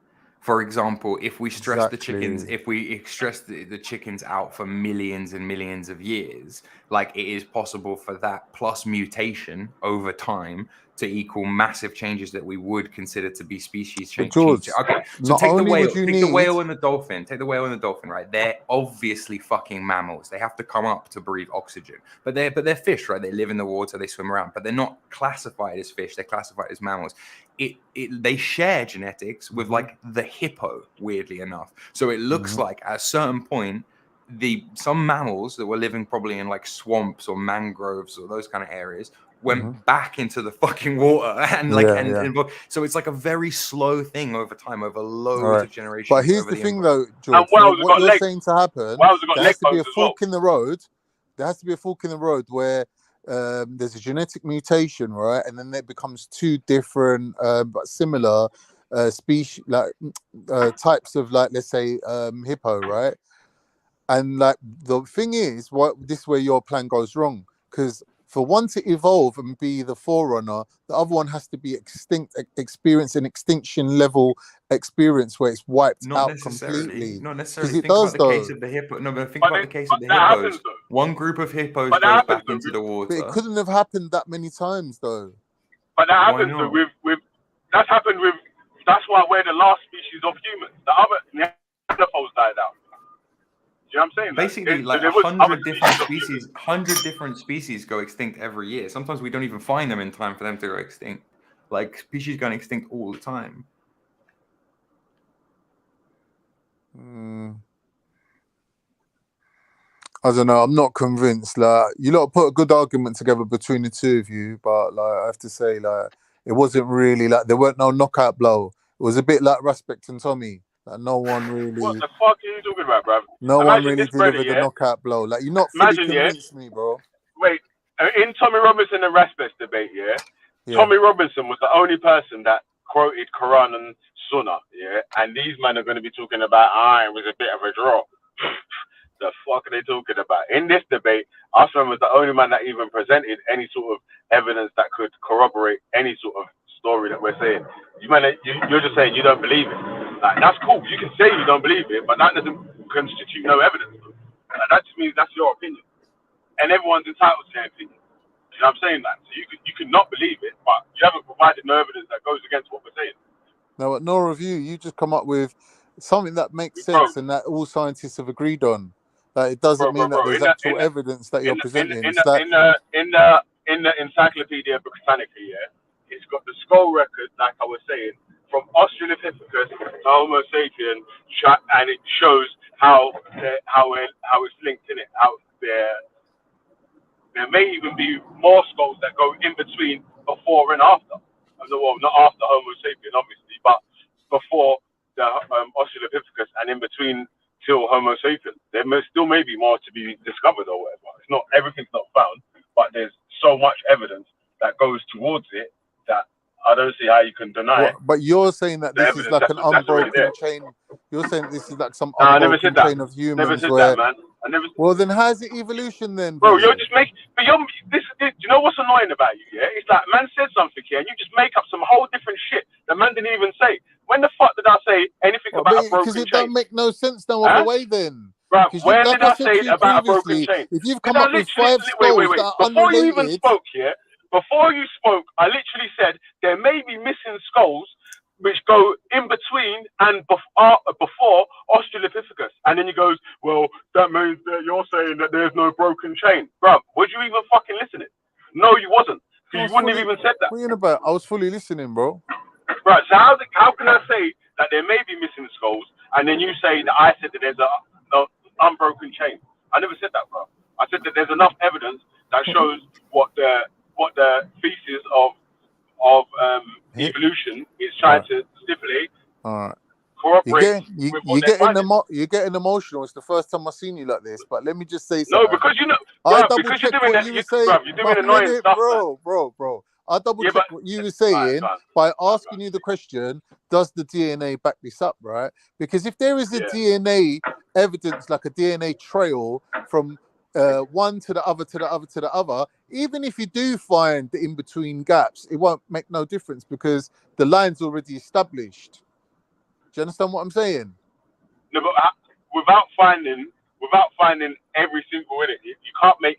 For example, if we stress the chickens, if we stress the chickens out for millions and millions of years, like it is possible for that plus mutation over time to equal massive changes that we would consider to be species change.
George,
Okay, so
not
take the
only
whale,
would you
take the
need-
whale and the dolphin. Take the whale and the dolphin, right? They're obviously fucking mammals. They have to come up to breathe oxygen. But they're fish, right? They live in the water, they swim around, but they're not classified as fish. They're classified as mammals. They share genetics with like the hippo, weirdly enough. So it looks like at a certain point, some mammals that were living probably in like swamps or mangroves or those kind of areas went back into the fucking water and so it's like a very slow thing over time, over loads of generations.
But here's the thing though, George, what you're saying to happen, there has to be a fork in the road. There has to be a fork in the road where there's a genetic mutation, right? And then it becomes two different but similar species, like types of, like, let's say hippo, right? And like the thing is, this is where your plan goes wrong, because for one to evolve and be the forerunner, the other one has to be extinct, experience an extinction level experience where it's wiped out completely.
Not necessarily.
Because it
Think
does,
about the case
though.
of the hippo. No, but think about the case of the hippos. One group of hippos goes back into the water.
But it couldn't have happened that many times, though.
But that happens with that's happened with. That's why we're the last species of humans. The other Neanderthals died out. You know what I'm saying?
Basically, like 100 different species go extinct every year. Sometimes we don't even find them in time for them to go extinct. Like species going extinct all the time.
I don't know. I'm not convinced. Like, you lot put a good argument together between the two of you, but like I have to say, like, it wasn't really like there weren't no knockout blow. It was a bit like Respect and Tommy. Like no one really.
What the fuck are you talking about, bruv?
No one
Imagine
really
this brother,
delivered the knockout blow. Like you're not fully convinced me, bro.
Wait, in Tommy Robinson and Respect debate, Tommy Robinson was the only person that quoted Quran and Sunnah, and these men are going to be talking about, it was a bit of a draw. The fuck are they talking about? In this debate, Aslam was the only man that even presented any sort of evidence that could corroborate any sort of story that we're saying. You're just saying you don't believe it. Like, that's cool. You can say you don't believe it, but that doesn't constitute no evidence. That just means that's your opinion, and everyone's entitled to their opinion. You know what I'm saying? That so you can not believe it, but you haven't provided no evidence that goes against what we're saying.
No, no review. You just come up with something that makes sense and that all scientists have agreed on. Like it doesn't mean that there's actual evidence that you're presenting.
In the Encyclopedia Britannica, it's got the skull record, like I was saying, from Australopithecus to Homo sapien, and it shows how it's linked in it. How there may even be more skulls that go in between before and after. Well, not after Homo sapien, obviously, but before the Australopithecus and in between till Homo sapien. There still may be more to be discovered or whatever. It's not, everything's not found, but there's so much evidence that goes towards it that I don't see how you can deny it.
But you're saying that this is like an unbroken chain. You're saying this is like some unbroken chain of humans.
Never said that, man. I never.
Well, then how's it evolution then,
bro? You're just making. But you know what's annoying about you? Yeah, it's like man said something here, and you just make up some whole different shit that man didn't even say. When the fuck did I say anything about a broken chain?
Because it don't make no sense no other way then.
Right, where did I say about a broken chain?
If you've come up with 5 skulls
wait.
that are
Before
unrelated,
you even spoke here, before you spoke, I literally said there may be missing skulls which go in between and before Australopithecus. And then he goes, well, that means that you're saying that there's no broken chain. Bro, would you even fucking listen it? No, you wasn't. You wouldn't have even said that.
What are you about? I was fully listening, bro.
Right, so how can I say that there may be missing skulls and then you say that I said that there's a unbroken chain? I never said that, bro. I said that there's enough evidence that shows what the thesis of evolution is trying to stipulate.
All right.
You're
getting emotional. It's the first time I've seen you like this. But let me just say
no,
something.
because you know,
I
bro,
double checked what you were saying.
You're doing annoying stuff,
bro. I double checked what you were saying by asking you the question: does the DNA back this up, right? Because if there is a DNA evidence, like a DNA trail from one to the other, to the other, to the other, even if you do find the in-between gaps, it won't make no difference because the line's already established. Do you understand what I'm saying?
No, but without finding every single in it, you can't make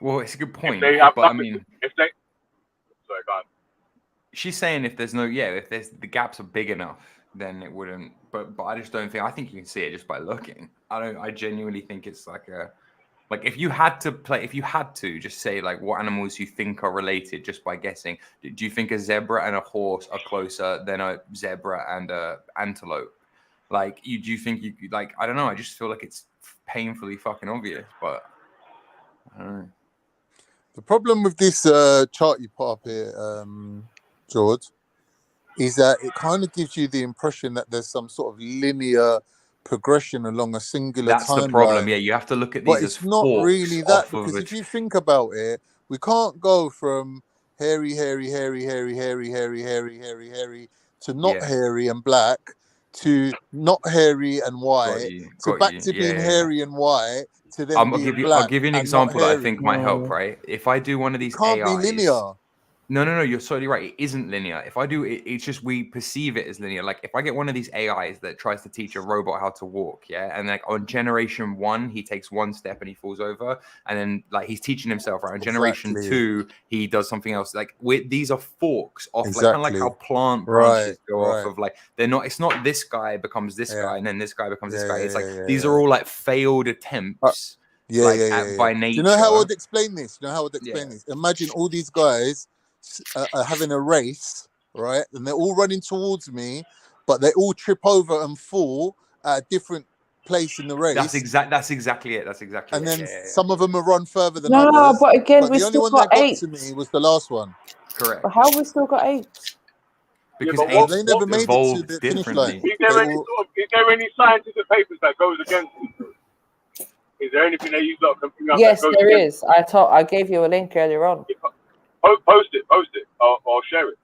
Well, it's a good point,
If they have
but I
nothing,
mean,
if they, sorry, go on.
she's saying if there's no, if there's the gaps are big enough, then it wouldn't. But I just don't think. I think you can see it just by looking. I genuinely think it's like if you had to just say like what animals you think are related just by guessing. Do you think a zebra and a horse are closer than a zebra and a antelope? Like do you think you could, like, I don't know. I just feel like it's painfully fucking obvious, but I don't know.
The problem with this chart you put up here, George, is that it kind of gives you the impression that there's some sort of linear progression along a singular
That's the
timeline.
problem. Yeah, you have to look at these
But
as
it's not
forks
really that,
off
because
of
if you think about it, we can't go from hairy to not hairy and black to not hairy and white to back to being hairy and white to then being
I'll
black
give you an
and not
example that I
hairy.
think might help, right? If I do one of these
Can't be
AIs,
linear.
No, you're totally right. It isn't linear. If I do it, it's just we perceive it as linear. Like if I get one of these AIs that tries to teach a robot how to walk, and like on generation 1, he takes one step and he falls over, and then like he's teaching himself, right? On generation 2, he does something else. Like these are forks off, like kind of like how plant branches go off of like they're not. It's not this guy becomes this guy and then this guy becomes this guy. It's like these are all like failed attempts. By nature.
Do you know how I would explain this? This? Imagine all these guys are having a race, right? And they're all running towards me, but they all trip over and fall at a different place in the race.
That's exactly it.
And then some of them will run further than
No,
others.
but again,
but
we
the only
still
one
got
that got
8.
to me was the last one.
Correct.
But how have we still got 8?
Because
they never made it to the finish line.
Is there any scientific papers that goes against it? Is there anything that you lot can bring up?
Yes,
that goes
there
against
is. I gave you a link earlier on.
Post it, or share it.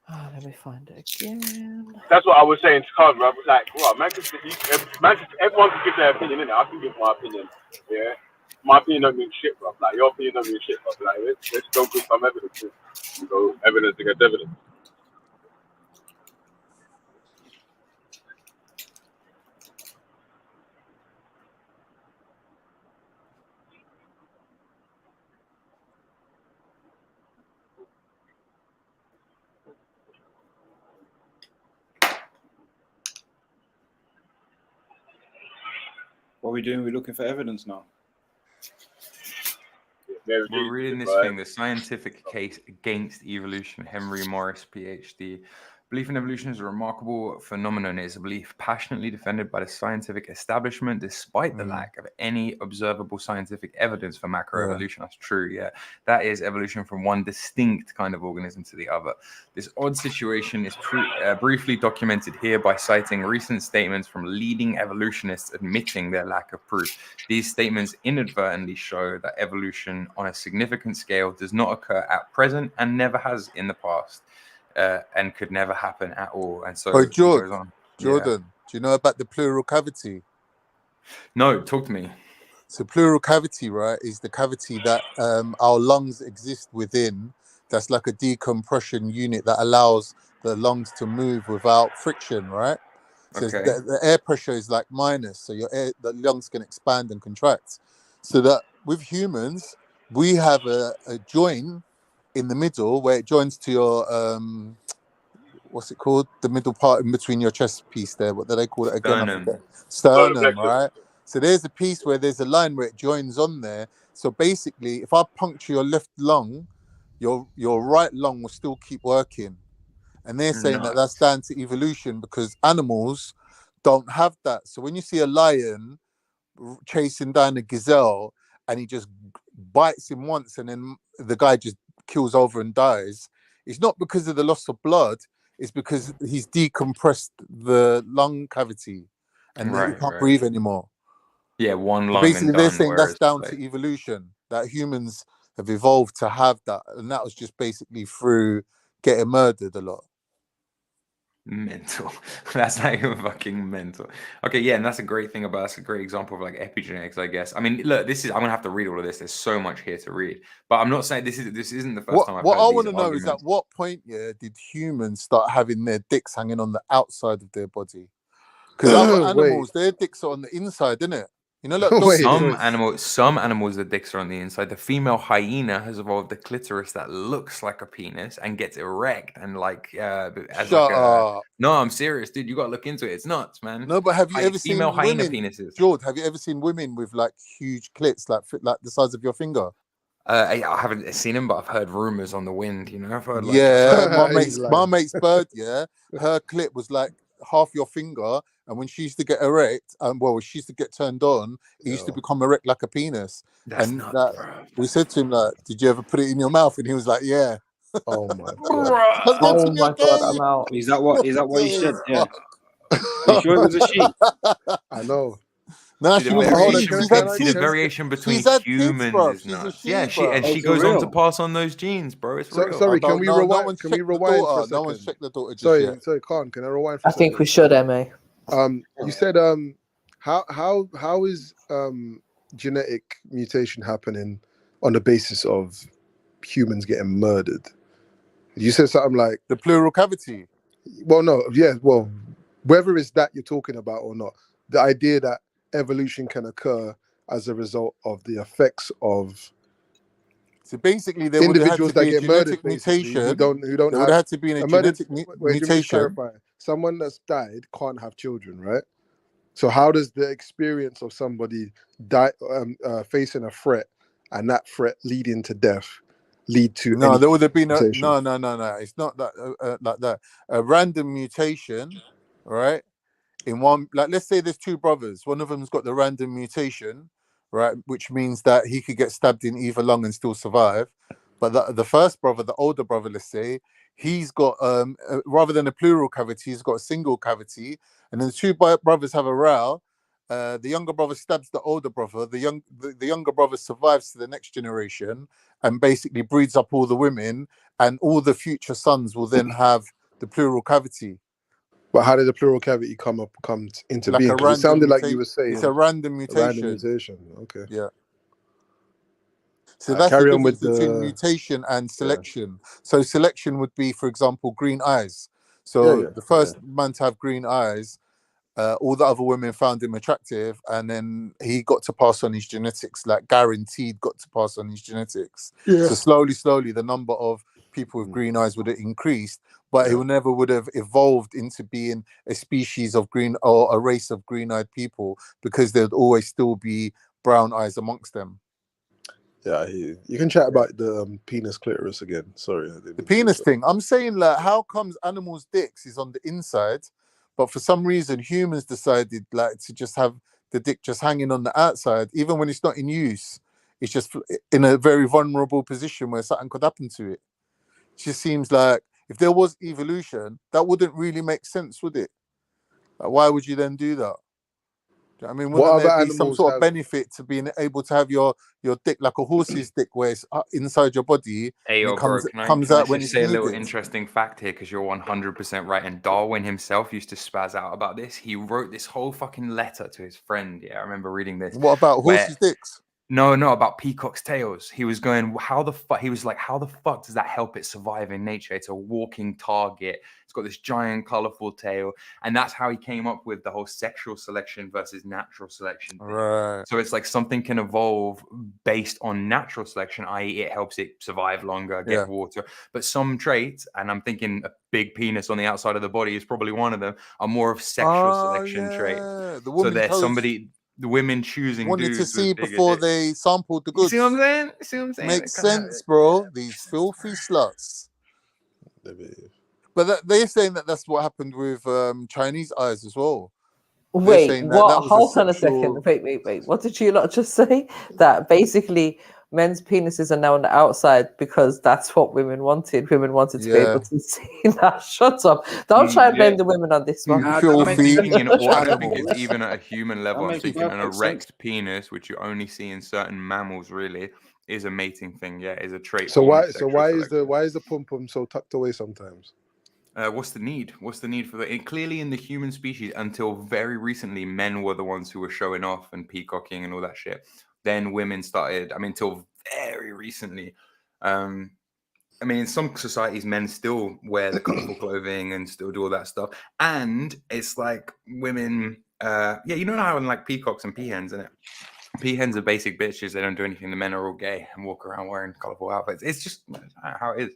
Let me find it again.
That's what I was saying to Cardi, bro. Like, well, everyone can give their opinion, innit? I can give my opinion. Yeah, my opinion don't mean shit, bro. Like your opinion don't mean shit, bro. Like let's go with some evidence. So evidence against evidence.
What are we doing? We're looking for evidence now.
We're reading this thing, The Scientific Case Against Evolution, Henry Morris, PhD. Belief in evolution is a remarkable phenomenon. It is a belief passionately defended by the scientific establishment despite the lack of any observable scientific evidence for macroevolution. That's true, yeah. That is evolution from one distinct kind of organism to the other. This odd situation is briefly documented here by citing recent statements from leading evolutionists admitting their lack of proof. These statements inadvertently show that evolution on a significant scale does not occur at present and never has in the past. And could never happen at all. And so
Jordan, do you know about the pleural cavity?
No, talk to me.
So pleural cavity, right, is the cavity that our lungs exist within. That's like a decompression unit that allows the lungs to move without friction, right? So the air pressure is like minus, so the lungs can expand and contract. So that with humans, we have a joint in the middle where it joins to your what's it called, the middle part in between your chest piece there, what do they call it again? Sternum, right? So there's a piece where there's a line where it joins on there. So basically if I puncture your left lung, your right lung will still keep working. And they're saying that that's down to evolution because animals don't have that. So when you see a lion chasing down a gazelle and he just bites him once and then the guy just kills over and dies, it's not because of the loss of blood, it's because he's decompressed the lung cavity and then he can't breathe anymore.
Yeah, one lung.
Basically,
and
they're
done,
saying that's down
like...
to evolution, that humans have evolved to have that, and that was just basically through getting murdered a lot.
Mental. That's not even fucking mental. Okay, yeah, and that's a great thing about. That's a great example of like epigenetics, I guess. I mean, look, I'm gonna have to read all of this. There's so much here to read, but I'm not saying this isn't the first time I've heard
I
these
want to know
arguments.
is at what point, did humans start having their dicks hanging on the outside of their body? Because other animals, their dicks are on the inside, isn't it? You know, like
some animals, the dicks are on the inside. The female hyena has evolved a clitoris that looks like a penis and gets erect and like as
Shut
like a.
up.
No, I'm serious, dude. You got to look into it. It's nuts, man.
No, but have you ever
female
seen
hyena
women?
penises?
George, have you ever seen women with like huge clits, like the size of your finger?
I haven't seen him, but I've heard rumors on the wind. You know, I've heard like
Yeah, my mate's bird. Yeah, her clit was like half your finger, and when she used to get erect, she used to get turned on, it used to become erect like a penis.
That's
and
nuts,
that, we said to him like, "Did you ever put it in your mouth?" And he was like, "Yeah."
Oh my
god!
Oh my god, I'm out.
Is that what you said? Yeah. You sure it was a she?
I know.
No,
See,
she
the
was
variation between
she's had
humans
kids, bro.
is
She's a
nuts.
she,
Yeah,
bro.
she goes on to pass on those genes, bro. It's real.
Sorry, can we rewind?
No one's
can we
checked the
rewind for a
daughter.
second?
No one's checked the daughter just yet.
Sorry, Khan, can I rewind for a
I
second?
think we should, Emma.
You said how is genetic mutation happening on the basis of humans getting murdered? You said something like
the pleural cavity.
Well, no, yeah, well, whether it's that you're talking about or not, the idea that evolution can occur as a result of the effects of
So basically, there would have had
individuals
to
that
be a
get murdered,
genetic
basically,
mutation.
who don't
There would
have
have had to be a genetic
Wait, let me just
mutation.
clarify. Someone that's died can't have children, right? So how does the experience of somebody facing a threat and that threat leading to death lead to
No,
any
there would have been
mutation?
no. It's not that like that. A random mutation, right? In one, like let's say there's two brothers. One of them's got the random mutation, right, which means that he could get stabbed in either lung and still survive. But the first brother, the older brother, let's say, he's got rather than a pleural cavity, he's got a single cavity, and then the two brothers have a row. The younger brother stabs the older brother. The younger brother survives to the next generation and basically breeds up all the women, and all the future sons will then have the pleural cavity.
But how did the pleural cavity come into
Like
being?
a
Because it sounded like you were
It's
saying
a random mutation.
a random mutation. Okay.
Yeah. So that's the
carry on
difference
with
between
the
mutation and selection. So selection would be, for example, green eyes. So the first man to have green eyes, all the other women found him attractive, and then he got to pass on his genetics, like guaranteed got to pass on his genetics.
Yeah.
So slowly, the number of people with green eyes would have increased, but he never would have evolved into being a species of green or a race of green-eyed people, because there'd always still be brown eyes amongst them.
Yeah, I hear you. You can chat about the penis clitoris again. Sorry.
The penis thing. I'm saying, like, how comes animals' dicks is on the inside, but for some reason humans decided like to just have the dick just hanging on the outside, even when it's not in use. It's just in a very vulnerable position where something could happen to it. It just seems like if there was evolution, that wouldn't really make sense, would it? Like, why would you then do that? Do you know what I mean,
What
wouldn't there
other
be some
animals
sort of
have-
benefit to being able to have your dick like a horse's dick, where it's inside your body
Hey,
and
yo,
it
bro,
comes
can I
out when
just
it's
say a little
needed?
interesting fact here, because you're 100% right. And Darwin himself used to spaz out about this. He wrote this whole fucking letter to his friend. Yeah, I remember reading this.
What about horses' dicks?
No, about peacock's tails. He was going, how the fuck? He was like, how the fuck does that help it survive in nature? It's a walking target. It's got this giant, colorful tail, and that's how he came up with the whole sexual selection versus natural selection thing.
Right.
So it's like something can evolve based on natural selection, i.e., it helps it survive longer, get water. But some traits, and I'm thinking a big penis on the outside of the body is probably one of them, are more of sexual selection traits.
The
So
woman
there's
chose-
the women choosing
wanted to
dudes
see
with bigger
before
dicks.
they sampled the goods.
See what I'm saying? See what I'm saying?
Makes
It kinda-
sense, bro. These filthy sluts. But they're saying that that's what happened with Chinese eyes as well. They're
Wait,
saying
what?
that was
Hold on a
sexual-
second. Wait. What did you lot just say? That basically men's penises are now on the outside because that's what women wanted. Women wanted to be able to see that. Shut up. Don't try and blame the women on this one.
I'm thinking I don't think it's even at a human level. I'm thinking an erect penis, which you only see in certain mammals, really, is a mating thing. Yeah, is a trait.
So
form of
why
sexual
is
selection.
the pum pum so tucked away sometimes?
What's the need? What's the need for that? And clearly, in the human species, until very recently, men were the ones who were showing off and peacocking and all that shit. Then women started. I mean, until very recently. I mean, in some societies, men still wear the colorful clothing and still do all that stuff. And it's like women yeah, you know how in like peacocks and peahens, innit? Peahens are basic bitches. They don't do anything. The men are all gay and walk around wearing colorful outfits. It's just how it is.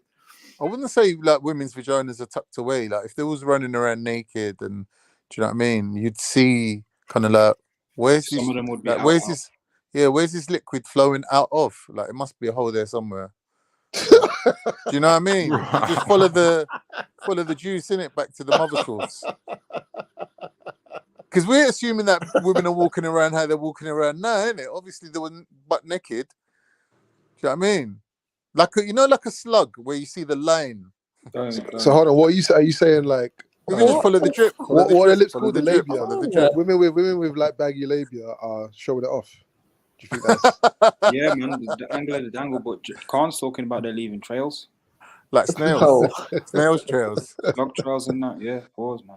I wouldn't say like women's vaginas are tucked away. Like if they was running around naked, and do you know what I mean? You'd see kind of like, where's
Some
this?
of them would be
Like,
out.
where's this? Yeah, where's this liquid flowing out of? Like it must be a hole there somewhere. Like, do you know what I mean? You just follow the juice in it back to the mother source. Because we're assuming that women are walking around how they're walking around now, isn't it? Obviously they were butt naked. Do you know what I mean? Like like a slug where you see the line.
So hold on, what are you saying? Like,
We just follow the drip.
what are the lips
follow
called? The
drip,
labia.
follow the drip.
Women with like baggy labia are showing it off. Do you think that's?
Yeah, man, the angle of the dangle. But Khan's talking about they're leaving trails,
like snails, snails trails,
log trails, and that. Yeah, pause, man.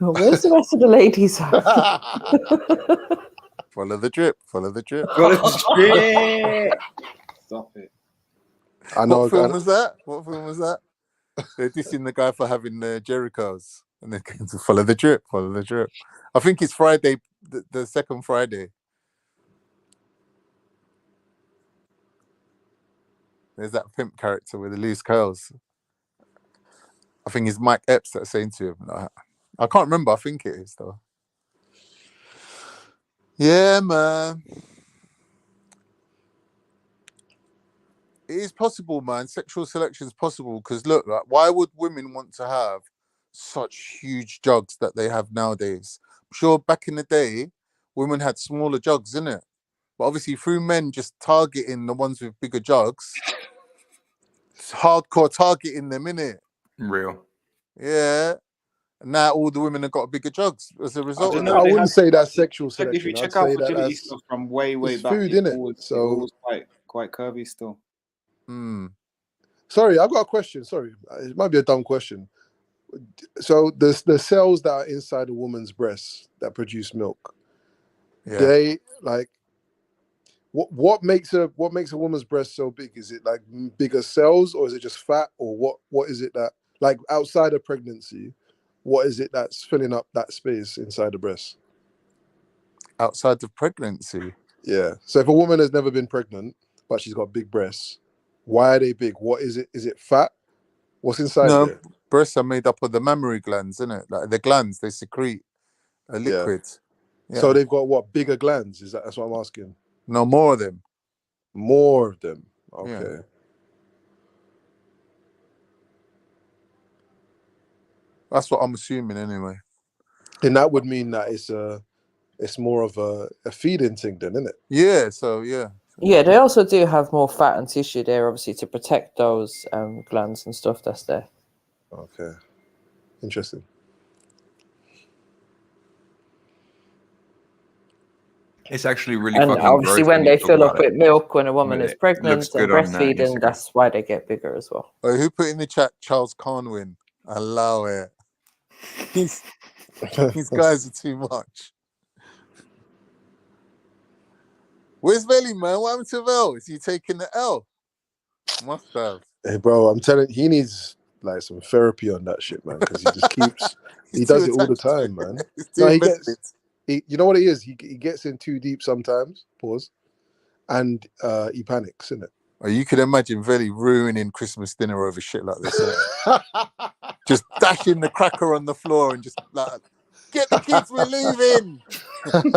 Where's the rest of the ladies?
Follow the drip. Follow the drip.
Follow the drip. Stop it.
I know.
What film was that? What film was that? They're dissing the guy for having Jerichos, and they're going to follow the drip. Follow the drip. I think it's Friday, the second Friday. There's that pimp character with the loose curls. I think it's Mike Epps that's saying to him. Like, I can't remember. I think it is though. Yeah, man. It is possible, man. Sexual selection is possible because look, like, why would women want to have such huge jugs that they have nowadays? I'm sure back in the day, women had smaller jugs, innit? But obviously, through men just targeting the ones with bigger jugs, it's hardcore targeting them, innit?
Real.
Yeah. And now all the women have got bigger jugs as a result of that.
I wouldn't say that's sexual
If you
selection. I'd
check out
say that
fertility
that's
stuff from way
it's
back,
food,
it
innit?
was
So
quite curvy still.
sorry, I've got a question. Sorry, it might be a dumb question. So the cells that are inside a woman's breasts that produce milk, they like what makes a woman's breast so big? Is it like bigger cells, or is it just fat, or what is it that like outside of pregnancy? What is it that's filling up that space inside the breast?
Outside of pregnancy?
Yeah. So if a woman has never been pregnant, but she's got big breasts, why are they big? What is it? Is it fat? What's inside there?
Breasts are made up of the mammary glands, isn't it? Like the glands, they secrete a liquid. Yeah.
So they've got what, bigger glands? That's what I'm asking?
No, more of them.
More of them. Okay.
Yeah. That's what I'm assuming anyway.
Then that would mean that it's more of a feeding thing then, isn't it?
Yeah, so yeah.
Yeah, they also do have more fat and tissue there, obviously, to protect those glands and stuff that's there.
Okay. Interesting.
It's actually really
And
fucking
obviously
gross
when
you
they
talk
fill up
about it.
with milk when a woman
But
is
it
pregnant
looks
and
good on
breastfeeding,
Instagram.
that's why they get bigger as well.
Oh, who put in the chat Charles Conwyn? Allow it. These guys are too much. Where's Velly, man? What happened to Vel? Is he taking the L? Must have.
Hey, bro, I'm telling he needs like some therapy on that shit, man, because he just keeps he does it all the time, man. No, he gets you know what it is? He gets in too deep sometimes, pause, and he panics, innit?
Oh, you can imagine Velly ruining Christmas dinner over shit like this, innit? Just dashing the cracker on the floor and just like, get the kids, we're leaving.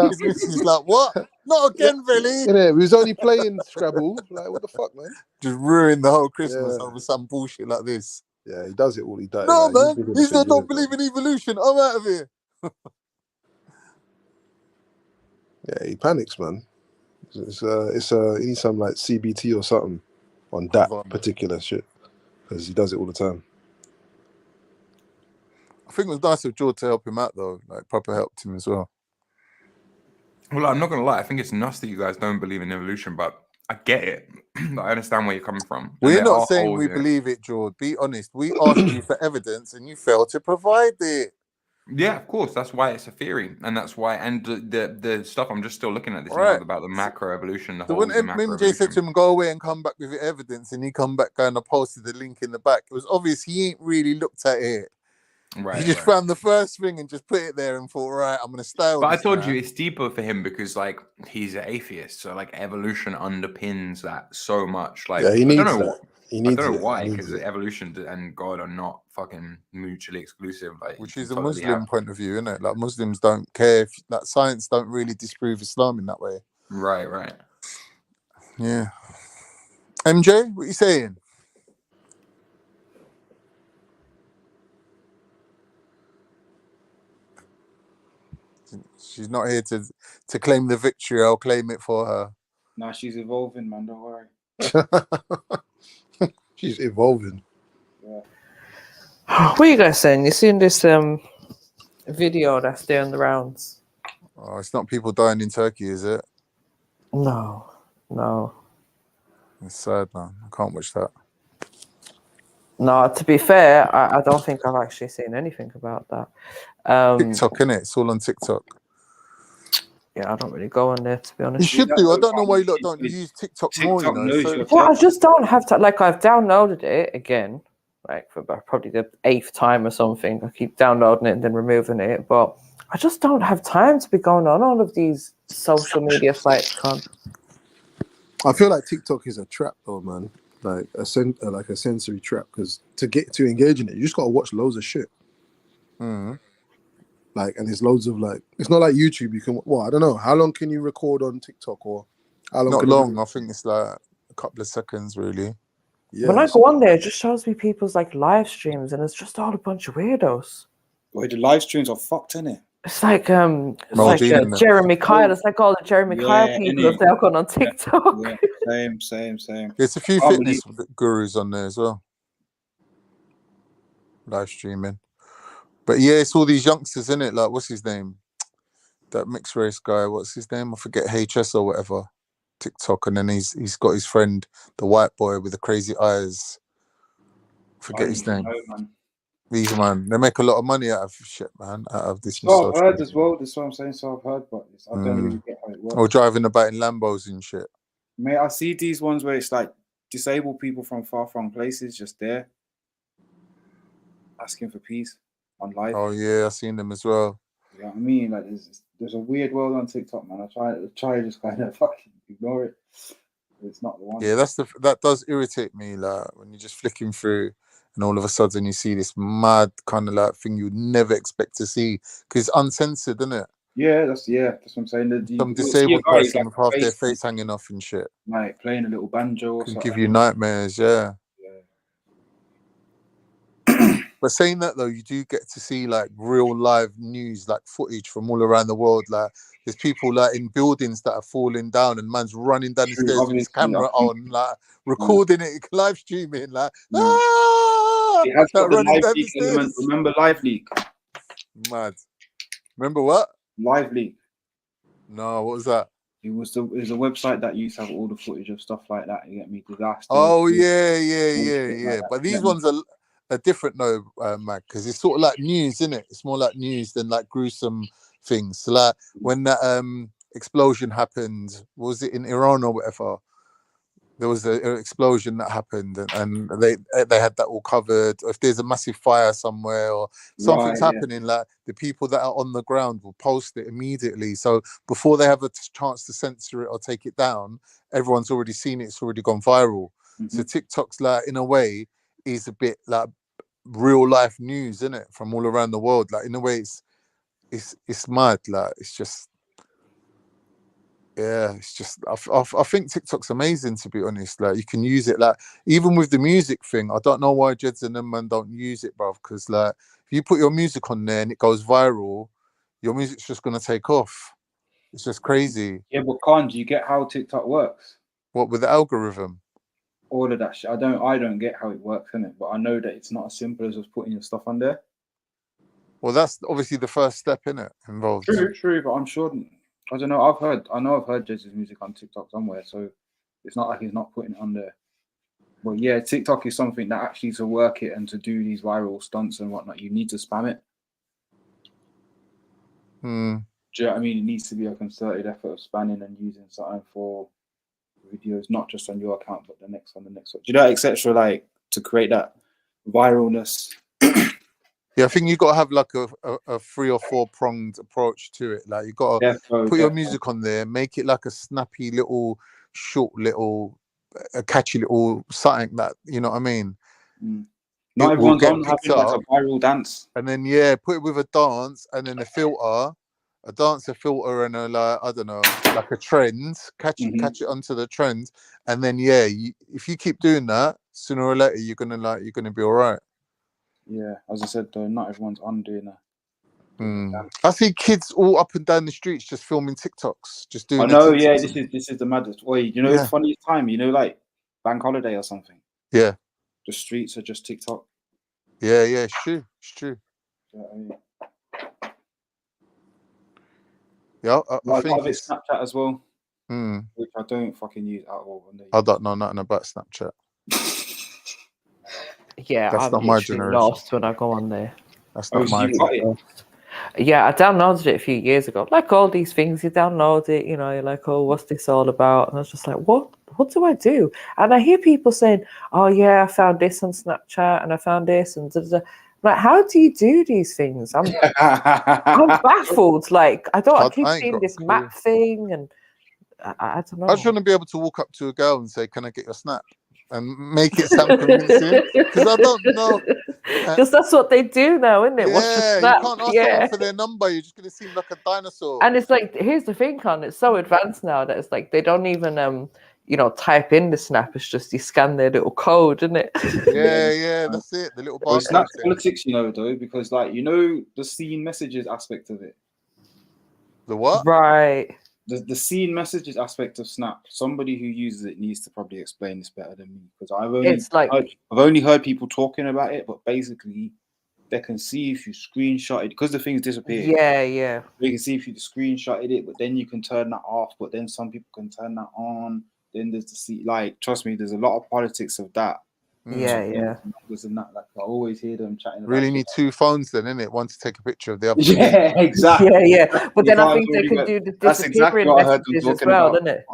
His missus like, what? Not again, Velly.
Innit? We was only playing Scrabble. Like, what the fuck, man?
Just ruin the whole Christmas over some bullshit like this.
Yeah, he does it all. He does.
No,
like,
man. He said, don't believe in evolution. I'm out of here.
Yeah, he panics, man. He needs some like CBT or something on that particular shit because he does it all the time.
I think it was nice of George to help him out though. Like, proper helped him as well.
Well, I'm not gonna lie. I think it's nuts that you guys don't believe in evolution, but I get it. I understand where you're coming from.
We're not saying we believe it, George. Be honest. We asked you for evidence and you failed to provide it.
Yeah, of course. That's why it's a theory, and that's why. And the stuff I'm just still looking at this now about the macroevolution.
So when MJ said to him, "Go away and come back with your evidence," and he come back and I posted the link in the back, it was obvious he ain't really looked at it.
Right.
He just found the first thing and just put it there and thought, right, I'm gonna stay on
But I
this,
told
man.
you it's deeper for him because like he's an atheist, so like evolution underpins that so much. Like
Yeah, he
I don't
needs
know,
that. He
I
needs
don't know
it.
why,
He needs
because
it.
evolution and God are not fucking mutually exclusive. Like
Which
you
is
can
a
totally
Muslim
have.
point of view, isn't it? Like Muslims don't care if that science don't really disprove Islam in that way.
Right, right.
Yeah. MJ, what you saying? She's not here to claim the victory. I'll claim it for her.
Nah, she's evolving, man. Don't worry.
She's evolving.
Yeah.
What are you guys saying? You seen this video that's doing the rounds?
Oh, it's not people dying in Turkey, is it?
No, no.
It's sad, man. I can't watch that.
No, to be fair, I don't think I've actually seen anything about that.
TikTok, innit? It's all on TikTok.
Yeah, I don't really go on there, to be honest.
You should do. I don't know why you lot don't use TikTok more, you know. So
Well, I just don't have to. Like, I've downloaded it again, like for probably the 8th time or something. I keep downloading it and then removing it, but I just don't have time to be going on all of these social media sites.
I feel like TikTok is a trap, though, man. Like a sensory trap, because to engage in it, you just gotta watch loads of shit. Like, and there's loads of like, it's not like YouTube. You can, well, I don't know, how long can you record on TikTok, or how long?
not
can
long. I think it's like a couple of seconds, really.
Yeah.
When I go on there, it just shows me people's like live streams, and it's just all a bunch of weirdos.
Wait, the live streams are fucked, innit?
It's like
Maldini,
Jeremy Kyle. It's like all the Jeremy Kyle people
innit?
have now gone on TikTok.
Yeah, same.
There's a few
Can't
fitness gurus on there as well, live streaming. But yeah, it's all these youngsters, isn't it? Like, what's his name? That mixed race guy. What's his name? I forget. HS or whatever. TikTok, and then he's got his friend, the white boy with the crazy eyes. Forget his name. These man, they make a lot of money out of shit, man. Out of this.
So I've heard as well. That's what I'm saying. So I've heard, but I don't really get how it works.
Or driving about in Lambos and shit.
Mate, I see these ones where it's like disabled people from far-flung places just there asking for peace on live.
Oh yeah, I've seen them as well.
You know what I mean? Like there's a weird world on TikTok, man. I try to just kind of fucking ignore it. It's not the one.
Yeah, that does irritate me. Like when you're just flicking through, and all of a sudden you see this mad kind of like thing you'd never expect to see because it's uncensored, isn't it?
Yeah, that's what I'm saying.
Some disabled person with half their face hanging off and shit.
Like playing a little banjo or
Can
something.
give you nightmares, yeah. But saying that though, you do get to see like real live news, like footage from all around the world. Like there's people like in buildings that are falling down, and man's running down the stairs with his camera on, like recording it, live streaming, like
It has got the
running
live
down the
leak element.
stairs.
Remember live leak?
Mad. Remember what?
Live leak.
No, what was that?
It was a website that used to have all the footage of stuff like that. You get me? Disaster.
Oh
bullshit
yeah.
like
But
that,
these
you get me?
ones are different though, Mag, because it's sort of like news, isn't it? It's more like news than like gruesome things. So like when that explosion happened, was it in Iran or whatever? There was an explosion that happened, and they had that all covered. If there's a massive fire somewhere or something's
Right, yeah.
happening, like the people that are on the ground will post it immediately. So before they have a chance to censor it or take it down, everyone's already seen it. It's already gone viral. So TikTok's like, in a way, is a bit like real life news, isn't it, from all around the world? Like in a way, it's mad. Like it's just. Yeah, it's just I think TikTok's amazing, to be honest. Like you can use it, like even with the music thing. I don't know why Jeds and them man don't use it, bruv. Because like if you put your music on there and it goes viral, your music's just gonna take off. It's just crazy.
Yeah, but Khan, do you get how TikTok works?
What with the algorithm?
All of that shit. I don't get how it works, innit? But I know that it's not as simple as just putting your stuff on there.
Well, that's obviously the first step in it involved.
True, but I'm sure. I don't know. I know I've heard Jez's music on TikTok somewhere, so it's not like he's not putting it on there. But yeah, TikTok is something that actually to work it and to do these viral stunts and whatnot, you need to spam it. Do you know what I mean? It needs to be a concerted effort of spamming and using something for videos, not just on your account, but the next one. Do you know, etc. Like to create that viralness.
Yeah, I think you got to have like a 3 or 4 pronged approach to it. Like you got to put your music on there, make it like a snappy little, short little, a catchy little something that, you know what I mean?
Not
It will
everyone's
get
on
picked
having like
up,
a viral dance.
and then yeah, put it with a dance, and then a filter, a dancer filter, and a like I don't know, like a trend, catch it onto the trend, and then yeah, if you keep doing that, sooner or later you're gonna be all right.
Yeah, as I said though, not everyone's on doing that.
I see kids all up and down the streets just filming TikToks, just doing.
I know, yeah. This is the maddest. Wait, you know, it's funniest time. You know, like bank holiday or something.
Yeah.
The streets are just TikTok.
Yeah, it's true. It's true. Yeah, I think
it's Snapchat as well,
Hmm.
which I don't fucking use at all.
I don't know nothing about Snapchat.
Yeah,
That's
I'm
not my
literally
generation.
lost when I go on there.
That's not my
generation. Yeah, I downloaded it a few years ago. Like all these things, you download it, you know, you're like, oh, what's this all about? And I was just like, what do I do? And I hear people saying, oh yeah, I found this on Snapchat and I found this and da, da, da. Like, how do you do these things? I'm baffled. Like, I keep
ain't
seeing
got a
this
clue.
map thing, and I don't know.
I just want to be able to walk up to a girl and say, "Can I get your snap?" and make it sound convincing, because I don't know.
Because that's what they do now, isn't it? What's your snap?
You can't ask someone for their number. You're just gonna seem like a dinosaur.
And it's like, here's the thing, Con. It's so advanced now that it's like they don't even type in the snap. It's just you scan their little code, isn't it?
Yeah, that's it. The little
Well,
barcode.
it's not politics, you know, though, because like you know the seen messages aspect of it.
The what?
Right.
The seen messages aspect of Snap. Somebody who uses it needs to probably explain this better than me, because I've only heard people talking about it, but basically they can see if you screenshot it, because the thing's disappeared.
Yeah.
They can see if you screenshotted it, but then you can turn that off. But then some people can turn that on. Then there's trust me, there's a lot of politics of that.
Yeah.
Numbers and that, like I always hear them chatting about.
Really need 2 phones then, innit? One to take a picture of the other.
Yeah, exactly.
Yeah. But then I think they can do the disappearing messages as well, doesn't it?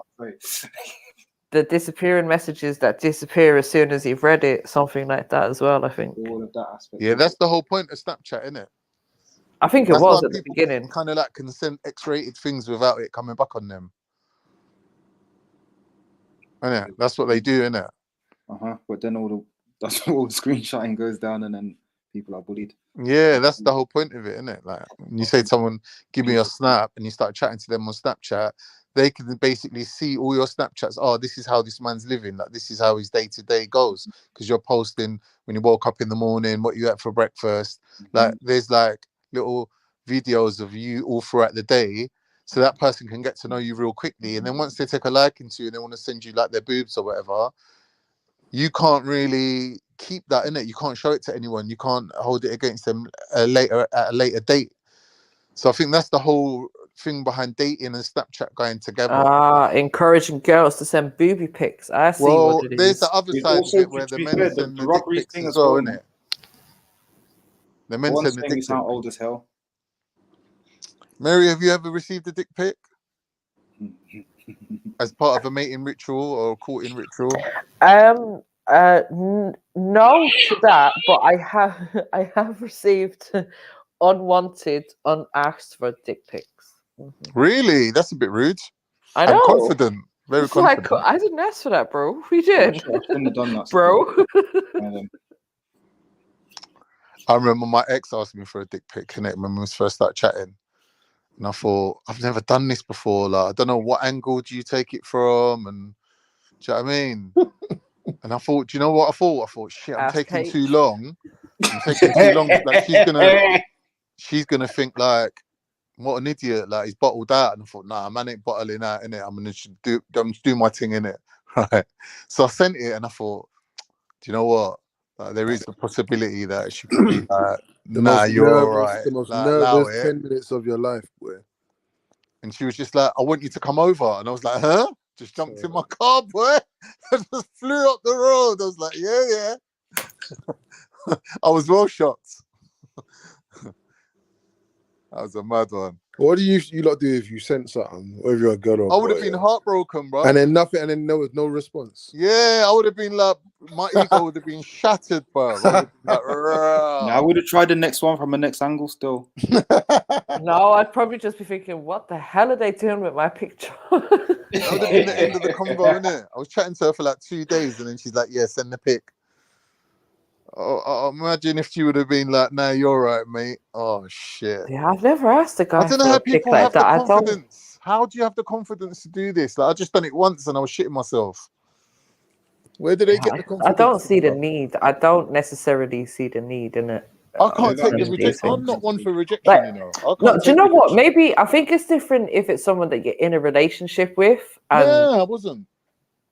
The disappearing messages that disappear as soon as you've read it, something like that as well, I think.
All of that aspect.
Yeah, that's the whole point of Snapchat, isn't it?
I think it was at the beginning.
Kind of like can send X-rated things without it coming back on them. Innit? That's what they do, innit?
But then all the screenshotting goes down, and then people are bullied.
Yeah, that's the whole point of it, isn't it? Like when you say to someone, "Give me your snap," and you start chatting to them on Snapchat, they can basically see all your Snapchats. Oh, this is how this man's living. Like this is how his day to day goes, because you're posting when you woke up in the morning, what you had for breakfast. Like there's like little videos of you all throughout the day, so that person can get to know you real quickly. And then once they take a liking to you and they want to send you like their boobs or whatever, you can't really keep that in it. You can't show it to anyone. You can't hold it against them at a later date. So I think that's the whole thing behind dating and Snapchat going together.
Encouraging girls to send booby pics. I see what it is.
There's the other side of it where the men send the dick pics as well, isn't it? The men send the dick pics.
Sound old as hell.
Mary, have you ever received a dick pic as part of a mating ritual or a courting ritual?
No to that, but I have received unwanted, unasked for dick pics.
Really? That's a bit rude.
I know.
I'm confident. Very confident.
Like, I didn't ask for that, bro. We did.
I shouldn't have done that,
bro.
I remember my ex asked me for a dick pic when we first started chatting. And I thought, I've never done this before. Like, I don't know what angle do you take it from, and do you know what I mean? And I thought, do you know what I thought? I thought, shit, I'm taking too long. I'm taking too long. Like she's gonna think like, what an idiot! Like he's bottled out. And I thought, nah, man ain't bottling out, innit? I'm gonna do my thing, innit? Right. So I sent it, and I thought, do you know what? Like, there is a possibility that she could be like, nah, you're all right.
The most
like,
nervous 10 minutes of your life, boy.
And she was just like, I want you to come over. And I was like, huh? Just jumped in my car, boy. I just flew up the road. I was like, yeah. I was well shocked. That was a mad one.
What do you lot do if you sent something, or if you're a girl or a
I would
boy,
have been
yeah?
heartbroken, bro.
And then nothing, and then there was no response.
Yeah, I would have been like, my ego would have been shattered, bro. I would have been like,
No, I would have tried the next one from a next angle still.
No, I'd probably just be thinking, what the hell are they doing with my picture?
That would have been the end of the convo, innit? I was chatting to her for like 2 days, and then she's like, "Yeah, send the pic." Oh, imagine if she would have been like, "Nah, you're right, mate." Oh shit.
Yeah, I've never asked a guy
I don't know
for
how
a pic
people
like
have the
that. I don't.
confidence. How do you have the confidence to do this? Like, I just done it once, and I was shitting myself. Where did they get the confidence?
I don't see the need. I don't necessarily see the need in it.
I can't take the rejection. I'm not one for rejection,
Like,
you know.
No, do you know what? Maybe I think it's different if it's someone that you're in a relationship with. And
Yeah, I wasn't.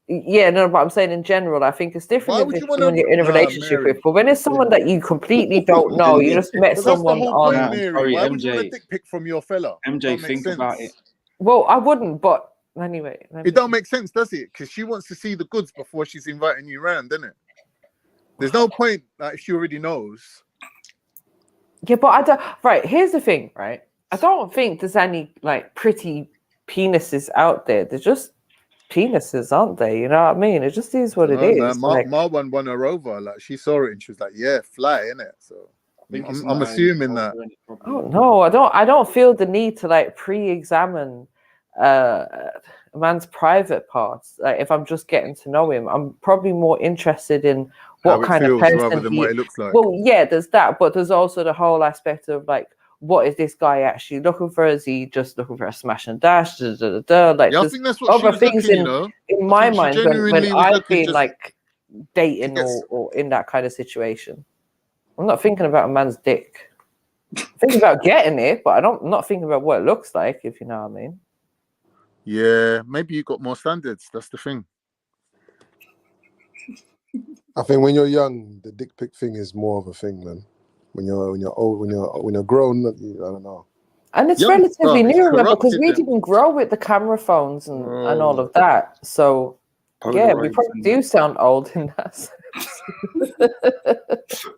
Yeah, no, but I'm saying in general, I think it's different if it's someone you're in a relationship with. But when it's someone that you completely don't know, you just met
But that's the
someone
whole
on.
point, Mary.
sorry,
Why would you want a
MJ.
dick pic from your fella?
MJ,
Don't make
think
sense.
about it.
Well, I wouldn't, but anyway.
It don't make sense, does it? Because she wants to see the goods before she's inviting you around, doesn't it? There's no point, like, if she already knows.
Yeah, but I don't. Right, here's the thing, right? I don't think there's any like pretty penises out there. They're just penises, aren't they? You know what I mean? It just is what it is.
Man,
Like,
my one won her over. Like, she saw it and she was like, "Yeah, fly, innit?" So I'm assuming that.
oh no, I don't feel the need to like pre-examine a man's private parts. Like, if I'm just getting to know him, I'm probably more interested in what
How it
kind of
feels
person
rather than
he
what it looks like.
Well, yeah, there's that, but there's also the whole aspect of like, what is this guy actually looking for? Is he just looking for a smash and dash? Like,
Yeah, I
there's
think that's what she
other
was
things
looking, you know.
in
I
my
think she
mind when
genuinely was
I've
looking
been
just
like dating
to get
or in that kind of situation. I'm not thinking about a man's dick. I'm thinking about getting it, but I'm not thinking about what it looks like, if you know what I mean.
Yeah, maybe you got more standards. That's the thing.
I think when you're young, the dick pic thing is more of a thing, man. When you're old, when you're grown, I don't know.
And it's
Young
relatively
stuff is
new, remember, because we
corrupted
didn't grow with the camera phones and all of that. So yeah, we
Polaroids
probably
and
do sound old in that sense.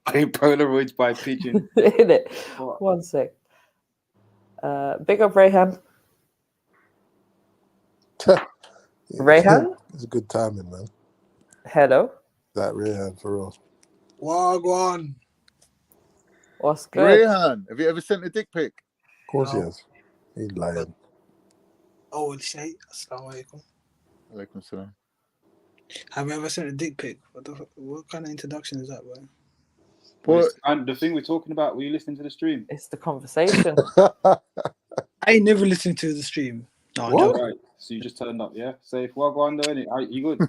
I think Polaroids by pigeon.
In it. One sec. Big up Rayhan. Rayhan?
It's a good timing, man.
Hello.
That Rayhan for real.
Wagwan.
What's good?
Rayhan, have you ever sent a dick pic?
Of course he has. He's lying.
Oh, Shay. Assalamu alaikum.
Alaikum salam.
Have you ever sent a dick pic? What kind of introduction is that, bro?
And the thing we're talking about, were you listening to the stream?
It's the conversation.
I ain't never listened to the stream. No, I'm joking.
Right. So you just turned up, yeah? Say if Wagwan doing it, you good?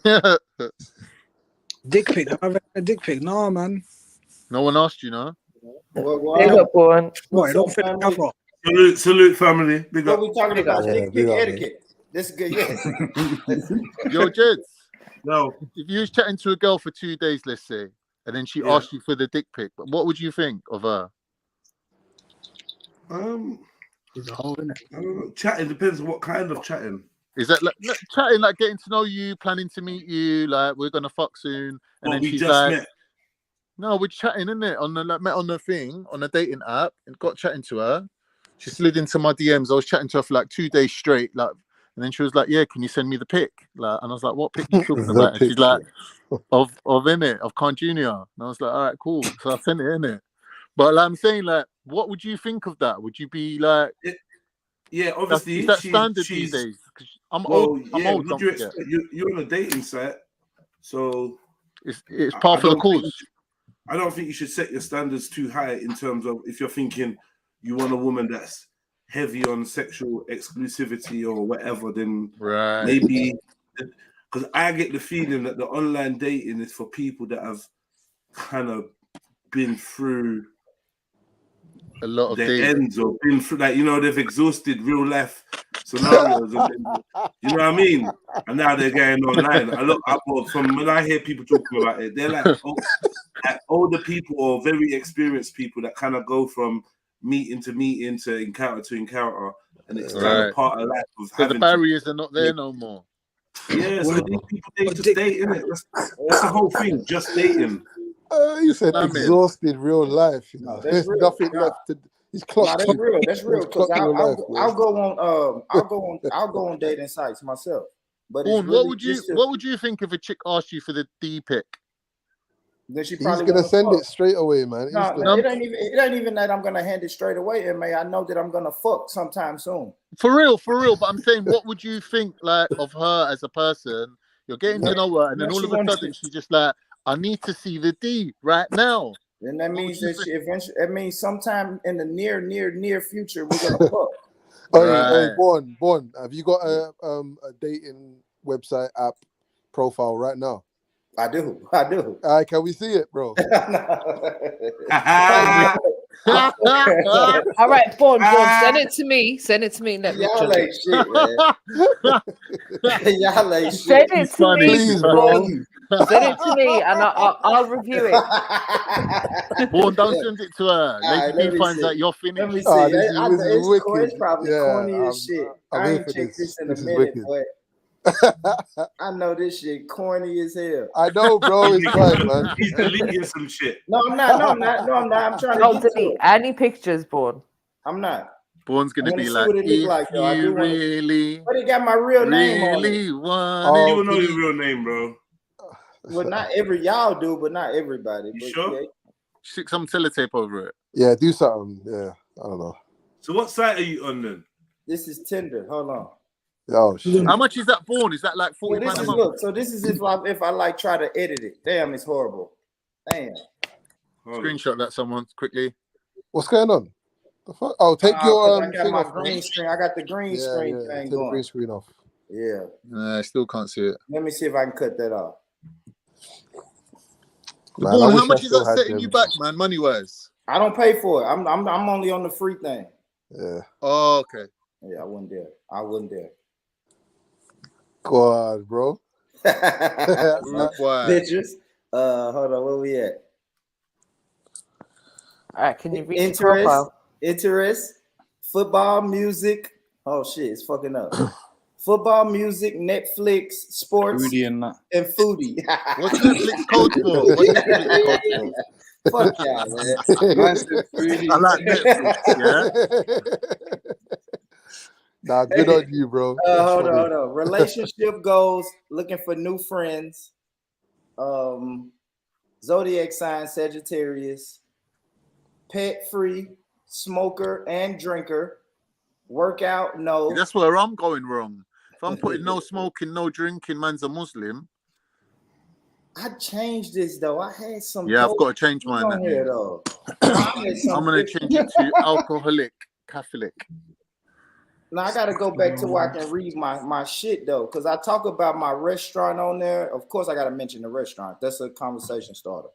Dick pic. Have I ever had a dick pic? No, man.
No one asked you, no?
Big up one.
What? Don't fit the camera.
Salute, family. Big up.
What we talking about? Dick pic etiquette. That's good, yeah.
Yo, Jeds.
No.
If you was chatting to a girl for 2 days, let's say, and then she asked you for the dick pic, what would you think of her?
There's a hole in it.
I don't know. Chatting depends on what kind of chatting.
Is that like chatting, like getting to know you, planning to meet you, like we're gonna fuck soon, and then
we
she's
just
like,
met.
no, we're chatting, innit? On the met on the thing, on a dating app, and got chatting to her. She slid into my DMs. I was chatting to her for like 2 days straight, like, and then she was like, "Yeah, can you send me the pic?" Like, and I was like, "What pic are you talking about?" And she's like, "Of innit, of Khan Jr." And I was like, "All right, cool." So I sent it, innit? But like, I'm saying, like, what would you think of that? Would you be like,
yeah, obviously,
is that standard these days? 'Cause I'm old. I'm old. Don't forget.
You're on a dating site, so
it's part of the course.
I don't think you should set your standards too high in terms of if you're thinking you want a woman that's heavy on sexual exclusivity or whatever, then maybe, because I get the feeling that the online dating is for people that have kind of been through
a lot of
their ends or been through, like, you know, they've exhausted real life scenarios. And then, you know what I mean? And now they're going online. I look up from when I hear people talking about it, they're like older people or very experienced people that kind of go from meeting to meeting to encounter, and it's kind of part of life.
So the barriers are not there no more.
Yeah, so these people, they just date, innit? That's the whole thing, just dating.
You said exhausted real life. You know, there's nothing left to. He's
Nah, that's real. That's real. Because I'll go on dating sites myself. But it's
Bourne,
really
what would you think if a chick asked you for the D pic?
Then she
He's
probably
gonna
wanna
send
fuck.
it straight away, man.
No,
Instantly.
it ain't even that I'm gonna hand it straight away, MA. I know that I'm gonna fuck sometime soon.
For real. But I'm saying, what would you think like of her as a person? You're getting to know her, and then all of a sudden she's just like, I need to see the D right now.
Then that means that she eventually. That means sometime in the near future we're gonna fuck.
Hey, Born, have you got a dating website app profile right now?
I do.
All right, can we see it, bro?
All right, Born, send it to me. Let me
Y'all
check
ain't shit, man. Y'all ain't shit.
Send it to me,
Please, bro.
Send it to me, and I'll review it.
Born, don't send it to her.
Right,
Lady B finds out you're finished.
Let me see.
This is wicked.
It's probably corny as shit.
I'm
I
here
ain't
for
checked this in a
This is
minute,
wicked.
but I know this shit corny as hell.
I know, bro. It's right, man.
He's deleting some shit.
No, I'm not. I'm trying to
Don't
get to
delete
it.
any pictures, Born.
I'm not.
Born's
I
gonna
wanna
be
see
like,
what it look
if
like, though. I
you
do wanna-
really,
But it got my real name on it.
really want
You
it.
don't know your real name, bro.
Well, not y'all do, but not everybody.
You
but
sure?
Yeah.
Stick some sellotape over it.
Yeah, do something. Yeah, I don't know.
So what site are you on then?
This is Tinder. Hold on.
Oh shit.
How much is that, Born? Is that like
Well,
£40
this
a
is
month?
So this is if I like try to edit it. Damn, it's horrible. Damn.
Screenshot that someone quickly.
What's going on? The fuck? Oh, take your
I got
thing
my
off,
green
man.
screen. I got the green screen thing
Take the
going.
green screen off.
Yeah.
I still can't see it.
Let me see if I can cut that off.
Man,
Born,
I
how
wish
much
I
is
still
that
had
setting
them.
you back, man, money wise?
I don't pay for it. I'm only on the free thing.
Yeah.
Oh, okay.
Yeah, I wouldn't dare.
God, bro.
Pictures. Hold on, where we at?
All right, can you read the profile?
Interest, football, music. Oh shit, it's fucking up. Football, music, Netflix, sports,
Foodie and that.
and foodie.
What's Netflix code for? What's Netflix code for?
Fuck y'all, man.
I like Netflix, yeah.
Nah, good on you, bro.
Hold on. Relationship goals, looking for new friends. Zodiac sign, Sagittarius. Pet free, smoker and drinker. Workout, no.
That's where I'm going wrong. If I'm putting no smoking, no drinking, man's a Muslim.
I changed this though. I had some.
Yeah, I've got to change mine.
on here though.
I'm gonna change it to alcoholic Catholic.
Now I gotta go back to where I can read my shit though, because I talk about my restaurant on there. Of course, I gotta mention the restaurant. That's a conversation starter.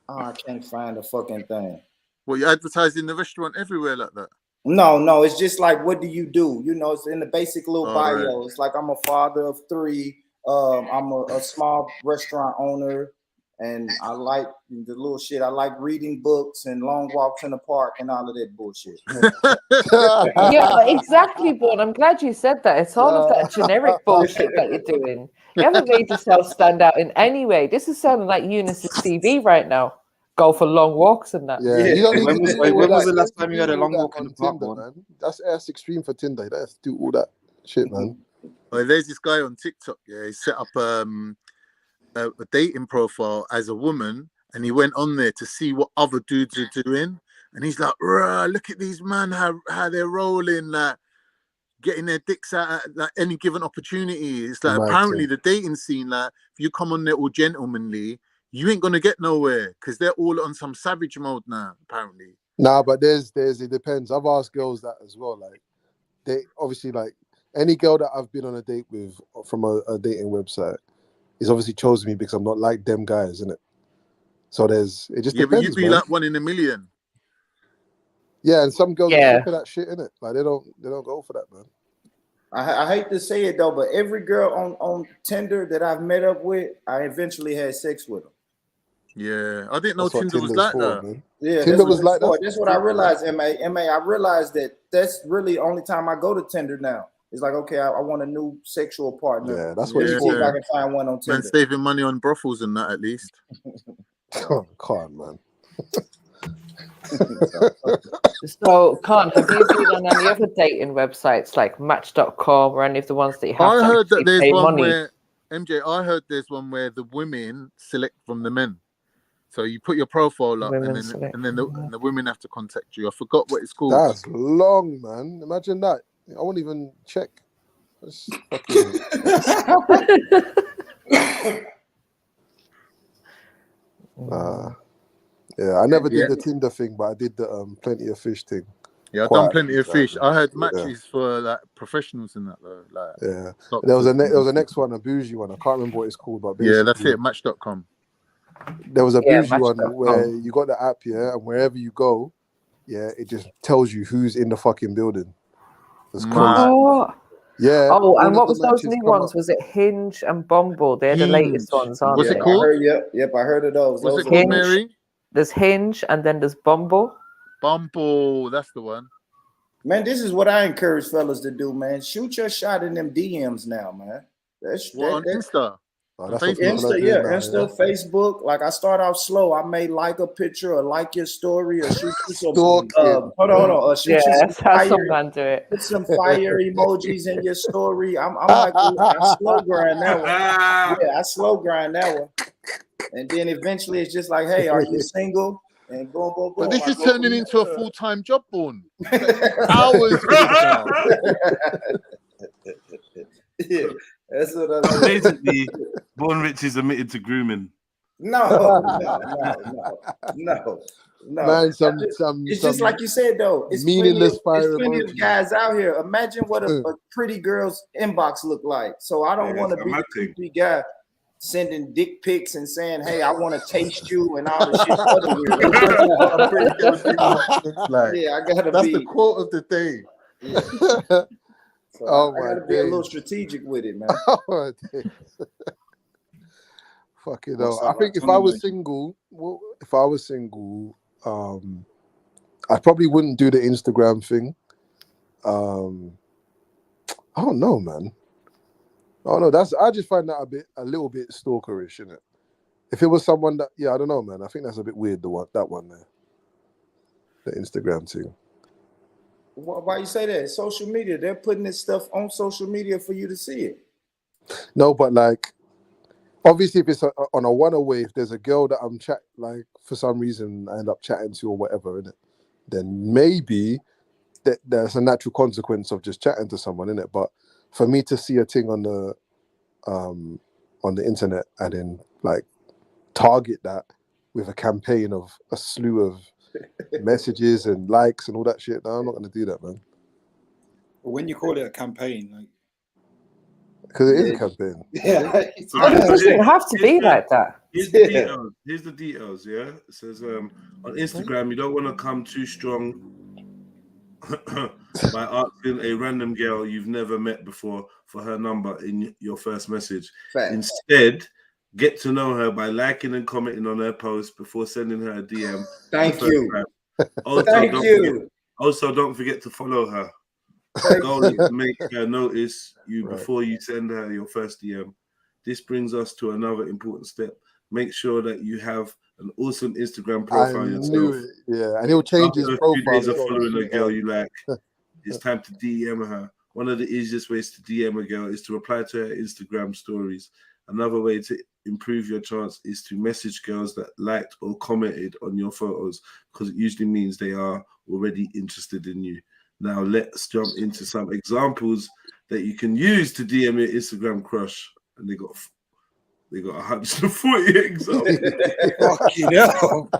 Oh, I can't find the fucking thing.
Well, you're advertising the restaurant everywhere like that.
No, it's just like, what do you do? You know, it's in the basic little bio.
Right.
It's like, I'm a father of 3. I'm a small restaurant owner, and I like the little shit. I like reading books and long walks in the park and all of that bullshit.
Yeah, exactly, Born. I'm glad you said that. It's all of that generic bullshit that you're doing. You haven't made yourself stand out in any way. This is sounding like Eunice's CV right now. Go for long walks and that.
Yeah, you don't need to do all
when was
that.
the last
You
time
don't
you had a
do
long
all
walk
that
in the
on
park,
Tinder,
man?
man? That's extreme for Tinder. You don't have to do all that shit, man.
Well, there's this guy on TikTok. Yeah, he set up a dating profile as a woman, and he went on there to see what other dudes are doing. And he's like, look at these men, how they're rolling, getting their dicks out at like any given opportunity. It's like apparently the dating scene, like if you come on there all gentlemanly, you ain't gonna get nowhere because they're all on some savage mode now, apparently.
Nah, but it depends. I've asked girls that as well. Like, they obviously, like, any girl that I've been on a date with from a dating website is obviously chosen me because I'm not like them guys, isn't it? So it just depends.
But you'd be
man.
like 1 in a million.
Yeah, and some girls are sick of that shit, innit? Like they don't go for that, man.
I hate to say it though, but every girl on Tinder that I've met up with, I eventually had sex with them.
Yeah, I didn't know
That's what
Tinder was
Tinder's
like
for,
that.
man.
Yeah,
Tinder was like that.
That's what I realized, MA. I realized that's really the only time I go to Tinder now. It's like, okay, I want a new sexual partner.
Yeah, that's what it's
see if
for.
I can find one on Tinder.
Man, saving money on brothels and that at least.
Oh, come on, man.
So, Khan, have you been on any other dating websites like Match.com or any of the ones that you have
I
to
heard that
actually
there's
pay
one
money?
where MJ. I heard there's one where the women select from the men. So you put your profile up,
Women
and
select.
then the women have to contact you. I forgot what it's called.
That's long, man. Imagine that. I won't even check. That's fucking. Yeah, I never did the Tinder thing, but I did the Plenty of Fish thing.
Yeah, I've
Quite
done
a
plenty
few
of fish.
times.
I heard
Yeah.
matches for like professionals and that though. Like
Yeah,
doctors
there was a
and
next one, a bougie one. I can't remember what it's called, but
yeah, that's
basically,
it. Match.com.
there was a
Yeah,
bougie one where
Match.com.
you got the app, yeah, and wherever you go, yeah, it just tells you who's in the fucking building. It's crazy.
What?
Yeah.
Oh,
all
and
of
what
the
was those
matches
new
come
ones?
up.
Was it Hinge and Bumble? They're the latest ones, aren't
What's
they?
it called?
Yep, I heard of those.
What's
Those
it called,
Hinge.
Mary?
There's Hinge and then there's Bumble.
Bumble, that's the one.
Man, this is what I encourage fellas to do, man. Shoot your shot in them DMs now, man. That's
on Insta?
Oh,
that's
what people are
Insta,
doing
yeah,
now,
Insta, Facebook. Like I start off slow. I may like a picture or like your story or shoot you some
Stalking.
hold on. Or shoot you some
Yes, have
fire,
some man do it.
put some fire emojis in your story. I'm like, I slow grind that one. Yeah, I slow grind that one. And then eventually it's just like, hey, are you single? And boom, boom, boom.
But this
I
is
go
turning
from
into a
there.
full-time job, Born. Hours for this now.
Yeah, that's what I mean.
Basically, Born Rich is admitted to grooming.
No.
Man,
It's just
some
like you said though. It's
meaningless
plenty
fire
of
emojis.
guys out here. Imagine what a pretty girl's inbox look like. So I don't want to be the creepy guy sending dick pics and saying, "Hey, I want to taste you" and all the shit. Other weird. Yeah, I gotta
That's
be.
the quote of the day.
Yeah. So
Oh
I
my
gotta be a little
days.
strategic with it, man.
Oh my days. Fucking hell.
What's
I
up,
think if
Tony,
I was
man?
single, I probably wouldn't do the Instagram thing. I don't know, man. I don't know. I just find that a little bit stalkerish, innit? If it was someone that, I don't know, man. I think that's a bit weird. That one there, the Instagram thing.
Why you say that? Social media. They're putting this stuff on social media for you to see it.
No, but like, obviously, if it's on a one-away, if there's a girl that I'm like for some reason I end up chatting to or whatever, innit, then maybe there's a natural consequence of just chatting to someone, innit? But for me to see a thing on the internet and then like target that with a campaign of a slew of messages and likes and all that shit, no, I'm not gonna do that, man.
But when you call it a campaign, like
Because it is a campaign.
Yeah,
it doesn't have to be like that.
Here's the details. Here's the details. Yeah, it says on Instagram you don't want to come too strong by asking a random girl you've never met before for her number in your first message.
Fact.
Instead, get to know her by liking and commenting on her post before sending her a DM.
Thank you.
Also, don't forget to follow her. The goal is to make her notice you before you send her your first DM. This brings us to another important step. Make sure that you have an awesome Instagram profile yourself.
Yeah, and he'll change his
After
profile.
a few days of following a girl you like, it's time to DM her. One of the easiest ways to DM a girl is to reply to her Instagram stories. Another way to improve your chance is to message girls that liked or commented on your photos, because it usually means they are already interested in you. Now let's jump into some examples that you can use to DM your Instagram crush. And they got 140 examples.
Fucking hell.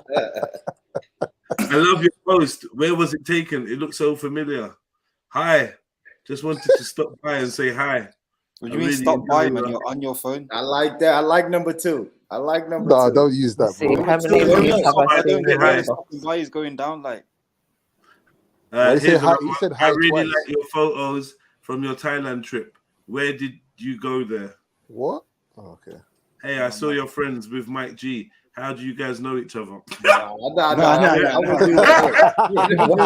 I love your post. Where was it taken? It looks so familiar. Hi. Just wanted to stop by and say hi.
What do you mean stop by when you're on your phone?
I like that. I like number two.
No, don't use that, bro.
How many reviews have I seen?
Why is going down like?
He said hi
I really
twice.
like your photos from your Thailand trip. Where did you go there?
What? Oh, okay.
Hey, I saw your friends with Mike G. How do you guys know each other?
No, I won't do that. Don't do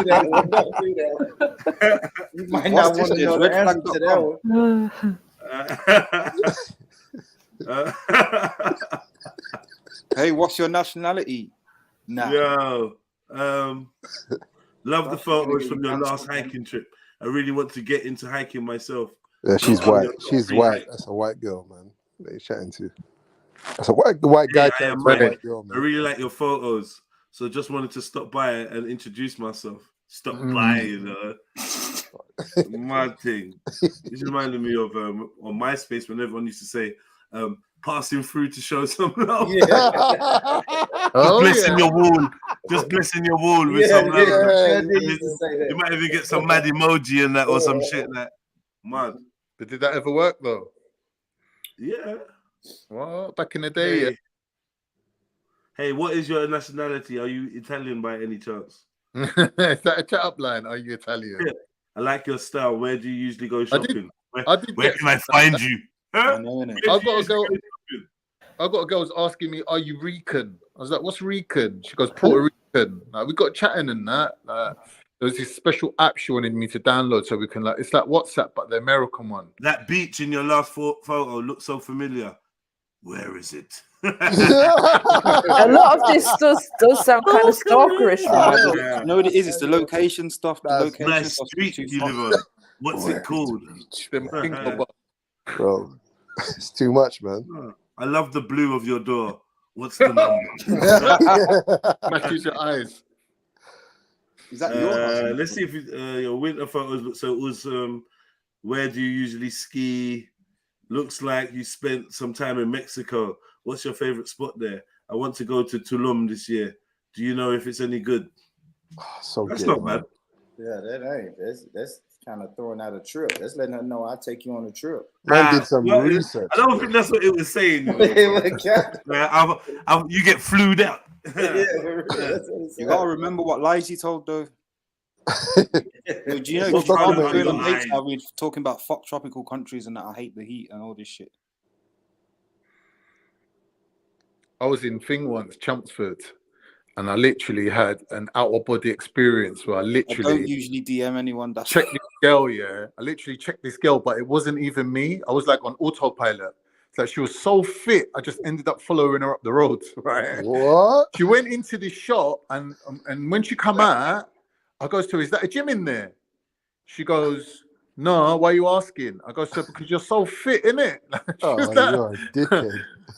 that. You might not want to know the answer to that one.
Hey, what's your nationality? Nah.
Yo, Love the photos from your last hiking trip. I really want to get into hiking myself.
Yeah, she's white. She's white. That's a white girl, man. What are you chatting to? That's a white guy chatting to a white girl,
I
man.
really like your photos. So just wanted to stop by and introduce myself. Stop by, you know. Mad thing. This reminded me of on MySpace when everyone used to say, passing through to show some love. Just blessing your wall. Just blessing your wall with some love. You might even get some mad emoji and that or some shit like mad.
But did that ever work though?
Yeah.
Well, back in the day, yeah.
Hey, what is your nationality? Are you Italian by any chance?
Is that a chat up line? Are you Italian?
Yeah. I like your style. Where do you usually go shopping? Where can I
I
find you? Huh?
I got a girl who's asking me, "Are you Rican?" I was like, "What's Rican?" She goes, "Puerto Rican." Like, we got chatting and that. There was this special app she wanted me to download so we can it's like WhatsApp but the American one.
That beach in your last photo looks so familiar. Where is it?
A lot of this does sound kind of stalkerish, right?
No, it is. It's the location stuff. The location
nice
stuff.
street you live on. What's it called?
Bro, it's too much, man.
I love the blue of your door. What's the number?
Matches your eyes.
Is that your house?
Let's see if your winter photos look. So it was. Where do you usually ski? Looks like you spent some time in Mexico. What's your favorite spot there? I want to go to Tulum this year. Do you know if it's any good?
So
that's
good,
not
man.
bad.
Yeah, that ain't. That's kind of throwing out a trip. That's letting her know I'll take you on a trip.
Man did some research.
I don't think that's what it was saying. You know? You get flued out.
You gotta remember what lies he told though. Do you know? We're talking about fuck tropical countries and that I hate the heat and all this shit.
I was in Thing once, Chelmsford, and I literally had an out-of-body experience where I
don't usually DM anyone. That's
checked this girl, yeah. I literally checked this girl, but it wasn't even me. I was like on autopilot. It's like she was so fit, I just ended up following her up the road. Right?
What?
She went into the shop, and when she come out, I goes to her, "Is that a gym in there?" She goes, "No, why are you asking?" I go, "So because you're so fit, innit?"
You're a dickhead.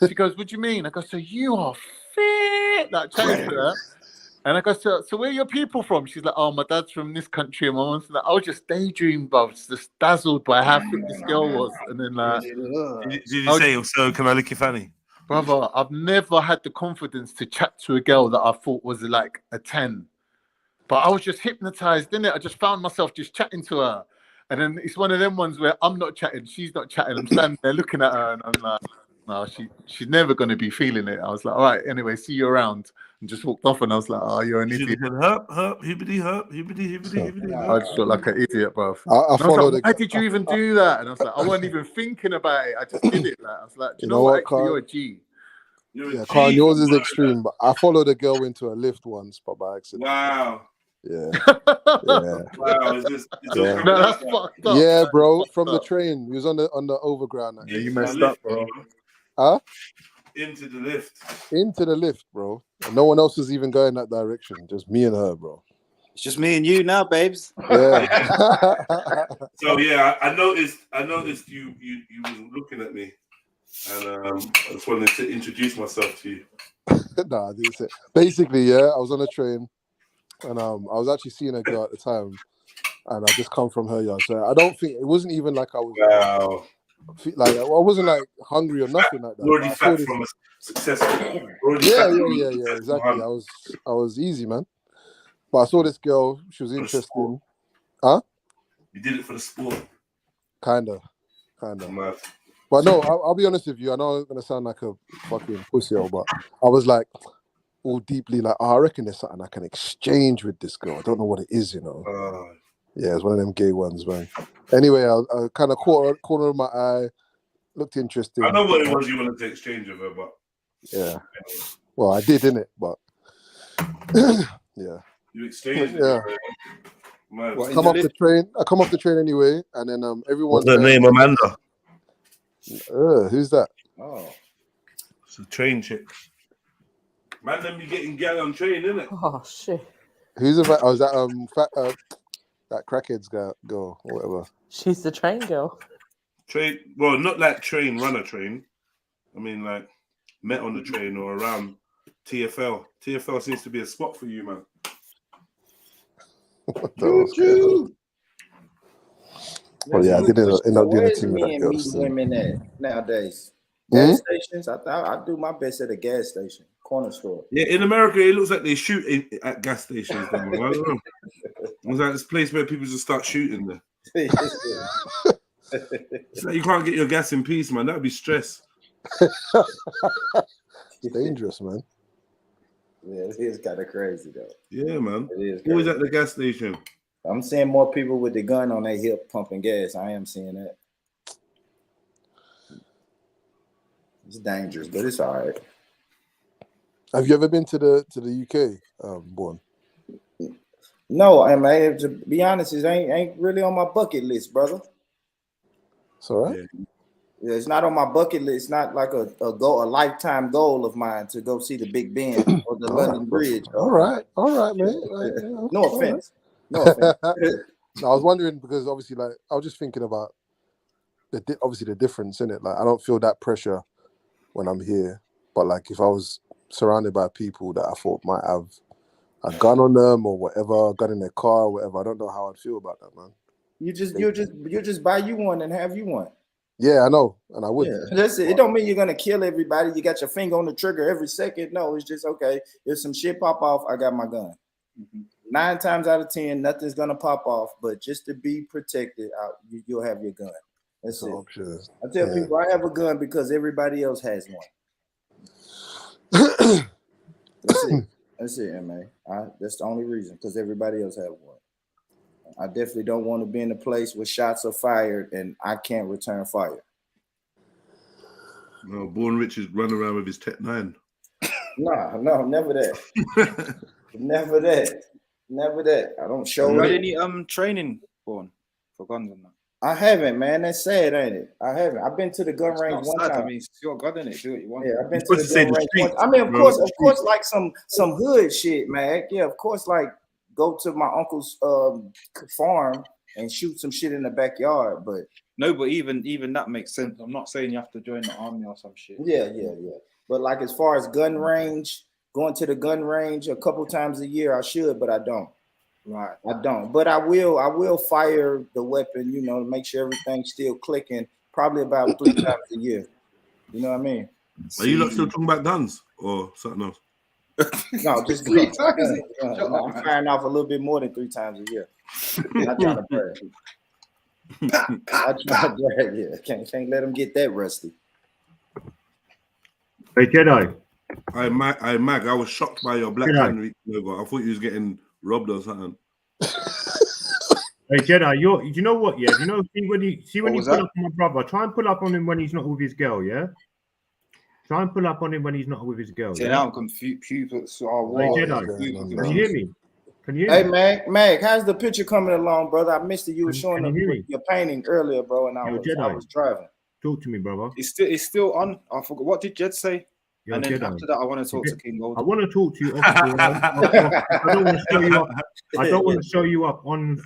She goes, "What do you mean?" I go, "So you are fit." Like, chatting to her. And I go, so where are your people from? She's like, "Oh, my dad's from this country and my mom's from that." I was just daydreaming, bro. Just dazzled by how fit this girl was. And then
Did you say, "So can I lick your fanny?"
Brother, I've never had the confidence to chat to a girl that I thought was like a 10. But I was just hypnotized, innit? I just found myself just chatting to her. And then it's one of them ones where I'm not chatting, she's not chatting. I'm standing there looking at her and I'm like, no, she's never going to be feeling it. I was like, all right, anyway, see you around. And just walked off and I was like, oh, you're an idiot.
Hibbity,
I just felt like an idiot, bro.
I followed
like, why did you even do that? And I was like, I wasn't even thinking about it. I just did it. Like, I was like, do you know what? Actually, you're a G.
Yeah, Carl, yours is extreme, but I followed a girl into a lift once, but by accident.
Wow.
Yeah.
Wow.
No, that's fucked up.
Yeah, bro. From the train, he was on the overground.
Yeah, you messed up, bro.
Huh?
Into the lift.
Into the lift, bro. And no one else was even going that direction. Just me and her, bro.
It's just me and you now, babes.
Yeah.
So yeah, I noticed you was looking at me, and I just wanted to introduce myself to you.
Nah, I didn't say. Basically, yeah, I was on a train, and I was actually seeing a girl at the time, and I just come from her yard. So I don't think it wasn't even like I was.
Wow.
Like I wasn't like hungry or nothing like that.
Already fat from a successful.
Yeah, exactly. I was easy, man. But I saw this girl. She was interesting. Huh?
You did it for the sport.
Kinda. But no, I'll be honest with you. I know I'm gonna sound like a fucking pussy, but I was like all deeply like, I reckon there's something I can exchange with this girl. I don't know what it is, you know. Yeah, it's one of them gay ones, man. Anyway, I kind of caught her corner of my eye, looked interesting.
I know what it was you wanted to exchange with her, but
yeah. Well, I did, innit? But yeah.
You exchanged it.
Yeah. I come off the train anyway, and then everyone's
What's her name? Amanda.
Who's that?
Oh, it's a train chick. Man, them be getting gal on train, innit?
Oh shit.
Who's about? Oh, is that that crackhead's girl or whatever?
She's the train girl.
Train, well, not like train, runner train. I mean, like, met on the train or around TFL. TFL seems to be a spot for you, man.
Well, yeah, I didn't end up doing a
Where's
team with
me
that
and
girl.
meet
So.
women at nowadays? Gas stations? I do my best at a gas station, corner store.
Yeah, in America, it looks like they shoot at gas stations. Then, I don't know. It's like this place where people just start shooting there. It's like you can't get your gas in peace, man. That would be stress.
It's dangerous, man.
Yeah, it is kind of crazy though.
Yeah, man.
It is
Always
crazy.
at the gas station.
I'm seeing more people with the gun on their hip pumping gas. I am seeing that. It's dangerous, but it's all right.
Have you ever been to the UK, Born?
No, I mean, to be honest, it ain't really on my bucket list, brother.
It's all right.
Yeah, it's not on my bucket list. It's not like a lifetime goal of mine to go see the Big Ben or the London Bridge.
All right, man.
No offense. No offense.
No, I was wondering because obviously, like, I was just thinking about obviously the difference in it. Like, I don't feel that pressure when I'm here, but like if I was surrounded by people that I thought might have a gun on them or whatever, a gun in their car or whatever, I don't know how I'd feel about that, man.
You just buy you one and have you one.
Yeah, I know, and I would.
Yeah, that's it. It don't mean you're gonna kill everybody. You got your finger on the trigger every second. No, it's just okay. If some shit pop off, I got my gun. 9 times out of 10, nothing's gonna pop off. But just to be protected, you'll have your gun. That's it. I tell people I have a gun because everybody else has one. That's it. That's it, man. That's the only reason, because everybody else has one. I definitely don't want to be in a place where shots are fired and I can't return fire.
No, Born Rich is running around with his Tech 9.
No, never that. Never that. Never that. I don't show
You had
it.
any training, Born, for guns and that?
I haven't, man. That's sad, ain't it? I haven't. I've been to the gun
It's
range
not
one
sad.
time.
I mean, it's your gun, innit? Do what you want.
Yeah, I've been to the gun range once. I mean, of course, like some hood shit, man. Yeah, of course, like go to my uncle's farm and shoot some shit in the backyard. But
no, but even that makes sense. I'm not saying you have to join the army or some shit.
yeah. But like as far as gun range, going to the gun range a couple times a year, I should, but I don't.
Right.
I don't. But I will fire the weapon, you know, to make sure everything's still clicking, probably about 3 times a year. You know what I mean?
Are you not still talking about guns or something else?
No, just 3 times. I'm firing off a little bit more than 3 times a year. Not trying to brag. I try to brag, yeah. Can't let them get that rusty.
Hey, Jedi.
I Mag, I was shocked by your black
Jedi.
hand logo. I thought you was getting robbed or something.
Hey, Jedi, you know what? Yeah, you know, when you pull up on my brother, try and pull up on him when he's not with his girl. Yeah. Try and pull up on him when he's not with his girl.
See,
Yeah?
now I'm confused.
Hey, Jedi, can you hear me? Can you hear
Hey,
me?
Mag, how's the picture coming along, brother? I missed it. You were showing
you hear me?
your painting earlier, bro, and I was driving.
Talk to me, brother.
It's still on. I forgot. What did Jed say?
Yo,
and then
Jedi.
after that, I want to talk to King Gold.
I want to talk to you. I don't want to show you up. I don't want to show you up on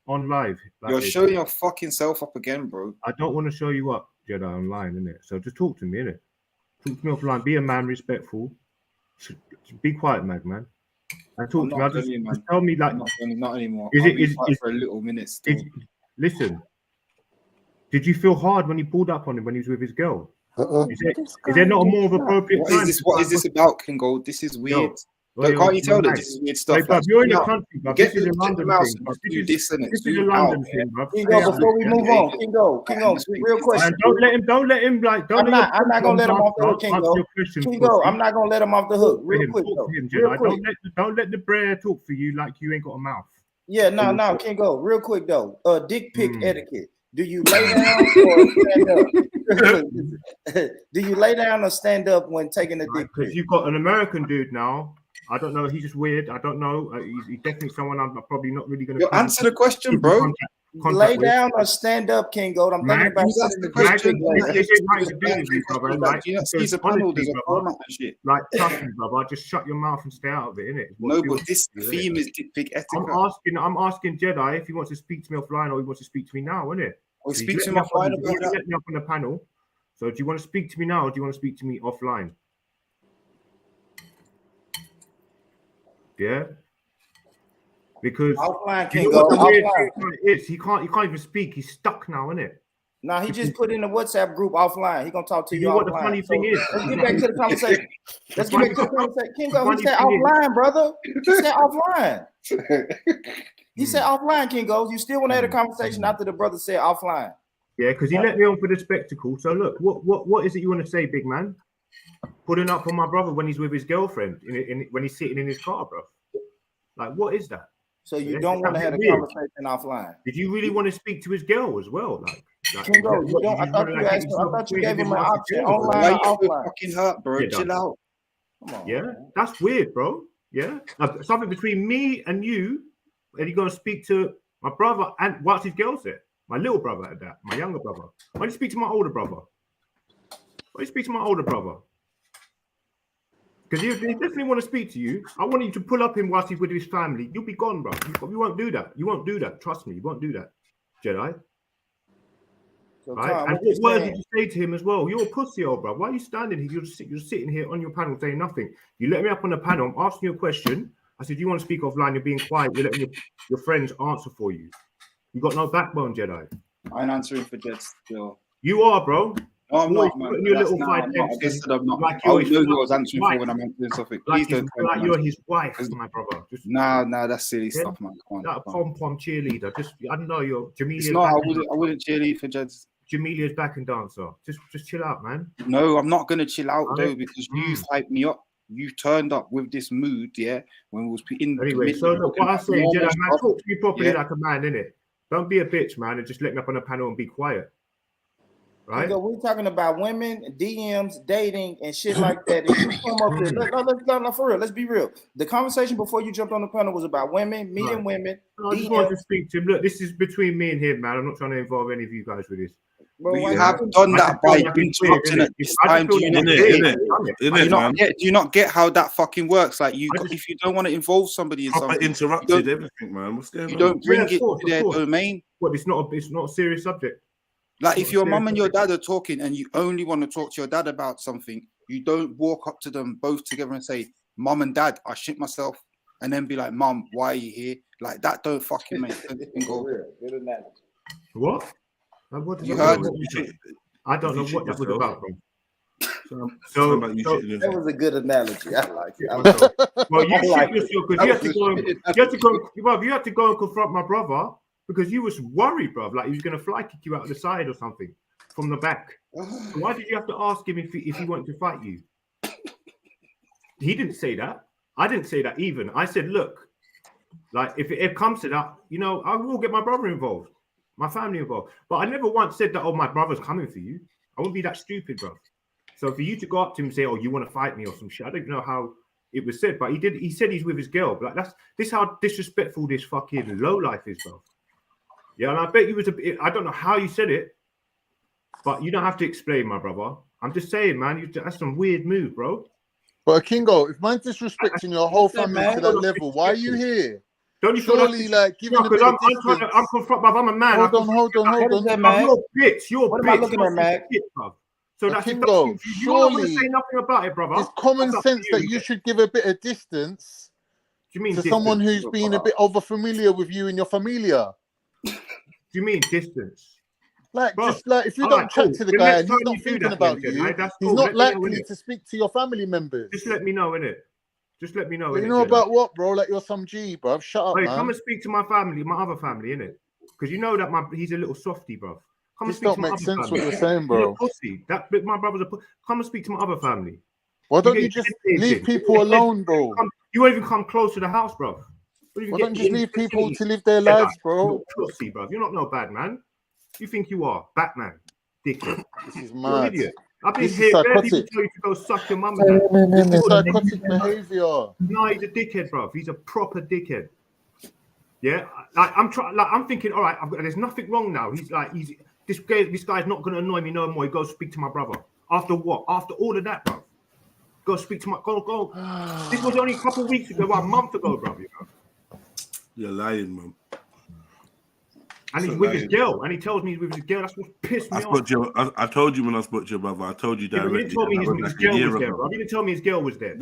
live. Like
You're
this.
showing your fucking self up again, bro.
I don't want to show you up, Jedi, online, innit? So just talk to me, innit? Talk to me offline. Be a man, respectful. Be quiet, man. And talk to me. Just tell me, like,
not anymore.
Is
I'll
it
be
is
quiet for a little minute still.
Listen? Did you feel hard when you pulled up on him when he was with his girl? Is there not a more of appropriate time?
What is this about, King Gold? This is weird. Can't you tell that this is weird stuff?
Hey, bruv, you're in the country, bruv. This is a London thing.
This
is a London thing, bruv.
Kingo, before we move on, Kingo, real question.
And don't let him like.
I'm not gonna let him off the hook, Kingo. I'm not gonna let him off the hook. Real quick, though.
Don't let the brer talk for you like you ain't got a mouth.
Yeah, no, Kingo. Real quick though. Dick pic etiquette. Do you lay down or stand up? Do you lay down or stand up when taking a dick pic?
Because you've got an American dude now. I don't know. He's just weird. I don't know. He's definitely someone I'm probably not really going to.
Answer the question, bro.
Lay down or stand up, King Gold. I'm thinking about
That's the question.
He's a panel. There's a format and shit.
Like, trust me, brother. Just shut your mouth and stay out of it, innit?
No, but this theme is big etiquette.
I'm asking Jedi if he wants to speak to me offline or he wants to speak to me now, innit?
Well, speak to him offline about that.
Let me up on the panel. So, do you want to speak to me now or do you want to speak to me offline? Yeah. Because
offline
you
can
know
go.
what the weird
Offline.
thing is? He can't even speak. He's stuck now, isn't it?
Nah, he just put in the WhatsApp group offline. He gonna talk to you.
You know what
offline.
the funny thing is?
Let's get back to the conversation. Let's get back to the conversation. King Go, he said offline, brother. He said offline. He said offline, King Go. You still want to have a conversation after the brother said offline?
Yeah, because he let me on for the spectacle. So look, what is it you want to say, big man? Putting up for my brother when he's with his girlfriend when he's sitting in his car, bro. Like, what is that?
So you don't want to have a conversation offline?
Did you really want to speak to his girl as well? Like
Kingo, you don't. I thought you gave him an option online or offline.
Fucking hurt, bro. Chill out.
Come on.
Yeah, that's weird, bro. Yeah, something between me and you, and you're gonna speak to my brother and what's his girl said? My little brother at that, my younger brother. Why don't you speak to my older brother? Why don't you speak to my older brother? Because he definitely want to speak to you. I want you to pull up him whilst he's with his family. You'll be gone, bro. You won't do that. You won't do that. Trust me, you won't do that, Jedi.
So,
Right?
Tom,
And
what you
what words
saying?
did you say to him as well? You're a pussy, old bro. Why are you standing here? You're sitting here on your panel saying nothing. You let me up on the panel. I'm asking you a question. I said, you want to speak offline? You're being quiet. You're letting your friends answer for you. You got no backbone, Jedi.
I'm answering for Jed still.
You are, bro.
No, I'm
Always
not, man.
putting your
That's
little
not,
five
I'm not. I
pence
guess that I'm not.
like
I
you're
would
his
know who I was answering
wife.
for when I'm answering something.
Like
Please don't.
like you're his wife, my brother. Just,
nah, that's silly
yeah?
stuff, man. Come on,
That pom-pom cheerleader. Just, I don't know, you're Jamelia's
it's not.
back
I wouldn't cheerlead for Jed's.
Jamelia's back and dancer. Just chill out, man.
No, I'm not gonna chill out though
Right?
because you've hyped me up. You turned up with this mood, yeah. When we was in
Anyway, so look, what I say,
normal
Jedi, man,
stuff,
talk to me properly
yeah.
like a man, innit? Don't be a bitch, man, and just let me up on the panel and be quiet. Right?
We're talking about women, DMs, dating, and shit like that. If you come up here, let's for real. Let's be real. The conversation before you jumped on the panel was about women, meeting
Right.
women.
No, I just wanted to speak to him. Look, this is between me and him, man. I'm not trying to involve any of you guys with this.
Well, you have done that by interrupting at this time. Do you not get how that fucking works? Like if you don't want to involve somebody in something,
interrupted everything, man. What's going on?
You don't bring it to their
course.
domain.
What? It's not a serious subject.
Like if your mum and your dad are talking and you only want to talk to your dad about something, you don't walk up to them both together and say, "Mum and Dad, I shit myself," and then be like, "Mum, why are you here?" Like that don't fucking make sense.
Good analogy.
What? What
You heard?
I don't know what that was about, bro.
That was a good analogy. I like it.
Well, you
like
shit yourself because you had to go and confront my brother because you was worried, bro. Like he was gonna fly kick you out of the side or something from the back. So why did you have to ask him if he wanted to fight you? He didn't say that. I didn't say that even. I said, look, like if it comes to that, you know, I will get my brother involved, my family involved. But I never once said that, oh, my brother's coming for you. I wouldn't be that stupid, bro. So for you to go up to him and say, oh, you want to fight me or some shit, I don't know how it was said, but he did. He said he's with his girl. But like this how disrespectful this fucking low life is, bro. Yeah, and I bet you was I don't know how you said it, but you don't have to explain, my brother. I'm just saying, man, that's some weird move, bro.
But Kingo, if man's disrespecting your whole family to that level, why are you here?
Don't you
surely like giving a bit of distance?
I'm confronted. I'm a man.
Hold on.
You're a bitch. You're a
What
bitch.
am I looking at, man?
So that's
Kingo,
if you don't want to
surely
say nothing about it, brother.
it's common
that's up to
sense that you should give a bit of distance
Do you mean
to
distance?
someone who's been a bit over familiar with you and your familia.
Do you mean distance?
Like,
Bro,
just like if you
all
don't
right,
chat
cool.
to the
The
guy
next
and he's
time
not
you do
thinking
that,
about
then,
you,
that's
he's
cool.
not
Let me know,
likely
innit?
to speak to your family members.
Just let me know, innit? Just let me know.
You
innit,
know
Jenna?
about what, bro? Like you're some G, bro. Shut up,
Wait,
man.
come and speak to my family, my other family, innit? Because you know that he's a little softy, bro. Come and
This
speak
don't
to my
make
other
sense
family.
what you're saying,
He's
bro.
a pussy. My brother's a pussy. Come and speak to my other family.
Why don't you
get
just
your
leave
head
people
in.
alone, bro?
You won't even come close to the house, bro.
Why don't you just leave people to live their lives, bro?
You're a pussy, bro. You're not no bad man. You think you are Batman? Dickhead.
This is
You're an
mad.
idiot. I've been
This is
here. Where people
psychotic.
tell you to go suck your mum and dad?
This is psychotic behavior.
No, he's a dickhead, bro. He's a proper dickhead. Yeah, like I'm trying. Like I'm thinking, all right, there's nothing wrong now. He's this guy's not going to annoy me no more. He goes speak to my brother. After what? After all of that, bro. Go speak to my go. This was only a couple of weeks ago, about a month ago, bro. You know?
You're lying, man.
And he's with his girl, and he tells me he's with his girl. That's what pissed me off.
I told you when I spoke to your brother. I told you directly.
You didn't tell me his girl was there, bro. You didn't tell me his girl was there.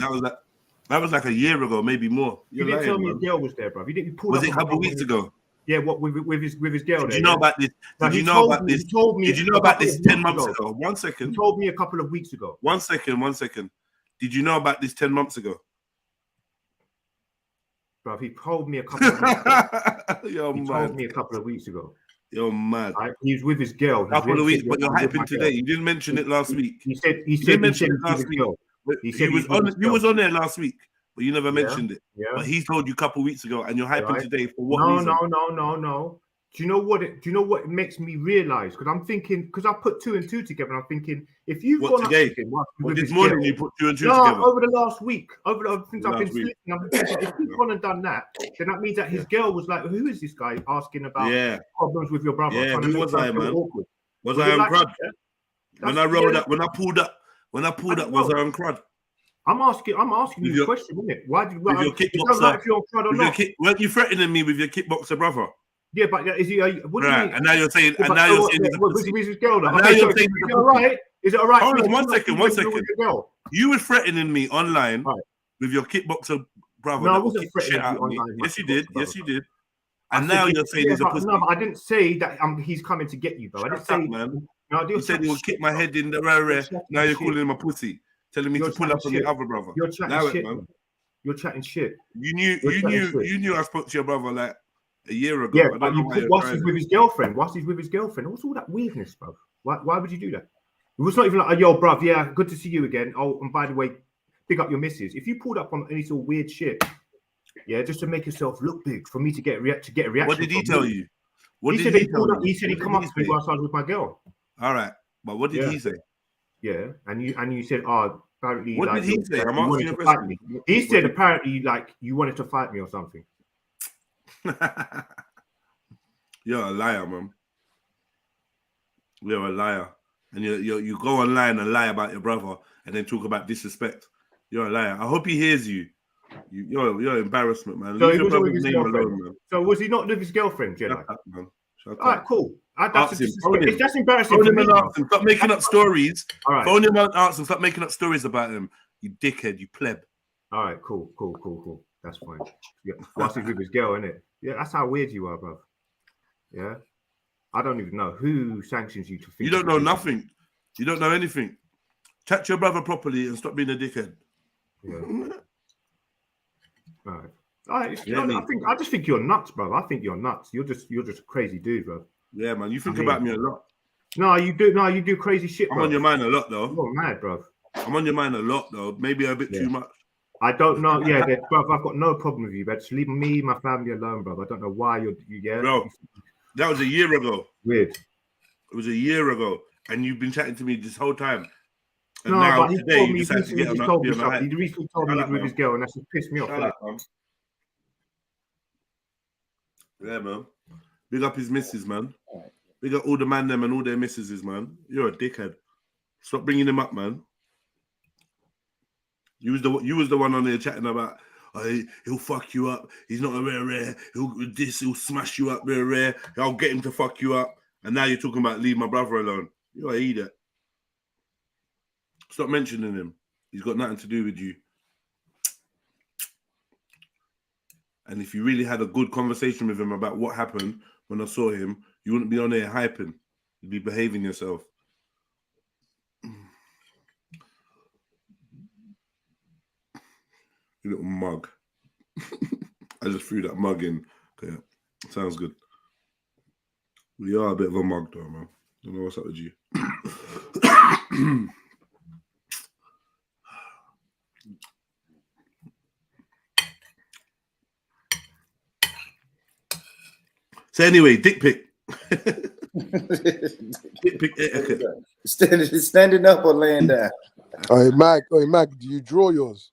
That was like a year ago, maybe more.
You didn't tell me his girl was there, bro. You didn't pull.
Was it a couple of weeks ago?
Yeah, what with his girl there?
Did you know about this? Did you know about this? Did you know about this 10 months ago? 1 second.
He told me a couple of weeks ago.
1 second. Did you know about this 10 months ago?
Bro, he told me a couple of weeks ago. He told me a couple of weeks ago.
You're mad.
He was with his girl.
Couple of weeks, but you're hyping today. You didn't mention it last week.
He said
last week. You was on there last week, but you never mentioned it.
Yeah.
But he told you a couple of weeks ago, and you're hyping today for what reason?
No. Do you know what it makes me realize? Because I'm thinking, because I put 2 and 2 together, and I'm thinking, if you've gone
today? This morning you put 2 and 2 together?
No, over the last week. Since I've been sleeping, I've been thinking, if you've gone and done that, then that means that his girl was like, who is this guy asking about problems with your brother?
Yeah, who was I, man?
Awkward.
Was I on crud? When I rolled up, when I pulled up, was I on crud?
I'm asking you a question, isn't it? Why did
your kickboxer? Weren't you threatening me with your kickboxer brother?
Yeah, but is he? What do you mean?
And now you're saying, and now you're saying,
with his girl. Now you're saying, is it all right? Is it all right?
Hold on, 1 second. You were threatening me online with your kickboxer brother.
No, I wasn't threatening you online.
Yes, you did. Yes, you did. And now you're saying he's a pussy.
No, but I didn't say that he's coming to get you, bro. I didn't say,
man.
No,
you said he would kick my head in the rare. Now you're calling him a pussy, telling me to pull up on the other brother.
You're chatting shit, man. You're chatting shit.
You knew I spoke to your brother like a year ago.
Yeah, but whilst he's with his girlfriend, what's all that weirdness, bro? Why would you do that? It was not even like, yo, bruv, yeah, good to see you again. Oh, and by the way, pick up your missus. If you pulled up on any sort of weird shit, yeah, just to make yourself look big, for me to get a reaction.
What did he tell you?
He said he come up to me whilst I was with my girl.
All right, but what did he say?
Yeah, and you said, oh, apparently.
What did he say? I'm asking you a question.
He said apparently like you wanted to fight me or something.
You're a liar, man. You're a liar, and you go online and lie about your brother, and then talk about disrespect. You're a liar. I hope he hears you. You're embarrassment, man.
So
Leave your brother's name alone, man.
So was he not with his girlfriend, Jedi?
Shut up, man. Shut
All right,
up.
cool.
That's
embarrassing
for
for
me.
me.
Stop making up stories.
All right.
Phone him and ask him. Stop making up stories about him. You dickhead. You pleb.
All right, cool. That's fine. Yeah, whilst he's with his girl, innit? Yeah, that's how weird you are, bro. Yeah, I don't even know who sanctions you to think.
You don't know nothing. You don't know anything. Chat to your brother properly and stop being a dickhead.
Yeah. All right. I just think you're nuts, bro. I think you're nuts. You're just a crazy dude, bro.
Yeah, man. You think about me a lot.
No, you do. No, you do crazy shit, bro.
I'm on your mind a lot, though.
You're mad, bro.
I'm on your mind a lot, though. Maybe a bit too much.
I don't know. Yeah, bro. I've got no problem with you, bro. Just leave me, my family alone, bro. I don't know why you.
Bro, that was a year ago.
Weird.
It was a year ago, and you've been chatting to me this whole time. And
no,
now
but
today you decide to get on that.
He recently told me he was with his girl, and that's what pissed me off.
Yeah, man. Big up his missus, man. Big up all the man them and all their missuses, man. You're a dickhead. Stop bringing him up, man. You was the one on there chatting about, he'll fuck you up. He's not a rare. He'll smash you up rare. I'll get him to fuck you up. And now you're talking about leave my brother alone. You're an idiot. Stop mentioning him. He's got nothing to do with you. And if you really had a good conversation with him about what happened when I saw him, you wouldn't be on there hyping. You'd be behaving yourself. You little mug. I just threw that mug in. Okay, sounds good. We are a bit of a mug, though, man. I don't know what's up with you. So anyway, dick pic. Dick pic etiquette.
Standing up or laying down?
Hey, Mac, do you draw yours?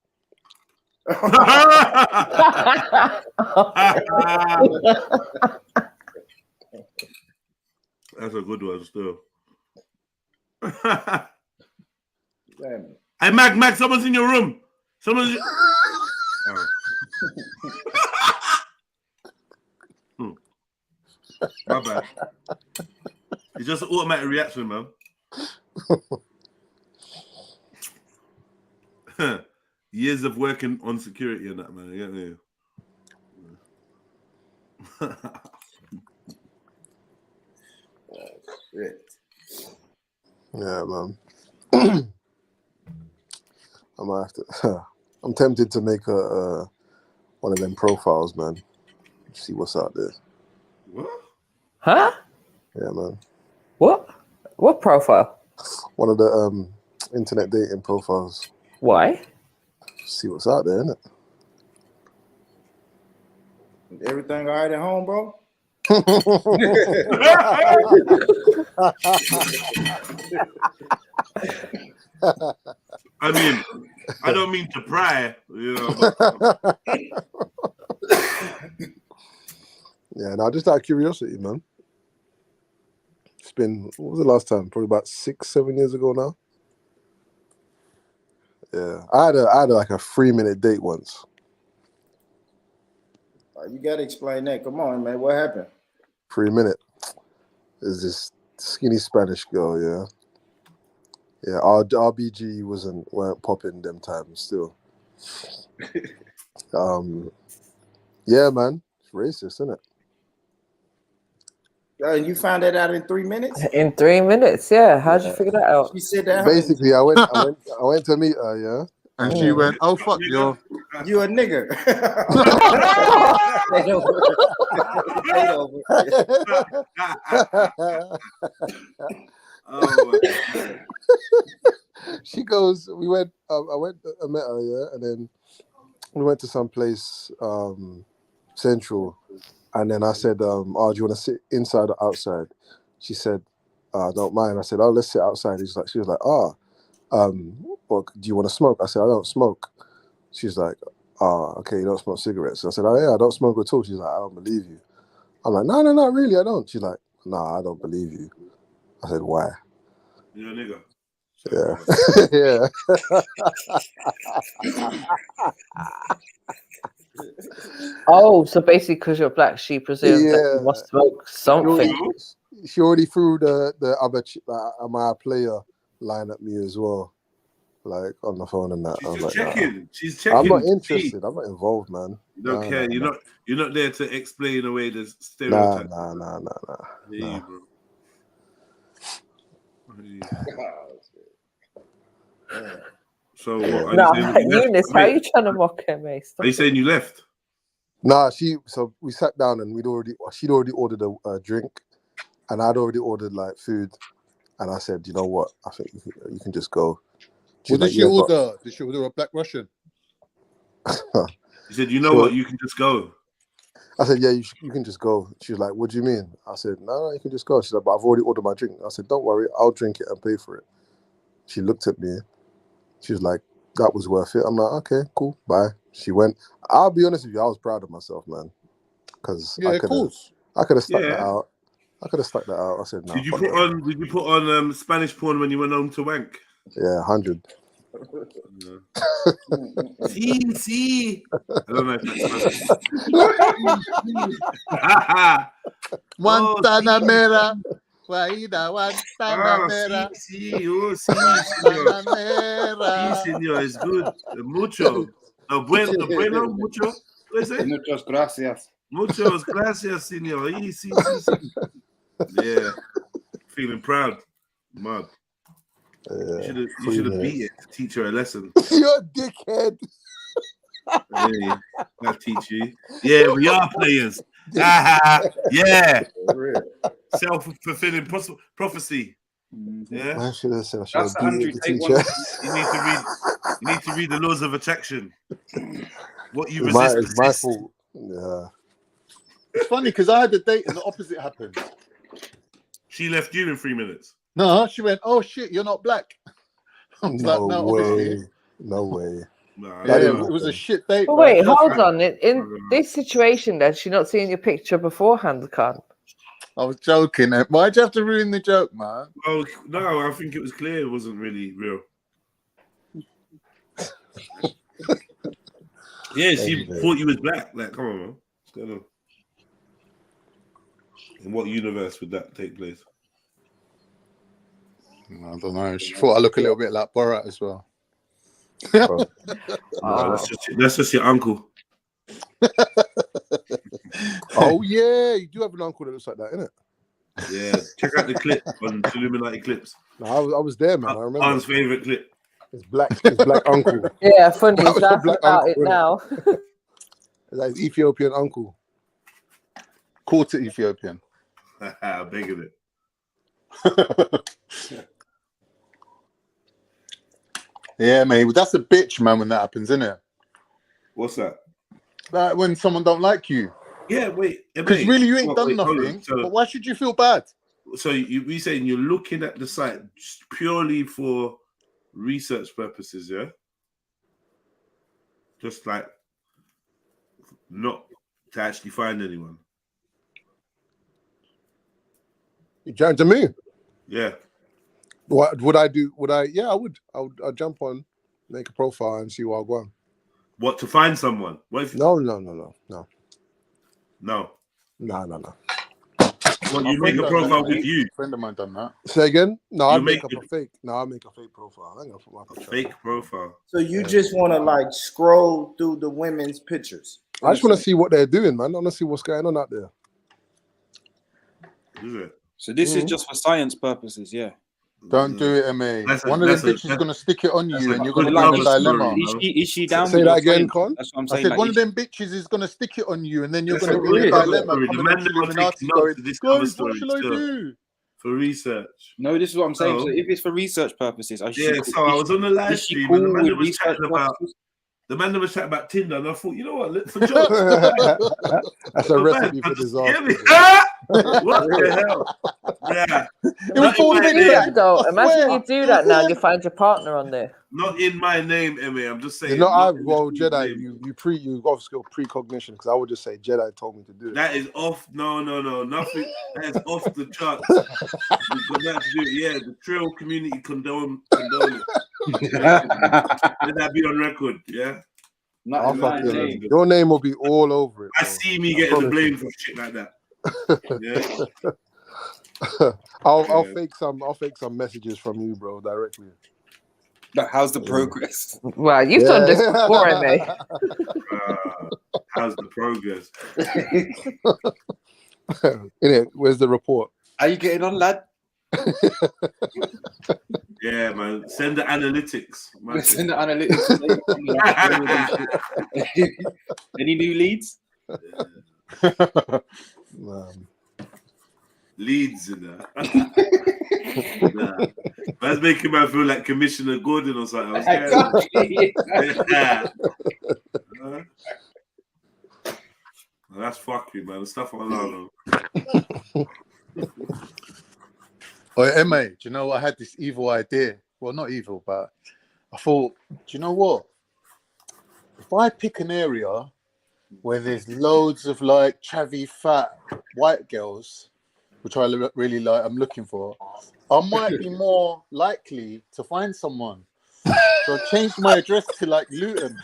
That's a good one still.
Damn.
Hey, Mac, someone's in your room. Someone's. My bad. It's just an automatic reaction, man. Years of working on security and that, man. You get me?
Yeah, man. I might have to. I'm tempted to make a one of them profiles, man. See what's out there.
What?
Huh?
Yeah, man.
What? What profile?
One of the internet dating profiles.
Why?
See what's out there, innit?
Everything all right at home, bro?
I mean, I don't mean to pry, you know. But...
Yeah, no, just out of curiosity, man. It's been, what was the last time? Probably about 6-7 years ago now. Yeah, I had like a 3-minute date once.
You gotta explain that. Come on, man. What happened?
3 minute. There's this skinny Spanish girl, yeah. Yeah, our RBG weren't popping them times still. Yeah, man. It's racist, isn't it?
And you found that out in 3 minutes?
In 3 minutes, yeah. How'd you figure that out?
She said that.
Basically, I went to meet her, yeah.
And she went, "Oh fuck you,
you a nigger."
She goes, I met her, yeah, and then we went to some place central, and then I said, "Oh, do you want to sit inside or outside?" She said, "I don't mind." I said, "Oh, let's sit outside." She was like, "Oh, well, do you want to smoke?" I said, "I don't smoke." She's like, "Oh, okay, you don't smoke cigarettes." I said, "Oh yeah, I don't smoke at all." She's like, "I don't believe you." I'm like, "No, really, I don't." She's like, "Nah, I don't believe you." I said, "Why?"
You're a nigga.
Yeah.
Oh, so basically because you're black, she presumes that you must smoke something.
She already threw the am I a player line at me as well, like on the phone and that.
She's
I'm
just
like,
checking.
nah.
She's checking.
I'm not interested. I'm not involved, man.
You don't care.
Nah.
You're not there to explain away the stereotype.
Nah.
Yeah, bro. So what?
No, Eunice, how are you trying to mock him, mate?
Are you saying you left?
Nah, so we sat down and she'd already ordered a drink, and I'd already ordered like food, and I said, "You know what? I think you can just go."
What did she order? Did she order a Black Russian?
She said, "You know what? You can just go."
I said, "Yeah, you can just go." She was like, "What do you mean?" I said, No, you can just go." She's like, "But I've already ordered my drink." I said, "Don't worry, I'll drink it and pay for it." She looked at me. She was like, "That was worth it." I'm like, "Okay, cool, bye." She went. I'll be honest with you, I was proud of myself, man, because I could have stuck that out. I could have stuck that out. I said, "No."
Did you put on Spanish porn when you went home to wank?
Yeah, 100.
See. I don't know if it's
Guantanamera. Guantanamera.
Sí, señor, it's good. Mucho. Bueno, mucho.
Muchas gracias.
Muchas gracias, señor. Sí. Yeah. Feeling proud. Mad. You should have beat it to teach her a lesson.
You're a dickhead.
Hey, I'll teach you. Yeah, we are players. Yeah. Self-fulfilling prophecy. Yeah.
I should have said,
That's Andrew,
the
take
teacher.
one. You need to read the laws of attraction. What you
It's
resist.
my fault. Yeah.
It's funny because I had a date and the opposite happened.
She left you in 3 minutes.
No, she went, "Oh shit, you're not black." I was like, "No, obviously."
No way.
Yeah, it was a shit date.
But wait, hold on. In this situation, then, she not seeing your picture beforehand, Con?
I was joking. Why'd you have to ruin the joke, man?
Oh no, I think it was clear it wasn't really real. Yeah, she thought you was black. Like, come on, man. What's going on? In what universe would that take place?
I don't know. She thought I look a little bit like Borat as well.
No, that's just your uncle.
Oh yeah, you do have an uncle that looks like that, innit?
Yeah, check out the clip on Trilluminati clips.
No, I was there, man. I remember.
Hans' favorite clip.
It's black uncle.
Yeah, funny. He's laughing
Black
about
uncle,
it now.
Like his Ethiopian uncle.
Quarter Ethiopian.
Bigger it.
Yeah, mate. Well, that's a bitch, man, when that happens, isn't it?
What's that?
Like when someone don't like you.
Yeah, wait.
Because really, you ain't done nothing. But why should you feel bad?
So we saying you're looking at the site just purely for research purposes, yeah? Just like not to actually find anyone.
You trying to me?
Yeah.
What would I do? Would I? Yeah, I would. I'd jump on, make a profile, and see what I go on.
What, to find someone? What if
No.
No.
No.
Well, you make a profile with you.
A friend of mine done that.
Say again? No, I
You
make
make
up a fake. No, I make a fake profile. I ain't gonna put my picture.
Fake profile.
So you just want to like scroll through the women's pictures?
I just want to see what they're doing, man. I want to see what's going on out there.
Is it?
So this is just for science purposes, yeah.
Don't do it, MA. One of them bitches is going to stick it on you and you're going to
like,
be in a dilemma.
Is she down
Say
with
that
your
again,
science?
Con?
That's what I'm
I
saying.
said
like,
one of them bitches is going to stick it on you and then you're
That's
going to be in a dilemma.
The
Coming
man
up
that will
Illuminati
take
going,
notes of this other
guys,
story
what shall I
still.
do?
For research.
No, this is what I'm saying.
Oh.
So if it's for research purposes,
Yeah, so I was on the live stream and the man that was chatting about Tinder, and I thought, you know what, for jokes.
That's a recipe for disaster.
What the hell? Yeah.
It was full though. Imagine you do that now and you find your partner on there.
Not in my name, Emmy. I'm just saying.
You know, well, Jedi, you obviously got precognition because I would just say Jedi told me to do it.
That is off. No, nothing. That is off the charts. You've got that to do. Yeah, the Trill community condone it. Let that be on record. Yeah.
Your name will be all over it.
I see me getting the blame for shit like that. Yeah.
I'll fake some messages from you, bro, directly.
How's the progress?
Well, you've done this before, mate.
How's the progress?
Where's the report?
Are you getting on, lad?
Yeah, man. Send the analytics. Man.
Send the analytics. Any new leads?
Leads in there. That's making me feel like Commissioner Gordon or something. That's fucking, man. The stuff on Lana.
Oh, MA, do you know what? I had this evil idea. Well, not evil, but I thought, do you know what? If I pick an area where there's loads of like chavvy, fat white girls, which I really like, I'm looking for, I might be more likely to find someone. So I changed my address to like Luton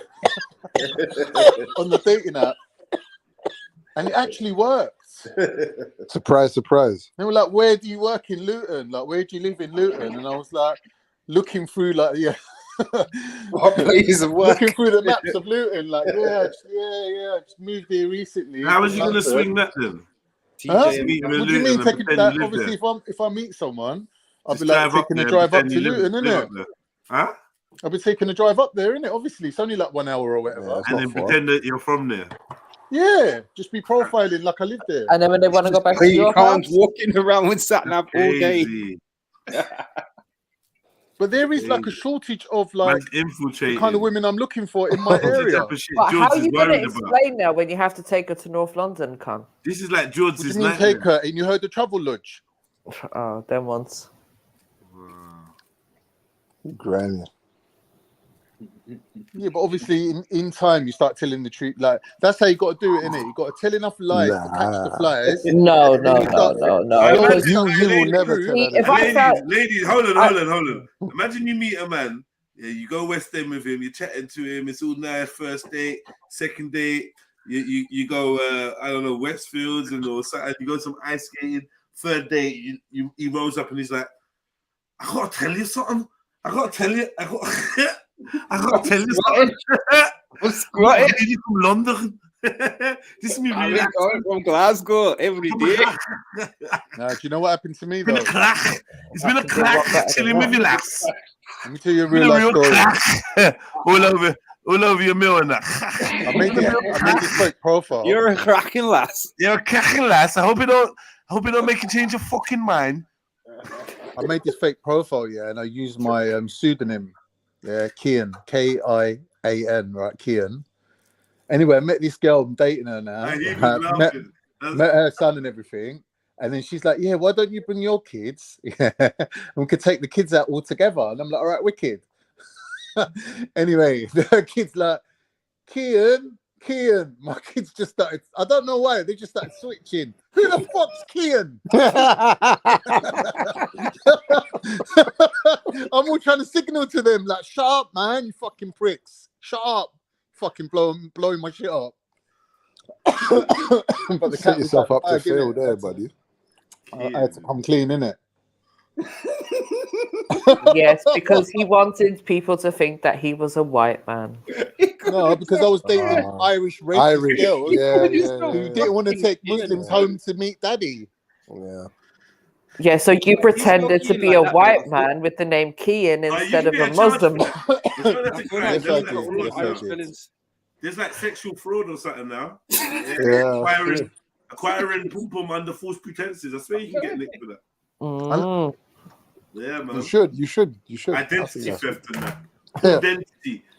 on the dating app, and it actually worked.
Surprise, surprise.
They were like, "Where do you work in Luton? Like, where do you live in Luton?" And I was like, looking through, like,
what places of work?
Looking through the maps of Luton, like, I just moved here recently.
How was you going to swing that then?
Huh? What do you mean? Obviously, if I meet someone, I'll be like taking a drive up to Luton, innit?
Huh?
I'll be taking a drive up there, innit? Obviously, it's only like 1 hour or whatever.
And then pretend that you're from there.
Yeah, just be profiling like I live there.
And then when they want to go back to your house,
walking around with SatNav all day.
But there is like a shortage of like the kind of women I'm looking for in my area.
But how are you going to explain now when you have to take her to North London, Con?
This is like George's.
What do you mean take her? And you heard the travel lodge?
Oh, them ones.
Grammy.
Yeah, but obviously in time you start telling the truth. Like that's how you got to do it, innit? You got to tell enough lies to catch the flies.
No,
and then
no,
you start,
because
you will never tell her that.
Ladies, hold on. Imagine you meet a man, yeah, you go West End with him, you're chatting to him, it's all nice, first date, second date, you go I don't know, Westfields and or something, you go some ice skating, third date, he rolls up and he's like, I gotta tell you something. I gotta tell you something.
I'm squatting.
Lady from London. This is me
I'm from Glasgow every day.
No, do you know what happened to me though?
It's been a crack chilling with your lass.
Let me tell you a real life story.
all over your mill and that.
I made this fake profile.
You're a cracking lass.
You're a cracking lass. I hope you don't make you change your fucking mind.
I made this fake profile, yeah, and I used my pseudonym, yeah, Kian, Kian, right, Kian. Anyway, I met this girl, I'm dating her now. Met her son and everything. And then she's like, yeah, why don't you bring your kids? Yeah, and we could take the kids out all together. And I'm like, all right, wicked. Anyway, the kid's like, Kian. My kids just started, I don't know why, they just started switching. Who the fuck's Kian? I'm all trying to signal to them, like, shut up, man, you fucking pricks. Shut up. Fucking blowing my shit up. But the
set yourself up to fail there, buddy.
I had to come clean, innit?
Yes, because he wanted people to think that he was a white man.
No, because I was dating Irish racist girls who didn't want to take Muslims home to meet daddy.
Yeah, so you pretended to be a white man with the name Kian instead of a Muslim.
There's like sexual fraud or something now.
Yeah.
Acquiring pum pum under false pretenses. I swear you can get nicked for that. Yeah, man.
You should.
Identity theft and that.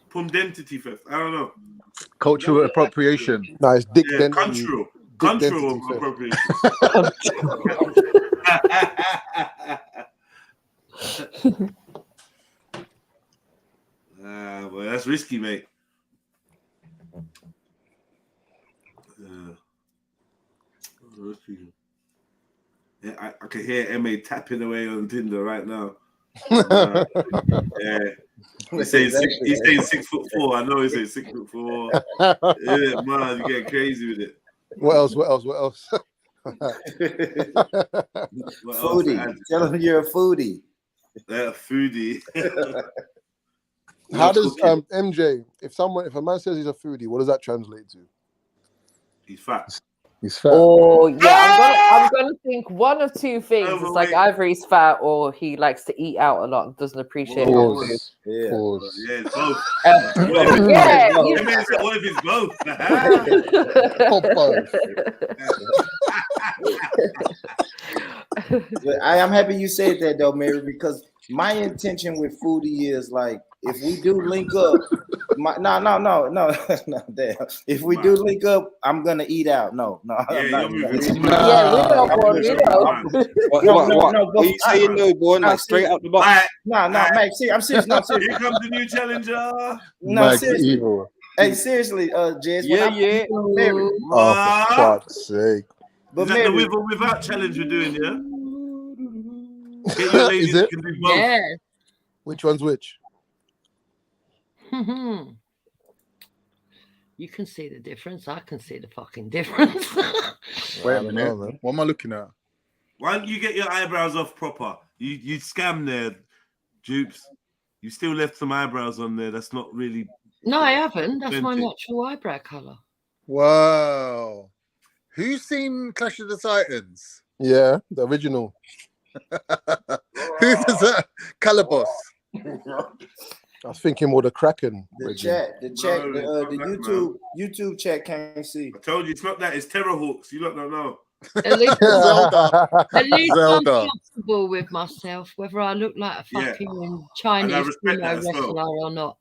Pumdentity theft. I don't know.
Cultural appropriation.
Nice dick
Cultural appropriation. Well, that's risky, mate. Yeah, I can hear MA tapping away on Tinder right now. Yeah. He's saying 6'4". I know he's saying 6'4". Yeah, man, you're getting crazy with it.
What else?
Foodie. Tell him you're a foodie.
Foodie.
How does MJ, if a man says he's a foodie, what does that translate to?
He's fat.
He's fat.
Oh yeah, I'm gonna think one of two things. It's like either he's fat or he likes to eat out a lot and doesn't appreciate food.
Yeah, it's both. What if it's both?
I am happy you said that though, Mary, because my intention with foodie is like, if we do link up, no, damn. If we do link up, I'm gonna eat out. No.
What are you saying, no, boy? Like straight out the box.
No, Max. I'm serious. No, seriously.
Here comes the new challenger.
No, seriously. Hey, seriously, Jez.
Yeah.
Oh, for fuck's sake.
Is that the with or without challenge we're doing, yeah? Get your ladies
Is it?
Can do both.
Yeah.
Which one's which?
You can see the difference. I can see the fucking difference.
Wait a minute, man. What am I looking at?
Why don't you get your eyebrows off proper? You scam there, dupes. You still left some eyebrows on there. That's not really.
No, I haven't. That's my
authentic.
natural eyebrow colour.
Wow. Who's seen Clash of the Titans?
Yeah, the original.
Who's that? Calabos.
I was thinking more the Kraken.
The YouTube chat can't see.
I told you it's not that. It's Terrorhawks. You don't know.
At least
Zelda.
I'm comfortable with myself, whether I look like a fucking Chinese wrestler or not.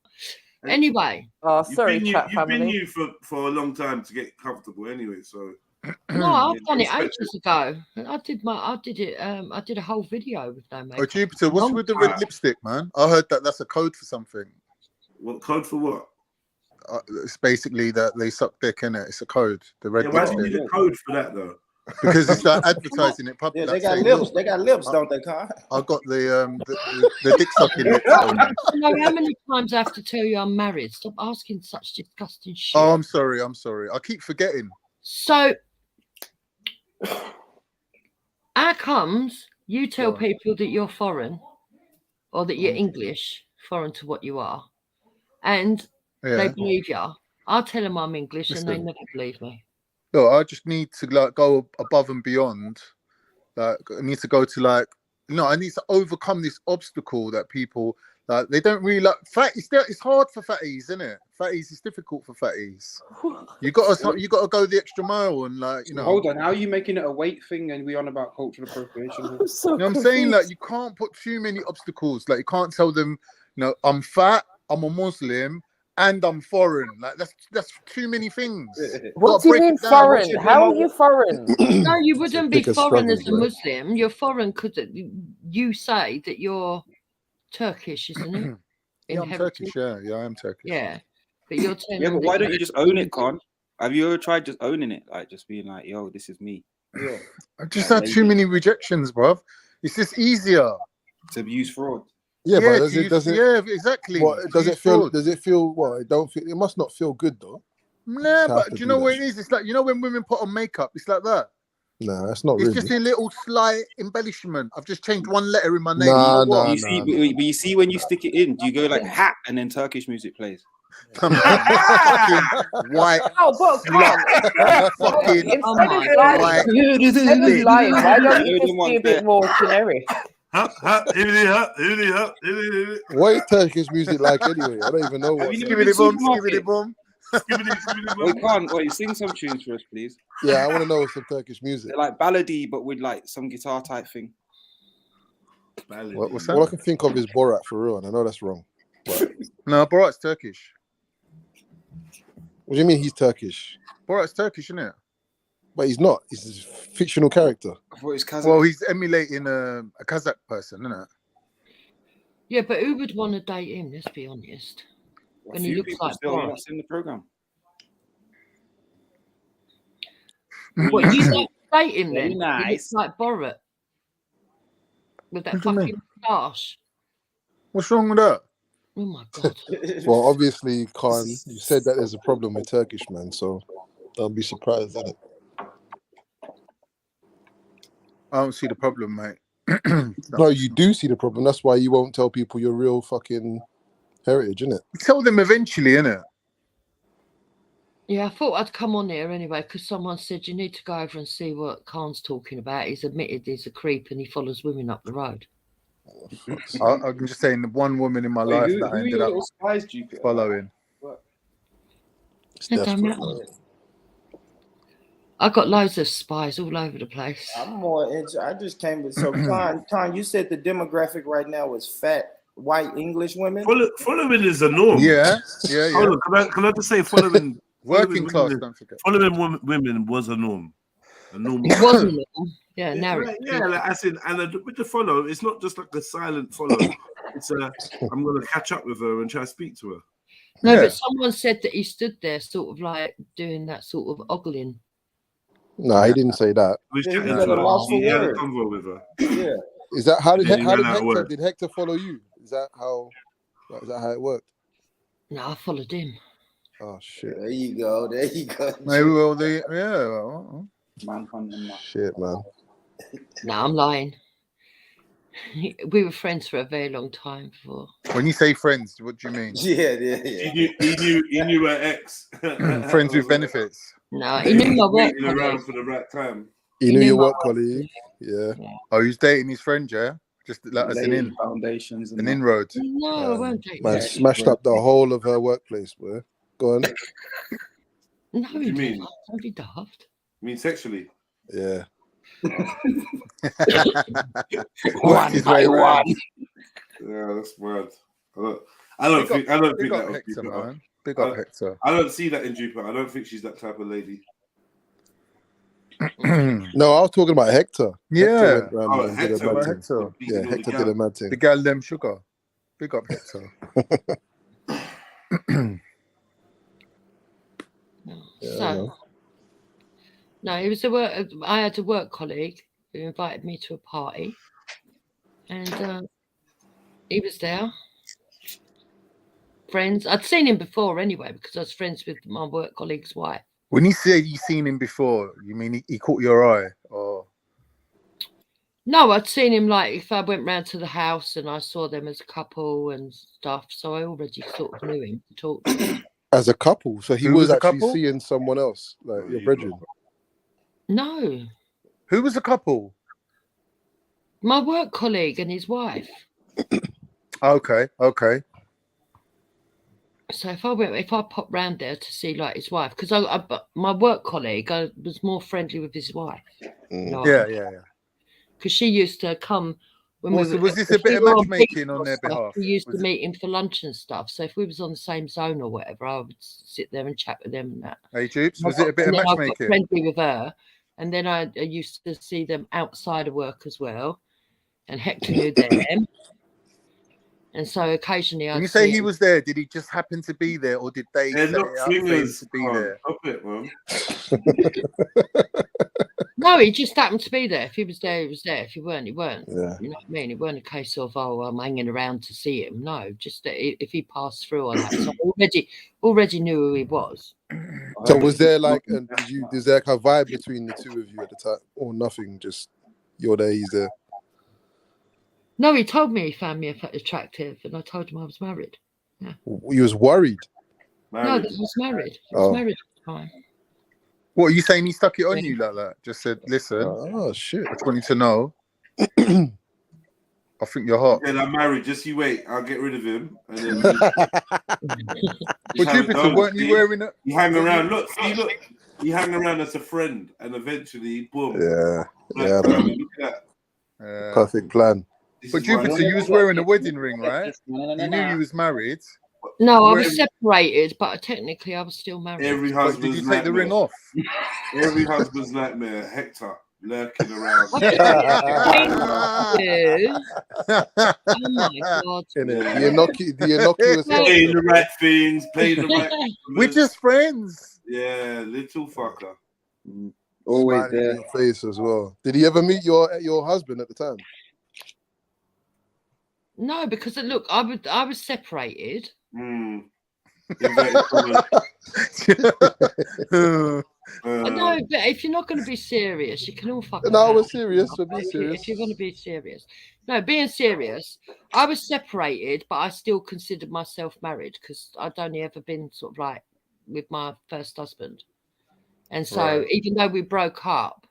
Anyway.
Oh, sorry, chat
you've been
family.
you for a long time to get comfortable anyway, so.
No, I've done it ages ago. I did a whole video with no makeup.
Oh, Jupiter, what's with the red lipstick, man? I heard that's a code for something.
What code for what?
It's basically that they suck dick in it. It's a code. The red.
Yeah, why do you need a code for that though?
Because it's like advertising it public.
Yeah, they got lips. They got lips, don't they, Con?
I got the dick sucking lips on there.
You know how many times I have to tell you I'm married? Stop asking such disgusting shit.
Oh, I'm sorry. I keep forgetting.
So, how comes you tell people that you're foreign or that you're English, foreign to what you are, and they believe you? I tell them I'm English and they never believe me.
No, I just need to like go above and beyond. Like, I need to go to like, I need to overcome this obstacle that people like. They don't really like fatties. It's hard for fatties, isn't it? Fatties is difficult for fatties. You got to go the extra mile and like,
Hold on, how are you making it a weight thing and we on about cultural appropriation?
You know what I'm saying? Like, you can't put too many obstacles. Like, you can't tell them, I'm fat, I'm a Muslim, and I'm foreign. Like, that's too many things.
What do you mean foreign? How are you forein?
No, you wouldn't be foreign as a
struggle,
Muslim. You're foreign because you say that you're Turkish, isn't it?
Yeah, I'm Turkish. Yeah, I am Turkish.
Yeah, but you're telling
Yeah, but why don't you just own it, Con? Have you ever tried just owning it? Like, just being like, yo, this is me.
Yeah.
I've just had too many rejections, bruv. It's just easier
to use fraud.
Yeah, but does it?
Yeah, exactly.
What does it feel? Does it feel? Well, it don't feel. It must not feel good though.
Nah, but do you know what it is? It's like, when women put on makeup, it's like that.
Nah, that's not
It's
really.
just a little slight embellishment. I've just changed one letter in my name.
Nah,
you see when you stick it in, do you go like hat and then Turkish music plays?
Fucking white.
Oh, but
fucking
instead of lying, why don't you just be a bit more generic?
What is Turkish music like anyway? I don't even know what.
Skibbity boom.
Wait, sing some tunes for us, please.
Yeah, I want to know some Turkish music.
They're like ballady, but with like some guitar type thing.
What's that?
All I can think of is Borat for real, and I know that's wrong. But...
No, Borat's Turkish.
What do you mean he's Turkish?
Borat's Turkish, isn't it?
But he's not. He's a fictional character.
I thought it's Kazakh.
Well, he's emulating a Kazakh person, isn't it?
Yeah, but who would want to date him? Let's be honest. When he looks like Borat.
That's in the program.
What, you don't date him then?
Very nice.
He looks like Borat with that
What do you
fucking moustache.
What's wrong with that?
Oh my god.
Well, obviously, Khan, you said that there's a problem with Turkish man, so don't be surprised, innit?
I don't see the problem, mate.
No, you do see the problem. That's why you won't tell people your real fucking heritage, innit?
Tell them eventually, innit?
Yeah, I thought I'd come on here anyway because someone said you need to go over and see what Khan's talking about. He's admitted he's a creep and he follows women up the road.
I'm just saying, the one woman in my life that I ended up following.
It don't matter. I got loads of spies all over the place.
I'm more into. I just came with so Con, you said the demographic right now is fat white English women.
Following is a norm.
Yeah.
Hold on, can I just say following
working class? Don't forget.
Following women was a norm. A normal.
It wasn't a norm. Yeah, now
like I said, and with the follow, it's not just like a silent follow. It's I'm gonna catch up with her and try to speak to her.
No, but someone said that he stood there, sort of like doing that sort of ogling.
No, he didn't say that.
He had a convo with her.
Yeah.
Is that how did
Hector?
Did Hector follow you? Is that how it worked?
No, I followed him.
Oh shit!
There you go.
Maybe well,
Shit, man.
No, I'm lying. We were friends for a very long time before.
When you say friends, what do you mean?
Yeah.
He knew her ex.
Friends with benefits.
No, he knew my work.
Around for the right time.
He knew your work colleague. Yeah.
Oh, he's dating his friend, yeah? Just like as an
foundations,
an inroad.
No, I won't date.
Man, smashed up the whole of her workplace, boy. Go on.
No,
What do you mean?
Don't be daft.
You mean sexually?
Yeah.
What's his way around?
Yeah, that's weird. I don't think that would
Hector,
be
man. Big up Hector.
I don't see that in Jupiter. I don't think she's that type of lady.
No, I was talking about Hector.
Yeah.
Hector did a mad thing.
Hector.
Yeah, Hector did a mad thing.
The gal them sugar. Big up Hector.
So, no, it was I had a work colleague who invited me to a party, and he was there. Friends, I'd seen him before anyway because I was friends with my work colleague's wife.
When you say you've seen him before, you mean he caught your eye, or?
No, I'd seen him like if I went round to the house and I saw them as a couple and stuff, so I already sort of knew him to talk to.
As a couple, so he
Who
was
was a
actually
couple?
seeing someone else, like your brethren.
No,
Who was a couple?
my work colleague and his wife.
Okay.
So if I popped round there to see like his wife, because my work colleague, I was more friendly with his wife. You know,
Yeah.
Because she used to come when
Was this a
if
bit
we
of
were on
matchmaking
beach
on
or
their
stuff,
behalf?
we used to meet him for lunch and stuff. So if we was on the same zone or whatever, I would sit there and chat with them and that.
Hey, Jupes, was it a bit of
And then I got
matchmaking?
friendly with her, and then I used to see them outside of work as well. And Hector knew them. And so occasionally
When
I'd
you say
see
he
him.
was there, did he just happen to be there, or did they
They're
set
not
it up for him
swingers.
to be there?
Stop it, man.
No, he just happened to be there. If he was there, he was there. If he weren't, he weren't.
Yeah.
You know what I mean? It weren't a case of, oh, I'm hanging around to see him. No, just that if he passed through on that. So I already knew who he was.
So was there like, is there like a vibe between the two of you at the time, or nothing? Just you're there, he's there.
No, he told me he found me attractive, and I told him I was married. Yeah.
You was worried.
No, that I was married. I was married at the time.
What are you saying? He stuck it on you like that? Just said, listen.
Oh shit!
I just wanted to know. I think you're hot.
Yeah, I'm married. Just you wait. I'll get rid of him. And then
But Jupiter, weren't you wearing it?
You hang around. Look. You hang around as a friend, and eventually, boom.
Yeah, man.
Look at
that.
Perfect plan.
But Jupiter, you was wearing a wedding ring, right? You knew you was married.
No, I was separated, but technically I was still married.
Every
But
husband's
did you take the ring
nightmare.
off?
Every husband's nightmare. Hector lurking around.
Oh my God.
The innocuous.
Playing the right things, playing the right.
We're just friends.
Yeah, little fucker.
Always there. In your face as well. Did he ever meet your husband at the time?
No, because look, I was separated.
Mm.
No, but if you're not going to be serious, you can all fuck.
No, we're serious. We're being serious.
If you're going to be serious, no, being serious. I was separated, but I still considered myself married because I'd only ever been sort of like with my first husband, and so even though we broke up,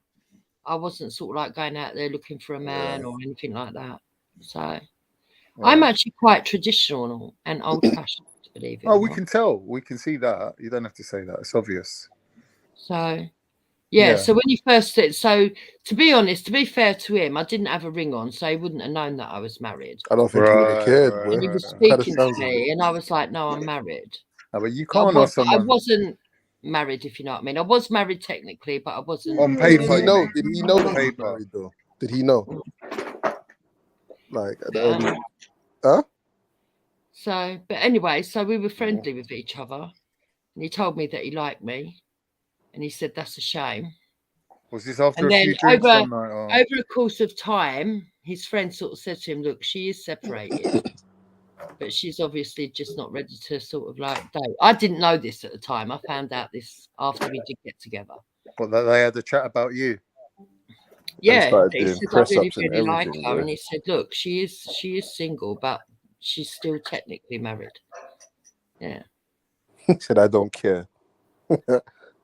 I wasn't sort of like going out there looking for a man or anything like that. So I'm actually quite traditional and old-fashioned, believe it.
Oh, we can tell. We can see that. You don't have to say that. It's obvious.
So, yeah. So when you first said, so to be honest, to be fair to him, I didn't have a ring on, so he wouldn't have known that I was married.
I don't think he would have cared.
And he was speaking to me, and I was like, "No, I'm married."
No, but you can't know someone.
I wasn't married, if you know what I mean. I was married technically, but I wasn't
on paper.
Did he know? Did he know that he was married though? Did he know? Like, huh?
So, but anyway, so we were friendly with each other, and he told me that he liked me, and he said that's a shame.
Was this after
and
a
then
few drinks one night? Or?
Over a course of time, his friend sort of said to him, "Look, she is separated, but she's obviously just not ready to sort of like date." I didn't know this at the time. I found out this after we did get together.
But they had a chat about you.
Yeah, he said I really like her,
yeah.
and he said, "Look, she is single, but she's still technically married." Yeah.
He said, "I don't care."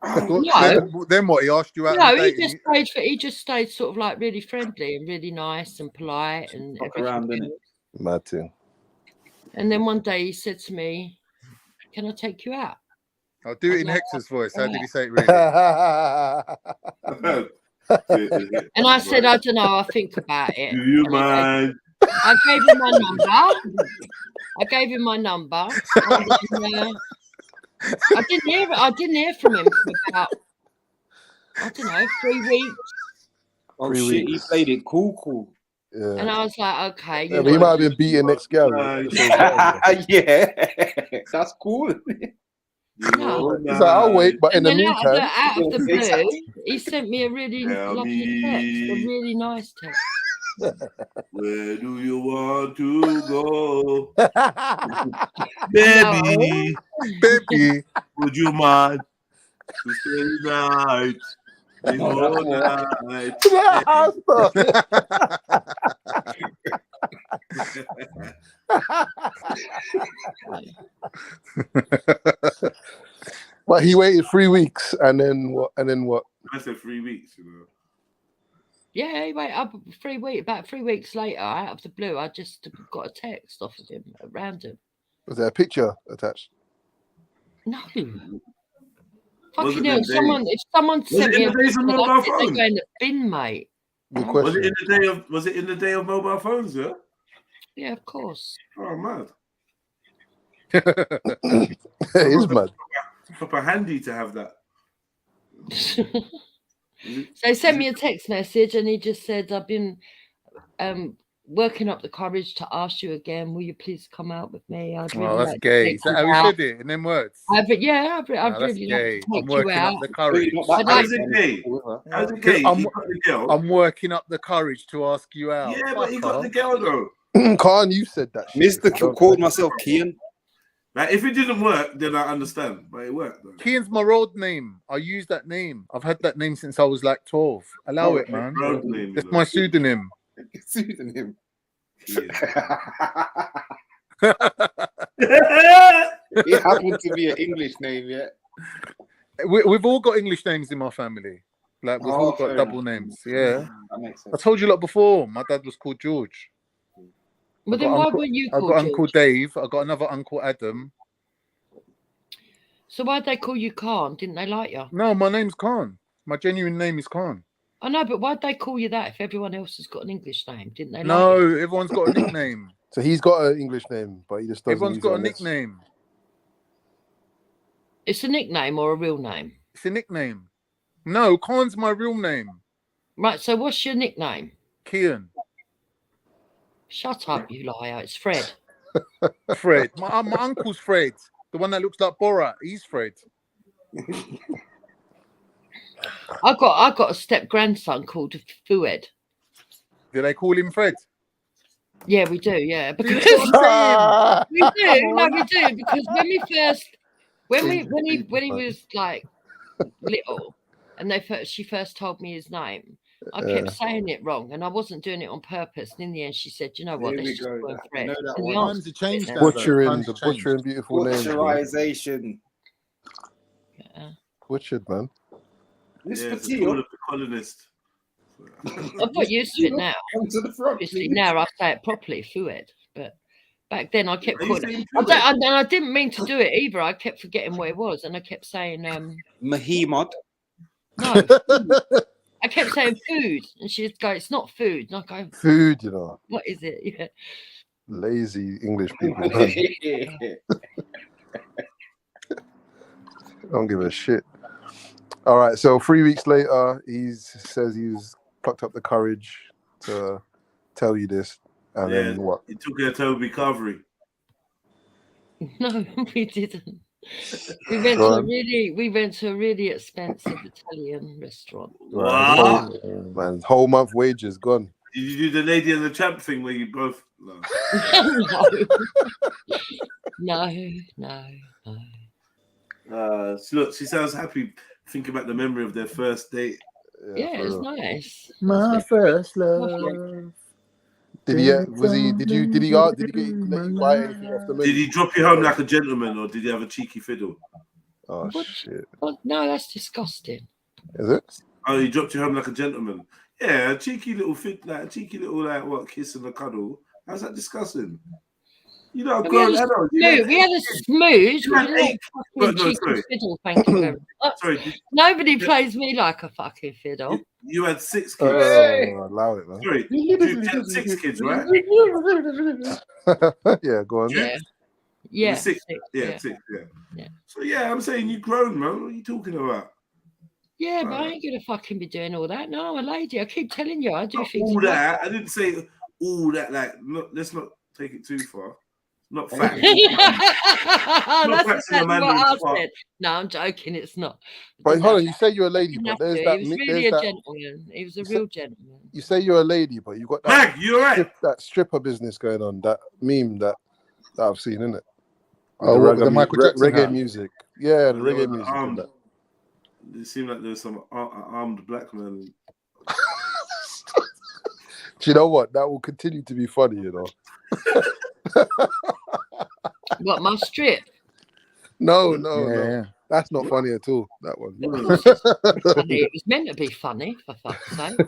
No.
Then what? He asked you out?
No, he just stayed sort of like really friendly and really nice and polite and everything.
Mad thing.
And then one day he said to me, "Can I take you out?"
I'll do it in Hector's voice. How did he say it really?
And I said, "I don't know. I'll think about it."
Do you mind?
I gave him my number. And, I didn't hear from him for about, I don't know, 3 weeks.
Oh shit, he played it cool.
And I was like, okay.
Yeah, but he might have been beating next girl.
Yeah, that's cool.
No.
He's like, I'll wait, but in
And
the
then
meantime,
out of the blue, he sent me a really lovely text, a really nice text.
Where do you want to go? Baby,
baby,
would you mind to stay the night? The whole night.
But he waited 3 weeks, and then what? And then what?
I said 3 weeks, you know.
Yeah, he waited up 3 weeks. About 3 weeks later, out of the blue, I just got a text off of him at random.
Was there a picture attached?
No. Fucking hell, if someone sent me a picture, they go in the bin, mate.
Was it in the day of mobile phones, yeah?
Yeah, of course.
Oh, mad.
It is mad.
Proper handy to have that.
So he sent me a text message and he just said, I've been working up the courage to ask you again, will you please come out with me? I'd really
that's
like
gay.
to
Is that how he said it in them words?
I'd really
that's
like
gay.
to
I'm
take
working
you
up
out.
the courage.
How's it gay? How's it gay?
I'm working up the courage to ask you out.
Yeah, but he got the girl though.
Khan, you said that shit.
Mr. called myself Kian.
Like, if it didn't work, then I understand. But it worked though.
Kian's my road name. I use that name. I've had that name since I was like 12. Allow it, man.
Road name,
It's my pseudonym.
Pseudonym.
It
happened to be an English name, yeah.
We've all got English names in my family. Like we've all got double names. Yeah.
That makes sense.
I told you a lot before. My dad was called George.
But then why were you called
I got
George?
Uncle Dave. I got another Uncle Adam.
So why'd they call you Khan? Didn't they like you?
No, my name's Khan. My genuine name is Khan.
I know, but why'd they call you that if everyone else has got an English name? Didn't they?
No,
like you?
everyone's got a nickname.
So he's got an English name, but he just doesn't.
Everyone's got a nickname.
It's a nickname or a real name?
It's a nickname. No, Khan's my real name.
Right, so what's your nickname?
Kian.
Shut up, you liar. It's Fred.
Fred. My uncle's Fred. The one that looks like Borat. He's Fred.
I got a step grandson called Fued.
Do they call him Fred?
Yeah, we do. Yeah, because we do. No, we do because when he was like little, and she first told me his name, I kept saying it wrong, and I wasn't doing it on purpose. And in the end, she said, "You know what? Let's just go Fred."
Butchering beautiful name.
Butcherization.
Yeah.
Butchered, man.
It's the call of the colonist.
I've got used to it now. Obviously, now I say it properly, Fued. But back then, I kept calling it. I didn't mean to do it either. I kept forgetting what it was, and I kept saying
Mahimad.
No. I kept saying food, and she'd go, "It's not food." And I go,
"Food, you know."
What is it? Yeah.
Lazy English people. Man. Don't give a shit. All right, so 3 weeks later, he says he's plucked up the courage to tell you this, and then what?
He took her to recovery.
No, we didn't. We went to a really expensive Italian restaurant.
Wow.
Man, whole month wages gone.
Did you do the Lady and the Champ thing where you both?
No.
Look, she sounds happy thinking about the memory of their first date.
Yeah, it's nice.
My first love.
Did he let you buy anything off the menu?
Did he drop you home like a gentleman, or did he have a cheeky fiddle?
Oh shit!
No, that's disgusting.
Is it?
Oh, he dropped you home like a gentleman. Yeah, a cheeky little kiss and a cuddle. How's that disgusting? You know,
we had a smooch. Fiddle, thank you very much.
Sorry,
nobody plays me like a fucking fiddle.
You had 6 kids.
Allow it, man.
Sorry, you had 6 kids, right?
Yeah, go on.
Yeah.
6. Yeah. So yeah, I'm saying you've grown, man. What are you talking about?
Yeah, but I ain't gonna fucking be doing all that. No, I'm a lady. I keep telling you, I do things.
All that. I didn't say all that. Like, let's not take it too far. Not facts.
That's
facts in the
exactly what
mandarin's
I
part.
said. No, I'm joking. It's not.
But hold on, you say you're a lady,
Didn't
but
have
there's
to.
that.
He was really
There's
a
that.
gentleman. He was a real gentleman.
You say you're a lady, but you got that.
Mag, you alright?
That stripper business going on. That meme that I've seen, innit? With
Oh,
the, with the Michael Jackson
reggae
reggae music. Yeah, the
There was
reggae
an
music and
armed,
that.
it seemed like there was some armed black man.
Do you know what? That will continue to be funny, you know.
What, my strip?
No.
Yeah.
That's not funny at all. That one.
Of course it's funny. It was meant to be funny, for fuck's sake.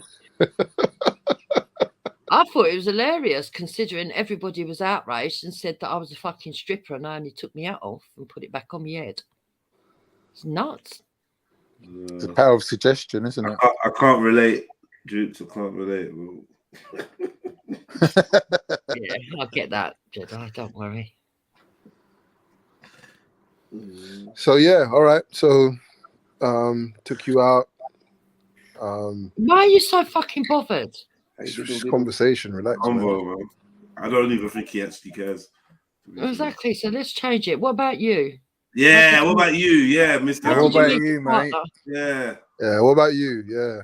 I thought it was hilarious considering everybody was outraged and said that I was a fucking stripper and I only took my hat off and put it back on my head. It's nuts.
It's the power of suggestion, isn't it?
I can't relate, Dukes. I can't relate.
Yeah, I get that, Jedi. Don't worry.
So yeah, all right. So took you out.
Why are you so fucking bothered?
It's just conversation, relax.
Man. I don't even think he actually cares.
Exactly. So let's change it. What about you?
Yeah, what about you? Yeah, Mr.
How
What
did
about
meet
you,
your
mate?
partner?
Yeah.
Yeah, what about you? Yeah.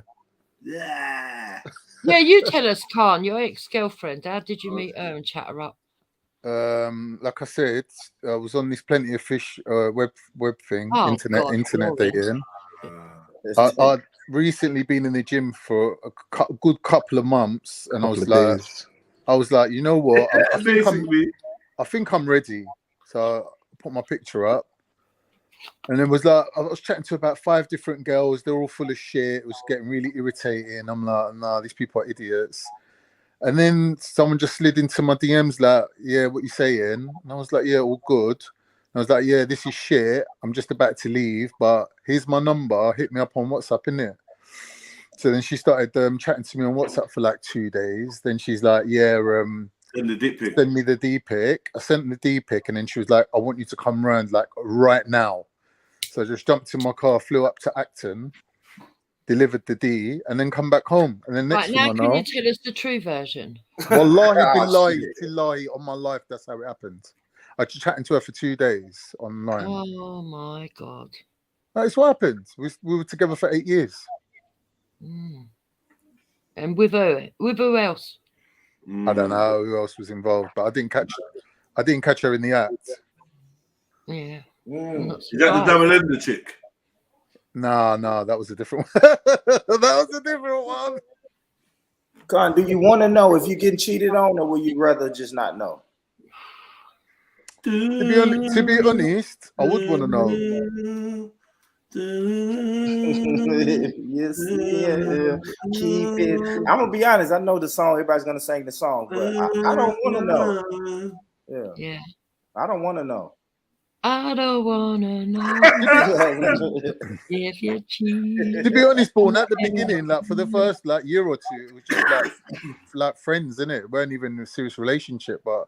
Yeah.
Yeah, you tell us, Khan, your ex-girlfriend. How did you meet her and chat her up?
Like I said, I was on this Plenty of Fish web thing,
Oh,
internet
God,
dating. I'd recently been in the gym for a good couple of months, and I was like, you know what? I think I'm ready. So I put my picture up, and it was like I was chatting to about 5 different girls. They're all full of shit. It was getting really irritating. I'm like, nah, these people are idiots. And then someone just slid into my DMs like, yeah, what you saying? And I was like, yeah, all good. And I was like, yeah, this is shit. I'm just about to leave, but here's my number. Hit me up on WhatsApp, innit? So then she started chatting to me on WhatsApp for like 2 days. Then she's like, yeah,
send the dick pic.
Send me the D pic. I sent the D pic, and then she was like, I want you to come round like right now. So I just jumped in my car, flew up to Acton, delivered the D, and then come back home. And then next
Right,
thing
now
I
can
know,
you tell us the true version?
wallahi
Ah,
billahi
shit.
tillahi on my life, that's how it happened. I was chatting to her for 2 days online.
Oh my God.
That's what happened. We were together for 8 years.
And with who else?
I don't know who else was involved, but I didn't catch her in the act.
Yeah.
Is that the double ender chick?
No, that was a different one. That was a different one.
Con, do you want to know if you're getting cheated on, or would you rather just not know?
To be honest, I would want to know.
Yes, yeah. Keep it. I'm gonna be honest. I know the song. Everybody's gonna sing the song, but I don't want to know.
Yeah.
I don't want to know.
I don't wanna know if you cheat.
To be honest, Paul, at the beginning, like for the first like year or two, it was just like friends, innit? It weren't even a serious relationship, but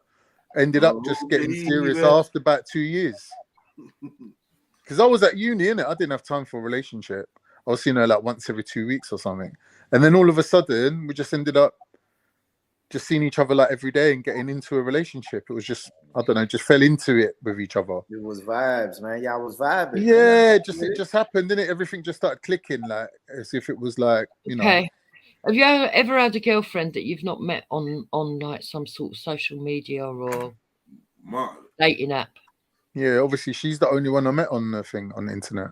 ended up just getting serious after about 2 years. Because I was at uni, innit? I didn't have time for a relationship. I was seeing her like once every 2 weeks or something. And then all of a sudden, we just ended up just seeing each other like every day and getting into a relationship. It was just, I don't know, just fell into it with each other.
It was vibes, man. Y'all was vibing.
Yeah, it just happened, didn't it? Everything just started clicking, like as if it was like, you know.
Okay. Have you ever had a girlfriend that you've not met on like some sort of social media or dating app?
Yeah, obviously she's the only one I met on the thing on the internet.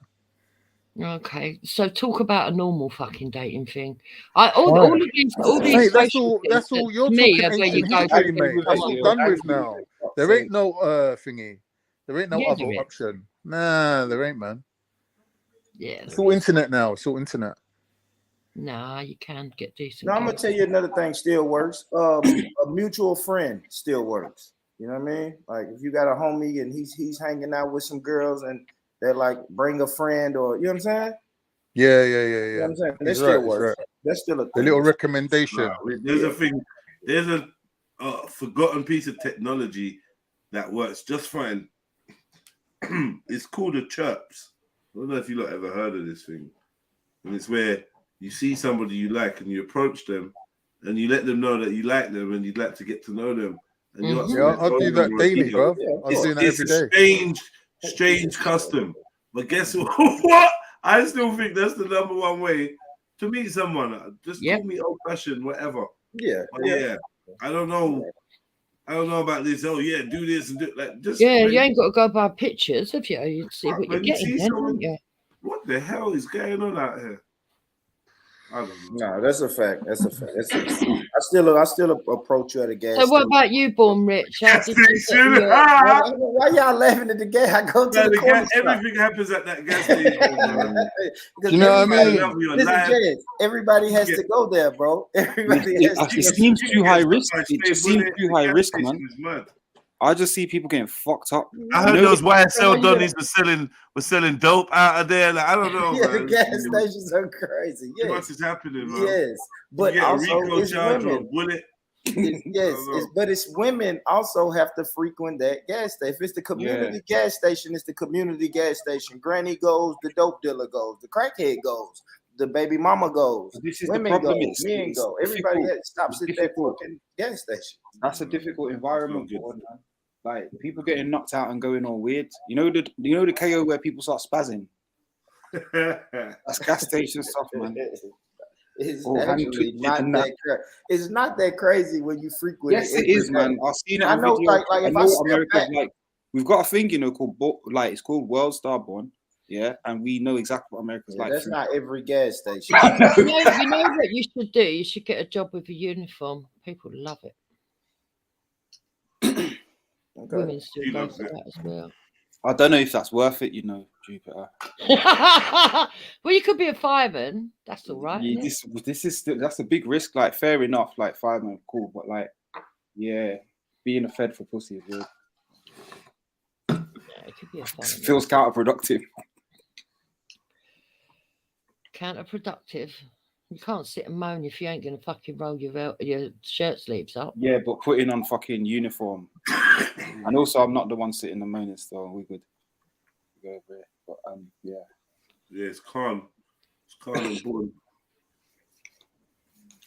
Okay, so talk about a normal fucking dating thing. All of these
mate, that's
social
all you're
to me
talking
are where you
ancient
go.
history, mate. That's all done with now. There ain't no thingy. There ain't no
Yeah,
other
there is.
option. Nah, there ain't, man.
Yeah,
It's all internet now. It's all internet.
Nah, you can get decent.
No, I'm gonna tell you another thing still works. A mutual friend still works. You know what I mean? Like if you got a homie and he's hanging out with some girls and they're like bring a friend, or you know what I'm saying?
Yeah.
You know what I'm saying? That
He's
still
right, he's
works.
right.
That's still a thing.
The little recommendation.
There's a thing. There's a forgotten piece of technology that works just fine. It's called a chirps. I don't know if you lot ever heard of this thing. And it's where you see somebody you like and you approach them and you let them know that you like them and you'd like to get to know them. And you ask them
Yeah,
to
I
go
do that
over a
daily,
video.
bro. I'm doing that
It's
every
a
day.
strange custom. But guess what? I still think that's the #1 way to meet someone. Just call me old-fashioned, whatever.
Yeah,
but yeah. I don't know. I don't know about this. Oh yeah, do this and do like just.
Yeah, you ain't got to go by pictures, have you? You'd see what you're
When you
getting,
see
then,
someone,
wouldn't you?
what the hell is going on out here? I don't know.
No, that's a fact. That's a fact. I still approach you at a gas
So, what
station.
about you, Born Rich? How did you get your...
Why y'all laughing at the gas? I go to the corner shop.
Everything happens at that gas station.
Because
You know what I
everybody-
mean?
Listen, Jazz, everybody has to go there, bro. Everybody has to
It
go.
seems too high risk. It just seems too high risk, man. I just see people getting fucked up.
I heard those YSL Donnies were selling dope out of there. Like, I don't know,
Yeah,
man.
the gas stations are crazy.
Too
Yes.
much is happening, man.
Yes, but
you get
also
a Rico
it's
charge or a
women.
bullet.
But it's women also have to frequent that gas station. If it's the community gas station, it's the community gas station. Granny goes, the dope dealer goes, the crackhead goes, the baby mama goes.
This is
women
the problem.
go, men go. Everybody stops at that fucking gas station.
That's a difficult environment for one, man. Like people getting knocked out and going all weird. You know the KO where people start spazzing. That's gas station stuff, man.
It's
Oh,
actually not that crazy. It's not that crazy when you frequent
Yes,
it.
it is, man. I've seen it.
I
On
know,
video.
like
I
if
know
I
what
step
America's
back,
like. We've got a thing, called it's called World Starborn. Yeah, and we know exactly what America's like.
that's not every gas station.
You know what you should do? You should get a job with a uniform. People love it. Women still go for that as well.
I don't know if that's worth it, Jupiter.
Well, you could be a fireman. That's all right.
Yeah, this is still, that's a big risk. Like, fair enough. Like, fireman, cool, but like, yeah, being a fed for pussy is weird.
Yeah, it could be a fireman.
Feels counterproductive.
Counterproductive. You can't sit and moan if you ain't gonna fucking roll your shirt sleeves up.
Yeah, but putting on fucking uniform, and also I'm not the one sitting the moaning, so we could go over it. But yeah.
Yeah, it's calm. It's calm and boring.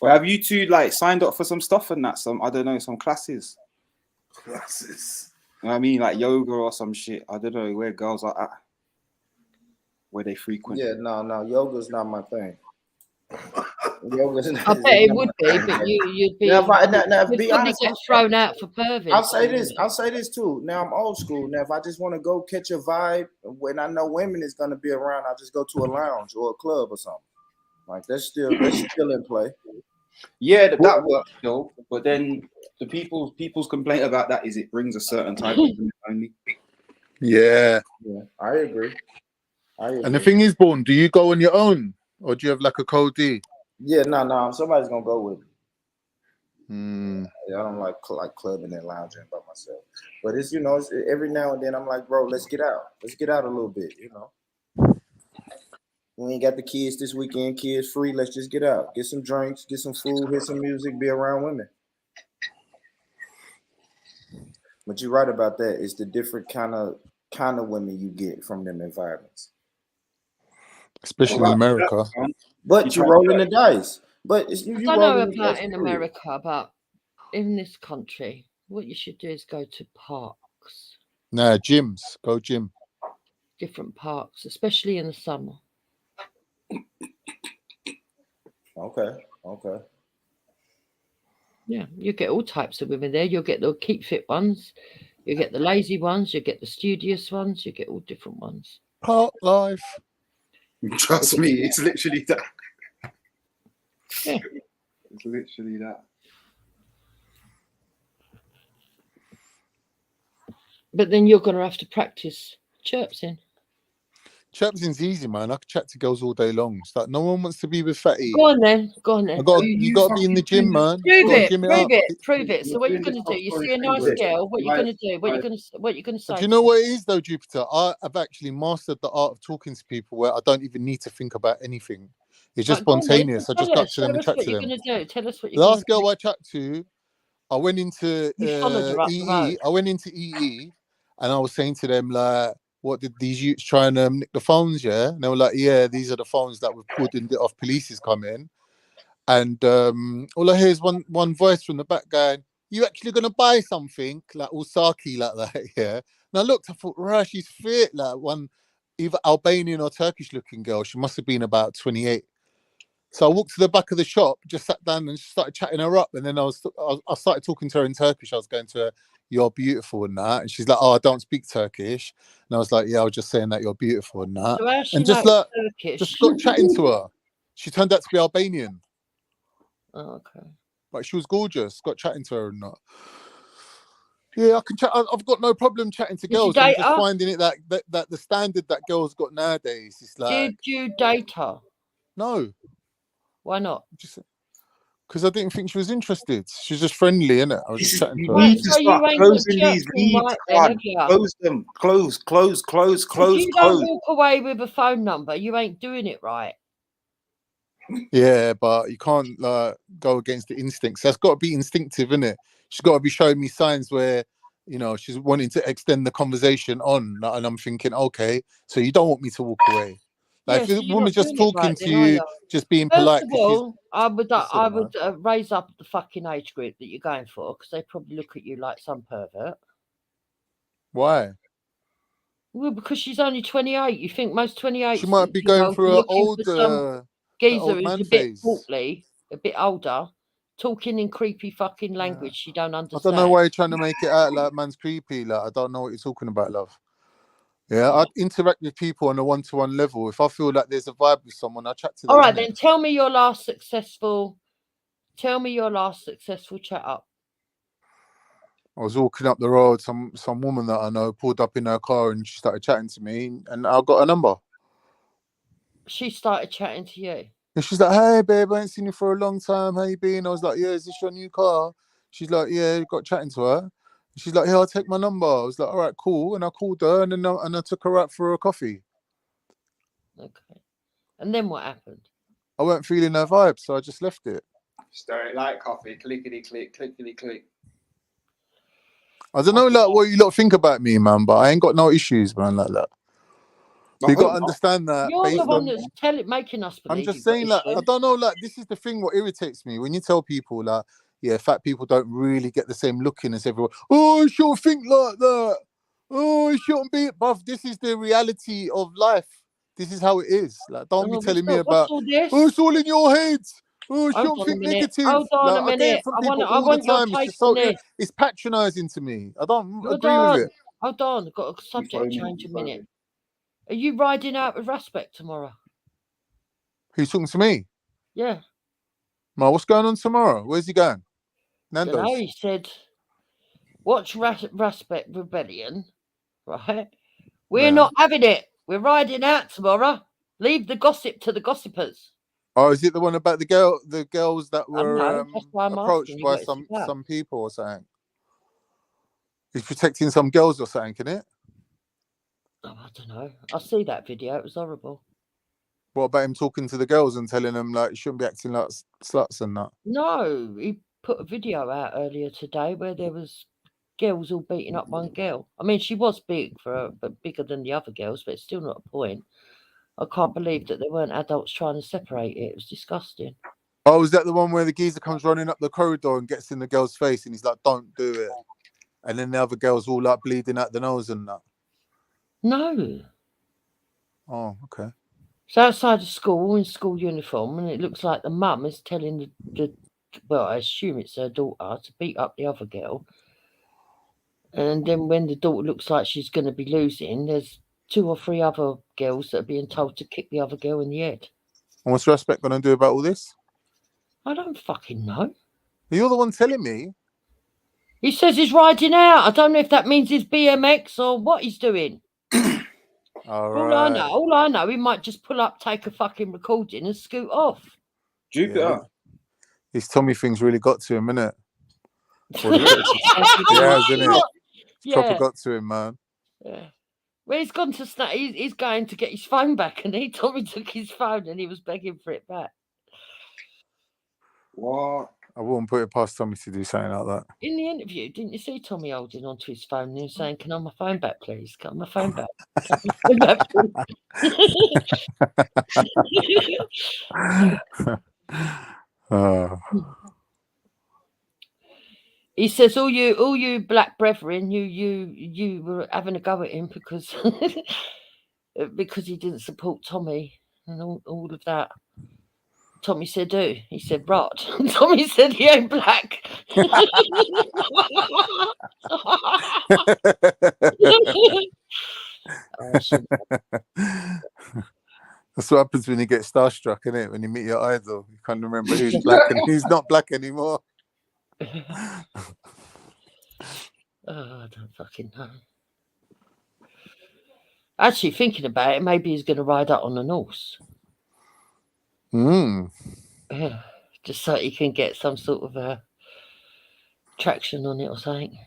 Well, have you two like signed up for some stuff and that? Some, I don't know, some classes.
Classes.
You know what I mean, like yoga or some shit. I don't know where girls are at, where they frequent.
Yeah, no, yoga's not my thing.
I bet it would be, but you'd be.
Now,
you'd
be
probably
honest,
get thrown out for perving.
I'll say this too. Now I'm old school. Now if I just want to go catch a vibe, when I know women is gonna be around, I just go to a lounge or a club or something. Like that's still in play.
Yeah, that works still. But then the people's complaint about that is it brings a certain type of women only.
Yeah.
I agree.
And the thing is, Born, do you go on your own or do you have like a CARDI?
Yeah, no, somebody's gonna go with
me.
Yeah, I don't like clubbing and lounging by myself. But it's it's, every now and then I'm like, bro, let's get out. Let's get out a little bit, We ain't got the kids this weekend, kids free. Let's just get out, get some drinks, get some food, hear some music, be around women. But you're right about that. It's the different kind of women you get from them environments.
Especially in America.
But you're rolling the dice. But you
I don't know
rolling the
about
dice
in
too.
America, but in this country, what you should do is go to parks,
Nah, gyms. Go gym.
different parks, especially in the summer.
Okay.
Yeah, you get all types of women there. You'll get the keep fit ones, you get the lazy ones, you get the studious ones, you get all different ones.
Park life.
Trust me, it's literally that.
Yeah.
It's literally that.
But then you're going to have to practice chirpsing.
Chirpsing's easy, man. I can chat to girls all day long. It's like no one wants to be with fatty.
Go on then.
You got to be in the gym, man.
Prove it. So what you're going to do? You see a nice girl. What you're going to do? What you're going to say?
Do you know what it is, though, Jupiter? I've actually mastered the art of talking to people where I don't even need to think about anything. It's just spontaneous. I just got to them and chat to them.
Tell us what you're going to do.
Last girl I chat to, I went into EE. I went into EE, and I was saying to them like, "What did these youths try and nick the phones? Yeah," and they were like, "Yeah, these are the phones that were pulled in off police's come in." And all I hear is one voice from the back going, "You actually gonna buy something?" Like all sarky like that, yeah. And I looked, I thought, right, she's fit, like one either Albanian or Turkish looking girl. She must have been about 28. So I walked to the back of the shop, just sat down and started chatting her up. And then I started talking to her in Turkish. I was going to her, "You're beautiful," and that. And she's like, "Oh, I don't speak Turkish." And I was like, "Yeah, I was just saying that you're beautiful and that."
So how she
And just
knows
like,
Turkish?
just got chatting to her. She turned out to be Albanian.
Oh, okay.
Like she was gorgeous. Got chatting to her and that. Yeah, I can chat. I've got no problem chatting to
Did you
girls. I'm
date
just
her?
finding it that the standard that girls got nowadays is like.
Did you date her?
No.
Why not?
Just because I didn't think she was interested. She's just friendly, innit? I was just chatting
You
to her.
need to
so you
start
ain't got
closing these
chirps
leads,
right then, have you?
Close them. Close.
If you don't walk away with a phone number, you ain't doing it right.
Yeah, but you can't like go against the instincts. That's got to be instinctive, innit? She's got to be showing me signs where, you know, she's wanting to extend the conversation on, like, and I'm thinking, okay, so you don't want me to walk away. Like,
Yeah,
if
so
a
you're
woman's
not
just
doing it
talking
right
to
then, are
you,
you?
just being
First
polite,
of
because she's.
all, I would
Listen, man.
raise up the fucking age group that you're going for, because they probably look at you like some pervert.
Why?
Well, because she's only 28. You think most 28
She might be going for an old
geezer
old
who's
man
a bit
phase.
portly, a bit older, talking in creepy fucking language she don't
I
understand.
don't know why you're trying to make it out like man's creepy. Like, I don't know what you're talking about, love. Yeah, I'd interact with people on a one-to-one level. If I feel like there's a vibe with someone, I chat to them.
All right, then tell me your last successful chat up.
I was walking up the road, some woman that I know pulled up in her car and she started chatting to me, and I got a number.
She started chatting to you.
And she's like, "Hey babe, I ain't seen you for a long time. How you been?" I was like, "Yeah, is this your new car?" She's like, "Yeah." Got chatting to her. She's like, "Here, I'll take my number." I was like, "All right, cool." And I called her, and then I took her out for a coffee.
Okay. And then what happened?
I weren't feeling her vibe, so I just left it.
Stir it like coffee. Clickety click, clickety click.
I don't know, like, what you lot think about me, man, but I ain't got no issues, man, like that. You got to understand that.
You're the
based
one
on,
that's making us believe.
I'm just saying, like, I don't know, like, this is the thing. What irritates me when you tell people, like, yeah, fat people don't really get the same looking as everyone. Oh, you shouldn't think like that. Oh, you shouldn't be. Bruv, this is the reality of life. This is how it is. Like, don't be telling me about. Oh, it's all in your head. Oh, you shouldn't think negative.
Hold on
like,
a minute.
I get it from people all the time. It's just so. It's patronizing to me. I don't agree with it.
Hold on. I've got a subject change a minute. Are you riding out with Respect tomorrow?
Who's talking to me?
Yeah.
Ma, what's going on tomorrow? Where's he going? Nando's.
Dunno, he said, watch Respect Rebellion, right? We're not having it. We're riding out tomorrow. Leave the gossip to the gossipers.
Oh, is it the one about the girls that were approached by
some
people or something? He's protecting some girls or something, isn't it?
Oh, I don't know. I see that video. It was horrible.
What about him talking to the girls and telling them, like, you shouldn't be acting like sluts and that?
No, he put a video out earlier today where there was girls all beating up one girl. I mean, she was big but bigger than the other girls, but it's still not a point. I can't believe that there weren't adults trying to separate it. It was disgusting.
Oh, is that the one where the geezer comes running up the corridor and gets in the girl's face and he's like, "Don't do it," and then the other girls all like bleeding out the nose and that?
No.
Oh, okay.
It's outside of school in school uniform, and it looks like the mum is telling well, I assume it's her daughter, to beat up the other girl. And then when the daughter looks like she's going to be losing, there's 2 or 3 other girls that are being told to kick the other girl in the head.
And what's Respect going to do about all this?
I don't fucking know.
You're the one telling me.
He says he's riding out. I don't know if that means he's BMX or what he's doing. All I know, he might just pull up, take a fucking recording and scoot off.
Jupiter.
His Tommy thing's really got to him, innit? Yeah, isn't it? It's proper got to him, man.
Yeah. Well, he's gone to snap. He's going to get his phone back, and Tommy took his phone and he was begging for it back.
What?
I wouldn't put it past Tommy to do something like that.
In the interview, didn't you see Tommy holding onto his phone and he was saying, "Can I have my phone back, please? Can I have my phone back? Can I have my phone back, please?" He says, all you black brethren, you were having a go at him because because he didn't support Tommy and all of that. Tommy said, who? He said, Rod. Tommy said he ain't black.
That's what happens when you get starstruck, isn't it? When you meet your idol, you can't remember who's black and who's not black anymore.
I don't fucking know. Actually, thinking about it, maybe he's going to ride out on an horse. Yeah, just so he can get some sort of traction on it or something.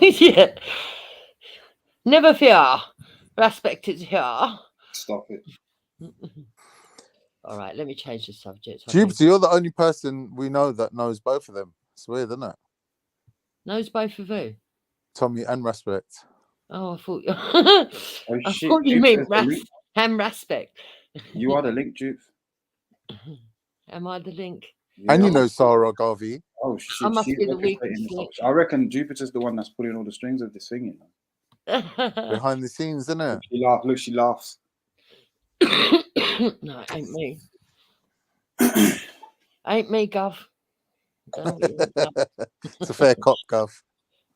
Yeah. Never fear. Respect is here.
Stop it.
All right, let me change the subject.
Jupiter, you're the only person we know that knows both of them. It's weird, isn't it?
Knows both of who?
Tommy and Respect.
Oh, I thought
Oh, shit.
thought you
Dupe
meant
says the link.
and Respect.
You are the link, Dupe.
Am I the link?
And you know Sarah Garvey.
Oh,
I must
she's
be the
orchestrating
weakest
this
link.
up. I reckon Jupiter's the one that's pulling all the strings of this thing, you know.
Behind the scenes, isn't it?
Look, she laughs.
No, it ain't me. Ain't me, Gov.
It's a fair cop, Gov.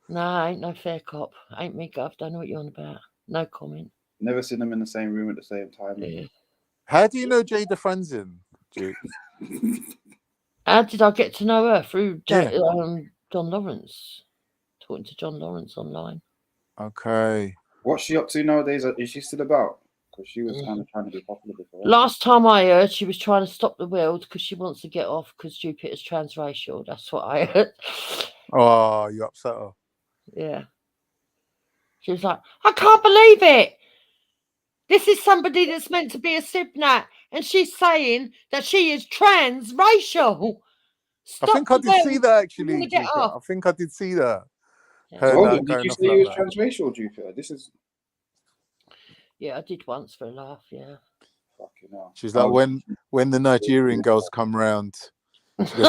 No, ain't no fair cop. Ain't me, Gov. Don't know what you're on about. No comment.
Never seen them in the same room at the same time.
Yeah.
How do you know Jada Franzen, Duke?
How did I get to know her? Through
Yeah.
John Lawrence. Talking to John Lawrence online.
Okay.
What's she up to nowadays? Is she still about? Because she was kind of trying to be popular before.
Last time I heard, she was trying to stop the world because she wants to get off because Jupiter's transracial. That's what I heard.
Oh, you upset her.
Yeah. She was like, I can't believe it. This is somebody that's meant to be a Sibnat, and she's saying that she is transracial.
I think I did see that actually,
Get
Jupiter.
off.
I think I did see that.
Hold on, did you say you was transracial, Jupiter? This is...
Yeah, I did once for a laugh, yeah.
Fucking hell.
She's like, when the Nigerian girls come round, she goes,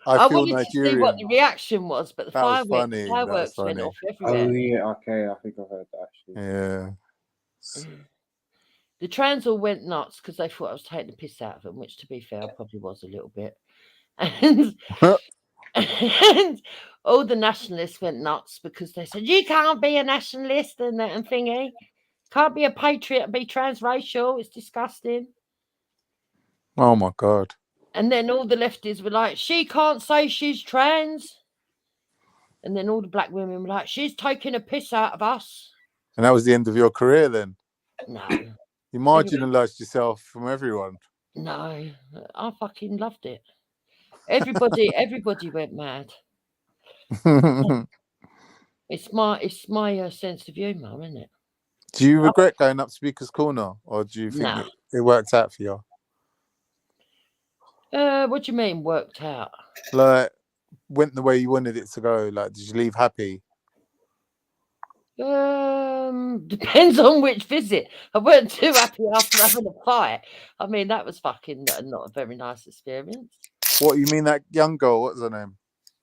I feel
wanted to see
Nigerian.
what the reaction was, but the
That was funny.
fireworks went off everywhere.
Oh, yeah, okay, I think I've heard that actually.
Yeah.
The trans all went nuts because they thought I was taking the piss out of them, which, to be fair, I probably was a little bit. And, and all the nationalists went nuts because they said, you can't be a nationalist and thingy. Can't be a patriot and be transracial. It's disgusting.
Oh, my God.
And then all the lefties were like, she can't say she's trans. And then all the black women were like, she's taking a piss out of us.
And that was the end of your career then?
No.
You marginalised yourself from everyone.
No. I fucking loved it. Everybody went mad. It's my sense of humour, isn't it?
Do you regret going up Speaker's Corner, or do you think
No.
it worked out for you?
What do you mean worked out?
Like, went the way you wanted it to go? Like, did you leave happy?
Depends on which visit. I weren't too happy after having a fight. I mean, that was fucking not a very nice experience.
What, you mean that young girl? What's her name?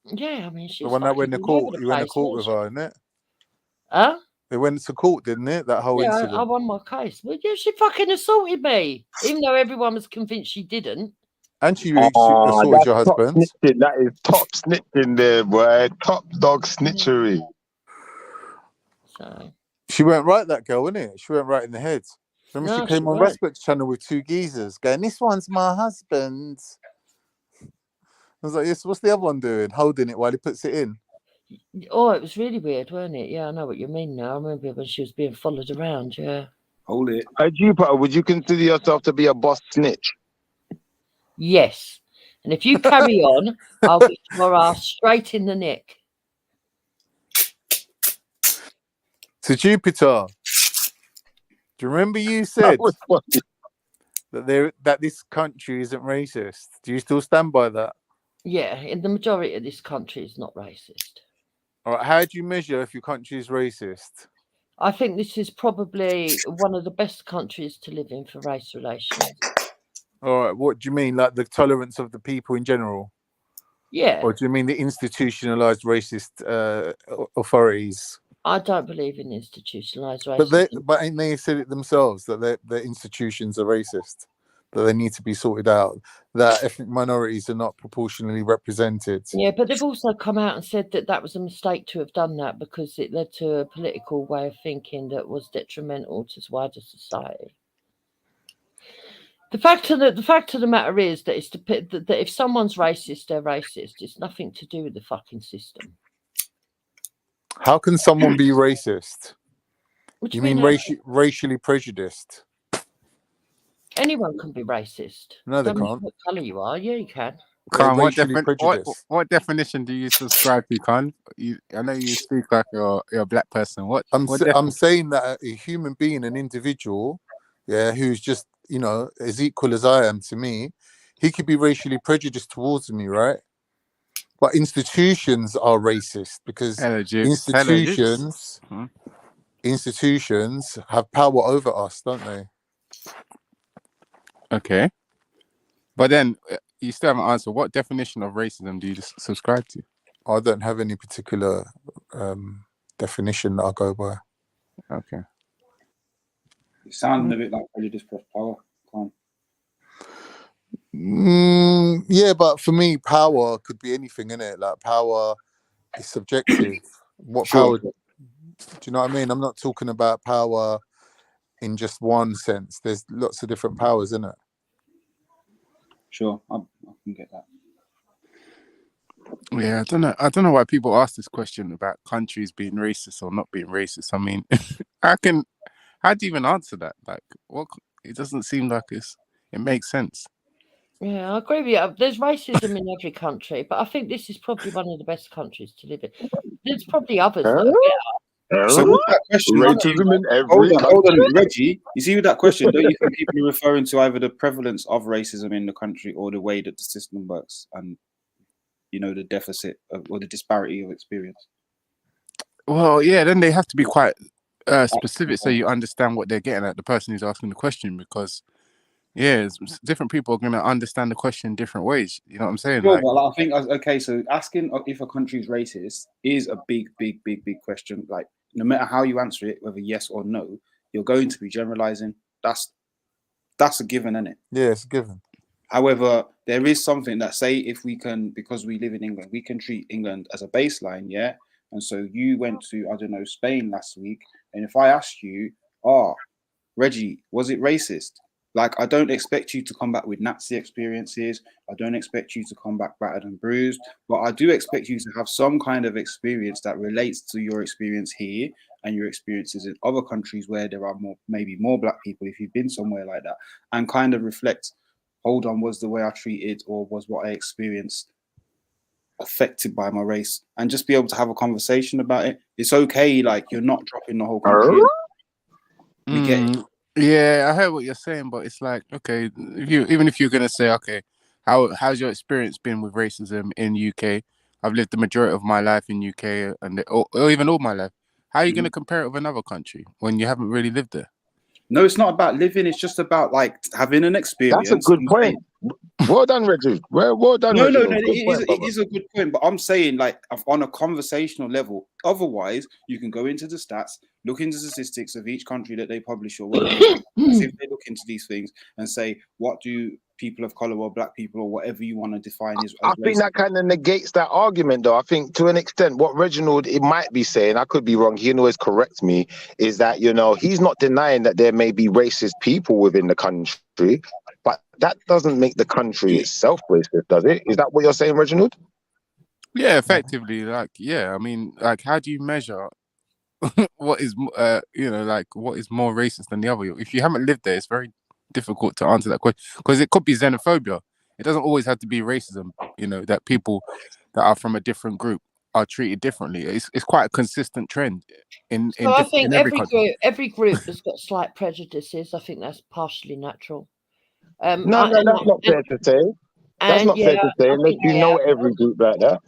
Yeah, I mean, she
The
was
one that went to
fucking all
court.
over the
You went to
place,
court with
wasn't
her, isn't it?
Huh?
They went to court, didn't it? That whole
Yeah,
incident.
I won my case. Well, yeah, she fucking assaulted me, even though everyone was convinced she didn't.
And she assaulted your husband.
Snitching. That is top snitching there, boy. Top dog snitchery.
So
she went right, that girl, wasn't it? She went right in the head. Remember,
No,
she came
she
on
went.
Respect's channel with two geezers going, this one's my husband. I was like, yes, what's the other one doing? Holding it while he puts it in.
Oh, it was really weird, wasn't it? Yeah, I know what you mean now. I remember when she was being followed around, yeah.
Hold it.
Jupiter, would you consider yourself to be a boss snitch?
Yes. And if you carry on, I'll get your ass straight in the neck.
To Jupiter, do you remember you said that this country isn't racist? Do you still stand by that?
Yeah, in the majority of this country, it's not racist.
All right, how do you measure if your country is racist?
I think this is probably one of the best countries to live in for race relations.
All right, what do you mean, like the tolerance of the people in general?
Yeah.
Or do you mean the institutionalized racist authorities?
I don't believe in institutionalized racism.
But ain't they said it themselves that their institutions are racist, that they need to be sorted out, that ethnic minorities are not proportionally represented?
Yeah, but they've also come out and said that that was a mistake to have done that because it led to a political way of thinking that was detrimental to wider society. The fact of the matter is that that if someone's racist, they're racist. It's nothing to do with the fucking system.
How can someone be racist?
What do
you
you
mean
mean
racially prejudiced?
Anyone can be racist.
No, they
Don't matter
can't.
what colour you are. Yeah, you can.
Khan,
Racially prejudiced.
what definition do you subscribe to, Khan? I know you speak like you're a black person.
I'm saying that a human being, an individual, yeah, who's just, you know, as equal as I am to me, he could be racially prejudiced towards me, right? But institutions are racist because institutions have power over us, don't they?
Okay. But then you still haven't answered. What definition of racism do you subscribe to?
I don't have any particular definition that I go by.
Okay.
It sounded a bit like prejudice plus power.
Yeah, but for me, power could be anything, innit? Like power is subjective. What power? Do you know what I mean? I'm not talking about power in just one sense. There's lots of different powers, innit?
Sure, I can get that.
Yeah, I don't know why people ask this question about countries being racist or not being racist. I mean, how do you even answer that? Like, what? It doesn't seem like it makes sense.
Yeah, I agree with you. There's racism in every country, but I think this is probably one of the best countries to live in. There's probably others that are better.
So with that question,
racism in every
hold on, Reggie. You see with that question, don't you think people are referring to either the prevalence of racism in the country or the way that the system works, and you know the deficit or the disparity of experience?
Well, yeah, then they have to be quite specific so you understand what they're getting at, the person who's asking the question, because different people are going to understand the question different ways. You know what I'm saying?
Sure,
Like,
well, I think okay. So asking if a country is racist is a big question. Like, no matter how you answer it, whether yes or no, you're going to be generalizing. That's a given, isn't it?
Yeah, it's a given.
However, there is something that say if we can, because we live in England, we can treat England as a baseline, yeah. And so you went to, I don't know, Spain last week, and if I asked you, Reggie, was it racist? Like, I don't expect you to come back with Nazi experiences. I don't expect you to come back battered and bruised, but I do expect you to have some kind of experience that relates to your experience here and your experiences in other countries where there are maybe more black people, if you've been somewhere like that, and kind of reflect, hold on, was the way I treated or was what I experienced affected by my race, and just be able to have a conversation about it. It's okay, like, you're not dropping the whole country. We get it.
Yeah, I heard what you're saying, but it's like, okay, even if you're gonna say, okay, how's your experience been with racism in UK? I've lived the majority of my life in UK, or even all my life. How are you gonna compare it with another country when you haven't really lived there?
No, it's not about living. It's just about like having an experience.
That's a good point. Well done, Reggie. Well done,
No,
Reggie.
it is a good point. But I'm saying, like, on a conversational level. Otherwise, you can go into the stats, look into the statistics of each country that they publish, or whatever, as if they look into these things and say, what do people of color or black people or whatever you want to define as
I think that kind of negates that argument, though. I think to an extent, what Reginald it might be saying, I could be wrong, he can always correct me, is that, you know, he's not denying that there may be racist people within the country, but that doesn't make the country itself racist, does it? Is that what you're saying, Reginald?
Yeah, effectively, like, yeah. I mean, like, how do you measure what is, you know, like, what is more racist than the other? If you haven't lived there, it's very difficult to answer that question, because it could be xenophobia. It doesn't always have to be racism, you know, that people that are from a different group are treated differently. It's quite a consistent trend in
I think
every
group has got slight prejudices. I think that's partially natural.
No, that's not fair to say. That's not fair to say, unless you know every group like that.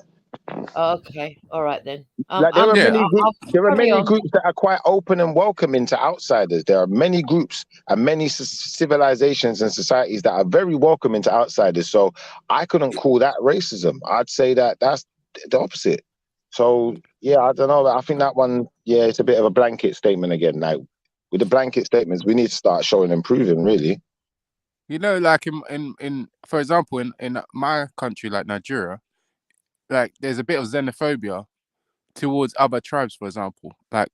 Okay, all right then.
Like there are many
I'll
there are
carry
many
on.
groups that are quite open and welcoming to outsiders. There are many groups and many civilizations and societies that are very welcoming to outsiders. So I couldn't call that racism. I'd say that that's the opposite. So yeah, I don't know. I think that one, yeah, it's a bit of a blanket statement again. Like with the blanket statements, we need to start showing and proving, really.
You know, like in for example, in my country, like Nigeria, like there's a bit of xenophobia towards other tribes, for example. Like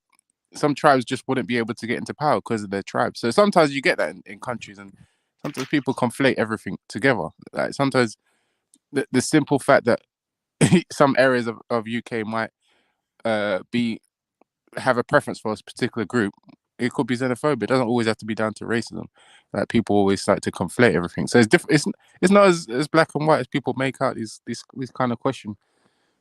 some tribes just wouldn't be able to get into power because of their tribe. So sometimes you get that in countries, and sometimes people conflate everything together. Like sometimes the simple fact that some areas of UK might have a preference for a particular group, it could be xenophobia. It doesn't always have to be down to racism. Like people always start to conflate everything. So it's different. It's not as black and white as people make out. These kind of question,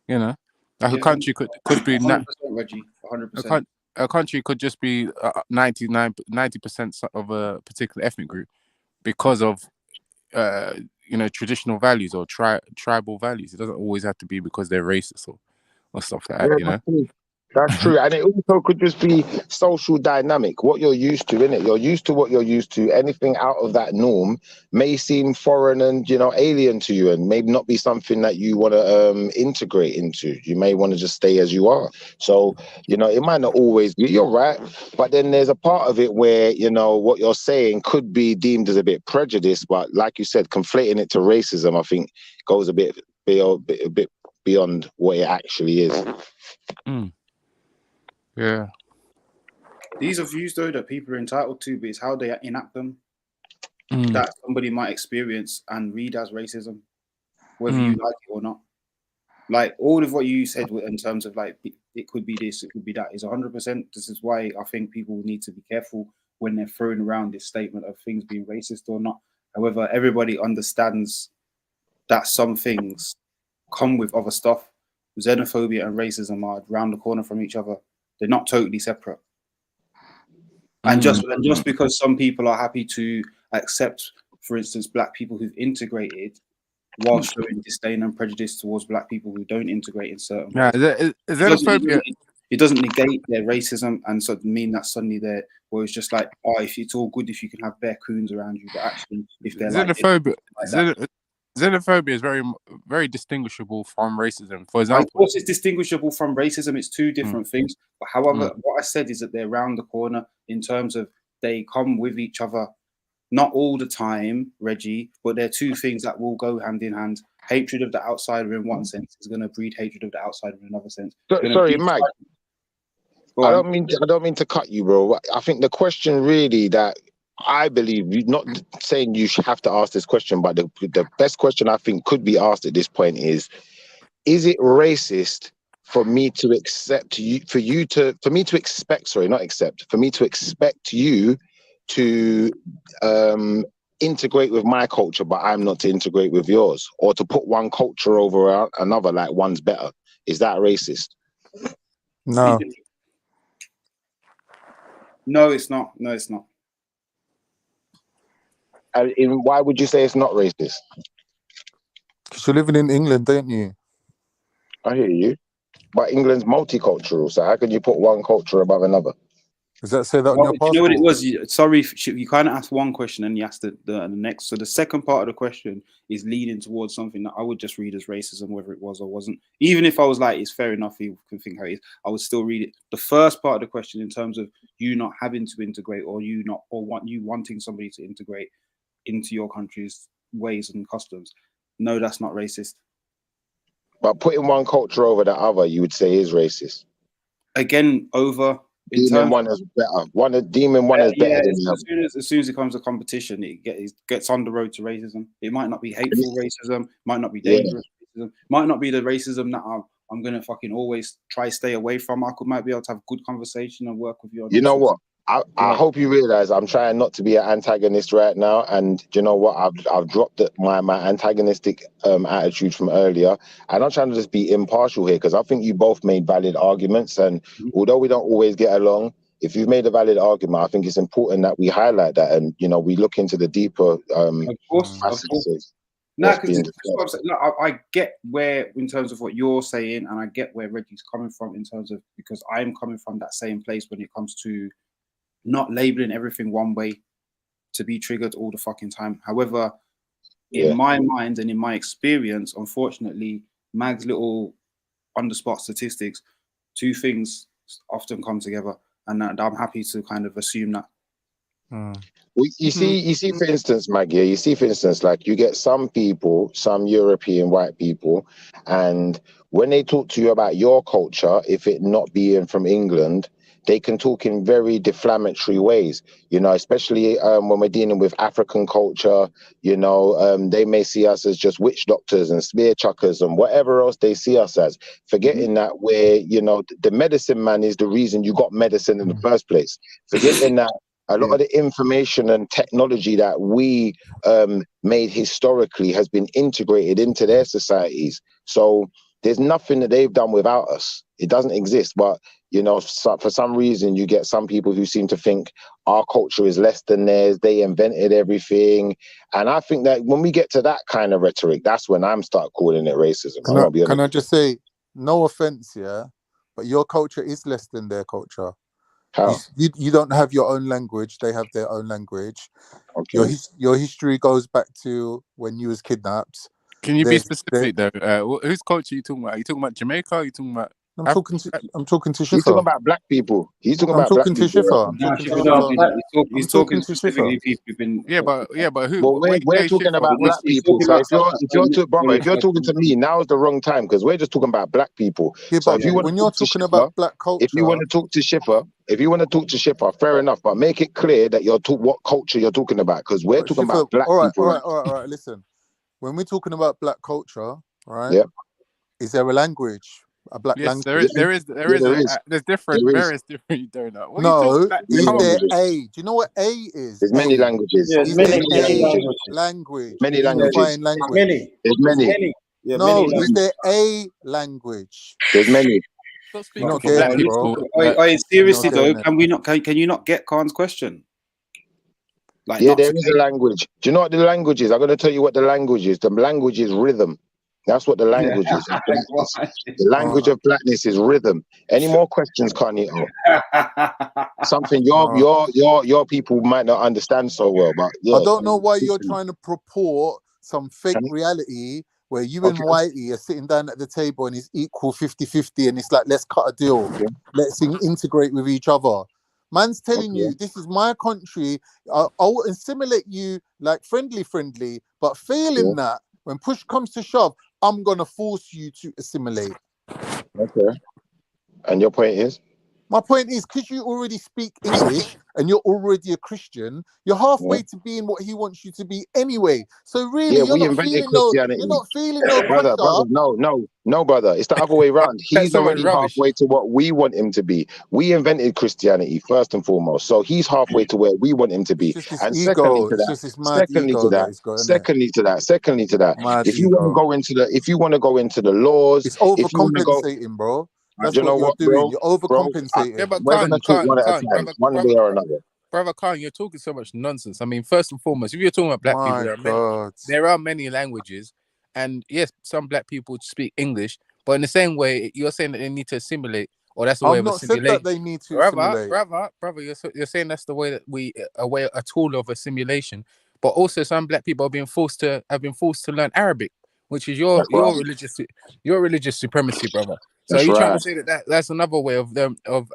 you know, like a country could be
100%, Reggie, 100%.
A country could just be 90% of a particular ethnic group because of you know, traditional values or tribal values. It doesn't always have to be because they're racist or stuff like that. You know.
That's true. And it also could just be social dynamic, what you're used to, innit? You're used to what you're used to. Anything out of that norm may seem foreign and, you know, alien to you, and maybe not be something that you want to integrate into. You may want to just stay as you are. So, you know, it might not always be, you're right. But then there's a part of it where, you know, what you're saying could be deemed as a bit prejudiced. But like you said, conflating it to racism, I think, goes a bit beyond what it actually is.
Mm. Yeah.
These are views though that people are entitled to, but it's how they enact them
Mm.
that somebody might experience and read as racism, whether you like it or not. Like all of what you said in terms of like it could be this, it could be that, is 100%. This is why I think people need to be careful when they're throwing around this statement of things being racist or not. However, everybody understands that some things come with other stuff. Xenophobia and racism are around the corner from each other. They're not totally separate. And just because some people are happy to accept, for instance, black people who've integrated, while showing disdain and prejudice towards black people who don't integrate in certain ways, it doesn't negate their racism and so mean that suddenly they're, well, it's just like, oh, if it's all good if you can have bare coons around you, but actually if they're
xenophobia is very, very distinguishable from racism. For example,
of course, it's distinguishable from racism. It's two different things. But however, what I said is that they're around the corner in terms of they come with each other. Not all the time, Reggie, but they're two things that will go hand in hand. Hatred of the outsider in one sense is going to breed hatred of the outsider in another sense.
Sorry, Mike. I don't mean to cut you, bro. I think the question really that I believe, you're not saying you have to ask this question, but the best question I think could be asked at this point is it racist for me to expect you, for me to expect you to integrate with my culture, but I'm not to integrate with yours, or to put one culture over another, like one's better? Is that racist?
No.
No, it's not. No, it's not.
Why would you say it's not racist?
Because you're living in England, don't you?
I hear you. But England's multicultural, so how can you put one culture above another?
Does that say that on your passport?
You know what it was? Sorry, you kind of asked one question and you asked the next. So the second part of the question is leading towards something that I would just read as racism, whether it was or wasn't. Even if I was like, it's fair enough, you can think how it is, I would still read it. The first part of the question, in terms of you not having to integrate, or you wanting somebody to integrate into your country's ways and customs, no, that's not racist.
But putting one culture over the other, you would say is racist.
Again, over.
Deeming one as better. Deeming one as better than the other.
As soon as it comes to competition, it gets on the road to racism. It might not be hateful racism, might not be dangerous racism, might not be the racism that I'm gonna fucking always try stay away from. Might be able to have good conversation and work with you.
You know what? I hope you realize I'm trying not to be an antagonist right now, and you know what? I've dropped my antagonistic attitude from earlier, and I'm trying to just be impartial here, because I think you both made valid arguments, and although we don't always get along, if you've made a valid argument, I think it's important that we highlight that, and you know, we look into the deeper
of course. No,
what's
because
being
that's what I'm saying. Look, I get where, in terms of what you're saying, and I get where Reggie's coming from in terms of, because I'm coming from that same place when it comes to not labeling everything one way to be triggered all the fucking time. However, in my mind and in my experience, unfortunately, Mag's little on the spot statistics, two things often come together, and I'm happy to kind of assume that.
You see, for instance, Maggie, you see, for instance, like you get some people, some European white people, and when they talk to you about your culture, if it not being from England, they can talk in very deflammatory ways, you know, especially when we're dealing with African culture, you know, they may see us as just witch doctors and spear chuckers and whatever else they see us as, forgetting that we're, you know, the medicine man is the reason you got medicine in the first place, forgetting that a lot of the information and technology that we made historically has been integrated into their societies. So there's nothing that they've done without us. It doesn't exist. But, you know, for some reason, you get some people who seem to think our culture is less than theirs. They invented everything. And I think that when we get to that kind of rhetoric, that's when I'm start calling it racism.
Can I just say, no offense, yeah, but your culture is less than their culture.
How?
You don't have your own language. They have their own language.
Okay.
Your history goes back to when you was kidnapped.
Can you be specific though? Whose culture are you talking about? Are you talking about Jamaica? Are you talking about?
I'm talking to Shifa.
He's talking about black people. He's talking
I'm
about
talking
black
to
people.
Shifa.
He's talking specifically people who've been.
Yeah, but who?
Well, we're talking about black people. So if you're talking to me, now is the wrong time because we're just talking about black people.
Yeah,
so
but when you're talking about black culture,
if you want to talk to Shifa, fair enough. But make it clear that what culture you're talking about, because we're talking about black people.
All right. Listen, when we're talking about black culture, right?
Yeah.
Is there a language? A black language?
There's different. You don't know. What
No, is
come
there
on.
a? Do you know what a is?
There's many languages.
Yeah, is there a language?
Many languages.
Language.
There's many.
No, is there a language?
There's many.
You're not getting it, bro.
Seriously though, can you not get Khan's question? Like,
yeah, there is a language. Do you know what the language is? I'm going to tell you what the language is. The language is rhythm. That's what the language is. The language of blackness is rhythm. Any more questions, Kanye? Something your people might not understand so well, but yeah.
I don't know why you're trying to purport some fake reality where you and Whitey are sitting down at the table and it's equal 50-50 and it's like, let's cut a deal. Let's integrate with each other. Man's telling you, this is my country. I'll assimilate you like friendly, but failing that, when push comes to shove, I'm going to force you to assimilate.
Okay. And your point is?
My point is, because you already speak English and you're already a Christian, you're halfway to being what he wants you to be anyway. So really, you're not feeling no
brother, no, brother. It's the other way around. He's already halfway to what we want him to be. We invented Christianity first and foremost, so he's halfway to where we want him to be. And secondly to that, if you want to go into the laws,
it's overcompensating, bro. That's what you're doing. You're overcompensating.
Yeah, but
we're going to talk one at a time, one way or another.
Brother Khan, you're talking so much nonsense. I mean, first and foremost, if you're talking about black people, there are many languages. And yes, some black people speak English. But in the same way, you're saying that they need to assimilate, or that's the way of assimilation.
I've not said that they need to assimilate.
Brother, you're saying that's the way that a tool of assimilation. But also, some black people have been forced to learn Arabic, which is your religious supremacy, brother. So are you trying to say that's another way of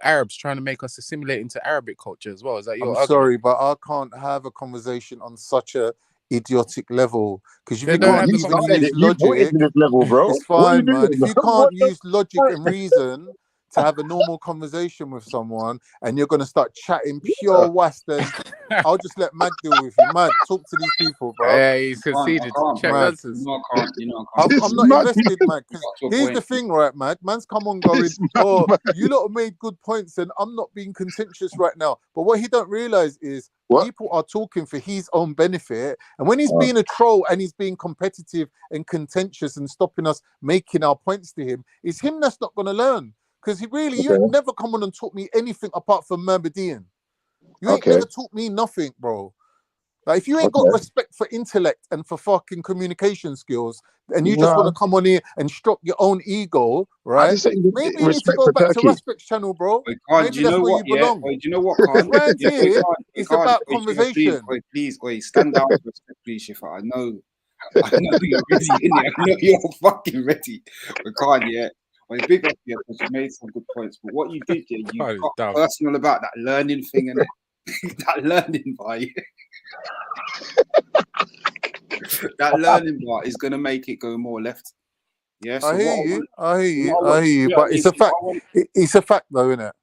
Arabs trying to make us assimilate into Arabic culture as well? Is that your argument?
Sorry, but I can't have a conversation on such a idiotic level, because if you can't even use logic, it's fine, man. If you can't use logic and reason to have a normal conversation with someone and you're going to start chatting pure Western, I'll just let Mag deal with you. Mag, talk to these people, bro.
Yeah, he's conceded.
I'm not invested, Mag. Here's the thing, right, Mag? Man's come on going, oh, you lot have made good points and I'm not being contentious right now. But what he don't realize is people are talking for his own benefit. And when he's being a troll and he's being competitive and contentious and stopping us making our points to him, it's him that's not going to learn. Because you never come on and taught me anything apart from Murmadian. You ain't never taught me nothing, bro. Like, if you ain't got respect for intellect and for fucking communication skills, and you just want to come on here and stroke your own ego, right? Maybe you need to go back to Respect's channel, bro. Maybe that's where you belong.
Do you know what, Khan?
Round here, it's about conversation.
Please, stand down for a sec, please, Shifa. I know you're ready, innit? I know you're fucking ready. But Khan, well, big up here because you made some good points. But what you did, you got personal about that learning thing, innit? That learning part. That learning part is gonna make it go more left. Yeah, so
I hear you. But it's a fact. It's a fact, though, isn't it?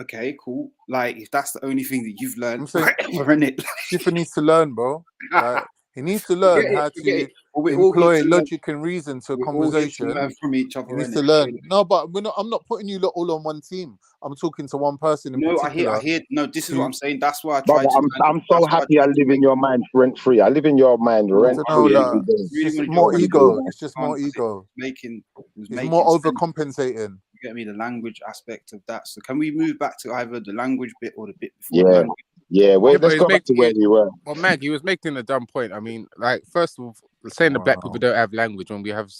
Okay, cool. Like, if that's the only thing that you've learned,
Shifa needs to learn, bro. Like, he needs to learn how to employ logic and reason to a conversation.
Learn from each other.
He needs to learn. No, but I'm not putting you all on one team. I'm talking to one person in particular.
I hear. No, this is what I'm saying. That's why I tried.
I'm so happy I live in your mind rent free. I live in your mind rent free.
It's just more ego. It's just more ego. It's more overcompensating.
You get me? The language aspect of that. So can we move back to either the language bit or the bit before the language?
Yeah, let's go back to where you were.
Well, Mag, he was making a dumb point. I mean, like, first of all, saying the black people don't have language when we have,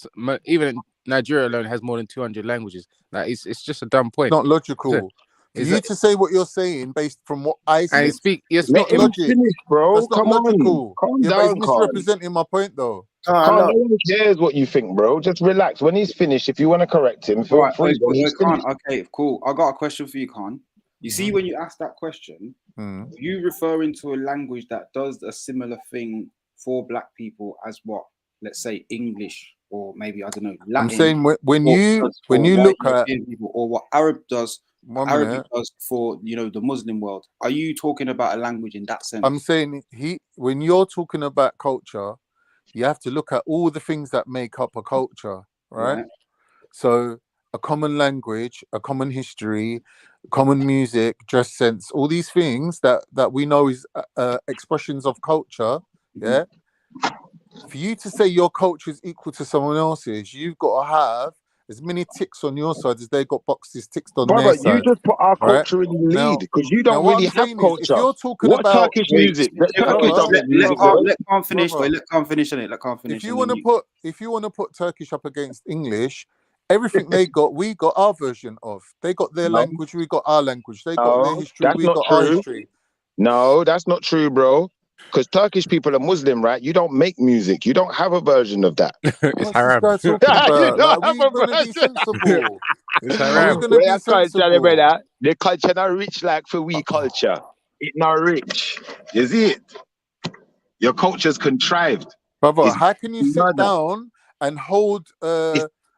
even Nigeria alone has more than 200 languages. Like, it's just a dumb point.
It's not logical. For you to say what you're saying based from what I say,
you're speaking
logic,
bro.
That's not logical.
Calm
But
down,
it's misrepresenting my point, though.
No one cares what you think, bro. Just relax. When he's finished, if you want to correct him, feel free.
Okay, cool. I got a question for you, Khan. You see, when you ask that question, you referring to a language that does a similar thing for black people as what? Let's say English, or maybe, I don't know, Latin.
I'm saying when you look at
people, or what Arabic does for the Muslim world. Are you talking about a language in that sense?
I'm saying when you're talking about culture, you have to look at all the things that make up a culture, right? So a common language, a common history, common music, dress sense, all these things that we know is expressions of culture. Yeah. For you to say your culture is equal to someone else's, you've got to have as many ticks on your side as they got boxes ticked on their side.
You just put our culture in the lead because you don't really have culture.
If you're talking about
Turkish music,
let Khan finish. Let Khan finish on it. Let Khan finish.
If you want to put Turkish up against English, everything they got, we got our version of. They got their language, we got our language. They got their history, we got our history.
No, that's not true, bro. Because Turkish people are Muslim, right? You don't make music. You don't have a version of that.
It's haram.
What's this guy talking about? Like, we're going to be sensible.
It's haram.
The culture not rich like for we culture. It not rich. You see it? Your culture's contrived.
Brother, how can you sit down and hold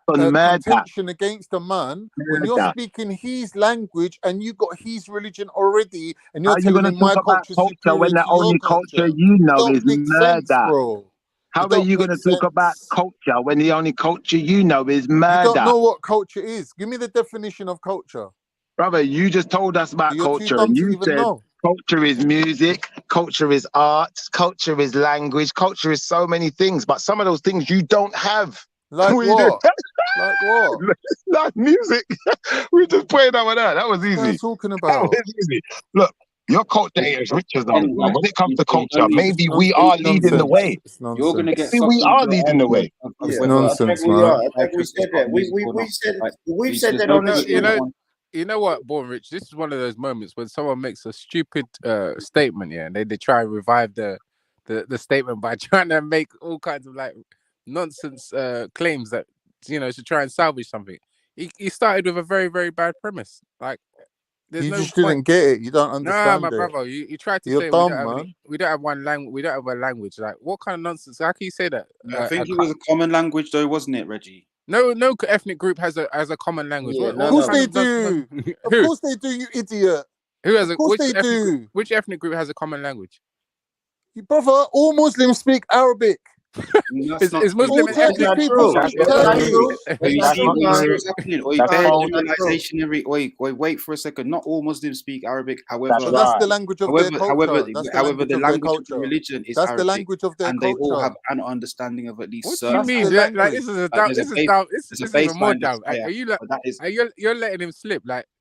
contention against a man when you're speaking his language and you got his religion already, and you're telling him my culture
when the only culture you know is murder? How are you going to talk about culture when the only culture you know is murder?
You don't know what culture is. Give me the definition of culture.
Brother, you just told us about culture, and you said culture is music, culture is art, culture is language, culture is so many things, but some of those things you don't have.
Like what? Like what?
Like music. We just played that one out. That was easy.
What are you talking about?
That was easy. Look, your culture ain't as rich as ours. When it comes to culture, maybe we are leading the way.
You're gonna get.
Maybe we are leading the way.
It's nonsense, man.
We said that. We've said that on the
You know what, Born Rich? This is one of those moments when someone makes a stupid statement, and they try and revive the statement by trying to make all kinds of like nonsense claims that to try and salvage something. He started with a very, very bad premise. Like,
you just didn't get it. You don't understand.
Nah, my brother, you tried to say
dumb,
we don't have one language. We don't have a language. Like, what kind of nonsense? How can you say that?
I think it was a common language, though, wasn't it, Reggie?
No ethnic group has a common language.
Yeah, of course they do. Of course they do, you idiot.
Who has
of course they do.
Which ethnic group has a common language?
Brother, all Muslims speak Arabic.
Is Muslim
Turkish people speak Turkish.
Wait for a second. Not all Muslims speak Arabic. However,
that's the language of their culture.
However, the language of the religion is
That's
Arabic,
the language of their
and
culture.
they all have an understanding of at least.
What do you mean? Like, this is a dumb. This is even more dumb. Are you? You're letting him slip. Like,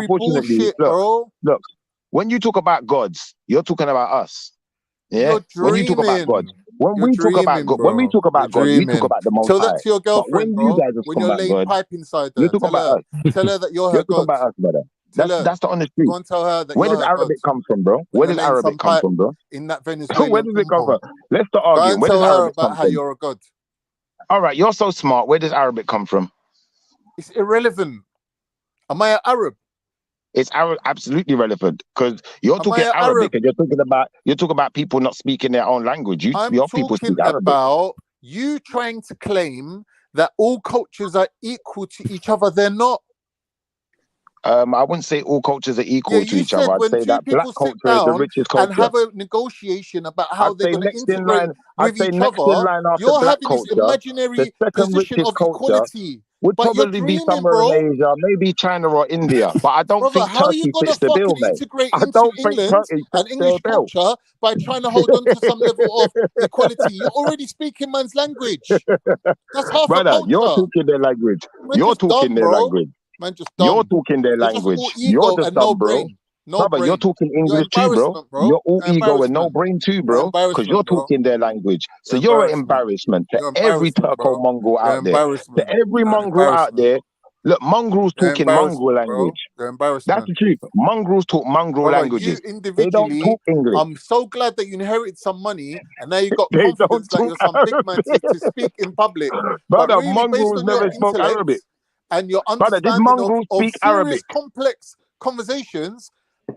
unfortunately,
bullshit,
look,
bro.
look. When you talk about gods, you're talking about us. Yeah.
You're
When you talk about God,
dreaming.
when
You're
we talk about
dreaming,
God, when we
bro.
talk
You're
about God, we talk
dreaming.
about the Most
Tell that
High.
to your
But
girlfriend,
when you
bro.
guys have
When
come
you're
back,
laying
God,
pipe inside
you're
her,
talking about us.
tell her that you're
You're
her
talking
God.
about us, brother.
Tell her.
That's the honest truth.
Go and tell her that
Where
you're
does
her God.
Arabic come from, bro?
When
Where
you're
does
laying
Arabic
some
come
pipe
from, bro?
in that
Where
Venezuelan
does it come
pom-pom.
from? Let's start
Go
arguing.
and
Where does
tell her
Arabic
about
come
how
from?
you're a God.
All right, you're so smart. Where does Arabic come from?
It's irrelevant. Am I an Arab?
It's absolutely relevant because you're
Am I
talking
an
Arabic
Arab?
and you're talking about people not speaking their own language.
I'm
Your people
talking
speak Arabic.
about you trying to claim that all cultures are equal to each other. They're not.
I wouldn't say all cultures are
Yeah,
equal to
you
each other.
said
I'd
when
say
two
that black
people sit
culture is the
down
richest
and
culture.
have a negotiation about how
I'd
they're
say
going to
next in
integrate
line.
with
I'd say
each
next in
other,
line after
you're
black
having this
culture, the
imaginary
second
position
richest
of
culture
equality.
would
But you're
probably be
dreaming,
somewhere in
bro.
Asia, maybe China or India. But I don't
Brother,
think
how are you
Turkey
going to
fits the bill,
fucking
mate.
integrate
I
into
don't think
England
Turkey
and
fits their
English
bill.
culture by trying to hold on to some level of equality? You're already speaking man's language. That's half a
Brother, you're
culture.
talking their language.
Man,
You're
just
talking
dumb,
their
bro.
language.
Man, just
You're
dumb.
talking their
You're just all
language. You're
ego
just
and no
dumb, bro.
brain. No
Brother, you're
brain.
talking
You're
English too, bro.
embarrassment, bro.
You're all
You're
ego and no
embarrassment.
brain too,
You're
bro. Because you're
embarrassment, bro.
talking their language. So
You're
you're an
embarrassment.
embarrassment to
You're
every
embarrassment,
Turco
bro.
mongrel
You're
out there. To
embarrassment.
every
You're an
mongrel out
embarrassment.
there. Look, mongrels
You're
talking mongrel
embarrassment, bro.
language.
You're
That's the
embarrassment.
truth. Mongrels talk mongrel
Brother, you
languages. They don't
individually,
talk English.
I'm so glad that you inherited some money and now you got
They don't
confidence that
talk
you're some big man
Arabic.
to speak in public. But
Brother,
really, based
mongrels
on your
never spoke
intellect
Arabic.
and your
Brother, did
understanding
mongrels
of
speak
serious,
Arabic?
complex conversations,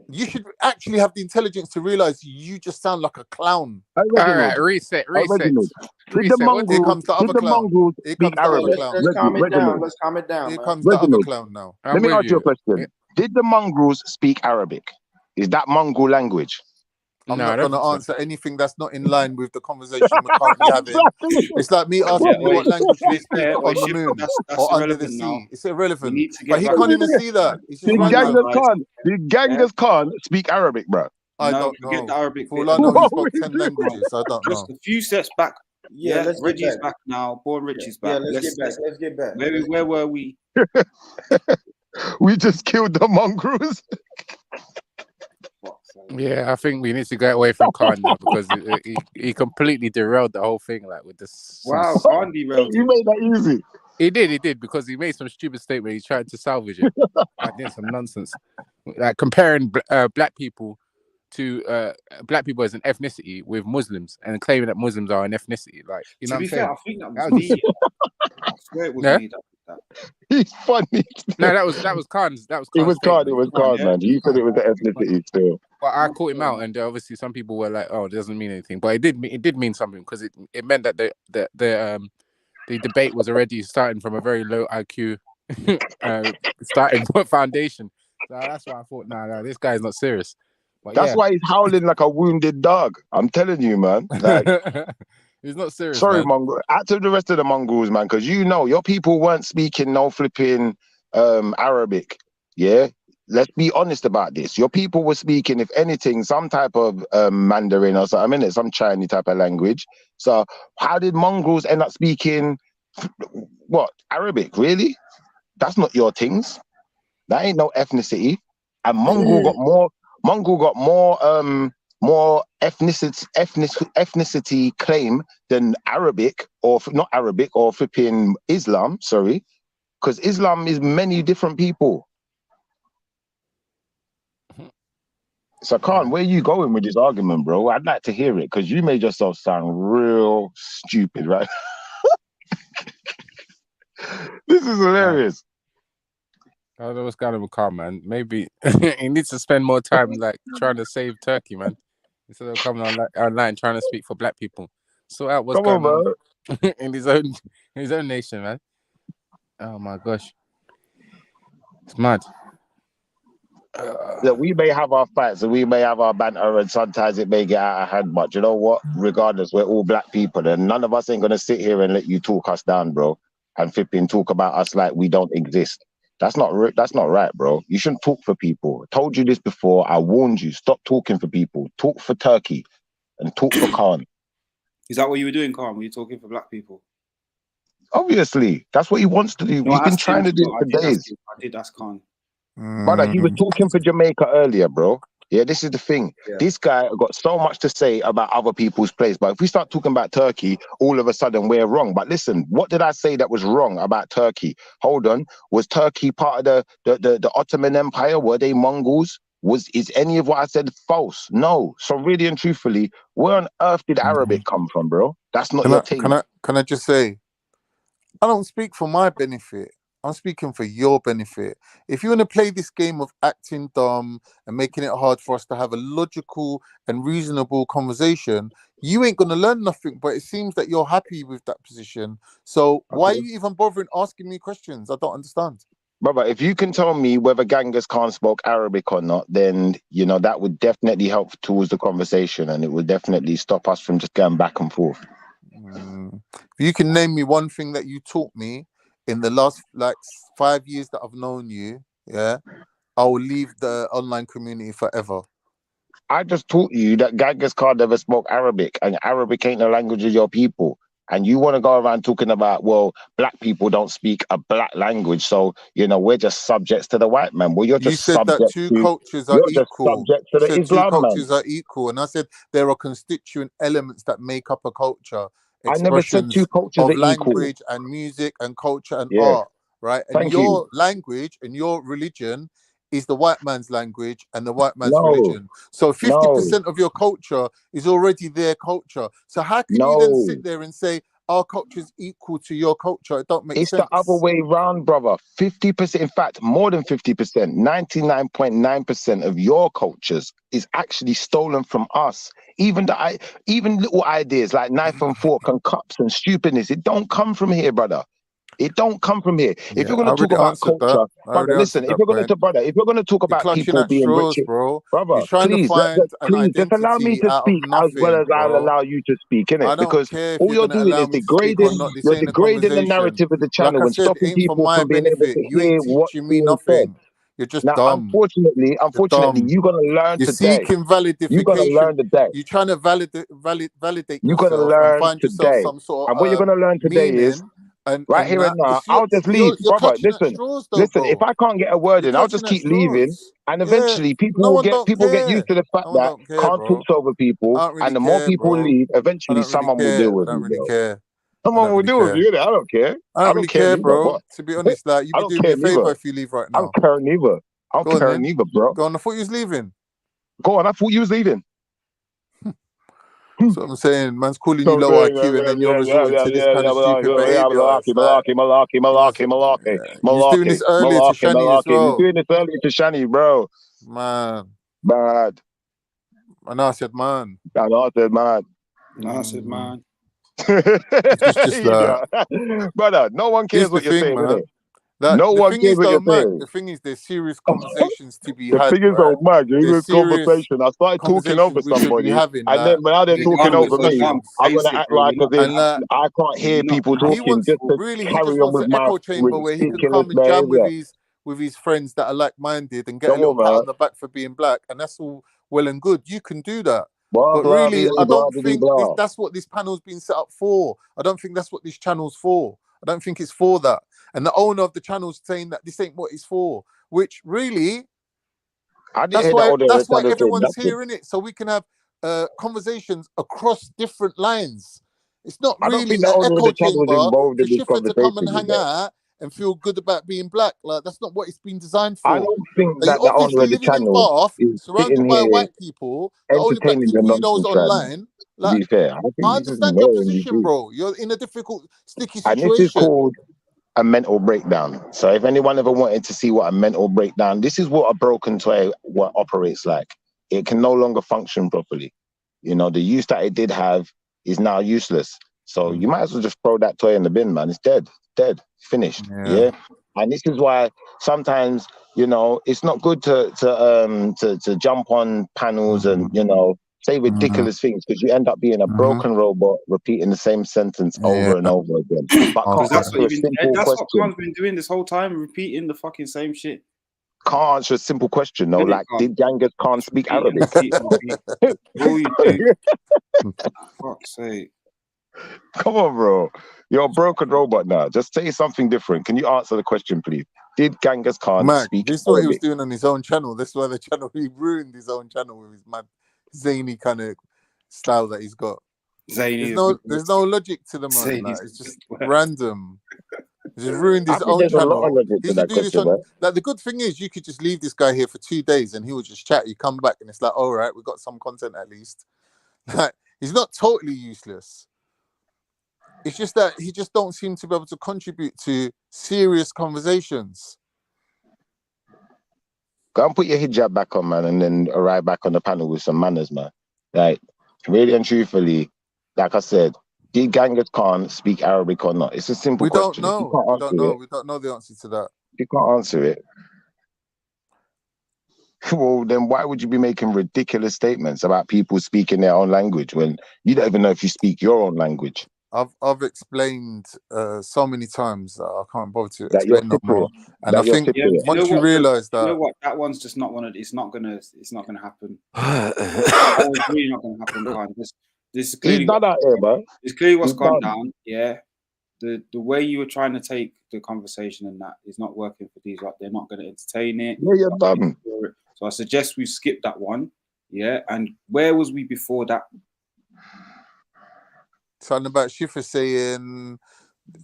you should actually have the intelligence to realize you just sound like a clown.
Hey,
All
Reginald.
right, reset.
Reginald. Did
Reset.
Here
What did
comes the
the
other clown.
mongrels
Here
speak
comes the other
Arabic?
clown.
Let's calm it down.
Reginald.
Let's calm it down,
Here
man.
comes the other
Reginald.
clown now.
Let me ask you a question. Did the mongrels speak Arabic? Is that mongrel language?
I'm
No, I
not
don't
going to
think so.
answer anything that's not in line with the conversation we're currently having.
Exactly.
It's like me
Yeah,
asking you what
wait.
language
To
they
be
speak
fair, wait,
on the
Ship,
moon
that's
or under the
irrelevant now.
sea. It's
We
irrelevant.
need to
But
get
he
back
can't
on.
even see that. He's just
The
Come on now,
random.
guys.
Gangers can't speak Arabic, bro.
I
No,
don't
forget
know.
the Arabic
For
bit.
all I know, he
What
spoke
we
10
do?
languages. I don't
Just
know.
a few steps back.
Yeah, let's get
Reggie's
back.
back now. Born Richie's
Yeah,
back.
let's get back. Let's get back.
Where were we?
We just killed the mongrels.
Yeah, I think we need to get away from Khan now because he completely derailed the whole thing. Like with this.
Wow, Khan derailed
You
it.
made that easy.
He did because he made some stupid statement. He's trying to salvage it. I did some nonsense, like comparing black people to black people as an ethnicity with Muslims and claiming that Muslims are an ethnicity. Like, you know
To
what I'm
be fair,
saying?
I think that was me. I swear it was
Yeah?
me that did that.
He's funny.
No, that was Khan's.
It was Khan. It
statement.
was Khan, man. He said it was the
But
ethnicity still.
I caught him out, and obviously some people were like, "Oh, it doesn't mean anything," but it did mean something because it meant that the debate was already starting from a very low IQ starting foundation. So that's why I thought, nah, this guy's not serious. But
That's
yeah,
why he's howling like a wounded dog. I'm telling you, man. Like,
he's not serious.
sorry,
Man.
mongrel. Out to the rest of the mongrels, man, because you know your people weren't speaking no flipping Arabic. Yeah, let's be honest about this. Your people were speaking, if anything, some type of Mandarin or something, innit? Some Chinese type of language. So how did mongrels end up speaking what Arabic? Really? That's not your things. That ain't no ethnicity. And mongrel got more ethnicity claim than Arabic or not Arabic or flipping Islam. Sorry, because Islam is many different people. So, Khan, where are you going with this argument, bro? I'd like to hear it because you made yourself sound real stupid, right? This is hilarious.
I don't know what's going on with Khan, man. Maybe he needs to spend more time like trying to save Turkey, man, instead of coming online trying to speak for black people. Sort out what's going on in his own nation, man. Oh my gosh, it's mad.
That we may have our fights and we may have our banter and sometimes it may get out of hand, but you know what? Regardless, we're all black people and none of us ain't gonna sit here and let you talk us down, bro, and flipping talk about us like we don't exist. That's not right, bro. You shouldn't talk for people. I told you this before. I warned you. Stop talking for people. Talk for Turkey and talk for Khan.
Is that what you were doing, Khan? Were you talking for black people?
Obviously, that's what he wants to do.
No,
He's been trying to do it for days.
I did ask Khan.
Brother, he was talking for Jamaica earlier, bro. Yeah, this is the thing.
Yeah.
This guy got so much to say about other people's place, but if we start talking about Turkey, all of a sudden we're wrong. But listen, what did I say that was wrong about Turkey? Hold on. Was Turkey part of the Ottoman Empire? Were they Mongols? Is any of what I said false? No. So really and truthfully, where on earth did Arabic come from, bro? That's not your thing.
Can I just say, I don't speak for my benefit. I'm speaking for your benefit. If you want to play this game of acting dumb and making it hard for us to have a logical and reasonable conversation, you ain't going to learn nothing. But it seems that you're happy with that position. So why are you even bothering asking me questions? I don't understand.
Brother, if you can tell me whether Genghis Khan spoke Arabic or not, then, you know, that would definitely help towards the conversation, and it would definitely stop us from just going back and forth.
If you can name me one thing that you taught me in the last, like, 5 years that I've known you, yeah, I will leave the online community forever.
I just taught you that Genghis Khan never spoke Arabic, and Arabic ain't the language of your people. And you want to go around talking about, well, black people don't speak a black language, so, you know, we're just subjects to the white man. Well, you're just
You said that
subject
two
to,
cultures are
you're just
equal.
subject to
You
the
said two
Islam man.
cultures are equal, and I said there are constituent elements that make up a culture,
I never said two
expressions
cultures are
of
equal.
language and music and culture and
Yeah.
art, right? And
Thank
your
you.
language and your religion is the white man's language and the white man's
No.
religion. So
No.
50% of your culture is already their culture. So how can you then sit there and say our culture is equal to your culture? It don't make
It's
sense.
the other way round, brother. 50%, in fact, more than 50%, 99.9% of your cultures is actually stolen from us. Even little ideas like knife and fork and cups and stupidness, it don't come from here, brother. It don't come from here. If
Yeah,
you're
I
going to talk
already
about
answered that.
culture,
I
brother,
already
listen,
answered
if
that
you're going
point.
to talk
You're
about
clutching
people
at
being rich,
straws, bro.
brother,
You're trying to
please,
find an
just allow me
identity
to
out of
speak as well
nothing,
as I'll
bro.
allow you to speak, innit?
I don't
Because
care if
all
you're
you're
going to
doing
allow
is
me to speak or not. This
you're
ain't a
degrading the
conversation.
narrative of the
Like
channel
I
and
said, it
stopping
ain't for
people
my
from being able
benefit.
to
You ain't
hear what's
teaching me
being said.
nothing. You're just
Now,
dumb.
unfortunately,
You're dumb.
you're gonna learn
You're
today.
seeking
You're gonna
validification.
learn today.
You're trying to validate
You're gonna
yourself and
learn
find yourself
today.
some sort
And what you're
of
gonna learn today is
meaning. And
right here and now.
it's
I'll just leave,
you're
brother.
clutching at straws, though,
Listen. If
bro.
I can't get a word
You're
in, I'll just
clutching at
keep leaving,
straws.
and
Yeah,
eventually
no one don't
people get
care.
used to the fact
No one
that
don't care,
can't talk
bro.
over people,
I don't really
and the more
care,
people
bro.
leave,
I
eventually
don't really
someone will deal
care. I
with
don't
you,
really
bro.
care. I
Someone
don't
will
really
deal with
care.
you. Innit? I don't care.
I
I
don't
don't
really
care
care,
neither.
bro.
What?
To be honest, like you'd
I
be
don't
doing me
care
a favor
neither.
if you leave right
I
now.
don't care neither. I
Go
don't
on
care
then.
neither, bro.
Go on. I thought you was leaving.
Go on. I thought you was leaving.
That's what I'm saying. Man's calling you
So
low IQ, and then you're resorting to this kind of stupid behavior. It's like he's doing this earlier to Shani as
He's
well.
doing this earlier to Shani, bro.
Man.
Bad.
I know I said man.
I know I said man.
No, I said man.
It's just
Yeah. Brother, no one
This
cares
is the
what you're
thing,
saying,
man.
innit?
That
No
the
one
thing
cares
is
what
though,
you're
Mac.
saying.
The thing is, there's serious conversations to be
The
had,
thing is,
right?
though, man, in
There's
this
serious
conversation, I started talking over
conversations we should be
somebody,
having.
and
Like
then now they're
You're
talking
dumb.
over
You're so
me.
dumb.
I'm
Face
gonna
it,
act
bro.
like
You're
as
not
if
and
dumb.
I can't hear
You're not
people
dumb.
he
talking,
wants
just to
he
carry
just
on
wants
with
an
my
echo chamber where he can
ridiculous
come and jam
behavior.
with his friends that are like-minded and get a
Come
little
on,
pat
man.
on the back for being black, and that's all well and good. You can do that.
Blah,
But
blah,
really,
blah,
I
blah,
don't
blah,
think
blah.
that's what this panel's been set up for. I don't think that's what this channel's for. I don't think it's for that. And the owner of the channel's saying that this ain't what it's for, which really,
I didn't hear that all
that's
the
why
channel say
everyone's
nothing.
here, in it, so we can have conversations across different lines. It's not
I don't
really
think the
an
owner of
echo
the channel was
chamber
involved
for
in this
Schiffer to come and
conversation, you
hang
know.
out and feel good about being black. Like, that's not what it's been designed
I
for.
don't think
You
that the owner
obviously
of the
living in
channel
Bath,
is
surrounded
sitting
by
here
white people. The only black
entertaining the
people you know is
nonsense right now,
online.
to
Like,
be fair. I think
I
this is
understand your
wearing you
position,
do.
bro. You're in a difficult, sticky
And this is
situation.
called a mental breakdown. So if anyone ever wanted to see what a mental breakdown, this is what a broken toy what operates like. It can no longer function properly. You know, the use that it did have is now useless. So you might as well just throw that toy in the bin, man. It's dead, finished. Yeah. And this is why sometimes, you know, it's not good to jump on panels and, you know, say ridiculous things, because you end up being a broken robot repeating the same sentence over and over again. But
Because
can't
that's what
answer a
you've been.
simple
That's what
question.
Khan's been doing this whole time, repeating the fucking same shit.
Can't answer a simple question though.
No,
Like, did Genghis Khan speak Arabic?
Repeat. All you do. Fuck's sake.
Come on, bro. You're a broken robot now. Just say something different. Can you answer the question, please? Did Genghis Khan
Mac,
speak
this is what he was
Arabic?
doing on his own channel. This is why the channel, he ruined his own channel with his mad zany kind of style that he's got.
Zany
There's no logic to the man.
Zany
Like,
is
it's just
good word.
random. He's just ruined
I
his
think
own
there's a lot of
channel.
logic
He
to
should
that
do this
question,
on.
man.
Like, the good thing is, you could just leave this guy here for 2 days, and he will just chat. You come back, and it's like, all right, we got some content at least. Like, he's not totally useless. It's just that he just don't seem to be able to contribute to serious conversations.
Go and put your hijab back on, man, and then arrive back on the panel with some manners, man. Like, really and truthfully, like I said, did Genghis Khan speak Arabic or not? It's a simple
We don't
question. If you
know.
can't
We
answer
don't know.
it,
We don't know the answer to that.
if you can't answer it, well, then why would you be making ridiculous statements about people speaking their own language when you don't even know if you speak your own language?
I've explained so many times that I can't bother to
That you're
explain no more.
Cypriot.
And I
That you're
think
Yeah,
Cypriot.
once you realise
you know
that,
what? That one's just not one of. It's not gonna happen. That one's really not gonna happen, Khan. This is
He's
clearly
done out here, man.
it's clearly what's
He's
gone
done.
down. Yeah, the way you were trying to take the conversation and that is not working for these. Like, they're not going to entertain it.
Yeah, you're done.
So I suggest we skip that one. Yeah, and where was we before that?
something about Shifa saying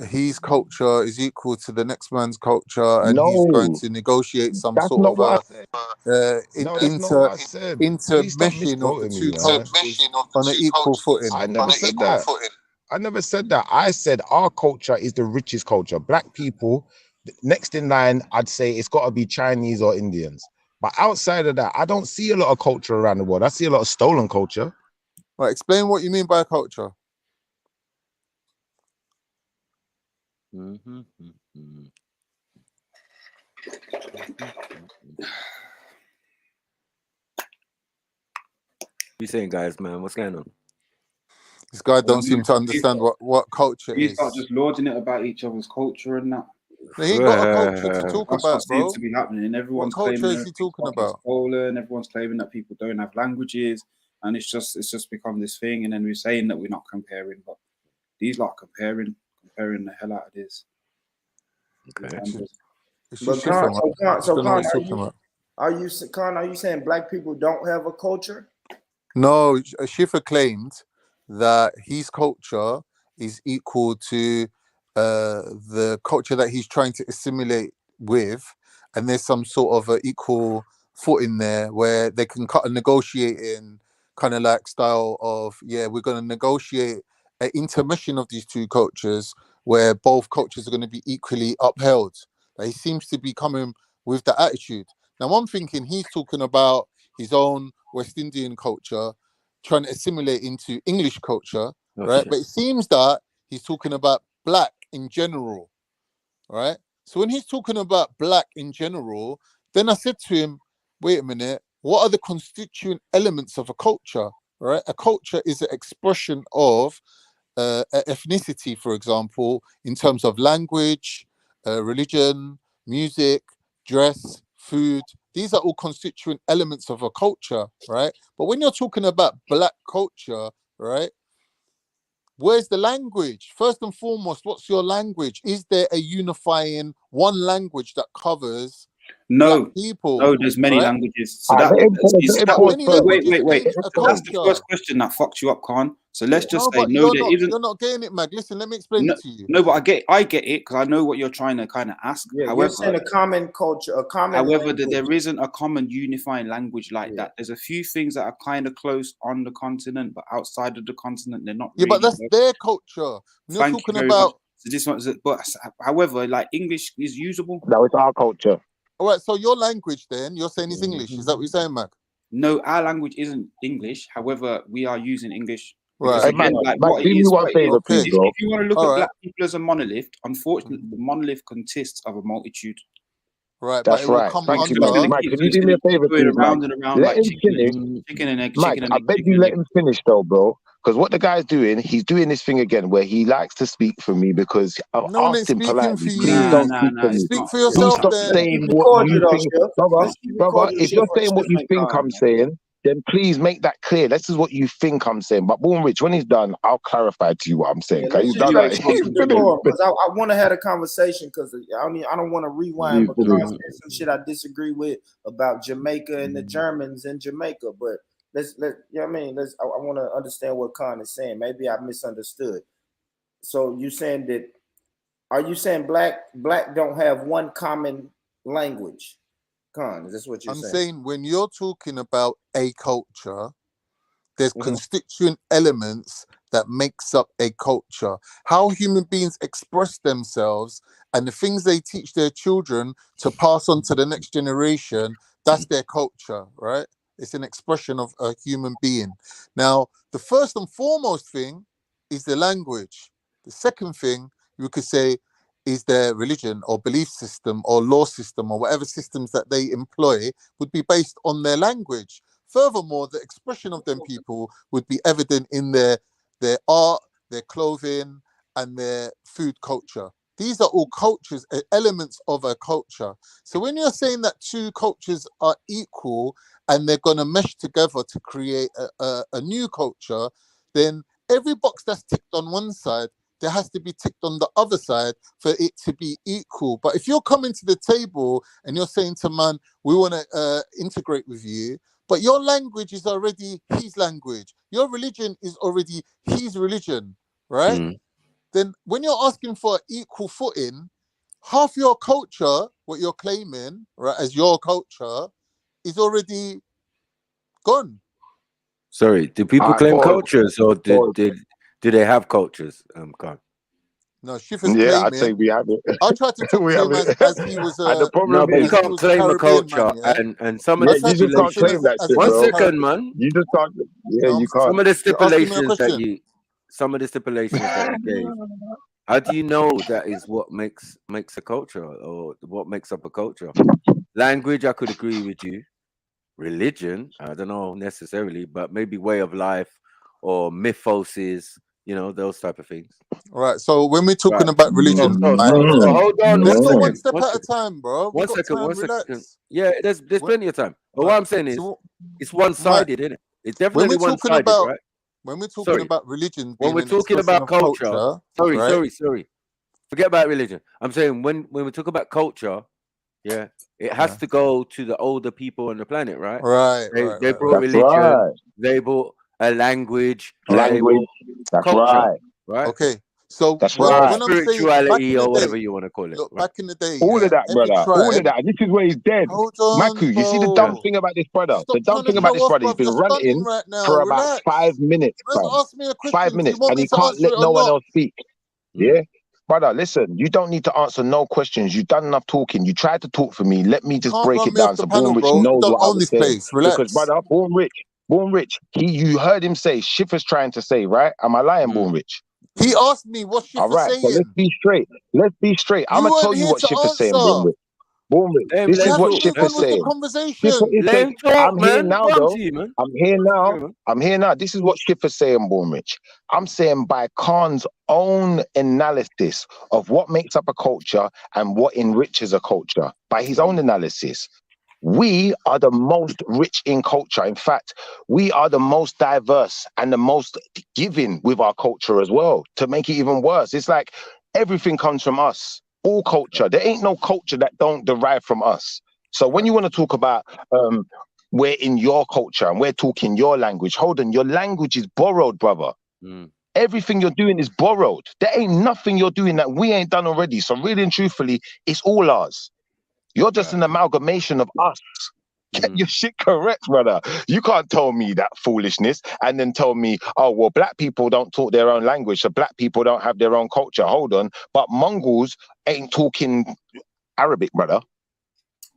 his culture is equal to the next man's culture, and he's going
No,
to negotiate some
that's
sort
not
of
what I
a
said. No, that's not what I said. Please stop
intermeshing of the
misquoting
two
me, man.
cultures on an equal footing.
I never said that. I never said that. I said our culture is the richest culture. Black people, next in line, I'd say it's got to be Chinese or Indians. But outside of that, I don't see a lot of culture around the world. I see a lot of stolen culture.
Right, explain what you mean by culture.
You saying, guys, man? What's going on?
This guy don't seem to understand what culture
We
is.
start just lording it about each other's culture and that.
He ain't got a culture to talk
That's
about,
what
bro.
seems to be happening. Everyone's
What culture
claiming
is he talking
everything's
about?
stolen. Everyone's claiming that people don't have languages, and it's just become this thing. And then we're saying that we're not comparing, but these lot comparing the hell out of this.
Okay.
But Khan, are you saying black people don't have a culture?
No, Shifa claimed that his culture is equal to the culture that he's trying to assimilate with, and there's some sort of equal footing there where they can cut a negotiating kind of like style of, yeah, we're going to negotiate an intermission of these two cultures where both cultures are going to be equally upheld. Like, he seems to be coming with that attitude. Now, I'm thinking he's talking about his own West Indian culture, trying to assimilate into English culture, right? But it seems that he's talking about black in general, right? So when he's talking about black in general, then I said to him, wait a minute, what are the constituent elements of a culture, right? A culture is an expression of ethnicity, for example, in terms of language, religion, music, dress, food. These are all constituent elements of a culture, right? But when you're talking about black culture, right, where's the language? First and foremost, what's your language? Is there a unifying one language that covers black people?
No, there's many
right?
languages. So wait.
A
That's the first question that fucks you up, Khan. So let's just say no, there isn't.
You're not getting it, Mag. Listen, let me explain it to you.
No, but I get it because I know what you're trying to kind of ask.
Yeah,
however,
you're saying a common culture, a common.
However, there isn't a common unifying language like that. There's a few things that are kind of close on the continent, but outside of the continent, they're not.
Yeah, but that's their culture. You're talking about.
So this one, but however, like English is usable.
No, it's our culture.
All right, so your language then, you're saying is English. Is that what you're saying, Mag?
No, our language isn't English. However, we are using English.
Right.
Hey, again,
if you want
to look at black people as a monolith, unfortunately, the monolith consists of a multitude.
Right,
that's right. Thank you, Mike. Mike, can you do me a favor, please, Mike? Let him finish.
Chicken and egg.
Mike, I beg you let him finish, though, bro. Because what the guy's doing, he's doing this thing again where he likes to speak for me because I've asked him politely, please don't speak for me.
Speak for yourself,
please stop saying what you think. Brother, if you're saying what you think I'm saying, then please make that clear. This is what you think I'm saying. But Born Rich, when he's done, I'll clarify to you what I'm saying.
Yeah,
Okay,
let's
he's
just
done
make
that.
sure some decorum, because I want to have a conversation, because I don't want to rewind because there's some shit I disagree with about Jamaica and the Germans in Jamaica. But you know what I mean? I want to understand what Khan is saying. Maybe I misunderstood. So you saying that? Are you saying black don't have one common language? Khan, is this what you're
I'm
saying?
saying when you're talking about a culture, there's constituent elements that makes up a culture. How human beings express themselves and the things they teach their children to pass on to the next generation, that's their culture, right? It's an expression of a human being. Now, the first and foremost thing is the language. The second thing you could say is their religion or belief system or law system or whatever systems that they employ would be based on their language. Furthermore, the expression of them people would be evident in their art, their clothing, and their food culture. These are all cultures, elements of a culture. So when you're saying that two cultures are equal and they're going to mesh together to create a new culture, then every box that's ticked on one side, there has to be ticked on the other side for it to be equal. But if you're coming to the table and you're saying to man, we want to integrate with you, but your language is already his language, your religion is already his religion, right? Then when you're asking for equal footing, half your culture, what you're claiming, right, as your culture, is already gone.
Sorry, do people claim cultures, or do they have cultures? Khan?
No, Schiffer's
Yeah,
claiming.
I'd say we have it.
I tried to talk
We
to
have
him
it.
as he was
And the problem
No, but you
is,
can't claim a culture, and some of
yeah,
the
you just can't
stipulations.
claim that shit,
One
bro.
second, man.
You just can't. Yeah,
No,
you can't.
Some of the
you're asking me a
stipulations that
question.
you, some of the stipulations that you gave. How do you know that is what makes a culture, or what makes up a culture? Language, I could agree with you. Religion, I don't know necessarily, but maybe way of life or mythoses, you know, those type of things.
Right. So when we're talking
Right.
about religion,
So
right,
hold on
let's
one
go one
second.
step at a time, bro. We got time.
One second.
Relax.
Yeah, there's plenty of time. But what I'm saying is, it's
Mike,
one-sided, isn't it? It's
when
definitely
we're talking
one-sided,
about
right?
talking about religion
When
being
we're
an
talking
expression
about
of
culture,
culture,
sorry. Forget about religion. I'm saying when we talk about culture, yeah, it has to go to the older people on the planet, right? They brought
That's
religion,
right.
they brought a language, they
Language.
brought
That's
culture,
right.
Okay. So
That's
when
right.
I'm saying back in
spirituality
the
or whatever
day,
you want to call it.
look,
Right?
back in the day,
All
yeah,
of that,
every
brother. All of
tribe.
that. And this is where he's dead.
Hold on,
Maku, you see the dumb
bro.
thing about this brother? The
Stop
dumb
trying to
thing about
show
this
off,
brother, he's
bruv. You're
been
stunning
ranting
right now.
for about
Relax.
5 minutes,
Just
fam.
ask me a
5
question. Do you
minutes.
want
And
me
he
to
can't
answer
let
it or
no one
not?
else speak. Yeah? Brother, listen, you don't need to answer no questions. You've done enough talking. You tried to talk for me. Let me just
Can't
break
run
it
me off
down
the
so Born
panel,
Rich
bro. You
knows
don't
what I
own
was
this
saying.
place.
Because,
Relax.
brother, Born Rich, you heard him say, Schiffer's trying to say, right? Am I lying, Born Rich?
He asked me what's
All
Schiffer
right, so let's
saying.
be straight. Let's be straight. I'm
You
going to
weren't
tell you
here
what
to
Schiffer's saying,
answer.
Born Rich. Born Rich. This
We
is
have
what
to move
Schiffer's
on with the
saying. Schiffer
conversation.
is
Let
saying,
him talk,
I'm here
man.
now,
Go on
though.
to you, man.
I'm here now.
Yeah, man.
I'm here now. This is what Schiffer's saying, Born Rich. I'm saying by Khan's own analysis of what makes up a culture and what enriches a culture, by his own analysis, we are the most rich in culture. In fact, we are the most diverse and the most giving with our culture as well. To make it even worse, it's like everything comes from us. All culture. There ain't no culture that don't derive from us. So when you want to talk about we're in your culture and we're talking your language, hold on, your language is borrowed, brother. Everything you're doing is borrowed. There ain't nothing you're doing that we ain't done already. So really and truthfully, it's all ours. You're just an amalgamation of us. Get your shit correct, brother. You can't tell me that foolishness and then tell me, oh, well, black people don't talk their own language, so black people don't have their own culture. Hold on. But Mongols ain't talking Arabic, brother.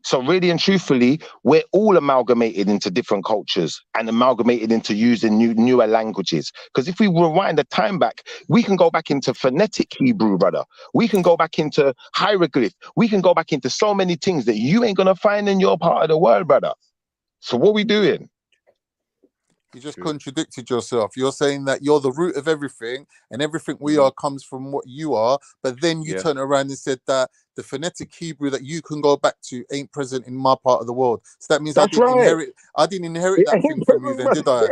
So really and truthfully, we're all amalgamated into different cultures and amalgamated into using newer languages. Because if we rewind the time back, we can go back into phonetic Hebrew, brother. We can go back into hieroglyph. We can go back into so many things that you ain't going to find in your part of the world, brother. So what we doing?
You just contradicted yourself. You're saying that you're the root of everything, and everything we are comes from what you are. But then you turn around and said that the phonetic Hebrew that you can go back to ain't present in my part of the world. So that means I didn't inherit that thing from you, then, did I?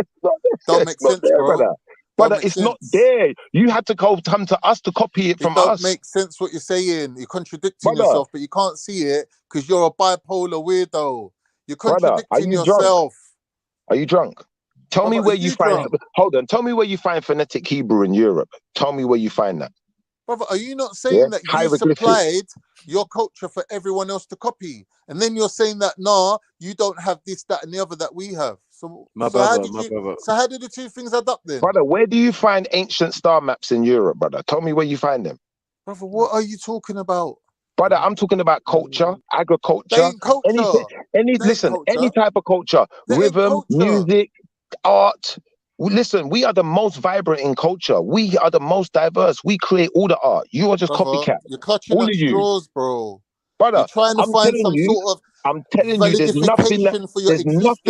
Don't make sense, bro.
Brother, it's not there. You had to come to us to copy it from
don't
us.
make sense what you're saying. You're contradicting yourself, but you can't see it because you're a bipolar weirdo. You're contradicting
are you
yourself.
Drunk? Are you drunk? Tell me where you find. Hold on. Tell me where you find phonetic Hebrew in Europe. Tell me where you find that.
Brother, are you not saying that you supplied your culture for everyone else to copy, and then you're saying that you don't have this, that, and the other that we have? So how did the two things add up then?
Brother, where do you find ancient star maps in Europe, brother? Tell me where you find them.
Brother, what are you talking about?
Brother, I'm talking about culture, agriculture, any type of culture, rhythm, music, art. Listen, we are the most vibrant in culture. We are the most diverse. We create all the art. You are just copycat.
You're clutching
all
at
of you.
straws, bro.
Brother,
you're trying to find some sort of
I'm telling you, there's nothing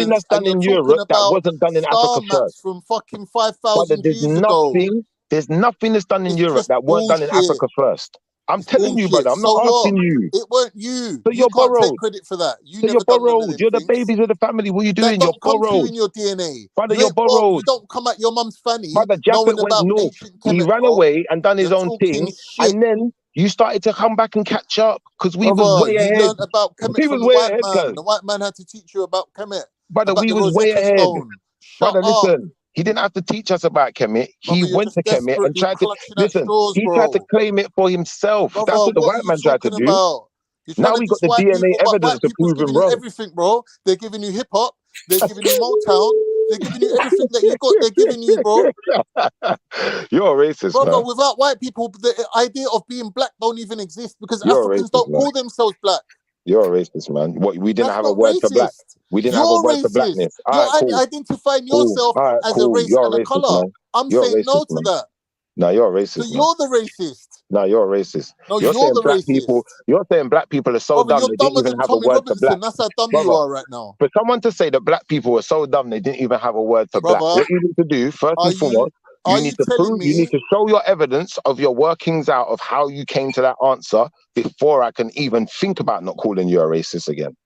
that's done in Europe that wasn't done in Africa first.
From fucking 5,000 years ago.
There's nothing that's done in Europe that weren't done in Africa first. I'm telling you, brother. I'm not asking you.
It weren't you.
So
you can't take credit for that.
You're borrowed. You're the babies of the family. What are you doing? You're borrowed.
That don't come to you in your DNA.
Brother, you're borrowed.
You don't come at your mum's fanny.
Brother, Japhet went north. He ran away and done his own thing. And then you started to come back and catch up because we was way ahead.
You learned about Kemet from the white man. The white man had to teach you about Kemet.
Brother, we was way ahead. Brother, listen. He didn't have to teach us about Kemet. He went to Kemet and tried to tried to claim it for himself. That's what the white man tried to do. Now we got the DNA evidence to prove him wrong.
Everything, bro. They're giving you hip hop. They're giving you Motown. They're giving you everything that you got. They're giving you, bro.
You're a racist,
brother.
Man.
Without white people, the idea of being black don't even exist because Africans don't call themselves black.
You're a racist, man. What, we didn't have a word for black. We didn't have a word for blackness.
You're identifying yourself as a race and a color. I'm saying no to that.
No, you're a racist.
So you're the racist.
No, you're a racist.
No, you're
saying
the
black
racist.
people. You're saying black people are so dumb they didn't even have a word for black.
That's how dumb you are right now.
For someone to say that black people are so dumb they didn't even have a word for black, what you need to do first and foremost, you need to prove. You need to show your evidence of your workings out of how you came to that answer before I can even think about not calling you a racist again.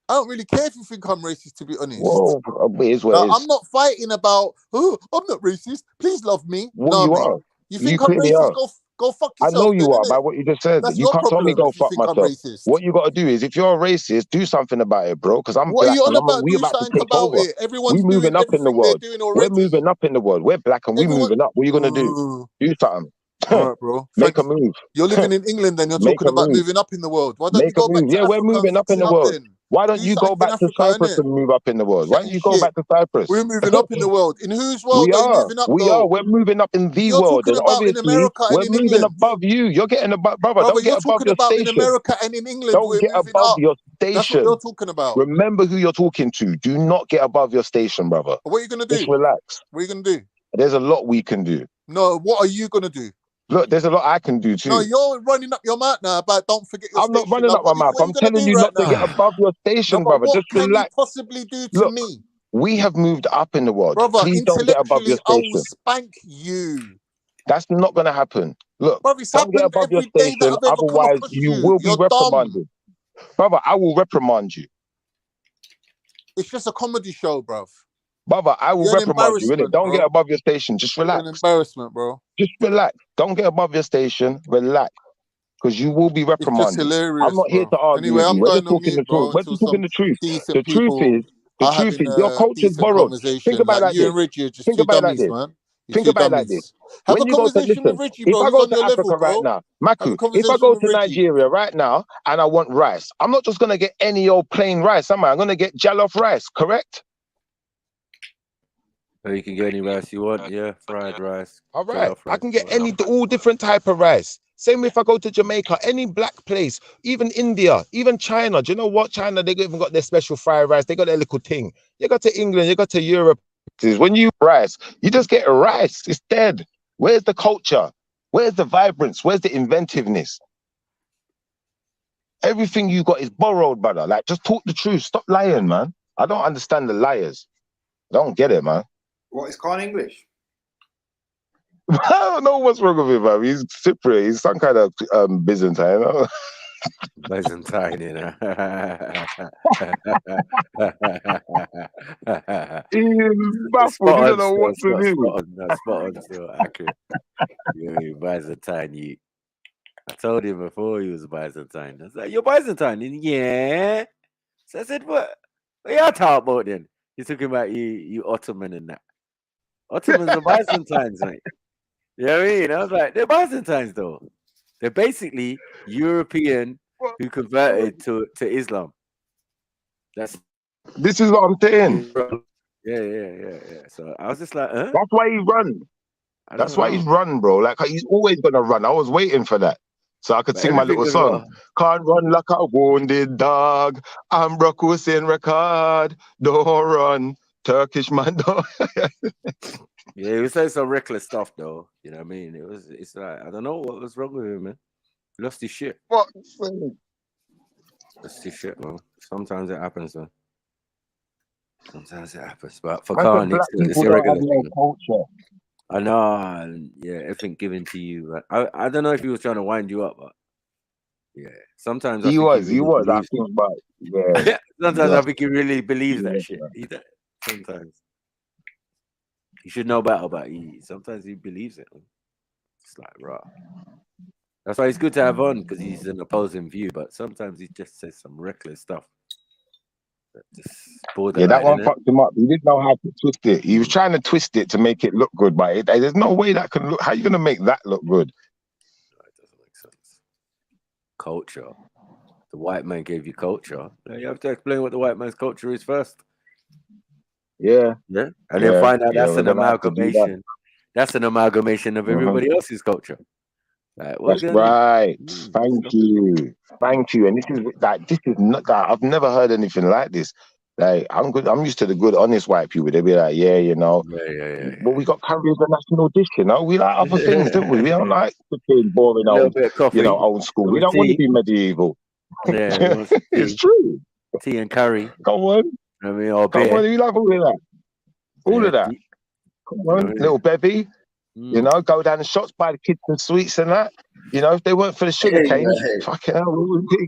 I don't really care if you think I'm racist, to be honest.
Whoa, it is what it is.
I'm not fighting about, I'm not racist. Please love me.
Well, you are.
You think I'm racist? Go fuck yourself.
I know you are by what you just said. You can't tell me go fuck myself. What you got to do is, if you're a racist, do something about it, bro. Because I'm
what
black.
Are you on about?
We about to take over.
Everyone's
we moving up in the world. We're moving up in the world. We're black and we moving up. What are you gonna do? Do something.
All right, bro.
Make a move.
You're living in England and you're talking about moving up in the world. Why don't you go back to Africa?
We're moving up in the world. Why don't you go back to Cyprus and move up in the world? Why don't you go back to Cyprus?
We're moving up in the world. In whose world are you moving up?
We are. We're moving up in the world. And obviously, we're moving above you. You're getting above, brother. Don't get above your station.
In America and in England,
don't get above your station.
That's what you're talking about.
Remember who you're talking to. Do not get above your station, brother.
What are you gonna do?
Just relax.
What are you gonna do?
There's a lot we can do.
No, what are you gonna do?
Look, there's a lot I can do too.
No, you're running up your mouth now about don't forget your station.
I'm not running up my mouth. I'm telling you not to get above your station, brother. Just relax.
What can you possibly do to me?
We have moved up in the world.
Brother,
please don't get above your station.
I will spank you.
That's not going to happen. Look,
brother,
don't get above your station, otherwise you will be reprimanded. Brother, I will reprimand you.
It's just a comedy show, bruv.
Brother, I will reprimand you, innit? Don't get above your station. Just relax.
You're an embarrassment, bro.
Just relax. Don't get above your station. Relax. Because you will be reprimanded.
It's just hilarious,
I'm not here to argue with you. We're just talking the truth. We're just talking the truth. The truth is, your culture's borrowed. Think about it like this. Think about it like this. Think about it like this.
Have a conversation with Richie, bro.
If I go to Africa right now, Maku, if I go to Nigeria right now and I want rice, I'm not just going to get any old plain rice, am I? I'm going to get jollof rice, correct?
Or you can get any rice you want, yeah, fried rice.
All right, I can get all different type of rice. Same if I go to Jamaica, any black place, even India, even China. Do you know what? China, they even got their special fried rice. They got their little thing. You go to England, you go to Europe. When you rice, you just get rice. It's dead. Where's the culture? Where's the vibrance? Where's the inventiveness? Everything you got is borrowed, brother. Like, just talk the truth. Stop lying, man. I don't understand the liars. I don't get it, man.
What is Khan English?
I don't know what's wrong with him, man. He's Cypriot. He's some kind of Byzantine. You know?
Byzantine, you know.
He's baffled. He don't know what to do.
Spot on, so accurate. You Byzantine, you. I told him before he was Byzantine. I was like, "You're Byzantine?" And yeah. So I said, "What? What y'all talking about then?" He's talking about you Ottoman and that. Ottomans are Byzantines, mate. You know what I mean? I was like, they're Byzantines though. They're basically European who converted to Islam.
This is what I'm saying.
Yeah. So I was just like, huh?
That's why he run. That's why he's run, bro. Like he's always gonna run. I was waiting for that. So I could sing my little song. Can't run like a wounded dog. I'm Brock Hussein record. Don't run. Turkish man. Don't.
Yeah, he was saying some reckless stuff though. You know what I mean? It's like, I don't know what was wrong with him, man. He lost his shit.
What?
Lost his shit, man. Sometimes it happens, man. Sometimes it happens. But for Khan, it's irregular.
Culture.
I know, yeah, everything given to you. I don't know if he was trying to wind you up, but yeah, sometimes
he was. I
think,
but yeah.
sometimes I think he really believes that shit. Sometimes you should know better, but sometimes he believes it. It's like raw. That's why it's good to have on because he's an opposing view, but sometimes he just says some reckless stuff.
Yeah, that one fucked him up. He didn't know how to twist it. He was trying to twist it to make it look good, but there's no way that can look. How are you gonna make that look good?
It doesn't make sense. Culture. The white man gave you culture. You have to explain what the white man's culture is first.
Yeah.
And then find out that's an amalgamation. That's an amalgamation of everybody else's culture. Like,
that's right. Thank you. And this is not that I've never heard anything like this. Like I'm good. I'm used to the good, honest white people. They'll be like, but we got curry as a national dish, you know. We like other things, don't we? We don't like the boring old, old school. We don't want to be medieval.
Yeah,
it's true.
Tea and curry.
Come on.
I mean,
come on. We like all of that. All of that. Come on, little bevy. You know, go down the shops, buy the kids some sweets and that. You know, if they weren't for the sugar canes, fucking hell,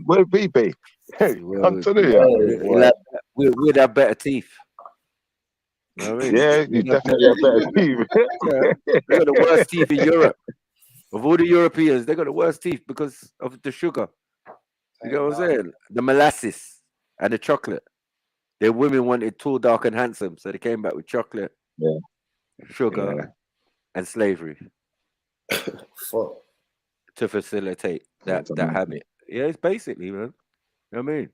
where'd we be? I'm telling you.
We'd have better teeth. You know what I mean?
Yeah, you definitely have better teeth.
They got the worst teeth in Europe. Of all the Europeans, they got the worst teeth because of the sugar. You know what I'm saying? The molasses and the chocolate. Their women wanted tall, dark, and handsome, so they came back with chocolate, sugar, and slavery to facilitate that habit. Yeah, it's basically, man. You know what I mean?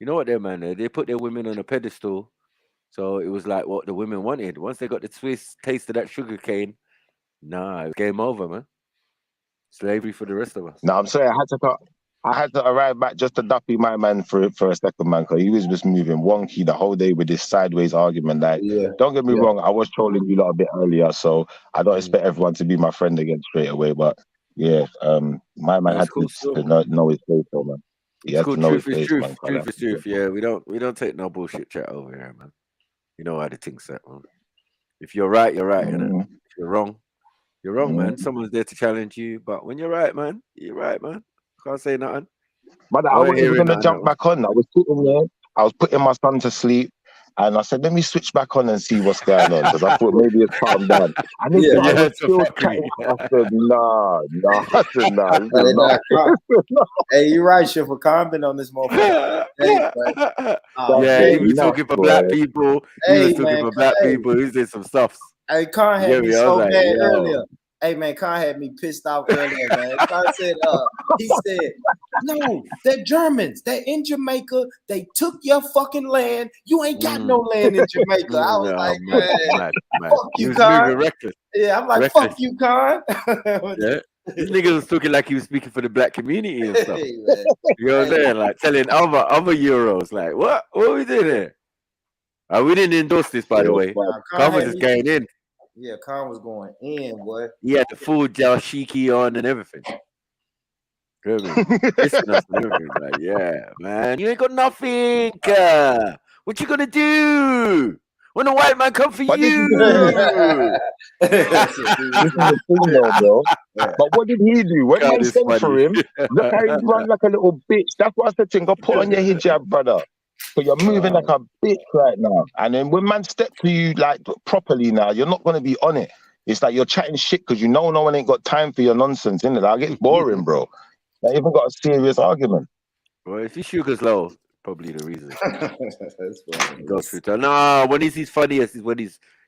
You know what they're, man? They put their women on a pedestal, so it was like what the women wanted. Once they got the taste of that sugar cane, it was game over, man. Slavery for the rest of us.
No, I'm sorry, I had to arrive back just to duppy my man for a second, man, because he was just moving wonky the whole day with this sideways argument. Like, don't get me wrong, I was trolling you lot a bit earlier, so I don't expect everyone to be my friend again straight away. But yeah, my man had to know his place, man. He had to know his place, man.
Truth is truth. Yeah, we don't take no bullshit chat over here, man. You know how the thing's set, man. If you're right, you're right. If you're wrong, man. Someone's there to challenge you, but when you're right, man, you're right, man. Can't say nothing.
But I wasn't even gonna jump back on. I was sitting there. I was putting my son to sleep, and I said, "Let me switch back on and see what's going on," because I thought maybe it's calmed down. And I was still chatting. I said, "Nah." I said, "Nah."
Hey, you're right, Chef. Khan been on this motherfucker.
He was talking for black people. He was talking for black people. He did some stuff.
Hey, Khan had me so mad earlier. Hey man, Khan had me pissed off earlier, man. Khan said, he said, "No, they're Germans. They're in Jamaica. They took your fucking land. You ain't got no land in Jamaica." I was like, man, fuck you, Khan. Yeah, I'm like, fuck you, Khan.
This nigga was talking like he was speaking for the black community and stuff. You know what I'm saying? Like telling other Euros, like, what are we doing here? We didn't endorse this, by the way. Khan was just going in.
Yeah, Khan was going in, boy.
He had the full dashiki on and everything. Like, yeah, man, you ain't got nothing. What you gonna do? When the white man come for
But
you.
this is the thing though, bro. But what did he do? When
God,
man
it's
sent
funny.
for him, look how he run like a little bitch. That's what I said to him. Go put on your hijab, brother. So you're moving like a bitch right now. And then when man step to you like properly now, you're not gonna be on it. It's like you're chatting shit because you know no one ain't got time for your nonsense, innit? Like, it gets boring, bro. Like, you even got a serious argument.
Well, if his sugar's low, probably the reason. He goes through time. No, when he's his funniest is when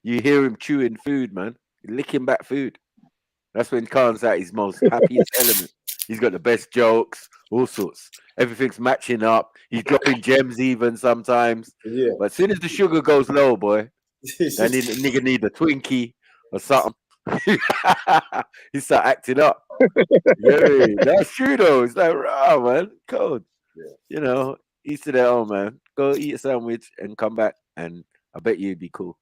you hear him chewing food, man. Licking back food. That's when Khan's at his most happiest element. He's got the best jokes, all sorts. Everything's matching up. He's dropping gems even sometimes.
Yeah.
But as soon as the sugar goes low, boy, that nigga need a Twinkie or something. He start acting up. Yeah, that's true though. It's like, rah, man, cold. You know, each to their own, man. Go eat a sandwich and come back, and I bet you'd be cool.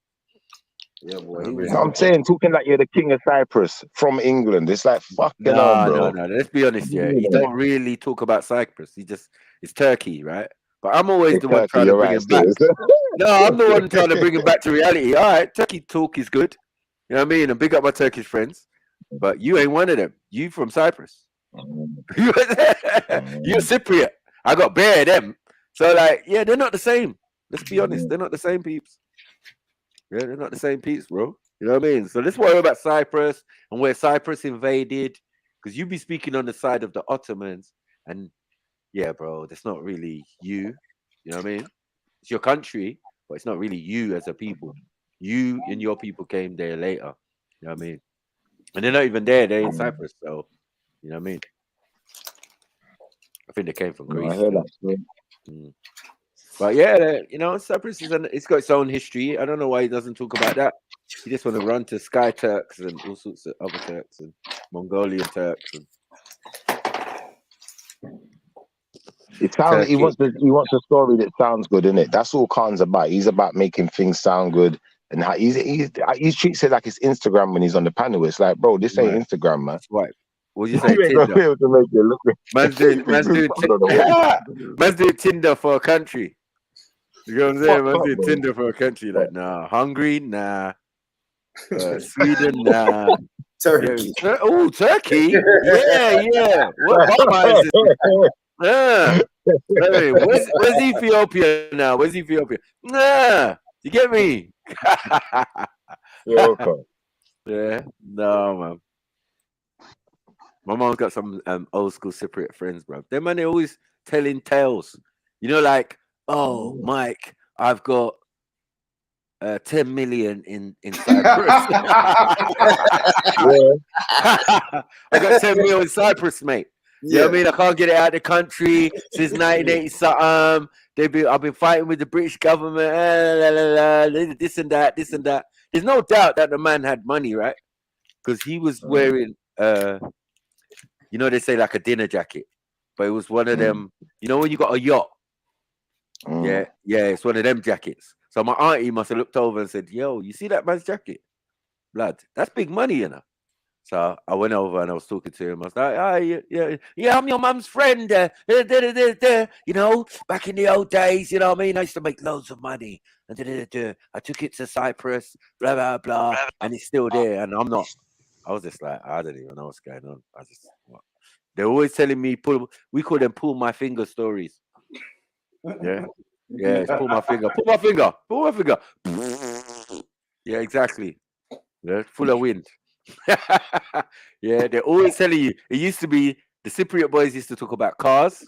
Yeah, boy.
I'm saying, talking like you're the king of Cyprus from England. It's like, fucking hell, bro.
No. Let's be honest, yeah. He don't really talk about Cyprus. It's Turkey, right? But I'm always the one trying to bring him back. No, I'm the one trying to bring him back to reality. All right, Turkey talk is good. You know what I mean? And big up my Turkish friends. But you ain't one of them. You from Cyprus. You're Cypriot. I got bare of them. So, like, yeah, they're not the same. Let's be honest. They're not the same peeps. Yeah, they're not the same peeps, bro. You know what I mean? So let's worry about Cyprus and where Cyprus invaded. Because you be speaking on the side of the Ottomans. And, yeah, bro, that's not really you. You know what I mean? It's your country, but it's not really you as a people. You and your people came there later. You know what I mean? And they're not even there. They're in Cyprus. So, you know what I mean? I think they came from Greece.
I heard that.
But yeah, you know, Cyprus it's got its own history. I don't know why he doesn't talk about that. He just want to run to Sky Turks and all sorts of other Turks and Mongolian Turks. And
It sounds. He wants a story that sounds good, innit? That's all Khan's about. He's about making things sound good, and how he treats it like it's Instagram when he's on the panel. It's like, bro, this ain't Instagram, man.
Right. What do you say?
You ain't gonna be able to make it look.
Man's doing Tinder for a country. You know what I'm saying? Man's doing Tinder for a country. Like, nah. Hungary, nah. Sweden, nah.
Turkey.
Yeah. Oh, Turkey? Yeah. What Obama is this? Hey, where's Ethiopia now? Where's Ethiopia? Nah. You get me? Yeah. No, man. My mom's got some old school Cypriot friends, bro. Them man, they always telling tales. You know, like, oh, Mike, I've got 10 million in Cyprus. I got 10 million in Cyprus, mate. You know what I mean? I can't get it out of the country since 1980 something. I've been fighting with the British government. This and that. There's no doubt that the man had money, right? Because he was wearing you know, they say like a dinner jacket, but it was one of them. You know when you got a yacht? Yeah, it's one of them jackets. So my auntie must have looked over and said, "Yo, you see that man's jacket? Blood, that's big money, you know." So I went over and I was talking to him. I was like, yeah, I'm your mum's friend. You know, back in the old days, you know what I mean? I used to make loads of money. And I took it to Cyprus, blah, blah, blah, and it's still there. And I'm not. I was just like, I don't even know what's going on. They're always telling me, we call them pull my finger stories. Yeah, it's pull my finger. Yeah, exactly. Yeah, full of wind. Yeah, they're always telling you. It used to be the Cypriot boys used to talk about cars.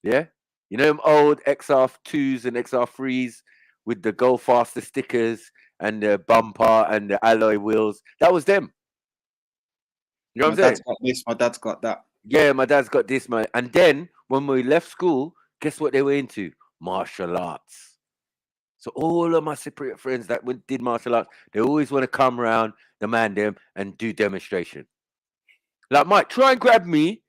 Yeah, you know them old XR2s and XR3s with the go faster stickers and the bumper and the alloy wheels. That was them. You know what I'm saying?
Got this, my dad's got that.
Yeah, my dad's got this, man. And then when we left school, guess what they were into? Martial arts. So all of my Cypriot friends that did martial arts, they always want to come around the man them and do demonstration. Like, Mike, try and grab me.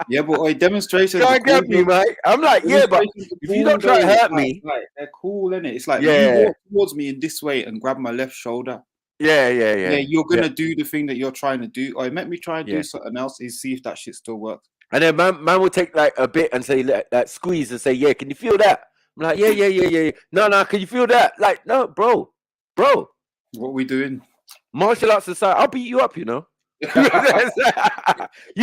Yeah, but demonstrations.
Try and grab me, mate. I'm like, yeah, but if you don't try to hurt me,
they're cool, innit? It's like you walk towards me in this way and grab my left shoulder.
Yeah.
You're gonna do the thing that you're trying to do. Or let me try and do something else. And see if that shit still works.
And then man will take like a bit and say, like squeeze and say, yeah, can you feel that? I'm like, yeah. No, can you feel that? Like, no, bro.
What are we doing?
Martial arts society. I'll beat you up, you know. You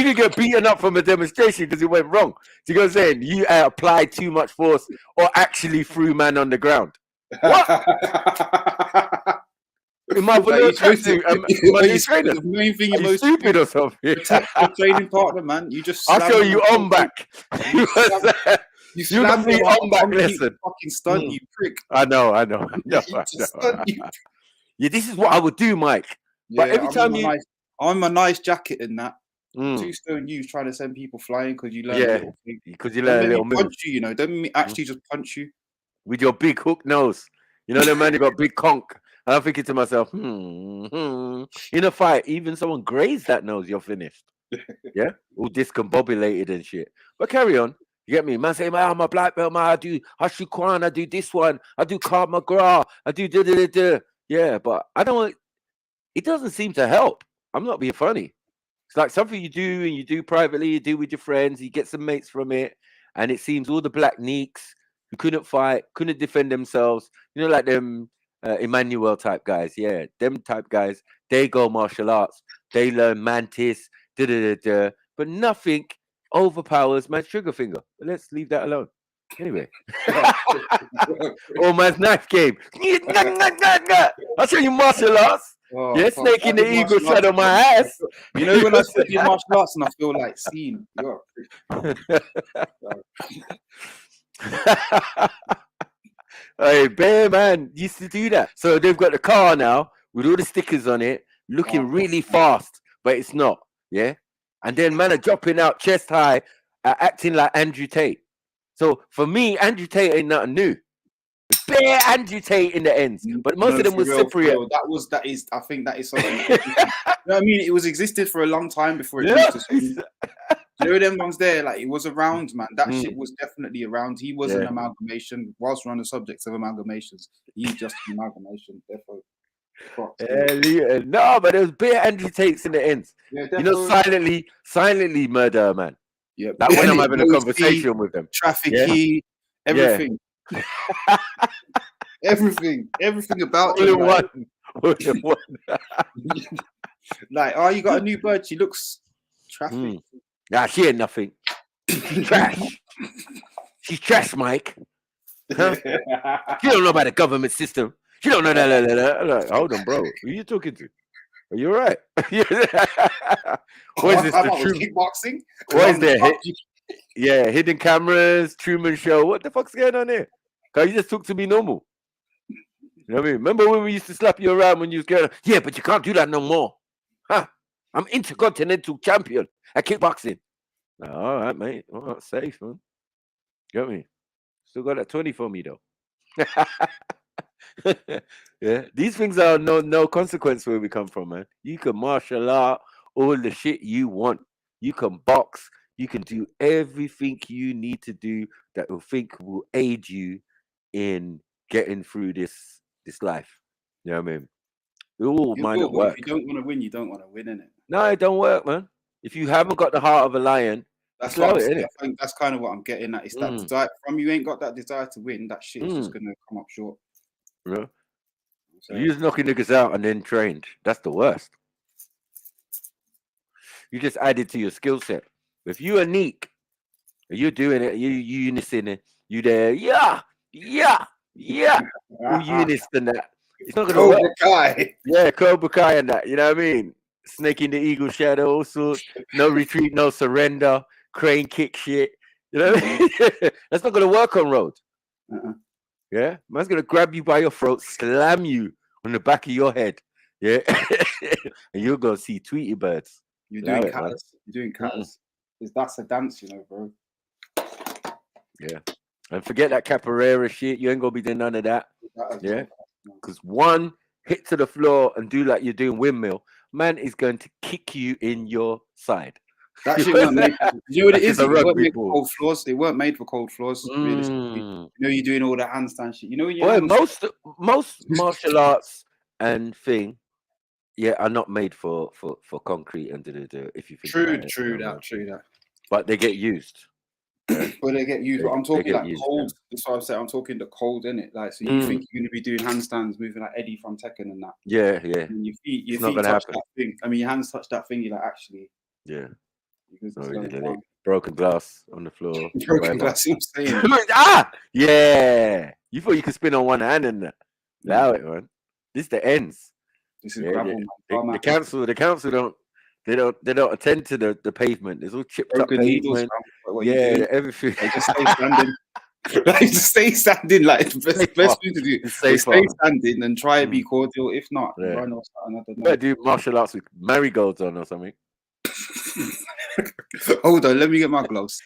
can get beaten up from a demonstration because it went wrong. So you know what I'm saying? You applied too much force or actually threw man on the ground. What? Am I
the main thing you're
stupid or something?
Protect your training partner, man. You just
I'll show you on back.
You slam
me
him
on back lesson.
Fucking stunt, you prick.
I know. Yeah, this is what I would do, Mike. But every time
I'm a nice jacket in that. 2 stone you trying to send people flying because you learn a little thing.
Because you learn a little
punch you, you know. Don't actually just punch you.
With your big hook nose. You know, the man, you got big conch. And I'm thinking to myself, in a fight, even someone grazed that nose, you're finished. Yeah? All discombobulated and shit. But carry on. You get me? Man say, man, I'm a black belt, man. I do Hashikwan, I do this one, I do Krav Maga, I do da. Yeah, but I don't, it doesn't seem to help. I'm not being funny. It's like something you do and you do privately, you do with your friends, you get some mates from it, and it seems all the black neeks who couldn't fight, couldn't defend themselves, you know, like them Emmanuel type guys, yeah, them type guys, they go martial arts, they learn mantis, but nothing overpowers man's trigger finger. But let's leave that alone. Anyway. Or man's knife game. I'll show you martial arts. Yeah, snake in the eagle shadow my ass.
You know when I study martial arts and I feel like seeing.
Hey, Bear Man used to do that. So they've got the car now with all the stickers on it, looking really fast, but it's not. Yeah. And then man are dropping out chest high, acting like Andrew Tate. So for me, Andrew Tate ain't nothing new. Bare Andrew Tate in the ends, but most of them were Cypriot.
That is. I think that is something. You know what I mean? It was existed for a long time before it reached us. You know them ones there, like it was around, man. That shit was definitely around. He was an amalgamation. Whilst we're on the subject of amalgamations, he's just an amalgamation. Therefore,
no, but there was bare Andrew Tates in the ends.
Yeah,
you know, silently murder a man.
Yeah,
like when I'm having a conversation with them.
Traffic key, everything. everything about
him.
Like, like, oh, you got a new bird. She looks traffic.
Nah, she ain't nothing. She's trash. She's trash, Mike. Huh? She don't know about the government system. She don't know that. Like, hold on, bro. Who are you talking to? Are you all right? What is this? The true
kickboxing?
What is there? Yeah, hidden cameras, Truman Show. What the fuck's going on here? Cause you just talk to me normal. You know what I mean? Remember when we used to slap you around when you was going? Yeah, but you can't do that no more. Huh? I'm intercontinental champion at kickboxing. All right, mate. All right, safe, man. Got me. Still got that 20 for me though. Yeah, these things are no consequence where we come from, man. You can martial art all the shit you want. You can box. You can do everything you need to do that will aid you in getting through this life. You know what I mean? It all might not work.
If you don't want to win, you don't want to win, innit?
No, it don't work, man. If you haven't got the heart of a lion,
that's what I think that's kind of what I'm getting at. It's that desire from you ain't got that desire to win, that shit is just gonna come up short.
Yeah. So you just knocking niggas out and then trained. That's the worst. You just added to your skill set. If you are neat, you're doing it, you unison it, you there, yeah. All unison that. It's not gonna work.
Kai.
Yeah, Cobra Kai and that. You know what I mean? Snake in the eagle shadow, all sorts. No retreat, no surrender, crane kick shit. You know what I mean? That's not gonna work on road. Yeah, man's gonna grab you by your throat, slam you on the back of your head. Yeah, and you're gonna see Tweety birds.
You're doing cats. You're doing cats. That's a dance, you know, bro.
Yeah, and forget that capoeira shit. You ain't gonna be doing none of that. Yeah, because one hit to the floor and do like you're doing windmill, man is going to kick you in your side.
That shit weren't made. You know what it is? They weren't made for cold floors. They weren't made for cold floors. Realistically, you know, you're doing all the handstand shit. You know,
most martial arts and thing, yeah, are not made for concrete and if you think
true that.
but they get used.
But they get used. But I'm talking like
used,
cold. That's what I'm saying. I'm talking the cold, innit? Like, so you think you're gonna be doing handstands, moving like Eddie from Tekken and that.
Yeah.
And your
It's
feet
not gonna
touch
happen.
that thing. I mean, your hands touch that thing. You're like, actually,
Yeah.
you can
No,
slow it down.
broken glass on the floor.
Broken glass. I'm saying.
Yeah. You thought you could spin on one hand and that. Allow it, man. This the ends.
This is gravel, man.
The council don't attend to the pavement. There's all chipped
Broken
up
needles,
pavement.
man. What you doing?
Everything.
They just stay standing. Like, just stay standing. Like, the best thing to do is stay standing and try and be cordial. If not, run or something. I don't know.
Better do martial arts with marigolds on or something.
Hold on, let me get my gloves.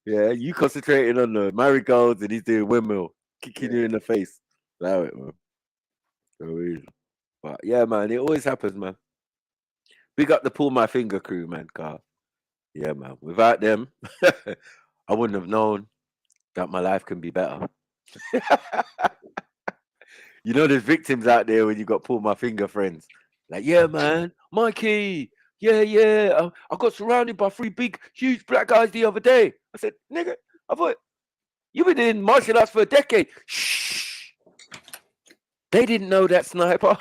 Yeah, you concentrating on the marigolds and he's doing windmill, kicking you in the face. Allow it, man. But yeah, man, it always happens, man. Big up the Pull My Finger crew, man, Carl. Yeah, man. Without them, I wouldn't have known that my life can be better. You know, there's victims out there when you got Pull My Finger friends. Like, yeah, man, Mikey. Yeah. I got surrounded by 3 big, huge black guys the other day. I said, nigga, I thought you've been in martial arts for a decade. Shh. They didn't know that, sniper.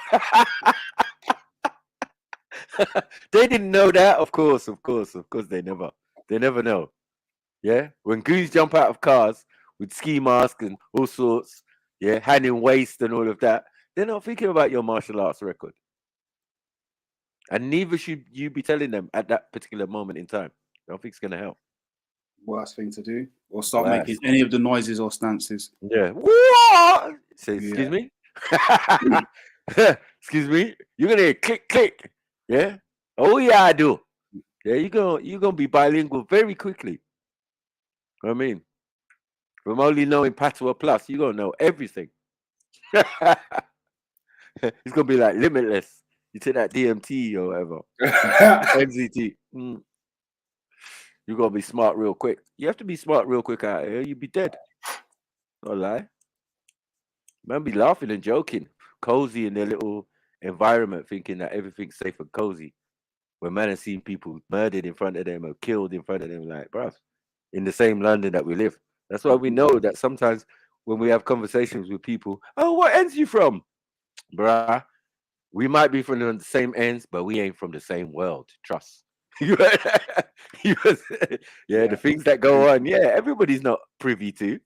They didn't know that. Of course. They never know. Yeah. When goons jump out of cars with ski masks and all sorts, yeah, hand in waist and all of that, they're not thinking about your martial arts record. And neither should you be telling them at that particular moment in time. I don't think it's going to help.
Worst thing to do, or start making any of the noises or stances.
Yeah. What? Say, excuse me? Excuse me? You're going to hear click, click. Yeah? Oh, yeah, I do. Yeah, you're gonna be bilingual very quickly. You know what I mean? From only knowing Patois Plus, you're going to know everything. It's going to be like limitless. You take that DMT or whatever. MZT. You're going to be smart real quick. You have to be smart real quick out here. You'll be dead. Not lie. Man be laughing and joking. Cozy in their little environment, thinking that everything's safe and cozy. When man has seen people murdered in front of them or killed in front of them, like, bruv, in the same London that we live. That's why we know that sometimes when we have conversations with people, oh, what ends you from? Bruh, we might be from the same ends, but we ain't from the same world. Trust. The things that go on, everybody's not privy to. You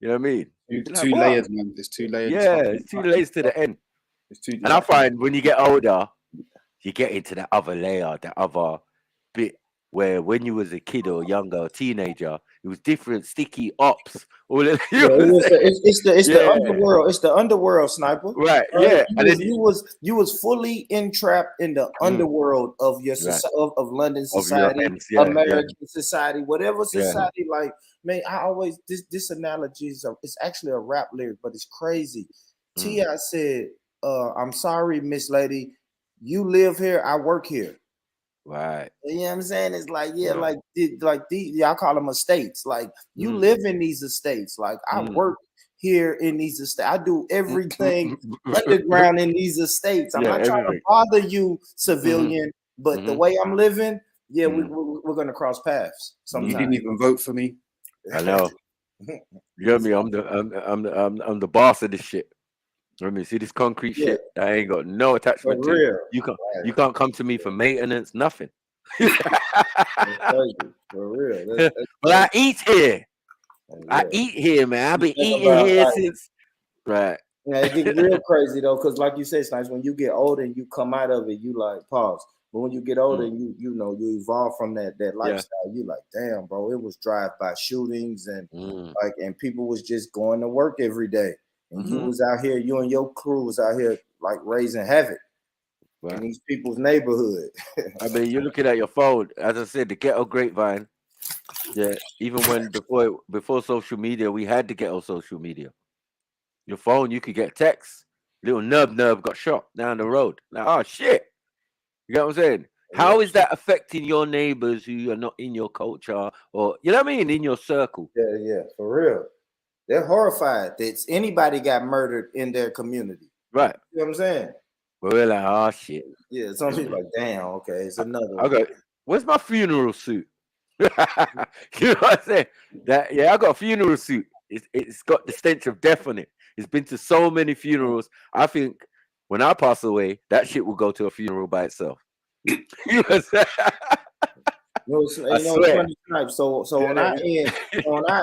know what I mean?
Two layers, man. There's 2 layers.
Yeah, it's 2 layers to the end. And I find when you get older, you get into that other layer, that other bit where when you was a kid or younger or teenager, it was different, sticky ops.
It's the underworld. It's the underworld, sniper.
Right. Yeah.
You was fully entrapped in the underworld of your of London society, American society, whatever society. Like, man, I always this analogy it's actually a rap lyric, but it's crazy. T.I. said, "I'm sorry, Miss Lady, you live here, I work here."
Right.
You know what I'm saying? It's like, y'all call them estates. Like, you live in these estates. Like, I work here in these estates. I do everything underground in these estates. I'm not trying to bother you, civilian, but the way I'm living, we're gonna cross paths. Sometimes.
You didn't even vote for me.
I know. You know me? I'm the boss of this shit. Let me see this concrete shit. I ain't got no attachment to it. You can't come to me for maintenance, nothing.
For real.
But I eat here. I eat here, man. I've been eating here since. Right.
Yeah, it gets real crazy though, because like you said, Snipes, when you get older and you come out of it, you like pause. But when you get older and you evolve from that lifestyle, you like, damn, bro, it was drive-by shootings and and people was just going to work every day. And you was out here, you and your crew was out here like raising havoc in these people's neighborhood.
I mean, you're looking at your phone. As I said, the ghetto grapevine. Yeah, even when before social media, we had the ghetto social media. Your phone, you could get texts. Little nub got shot down the road. Like, oh shit. You get what I'm saying? How is that affecting your neighbors who are not in your culture or, you know what I mean, in your circle?
Yeah, for real. They're horrified that anybody got murdered in their community.
Right.
You know what I'm saying?
But we're like, oh shit.
Yeah, some people like, damn, okay, it's another one.
Okay, where's my funeral suit? You know what I'm saying? Yeah, I got a funeral suit. It's got the stench of death on it. It's been to so many funerals. I think when I pass away, that shit will go to a funeral by itself. You know what I'm saying?
Funny Snipe. So on our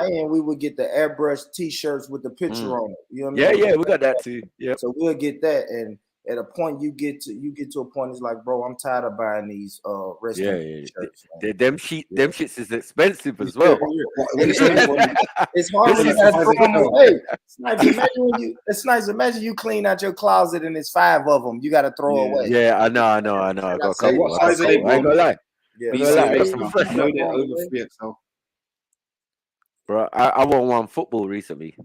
end, we would get the airbrush T-shirts with the picture on it. You know what I mean?
Yeah, we got that too. Yeah.
So we'll get that, and at a point you get to a point, it's like, bro, I'm tired of buying these wrestling shirts.
Them shits is expensive as well.
It's hard when you gotta throw them away. It's nice. Imagine you clean out your closet and it's 5 of them you got to throw away.
Yeah, I know. I got a couple.
What size are they?
I ain't gonna lie. Bro, I won one football recently.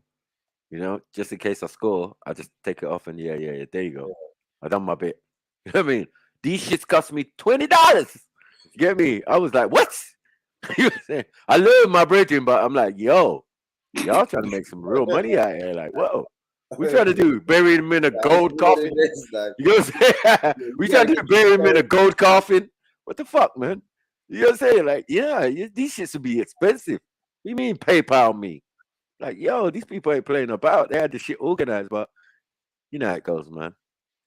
You know, just in case I score, I just take it off and yeah, there you go. I done my bit. You know what I mean? These shits cost me $20. You get me? I was like, what? You know what I'm saying? I love my brethren, but I'm like, yo, y'all trying to make some real money out here. Like, whoa. We trying to do bury him in a gold coffin. You know what I'm saying? We trying to bury him in a gold coffin. What the fuck, man? You know what I'm saying? Like, yeah, these shits would be expensive. What do you mean PayPal me? Like, yo, these people ain't playing about. They had the shit organized, but you know how it goes, man.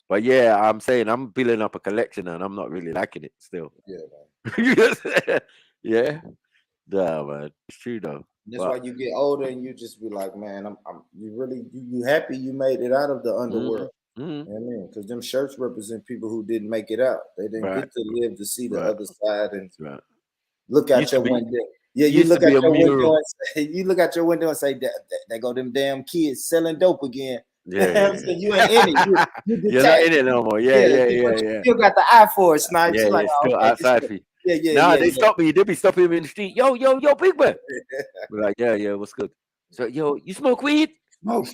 But yeah, I'm saying I'm building up a collection and I'm not really liking it still.
Yeah, man.
You know what I'm saying? Yeah. Nah, man. It's true though.
That's why you get older and you just be like, man, you happy you made it out of the underworld. You know what I mean? Because them shirts represent people who didn't make it out. They didn't get to live to see the other side and look out your window. Yeah, you look at your window and say, there go them damn kids selling dope again.
Yeah.
You ain't in it.
You're not in it no more. Yeah.
You still got the eye for it, Snipes.
Yeah,
like,
still outside for you. They stop me. They be stopping me in the street. Yo, big man. We're like, yeah, what's good? So, yo, you smoke weed?
Smoke.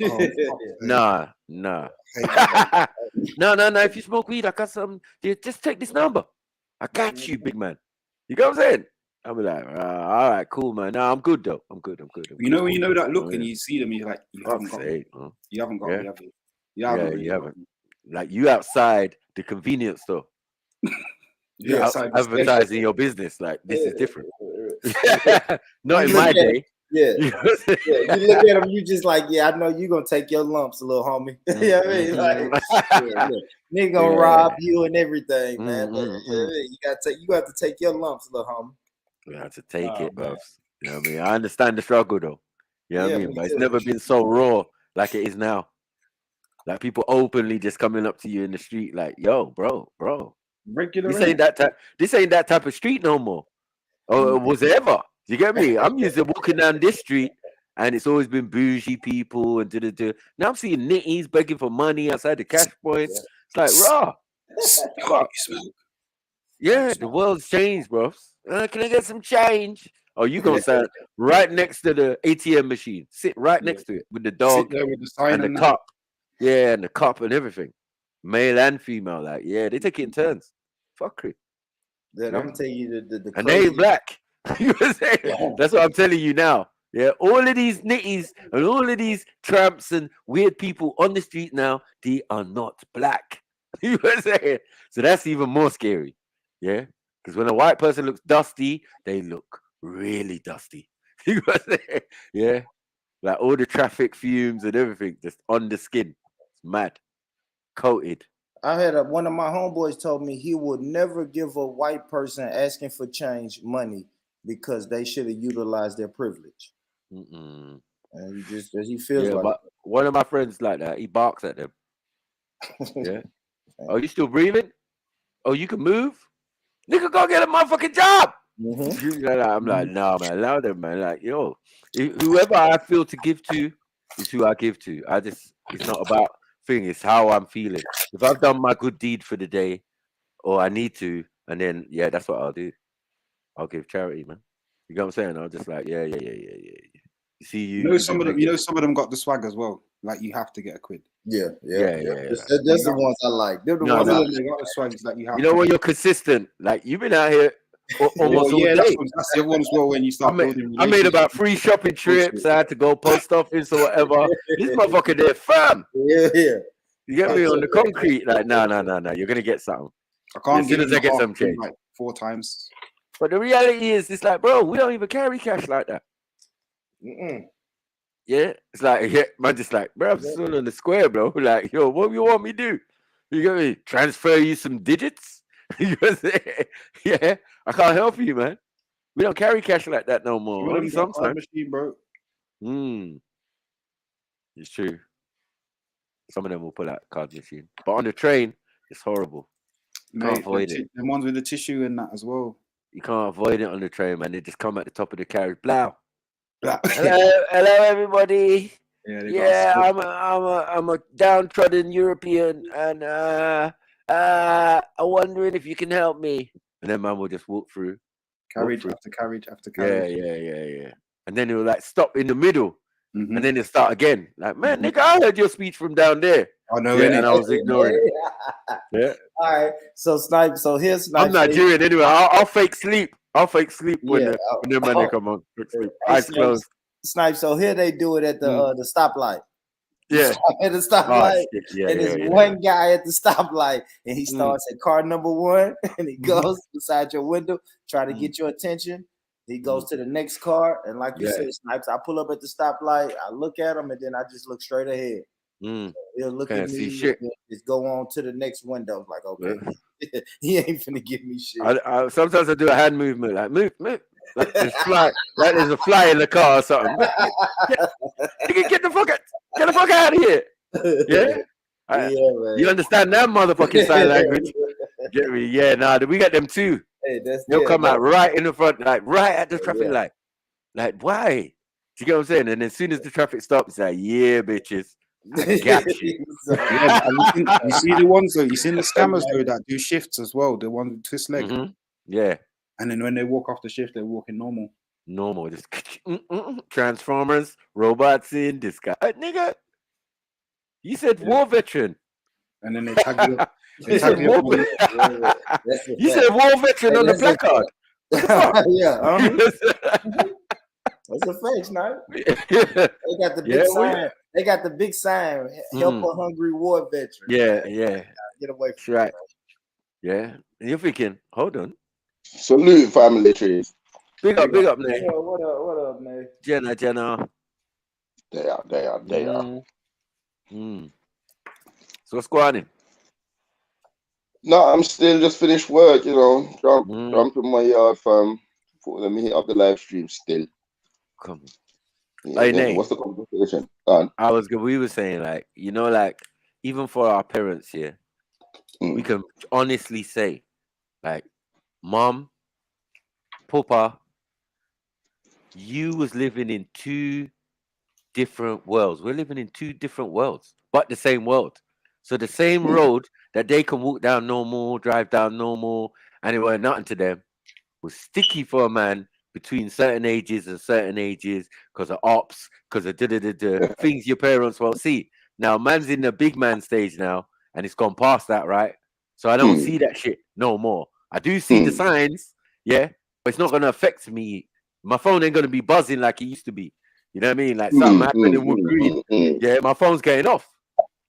Nah. No. If you smoke weed, I got some. Just take this number. I got you, big man. You know what I'm saying? I'm like, all right, cool, man. No, I'm good though. I'm good.
You know when you know that look and you see them, you're like, you haven't got me. You haven't got me. You haven't.
Like you outside the convenience store. Advertising your business. Like this is different. Not in my day.
Yeah. You look at them, you just like, I know you're gonna take your lumps, little homie. You know what I mean? Like, nigga gonna rob you and everything, man. But, you got to take your lumps, little homie.
You have to take it, bro. You know what I mean? I understand the struggle though. You know what I mean? But it's never been so raw like it is now. Like people openly just coming up to you in the street, like, yo, bro. This ain't that type of street no more. Or was it ever? You get me? I'm used to walking down this street and it's always been bougie people and Now I'm seeing nitties begging for money outside the cash points. It's like, raw. Yeah, the world's changed, bro. Can I get some change? Oh, you gonna stand right next to the ATM machine. Sit right next to it with the dog
with the sign
and the cup. Yeah, and the cup and everything. Male and female, like, yeah, they take it in turns. Fuckery.
I'm gonna tell you the
and they ain't black. You know what I'm saying? That's what I'm telling you now. Yeah, all of these nitties and all of these tramps and weird people on the street now, they are not black. You know what I'm saying? So that's even more scary. Yeah, because when a white person looks dusty, they look really dusty. You know what I'm saying? Yeah, like all the traffic fumes and everything just on the skin. It's mad, coated.
I had one of my homeboys told me he would never give a white person asking for change money because they should have utilized their privilege. And he feels like.
But one of my friends like that. He barks at them. Yeah. Oh, you still breathing? Oh, you can move? Nigga, go get a motherfucking job. I'm like, nah, man, allow them, man. Like, yo, whoever I feel to give to is who I give to. It's not about thing, it's how I'm feeling. If I've done my good deed for the day, or I need to, and then that's what I'll do. I'll give charity, man. You know what I'm saying? I'll just like, yeah. You see, you
know some of them got the swag as well. Like you have to get a quid.
Yeah. That's the ones I like. They're the ones that got the swag. Like you know
when you're consistent. Like you've been out here almost all
yeah,
day.
that's the other one as well. When you start building,
I made about 3 shopping trips. I had to go post office or whatever. This motherfucker there, fam.
Yeah.
You get me on the concrete? Like, no. You're gonna get something.
I can't
as soon as I get some change.
like 4 times.
But the reality is, it's like, bro, we don't even carry cash like that. Yeah, it's like, man, just like, bro, I'm still on the square, bro. Like, yo, what you want me to do? You get me? Transfer you some digits? Yeah, I can't help you, man. We don't carry cash like that no more. Only sometimes.
Machine, bro.
It's true. Some of them will pull out card machine, but on the train, it's horrible. You can't avoid it.
The ones with the tissue and that as well.
You can't avoid it on the train, man. They just come at the top of the carriage. Blow. Hello, everybody. Yeah, I'm a downtrodden European, and I'm wondering if you can help me. And then man will just walk through.
Carriage after carriage after carriage.
Yeah. And then he'll like stop in the middle, and then he'll start again. Like, man, nigga, I heard your speech from down there.
I know,
and I was ignoring it. Yeah.
All right. So Snipe. So here's Snipe.
I'm Nigerian anyway. I'll fake sleep. I'll fake sleep when the money come on. Eyes closed.
Snipe. So here they do it at the stoplight.
Yeah.
At the stoplight. And there's one guy at the stoplight, and he starts at car number 1, and he goes beside your window, try to get your attention. He goes to the next car, and like you said, Snipes, I pull up at the stoplight, I look at him, and then I just look straight ahead. So he'll look at me, and just go on to the next window. Like, okay, he ain't finna give me shit.
I sometimes I do a hand movement, like move. Like there's a fly in the car or something. Get the fuck out of here. Yeah.
Man.
You understand that motherfucking sign language? Get me? Yeah, nah, we got them too.
Hey,
they'll come out right in the front, like right at the traffic light. Like, why? Do you get what I'm saying? And as soon as the traffic stops, it's like, yeah, bitches. I got you.
You see the ones though, you seen the scammers though that do shifts as well, the ones with twist leg.
Yeah.
And then when they walk off the shift, they're walking normal.
Just Transformers, robots in this guy. Nigga, you said war veteran.
And then they tag you up.
You said war veteran on the placard.
That's a fact, Snipe. They got the big sign. They got the big sign. Help a hungry war veteran.
Yeah.
Get away from
right. Yeah. And you're thinking, hold on.
Salute, family trees.
Big up, Nate.
What up, Nate?
Jenna.
They are.
So what's going on?
No, I'm still just finished work, jump in my yard, fam. Let me hit up the live stream still.
Come on.
Yeah,
Hey, Nate.
What's the conversation?
We were saying, like, even for our parents here, we can honestly say, like, Mom, Papa, you was living in 2 different worlds. We're living in 2 different worlds, but the same world. So the same road that they can walk down normal, drive down normal, and it weren't nothing to them, was sticky for a man between certain ages and certain ages because of ops, because of things your parents won't see. Now, man's in the big man stage now, and it's gone past that, right? So I don't see that shit no more. I do see the signs, but it's not going to affect me. My phone ain't going to be buzzing like it used to be. You know what I mean? Like something happened in Wood Green. Yeah, my phone's getting off.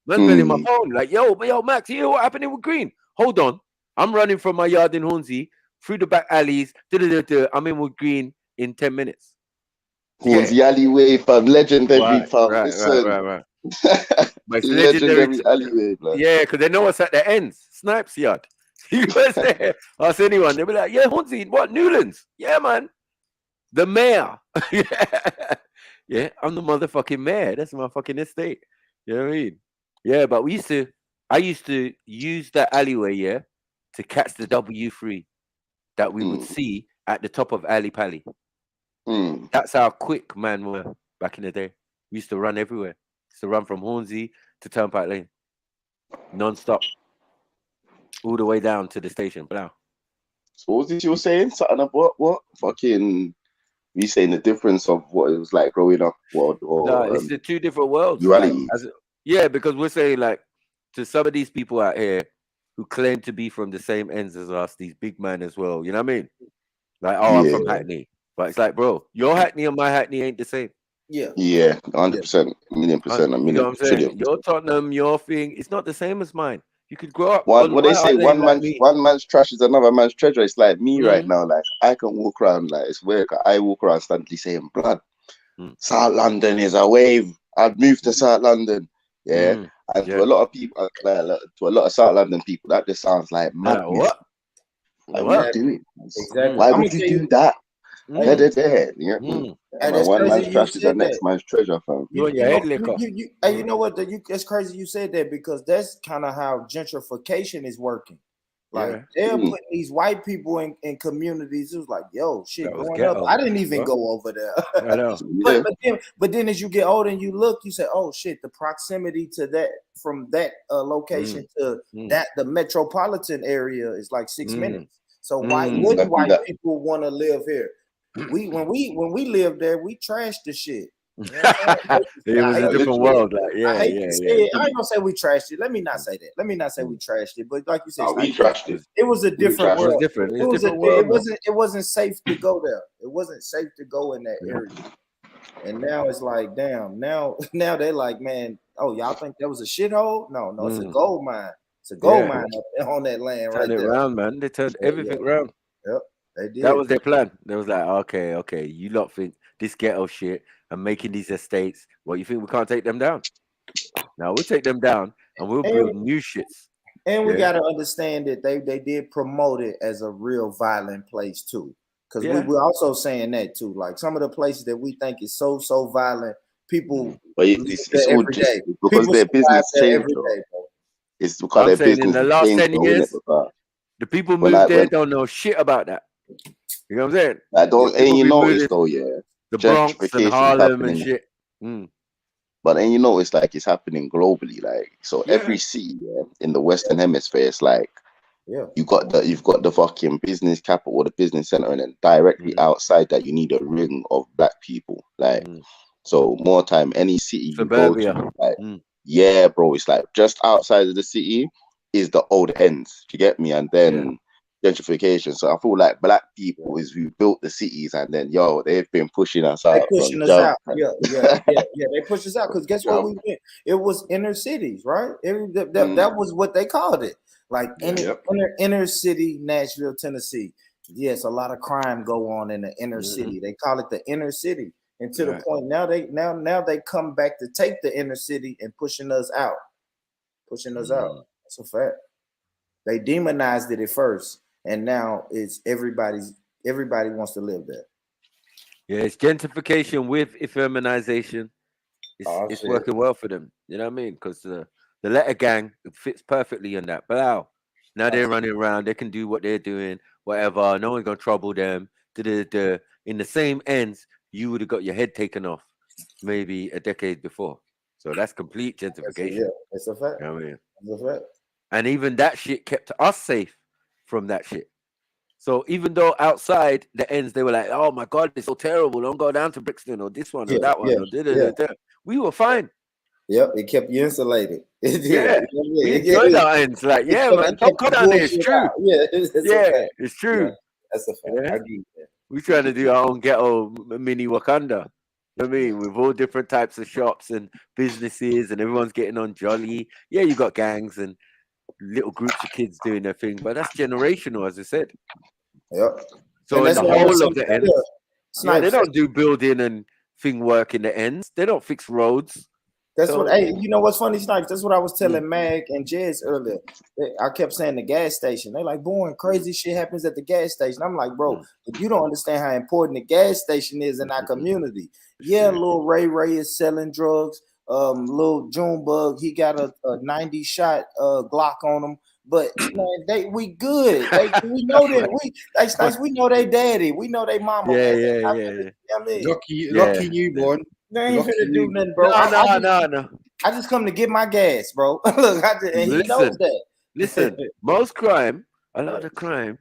Man's been in my phone. Like, yo, Max, you hear what happened in Wood Green? Hold on. I'm running from my yard in Hornsey through the back alleys. I'm in Wood Green in 10 minutes.
Hornsey alleyway, fam. Legendary, fam.
Right. But it's
legendary alleyway, man.
Yeah, because they know what's at the ends. Snipes yard. You guys there? Ask anyone. They'll be like, yeah, Hornsey, what? Newlands? Yeah, man. The mayor. Yeah, I'm the motherfucking mayor. That's my fucking estate. You know what I mean? Yeah, but I used to use that alleyway, to catch the W3 that we would see at the top of Ali Pali. That's how quick man were back in the day. We used to run everywhere. Used to run from Hornsey to Turnpike Lane. Non-stop. All the way down to the station. Blah.
So what was it you were saying? Something about what? Fucking, you saying the difference of what it was like growing up?
No, it's the 2 different worlds.
Like,
because we're saying, like, to some of these people out here who claim to be from the same ends as us, these big men as well, you know what I mean? Like, oh, I'm from Hackney. But it's like, bro, your Hackney and my Hackney ain't the same.
Yeah.
Yeah, 100%, a million percent, a
You know
million,
what I'm saying?
trillion.
Your Tottenham, your thing, it's not the same as mine. You could grow up
What
on
they
White
say,
Hart Lane like me.
one man's trash is another man's treasure. It's like me right now. Like I can walk around, like it's weird. I walk around standing saying, "Blood, South London is a wave. I've moved to South London." Yeah, and to a lot of people, to a lot of South London people, that just sounds like madness.
What?
Like, what are you doing?
Exactly.
Why
I'm
would
gonna
you
tell
do
you.
that?
Hey,
Yeah,
and it's
one
crazy
man's
you
trash is the
said
next
that.
man's treasure, fam.
You know what? It's crazy you said that because that's kind of how gentrification is working. Like they're putting these white people in communities. It was like, yo, shit, growing up, I didn't even go over there.
I know.
but then as you get older and you look, you say, oh shit, the proximity to that from that location to that the metropolitan area is like 6 minutes. So why wouldn't white people want to live here? When we lived there, we trashed the shit. You know
it was a different world. Like,
I hate to say it. I ain't gonna say we trashed it. Let me not say that. Let me not say we trashed it. But like you said,
we trashed it.
It was a different world.
It was different. It was a different world.
It wasn't safe to go there. It wasn't safe to go in that area. And now it's like, damn. Now they're like, man, oh, y'all think that was a shithole? No, it's a gold mine. It's a gold mine up on that land right there.
Turn it around, man. They turned everything around.
Yep, they did.
That was their plan. They was like, okay, you lot think this ghetto shit and making these estates. Well, you think we can't take them down? Now we'll take them down and we'll build new shits.
And we gotta understand that they did promote it as a real violent place too. Because we're also saying that too. Like some of the places that we think is so violent, people
it's all just because their business changed. It's because their business
in the last 10 years, the people moved there don't know shit about that. You know what I'm saying?
And you notice though,
the Bronx and Harlem and shit.
But then you know, it's like it's happening globally. Like so, every city in the Western Hemisphere, it's like you've got the fucking business capital or the business center, and then directly outside that you need a ring of black people. Like so, more time any city you go to, like bro, it's like just outside of the city is the old ends. You get me? And then gentrification. So I feel like black people is who built the cities, and then they've been pushing us out.
They pushing us out. They push us out because guess what we went? It was inner cities, right? That was what they called it. Like inner city, Nashville, Tennessee. Yes, a lot of crime go on in the inner city. They call it the inner city. And to the point now they come back to take the inner city and pushing us out. Pushing us out. That's a fact. They demonized it at first, and now it's everybody wants to live there.
Yeah, it's gentrification with effeminization. It's working well for them. You know what I mean? Because the letter gang fits perfectly in that. But now they're running around. They can do what they're doing, whatever. No one's gonna trouble them. In the same ends, you would have got your head taken off maybe a decade before. So that's complete gentrification.
It's a fact.
You know what I mean?
It's a fact.
And even that shit kept us safe from that shit. So even though outside the ends, they were like, oh my God, it's so terrible. Don't go down to Brixton or this one or that one. We were fine.
Yep, it kept you insulated.
We enjoyed our ends. Like, man, don't go down there. It's true. It's true.
That's a fact. I agree with that.
We're trying to do our own ghetto mini Wakanda. You know what I mean? With all different types of shops and businesses, and everyone's getting on jolly. Yeah, you got gangs and little groups of kids doing their thing, but that's generational, as I said.
Yep.
So in the whole of the ends, they don't do building and thing work in the ends. They don't fix roads.
That's what. Hey, you know what's funny, Snipes? That's what I was telling Mag and Jez earlier. I kept saying the gas station. They're like, boy, crazy shit happens at the gas station. I'm like, bro, if you don't understand how important the gas station is in our community. Yeah, little Ray is selling drugs. Little Junebug, he got a 90 shot Glock on him. But man, we good. We know that we know they daddy. We know they mama.
Yeah.
I mean,
lucky newborn.
They ain't finna do nothing, bro.
No.
I just come to get my gas, bro. Look, he knows that.
Listen, most crime, a lot of the crime,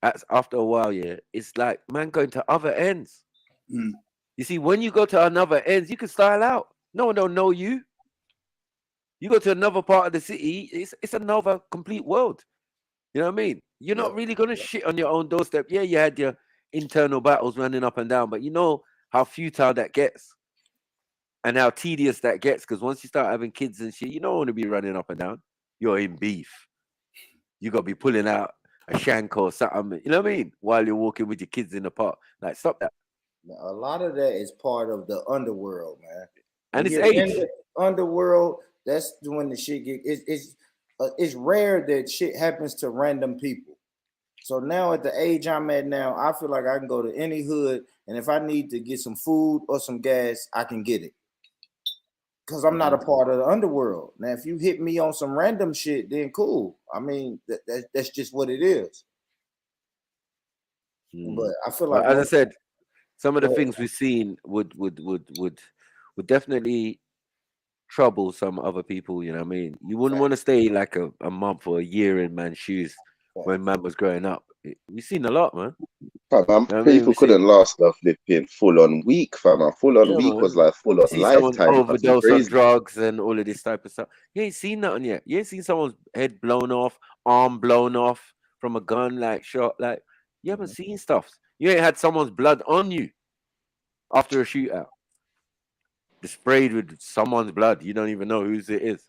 after a while, it's like man going to other ends. You see, when you go to another ends, you can style out. No one don't know you. You go to another part of the city, it's another complete world. You know what I mean? You're not really gonna shit on your own doorstep. Yeah, you had your internal battles running up and down, but you know how futile that gets and how tedious that gets, because once you start having kids and shit, you don't want to be running up and down. You're in beef. You got to be pulling out a shank or something, you know what I mean, while you're walking with your kids in the park. Like, stop that.
A lot of that is part of the underworld, man.
And
When
it's
you're in
age.
the underworld, that's when the shit get. It's rare that shit happens to random people. So now at the age I'm at now, I feel like I can go to any hood, and if I need to get some food or some gas, I can get it. Because I'm not a part of the underworld. Now, if you hit me on some random shit, then cool. I mean, that's just what it is. But I feel like,
as I said, some of the things we've seen would definitely trouble some other people. You know what I mean? You wouldn't want to stay like a month or a year in man's shoes when man was growing up. We've seen a lot, man.
Fam,
You know what I mean?
people
We've
couldn't
seen-
last a flipping full on week, fam. A full on
Yeah,
week
man.
was like full
You
on
see someone
lifetime.
overdose on
Crazy.
drugs and all of this type of stuff. You ain't seen nothing yet. You ain't seen someone's head blown off, arm blown off from a gun, like shot. Like, you haven't seen stuff. You ain't had someone's blood on you after a shootout. Sprayed with someone's blood. You don't even know whose it is.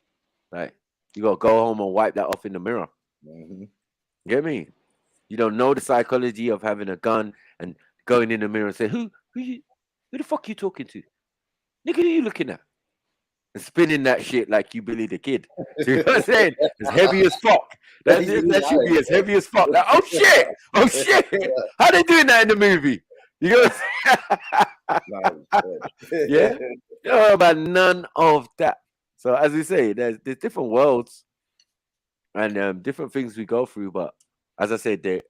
Like, you gotta go home and wipe that off in the mirror. Get me? You don't know the psychology of having a gun and going in the mirror and say, who the fuck you talking to? Nigga, who you looking at? And spinning that shit like you Billy the Kid. See what I'm saying? It's heavy as fuck. That should be as heavy as fuck. Like, oh shit! Oh shit! How they doing that in the movie? You know what I'm saying? Yeah? You know about none of that. So as we say, there's different worlds and different things we go through, but as I said,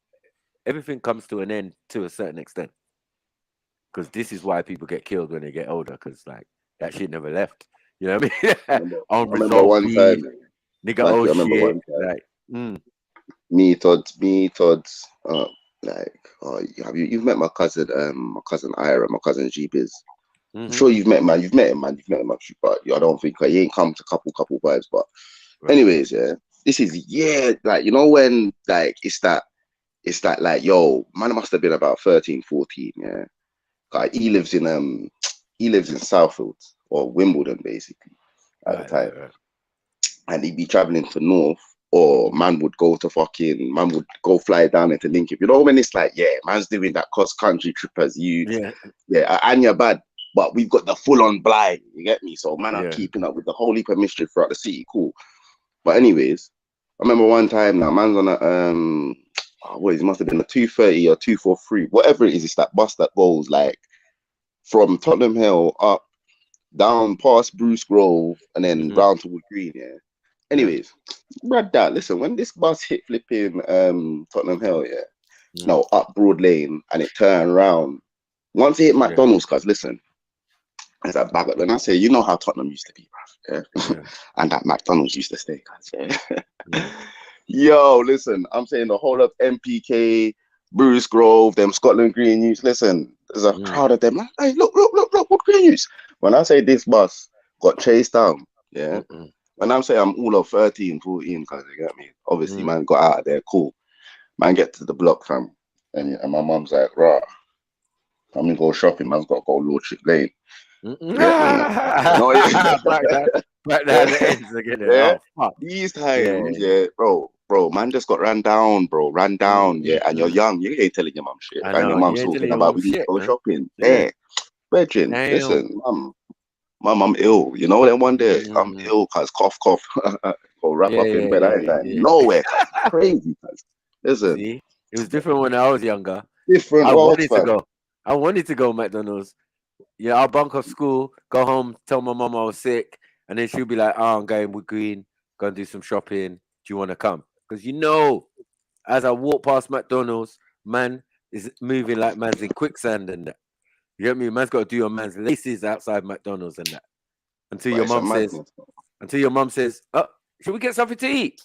everything comes to an end to a certain extent. Because this is why people get killed when they get older, because like that shit never left. You know what I mean?
I remember one
Unresolved
time,
greed, nigga,
Matthew,
oh
I remember
shit.
one time.
Like,
Me, Todd's, you've met my cousin Ira, my cousin G-Biz. I'm sure you've met him, man. You've met him, but I don't think he ain't come to couple vibes. But anyways, yeah, this is like, you know, when like it's that like, yo, man must have been about 13, 14, yeah. Like, he lives in Southfield or Wimbledon basically at the time. And he'd be traveling to North, or man would go fly down into Lincoln. You know, when it's like, yeah, man's doing that cross country trip as you, and you're bad, but we've got the full on blind. You get me? So man, I'm keeping up with the whole heap of mystery throughout the city. Cool. But anyways, I remember one time now, man's on a it must have been a 230 or 243, whatever it is. It's that bus that goes like from Tottenham Hill up, down past Bruce Grove, and then round to Wood Green. Yeah. Anyways, Brad, listen, when this bus hit flipping Tottenham Hill, no, up Broad Lane, and it turned around. Once it hit McDonald's, cause listen, it's that back. When I say, you know how Tottenham used to be, bruv, yeah? And that McDonald's used to stay, cause yo, listen, I'm saying the whole of MPK, Bruce Grove, them Scotland Green Youths. Listen, there's a crowd of them. Like, hey, look, what Green Youths? When I say this bus got chased down, yeah. When I'm saying I'm all of 13, 14, cause you get me. Obviously, man got out of there, cool. Man get to the block, fam, and my mum's like, right, I'm gonna go shopping. Man's got to go Lordship Lane. You get me? No,
back down the ends again.
Yeah.
Oh, fuck.
These times, bro, man just got ran down, yeah. And you're young, you ain't telling your mum shit.
I
And
know,
your mum's
you ain't
talking
telling your
about
mum
we need to
shit,
go
man.
shopping.
Yeah.
Brethren,
Damn.
listen, mum, I'm ill. You know, then one day I'm ill, cause cough. Go wrap up in bed. I ain't like nowhere. Crazy, cuz. Listen.
See, it was different when I was younger.
Different
I
worlds,
wanted to go. I wanted to go McDonald's. Yeah, I'll bunk off school, go home, tell my mum I was sick, and then she'll be like, "Oh, I'm going with Green, go and do some shopping. Do you want to come?" Because you know, as I walk past McDonald's, man is moving like man's in quicksand and that. You get me? Man's got to do your man's laces outside McDonald's and that. Until your mum says, "Oh, should we get something to eat?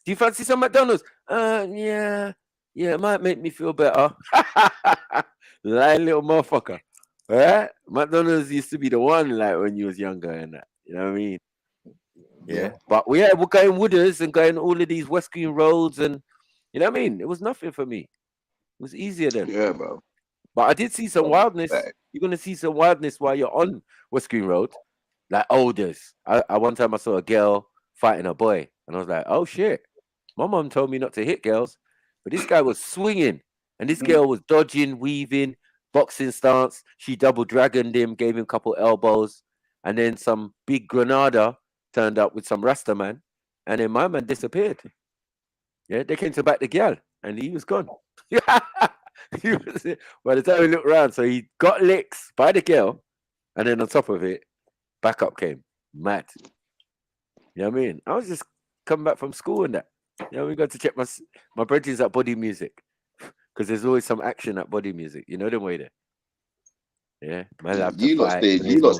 Do you fancy some McDonald's?" Yeah, it might make me feel better. Lying little motherfucker. Right? McDonald's used to be the one, like when you was younger and that. You know what I mean? Yeah. But we're going Wooders and going all of these West Green roads, and you know what I mean? It was nothing for me. was easier then.
Yeah, bro.
But I did see some wildness. You're gonna see some wildness while you're on West Green Road, like olders. I one time I saw a girl fighting a boy, and I was like, oh shit. My mom told me not to hit girls, but this guy was swinging, and this girl was dodging, weaving, boxing stance. She double dragoned him, gave him a couple elbows, and then some big Granada turned up with some Rasta man, and then my man disappeared. Yeah, they came to back the girl, and he was gone. By the time he looked around, so he got licks by the girl, and then on top of it, backup came. Mad. You know what I mean? I was just coming back from school and that. You know, we got to check my brethrens at Body Music, because there's always some action at Body Music. You know them way there. Yeah, man.
You lot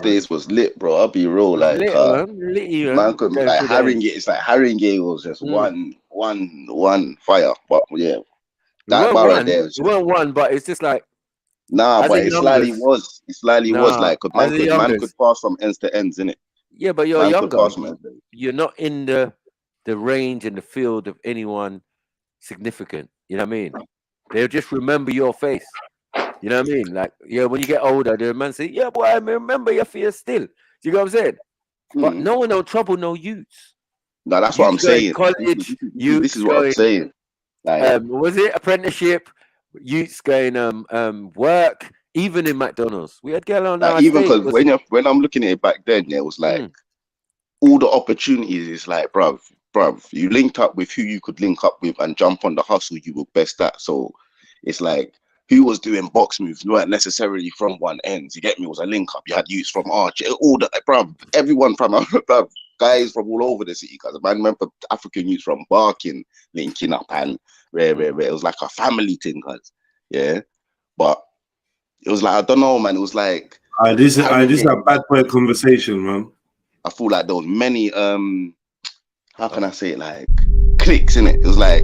days was lit, bro. I'll be real, like
lit,
man could like Haringey. It's like Haringey was just one fire, but yeah, that bar right there.
It weren't one, but it's just like
but it slightly was. It slightly was like man could pass from ends to ends, innit?
Yeah, but you're younger. You're not in the range and the field of anyone significant. You know what I mean? They'll just remember your face. You know what I mean? Like, yeah, when you get older, the man say, yeah, boy, I remember your face still. You know what I'm saying? But no one, no trouble, no youths.
No, that's what I'm saying.
College,
this is what I'm saying. Like,
was it apprenticeship? Youths going work, even in McDonald's. We had girl on
like, even because when I'm looking at it back then, yeah, it was like all the opportunities is like, bruv, you linked up with who you could link up with and jump on the hustle you were best at. So it's like who was doing box moves weren't necessarily from one end. You get me? It was a link up. You had youths from Arch, all the bruv, everyone from bruv, guys from all over the city. Because I remember African youths from Barking linking up and rare. It was like a family thing, guys. Yeah, but it was like I don't know, man. It was like
this is a bad boy conversation, man.
I feel like there was many how can I say it, like clicks in it. It was like